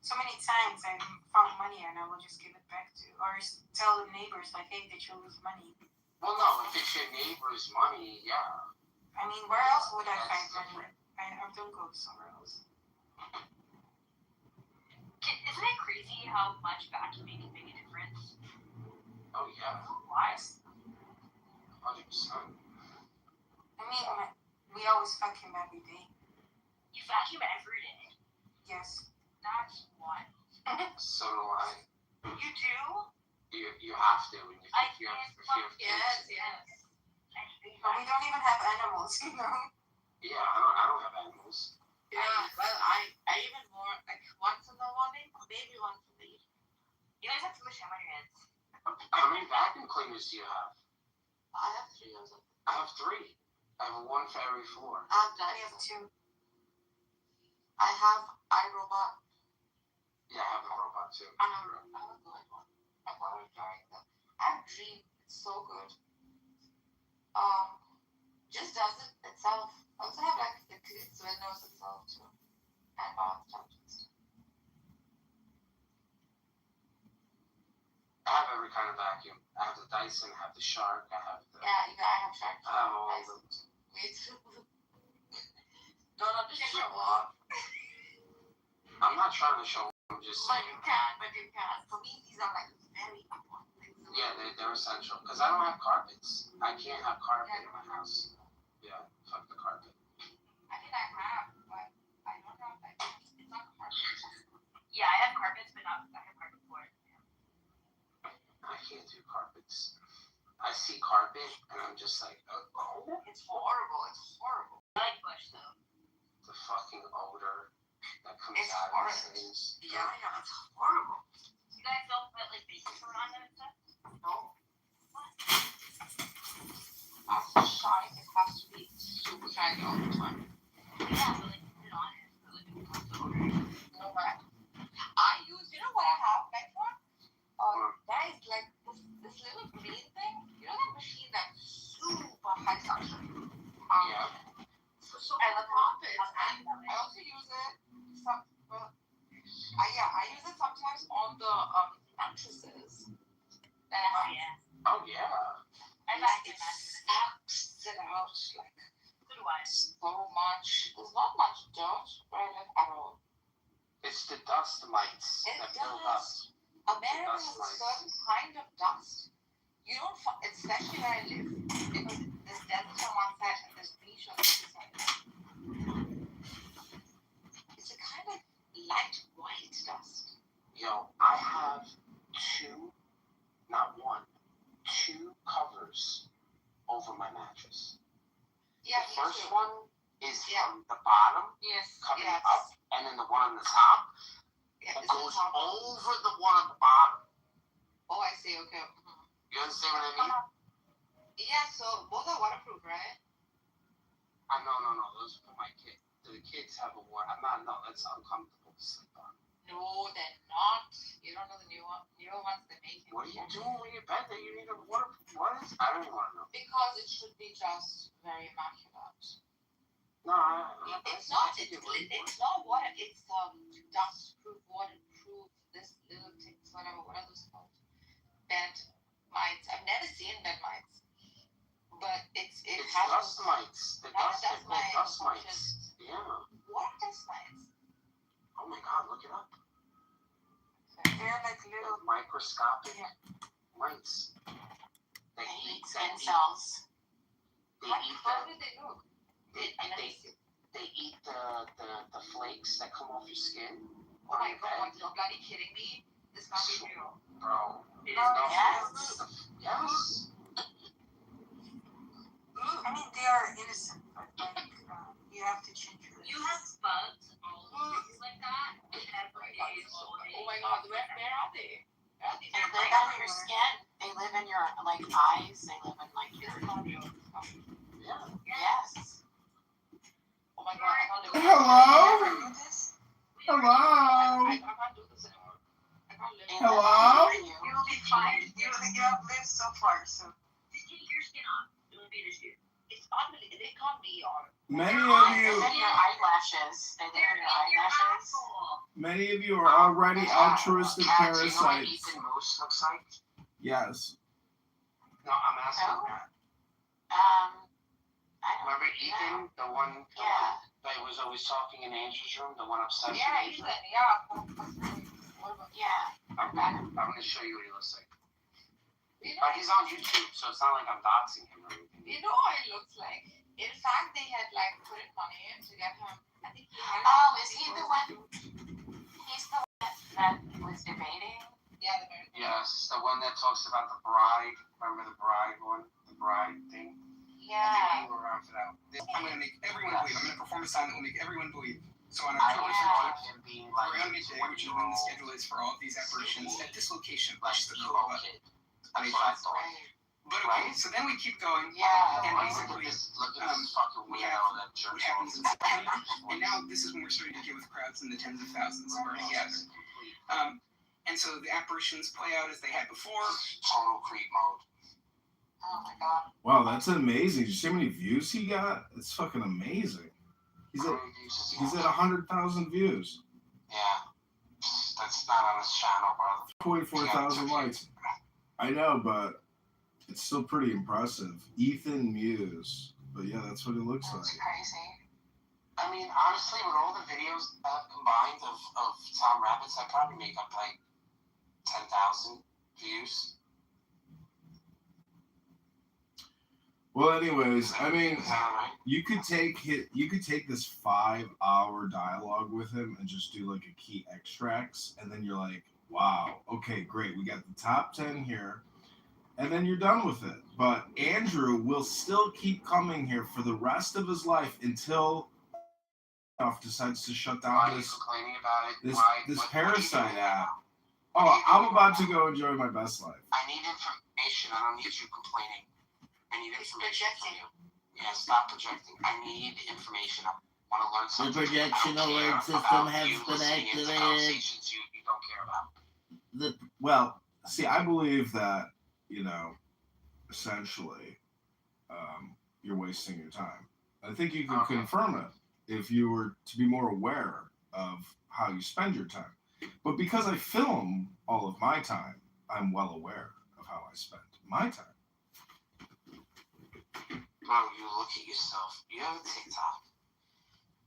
so many times I found money and I will just give it back to, or tell the neighbors like, hey, did you lose money? Well, no, if it's your neighbor's money, yeah. I mean, where else would I find money? I don't go somewhere else. Isn't it crazy how much vacuuming can make a difference? Oh, yeah. Why? 100%. I mean, we always vacuum every day. You vacuum every day? Yes. That's wild. So do I. You do? You have to. If you have Yes. But we don't even have animals, you know? Yeah, I don't have animals. Yeah, well, I even more, like, once in the morning, maybe once in the evening. You guys have too much time on your hands. How many vacuum cleaners do you have? I have 3 of them. I have 3. I have 1 for every floor. I have 2. I have iRobot. Yeah, I have a robot too. I have a good one. I bought it during I have Dream. It's so good. Just does it itself. I also have like it cleans windows itself too. And bathtub and stuff. I have every kind of vacuum. I have the Dyson, I have the Shark, I have the... Yeah, I have Shark. I have all of them. Me too. Don't have to show off. I'm not trying to show them, I'm just saying. But you can. For me, these are like very important things. Yeah, they're essential. Because I don't have carpets. I can't have carpet in my house. Yeah, fuck the carpet. I think I have, but I don't know if it's not carpet. Yeah, I have carpets, but I have carpet for it. I can't do carpets. I see carpet, and I'm just like, oh. It's horrible. It's horrible. I like bush, though. The fucking odor that comes It's out horrible. of these things. Yeah, I know. It's horrible. You guys don't put, like, baking soda on them and stuff? No. What? As a shine, it has to be super shiny all the time. Yeah, but, like, put it on it. So, like, it becomes the odor. No, but I use, you know what I have next one? That is like this little green thing. You know that machine that's super high suction? Yeah. So I love carpets. And I also use it I use it sometimes on the mattresses. Oh, yeah. I like it. Sucks it out like so much. There's not much dirt where I live at all. It's the dust mites It that build up. does. America has a certain kind of dust. You don't find, especially where I live, because there's desert on one side and there's beach on the other side. It's a kind of light white dust. Yo, I have 2, not 1, 2 covers over my mattress. Yeah, The first too. one is from the bottom, coming up, and then the one on the top Yeah, goes over the one on the bottom. Oh, I see. Okay. You understand what I mean? Yeah, so both are waterproof, right? No. Those are for my kid. The kids have a one. That's uncomfortable to sleep on. No, they're not. You don't know the newer ones they're making. What are you doing when you're bed that you need a waterproof? What is? I don't even want to know. Because it should be just very immaculate. No, it's not. It's not water. It's dust-proof, waterproof. This little things, whatever. What are those called? Bed mites. I've never seen bed mites. but it It's has dust mites. The not dust, dust they're called mites, dust mites. Yeah. what dust mites? Oh my God, look it up. They're like little Microscopic mites. They eat skin cells. They eat how do they look? they eat the flakes that come off your skin. Oh my God, you're bloody kidding me? This can't be real. Bro. It is Yes. Yes. I mean, they are innocent, but like, you have to change your. You have bugs all over you like that every day, all day. Oh my God, where are they? Where are they? They live on your skin. They live in your like eyes. They live in like your. Yeah. Yes. Oh my God, I can't do it. Hello? Hello? I can't do this anymore. I can't live. Hello? You'll be fine. You have lived so far, so. Just take your skin off. It won't be an issue. It's unbelievable. They can't be on. Many of They you, live in your eyelashes. They live in your eyelashes. many of you are already altruistic Kat, do you know what parasites. Ethan Moose looks like? Yes. No, I'm asking No? Kat. I don't Remember Ethan, know. the one Yeah. that was always talking in Andrew's room, the one obsessed Yeah, with Ethan. Andrew? Yeah. Yeah. I'm gonna show you what he looks like. You know, He's on YouTube, so it's not like I'm doxing him or anything. you know what it looks like. In fact, they had like put in money to get him. I think he had. Oh, is he the one? He's the one that was debating. Yeah, the very. Yes, the one that talks about the bride. Remember the bride one? The bride thing? Yeah. You were around for that. I'm going to make everyone believe. I'm going to perform a song that will make everyone believe. So on I October always 13th, him being like around midday, which is when the schedule is for all of these apparitions, at this location, like which is the emo Kitover. kid. That's what I thought. But okay, so then we keep going. Yeah. And Look basically, at this fucking we weirdo have that jerks what happens in off. September, and now this is when we're starting to deal with crowds in the tens of thousands burning together. And so the apparitions play out as they had before. Total creep mode. Oh my God. Wow, that's amazing. Did you see how many views he got? It's fucking amazing. He's at 100,000 views. Yeah. That's not on his channel, bro. 44,000 likes. I know, but it's still pretty impressive. Ethan Muse. But yeah, that's what it looks That's like. crazy. I mean, honestly, with all the videos combined of Tom Rabbits, I probably make up like 10,000 views. Well, anyways, I mean, Is that right? you could take this 5-hour dialogue with him and just do like a key extracts, and then you're like, wow, okay, great, we got the top 10 here, and then you're done with it. But Andrew will still keep coming here for the rest of his life until decides to shut down Why are you complaining about it? this What Parasite app. What are Oh, you I'm doing about right to now? go enjoy my best life. I need information. I don't need you complaining. I need information from you. Yeah, stop projecting. I need information. I want to learn something. The projection I don't care alert system about has you been listening into activated. conversations you don't care about. Well, see, I believe that, essentially, you're wasting your time. I think you can confirm it if you were to be more aware of how you spend your time. But because I film all of my time, I'm well aware of how I spend my time. Bro, you look at yourself. You have a TikTok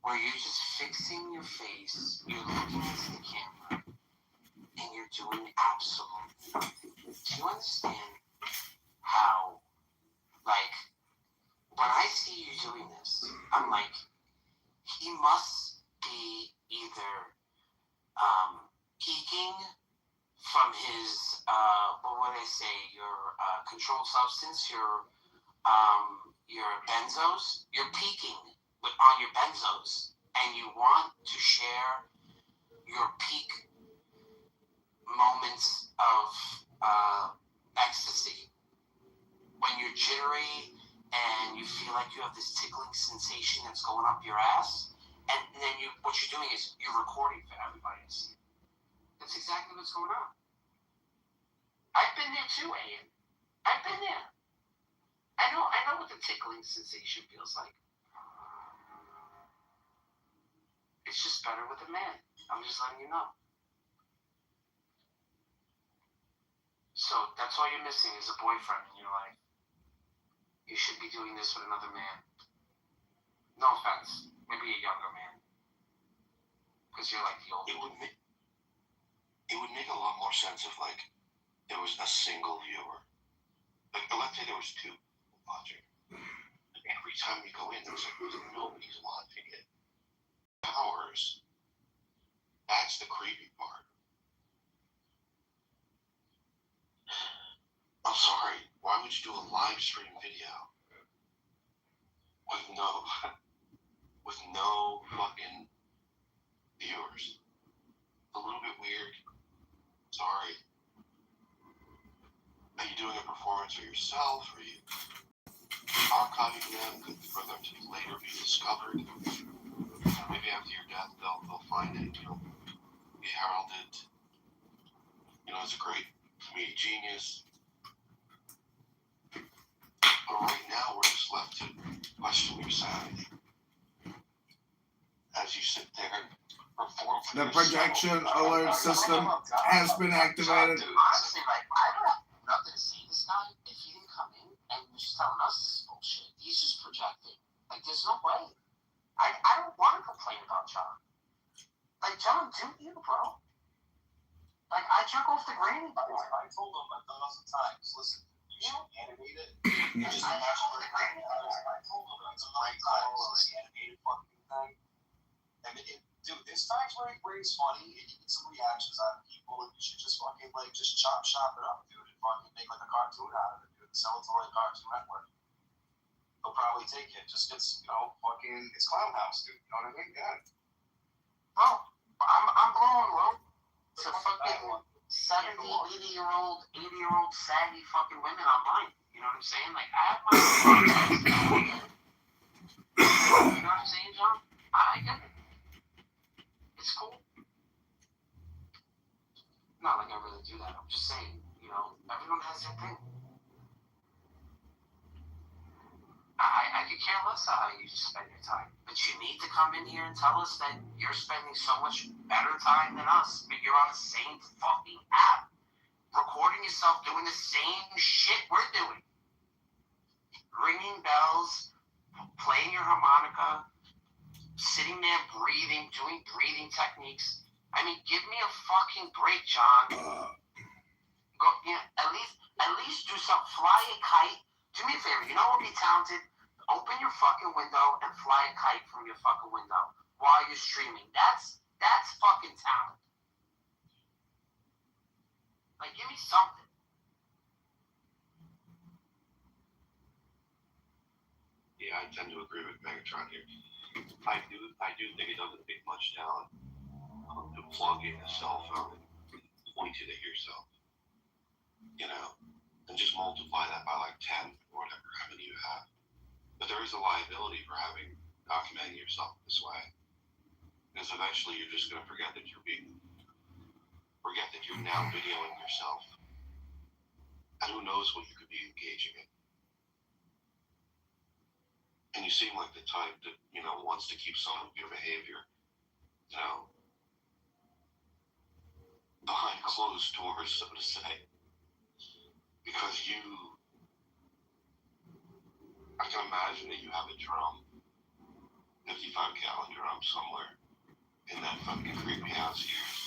where you're just fixing your face, you're looking into the camera, and you're doing absolutely nothing. Do you understand how, like, when I see you doing this, I'm like, he must be either peaking from his, what would I say, your controlled substance, your benzos. You're peaking on your benzos, and you want to share your peak moments of ecstasy when you're jittery and you feel like you have this tickling sensation that's going up your ass, and then what you're doing is you're recording for everybody to see. That's exactly what's going on. I've been there too, Ian. I've been there. I know what the tickling sensation feels like. It's just better with a man. I'm just letting you know. So that's all you're missing is a boyfriend in your life. you should be doing this with another man. No offense, maybe a younger man, because you're like the old. It would make a lot more sense if like there was a single viewer. Like let's say there was two watching. Every time you go in, there's nobody's watching it. Hours. That's the creepy part. I'm sorry. Why would you do a live stream video with no fucking viewers? It's a little bit weird. Sorry. Are you doing a performance for yourself? Are you archiving them for them to later be discovered? Maybe after your death they'll find it, be heralded. It's a great comedic genius. But right now we're just left to question your sanity. As you sit there and perform for The yourself. projection alert system has been activated. Honestly, like, I don't have nothing to say to this guy if he didn't come in and was just telling us this bullshit. He's just projecting. Like, there's no way. I don't want to complain about John. Like, John, do you, bro? Like, I took off the granny board. I told him 1,000 times, listen, you should animate it. You just I told the granny board. I told him it's a great time for this animated fucking thing. And dude, there's times where it's funny and you get some reactions out of people and you should just fucking just chop it up, dude, and fucking make like a cartoon out of it, dude, and sell it to like Cartoon Network. They'll probably take it. Just it's fucking it's Clown House, dude. You know what I mean? Yeah. Bro, I'm blowing low to fucking 70, 80-year-old saggy fucking women online. You know what I'm saying? Like, I have my own. You know what I'm saying, John? I get it. It's cool. Not like I really do that. I'm just saying, everyone has their thing. I could care less how you spend your time. But you need to come in here and tell us that you're spending so much better time than us, but you're on the same fucking app, recording yourself doing the same shit we're doing. Ringing bells, playing your harmonica, sitting there breathing, doing breathing techniques. I mean, give me a fucking break, John. Go, at least do something. Fly a kite. Do me a favor. You know what would be talented? Open your fucking window and fly a kite from your fucking window while you're streaming. That's fucking talent. Like, give me something. Yeah, I tend to agree with Megatron here. I do think it doesn't take much talent to plug in a cell phone and point it at yourself, and just multiply that by like 10 or whatever revenue you have. But there is a liability for documenting yourself this way, because eventually you're just going to forget that you're now videoing yourself, and who knows what you could be engaging in. And you seem like the type that, wants to keep some of your behavior, behind closed doors, so to say. Because I can imagine that you have a drum, 55-gallon drum somewhere in that fucking creepy house of yours.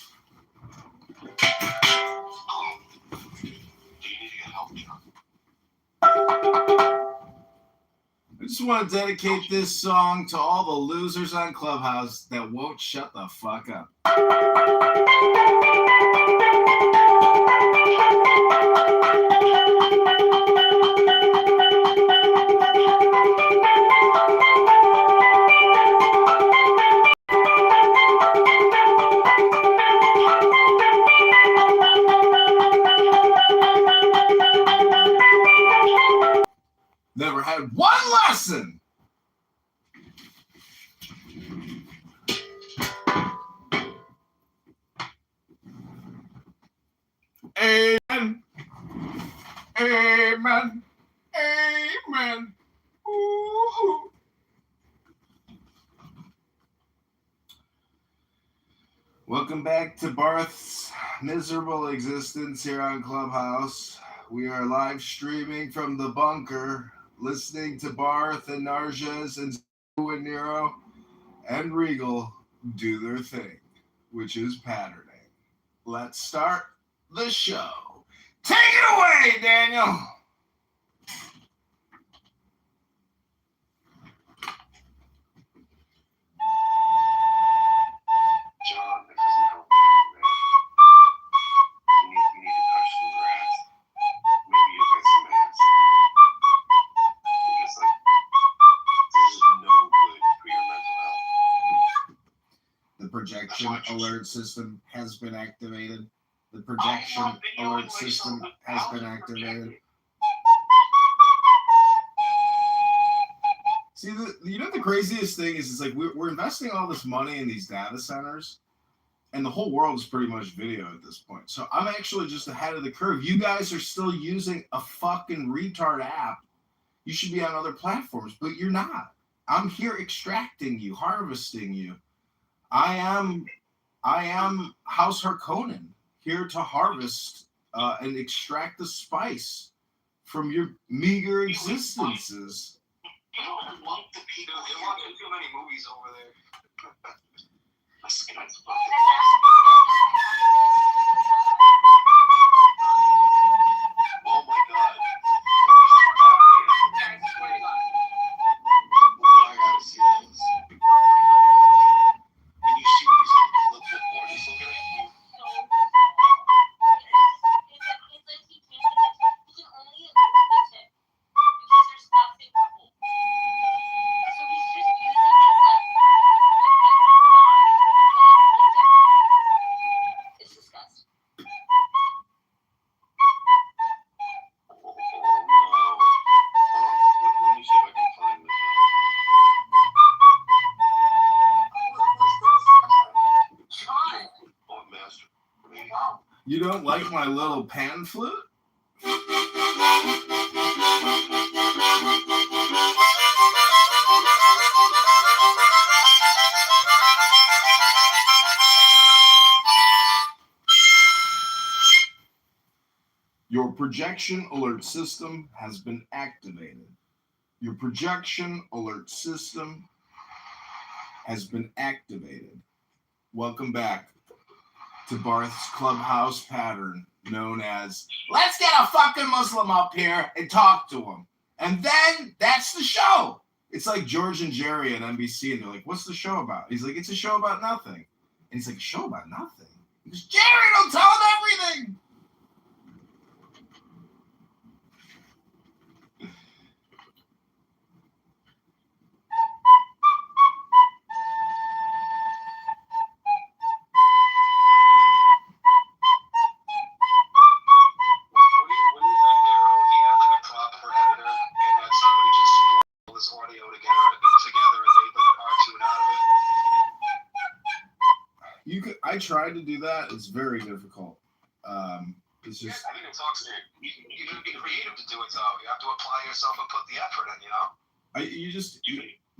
Do you need to get help, John? I just want to dedicate this song to all the losers on Clubhouse that won't shut the fuck up. Never had one lesson. Amen. Amen. Amen. Ooh. Welcome back to Barth's miserable existence here on Clubhouse. We are live streaming from the bunker listening to Barth and Narjas and Zulu and Nero and Regal do their thing, which is patterning. Let's start the show. Take it away, Daniel. John, this isn't helping you, man. You need to touch some grass. Maybe you'll get some ass. Because, like, this is no good for your mental health. The projection alert system has been activated. The projection alert system has been activated. See, you know what the craziest thing is? It's like we're investing all this money in these data centers, and the whole world is pretty much video at this point. So I'm actually just ahead of the curve. You guys are still using a fucking retard app. You should be on other platforms, but you're not. I'm here extracting you, harvesting you. I am House Harkonnen, here to harvest and extract the spice from your meager existences. You're watching too many movies over there. My skin is fucking Oh my god. I swear to God. I gotta see this. Can you see what he's looking at? You don't like my little pan flute? Your projection alert system has been activated. Your projection alert system has been activated. Welcome back to Barth's Clubhouse pattern, known as let's get a fucking Muslim up here and talk to him. And then that's the show. It's like George and Jerry at NBC, and they're like, what's the show about? He's like, it's a show about nothing. And he's like, a show about nothing? He goes, Jerry, don't tell him everything. I tried to do that. It's very difficult. It's just. I think it talks to you. You can be creative to do it, though. You have to apply yourself and put the effort in, you know?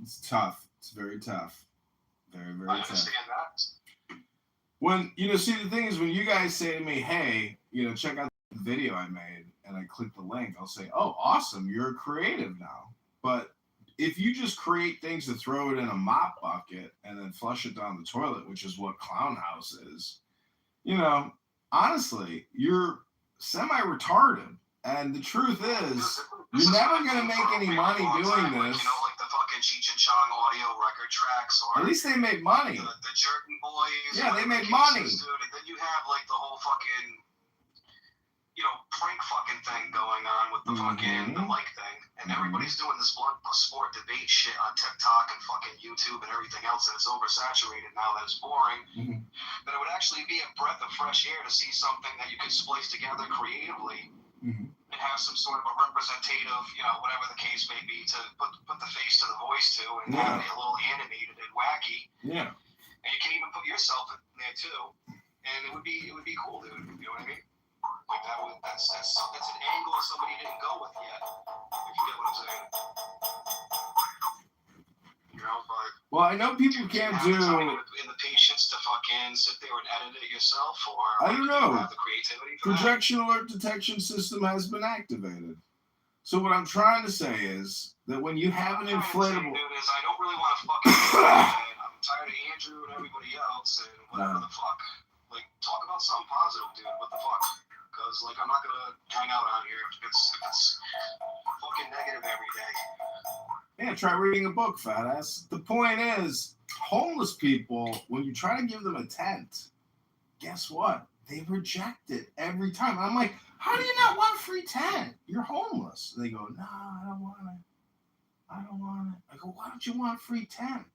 It's tough. It's very tough. Very, very tough. I understand that. When, see, the thing is, when you guys say to me, hey, check out the video I made, and I click the link, I'll say, oh, awesome, you're creative now. But if you just create things to throw it in a mop bucket and then flush it down the toilet, which is what Clown House is, honestly, you're semi-retarded. And the truth is, you're never going to make any money doing this. Like the fucking Cheech and Chong audio record tracks. Or at least they made money. The Jerky Boys. Yeah, they made money. Dude. And then you have like the whole fucking, prank fucking thing going on with the fucking the mic thing. And everybody's doing this blood sport debate shit on TikTok and fucking YouTube and everything else, and it's oversaturated now that it's boring. But it would actually be a breath of fresh air to see something that you could splice together creatively and have some sort of a representative, whatever the case may be, to put the face to the voice to, and have it a little animated and wacky. Yeah. And you can even put yourself in there too, and it would be cool, dude. You know what I mean? Like that's an angle somebody didn't go with yet. If you get what I'm saying. Well, I know people can't do. In the patience to fucking sit there and edit it yourself, or I don't know. Have the creativity for Projection alert detection system has been activated. So what I'm trying to say is that when you have an inflatable, Dude, is I don't really want to fucking. I'm tired of Andrew and everybody else and whatever the fuck. Like, talk about something positive, dude. What the fuck? Because like, I'm not gonna hang out here if it's fucking negative every day. yeah, try reading a book, fat ass. The point is, homeless people, when you try to give them a tent, guess what? They reject it every time. I'm like, how do you not want a free tent? You're homeless. And they go, no, I don't want it. I don't want it. I go, why don't you want a free tent?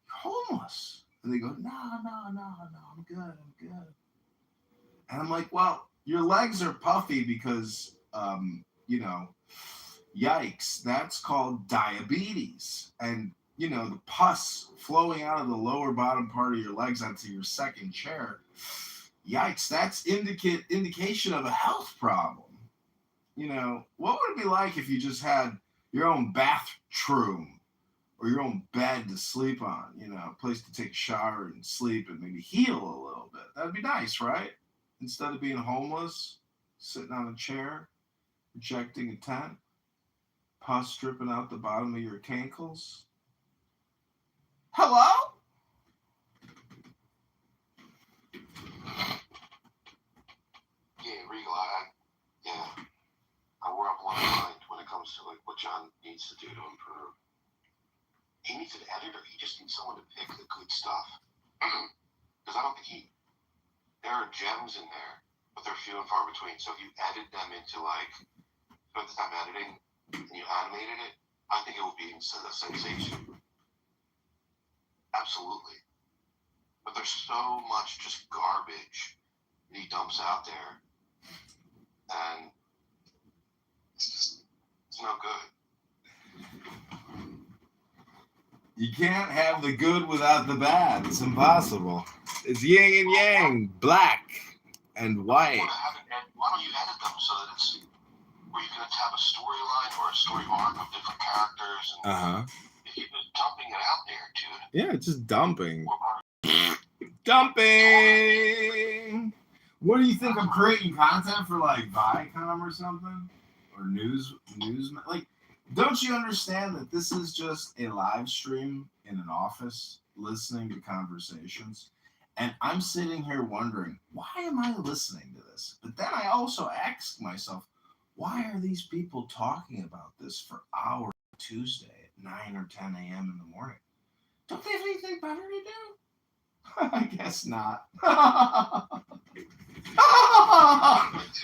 You're homeless. And they go, no, I'm good. And I'm like, well, your legs are puffy because, yikes, that's called diabetes. And, the pus flowing out of the lower bottom part of your legs onto your second chair, yikes, that's indication of a health problem. What would it be like if you just had your own bathroom or your own bed to sleep on, a place to take a shower and sleep and maybe heal a little bit? That'd be nice, right? Instead of being homeless, sitting on a chair, rejecting a tent, pus dripping out the bottom of your cankles. Hello? Yeah, Regal, I we're up one mind when it comes to like what John needs to do to improve. He needs an editor. He just needs someone to pick the good stuff. Because I don't think there are gems in there, but they're few and far between. So if you edit them into spent the time editing and you animated it, I think it would be a sensation. Absolutely. But there's so much just garbage that he dumps out there. And it's no good. You can't have the good without the bad. It's impossible. It's yin and yang, black and white. Why don't you edit them so that it's where you can have a storyline or a story arc of different characters? And if you're just dumping it out there, dude. Yeah, it's just dumping. Dumping! What do you think? I'm creating content for like Viacom or something? Or news? Like, don't you understand that this is just a live stream in an office listening to conversations? And I'm sitting here wondering, why am I listening to this? But then I also ask myself, why are these people talking about this for hours Tuesday at 9 or 10 a.m. in the morning? Don't they have anything better to do? I guess not. Too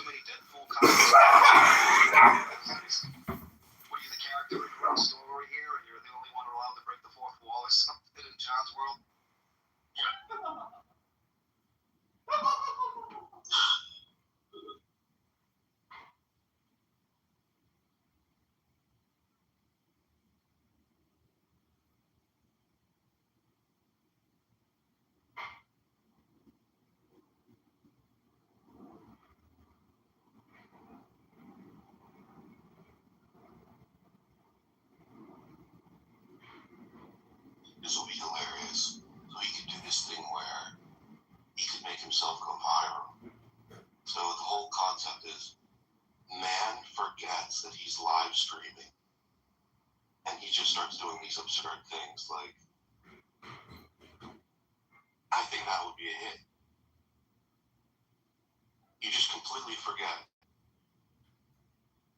many Deadpool comics. What are you, the character in the real story here, and you're the only one allowed to break the fourth wall or something in John's world? This will be hilarious. So he could do this thing where he could make himself go viral. So the whole concept is man forgets that he's live streaming. And he just starts doing these absurd things like, I think that would be a hit. You just completely forget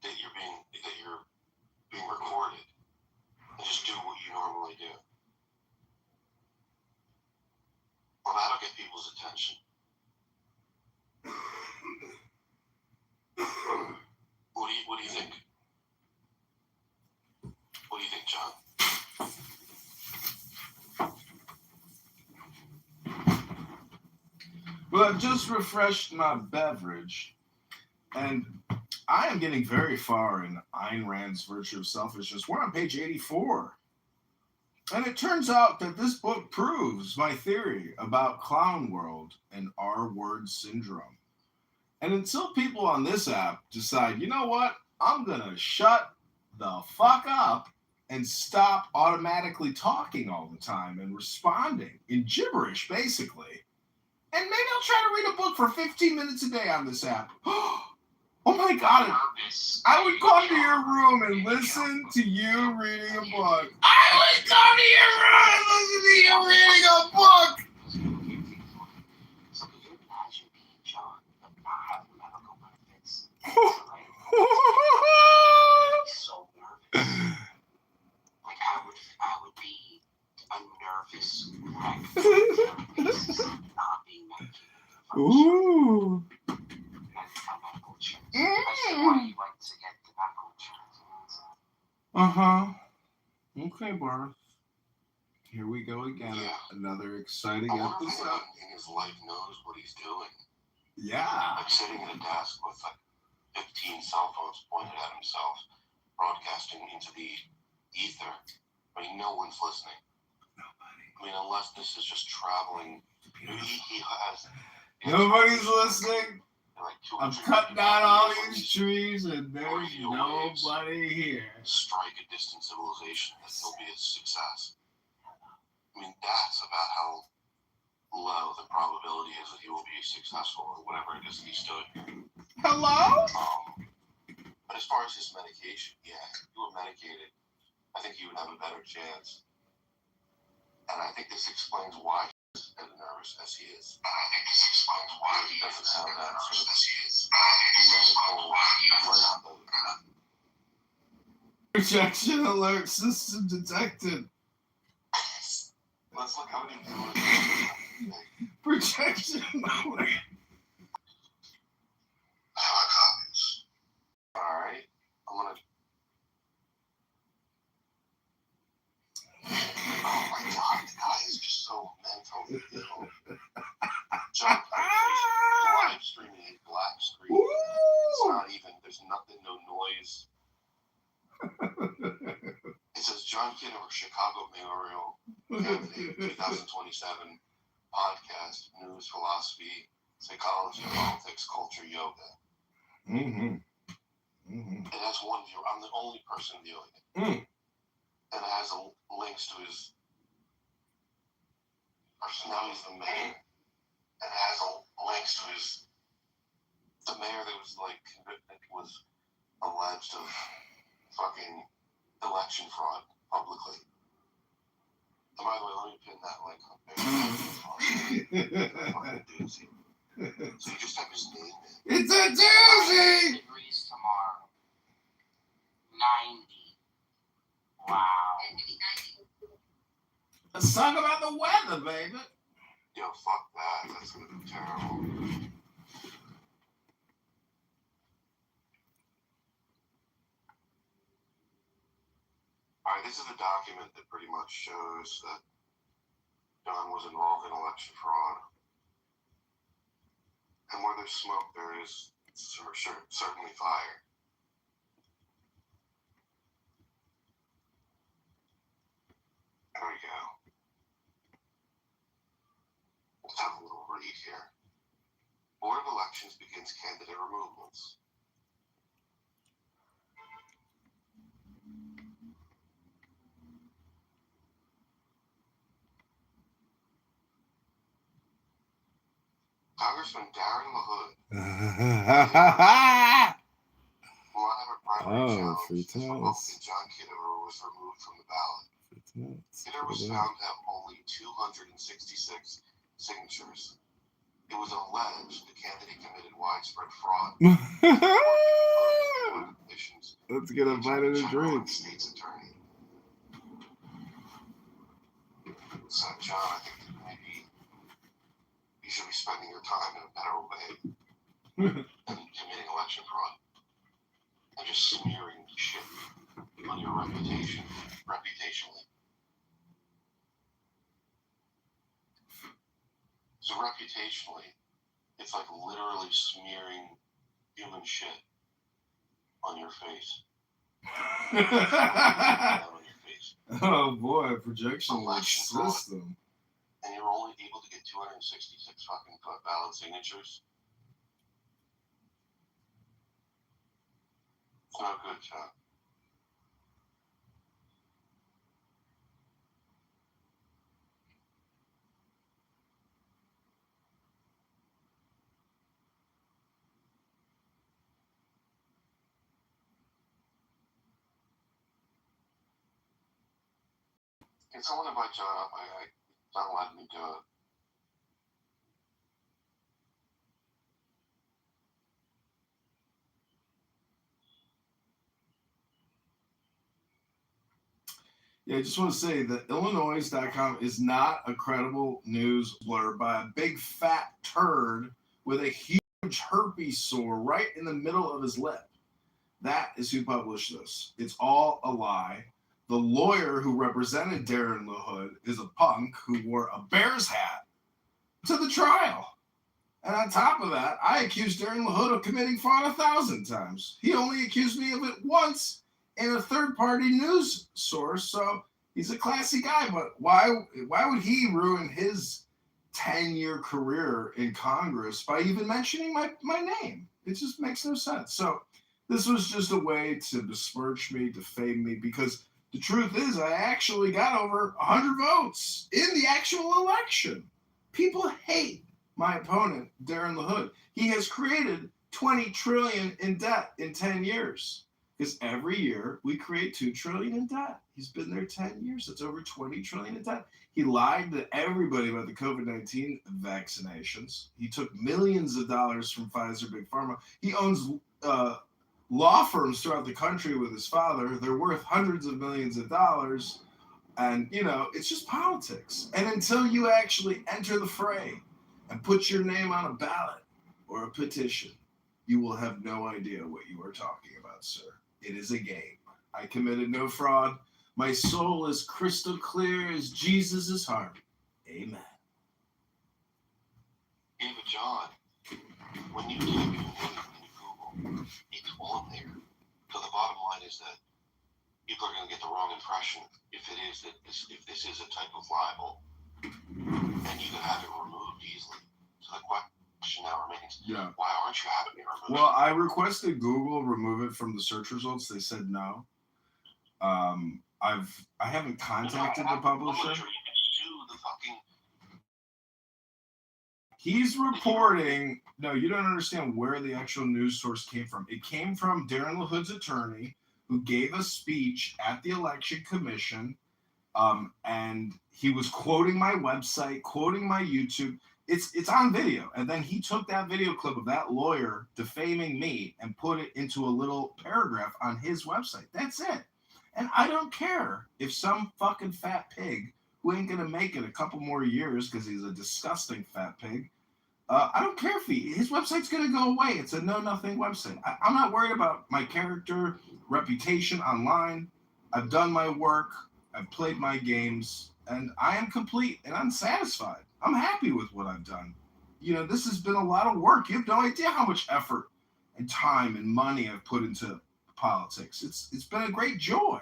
that you're being recorded and just do what you normally do. Well, that'll get people's attention. What do you think? What do you think, John? Well, I've just refreshed my beverage, and I am getting very far in Ayn Rand's Virtue of Selfishness. We're on page 84. And it turns out that this book proves my theory about Clown World and R-word syndrome. And until people on this app decide, you know what, I'm going to shut the fuck up and stop automatically talking all the time and responding in gibberish, basically. And maybe I'll try to read a book for 15 minutes a day on this app. Oh my God. nervous. I would come to your room and listen to you reading a book. I would come to your room and listen to you reading a book. So could you imagine being John, but not having medical benefits? So nervous. Like I would be a nervous wreck on a daily basis, not being medicated. Ooh. Medical insurance. I see why you like to get the medical insurance. Okay, Barth. Here we go again. Yeah. Another exciting I wonder if episode. anyone in his life knows what he's doing. Yeah. Like sitting at a desk with like 15 cell phones pointed at himself, broadcasting into the ether. I mean, no one's listening. Nobody. I mean, unless this is just traveling. He has. Nobody's listening. Like I'm cutting down all these trees and there's nobody here. Strike a distant civilization that he'll be a success. I mean, that's about how low the probability is that he will be successful or whatever it is that he's doing. Hello? But as far as his medication, yeah, if you were medicated, I think he would have a better chance. And I think this explains why he's as nervous as he is. And I think this explains why he doesn't have that sort of medical Projection alert system detected. Let's look how many viewers. Projection alert. Copies. Alright. I'm gonna. Oh my God, the guy is just so mentally ill. John, live streaming a black screen. It's not even, there's nothing, no noise. It says John Kitover, Chicago mayoral candidate, 2027 podcast, news, philosophy, psychology, politics, culture, yoga. It has one viewer. I'm the only person viewing it. And it has links to his personality as the mayor. And it has links to the mayor that was like convicted, was alleged of fucking election fraud publicly. And by the way, let me pin that link up there. So you just type his name in. It's a doozy! Degrees tomorrow. 90. Wow. A song about the weather, baby. Yo, fuck that. That's gonna be terrible. Alright, this is a document that pretty much shows that John was involved in election fraud. And where there's smoke, there is certainly fire. There we go. Let's have a little read here. Board of Elections begins candidate removals. Congressman Darren LaHood. Free tennis. John Kitover was removed from the ballot. Kitover was found to have only 266 signatures. It was alleged the candidate committed widespread fraud. Let's get a bite of the drinks. State's attorney. So, John, I think that maybe you should be spending your time in a better way than committing election fraud and just smearing shit on your reputation, reputationally. So reputationally, it's like literally smearing human shit on your face. On your face. Oh boy, projection Election system. And you're only able to get 266 fucking ballot signatures. It's not good, John. Can someone invite John up? It's not letting me do it. Yeah, I just want to say that Illinois.com is not a credible news blurb by a big fat turd with a huge herpes sore right in the middle of his lip. That is who published this. It's all a lie. The lawyer who represented Darren LaHood is a punk who wore a Bears hat to the trial. And on top of that, I accused Darren LaHood of committing fraud 1,000 times. He only accused me of it once in a third-party news source, so he's a classy guy. But why would he ruin his 10-year career in Congress by even mentioning my name? It just makes no sense. So this was just a way to besmirch me, defame me, because the truth is I actually got over 100 votes in the actual election. People hate my opponent, Darren LaHood. He has created $20 trillion in debt in 10 years. Because every year we create $2 trillion in debt. He's been there 10 years. That's over $20 trillion in debt. He lied to everybody about the COVID-19 vaccinations. He took millions of dollars from Pfizer Big Pharma. He owns law firms throughout the country with his father. They're worth hundreds of millions of dollars. And, it's just politics. And until you actually enter the fray and put your name on a ballot or a petition, you will have no idea what you are talking about, sir. It is a game. I committed no fraud. My soul is crystal clear as Jesus' heart. Amen. David John, when you type in into Google, it's on there. So the bottom line is that people are going to get the wrong impression if this is a type of libel, and you can have it removed easily. So the question now remains, why aren't you having it removed? Well, I requested Google remove it from the search results. They said no. I haven't contacted the publisher. He's reporting. No, you don't understand where the actual news source came from. It came from Darren LaHood's attorney, who gave a speech at the Election Commission, and he was quoting my website, quoting my YouTube. It's on video. And then he took that video clip of that lawyer defaming me and put it into a little paragraph on his website. That's it. And I don't care if some fucking fat pig who ain't going to make it a couple more years because he's a disgusting fat pig. I don't care if his website's going to go away. It's a know-nothing website. I'm not worried about my character, reputation online. I've done my work. I've played my games. And I am complete and I'm satisfied. I'm happy with what I've done. This has been a lot of work. You have no idea how much effort and time and money I've put into politics. It's been a great joy.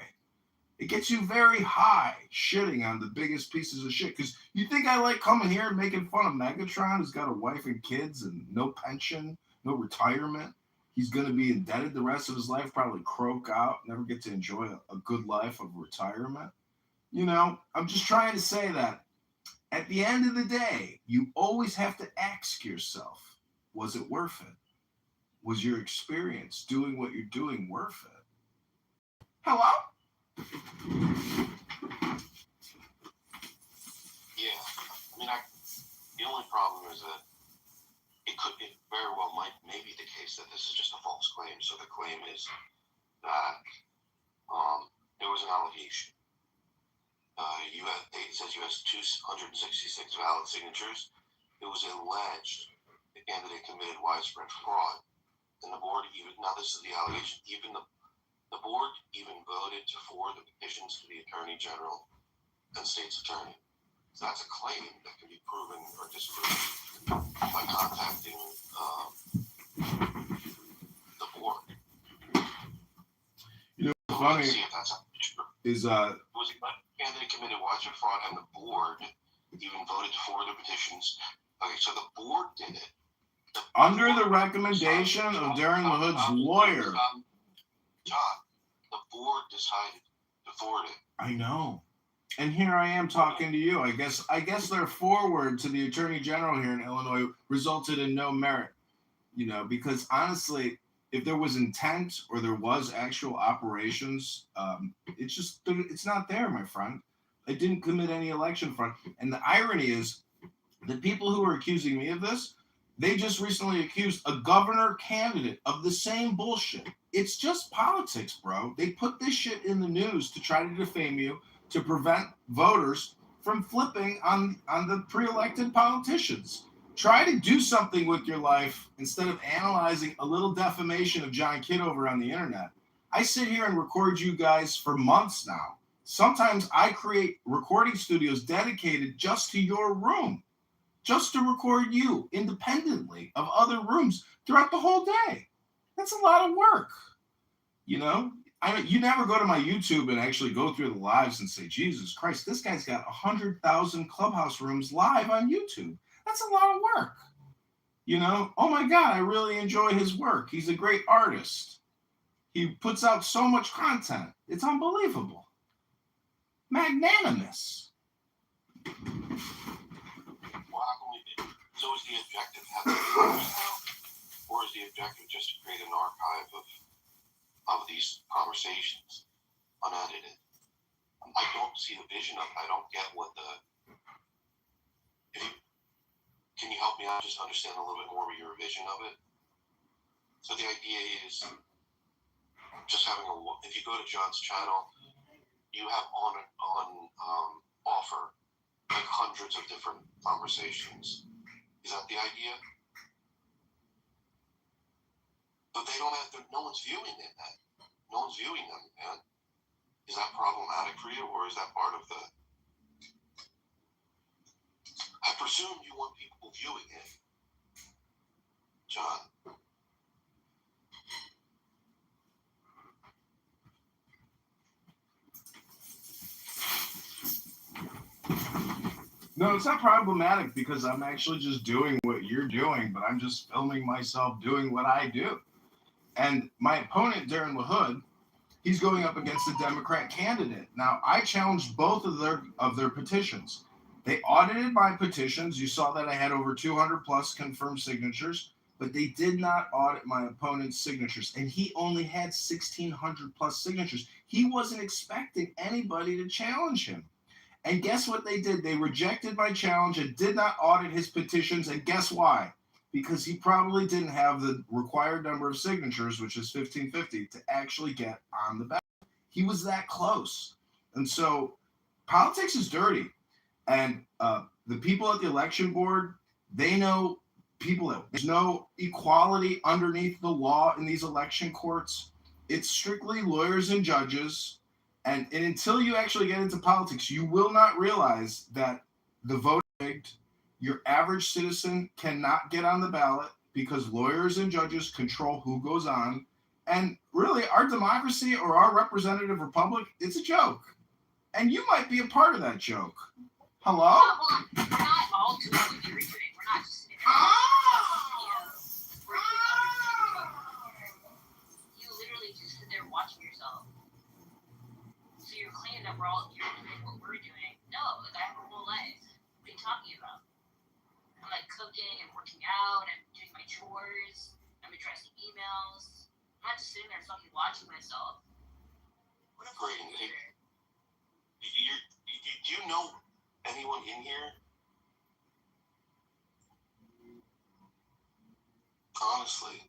It gets you very high shitting on the biggest pieces of shit. Because you think I like coming here and making fun of Megatron, who's got a wife and kids and no pension, no retirement. He's going to be indebted the rest of his life, probably croak out, never get to enjoy a good life of retirement. I'm just trying to say that at the end of the day, you always have to ask yourself, was it worth it? Was your experience doing what you're doing worth it? Hello? Yeah. The only problem is that it very well may be the case that this is just a false claim. So the claim is that there was an allegation. It says you has 266 valid signatures. It was alleged the candidate committed widespread fraud. And the board this is the allegation, the board even voted to forward the petitions to the Attorney General and State's Attorney. So that's a claim that can be proven or disproven by contacting the board. Funny see if that's true. Is was the candidate committed widespread fraud, and the board even voted to forward the petitions. Okay, so the board did it. Under the recommendation of Darren LaHood's lawyer. The board decided to forward it. I know. And here I am talking to you. I guess their forward to the Attorney General here in Illinois resulted in no merit. Because honestly, if there was intent or there was actual operations, it's not there, my friend. I didn't commit any election fraud. And the irony is, the people who are accusing me of this, they just recently accused a governor candidate of the same bullshit. It's just politics, bro. They put this shit in the news to try to defame you, to prevent voters from flipping on the pre-elected politicians. Try to do something with your life instead of analyzing a little defamation of John Kitover on the internet. I sit here and record you guys for months now. Sometimes I create recording studios dedicated just to your room, just to record you independently of other rooms throughout the whole day. That's a lot of work. You know, you never go to my YouTube and actually go through the lives and say, Jesus Christ, this guy's got 100,000 Clubhouse rooms live on YouTube. That's a lot of work. You know, oh my God, I really enjoy his work. He's a great artist. He puts out so much content. It's unbelievable. Magnanimous. So is the objective having videos now, or is the objective just to create an archive of these conversations, unedited? I don't see the vision of it. I don't get what can you help me out, just understand a little bit more of your vision of it? So the idea is just having if you go to John's channel, you have on offer like hundreds of different conversations. Is that the idea? But they don't have no one's viewing it, man. No one's viewing them, man. Is that problematic for you, or is that part of the... I presume you want people viewing it, John. No, it's not problematic because I'm actually just doing what you're doing, but I'm just filming myself doing what I do. And my opponent, Darren LaHood, he's going up against a Democrat candidate. Now, I challenged both of their petitions. They audited my petitions. You saw that I had over 200 plus confirmed signatures, but they did not audit my opponent's signatures. And he only had 1,600 plus signatures. He wasn't expecting anybody to challenge him. And guess what they did? They rejected my challenge and did not audit his petitions. And guess why? Because he probably didn't have the required number of signatures, which is 1,550, to actually get on the ballot. He was that close. And so politics is dirty. And the people at the election board, they know there's no equality underneath the law in these election courts. It's strictly lawyers and judges. And until you actually get into politics, you will not realize that the vote is rigged. Your average citizen cannot get on the ballot because lawyers and judges control who goes on. And really, our democracy or our representative republic, it's a joke. And you might be a part of that joke. Hello? We're not all doing what you're doing. We're not just sitting there. You literally just sit there watching yourself. So you're claiming that you're doing what we're doing. No, like I have a whole life. What are you talking about? I'm like cooking and working out and doing my chores. I'm addressing emails. I'm not just sitting there fucking watching myself. What a fucking loser. Do you know anyone in here? Honestly.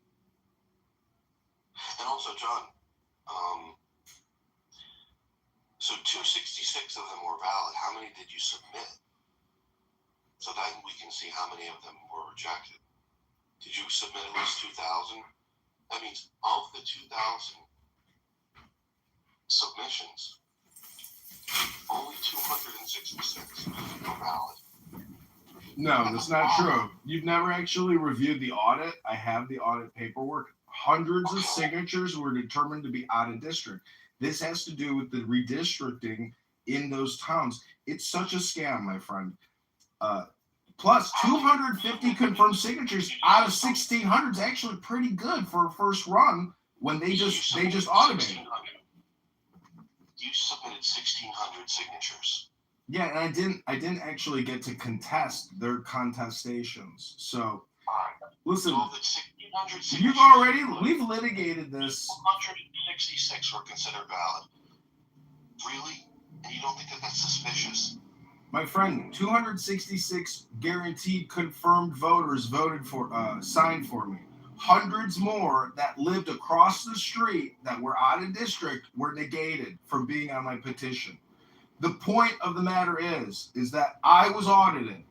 And also, John, so 266 of them were valid. How many did you submit? So that we can see how many of them were rejected. Did you submit at least 2,000? That means of the 2,000 submissions, only 266 were valid. No, that's not true. You've never actually reviewed the audit. I have the audit paperwork. Hundreds of signatures were determined to be out of district. This has to do with the redistricting in those towns. It's such a scam, my friend. Plus, 250 confirmed signatures out of 1,600 is actually pretty good for a first run when they just automated. You submitted 1,600 signatures. Yeah, and I didn't actually get to contest their contestations. So, listen, we've litigated this. 166 were considered valid. Really? And you don't think that that's suspicious? My friend, 266 guaranteed confirmed voters voted for, signed for me. Hundreds more that lived across the street that were out of district were negated from being on my petition. The point of the matter is that I was audited.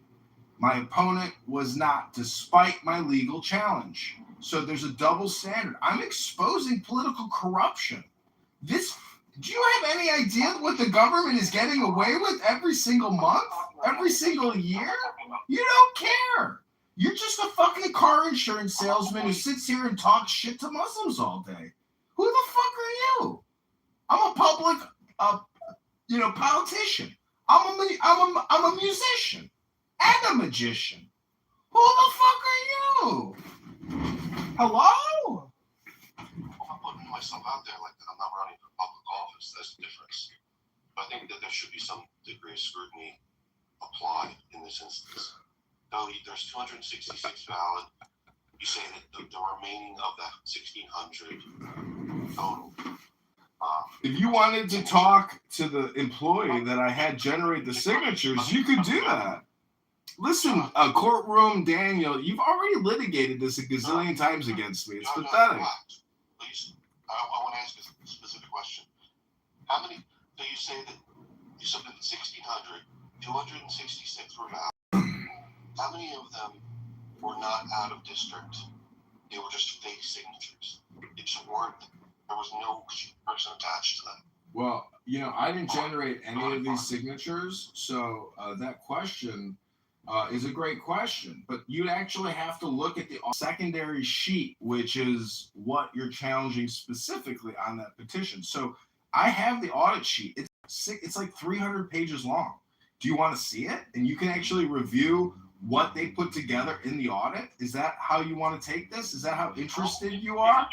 My opponent was not, despite my legal challenge. So there's a double standard. I'm exposing political corruption. Do you have any idea what the government is getting away with every single month? Every single year? You don't care. You're just a fucking car insurance salesman who sits here and talks shit to Muslims all day. Who the fuck are you? I'm a public, politician. I'm a musician and a magician. Who the fuck are you? Hello? I'm putting myself out there like that. I'm not running for public office. That's the difference. But I think that there should be some degree of scrutiny applied in this instance. Though there's 266 valid, you say that the remaining of that 1,600 total. If you wanted to talk to the employee that I had generate the signatures, you could do that. Listen, courtroom Daniel, you've already litigated this a gazillion times against me. It's pathetic. Please, I want to ask a specific question. How many, so you say that you submitted 1,600, 266 were valid. How many of them were not out of district? They were just fake signatures. It just weren't, there was no person attached to them. Well, I didn't generate any of these signatures, so that question is a great question. But you'd actually have to look at the secondary sheet, which is what you're challenging specifically on that petition. So I have the audit sheet. It's like 300 pages long. Do you want to see it? And you can actually review what they put together in the audit. Is that how you want to take this? Is that how interested you are?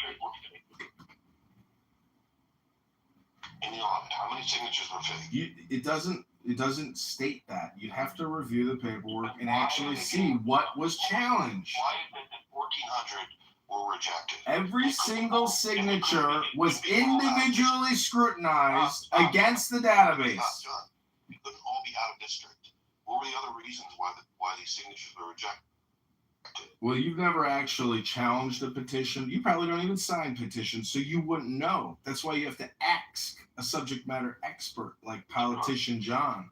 In the audit, how many signatures were fake? It doesn't state that. You'd have to review the paperwork and actually see what was challenged. Why is it that 1,400 were rejected? Every single signature was individually scrutinized against the database. It couldn't all be out of district. What were the other reasons why these signatures were rejected? Well, you've never actually challenged a petition. You probably don't even sign petitions, so you wouldn't know. That's why you have to ask a subject matter expert like Politician John.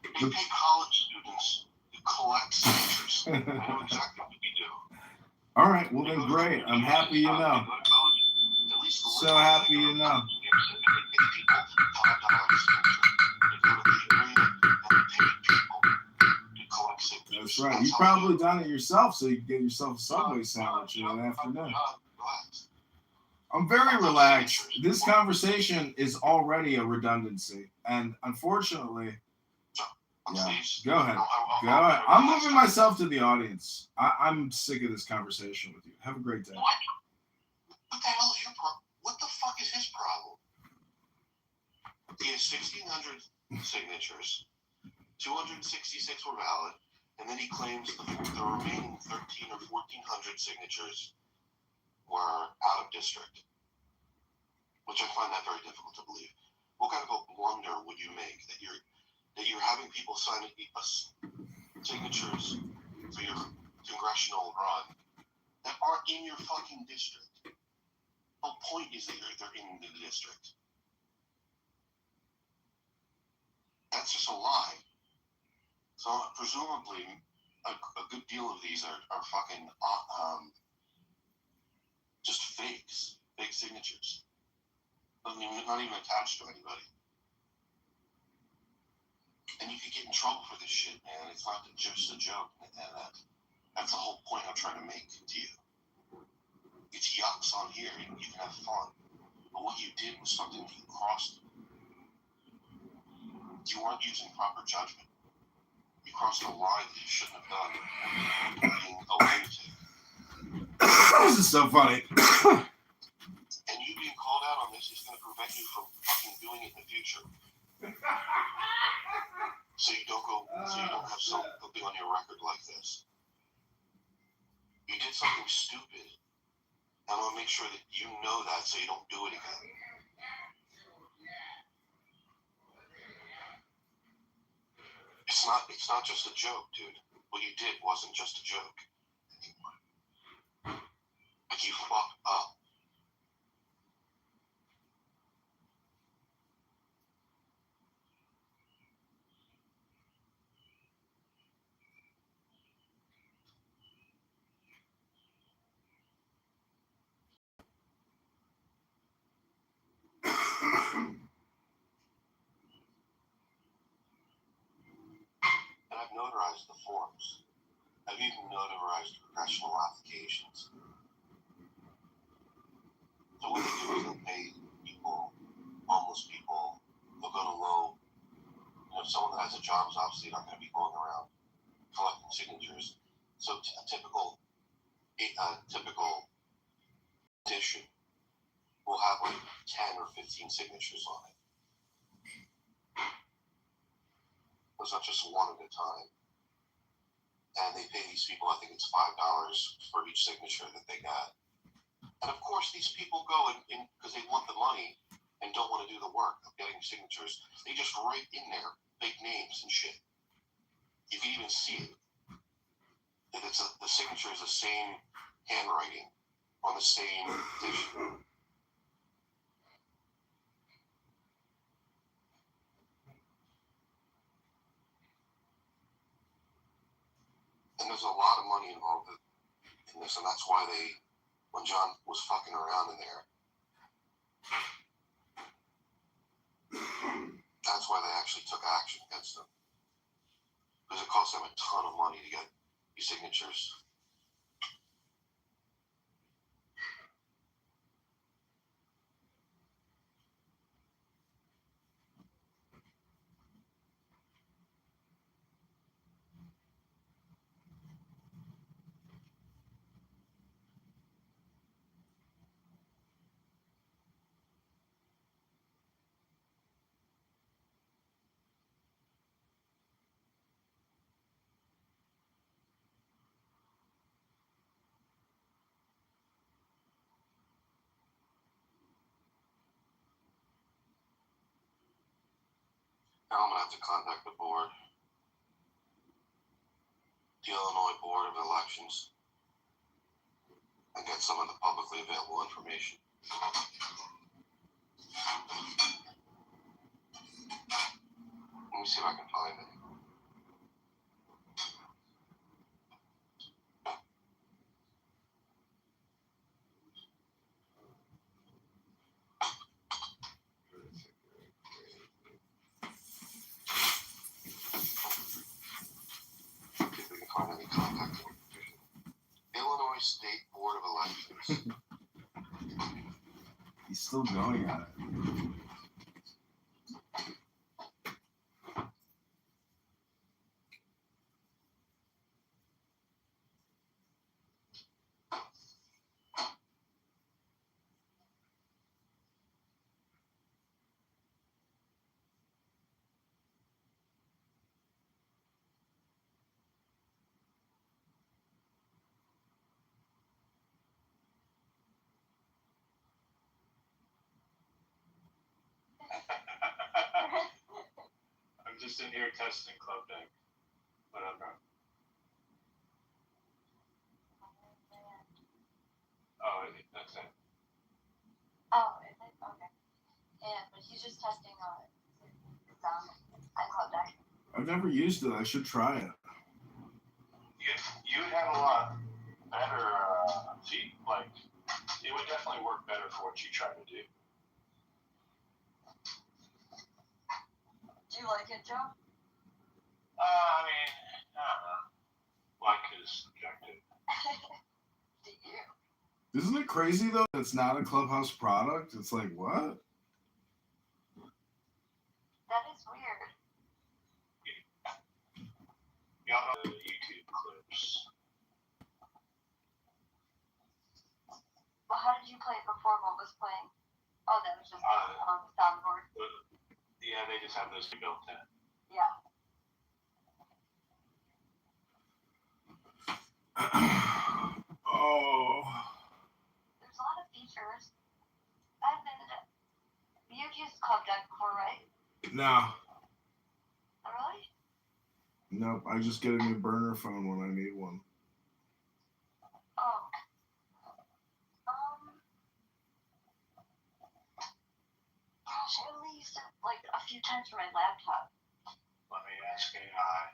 We pay college students to collect signatures. I know exactly what we do. All right, well then great. I'm happy you know. So happy you know. That's right. You've probably done it yourself, so you can get yourself a Subway sandwich in the afternoon. I'm very relaxed. This conversation is already a redundancy, and unfortunately, yeah. Go ahead. I'm moving myself to the audience. I'm sick of this conversation with you. Have a great day. What the hell is your problem? What the fuck is his problem? He has 1,600 signatures. 266 were valid. And then he claims the remaining 1,300 or 1,400 signatures were out of district, which I find that very difficult to believe. What kind of a blunder would you make that you're having people sign signatures for your congressional run that aren't in your fucking district? The whole point is that they're in the district. That's just a lie. So presumably, a good deal of these are fucking just fakes, fake signatures. Not even attached to anybody. And you could get in trouble for this shit, man. It's not just a joke. That's the whole point I'm trying to make to you. It's yucks on here, and you can have fun. But what you did was something that you crossed. You weren't using proper judgment. You crossed a line that you shouldn't have done. Being a lunatic. This is so funny. And you being called out on this is going to prevent you from fucking doing it in the future. So you don't have something on your record like this. You did something stupid. And I want to make sure that you know that so you don't do it again. It's It's not just a joke, dude. What you did wasn't just a joke. Like, you fucked up. And I've notarized the forms. I've even notarized professional applications. So what they do is they'll pay people, homeless people, they'll go to low. You know, someone that has a job is obviously not going to be going around collecting signatures. So a typical petition will have like 10 or 15 signatures on it. It's not just one at a time. And they pay these people, I think it's $5 for each signature that they got. And of course, these people go in because they want the money and don't want to do the work of getting signatures. They just write in there big names and shit. You can even see it. That the signature is the same handwriting on the same petition. And there's a lot of money involved in this, and that's why when John was fucking around in there, that's why they actually took action against him. Because it cost them a ton of money to get these signatures. Now I'm going to have to contact the board, the Illinois Board of Elections, and get some of the publicly available information. Let me see if I can find it. See if we can find any contact information. Illinois State Board of Elections. He's still going at it. I'm just in here testing club deck. Whatever. Oh, that's it. Oh, is it? Okay. Yeah, but he's just testing on iCloud deck. I've never used it. I should try it. You'd have a lot better, it would definitely work better for what you try to do. Do you like it, Joe? I mean, I don't know. Like is subjective. Do you? Isn't it crazy though? It's not a Clubhouse product. It's like what? That is weird. Y'all know the YouTube clips. Well, how did you play it before? What was playing? Oh, that was just on the soundboard. Yeah, they just have those built in. Yeah. Oh. There's a lot of features. I've visited it. You've used Club Deck before, right? No. Oh, really? Nope, I just get a new burner phone when I need one. Oh. Gosh, I only used it like a few times for my laptop. Let me ask AI.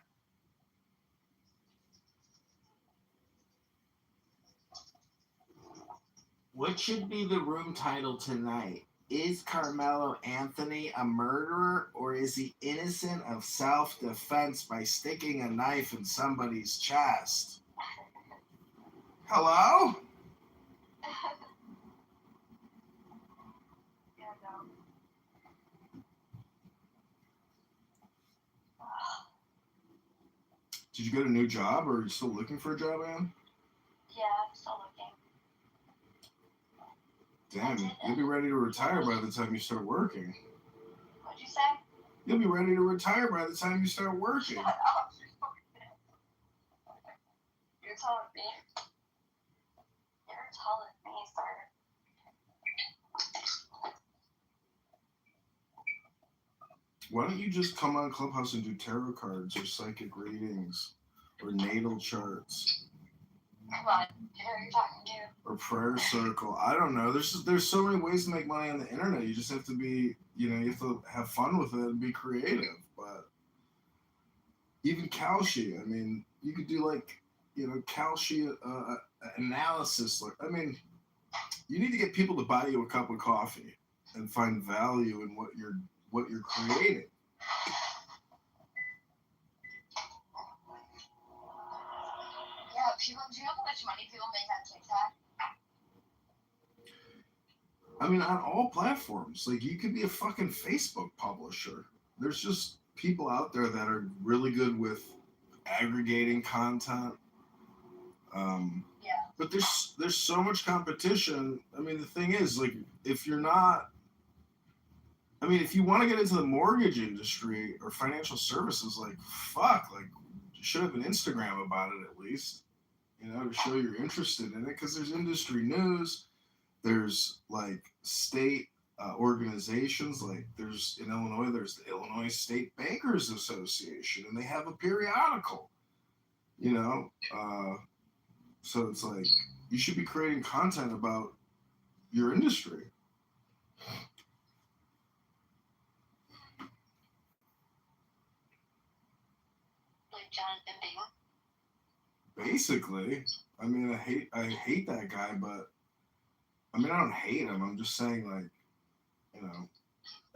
What should be the room title tonight? Is Carmelo Anthony a murderer, or is he innocent of self-defense by sticking a knife in somebody's chest? Hello? Yeah, no. Did you get a new job, or are you still looking for a job, Ann? Yeah, I'm still looking. Damn, you'll be ready to retire by the time you start working. What'd you say? You'll be ready to retire by the time you start working. Shut up. You're telling me. You're telling me, sir. Why don't you just come on Clubhouse and do tarot cards or psychic readings or natal charts? Come on. Who are you talking to? Or prayer circle. I don't know. There's so many ways to make money on the internet. You just have to be, you have to have fun with it and be creative. But even Kalshi, I mean, you could do Kalshi analysis. You need to get people to buy you a cup of coffee and find value in what you're creating. Yeah, people. Do you know how much money people make on TikTok? I mean, on all platforms. Like, you could be a fucking Facebook publisher. There's just people out there that are really good with aggregating content. Yeah. But there's so much competition. I mean, the thing is, like, if you want to get into the mortgage industry or financial services, you should have an Instagram about it at least, to show you're interested in it, because there's industry news. There's state organizations, there's in Illinois, there's the Illinois State Bankers Association, and they have a periodical, so it's you should be creating content about your industry. Like Jonathan Bing. Basically, I mean, I hate that guy, but I mean, I don't hate him. I'm just saying,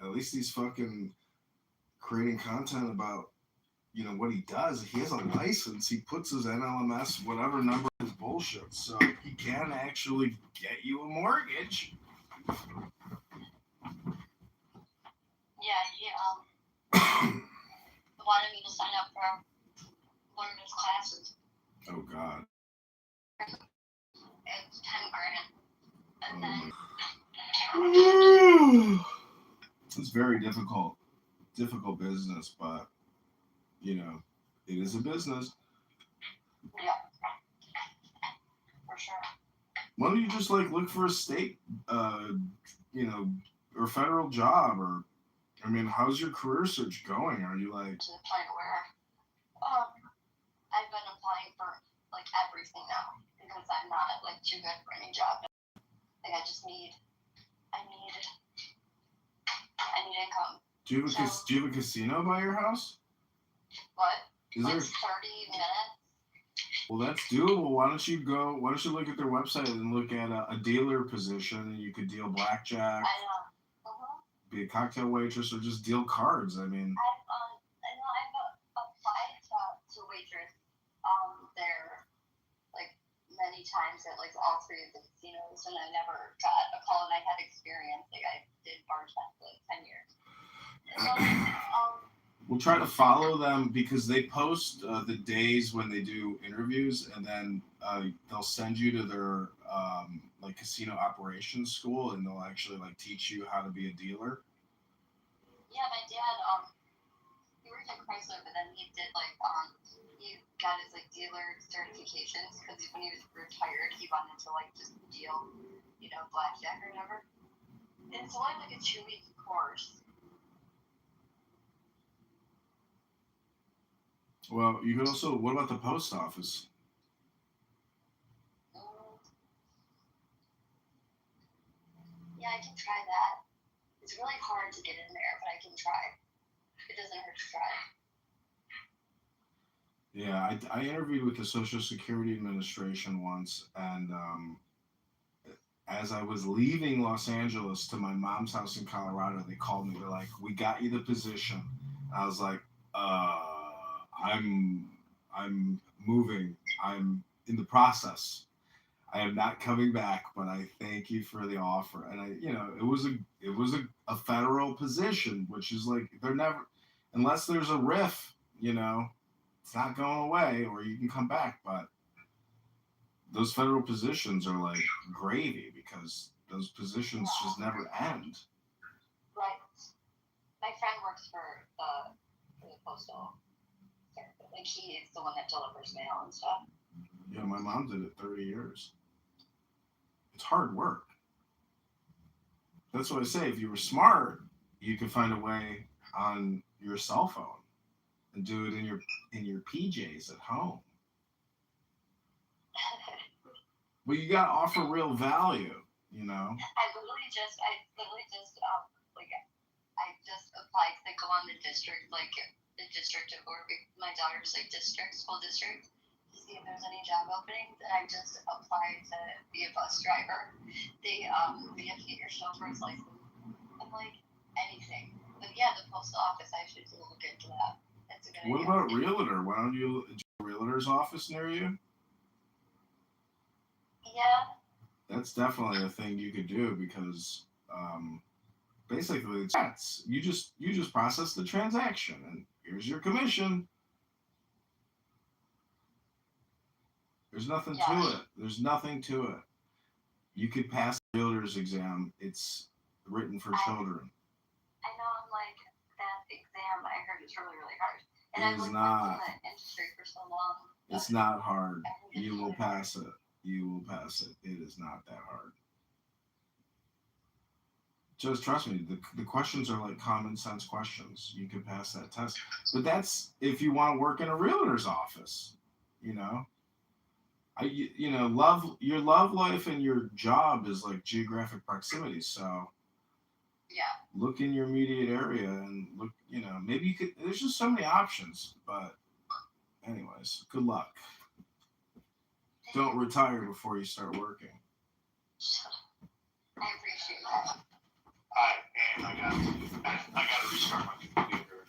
at least he's fucking creating content about, what he does. He has a license. He puts his NLMS, whatever number is bullshit. So he can actually get you a mortgage. Yeah, he wanted me to sign up for one of his classes. Oh, God. It's $10,000. And then It's very difficult business, but it is a business. yeah, for sure. Why don't you just look for a state, or federal job, or how's your career search going? Are you To the point where I've been applying for everything now because I'm not too good for any job. I just need income. do you have a casino by your house? What? Is there? 30 minutes. Well, that's doable. Why don't you look at their website and look at a dealer position? You could deal blackjack, I know. be a cocktail waitress, or just deal cards. I mean, I've applied to waitress there many times at all three of the casinos, and I never got a call, and I had experience. I did bartend for 10 years. So, we'll try to follow them because they post the days when they do interviews, and then they'll send you to their casino operations school, and they'll actually teach you how to be a dealer. Yeah, my dad he worked at Chrysler, but then he did he got his dealer certifications because when he was retired, he wanted to just deal, blackjack or whatever. And it's only a 2-week course. Well, you could also. What about the post office? Yeah, I can try that. It's really hard to get in there, but I can try. It doesn't hurt to try. Yeah, I interviewed with the Social Security Administration once, and as I was leaving Los Angeles to my mom's house in Colorado, they called me. They're like, "We got you the position." I was like, I'm moving. I'm in the process. I am not coming back, but I thank you for the offer." And it was a federal position, which is like they're never, unless there's a riff, it's not going away, or you can come back. But those federal positions are like gravy because those positions just never end. Right. My friend works for the postal service. Like, she is the one that delivers mail and stuff. Yeah, my mom did it 30 years. It's hard work. That's what I say. If you were smart, you could find a way on your cell phone and do it in your PJs at home. But you gotta offer real value, I literally just applied to go on the district, the district of where my daughter's school district, to see if there's any job openings, and I just applied to be a bus driver. You have to get your chauffeur's license. I'm like, anything. But yeah, the postal office, I should look into that. That's a good idea. What about realtor? Why don't you do a realtor's office near you? Yeah. That's definitely a thing you could do because basically it's you just process the transaction and here's your commission. There's nothing to it. There's nothing to it. You could pass the realtor's exam. It's written for children. I know, I'm like, that exam, I heard it's really, really hard. And It is not. I've been in the industry for so long. It's not hard. You will pass it. You will pass it. It is not that hard. Just trust me. The questions are like common sense questions. You can pass that test. But that's if you want to work in a realtor's office. Your love life and your job is like geographic proximity. So yeah, look in your immediate area and look. Maybe you could. There's just so many options. But anyways, good luck. Don't retire before you start working. I appreciate that. Hi, and I got to restart my computer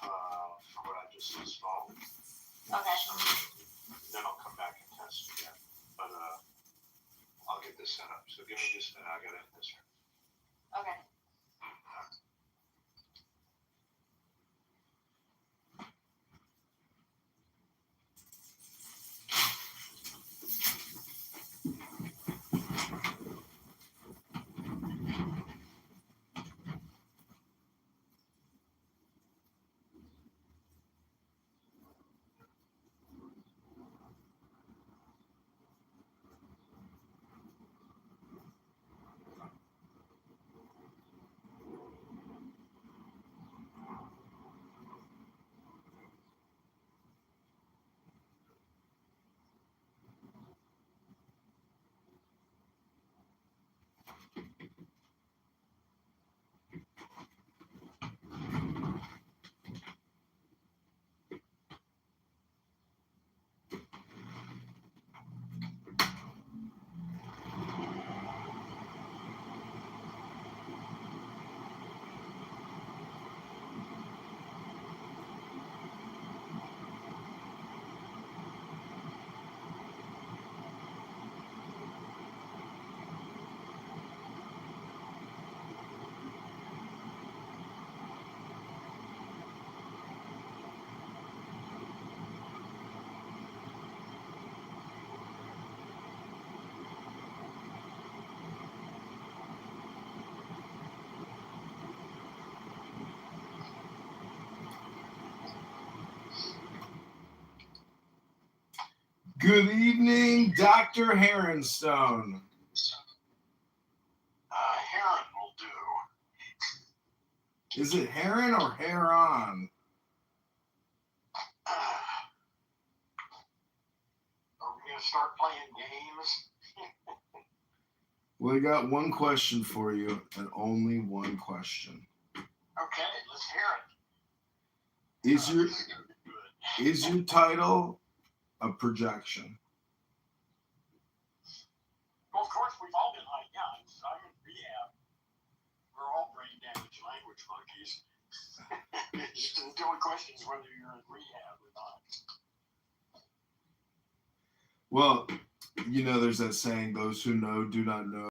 for what I just installed. Okay. So then I'll come back and test again. But I'll get this set up. So give me just a minute. I got to end this here. Okay. Good evening, Dr. Heronstone. Heron will do. Is it Heron or Heron? gonna start playing games? We got one question for you, and only one question. Okay, let's hear it. Is your title a projection? Well, of course, we've all been like, yeah, I'm in rehab. We're all brain damaged language monkeys. The only question is whether you're in rehab or not. Well, there's that saying, those who know do not know.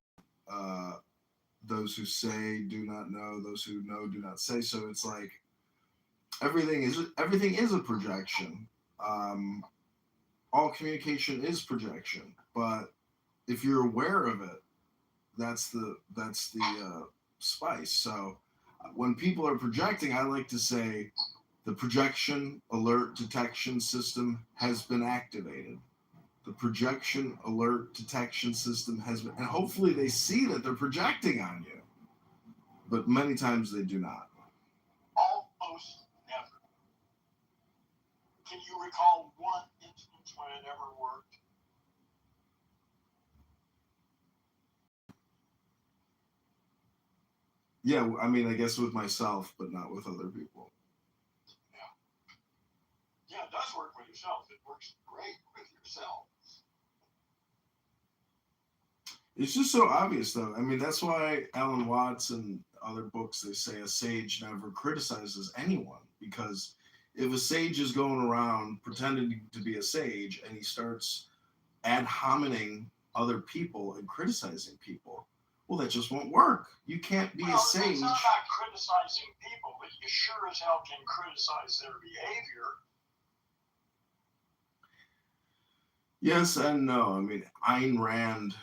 Those who say do not know. Those who know do not say. So it's like everything is a projection. All communication is projection. But if you're aware of it, that's the spice. So when people are projecting, I like to say the projection alert detection system has been activated. The projection alert detection system has been, and hopefully they see that they're projecting on you. But many times they do not. Almost never. Can you recall one instance when it ever worked? Yeah, I mean, I guess with myself, but not with other people. Yeah, it does work with yourself. It works great with yourself. It's just so obvious, though. I mean, that's why Alan Watts and other books, they say a sage never criticizes anyone. Because if a sage is going around pretending to be a sage and he starts ad hominem other people and criticizing people, well, that just won't work. You can't be a sage. It's not about criticizing people, but you sure as hell can criticize their behavior. Yes and no. I mean, Ayn Rand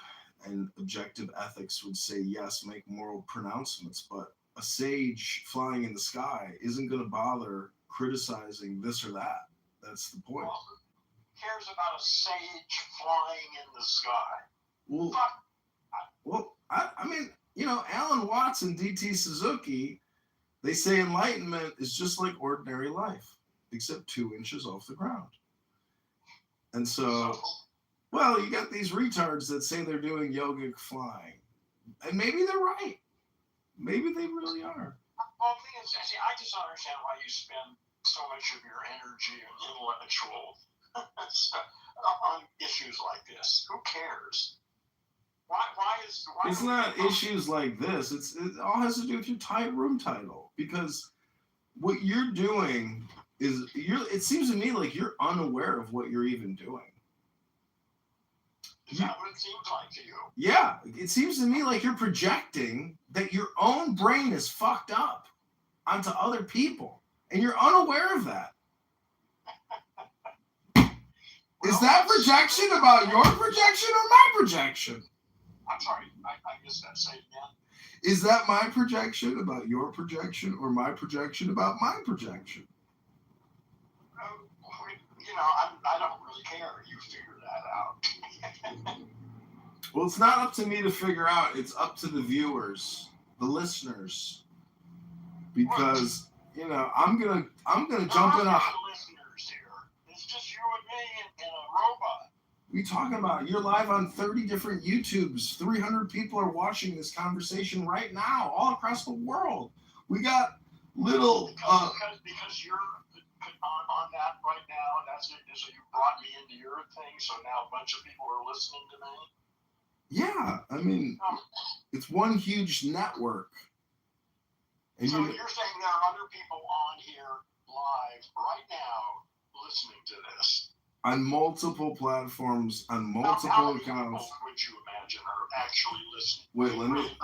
and objective ethics would say, yes, make moral pronouncements, but a sage flying in the sky isn't going to bother criticizing this or that. That's the point. Well, who cares about a sage flying in the sky? Well, I mean, Alan Watts and D.T. Suzuki, they say enlightenment is just like ordinary life, except 2 inches off the ground. And so, well, you got these retards that say they're doing yogic flying. And maybe they're right. Maybe they really are. Well, the thing is, I just don't understand why you spend so much of your energy and intellectual on issues like this. Who cares? It's not issues like this. It all has to do with your room title. Because what you're doing is, it seems to me like you're unaware of what you're even doing. Is that what it seems like to you? Yeah, it seems to me like you're projecting that your own brain is fucked up onto other people, and you're unaware of that. Is that projection about your projection or my projection? I'm sorry, I missed that. Say it again. Is that my projection about your projection or my projection about my projection? I don't really care. You figure that out. Well, it's not up to me to figure out. It's up to the viewers, the listeners, because I'm gonna jump in a. Listeners here. It's just you and me and a robot. We talking about you're live on 30 different YouTubes. 300 people are watching this conversation right now, all across the world. We got little. Because you're on that right now. That's it. So you brought me into your thing. So now a bunch of people are listening to me. Yeah, I mean, it's one huge network. And so you're saying there are other people on here live right now listening to this? On multiple platforms, on multiple how accounts. Many people would you imagine are actually listening? Wait,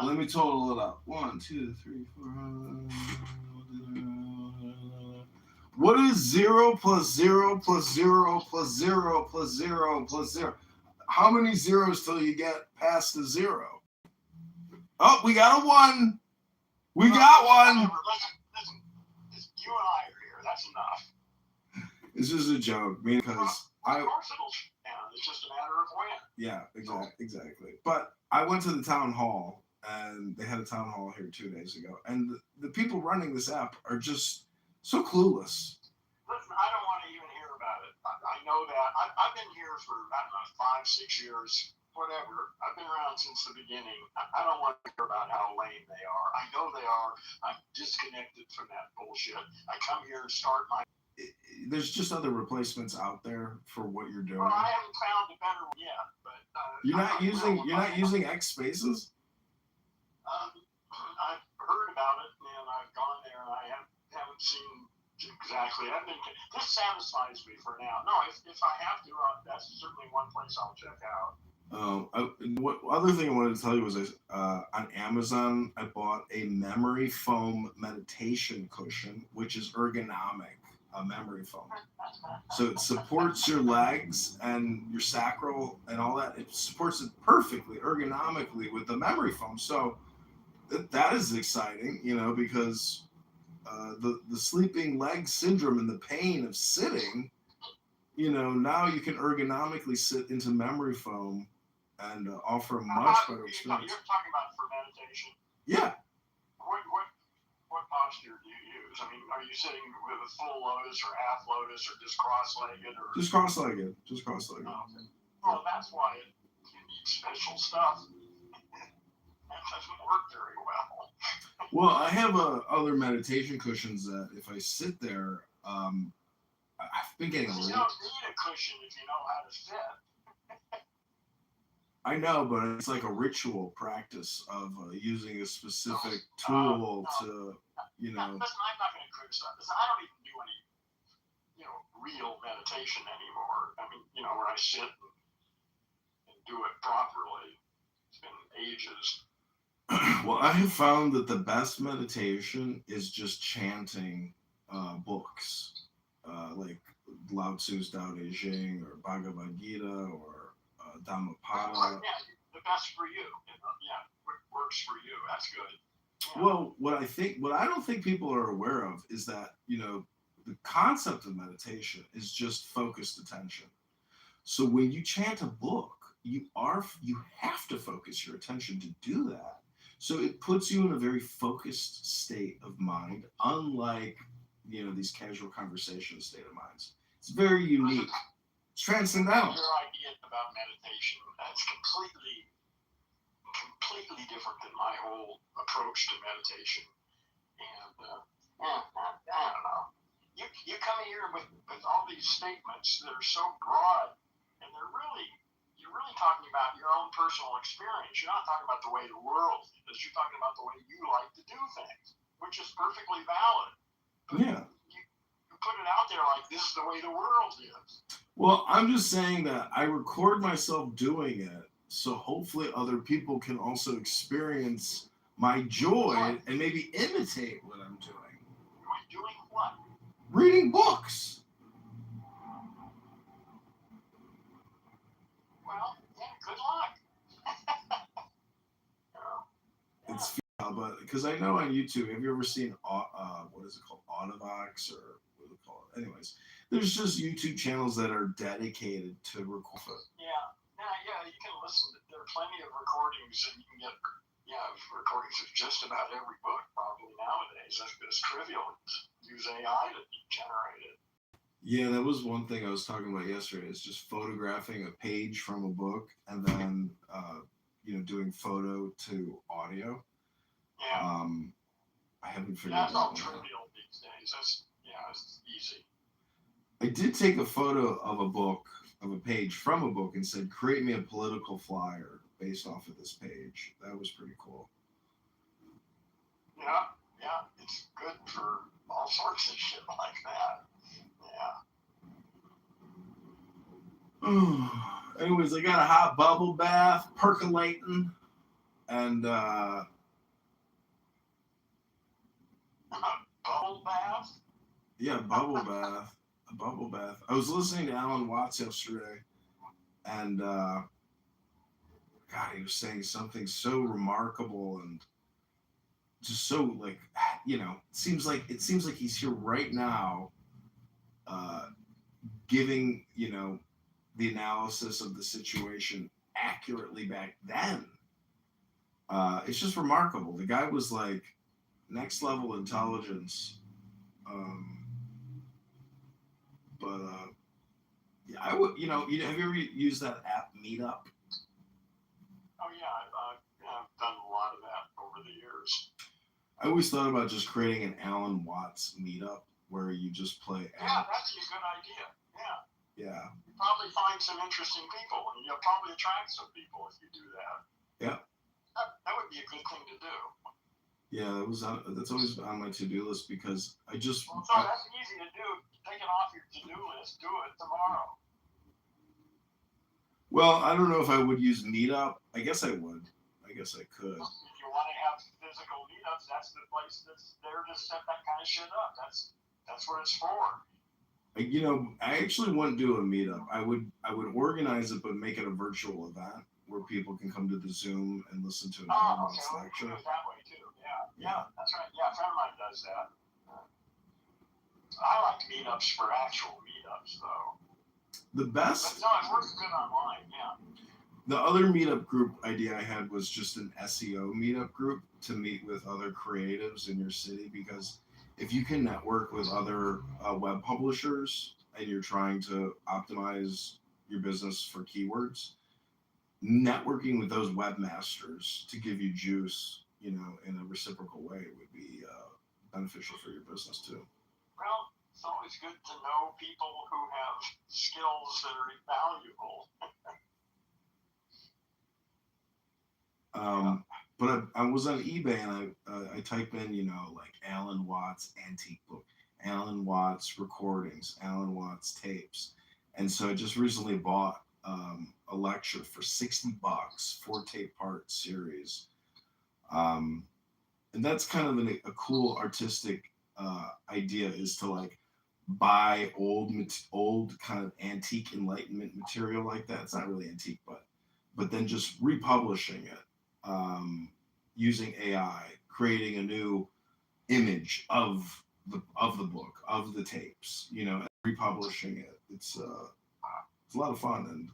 let me total it up. 1, 2, 3, 4. What is 0 plus 0 plus 0 plus 0 plus 0 plus 0? How many zeros till you get past the 0? Oh, we got a 1. We got one. Listen, you and I are here. That's enough. This is a joke, because Of course it'll shut down. It's just a matter of when. Yeah, exactly. But I went to the town hall, and they had a town hall here 2 days ago, and the people running this app are just so clueless. Listen, I don't want to even hear about it. I know that. I've been here for, I don't know, 5, 6 years, whatever. I've been around since the beginning. I don't want to hear about how lame they are. I know they are. I'm disconnected from that bullshit. I come here and start my. There's just other replacements out there for what you're doing. Well, I haven't found a better one yet, but You're not using X Spaces? I've heard about it and I've gone there and I haven't seen exactly. This satisfies me for now. No, if I have to, that's certainly one place I'll check out. What other thing I wanted to tell you was on Amazon I bought a memory foam meditation cushion, which is ergonomic, memory foam. So it supports your legs and your sacral and all that. It supports it perfectly, ergonomically with the memory foam. So that is exciting, because the sleeping leg syndrome and the pain of sitting, now you can ergonomically sit into memory foam and offer a much better experience. You're talking about for meditation? Yeah. What posture do you use? I mean, are you sitting with a full lotus or half lotus or just cross-legged? Just cross-legged. Just cross-legged. Oh, okay. Well, that's why you need special stuff. That doesn't work very well. Well, I have other meditation cushions that if I sit there, I've been getting a You little. don't need a cushion if you know how to sit. I know, but it's like a ritual practice of using a specific tool to, Listen, I'm not going to criticize this. I don't even do any, real meditation anymore. I mean, where I sit and do it properly. It's been ages. Well, I have found that the best meditation is just chanting books, like Lao Tzu's Tao Te Ching or Bhagavad Gita or Dhammapada. Yeah, the best for you. What works for you. That's good. Yeah. Well, what I don't think people are aware of is that, the concept of meditation is just focused attention. So when you chant a book, you have to focus your attention to do that. So it puts you in a very focused state of mind, unlike, these casual conversation state of minds. It's very unique. It's transcendental. Your idea about meditation, that's completely different than my whole approach to meditation. And I don't know. You come here with all these statements that are so broad, and you're really talking about your own personal experience. You're not talking about the way the world is. You're talking about the way you like to do things, which is perfectly valid. But yeah. You put it out there like this is the way the world is. Well, I'm just saying that I record myself doing it, so hopefully other people can also experience my joy and maybe imitate what I'm doing. Doing what? Reading books. Well, yeah, good luck. It's but because I know on YouTube, have you ever seen what is it called, Autovox or what do they call it? Anyways, there's just YouTube channels that are dedicated to record. Yeah, you can listen. There are plenty of recordings, and you can get recordings of just about every book probably nowadays. It's trivial. Use AI to generate it. Yeah, that was one thing I was talking about yesterday. Is just photographing a page from a book and then doing photo to audio. Yeah. I haven't figured That's that all out. trivial these days. It's easy. I did take a photo of a book, of a page from a book, and said, "Create me a political flyer based off of this page." That was pretty cool. Yeah, it's good for all sorts of shit like that. Yeah. Anyways, I got a hot bubble bath, percolating, and bubble bath? Yeah, bubble bath. A bubble bath. I was listening to Alan Watts yesterday, and God, he was saying something so remarkable and just so it seems like he's here right now, giving the analysis of the situation accurately back then. It's just remarkable. The guy was like next level intelligence. But Yeah, I would. You know, have you ever used that app Meetup? Oh yeah, I've done a lot of that over the years. I always thought about just creating an Alan Watts Meetup where you just play. Yeah, that'd be a good idea. Yeah. Yeah. You probably find some interesting people, and you'll probably attract some people if you do that. Yeah. That would be a good thing to do. Yeah, that's always on my to-do list because I just. Well, so that's easy to do. Take it off your to-do list. Do it tomorrow. Well, I don't know if I would use Meetup. I guess I would. I guess I could. If you want to have physical meetups, that's the place that's there to set that kind of shit up. That's what it's for. You know, I actually wouldn't do a meetup. I would organize it, but make it a virtual event where people can come to the Zoom and listen to an Alan Watts lecture. Do it that way too. Yeah, that's right. Yeah, a friend of mine does that. I like meetups for actual meetups, though. The best. But no, it works good online. Yeah. The other meetup group idea I had was just an SEO meetup group to meet with other creatives in your city, because if you can network with other web publishers and you're trying to optimize your business for keywords, networking with those webmasters to give you juice, you know, in a reciprocal way would be beneficial for your business too. Well, it's always good to know people who have skills that are valuable. But I was on eBay and I type in, you know, like Alan Watts antique book, Alan Watts recordings, Alan Watts tapes. And so I just recently bought a lecture for $60, 4-tape part series. And that's kind of a cool artistic idea, is to like buy old kind of antique Enlightenment material like that. It's not really antique, but then just republishing it. Using AI, creating a new image of the book, of the tapes, you know, and republishing it. It's a lot of fun. And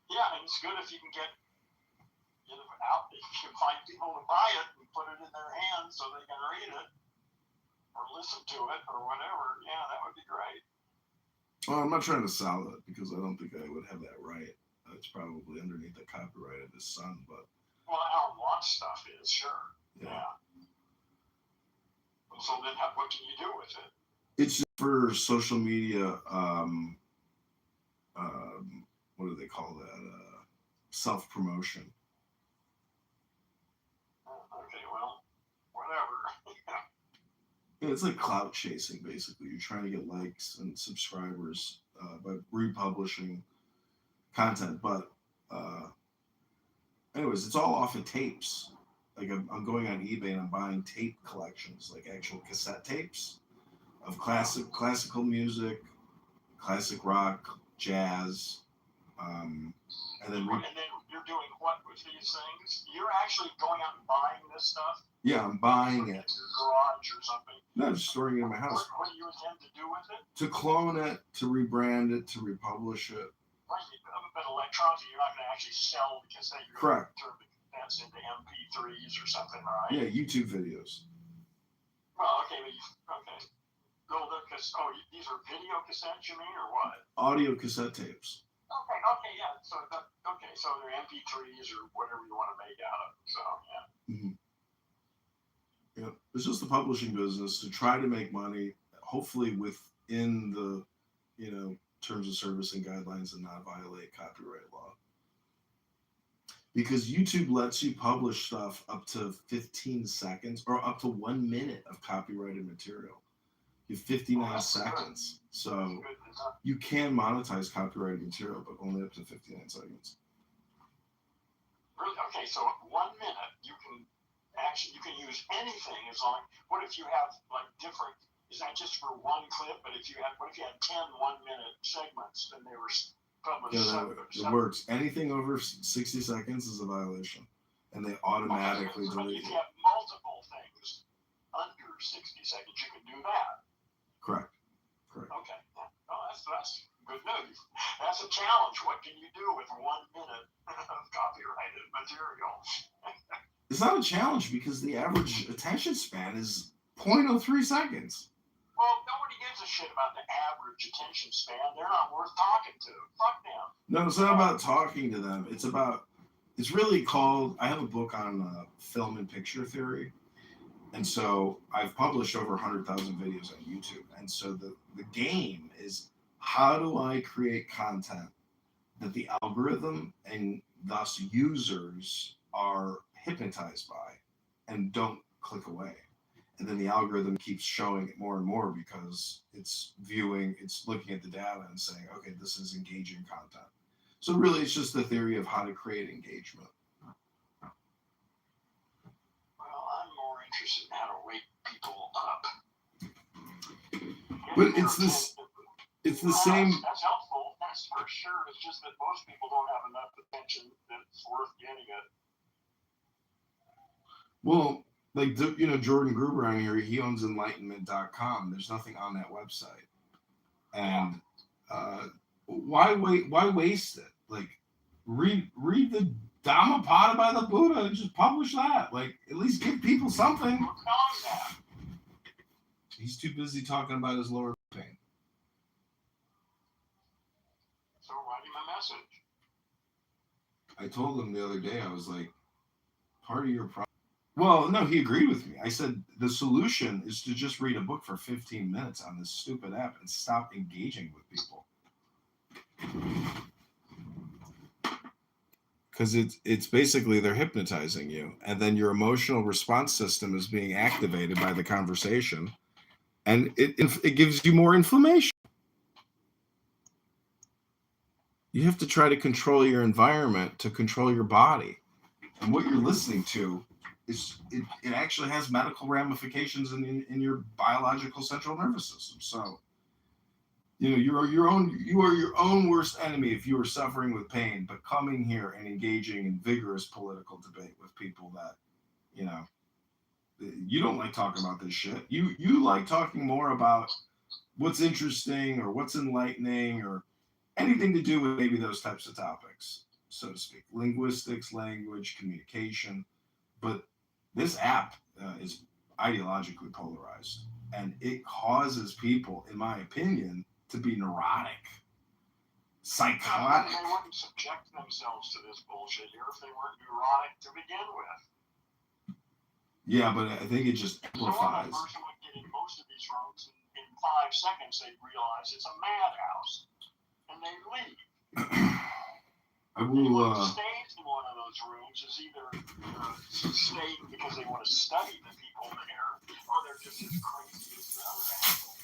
yeah, and it's good if you can get out, if you can find people to buy it and put it in their hands so they can read it or listen to it or whatever. Yeah, that would be great. Well, I'm not trying to sell it because I don't think I would have that right. It's probably underneath the copyright of his son, but. Well, Alan Watts stuff is, sure. Yeah. So then what can you do with it? It's just for social media, what do they call that? Self-promotion. Okay, well, whatever. Yeah, it's like clout chasing, basically. You're trying to get likes and subscribers by republishing content, but anyways, it's all off of tapes. Like I'm going on eBay and I'm buying tape collections, like actual cassette tapes of classical music, classic rock, jazz, and then you're doing what with these things? You're actually going out and buying this stuff? Yeah, I'm buying it. In your garage or something? No, I'm just storing it in my house. What do you intend to do with it? To clone it, to rebrand it, to republish it. Right, but electronically, you're not going to actually sell the cassette. You're Correct. Going to turn the cassettes into MP3s or something, right? Yeah, YouTube videos. Well, okay, okay. These are video cassettes, you mean, or what? Audio cassette tapes. Okay, yeah. So they're MP3s or whatever you want to make out of them. So yeah. Mm-hmm. Yeah, it's just the publishing business to try to make money, hopefully within the, you know, terms of service and guidelines and not violate copyright law. Because YouTube lets you publish stuff up to 15 seconds or up to 1 minute of copyrighted material. You have 59 seconds. So you can monetize copyrighted material, but only up to 59 seconds. Really? Okay, so 1 minute you can use anything as long. What if you have like different? Is that just for one clip? But what if you had 10 1-minute segments and they were published? Yeah, it works. Anything over 60 seconds is a violation, and they automatically delete it. If it. you have multiple things under 60 seconds, you can do that. Correct. Okay. Oh, that's good news. That's a challenge. What can you do with 1 minute of copyrighted material? It's not a challenge because the average attention span is 0.03 seconds. Well, nobody gives a shit about the average attention span? They're not worth talking to. Fuck them. No, it's not about talking to them. It's really called, I have a book on film and picture theory. And so I've published over 100,000 videos on YouTube. And so the game is, how do I create content that the algorithm and thus users are hypnotized by and don't click away? And then the algorithm keeps showing it more and more because it's looking at the data and saying, okay, this is engaging content. So really, it's just the theory of how to create engagement. Well, I'm more interested in how to wake people up. But it's the same. That's helpful. That's for sure. It's just that most people don't have enough attention that it's worth getting it. Well, like, Jordan Gruber on here, he owns enlightenment.com. There's nothing on that website. And why waste it? Like, read the Dhammapada by the Buddha and just publish that. Like, at least give people something. He's too busy talking about his lower pain. So write him a message. I told him the other day, I was like, part of your problem. Well, no, he agreed with me. I said the solution is to just read a book for 15 minutes on this stupid app and stop engaging with people. Because it's basically they're hypnotizing you, and then your emotional response system is being activated by the conversation, and it gives you more inflammation. You have to try to control your environment to control your body, and what you're listening to it actually has medical ramifications in your biological central nervous system. So, you are your own worst enemy if you are suffering with pain. But coming here and engaging in vigorous political debate with people that, you don't like talking about this shit. You like talking more about what's interesting or what's enlightening or anything to do with maybe those types of topics, so to speak. Linguistics, language, communication. But this app is ideologically polarized, and it causes people, in my opinion, to be neurotic, psychotic. They wouldn't subject themselves to this bullshit here if they weren't neurotic to begin with. Yeah, but I think it just amplifies. So a person would get in most of these rooms, and in 5 seconds they'd realize it's a madhouse, and they leave. I will. Staying in one of those rooms is either staying because they want to study the people there, or they're just as crazy as the other asshole.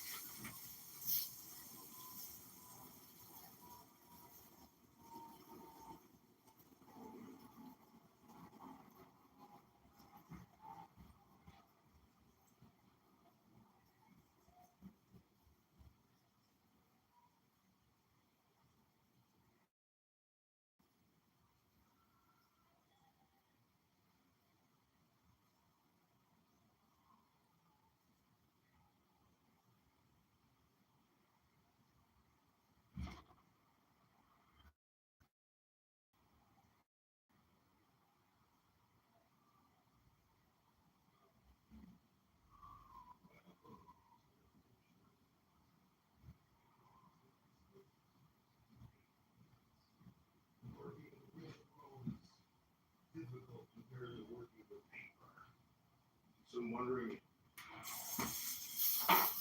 So I'm wondering,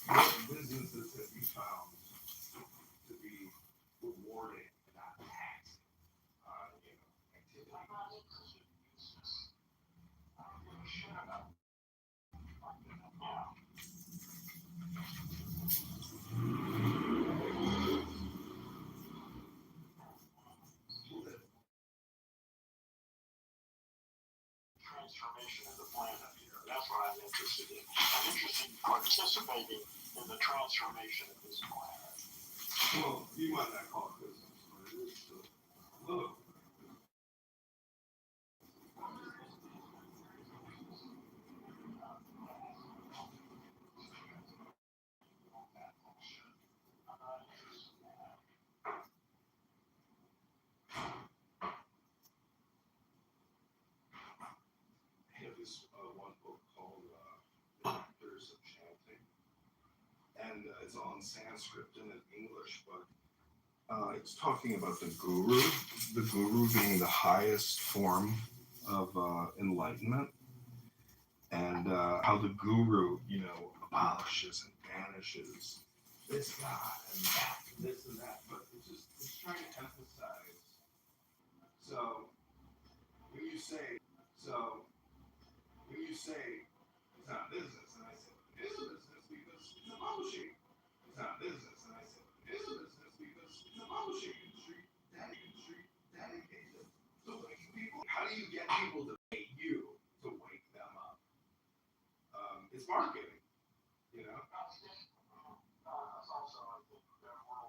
what businesses have you found to be rewarding and not taxing? Transformation of the planet here. That's what I'm interested in. I'm interested in participating in the transformation of this planet. Well, you might not call it business, but it is still. Look. I have this one book called There's Some Chanting, and it's all in Sanskrit and in English, but it's talking about the guru being the highest form of enlightenment, and how the guru, abolishes and banishes this God and that, this and that, but it's trying to emphasize. So when you say it's not business, and I say it is a business because it's a publishing. It's not business, and I say it is a business because it's a publishing industry dedicated to waking people. How do you get people to pay you to wake them up? It's marketing, It's also, I think, that we're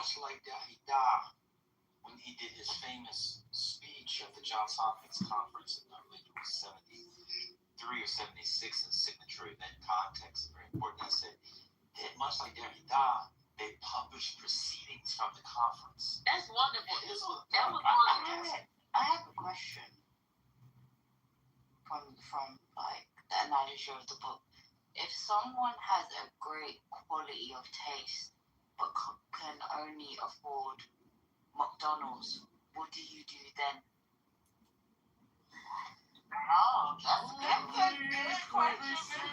much like Derrida when he did his famous speech at the Johns Hopkins conference in, I believe it was 73 or 76 in signatory event context, very important. I said, much like Derrida, they published proceedings from the conference. That's wonderful. That was fantastic. I have a question from like the analogy of the book. If someone has a great quality of taste but can only afford McDonald's, what do you do then? Oh, that's a good question.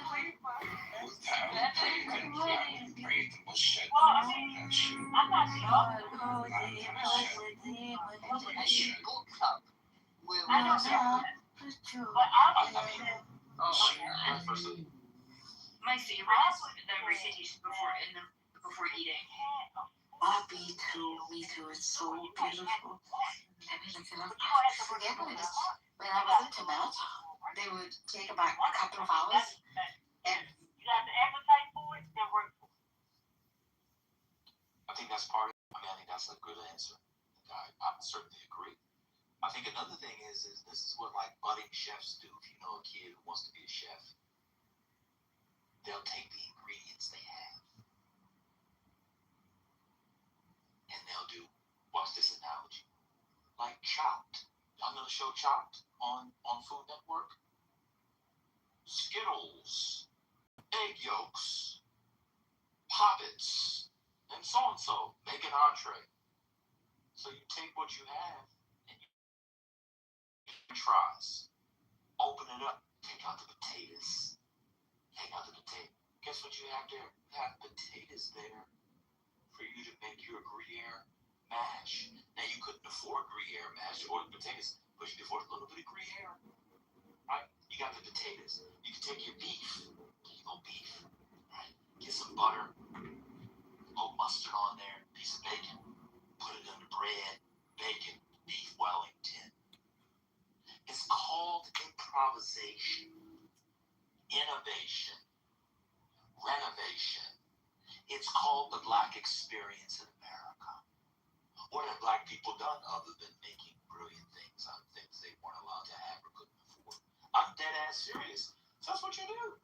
Well, I mean, I'm not sure. Book club. I don't know. But obviously, My favorite is the recitation before eating. Me too. It's so beautiful. Forget what it is. When I was in Tibet, they would take about a couple of hours. And you got the appetite for it, then work for it. I think that's part of it. I think that's a good answer. I certainly agree. I think another thing is this is what like budding chefs do. If you know a kid who wants to be a chef, they'll take the ingredients they have and they'll do, watch this analogy, like Chopped. Y'all know the show Chopped on Food Network? Skittles, egg yolks, poppets, and so make an entree. So you take what you have and you tries. Open it up, take out the potatoes. Guess what you have there? You have potatoes there for you to make your Gruyere mash. Now you couldn't afford Gruyere mash or potatoes, but you could afford a little bit of Gruyere. Right? You got the potatoes. You can take your beef. There you go, beef. Right? Get some butter. A little mustard on there. Piece of bacon. Put it under bread. Bacon. Beef Wellington. It's called improvisation. Innovation. Renovation. It's called the Black experience in America. What have Black people done other than making brilliant things out of things they weren't allowed to have or couldn't afford? I'm dead ass serious. So that's what you do.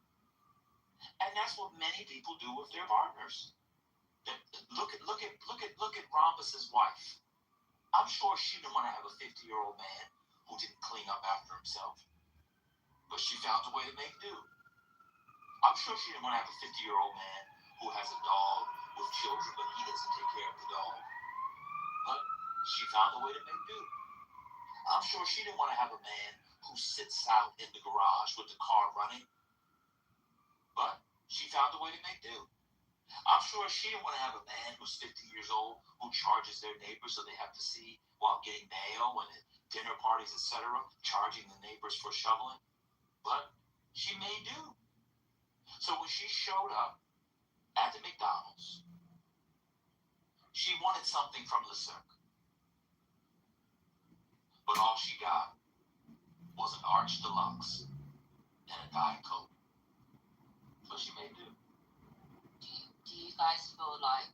And that's what many people do with their partners. Look at Rhombus's wife. I'm sure she didn't want to have a 50-year-old man who didn't clean up after himself. But she found a way to make do. I'm sure she didn't want to have a 50-year-old man who has a dog with children, but he doesn't take care of the dog. But she found a way to make do. I'm sure she didn't want to have a man who sits out in the garage with the car running. But she found a way to make do. I'm sure she didn't want to have a man who's 50 years old who charges their neighbors so they have to see while getting mail and at dinner parties, etc., charging the neighbors for shoveling. But she made do. So when she showed up at the McDonald's, she wanted something from the circle. But all she got was an Arch Deluxe and a Diet Coke. So she made do. Do you guys feel like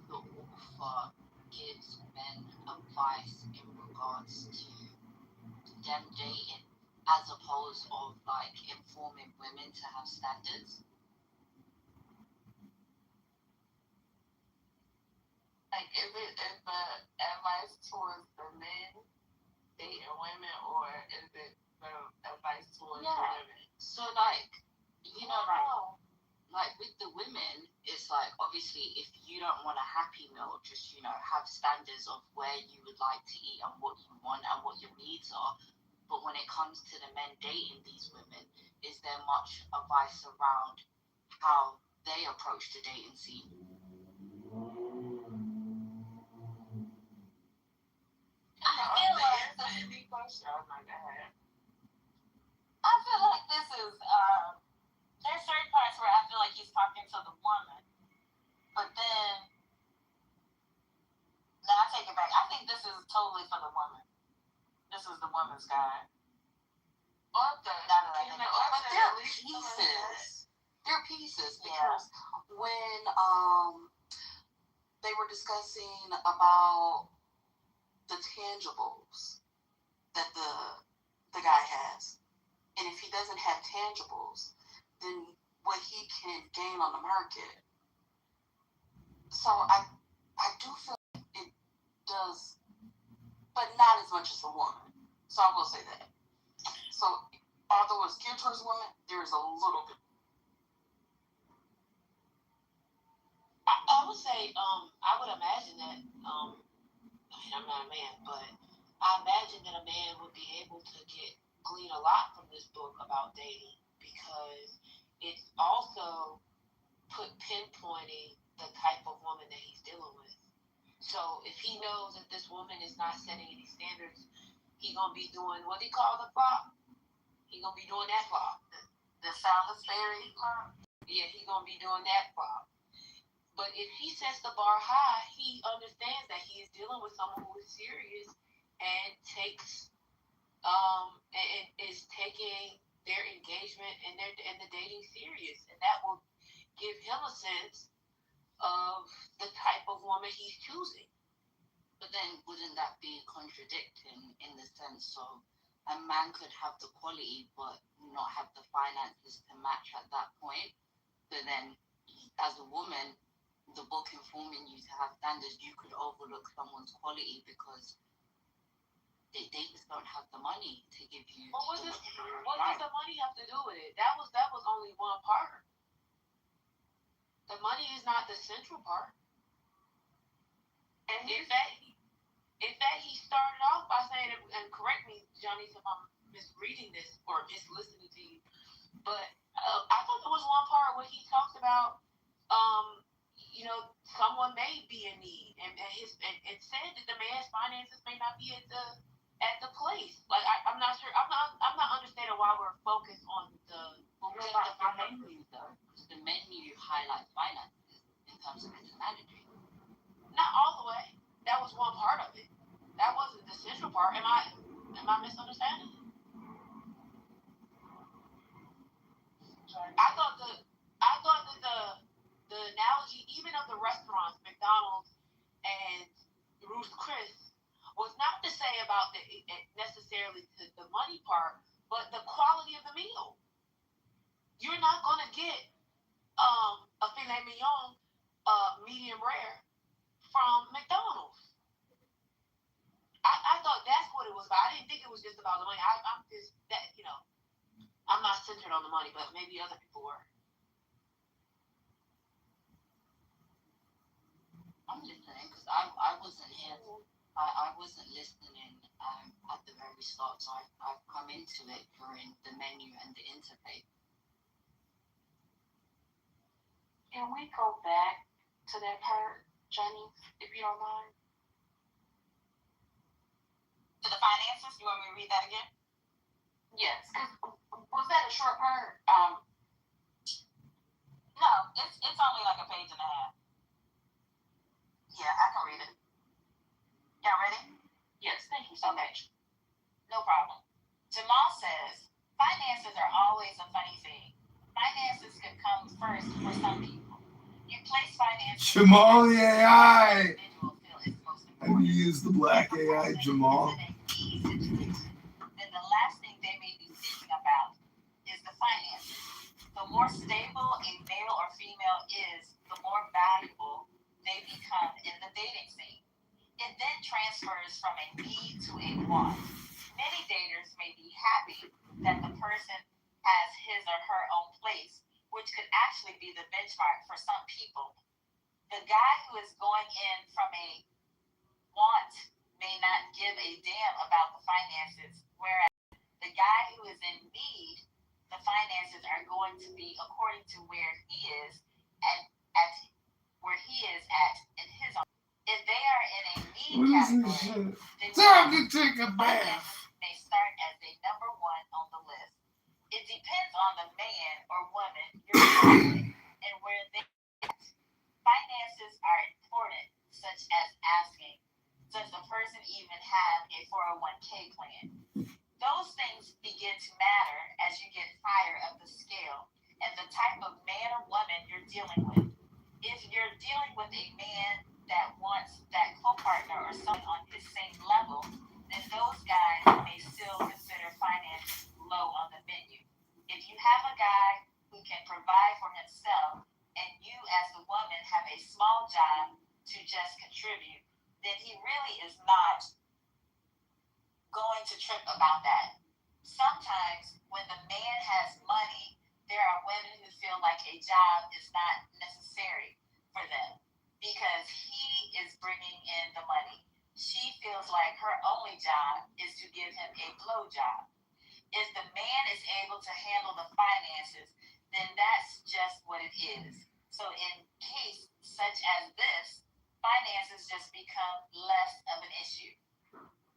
the author gives men advice in regards to them dating as opposed of like informing women to have standards? like, is it the advice towards the men dating women, or is it the advice towards the women? So like, you know, like with the women, it's like obviously if you don't want a happy meal, just have standards of where you would like to eat and what you want and what your needs are. But when it comes to the men dating these women, is there much advice around how they approach the dating scene? I feel like this is there's certain parts where I feel like he's talking to the woman, but then no, I take it back. I think this is totally for the woman. This is the woman's guide. But they're pieces. They're pieces because when they were discussing about the tangibles that the guy has. And if he doesn't have tangibles, then what he can gain on the market. So I do feel like it does, but not as much as a woman. So I will say that. So although it's geared towards women, there is a little bit. I would say, I would imagine that, I'm not a man, but I imagine that a man would be able to glean a lot from this book about dating, because it's also pinpointing the type of woman that he's dealing with. So if he knows that this woman is not setting any standards, he's gonna be doing what he call the flop. He's gonna be doing that flop. The Salisbury flop? Yeah, he's gonna be doing that flop. But if he sets the bar high, he understands that he is dealing with someone who is serious and takes and is taking their engagement and the dating serious, and that will give him a sense of the type of woman he's choosing. But then wouldn't that be contradicting in the sense of a man could have the quality but not have the finances to match at that point? But then as a woman, the book informing you to have standards, you could overlook someone's quality because they just don't have the money to give you. Well, what does the money have to do with it? That was only one part. The money is not the central part. And in fact, he started off by saying, and correct me, Johnny, if I'm misreading this or just listening to you, but I thought there was one part where he talks about, someone may be in need, and said that the man's finances may not be at the place. Like I'm not sure. I'm not understanding why we're focused on the menu though, because the menu highlights finances in terms of its strategy. Not all the way. That was one part of it. That wasn't the central part. Am I misunderstanding? I thought that the analogy, even of the restaurants, McDonald's and Ruth's Chris, was not to say about necessarily the money part, but the quality of the meal. You're not gonna get a filet mignon, medium rare, from McDonald's. I thought that's what it was about. I didn't think it was just about the money. I'm just that I'm not centered on the money, but maybe other people were. I'm listening because I wasn't here. I wasn't listening at the very start, so I've come into it during the menu and the interface. Can we go back to that part, Johnny, if you don't mind? To the finances? You want me to read that again? Yes, because was that a short part? No, it's only like a page and a half. Yeah, I can read it. Y'all ready? Yes, thank you so much. No problem. Jamal says, finances are always a funny thing. Finances could come first for some people. You place finances. Jamal the AI. Have you used the black AI, Jamal? Then the last thing they may be thinking about is the finances. The more stable a male or female is, the more valuable they become in the dating scene. It then transfers from a need to a want. Many daters may be happy that the person has his or her own place, which could actually be the benchmark for some people. The guy who is going in from a want may not give a damn about the finances, whereas the guy who is in need, the finances are going to be according to where he is at in his own. If they are in a need category, then time to take a bath. May start as a number one on the list. It depends on the man or woman you're with and where they are. Finances are important, such as asking, does the person even have a 401k plan? Those things begin to matter as you get higher up the scale and the type of man or woman you're dealing with. If you're dealing with a man that contribute, then he really is not going to trip about that. Sometimes when the man has money, there are women who feel like a job is not necessary for them because he is bringing in the money. She feels like her only job is to give him a blow job. If the man is able to handle the finances, then that's just what it is. So in case such as this, finances just become less of an issue.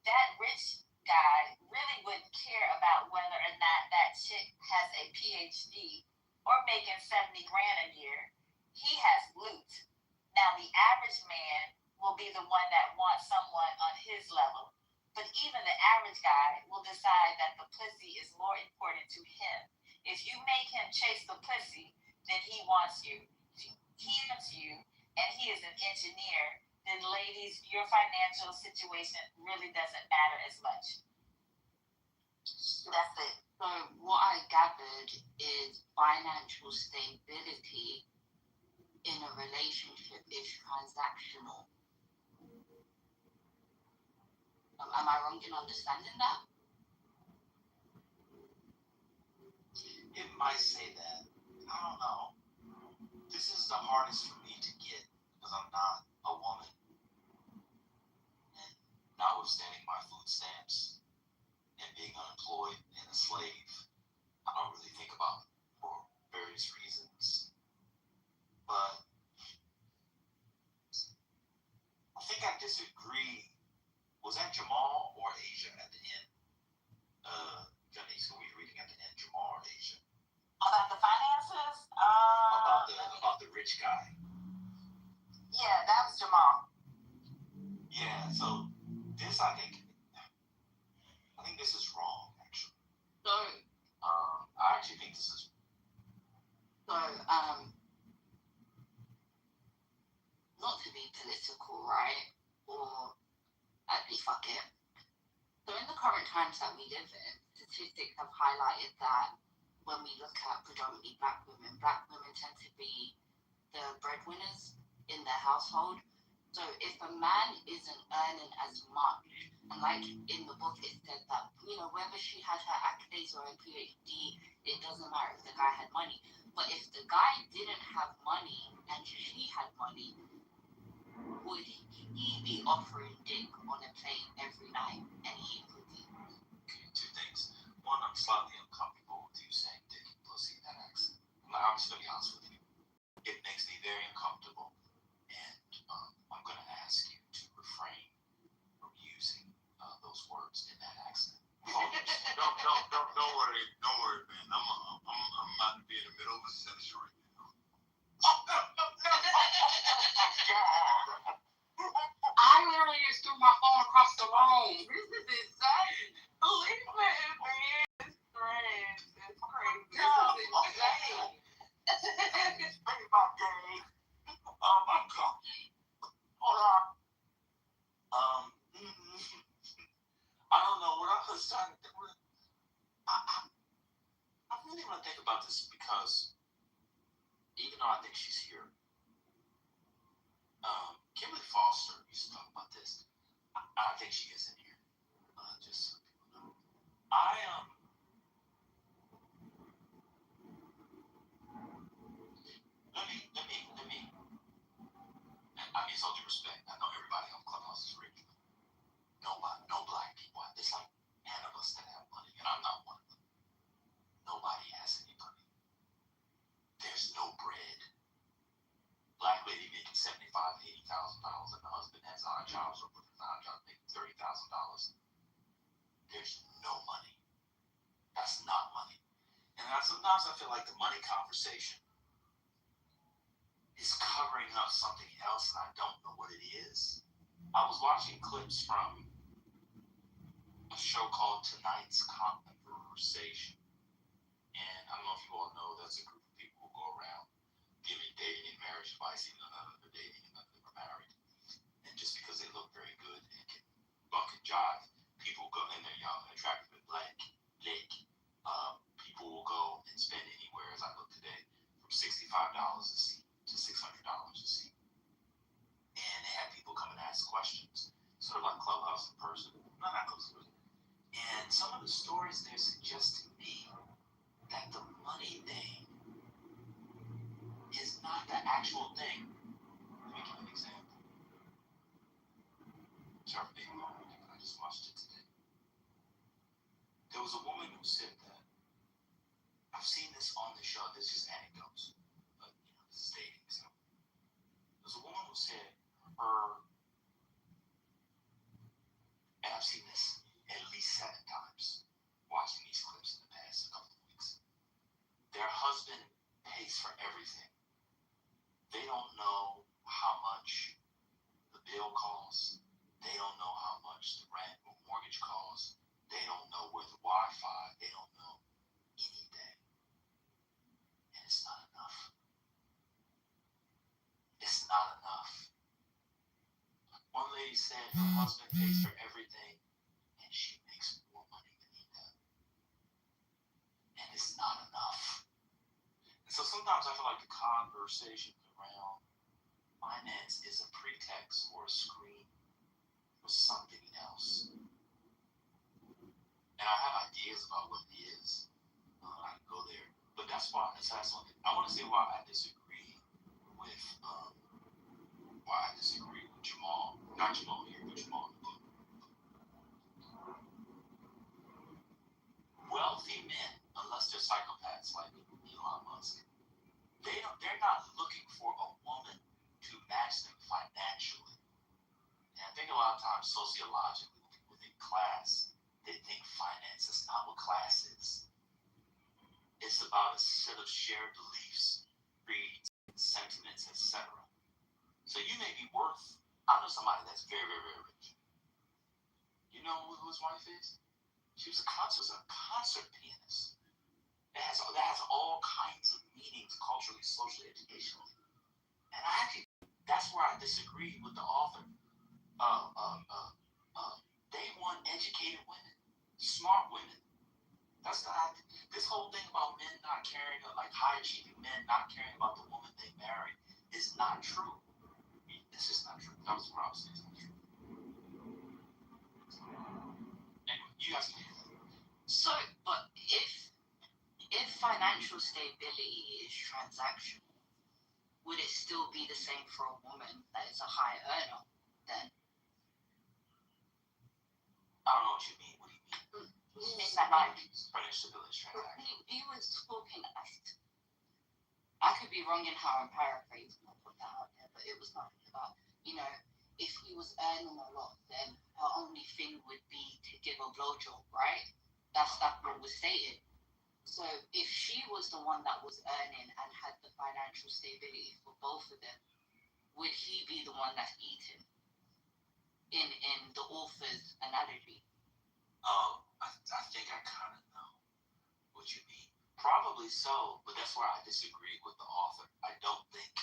That rich guy really wouldn't care about whether or not that chick has a PhD or making 70 grand a year. He has loot. Now the average man will be the one that wants someone on his level. But even the average guy will decide that the pussy is more important to him. If you make him chase the pussy, then he wants you. If he wants you and he is an engineer, then ladies, your financial situation really doesn't matter as much. That's it. So what I gathered is financial stability in a relationship is transactional. Am I wrong in understanding that? It might say that. I don't know. This is the hardest for me to get because I'm not a woman. And notwithstanding my food stamps and being unemployed and a slave, I don't really think about it for various reasons. But I think I disagree. Was that Jamal or Asia at the end? Janice, who were you reading at the end, Jamal or Asia? About the finances? About the rich guy. Yeah, that was Jamal. Yeah, so this I think this is wrong, actually. So I actually think this is not to be political, right? Or actually fuck it. So in the current times that we live in, statistics have highlighted that when we look at predominantly black women tend to be the breadwinners in their household. So if a man isn't earning as much, and like in the book it said that, whether she had her accolades or a PhD, it doesn't matter if the guy had money. But if the guy didn't have money and she had money, would he be offering dick on a plate every night and eating cookies? Okay, two things. One, I'm slightly uncomfortable with you saying dick and pussy in that accent. I'm just going to be honest with you. It makes me very uncomfortable, and I'm going to ask you to refrain from using those words in that accent. Don't worry, man. I'm about to be in the middle of a sentence right now. I literally just threw my phone across the room. This is insane. Believe it, man. It's crazy. It's crazy. This is insane. It's pretty about gay. Oh my God. Hold on. I don't know. What I was trying to think. I really want to think about this because even though I think she's here, Kimberly Foster used to talk about this. I think she is in here. Just so people know. Let me. I mean, it's all due respect. I know everybody on Clubhouse is rich. Nobody, no black people. There's like 10 of us that have money, and I'm not one of them. Nobody has any money. There's no bread. Black lady making $75,000, $80,000, and the husband has odd jobs or with his odd job making $30,000. There's no money. That's not money. And sometimes I feel like the money conversation is covering up something else, and I don't know what it is. I was watching clips from a show called Tonight's Conversation, and I don't know if you all know that's a group of people who go around giving dating and marriage advice, even though none of them are dating and none of them are married. And just because they look very good and can buck and jive, people go, and they're young and attractive and black. People will go and spend anywhere, as I look today, from $65 a seat to $600 a seat. And they have people coming terminating the movie, and I just watched it today. There was a woman who said that, I've seen this on the show, this is anecdotes, but this is dating, so. There's a woman who said and I've seen this at least 7 times, watching these clips in the past couple of weeks. Their husband pays for everything. They don't know how much the bill costs. They don't know how much the rent or mortgage costs. They don't know where the Wi-Fi. They don't know anything. And it's not enough. It's not enough. One lady said her husband pays for everything and she makes more money than he does. And it's not enough. And so sometimes I feel like the conversation around finance is a pretext or a screen for something else. And I have ideas about what it is. I can go there. But that's why I want to say why I disagree with Jamal. Not Jamal here, but Jamal. Wealthy men, unless they're psychopaths like Elon Musk, they're not looking for a woman to match them financially. And I think a lot of times sociologically, when people think class, they think finance. That's not what class is. It's about a set of shared beliefs, creeds, sentiments, etc. So you may be worth, I know somebody that's very, very, very rich. You know who his wife is? She was a concert pianist. That has all kinds of meanings culturally, socially, educationally. And that's where I disagree with the author. They want educated women, smart women. This whole thing about men not caring, like high achieving men not caring about the woman they marry, is not true. This is not true. That was what I was saying. It's not true. Anyway, you guys can hear that. So, but if financial stability is transactional, would it still be the same for a woman that is a high earner then? I don't know what you mean. What do you mean? In that, like, financial stability is transactional. He was talking, I could be wrong in how I'm paraphrasing, I'll put that out there, but it was nothing about, if he was earning a lot, then her only thing would be to give a blowjob, right? That's what was stated. So if she was the one that was earning and had the financial stability for both of them, would he be the one that's eating? In the author's analogy. Oh, I think I kind of know what you mean. Probably so, but that's where I disagree with the author. I don't think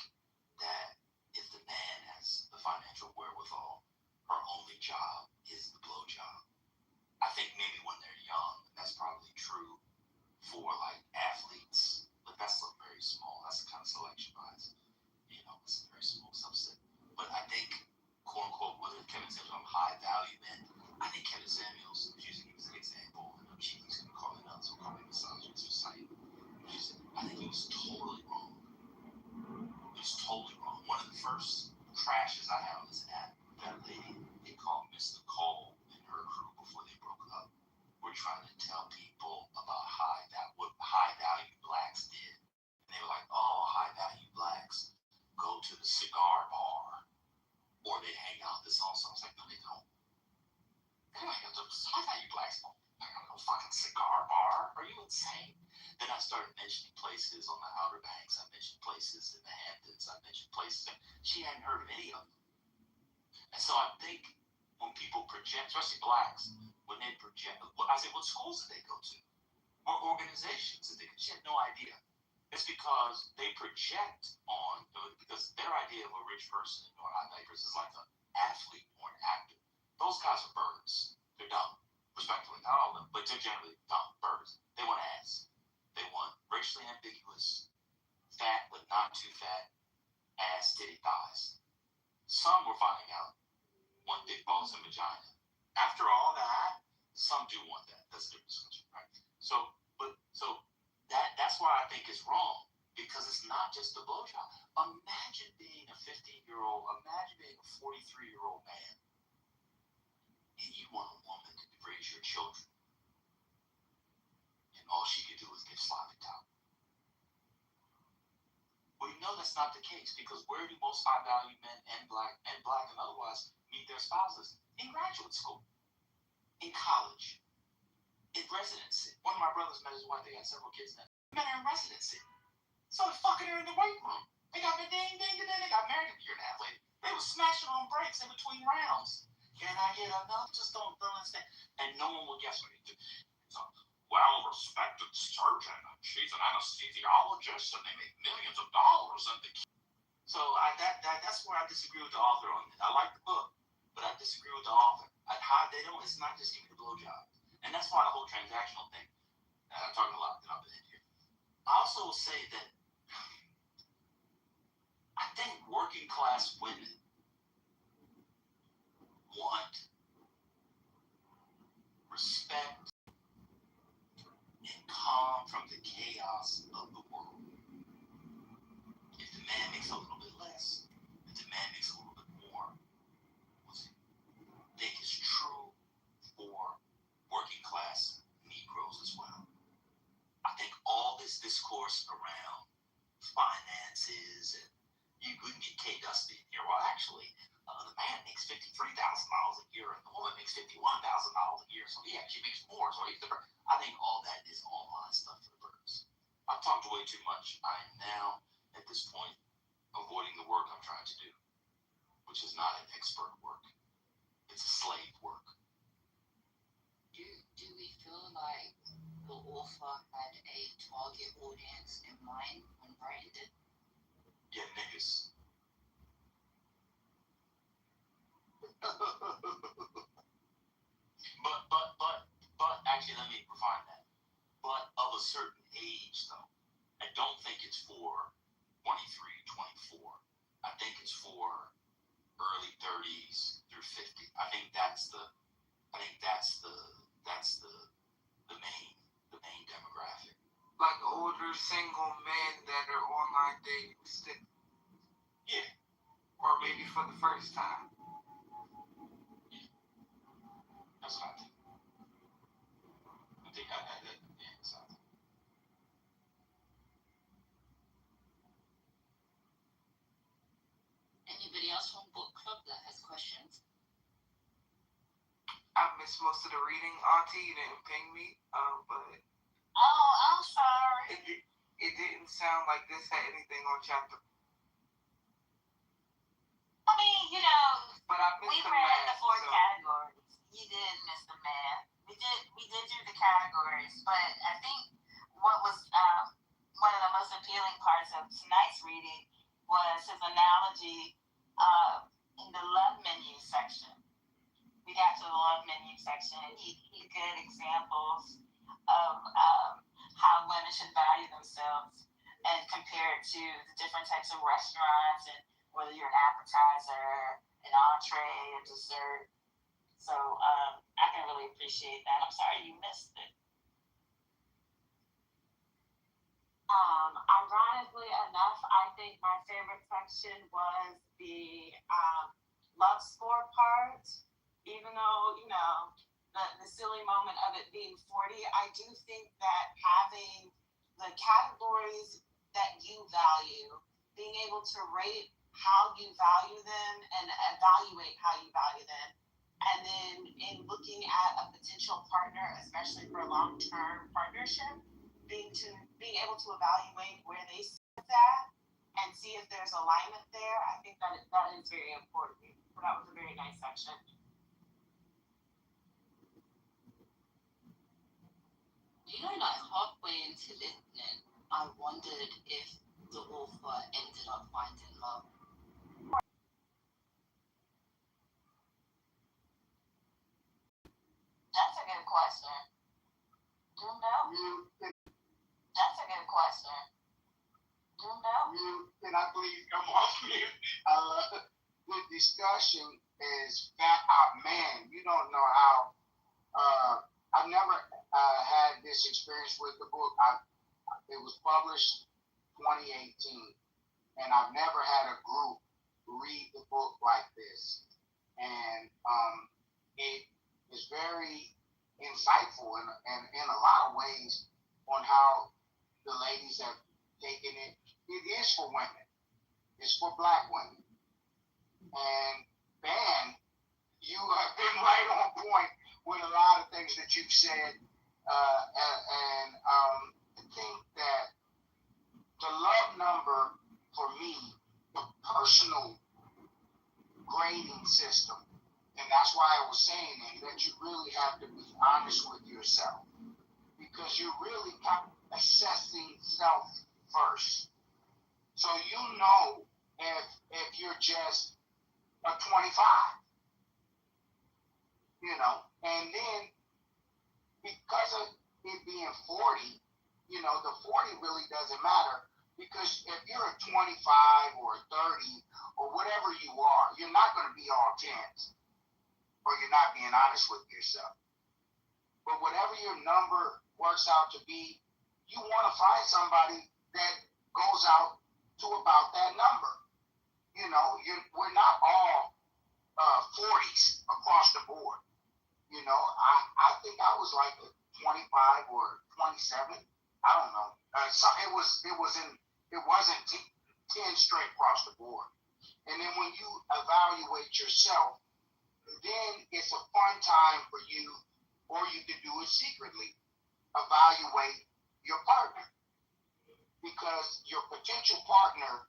that if the man has the financial wherewithal, her only job is the blowjob. I think maybe when they're young, that's probably true for like athletes, but that's very small. That's the kind of selection bias. It's a very small subset. But I think, quote unquote, whether Kevin Samuels on high value men, I think Kevin Samuels, using him as an example, and I'm sure he's going to call me nuts or call me misogynist for citing. I think he was totally wrong. He was totally wrong. One of the first crashes I had on this app, that lady they called Miss Nicole and her crew before they broke up, were trying to tell people about what high value blacks did. And they were like, oh, high value blacks go to the cigar bar or they hang out this also. I was like, no, they don't. They don't hang out to high value blacks don't hang out to a fucking cigar bar. Are you insane? Then I started mentioning places on the Outer Banks. I mentioned places in the Hamptons. I mentioned places that she hadn't heard of any of them. And so I think when people project, especially blacks, when they project, I say, what schools did they go to? What organizations did they go to? She had no idea. It's because they project on, because their idea of a rich person or high value person is like an athlete or an actor. Those guys are birds. They're dumb. Respectfully, not all of them, but they're generally dumb birds. They want ass. They want racially ambiguous, fat but not too fat, ass, titty, thighs. Some we're finding out want dick, balls, and vagina. After all that, some do want that. That's a different discussion, right? So that's why I think it's wrong, because it's not just a blowjob. Imagine being a 15-year-old, imagine being a 43-year-old man want a woman to raise your children, and all she could do is give sloppy top. Well, you know that's not the case, because where do most high-value men and black and otherwise meet their spouses? In graduate school, in college, in residency. One of my brothers met his wife. They had several kids now. Met her in residency. So they're fucking her in the weight room. They got the ding. They got married a year and a half later. They was smashing on breaks in between rounds. Can I get enough? Just don't understand. And no one will guess what he did. So, well-respected surgeon. She's an anesthesiologist, and they make millions of dollars. So that's where I disagree with the author on it. I like the book, but I disagree with the author. It's not just giving the blowjob. And that's why the whole transactional thing. I'm talking a lot that I've been in here. I also will say that I think working class women want respect and calm from the chaos of the world. If the man makes a little bit less, if the man makes a little bit more, I think it's true for working class Negroes as well. I think all this discourse around finances and we can get K Dusty in here. Well, actually, the man makes $53,000 a year and the woman makes $51,000 a year. So he actually makes more. So I think all that is online stuff for the birds. I've talked way too much. I am now, at this point, avoiding the work I'm trying to do, which is not an expert work. It's a slave work. Do we feel like the author had a target audience in mind when writing it? Yeah, niggas. but actually, let me refine that. But of a certain age, though, I don't think it's for 23, 24. I think it's for early 30s through 50. I think that's the main demographic. Like older single men that are online dating. Yeah. Or maybe for the first time. Yeah. That's what I think. I think yeah, that's what I think. Anybody else from book club that has questions? I missed most of the reading, Auntie. You didn't ping me, but. Oh, I'm sorry. It didn't sound like this had anything on chapter. I mean, you know, but I missed we the read math, the four so. categories. You did miss the math. We did do the categories, but I think what was one of the most appealing parts of tonight's reading was his analogy in the love menu section. We got to the love menu section, and he good examples of how women should value themselves and compare it to the different types of restaurants and whether you're an appetizer, an entree, a dessert. So I can really appreciate that. I'm sorry you missed it. Ironically enough, I think my favorite section was the love score part. Even though, you know, the silly moment of it being 40, I do think that having the categories that you value, being able to rate how you value them and evaluate how you value them, and then in looking at a potential partner, especially for a long-term partnership, being able to evaluate where they sit at and see if there's alignment there, I think that is very important. So that was a very nice section. You know, like halfway into listening, I wondered if the author ended up finding love. That's a good question. Don't know. That's a good question. Don't know. Can I please come off mute? The discussion is that, man, you don't know how. I've never had this experience with the book. It was published 2018, and I've never had a group read the book like this. And it is insightful in a lot of ways on how the ladies have taken it. It is for women. It's for black women. And Ben, you have been right on point with a lot of things that you've said. And I think that the love number for me, the personal grading system, and that's why I was saying that you really have to be honest with yourself, because you're really kind of assessing self first. So you know if you're just a 25, and then because of it being 40, the 40 really doesn't matter, because if you're a 25 or a 30 or whatever you are, you're not going to be all 10s, or you're not being honest with yourself. But whatever your number works out to be, you want to find somebody that goes out to about that number. We're not all 40s across the board. I think I was like a 25 or 27. I don't know. It wasn't 10 straight across the board. And then when you evaluate yourself, then it's a fun time for you, or you can do it secretly. Evaluate your partner, because your potential partner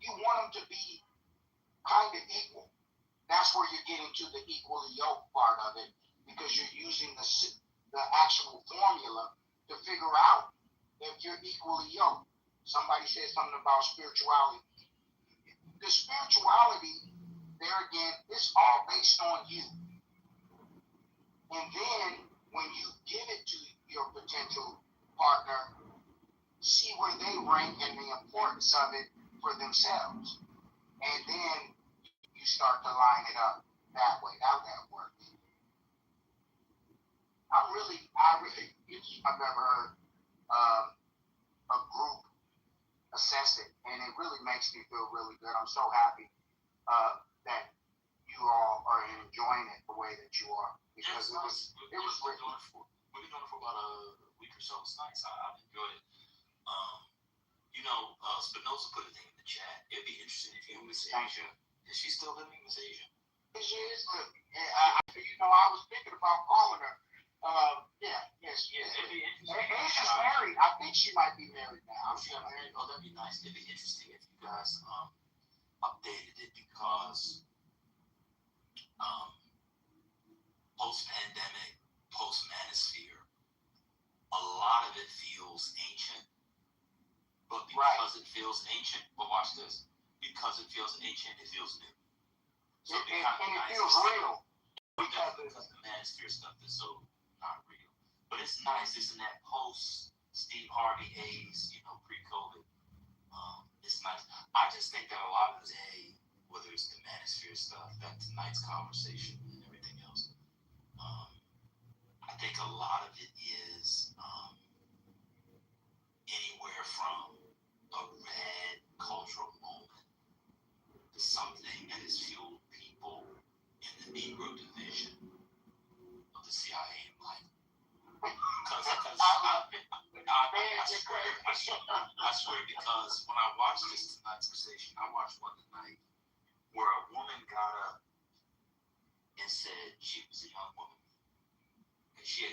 you want them to be kind of equal. That's where you're getting to the equally yoked part of it, because you're using the actual formula to figure out if you're equally yoked. Somebody said something about spirituality. The spirituality, there again, it's all based on you. And then when you give it to your potential partner, see where they rank and the importance of it for themselves. And then you start to line it up that way. How that works. I've never heard a group assess it, and it really makes me feel really good. I'm so happy that you all are enjoying it the way that you are, because it was written. We've been doing it for about a week or so. It's nice. I've enjoyed it. Spinoza put a thing in the chat. It'd be interesting if you Miss Asia. Is she still living, Miss Asia? She is living. I was thinking about calling her. Yes. Asia's married. I think she might be married now. She got married. Oh, that'd be nice. It'd be interesting if you guys updated it, because post-pandemic, post-manosphere, a lot of it feels ancient. But because it feels ancient, but watch this, because it feels ancient, it feels new. So it feels real. Because the manosphere stuff is so not real. But it's nice. It's in that post-Steve Harvey Hayes, pre-COVID. It's nice. I just think that a lot of this, whether it's the manosphere stuff, that tonight's conversation and everything else, I think a lot of it is anywhere from a red cultural moment to something that has fueled people in the Negro division of the CIA and life. Because I swear, because when I watched this tonight's conversation, I watched one tonight where a woman got up and said she was a young woman, and she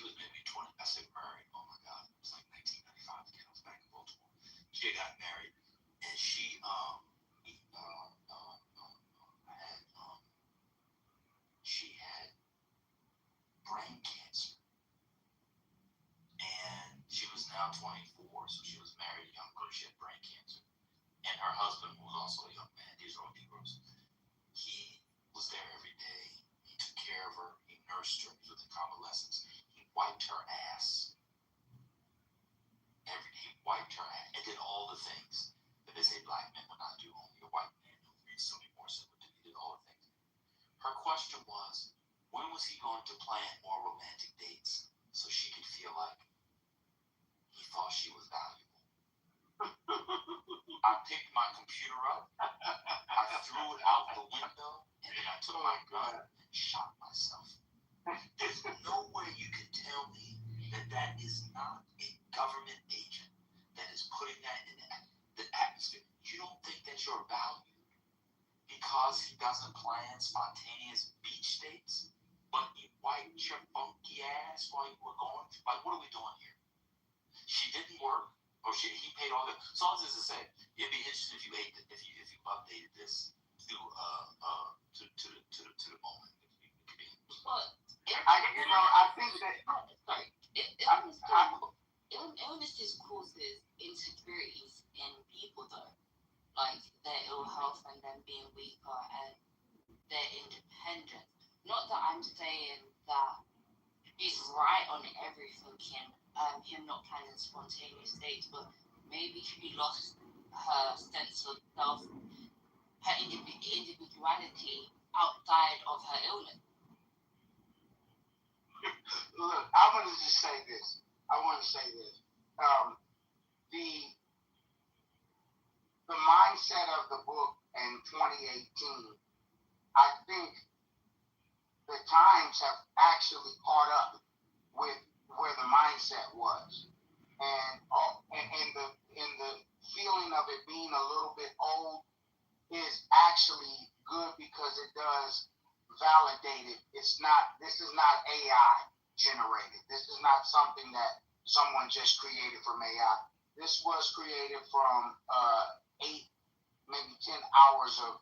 was maybe 20. I said, married. Oh my God, it was like 1995 again. I was back in Baltimore. She got married, and she had brain cancer, and she was now 24, so she was married young, but she had brain cancer, and her husband was also a young man. These are all Negroes. He was there every day. He took care of her. He nursed her. He was in convalescence. He wiped her ass. He wiped her ass and did all the things that they say black men would not do. Only a white man who reads so many more simple. He did all the things. Her question was, when was he going to plan more romantic dates so she could feel like he thought she was valuable? I picked my computer up, I threw it out the window, and then I took my gun and shot myself. There's no way you can tell me that that is not a government agent that is putting that in the atmosphere. You don't think that you're valued because he doesn't plan spontaneous beach dates, but he wiped your funky ass while you were going? Like, what are we doing here? She didn't work, or he paid all the. So all this is to say, it'd be interesting if you updated this through to the moment. But I think that illnesses causes insecurities in people, though, like their ill health and them being weaker and their independence. Not that I'm saying that he's right on everything in him not planning spontaneous dates, but maybe she lost her sense of self, her individuality outside of her illness. Look, I want to just say this. The mindset of the book in 2018, I think the times have actually caught up with where the mindset was, and the feeling of it being a little bit old is actually good because it does validate it. This is not AI generated. This is not something that someone just created from AI. This was created from 8, maybe 10 hours of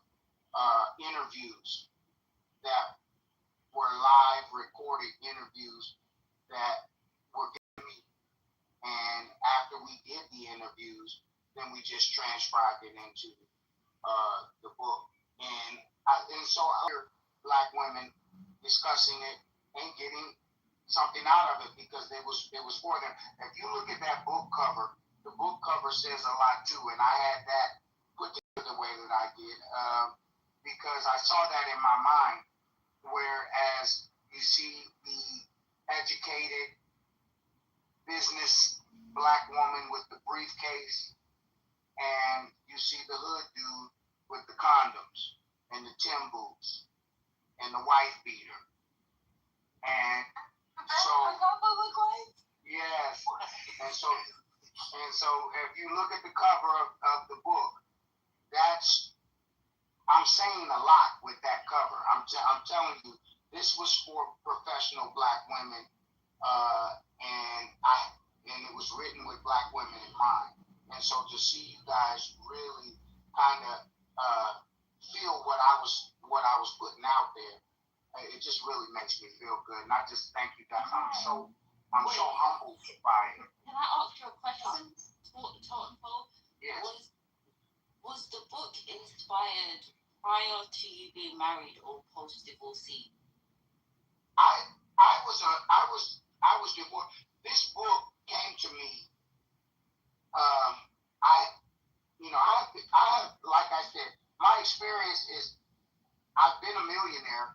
interviews that were live recorded interviews that were given me. And after we did the interviews, then we just transcribed it into the book. And so I hear Black women discussing it and getting something out of it because it was for them. If you look at that book cover, the book cover says a lot too, and I had that put together the way that I did because I saw that in my mind. Whereas you see the educated business Black woman with the briefcase, and you see the hood dude with the condoms and the Tim boots and the wife beater. And so, yes, and so if you look at the cover of the book, I'm saying a lot with that cover. I'm telling you, this was for professional Black women, and it was written with Black women in mind. And so to see you guys really kind of feel what I was putting out there, it just really makes me feel good. And I just thank you guys. I'm so humbled by it. Can I ask you a question? Yes. Was the book inspired prior to you being married or post divorcee? I was divorced. This book came to me. I have, like I said, my experience is I've been a millionaire.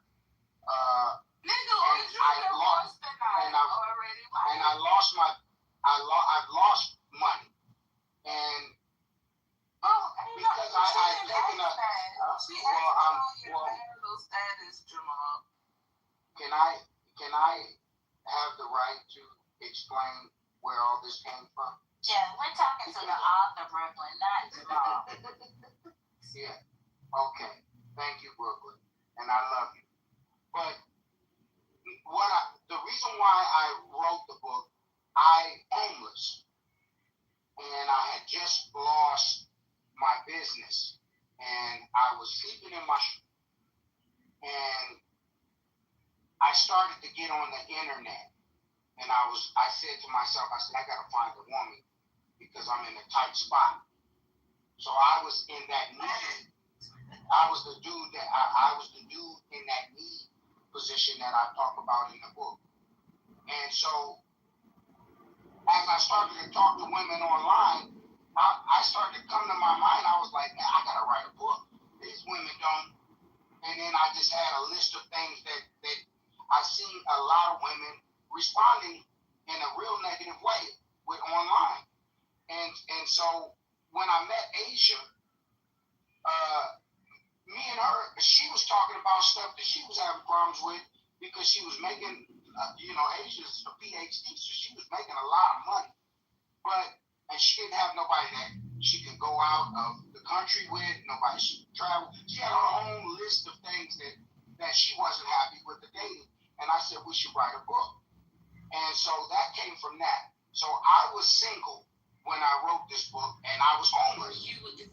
I've lost money, and because I've taken a Can I have the right to explain where all this came from? Yeah, we're talking to the author, Brooklyn, not Jamal. Yeah. Okay. Thank you, Brooklyn, and I love you. But the reason why I wrote the book, I'm homeless, and I had just lost my business, and I was sleeping in my and I started to get on the internet, and I said to myself, I gotta find a woman because I'm in a tight spot. So I was in that need. I was the dude in that need position that I talk about in the book. And so as I started to talk to women online, I started to come to my mind. I was like, man, I gotta write a book. These women don't. And then I just had a list of things that I've seen a lot of women responding in a real negative way with online. And so when I met Asia, me and her, she was talking about stuff that she was having problems with because she was making, Asia's a PhD, so she was making a lot of money. And she didn't have nobody that she could go out of the country with, nobody she could travel. She had her own list of things that she wasn't happy with the dating. And I said, we should write a book. And so that came from that. So I was single when I wrote this book, and I was homeless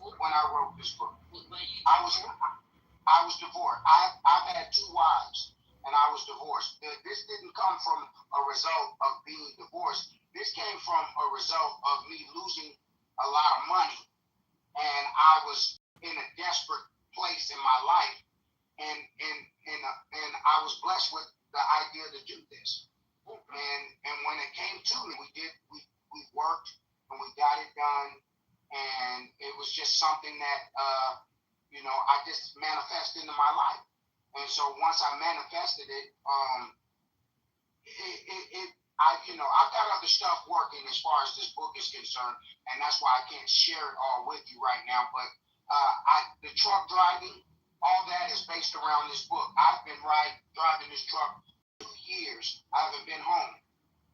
when I wrote this book. I was divorced. I've had 2 wives, and I was divorced. This didn't come from a result of being divorced. This came from a result of me losing a lot of money, and I was in a desperate place in my life, and I was blessed with the idea to do this. And when it came to me, we worked and we got it done, and it was just something that I just manifested into my life. And so once I manifested it, I've got other stuff working as far as this book is concerned, and that's why I can't share it all with you right now. But the truck driving, all that is based around this book. I've been driving this truck 2 years. I haven't been home,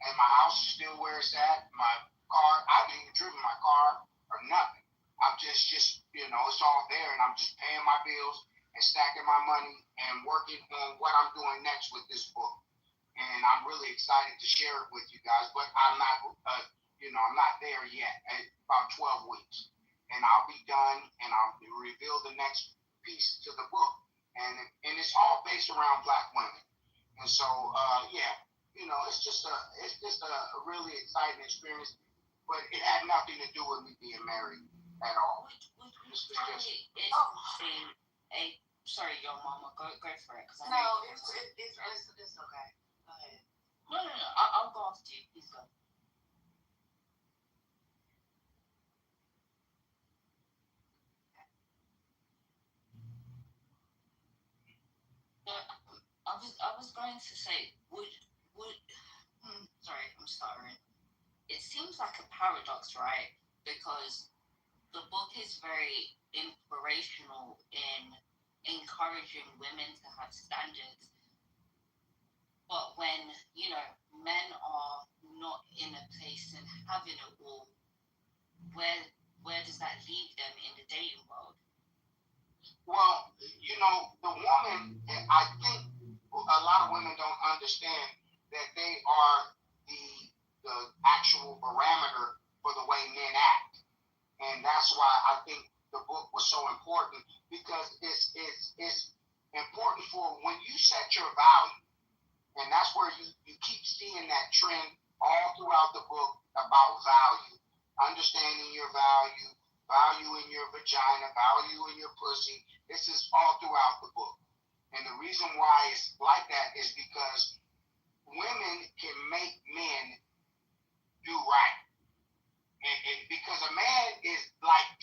and my house is still where it's at. My car, I haven't even driven my car or nothing. I'm just it's all there, and I'm just paying my bills and stacking my money and working on what I'm doing next with this book. And I'm really excited to share it with you guys, but I'm not, I'm not there yet. About 12 weeks, and I'll be done, and I'll reveal the next piece to the book, and it's all based around Black women. And so, it's just a really exciting experience, but it had nothing to do with me being married at all. Sorry, your mama, go for it. Cause I No, know it's okay. Go ahead. No, I'll go after you. Please go. I was going to say, sorry, I'm stuttering. It seems like a paradox, right? Because the book is very inspirational in encouraging women to have standards. But when, men are not in a place and having it all, where does that leave them in the dating world? Well, the woman, I think a lot of women don't understand that they are the actual barometer for the way men act. And that's why I think the book was so important, because it's important for when you set your value. And that's where you keep seeing that trend all throughout the book about value. Understanding your value, value in your vagina, value in your pussy. This is all throughout the book. And the reason why it's like that is because women can make men do right. And because a man is like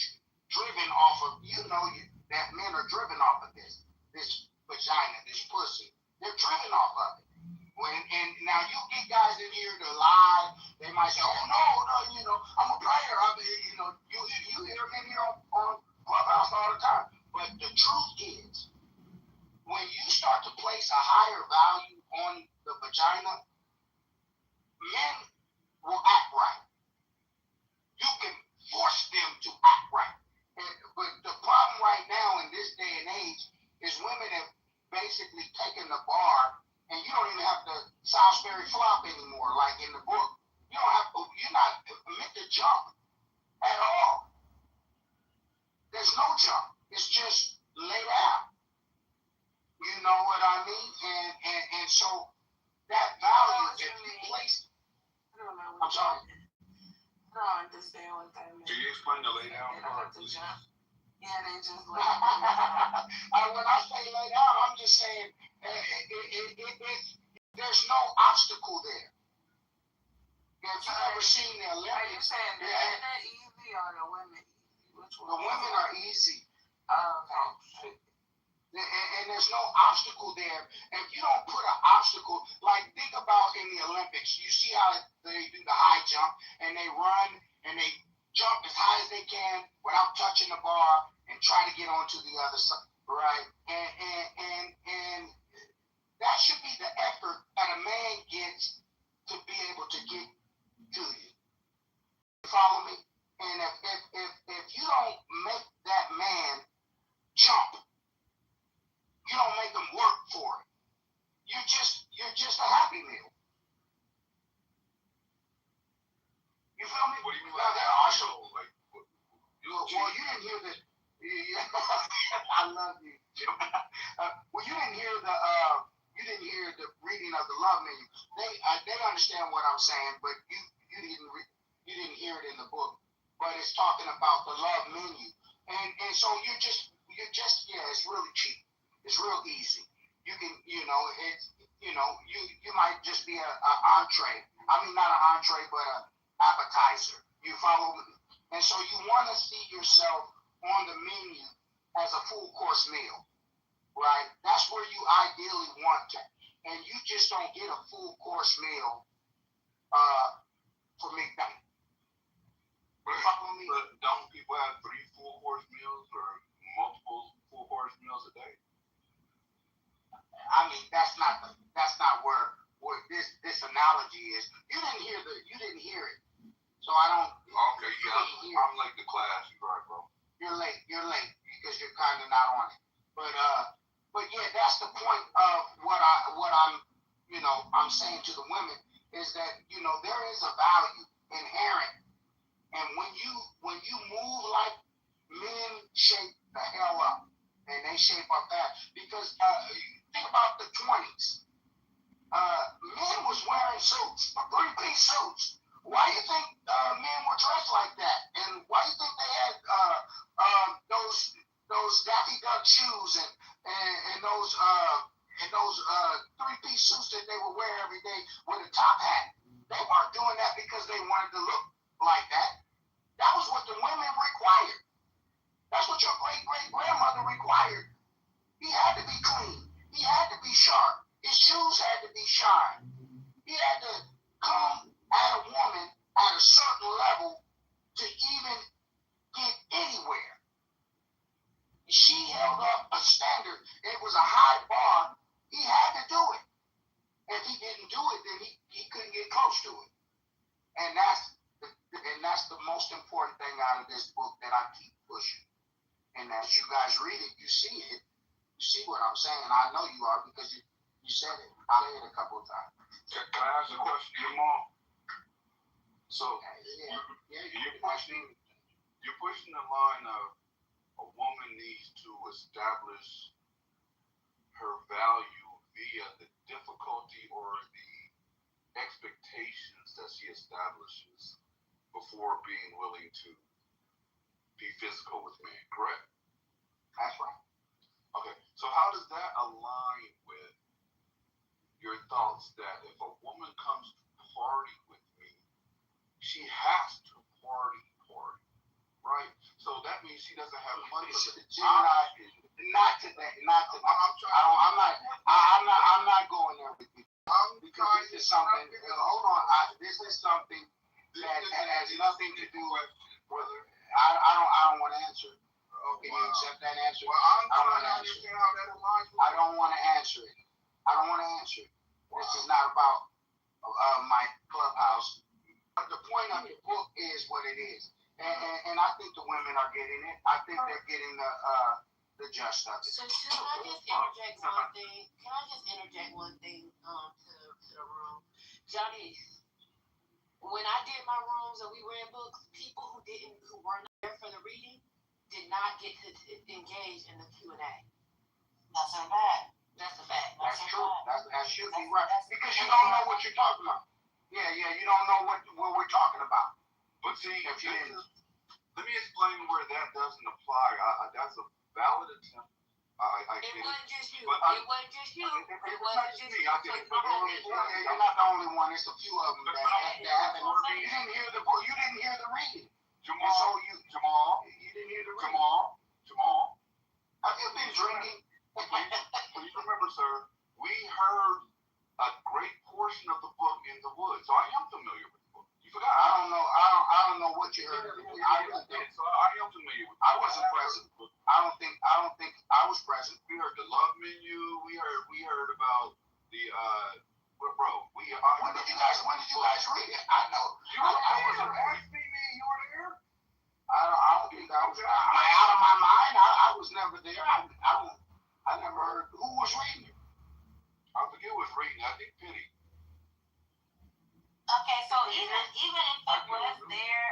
driven off of, that men are driven off of this vagina, this pussy. They're driven off of it. And now you get guys in here to lie. They might say, "Oh no, I'm a player." I mean, you hear them in here on Clubhouse all the time. But the truth is, when you start to place a higher value on the vagina, men will act right. You can force them to act right. But the problem right now in this day and age is women have basically taken the bar. And you don't even have the Salisbury flop anymore, like in the book. You're not meant to jump at all. There's no jump. It's just lay down. You know what I mean? And so that value, if you place, I'm sorry. I don't understand what that means. Can you explain the lay down part, please? Yeah, they just lay down. When I say lay down, I'm just saying there's no obstacle there. If you've ever seen the Olympics, are you saying the men are easy or the women easy? Which one? The women are easy. Okay. And there's no obstacle there. And if you don't put an obstacle, like think about in the Olympics, you see how they do the high jump and they run and they jump as high as they can without touching the bar and try to get onto the other side, right? And that should be the didn't hear the reading of the love menu. They understand what I'm saying, but you didn't hear it in the book. But it's talking about the love menu, and so you're just it's really cheap. It's real easy. You can you might just be a entree. I mean, not an entree, but a appetizer. You follow me? And so you want to see yourself on the menu as a full course meal, right? That's where you ideally want to. And you just don't get a full course meal for midnight. You follow me? But don't people have 3 full course meals or multiple full course meals a day? I mean, that's not where this analogy is. You didn't hear it. So I don't. Okay, yeah, I'm late to class. You're right, bro. You're late because you're kind of not on it. But yeah, that's the point of what I'm saying to the women is that there is a value inherent, and when you move like men shape the hell up, and they shape up fast because think about the 20s. Men was wearing suits, 3-piece suits. Why do you think men were dressed like that? And why do you think they had those Daffy Duck shoes and those 3-piece suits that they would wear every day with a top hat? They weren't doing that because they wanted to look like that. That was what the women required. That's what your great-great-grandmother required. He had to be clean. He had to be sharp. His shoes had to be shined. He had to come at a woman at a certain level to even get anywhere. She held up a standard. It was a high bar. He had to do it. If he didn't do it, then he couldn't get close to it. And that's the most important thing out of this book that I keep pushing. And as you guys read it, you see it. You see what I'm saying. I know you are because you said it. I said it a couple of times. Can I ask a question, Jamal? So you're pushing the line of a woman needs to establish her value via the difficulty or the expectations that she establishes before being willing to be physical with men, correct? That's right. Okay, so how does that align with your thoughts that if a woman comes to party with me, she has to party, right? So that means she doesn't have money. Not today. I'm not going there with you. Because this is something. Hold on. This is something that has nothing to do with. I don't want to answer. Can you accept that answer? Well, I'm trying to understand how that aligns with. I don't want to answer it. This is not about my clubhouse. But the point of the book is what it is. And I think the women are getting it. I think they're getting the gist of it. So can I just interject one thing? To the room? Johnny, when I did my rooms and we read books, people who weren't there for the reading did not get to engage in the Q&A. That's a fact. That's a fact. That's true. That should be right. Because you don't know what you're talking about. Yeah, you don't know what we're talking about. But see, let me explain where that doesn't apply. That's a valid attempt. It wasn't just you. It wasn't just you. It wasn't just me. I did it. You're not the only one. There's a few of them that haven't. You didn't hear the book. You didn't hear the reading. Jamal. You didn't hear the reading. Jamal. Have you been drinking? Please remember, sir, we heard a great portion of the book in the woods, so I am familiar with the book. You forgot? I don't know what you heard. I really don't. So I am familiar with it. I wasn't present. I don't think I was present. We heard the love menu. We heard about the bro. When did you guys read it? I know. You were there. Ask me, you were there. I don't think I was. Am I out of my mind? I was never there. I never heard who was reading it. I forget who was reading. I think Penny. Okay, so even if it was there,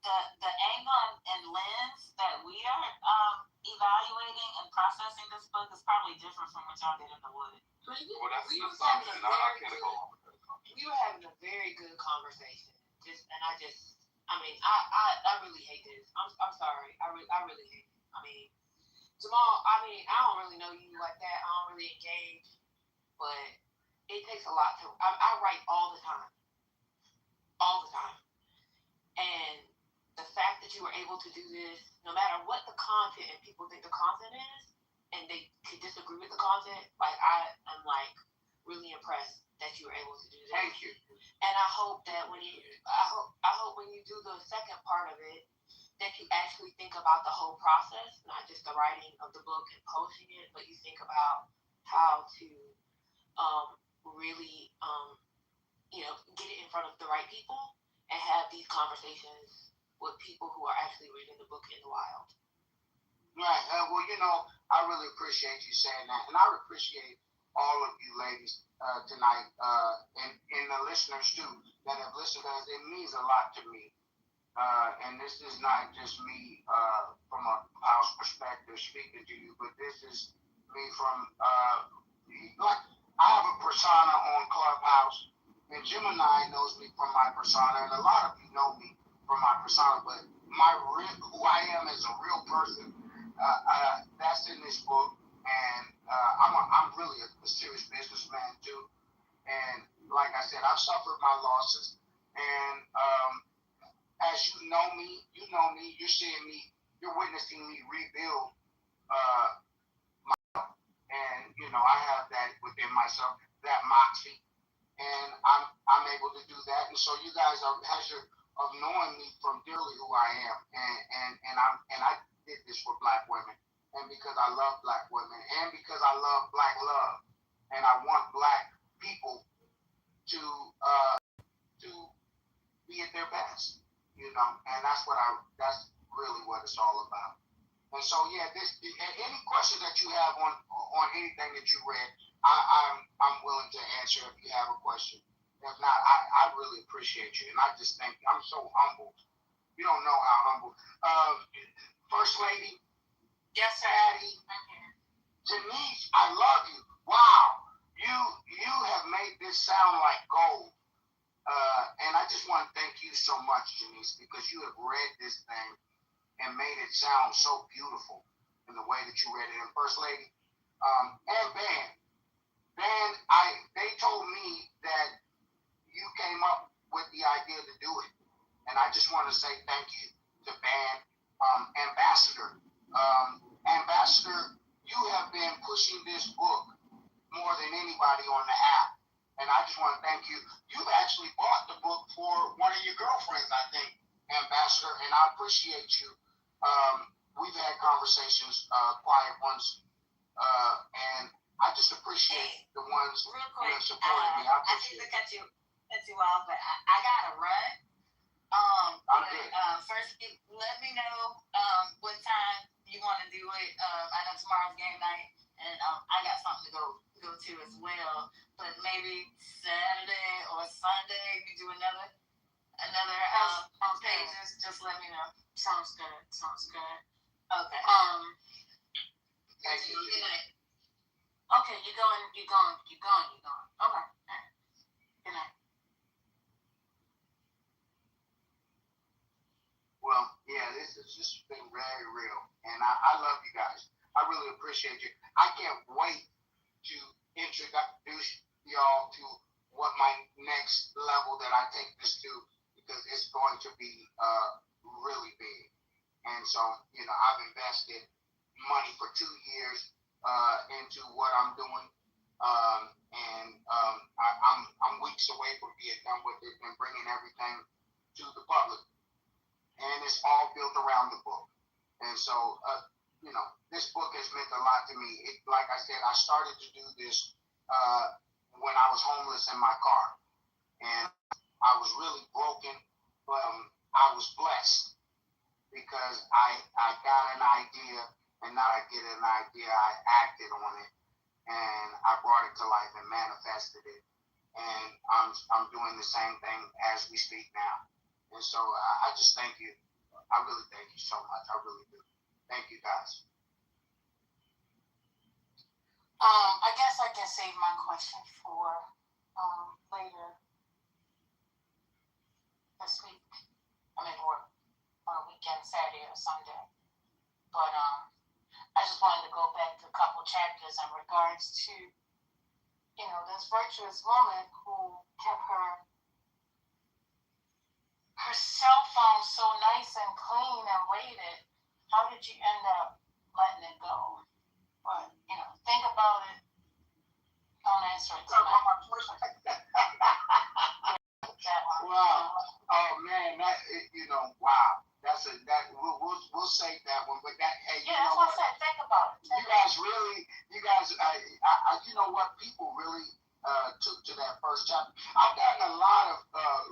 the angle and lens that we are evaluating and processing this book is probably different from what y'all did in the wood. Well, that's We the was having assumption. a I very can't good, go along with that assumption. we were having a very good conversation. I really hate this. I'm sorry. I really hate it. I mean, Jamal, I don't really know you like that. I don't really engage, but it takes a lot to. I write all the time, and the fact that you were able to do this, no matter what the content and people think the content is, and they could disagree with the content, like I'm like really impressed that you were able to do that. Thank you. And I hope that when you do the second part of it, that you actually think about the whole process, not just the writing of the book and posting it, but you think about how to really get it in front of the right people and have these conversations with people who are actually reading the book in the wild. Right. Well, I really appreciate you saying that, and I appreciate all of you ladies tonight, and the listeners too that have listened, because it means a lot to me. And this is not just me from a house perspective speaking to you, but this is me from like I have a persona on Clubhouse, and Gemini knows me from my persona, and a lot of you know me from my persona, but who I am as a real person, that's in this book, and I'm really a serious businessman too, and like I said, I've suffered my losses, and as you know me, you're seeing me, you're witnessing me rebuild myself, and I have that within myself, that moxie, and I'm able to do that, and so you guys are pleasure of knowing me from dearly who I am, and I did this for Black women, and because I love Black women, and because I love Black love, and I want Black people to be at their best, and that's really what it's all about. And so, yeah, any question that you have on anything that you read, I'm willing to answer if you have a question. If not, I really appreciate you, and I just thank you. I'm so humbled. You don't know how humbled. First Lady, Yes, sir. Patty, Janice, I love you. Wow, you have made this sound like gold. And I just want to thank you so much, Janice, because you have read this thing and made it sound so beautiful in the way that you read it. And First Lady, and Ben, they told me that you came up with the idea to do it. And I just want to say thank you to Ben, Ambassador. Ambassador, you have been pushing this book more than anybody on the app. And I just want to thank you. You've actually bought the book for one of your girlfriends, I think, Ambassador, and I appreciate you. We've had conversations, quiet ones, and I just appreciate the ones Real who quick, have supported me. I I hate to cut you off, but I gotta run. I'm good. First, let me know what time you want to do it. I know tomorrow's game night, and I got something to go to as well. But maybe Saturday or Sunday, we do another pages. Just let me know. Sounds good. Okay. Thank you. Good night. Okay, you're going. Okay. All right. Good night. Well, yeah, this has just been very real, and I love you guys. I really appreciate you. I can't wait to introduce y'all to what my next level that I take this to, because it's going to be really big. And so, I've invested money for 2 years into what I'm doing, and I'm weeks away from being done with it and bringing everything to the public. And it's all built around the book. And so, this book has meant a lot to me. Like I said, I started to do this when I was homeless in my car. And I was really broken, but I was blessed because I got an idea, and not I get an idea, I acted on it. And I brought it to life and manifested it. And I'm doing the same thing as we speak now. And so I just thank you. I really thank you so much. I really do. Thank you, guys. I guess I can save my question for later this week. I mean, or weekend, Saturday or Sunday. But I just wanted to go back to a couple chapters in regards to, this virtuous woman who kept her cell phone so nice and clean and waited. How did you end up letting it go? But, think about it. Don't answer it tonight. Wow. Oh man, wow. We'll save that one. But that, hey, yeah, that's what I said. Think about it. You guys, you know what? People really took to that first chapter. I've gotten a lot of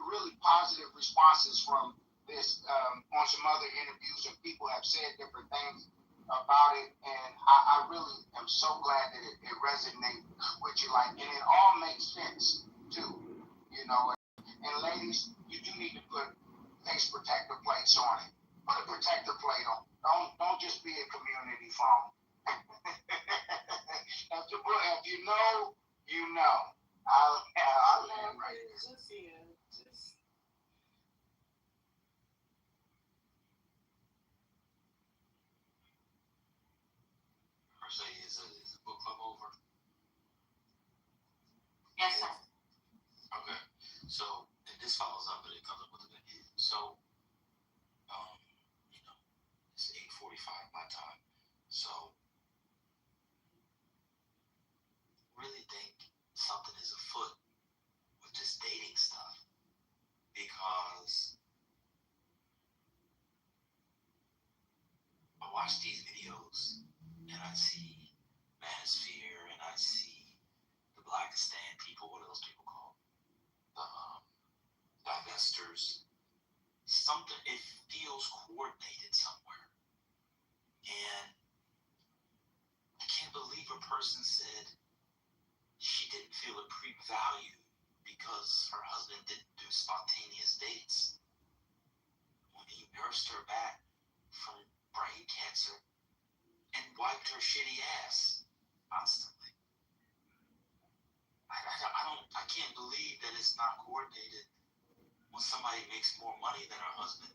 really positive responses from this on some other interviews, and people have said different things about it, and I really am so glad that it resonates with you, and it all makes sense too, And ladies, you do need to put face protector plates on it. Put a protector plate on. Don't just be a community phone. If you know, you know. I'll land right there. Is the book club over? Yes, sir. Okay. So, and this follows up, but it comes up with a bit. So, it's 8:45 my time. So, really think something is afoot with this dating stuff, because I watch these videos and I see Manosphere and I see the Blackistan people, what are those people called? The divestors. Something, it feels coordinated somewhere. And I can't believe a person said she didn't feel valued because her husband didn't do spontaneous dates when he nursed her back from brain cancer and wiped her shitty ass constantly. I can't believe that it's not coordinated. When somebody makes more money than her husband,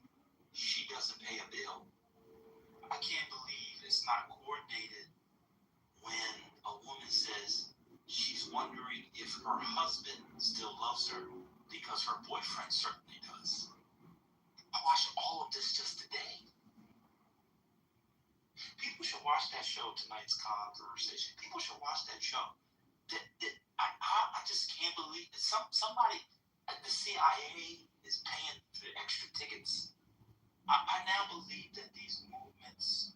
she doesn't pay a bill. I can't believe it's not coordinated when a woman says she's wondering if her husband still loves her because her boyfriend certainly does. I watched all of this just today. People should watch that show, Tonight's Conversation. People should watch that show. I just can't believe that somebody at the CIA is paying for the extra tickets. I now believe that these movements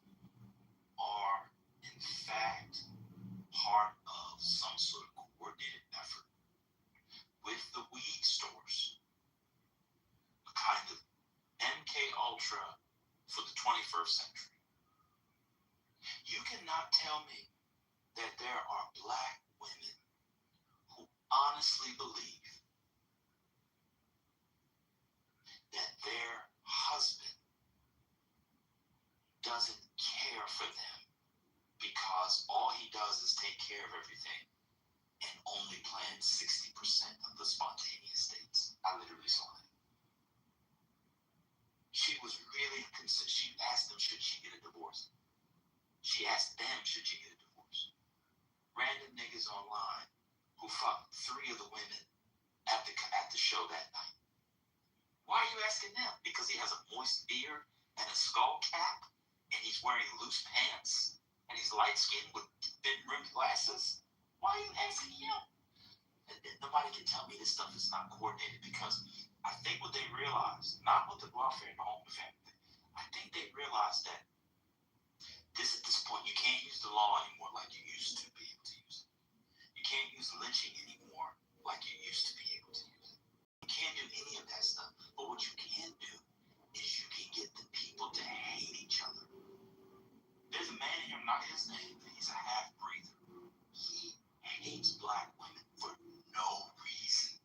are, in fact, part of some sort of coordinated effort with the weed stores, a kind of MK Ultra for the 21st century. You cannot tell me that there are black women who honestly believe that their husband doesn't care for them because all he does is take care of everything and only plans 60% of the spontaneous dates. I literally saw it. She was really concerned. She asked them, should she get a divorce? She asked them, should she get a divorce? Random niggas online who fucked 3 of the women at the show that night. Why are you asking them? Because he has a moist beard and a skull cap, and he's wearing loose pants, and he's light-skinned with thin-rimmed glasses? Why are you asking him? And nobody can tell me this stuff is not coordinated, because I think what they realize, not with the welfare and the home family, I think they realize that at this point, you can't use the law anymore like you used to be able to use it. You can't use lynching anymore like you used to be able to use it. You can't do any of that stuff. But what you can do is you can get the people to hate each other. There's a man here, not his name, but he's a half-breather. He hates black women for no reason.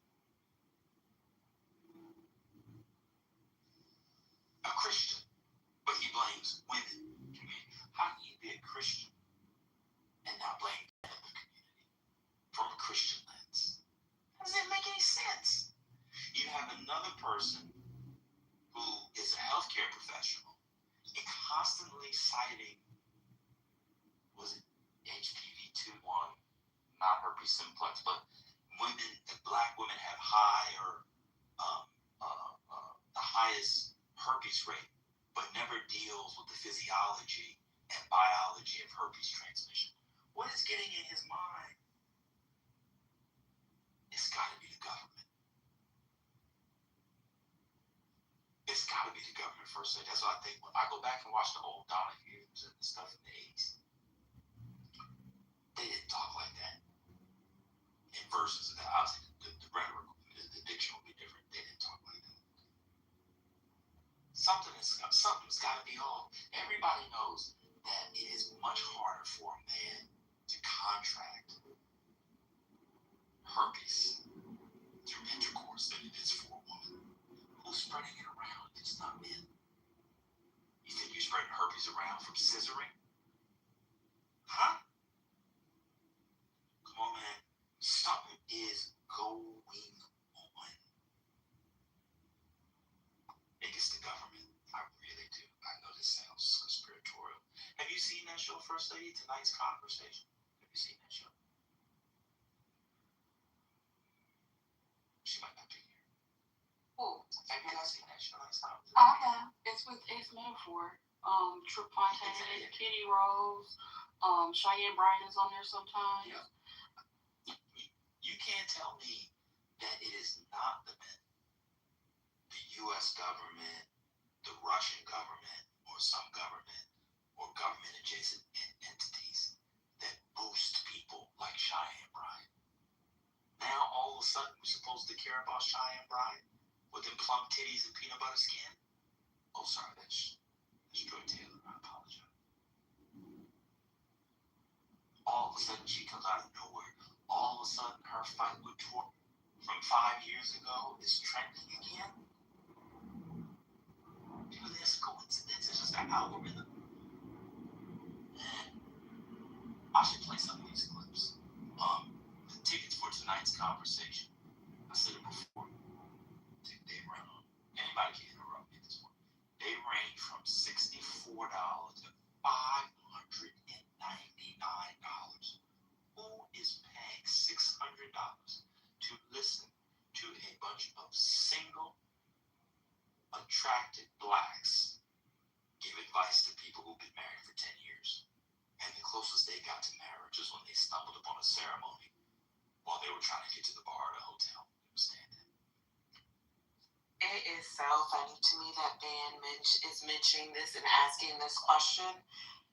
A Christian, but he blames women. How can you be a Christian and not blame them? herpes simplex, but black women have higher, the highest herpes rate, but never deals with the physiology and biology of herpes transmission. What is getting in his mind? It's got to be the government. It's got to be the government first. That's what I think. When I go back and watch the old Donahues and the stuff in the 80s, they didn't talk like that. In verses of that, obviously the rhetoric, the diction will be different. They didn't talk like that. Something's got to be off. Everybody knows that it is much harder for a man to contract herpes through intercourse than it is for a woman. Who's spreading it around? It's not men. You think you're spreading herpes around from scissoring? Huh? Come on, man. Something is going on. It's the government. I really do. I know this sounds conspiratorial. Have you seen that show, First Lady? Tonight's Conversation? Have you seen that show? She might not be here. Who? Have you guys seen that show? Tonight's Conversation? I have. It's with Ace Metaphor. Trip Fontaine, Kitty Rose, Cheyenne Bryan is on there sometimes. Yeah. You can't tell me that it is not the men, the U.S. government, the Russian government, or some government, or government-adjacent entities that boost people like Cheyenne Bryan. Now, all of a sudden, we're supposed to care about Cheyenne Bryan with them plump titties and peanut butter skin? Oh, sorry, that's Joy Taylor. I apologize. All of a sudden, she comes out of nowhere. All of a sudden, her fight with Tor from 5 years ago is trending again. It's a coincidence. It's just an algorithm. And I should play some of these clips. The tickets for tonight's conversation, I said it before, they run on. Anybody can interrupt me at this point. They range from $64 to $599. Who is paying $600 to listen to a bunch of single, attracted blacks give advice to people who've been married for 10 years? And the closest they got to marriage is when they stumbled upon a ceremony while they were trying to get to the bar at a hotel. It is so funny to me that Dan is mentioning this and asking this question,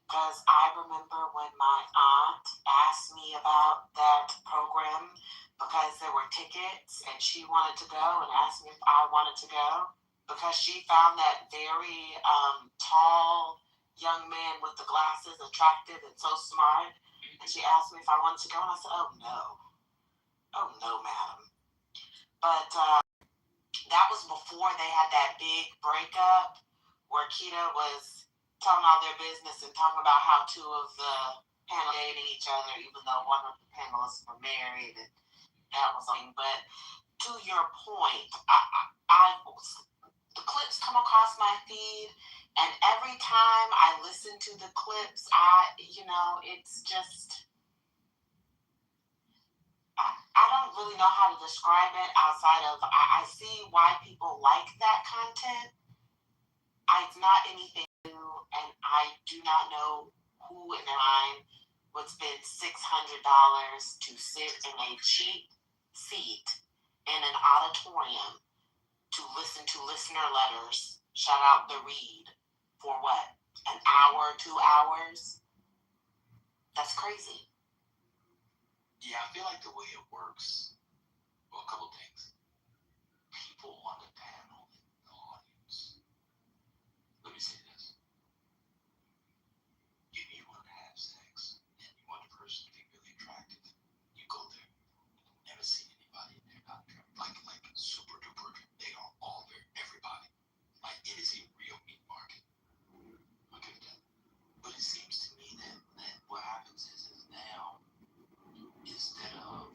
because I remember when my aunt asked me about that program because there were tickets and she wanted to go and asked me if I wanted to go because she found that very tall young man with the glasses attractive and so smart. And she asked me if I wanted to go, and I said, oh no, madam. But that was before they had that big breakup where Kita was telling all their business and talking about how two of the panelists dating each other, even though one of the panelists were married, and that was something. But to your point, the clips come across my feed, and every time I listen to the clips, it's just, I don't really know how to describe it outside of I see why people like that content. It's not anything new, and I do not know who in their mind would spend $600 to sit in a cheap seat in an auditorium to listen to listener letters, shout out the read, for what, an hour, 2 hours? That's crazy. Yeah, I feel like the way it works, well, a couple things. People on the panel in the audience, let me say this. If you want to have sex and you want a person to be really attractive, you go there. You've never seen anybody in there not attractive. Like super duper. They are all there, everybody. Like it is a real meat market. I'll give it that. But it seems to me that what happens is now, instead of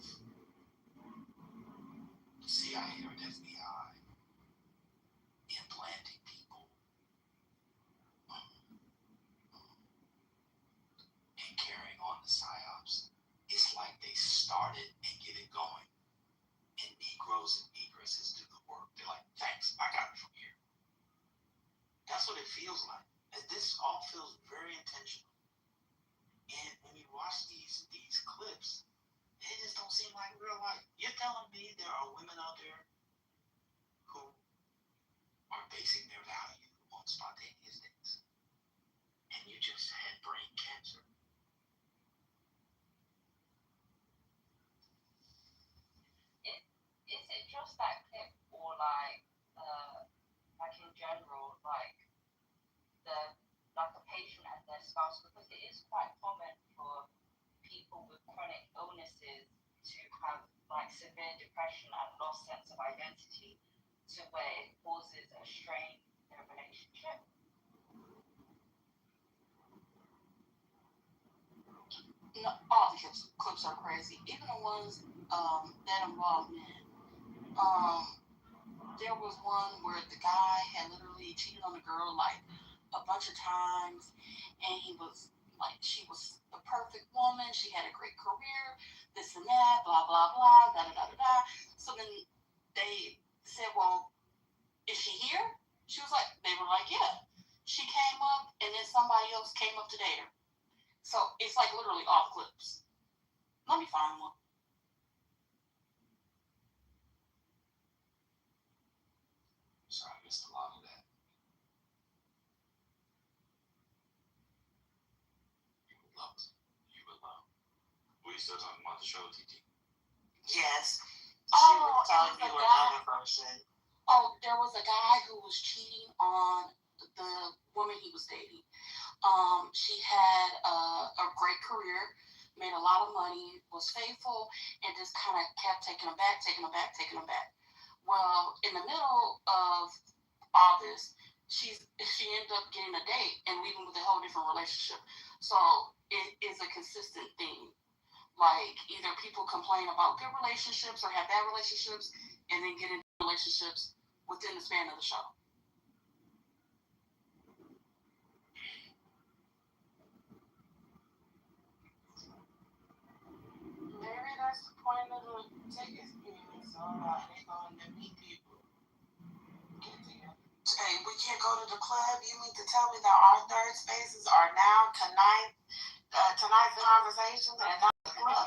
the CIA or FBI like, you're telling me there are women out there who are basing their value on spontaneous things, and you just had brain cancer. Is it just that clip, or like in general, like a patient and their spouse? Because it is quite common for people with chronic illnesses to have like severe depression and lost sense of identity, to where it causes a strain in a relationship. No, all the clips are crazy. Even the ones that involve men. There was one where the guy had literally cheated on the girl like a bunch of times, and he was like, she was the perfect woman, she had a great career, this and that, blah blah blah, da da da da da. So then they said, well, is she here? She was like, they were like, yeah. She came up, and then somebody else came up to date her. So it's like literally all clips. Let me find one. Sorry, I missed a lot of that. You would love. Were you still talking about the show, TT? Yes. Oh, Telling you another person. Oh, there was a guy who was cheating on the woman he was dating. She had a great career, made a lot of money, was faithful, and just kind of kept taking him back. Well, in the middle of all this, she ended up getting a date and leaving with a whole different relationship. So it is a consistent thing. Like, either people complain about good relationships or have bad relationships, and then get into relationships within the span of the show. Maybe that's the point of the tickets being so they going to meet people. Hey, we can't go to the club. You mean to tell me that our third spaces are now tonight's conversation and not the club?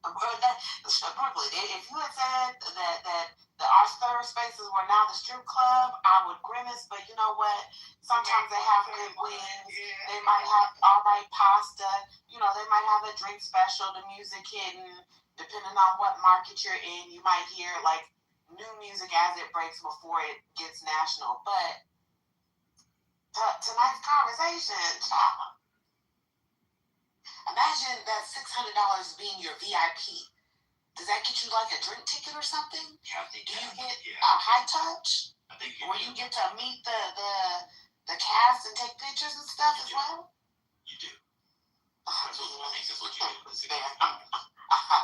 Brooklyn, if you had said that our third spaces were now the strip club, I would grimace. But you know what? Sometimes they have good wings. They might have all right pasta. You know, they might have a drink special, the music hidden. Depending on what market you're in, you might hear like new music as it breaks before it gets national. But tonight's conversation, imagine that $600 being your VIP. Does that get you like a drink ticket or something? Yeah, I think do you get a high touch? I think where you get to meet the cast and take pictures and stuff as well? You do. I think that's what you do with the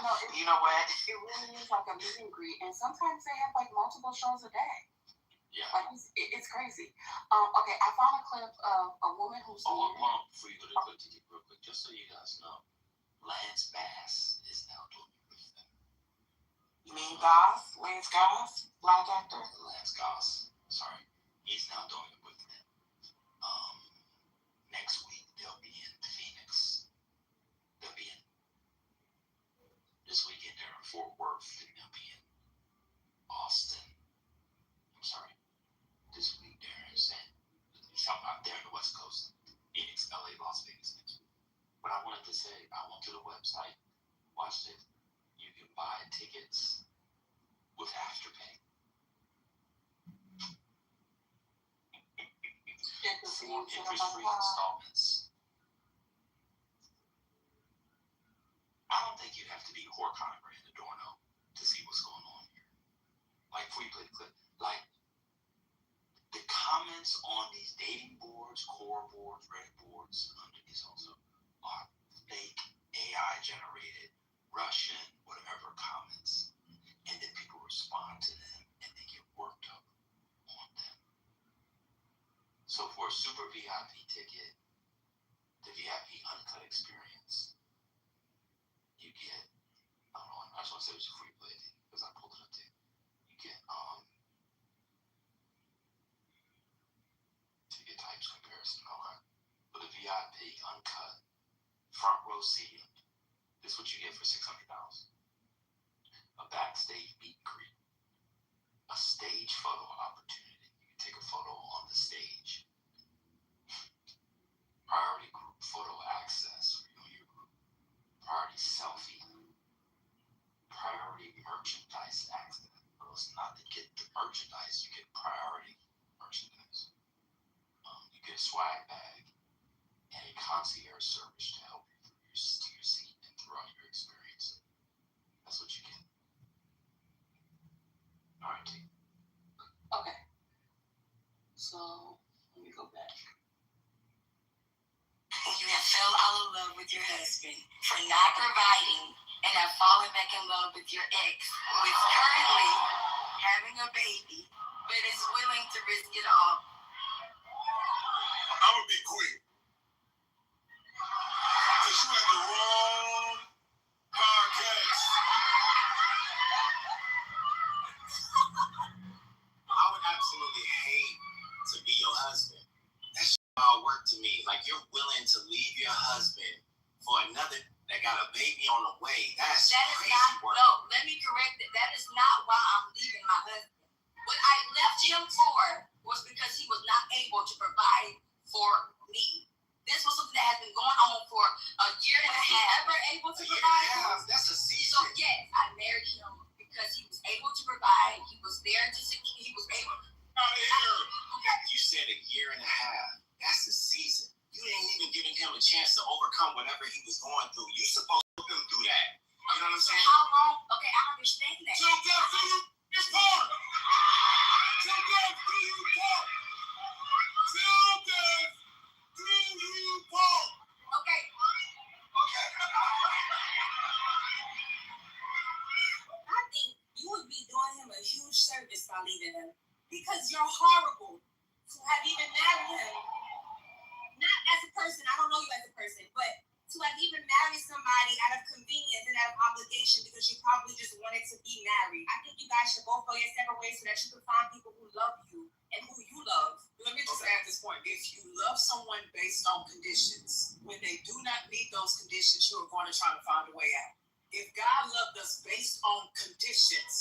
No, you know what? It really is like a meet and greet, and sometimes they have like multiple shows a day. Yeah. Like it's crazy. Okay, I found a clip of a woman who's hold on, before you go to the clip, TT, real quick, just so you guys know, Lance Bass is now doing it with them. You mean Goss? Lance Goss? Black actor? Lance Goss. Sorry. He's now doing it with them. Next week, they'll be in Phoenix. They'll be in this weekend, they're in Fort Worth. And they'll be in Austin. I'm sorry. This week, they're in they're in the West Coast. Phoenix, LA, Las Vegas next week. But I wanted to say, I went to the website, watched it. You can buy tickets with Afterpay. For interest-free installments. I don't think you have to be Horkheimer in Adorno to see what's going on here. Like, before you play the clip, like, the comments on these dating boards, core boards, Reddit boards, underneath also, are fake AI-generated, Russian, whatever comments. And then people respond to them, and they get worked up on them. So for a super VIP ticket, the VIP uncut experience, you get, I don't know, I just want to say it was a free play because I pulled it up there. You get ticket types comparison. Okay. For the VIP uncut front row seating, this is what you get for $600. a backstage meet and greet, a stage photo opportunity. You can take a photo on the stage. Priority group photo access for your group. Priority selfie. Priority merchandise access. Those not to get the merchandise, you get priority merchandise. You get a swag bag and a concierge service to help you through your seat and throughout your experience. That's what you get. All right, T. Okay. So let me go back. When you have fell out of love with your husband for not providing and have fallen back in love with your ex, who is currently having a baby, but is willing to risk it all. I'm gonna be quick. Because you had the wrong podcast. I would absolutely hate to be your husband. That's all work to me. Like, you're willing to leave your husband for another that got a baby on the way. That is crazy work. No, let me correct it. That is not why I'm leaving my husband. What I left him for was because he was not able to provide for me. This was something that has been going on for a year and a half. Was he ever able to provide? Yeah, that's a secret. So yes, I married him because he was able to provide. He was there to secure. He was able. Out of here. Okay. You said a year and a half. That's a season. You ain't even giving him a chance to overcome whatever he was going through. You supposed to put him through that. You know what I'm saying? How long? Okay, I understand that. Till death do you part. Till death do you part. Till death do you part. Okay. Okay. I think you would be doing him a huge service by leaving him because you're horrible to have even married him. Not as a person, I don't know you as a person, but to have even married somebody out of convenience and out of obligation because you probably just wanted to be married. I think you guys should both go your separate ways so that you can find people who love you and who you love. Let me just add this point. If you love someone based on conditions, when they do not meet those conditions, you are going to try to find a way out. If God loved us based on conditions,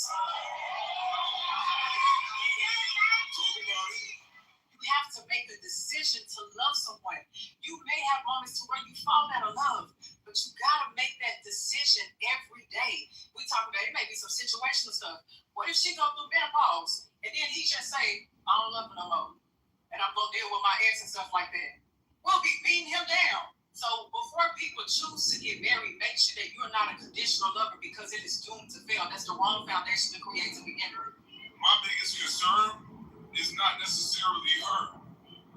you have to make a decision to love someone. You may have moments to where you fall out of love, but you gotta make that decision every day. We talk about it may be some situational stuff. What if she go through menopause and then he just say, I don't love her no more, and I'm gonna deal with my ex and stuff like that? We'll be beating him down. So before people choose to get married, make sure that you're not a conditional lover because it is doomed to fail. That's the wrong foundation to create to begin with. My biggest concern is not necessarily her,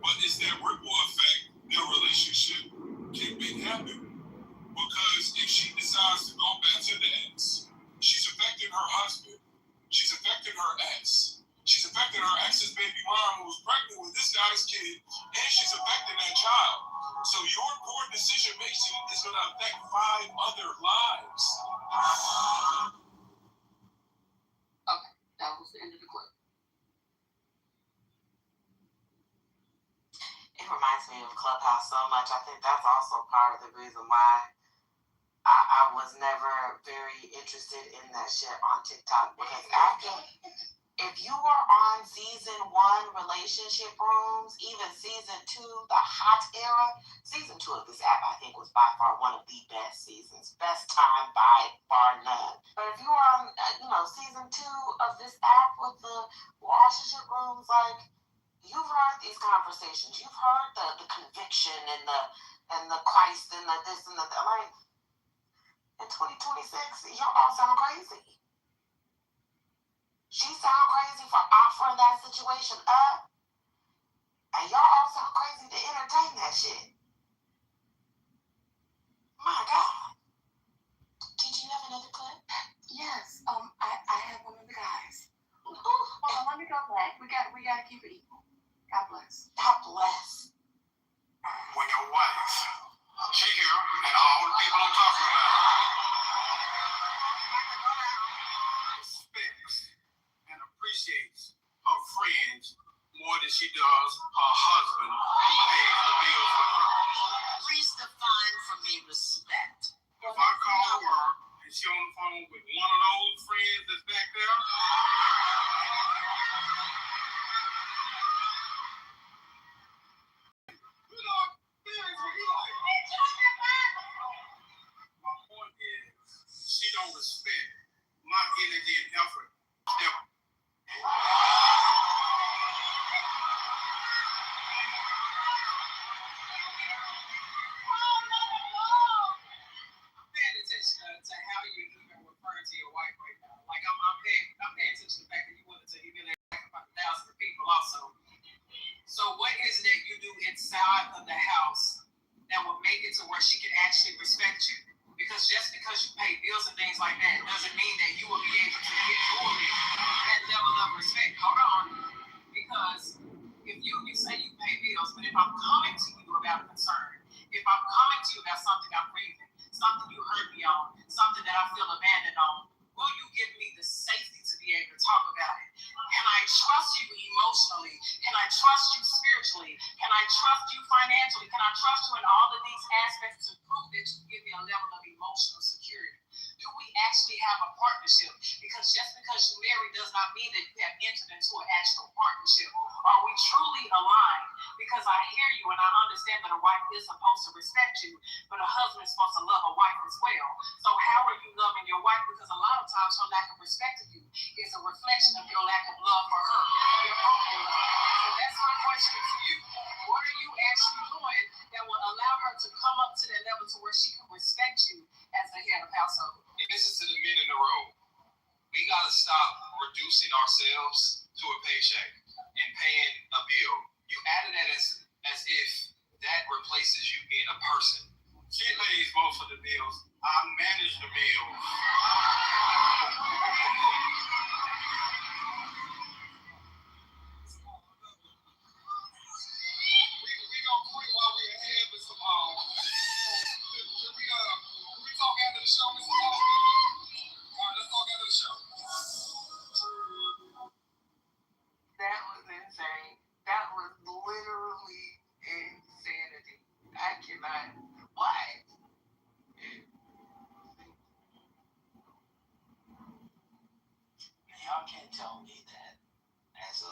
but it's that ripple effect their relationship can make happen. Because if she decides to go back to the ex, she's affecting her husband, she's affecting her ex, she's affecting her ex's baby mom who was pregnant with this guy's kid, and she's affecting that child. So your poor decision making is going to affect 5 other lives. Okay, that was the end of the clip. It reminds me of Clubhouse so much. I think that's also part of the reason why I was never very interested in that shit on TikTok. Because after, if you were on season 1 relationship rooms, even season 2, the hot era, season 2 of this app, I think, was by far one of the best seasons. Best time by far none. But if you were on, season 2 of this app with the relationship rooms, like, you've heard these conversations. You've heard the conviction and the Christ and the this and the that. Like, in 2026, y'all all sound crazy. She sound crazy for offering that situation up, and y'all all sound crazy to entertain that shit. My God. Did you have another clip? Yes. I have one of the guys. Hold on, let me go back. We gotta keep it equal. God bless. God bless. When your wife, she here, and all the people I'm talking about, respects and appreciates her friends more than she does her husband who pays the bills for her. Please define for me respect. room with one of those friends that's back there. You know, things where you like, my point is, she don't respect my energy and effort. Paying attention to how you're even referring to your wife right now. Like I'm paying attention to the fact that you wanted to humiliate about thousands of people also. So what is it that you do inside of the house that will make it to where she can actually respect you? Because just because you pay bills and things like that doesn't mean that you will be able to afford that level of respect. Hold on. Because if you say you pay bills, but if I'm coming to you about a concern, if I'm coming to you about something I'm grieving, something you hurt me on, something that I feel abandoned on, will you give me the safety to be able to talk about it? Can I trust you emotionally? Can I trust you spiritually? Can I trust you financially? Can I trust you in all of these aspects to prove that you give me a level of emotional security? Do we actually have a partnership? Because just because you're married does not mean that you have entered into an actual partnership. Are we truly aligned? Because I hear you and I understand that a wife is supposed to respect you, but a husband is supposed to love a wife as well. So how are you loving your wife? Because a lot of times her lack of respect of you is a reflection of your lack of love for her, your broken love. So that's my question to you. What are you actually doing that will allow her to come up to that level to where she can respect you as the head of household? And this is to the men in the room. We gotta stop reducing ourselves to a paycheck and paying a bill. You added that as if that replaces you being a person. She pays most of the bills. I manage the bills. We gonna quit while we're ahead, Mr. Paul. Can we talk after the show, Mr. Paul? All right, let's talk after the show. That was insane. That was literally insanity. I cannot. What? Y'all can't tell me that as a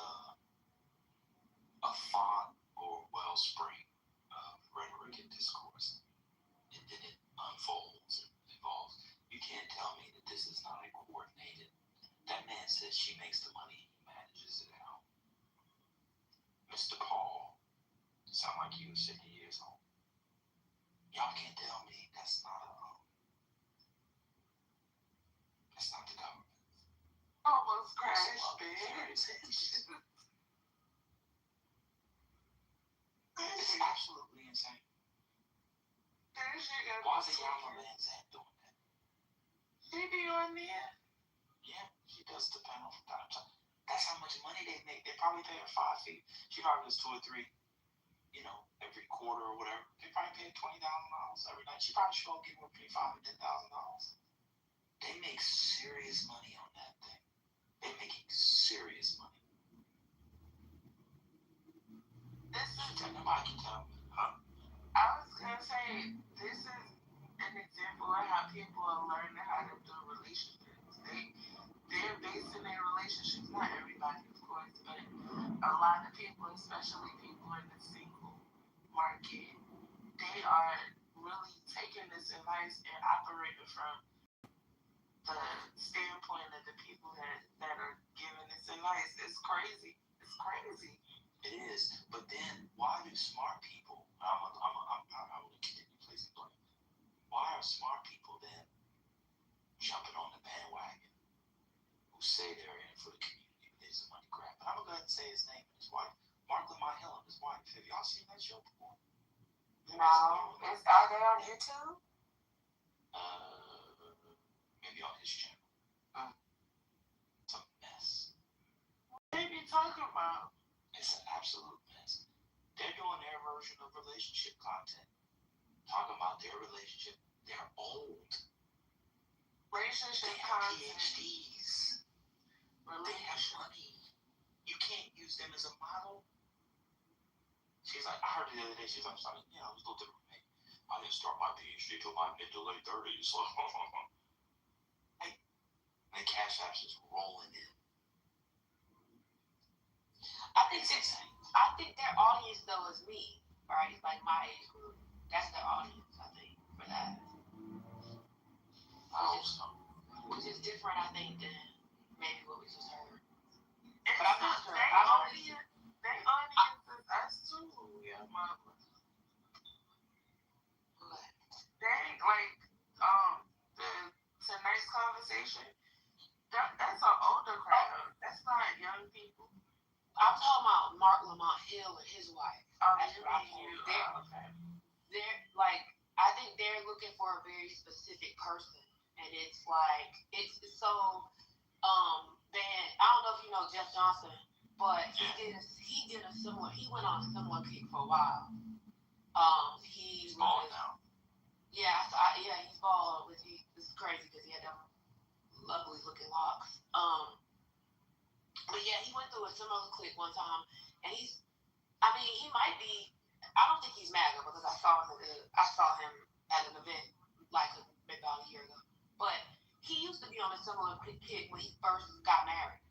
font or wellspring of rhetoric and discourse, and then it unfolds and evolves. You can't tell me that this is not a coordinated. That man says she makes the money, he manages it out. Mr. Paul, sound like he was 50 years old. Y'all can't tell me that's not the government. Almost crashed, man. It's absolutely insane. Why is a young man's head doing that? She be on there? Yeah, she does the panel from time to time. That's how much money they make. They probably pay her 5 feet. She probably does 2 or 3, every quarter or whatever. They probably pay her $20,000 every night. She probably should give her $5,000 or $10,000. They make serious money on that thing. They're making serious money. Nobody can tell me, huh? I was gonna say, this is an example of how people are learning how to do relationships. They're basing their relationships, not everybody, of course, but a lot of people, especially people in the single market, they are really taking this advice and operating from the standpoint of the people that are giving this advice. It's crazy. It's crazy. It is, but then why do smart people? I'm going to continue placing blame. Why are smart people then jumping on the bandwagon who say they're in for the community, but there's a money grab? But I'm gonna go ahead and say his name and his wife, Mark Lamont Hill and his wife. Have y'all seen that show before? No. Are they on YouTube? Maybe on his channel. It's a mess. What are you talking about? It's an absolute mess. They're doing their version of relationship content. Talking about their relationship. They're old. Relationship they have content. PhDs. They have money. You can't use them as a model. She's like, I heard it the other day, she's like, it was a little different for me. I didn't start my PhD till my mid to late 30s. Hey, cash apps just rolling in. I think their audience though is me, right? Like my age group. That's their audience, I think, for that. I hope so. Which is different, I think, than maybe what we just heard. It's But I'm not sure. They audience is us too. Yeah, mama. They like the tonight's conversation. That's an older crowd. That's not young people. I'm talking about Mark Lamont Hill and his wife. That's what I'm you. talking. They're like, I think they're looking for a very specific person, and it's like it's so I don't know if you know Jeff Johnson, but he did a similar. He went on a similar kick for a while. He's bald now. Yeah, he's bald. It's crazy because he had them lovely looking locks. But yeah, he went through a similar click one time, and he might be. I don't think he's MAGA because I saw him at an event like about a year ago. But he used to be on a similar kick when he first got married.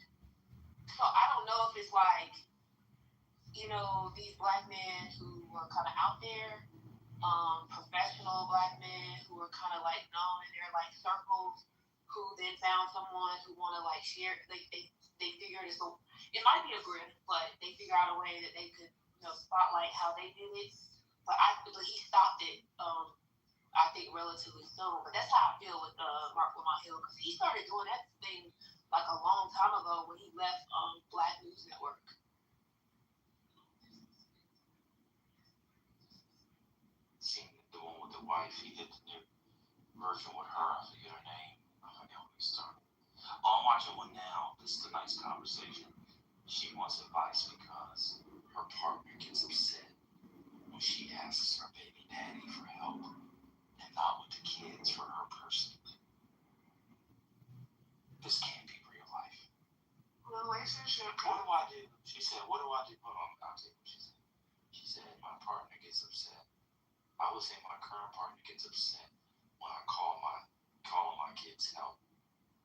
So I don't know if it's like, these black men who were kind of out there, professional black men who were kind of like known in their like circles, who then found someone who want to like share. They figured it might be a grift, but they figure out a way that they could spotlight how they did it. But he stopped it. I think relatively soon. But that's how I feel with Mark Lamont Hill because he started doing that thing like a long time ago when he left Black News Network. Seen the one with the wife. He did the new version with her. I forget her name. I forget when he started. I'm watching one now. This is tonight's conversation. She wants advice because her partner gets upset when she asks her baby daddy for help and not with the kids for her personally. This can't be real life. Relationship. What do I do? She said, what do I do? Hold on, I'll tell you what she said. She said, my partner gets upset. I would say my current partner gets upset when I call my kids help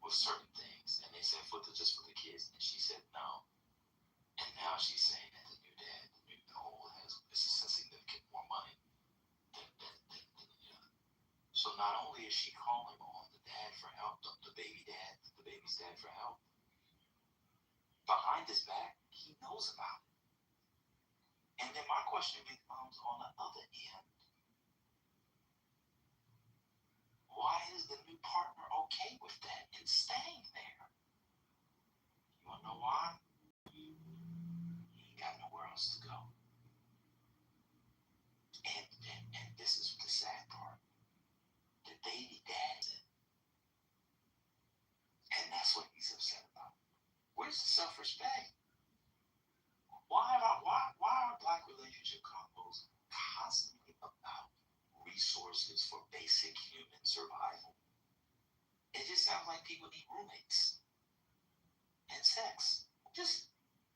with certain things. And they said, just for the kids. And she said, no. And now she's saying that the new dad, the old has significant more money than the other. So not only is she calling on the dad for help, the baby's dad for help, behind his back, he knows about it. And then my question becomes on the other end, why is the new partner okay with that and staying there? You wanna know why? He ain't got nowhere else to go. And this is the sad part. The baby dad's in. And that's what he's upset about. Where's the self-respect? Why are black relationship combos constantly about resources for basic human survival? It just sounds like people need roommates and sex. Just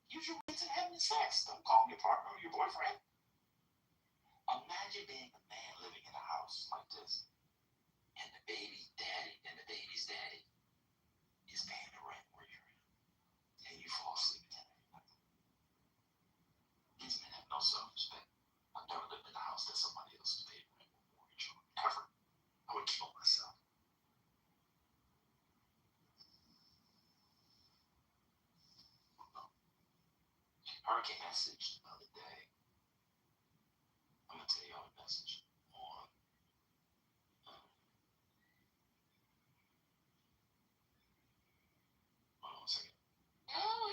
use your roommates and having sex. Don't call them your partner or your boyfriend. Imagine being a man living in a house like this, and the baby's daddy is paying the rent where you're in, and you fall asleep at every night. These men have no self-respect. I've never lived in a house that somebody else is paying rent or mortgage on. Ever. I would kill myself. Hurricane message the other day. I'm gonna tell y'all the message on hold on a second.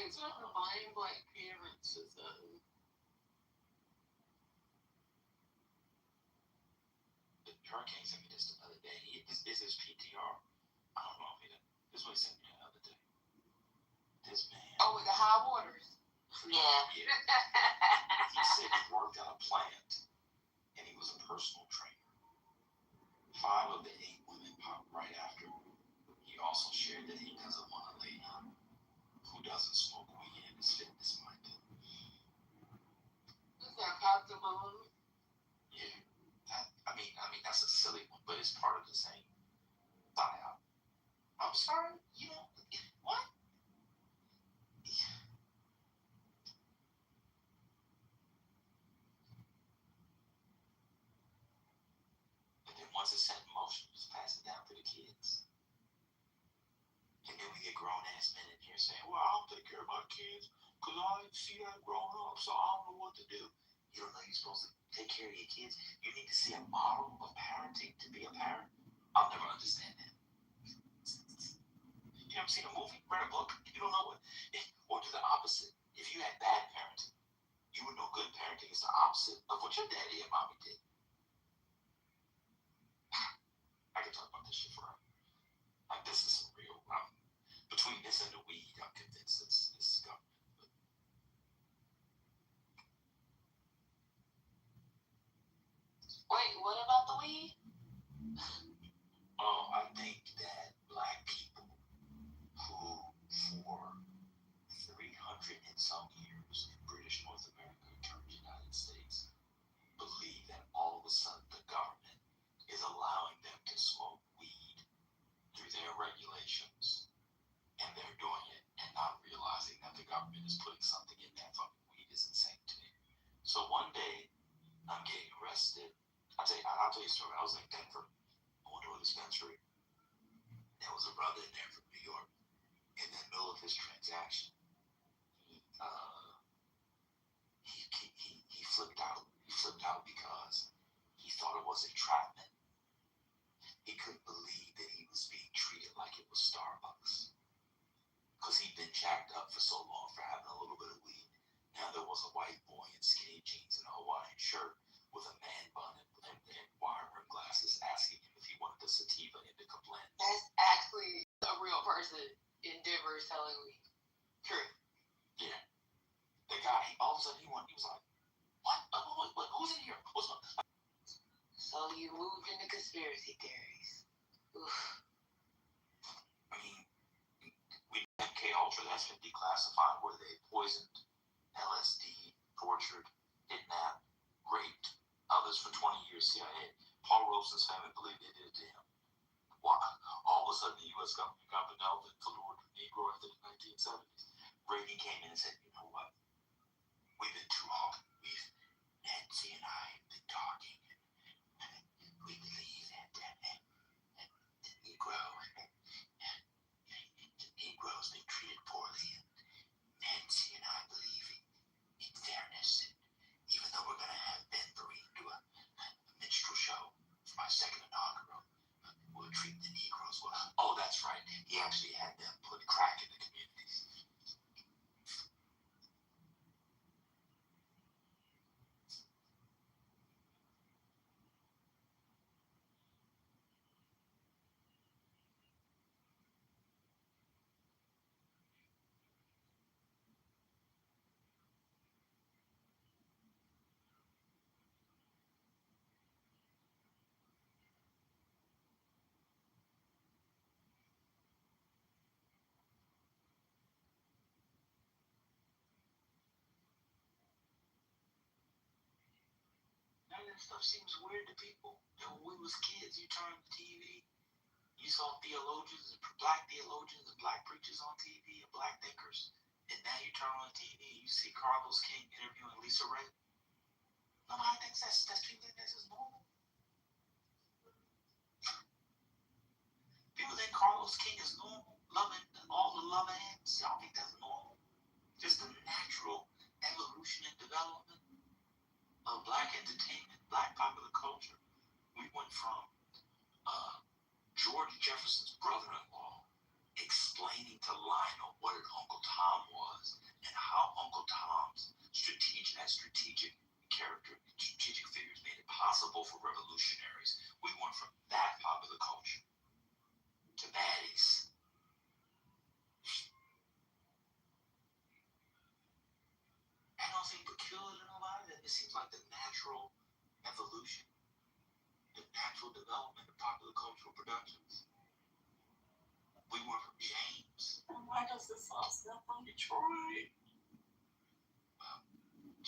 It's not to blame black parents. The hurricane sent me this the other day. This is his PTR. I don't know if this is what he sent me the other day. This man. Oh, with the high waters. Yeah. He said he worked at a plant and he was a personal trainer. 5 of the 8 women popped right after him. He also shared that he doesn't want a lady who doesn't smoke weed and is fitness-minded. Is that popped the balloon? Yeah. I mean, that's a silly one, but it's part of the same style. I'm sorry, care of my kids because I didn't see that growing up, so I don't know what to do. You don't know you're supposed to take care of your kids. You need to see a model of parenting to be a parent. I'll never understand that. You haven't seen a movie, read a book, you don't know what. Or do the opposite. If you had bad parenting, you would know good parenting is the opposite of what your daddy and mommy did. I can talk about this shit forever. Like, this is some real. Between this and the weed, I'm convinced this is going. Wait, what about the weed? Oh, I think that black people who, for 300 and some years in British North America turned United States, believe that all of a sudden the government is allowing them to smoke weed through their regulations, and they're doing it and not realizing that the government is putting something in that fucking weed is insane to me. So one day, I'm getting arrested. I'll tell you a story. I was in Denver. I went to a dispensary. There was a brother in there from New York. In the middle of his transaction, he flipped out. He flipped out because he thought it was entrapment. He couldn't believe that he was being treated like it was Starbucks. Because he'd been jacked up for so long for having a little bit of weed. Now there was a white boy in skinny jeans and a Hawaiian shirt with a man bun and wire rim glasses asking him if he wanted the sativa indica blend. That's actually a real person in Denver selling weed. True. Yeah. The guy, all of a sudden, he was like, what? Who's in here? What's up? So you moved into conspiracy theories. Oof. I mean, we MK Ultra, that's been declassified, where they poisoned, LSD, tortured, kidnapped, raped others for 20 years. CIA. Paul Robeson's family believed they did it to him. Why? All of a sudden, the U.S. government got benevolent for the Negro after the 1970s. Reagan came in and said, you know what? We've been too hard. Nancy and I have been talking. We believe that the Negro's been treated poorly. And Nancy and I believe in fairness. And even though we're going to have Ben Vereen do a minstrel show for my second inaugural, we'll treat the Negroes well. Oh, that's right. He actually had them put crack in the communities. None of that stuff seems weird to people. And when we was kids, you turned the TV, you saw theologians, black preachers on TV, and black thinkers. And now you turn on the TV, you see Carlos King interviewing Lisa Ray. Nobody thinks that's people think that's just normal. People think Carlos King is normal, loving all the love hands. Y'all think that's normal? Just the natural evolution and development of black entertainment, black popular culture. We went from George Jefferson's brother-in-law explaining to Lionel what an Uncle Tom was and how Uncle Tom's strategic figures made it possible for revolutionaries. We went from that popular culture to baddies. I don't seem peculiar to nobody. It seems like the natural evolution, the natural development of popular cultural productions. We went from James. Why does this all stuff on Detroit?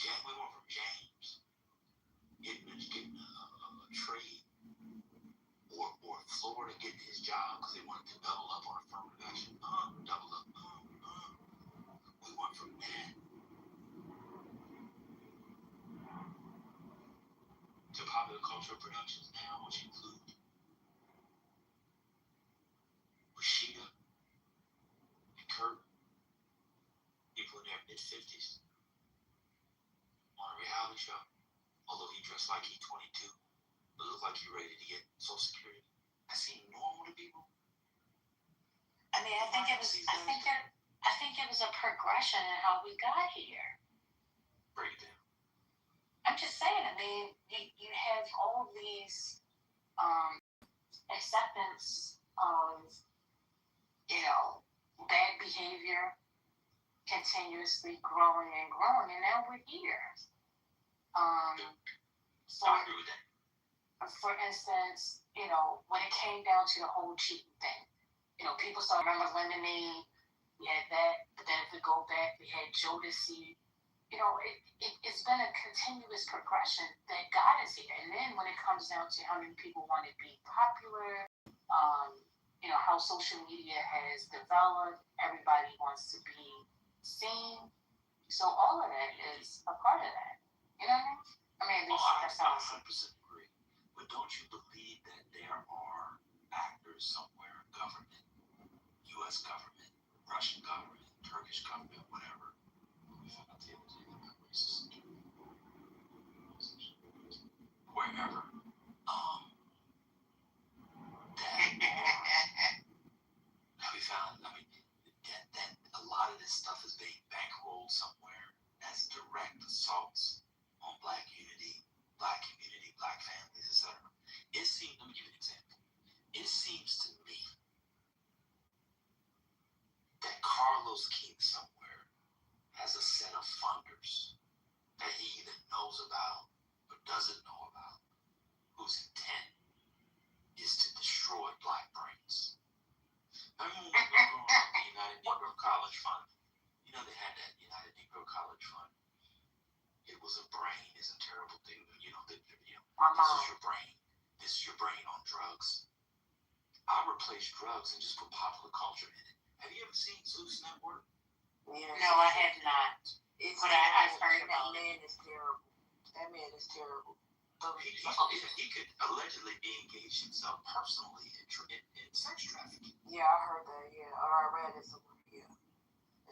We went from James getting a trade, or Florida getting his job because they wanted to double up on affirmative action. Double up. We went from that to popular cultural productions now, which include Rashida and Kurt mid-50s on a reality show. Although he dressed like he's 22, but looked like he's ready to get Social Security. That seemed normal to people. I mean, I think it was a progression in how we got here. Break it down. I'm just saying, I mean, you have all these acceptance of, bad behavior continuously growing and growing, and now we're here. For instance, when it came down to the whole cheating thing, people started remember lemonade, we had that, but then if we go back, we had Jodeci. It's been a continuous progression that got us here. And then when it comes down to how many people want to be popular, how social media has developed, everybody wants to be seen. So all of that is a part of that. You know what I mean? At least that's how I 100% agree. But don't you believe that there are actors somewhere, government, U.S. government, Russian government, Turkish government, whatever, wherever, that we found, that a lot of this stuff is being bankrolled somewhere as direct assaults on black unity, black community, black families, etc. Let me give you an example. It seems to me that Carlos King somewhere has a set of funders that he either knows about or doesn't know about, whose intent is to destroy black brains. Remember when we were growing up, the United Negro College Fund? They had that United Negro College Fund. It was a brain, is a terrible thing. This is your brain. This is your brain on drugs. I replaced drugs and just put popular culture in it. Have you ever seen Zeus Network? Yeah. No, I have not. But I've heard about it. That man is terrible. That man is terrible. He could allegedly be engaged himself personally in sex trafficking. Yeah, I heard that. Yeah, or I read it somewhere. Yeah.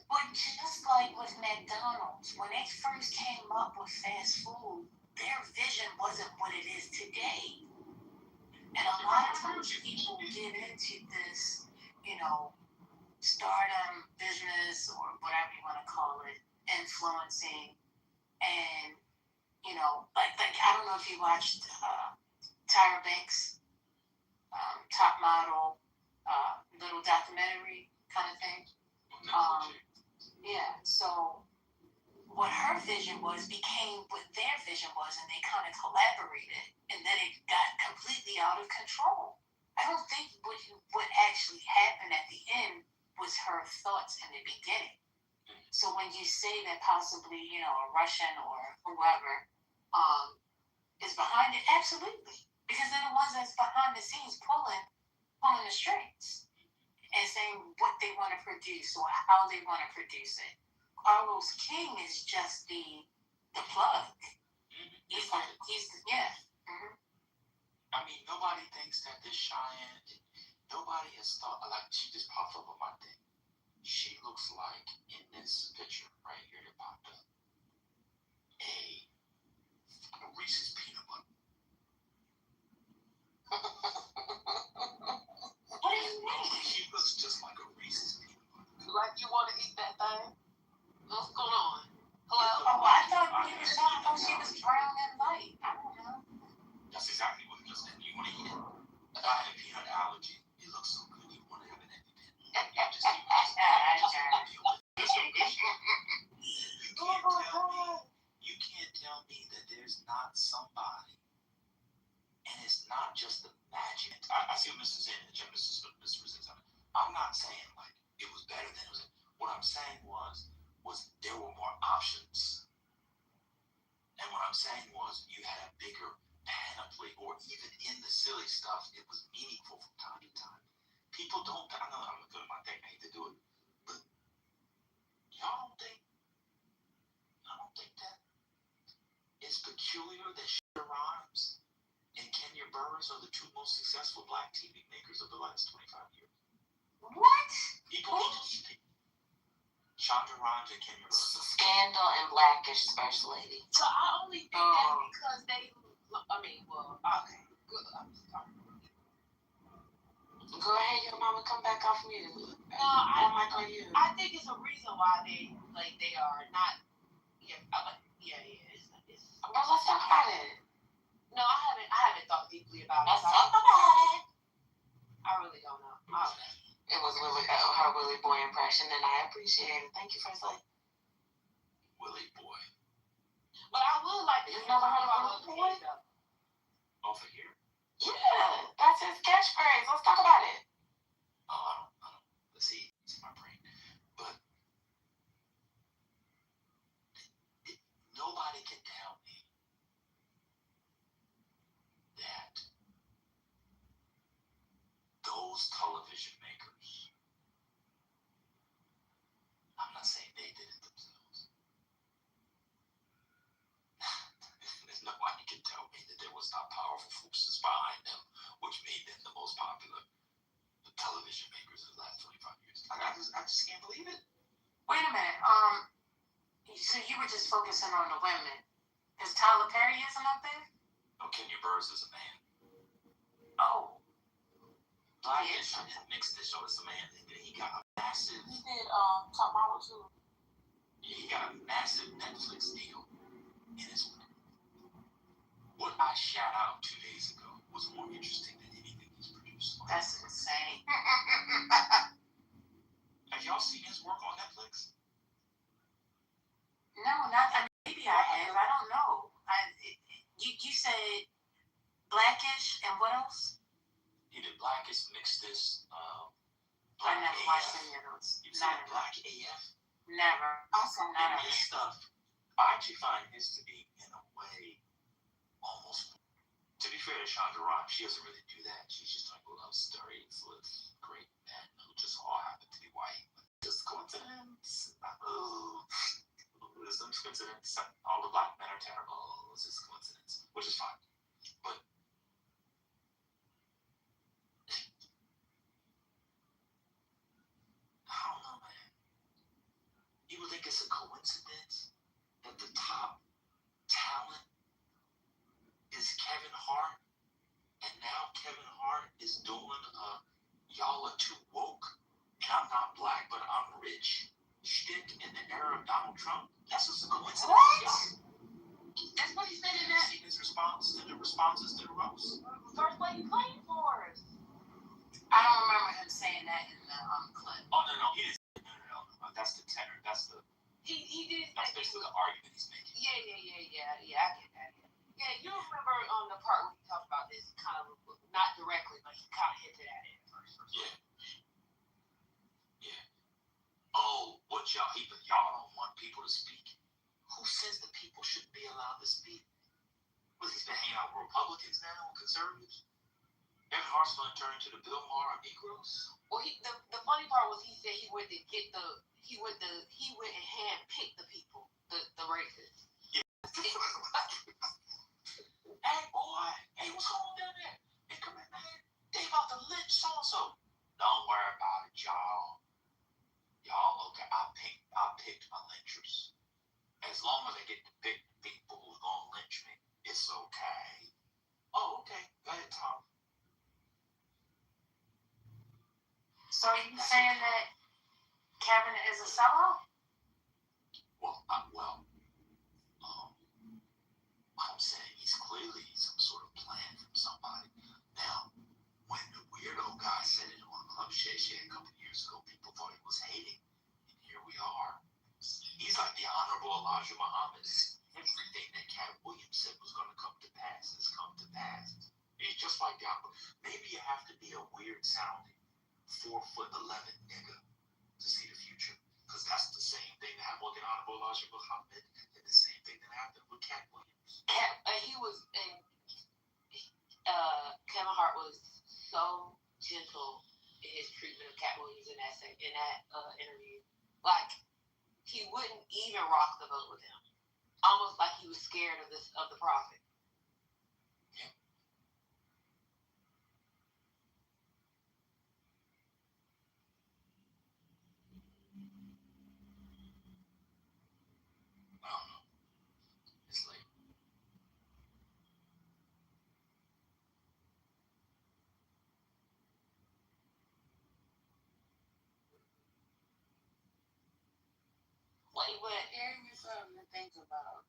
But just like with McDonald's, when they first came up with fast food, their vision wasn't what it is today. And a lot of times people get into this, stardom business or whatever you want to call it, influencing, and like I don't know if you watched Tyra Banks, Top Model, little documentary kind of thing. Yeah. So what her vision was became what their vision was, and they kind of collaborated, and then it got completely out of control. I don't think what actually happened at the end was her thoughts in the beginning. So when you say that possibly, a Russian or whoever is behind it, absolutely. Because they're the ones that's behind the scenes pulling the strings and saying what they want to produce or how they want to produce it. Carlos King is just the plug. He's yeah. Mm-hmm. I mean, nobody thinks that this Cheyenne, nobody has thought, like, she just popped up on my thing. She looks like, in this picture right here that popped up, a Reese's peanut butter. What do you mean? She looks just like a Reese's peanut butter. Like you want to eat that thing? What's going on? Hello? Oh, I thought she was brown and light. I don't know. That's exactly what it is. You want to eat it. If I had a peanut allergy, it looks so good. You want to have an EpiPen. You can't tell me that there's not somebody, and it's not just the magic. I see what Mr. saying, Mr. I'm not saying like it was better than it was. What I'm saying was there were more options. And what I'm saying was you had a bigger panoply, or even in the silly stuff, it was meaningful from time to time. People don't, I know I'm going to go to my thing, I hate to do it, but y'all don't think that it's peculiar that Shonda Rhimes and Kenya Burris are the two most successful black TV makers of the last 25 years? What? Shonda Rhimes Shonda and Kenya Burns. Scandal and Blackish First Lady. So I only think that because they, okay. Good. I'm sorry. Go ahead, your mama, come back off mute. No, I on you. I think it's a reason why they are not. Yeah, it's. But let's talk about it. No, I haven't thought deeply about it. Let's talk about it. I really don't know. It was really her Willie Boy impression, and I appreciate it. Thank you, First Lady. Willie Boy. But I would like to. You've never heard of Willie Boy? Over here? Yeah, that's his catchphrase. Let's talk about it. Oh, I don't. Let's see. It's in my brain. But nobody can tell me that those television makers, I'm not saying they did it themselves. Nobody can tell me that there was not powerful forces behind them, which made them the most popular television makers of the last 25 years. I just can't believe it. Wait a minute. So you were just focusing on the women. Is Tyler Perry isn't up there? No, Kenya Burns is a man. Oh. Blackish and Mixed Dish, so it's a man. He got a massive. He did Top Model too. He got a massive Netflix deal in his one. What I shot out 2 days ago was more interesting than anything he's produced. That's insane. Have y'all seen his work on Netflix? No, not. Maybe I have. I don't know. You said Blackish and what else? He did Blackish, Mixed Dish, I Black never AF. watched any of those. You've seen Black AF? Never. Also, none of His it. stuff, I actually find his to be, in a way, almost. To be fair to Shonda Rhimes, she doesn't really do that. She's just like love stories with great men who just all happen to be white. Just coincidence. It's just coincidence. All the black men are terrible. It's just coincidence, which is fine. But I don't know, man. You would think it's a coincidence that the top talent is Kevin Hart, and now Kevin Hart is doing y'all are too woke, and I'm not black, but I'm rich shtick in the era of Donald Trump. That's just a coincidence. What? That's what he said in that. Seen his responses to the roast. First Lady playing for us. I don't remember him saying that in the clip. Oh no, he didn't. No. That's the tenor. That's the. He did. That's basically the argument he's making. Yeah. I get that. Yeah, you remember on the part where he talked about this kind of not directly, but he kind of hinted at it at first. Yeah. Oh, what y'all don't want people to speak. Who says that people shouldn't be allowed to speak? Well, he's been hanging out with Republicans now, conservatives. Kevin Hart's going to turn into the Bill Maher of Negroes. Well, the funny part was he said he went and handpicked the people, the racists. Yeah. Hey boy, what's going on down there? Hey, come in, man. They about to lynch so and so. Don't worry about it, y'all. Y'all okay? I picked my lynchers. As long as I get to pick people who's gonna lynch me, it's okay. Oh, okay. Go ahead, Tom. So are you saying that Kevin is a sellout? I'm saying he's clearly some sort of plan from somebody. Now, when the weirdo guy said it on Club Shay Shay a couple years ago, people thought he was hating. And here we are. He's like the Honorable Elijah Muhammad. Everything that Cat Williams said was going to come to pass has come to pass. He's just like that. Maybe you have to be a weird sounding 4'11" nigga to see the future. Because that's the same thing that happened with Honorable Elijah Muhammad and the same thing that happened with Cat Williams. Kevin Hart was so gentle in his treatment of Cat Williams in that interview. Like, he wouldn't even rock the boat with him. Almost like he was scared of the prophet. Yeah. Wait, but Gave me something to think about.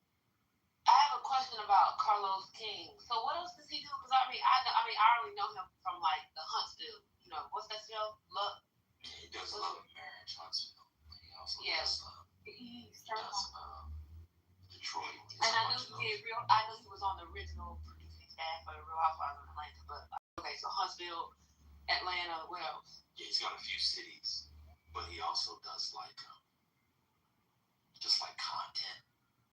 I have a question about Carlos King. So what else does he do? Because I already know him from like the Huntsville. You know, what's that show? Look. He does a lot of marriage Huntsville. He also Yes. does Detroit. And I knew he was on the original producing staff for the Real Housewives of Atlanta. But okay, so Huntsville, Atlanta, what else? Yeah, he's got a few cities, but he also does like just like content.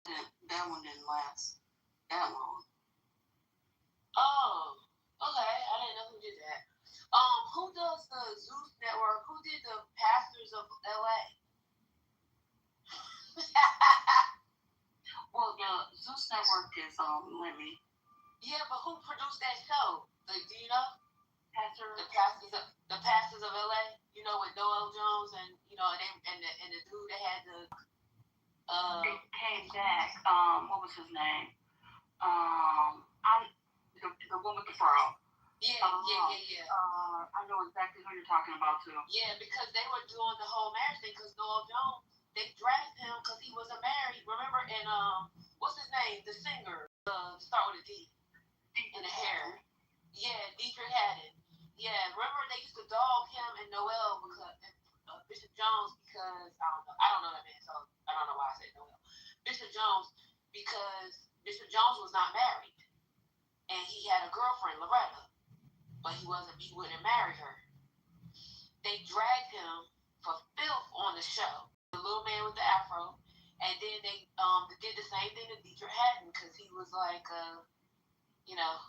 That one didn't last that long. Oh, okay. I didn't know who did that. Who does the Zeus Network? Who did the Pastors of LA? Well, the Zeus Network is Lemmy. Yeah, but who produced that show? Do you know? The Pastors of LA. You know, with Noel Jones and you know, and the dude that had the It came back. What was his name? The one with the fro. Yeah. I know exactly who you're talking about too. Yeah, because they were doing the whole marriage thing. Because Noel Jones, they dragged him because he wasn't married. Remember? And what's his name? The singer. Start with a D. In the hair. Yeah, Dietrich Haddon. Yeah, remember they used to dog him and Noel because Bishop Jones because I don't know that man, so I don't know why I said Noel. Bishop Jones because Bishop Jones was not married and he had a girlfriend, Loretta, but he wouldn't marry her. They dragged him for filth on the show. The little man with the afro, and then they did the same thing to Dietrich Haddon because he was like you know.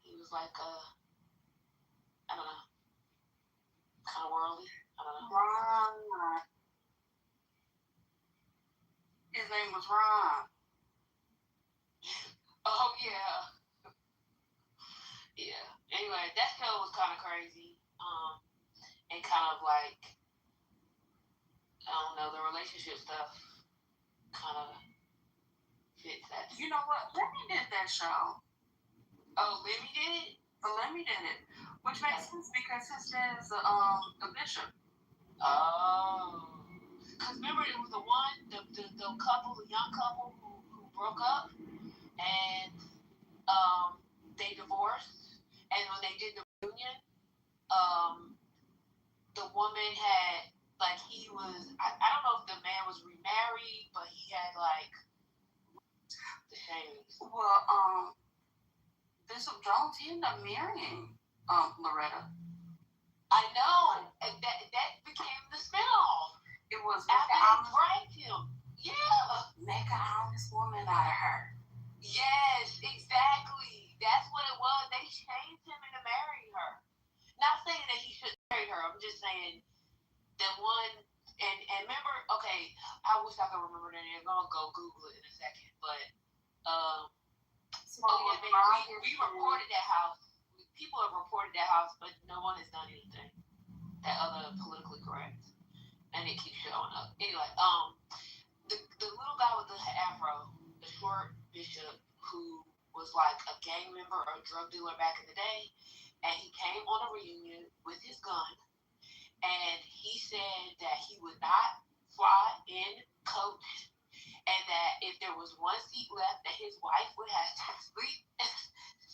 He was like, I don't know, kind of worldly. I don't know. Ron. His name was Ron. Oh, yeah. Yeah. Anyway, that show was kind of crazy. And kind of like, I don't know, the relationship stuff kind of fits that. You know what? Lemmy did that show. Oh, Lemmy did it? Lemmy did it. Which makes sense because his dad is a bishop. Oh. Because remember, it was the couple, the young couple who broke up and they divorced. And when they did the reunion, the woman had, like, he was, I don't know if the man was remarried, but he had, like, the shame. Well, Bishop Jones, he ended up marrying Loretta. I know. And that became the spinoff. It was after they dragged him. Yeah. Make an honest woman out of her. Yes, exactly. That's what it was. They changed him into marrying her. Not saying that he shouldn't marry her. I'm just saying that one. And remember, okay, I wish I could remember their name. I'm gonna go Google it in a second. But we reported that house. People have reported that house, but no one has done anything. That other politically correct, and it keeps showing up. Anyway, the little guy with the afro, the short bishop who was like a gang member or a drug dealer back in the day, and he came on a reunion with his gun, and he said that he would not fly in coach, and that if there was one seat left, that his wife would have to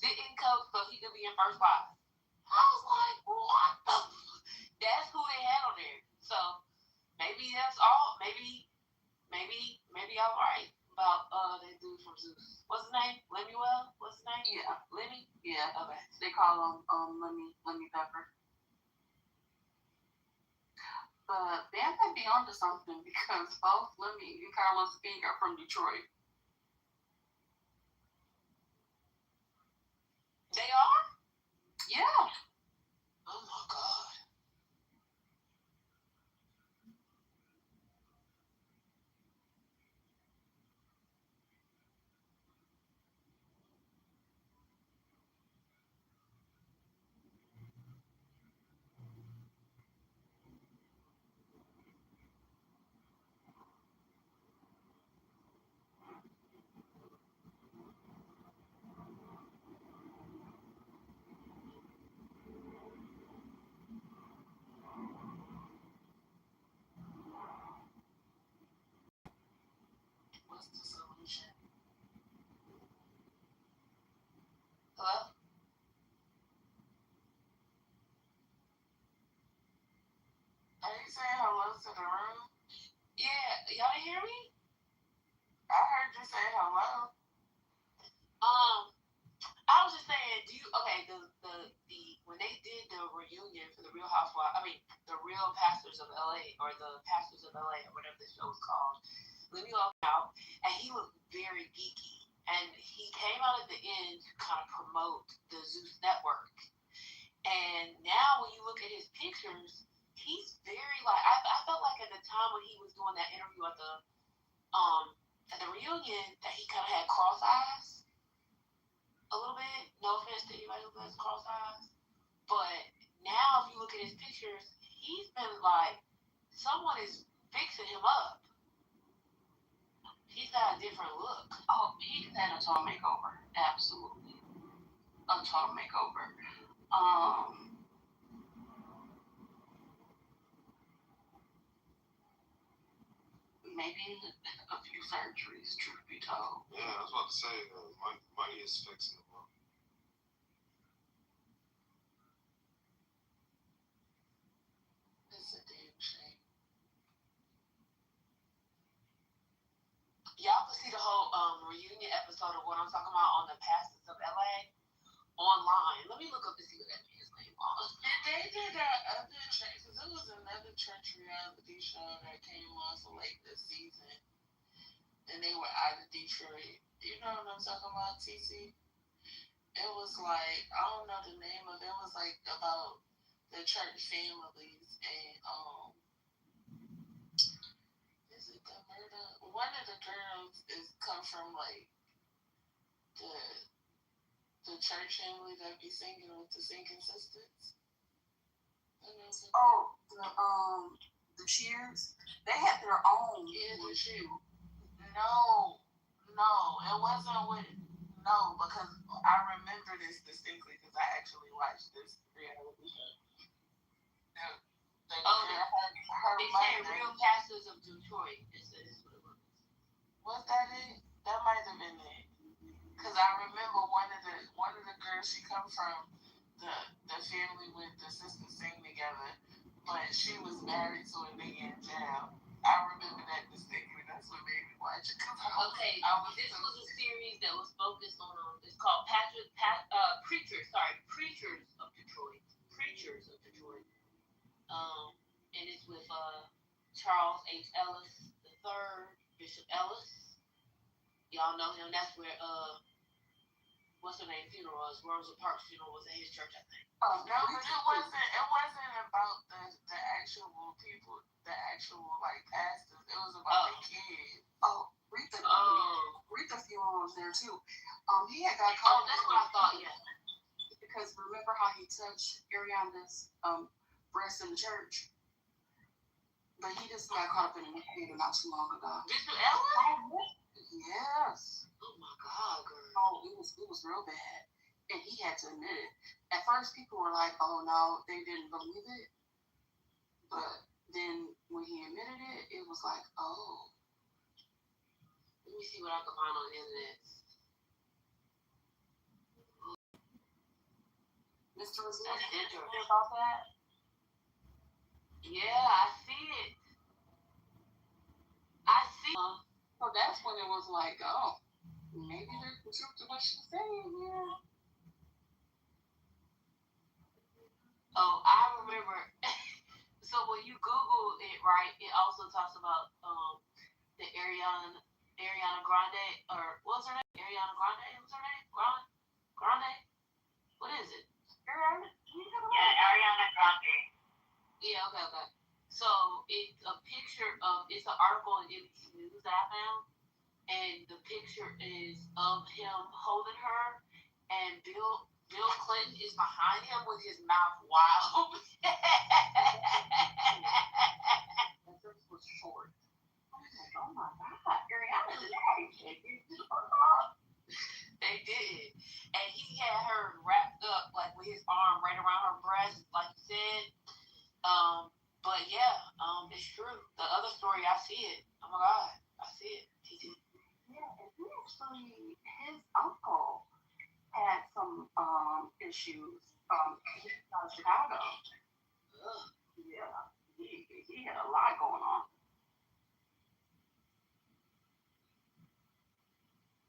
sit in coach so he could be in first class. I was like, what the? That's who they had on there. So maybe that's all. Maybe I'm right about that dude from Zeus. What's his name? Lemuel? What's his name? Yeah. Lemmy? Yeah. Okay. They call him Lemmy Pepper. But they might be onto something because both Lemmy and Carlos King are from Detroit. They are? Yeah. Oh my God. you saying hello to the room? Yeah, y'all didn't hear me? I heard you say hello. I was just saying, the when they did the reunion for the Real Housewives, the Real Pastors of LA, or the Pastors of LA, or whatever the show was called, Lemuel out, and he looked very geeky, and he came out at the end to kind of promote the Zeus Network. And now when you look at his pictures, he's very like, I felt like at the time when he was doing that interview at the reunion that he kind of had cross eyes a little bit. No offense to anybody who has cross eyes, but now if you look at his pictures, he's been like, someone is fixing him up. He's got a different look. Oh, he's had a total makeover. Absolutely. A total makeover. Maybe a few surgeries, truth be told. Yeah, I was about to say, money is fixing them up. It's a damn shame. Y'all can see the whole reunion episode of what I'm talking about on the Pastors of LA online. Let me look up to see what that man's name was. They did that other church, because it was another church reality show that came on so late this season, and they were out of Detroit. You know what I'm talking about, TC? It was like, I don't know the name of it. It was like about the church families, and is it the murder? One of the girls come from like the church family that be singing with the singing sisters. Oh, the Cheers. They had their own. Yeah, the Cheers. No, it wasn't with. No, because I remember this distinctly because I actually watched this reality show. They said Real Pastors of Detroit. This is what it was. Was that it? That might have been it. Because I remember one of the girls, she come from the family with the sisters sing together, but she was married to a nigga in jail. I remember that distinctly. That's what made me watch it. This was a series that was focused on. It's called Preachers of Detroit. Preachers of Detroit. And it's with Charles H. Ellis III, Bishop Ellis. Y'all know him. That's where what's her name funeral was. Rosa Parks' funeral was at his church, I think. Oh no, but it wasn't about the actual people, the actual like pastors. It was about the kids. Oh, Rita funeral was there too. He had got Oh, caught. that's what I thought. Yeah. Because remember how he touched Ariana's breast in the church? But he just got caught up in an incident not too long ago. Bishop Ellis? Yes. Oh my God, girl. Oh, it was real bad, and he had to admit it. At first, people were like, "Oh no," they didn't believe it. But then when he admitted it, it was like, "Oh." Let me see what I can find on the internet. Mr. Rosette, That's did you interesting. hear about that? Yeah, I see it. I see. So that's when it was like, oh, maybe there's the truth to what she's saying here. Oh, I remember. So when you Google it, right, it also talks about the Ariana Grande, or what's her name? Ariana Grande? What's her name? Grande? What is it? Ariana? Yeah, Ariana Grande. Yeah, okay. So it's a picture of, it's an article in NBC News that I found, and the picture is of him holding her, and Bill Clinton is behind him with his mouth wide open. That first was short. I was like, oh my God, Ariana did that. They did. And he had her wrapped up, like with his arm right around her breast, like you said. But yeah, it's true. The other story, I see it. Oh my God, I see it. Yeah, and he actually, his uncle had some issues out of Chicago. Ugh. Yeah. he had a lot going on.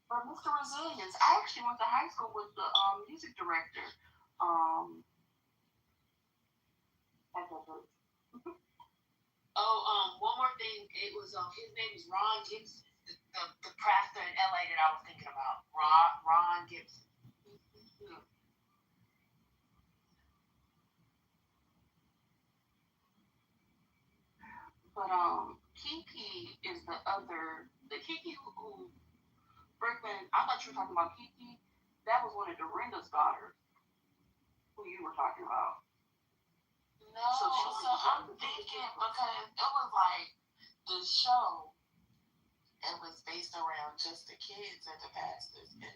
But Mr. Resilience, I actually went to high school with the music director. One more thing. It was his name is Ron Gibson, the pastor in LA that I was thinking about. Ron Gibson. But Kiki is the Kiki who Brickman. I thought you were talking about Kiki. That was one of Dorinda's daughters, who you were talking about. No, so I'm thinking because it was like the show. It was based around just the kids and the pastors and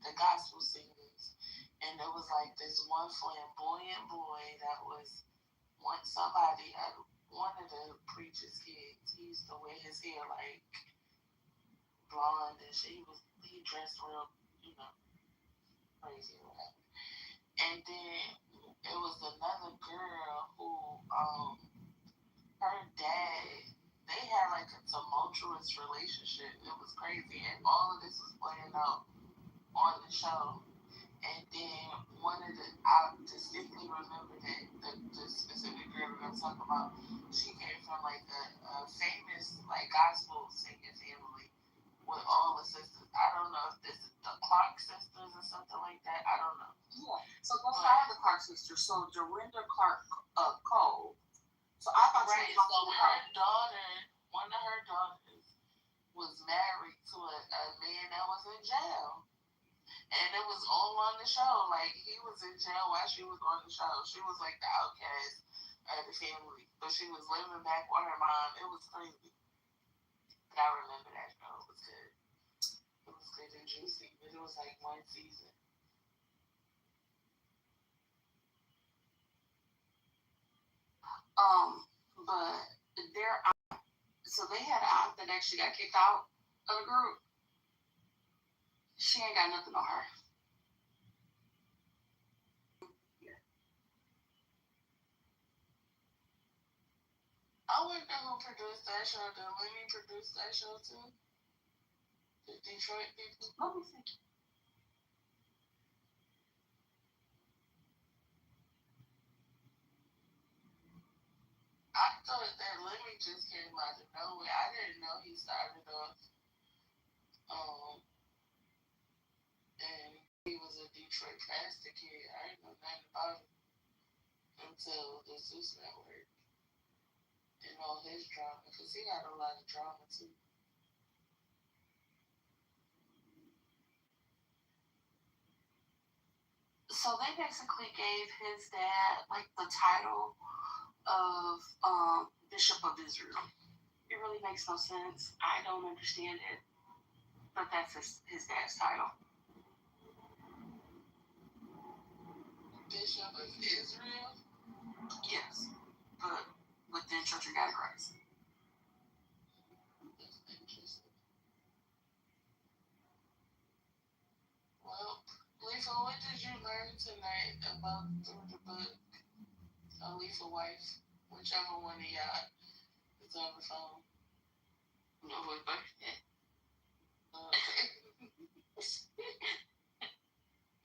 the gospel singers, and it was like this one flamboyant boy that was somebody at one of the preacher's kids. He used to wear his hair like blonde and shit. He dressed real, crazy or whatever. And then it was another girl who, her dad, they had like a tumultuous relationship. It was crazy, and all of this was playing out on the show. And then I distinctly remember that the specific girl that I'm talking about, she came from like a famous like gospel singing family with all the sisters. I don't know if this is the Clark sisters or something like that. I don't know. Yeah. So those are the Clark sisters. So Dorinda Clark Cole. So I thought right. So her daughter, one of her daughters, was married to a man that was in jail. And it was all on the show. Like, he was in jail while she was on the show. She was like the outcast of the family. But she was living back with her mom. It was crazy. But I remember that show. It was good. It was good and juicy. But it was like one season. But so they had an aunt that actually got kicked out of the group. She ain't got nothing on her. I wonder who produced that show. Did Lenny produce that show too? The Detroit people? Let me see. I thought that Lenny just came out of nowhere. I didn't know he started off. And he was a Detroit pastor kid. I didn't know nothing about him until the Zeus Network and all his drama, because he had a lot of drama too. So they basically gave his dad like the title of Bishop of Israel. It really makes no sense. I don't understand it, but that's his dad's title. Bishop of Israel? Yes, but within Church of God in Christ. That's interesting. Well, Lisa, what did you learn tonight about through the book? Lisa Wife, whichever one of y'all is on the phone. No, wait, but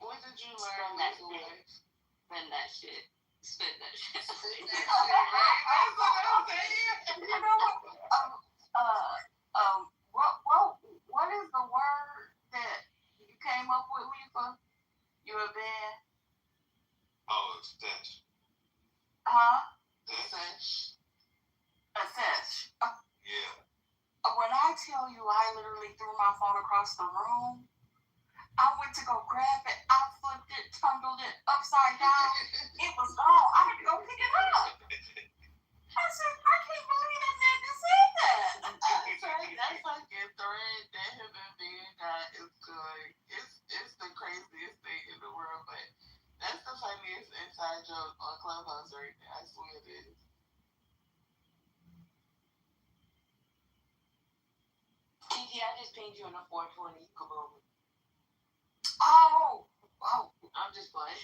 what did you learn, Lisa Wife? Spend that shit. Spend that shit. Spend that shit, right? That's what I'm saying. You know what? What is the word that you came up with, Lisa? You a band? Oh, it's that. Huh? Sesh. A sesh. Yeah. When I tell you I literally threw my phone across the room, I went to go grab it, I flipped it, tumbled it upside down. It was gone. I had to go pick it up. I said, I can't believe that man just said that. That's like a thread that him and Ben got is good. It's the craziest thing in the world, but that's the funniest inside joke on Clubhouse right now. I swear it is. Kiki, I just pinged you in a 420. You can move. Oh. I'm just playing.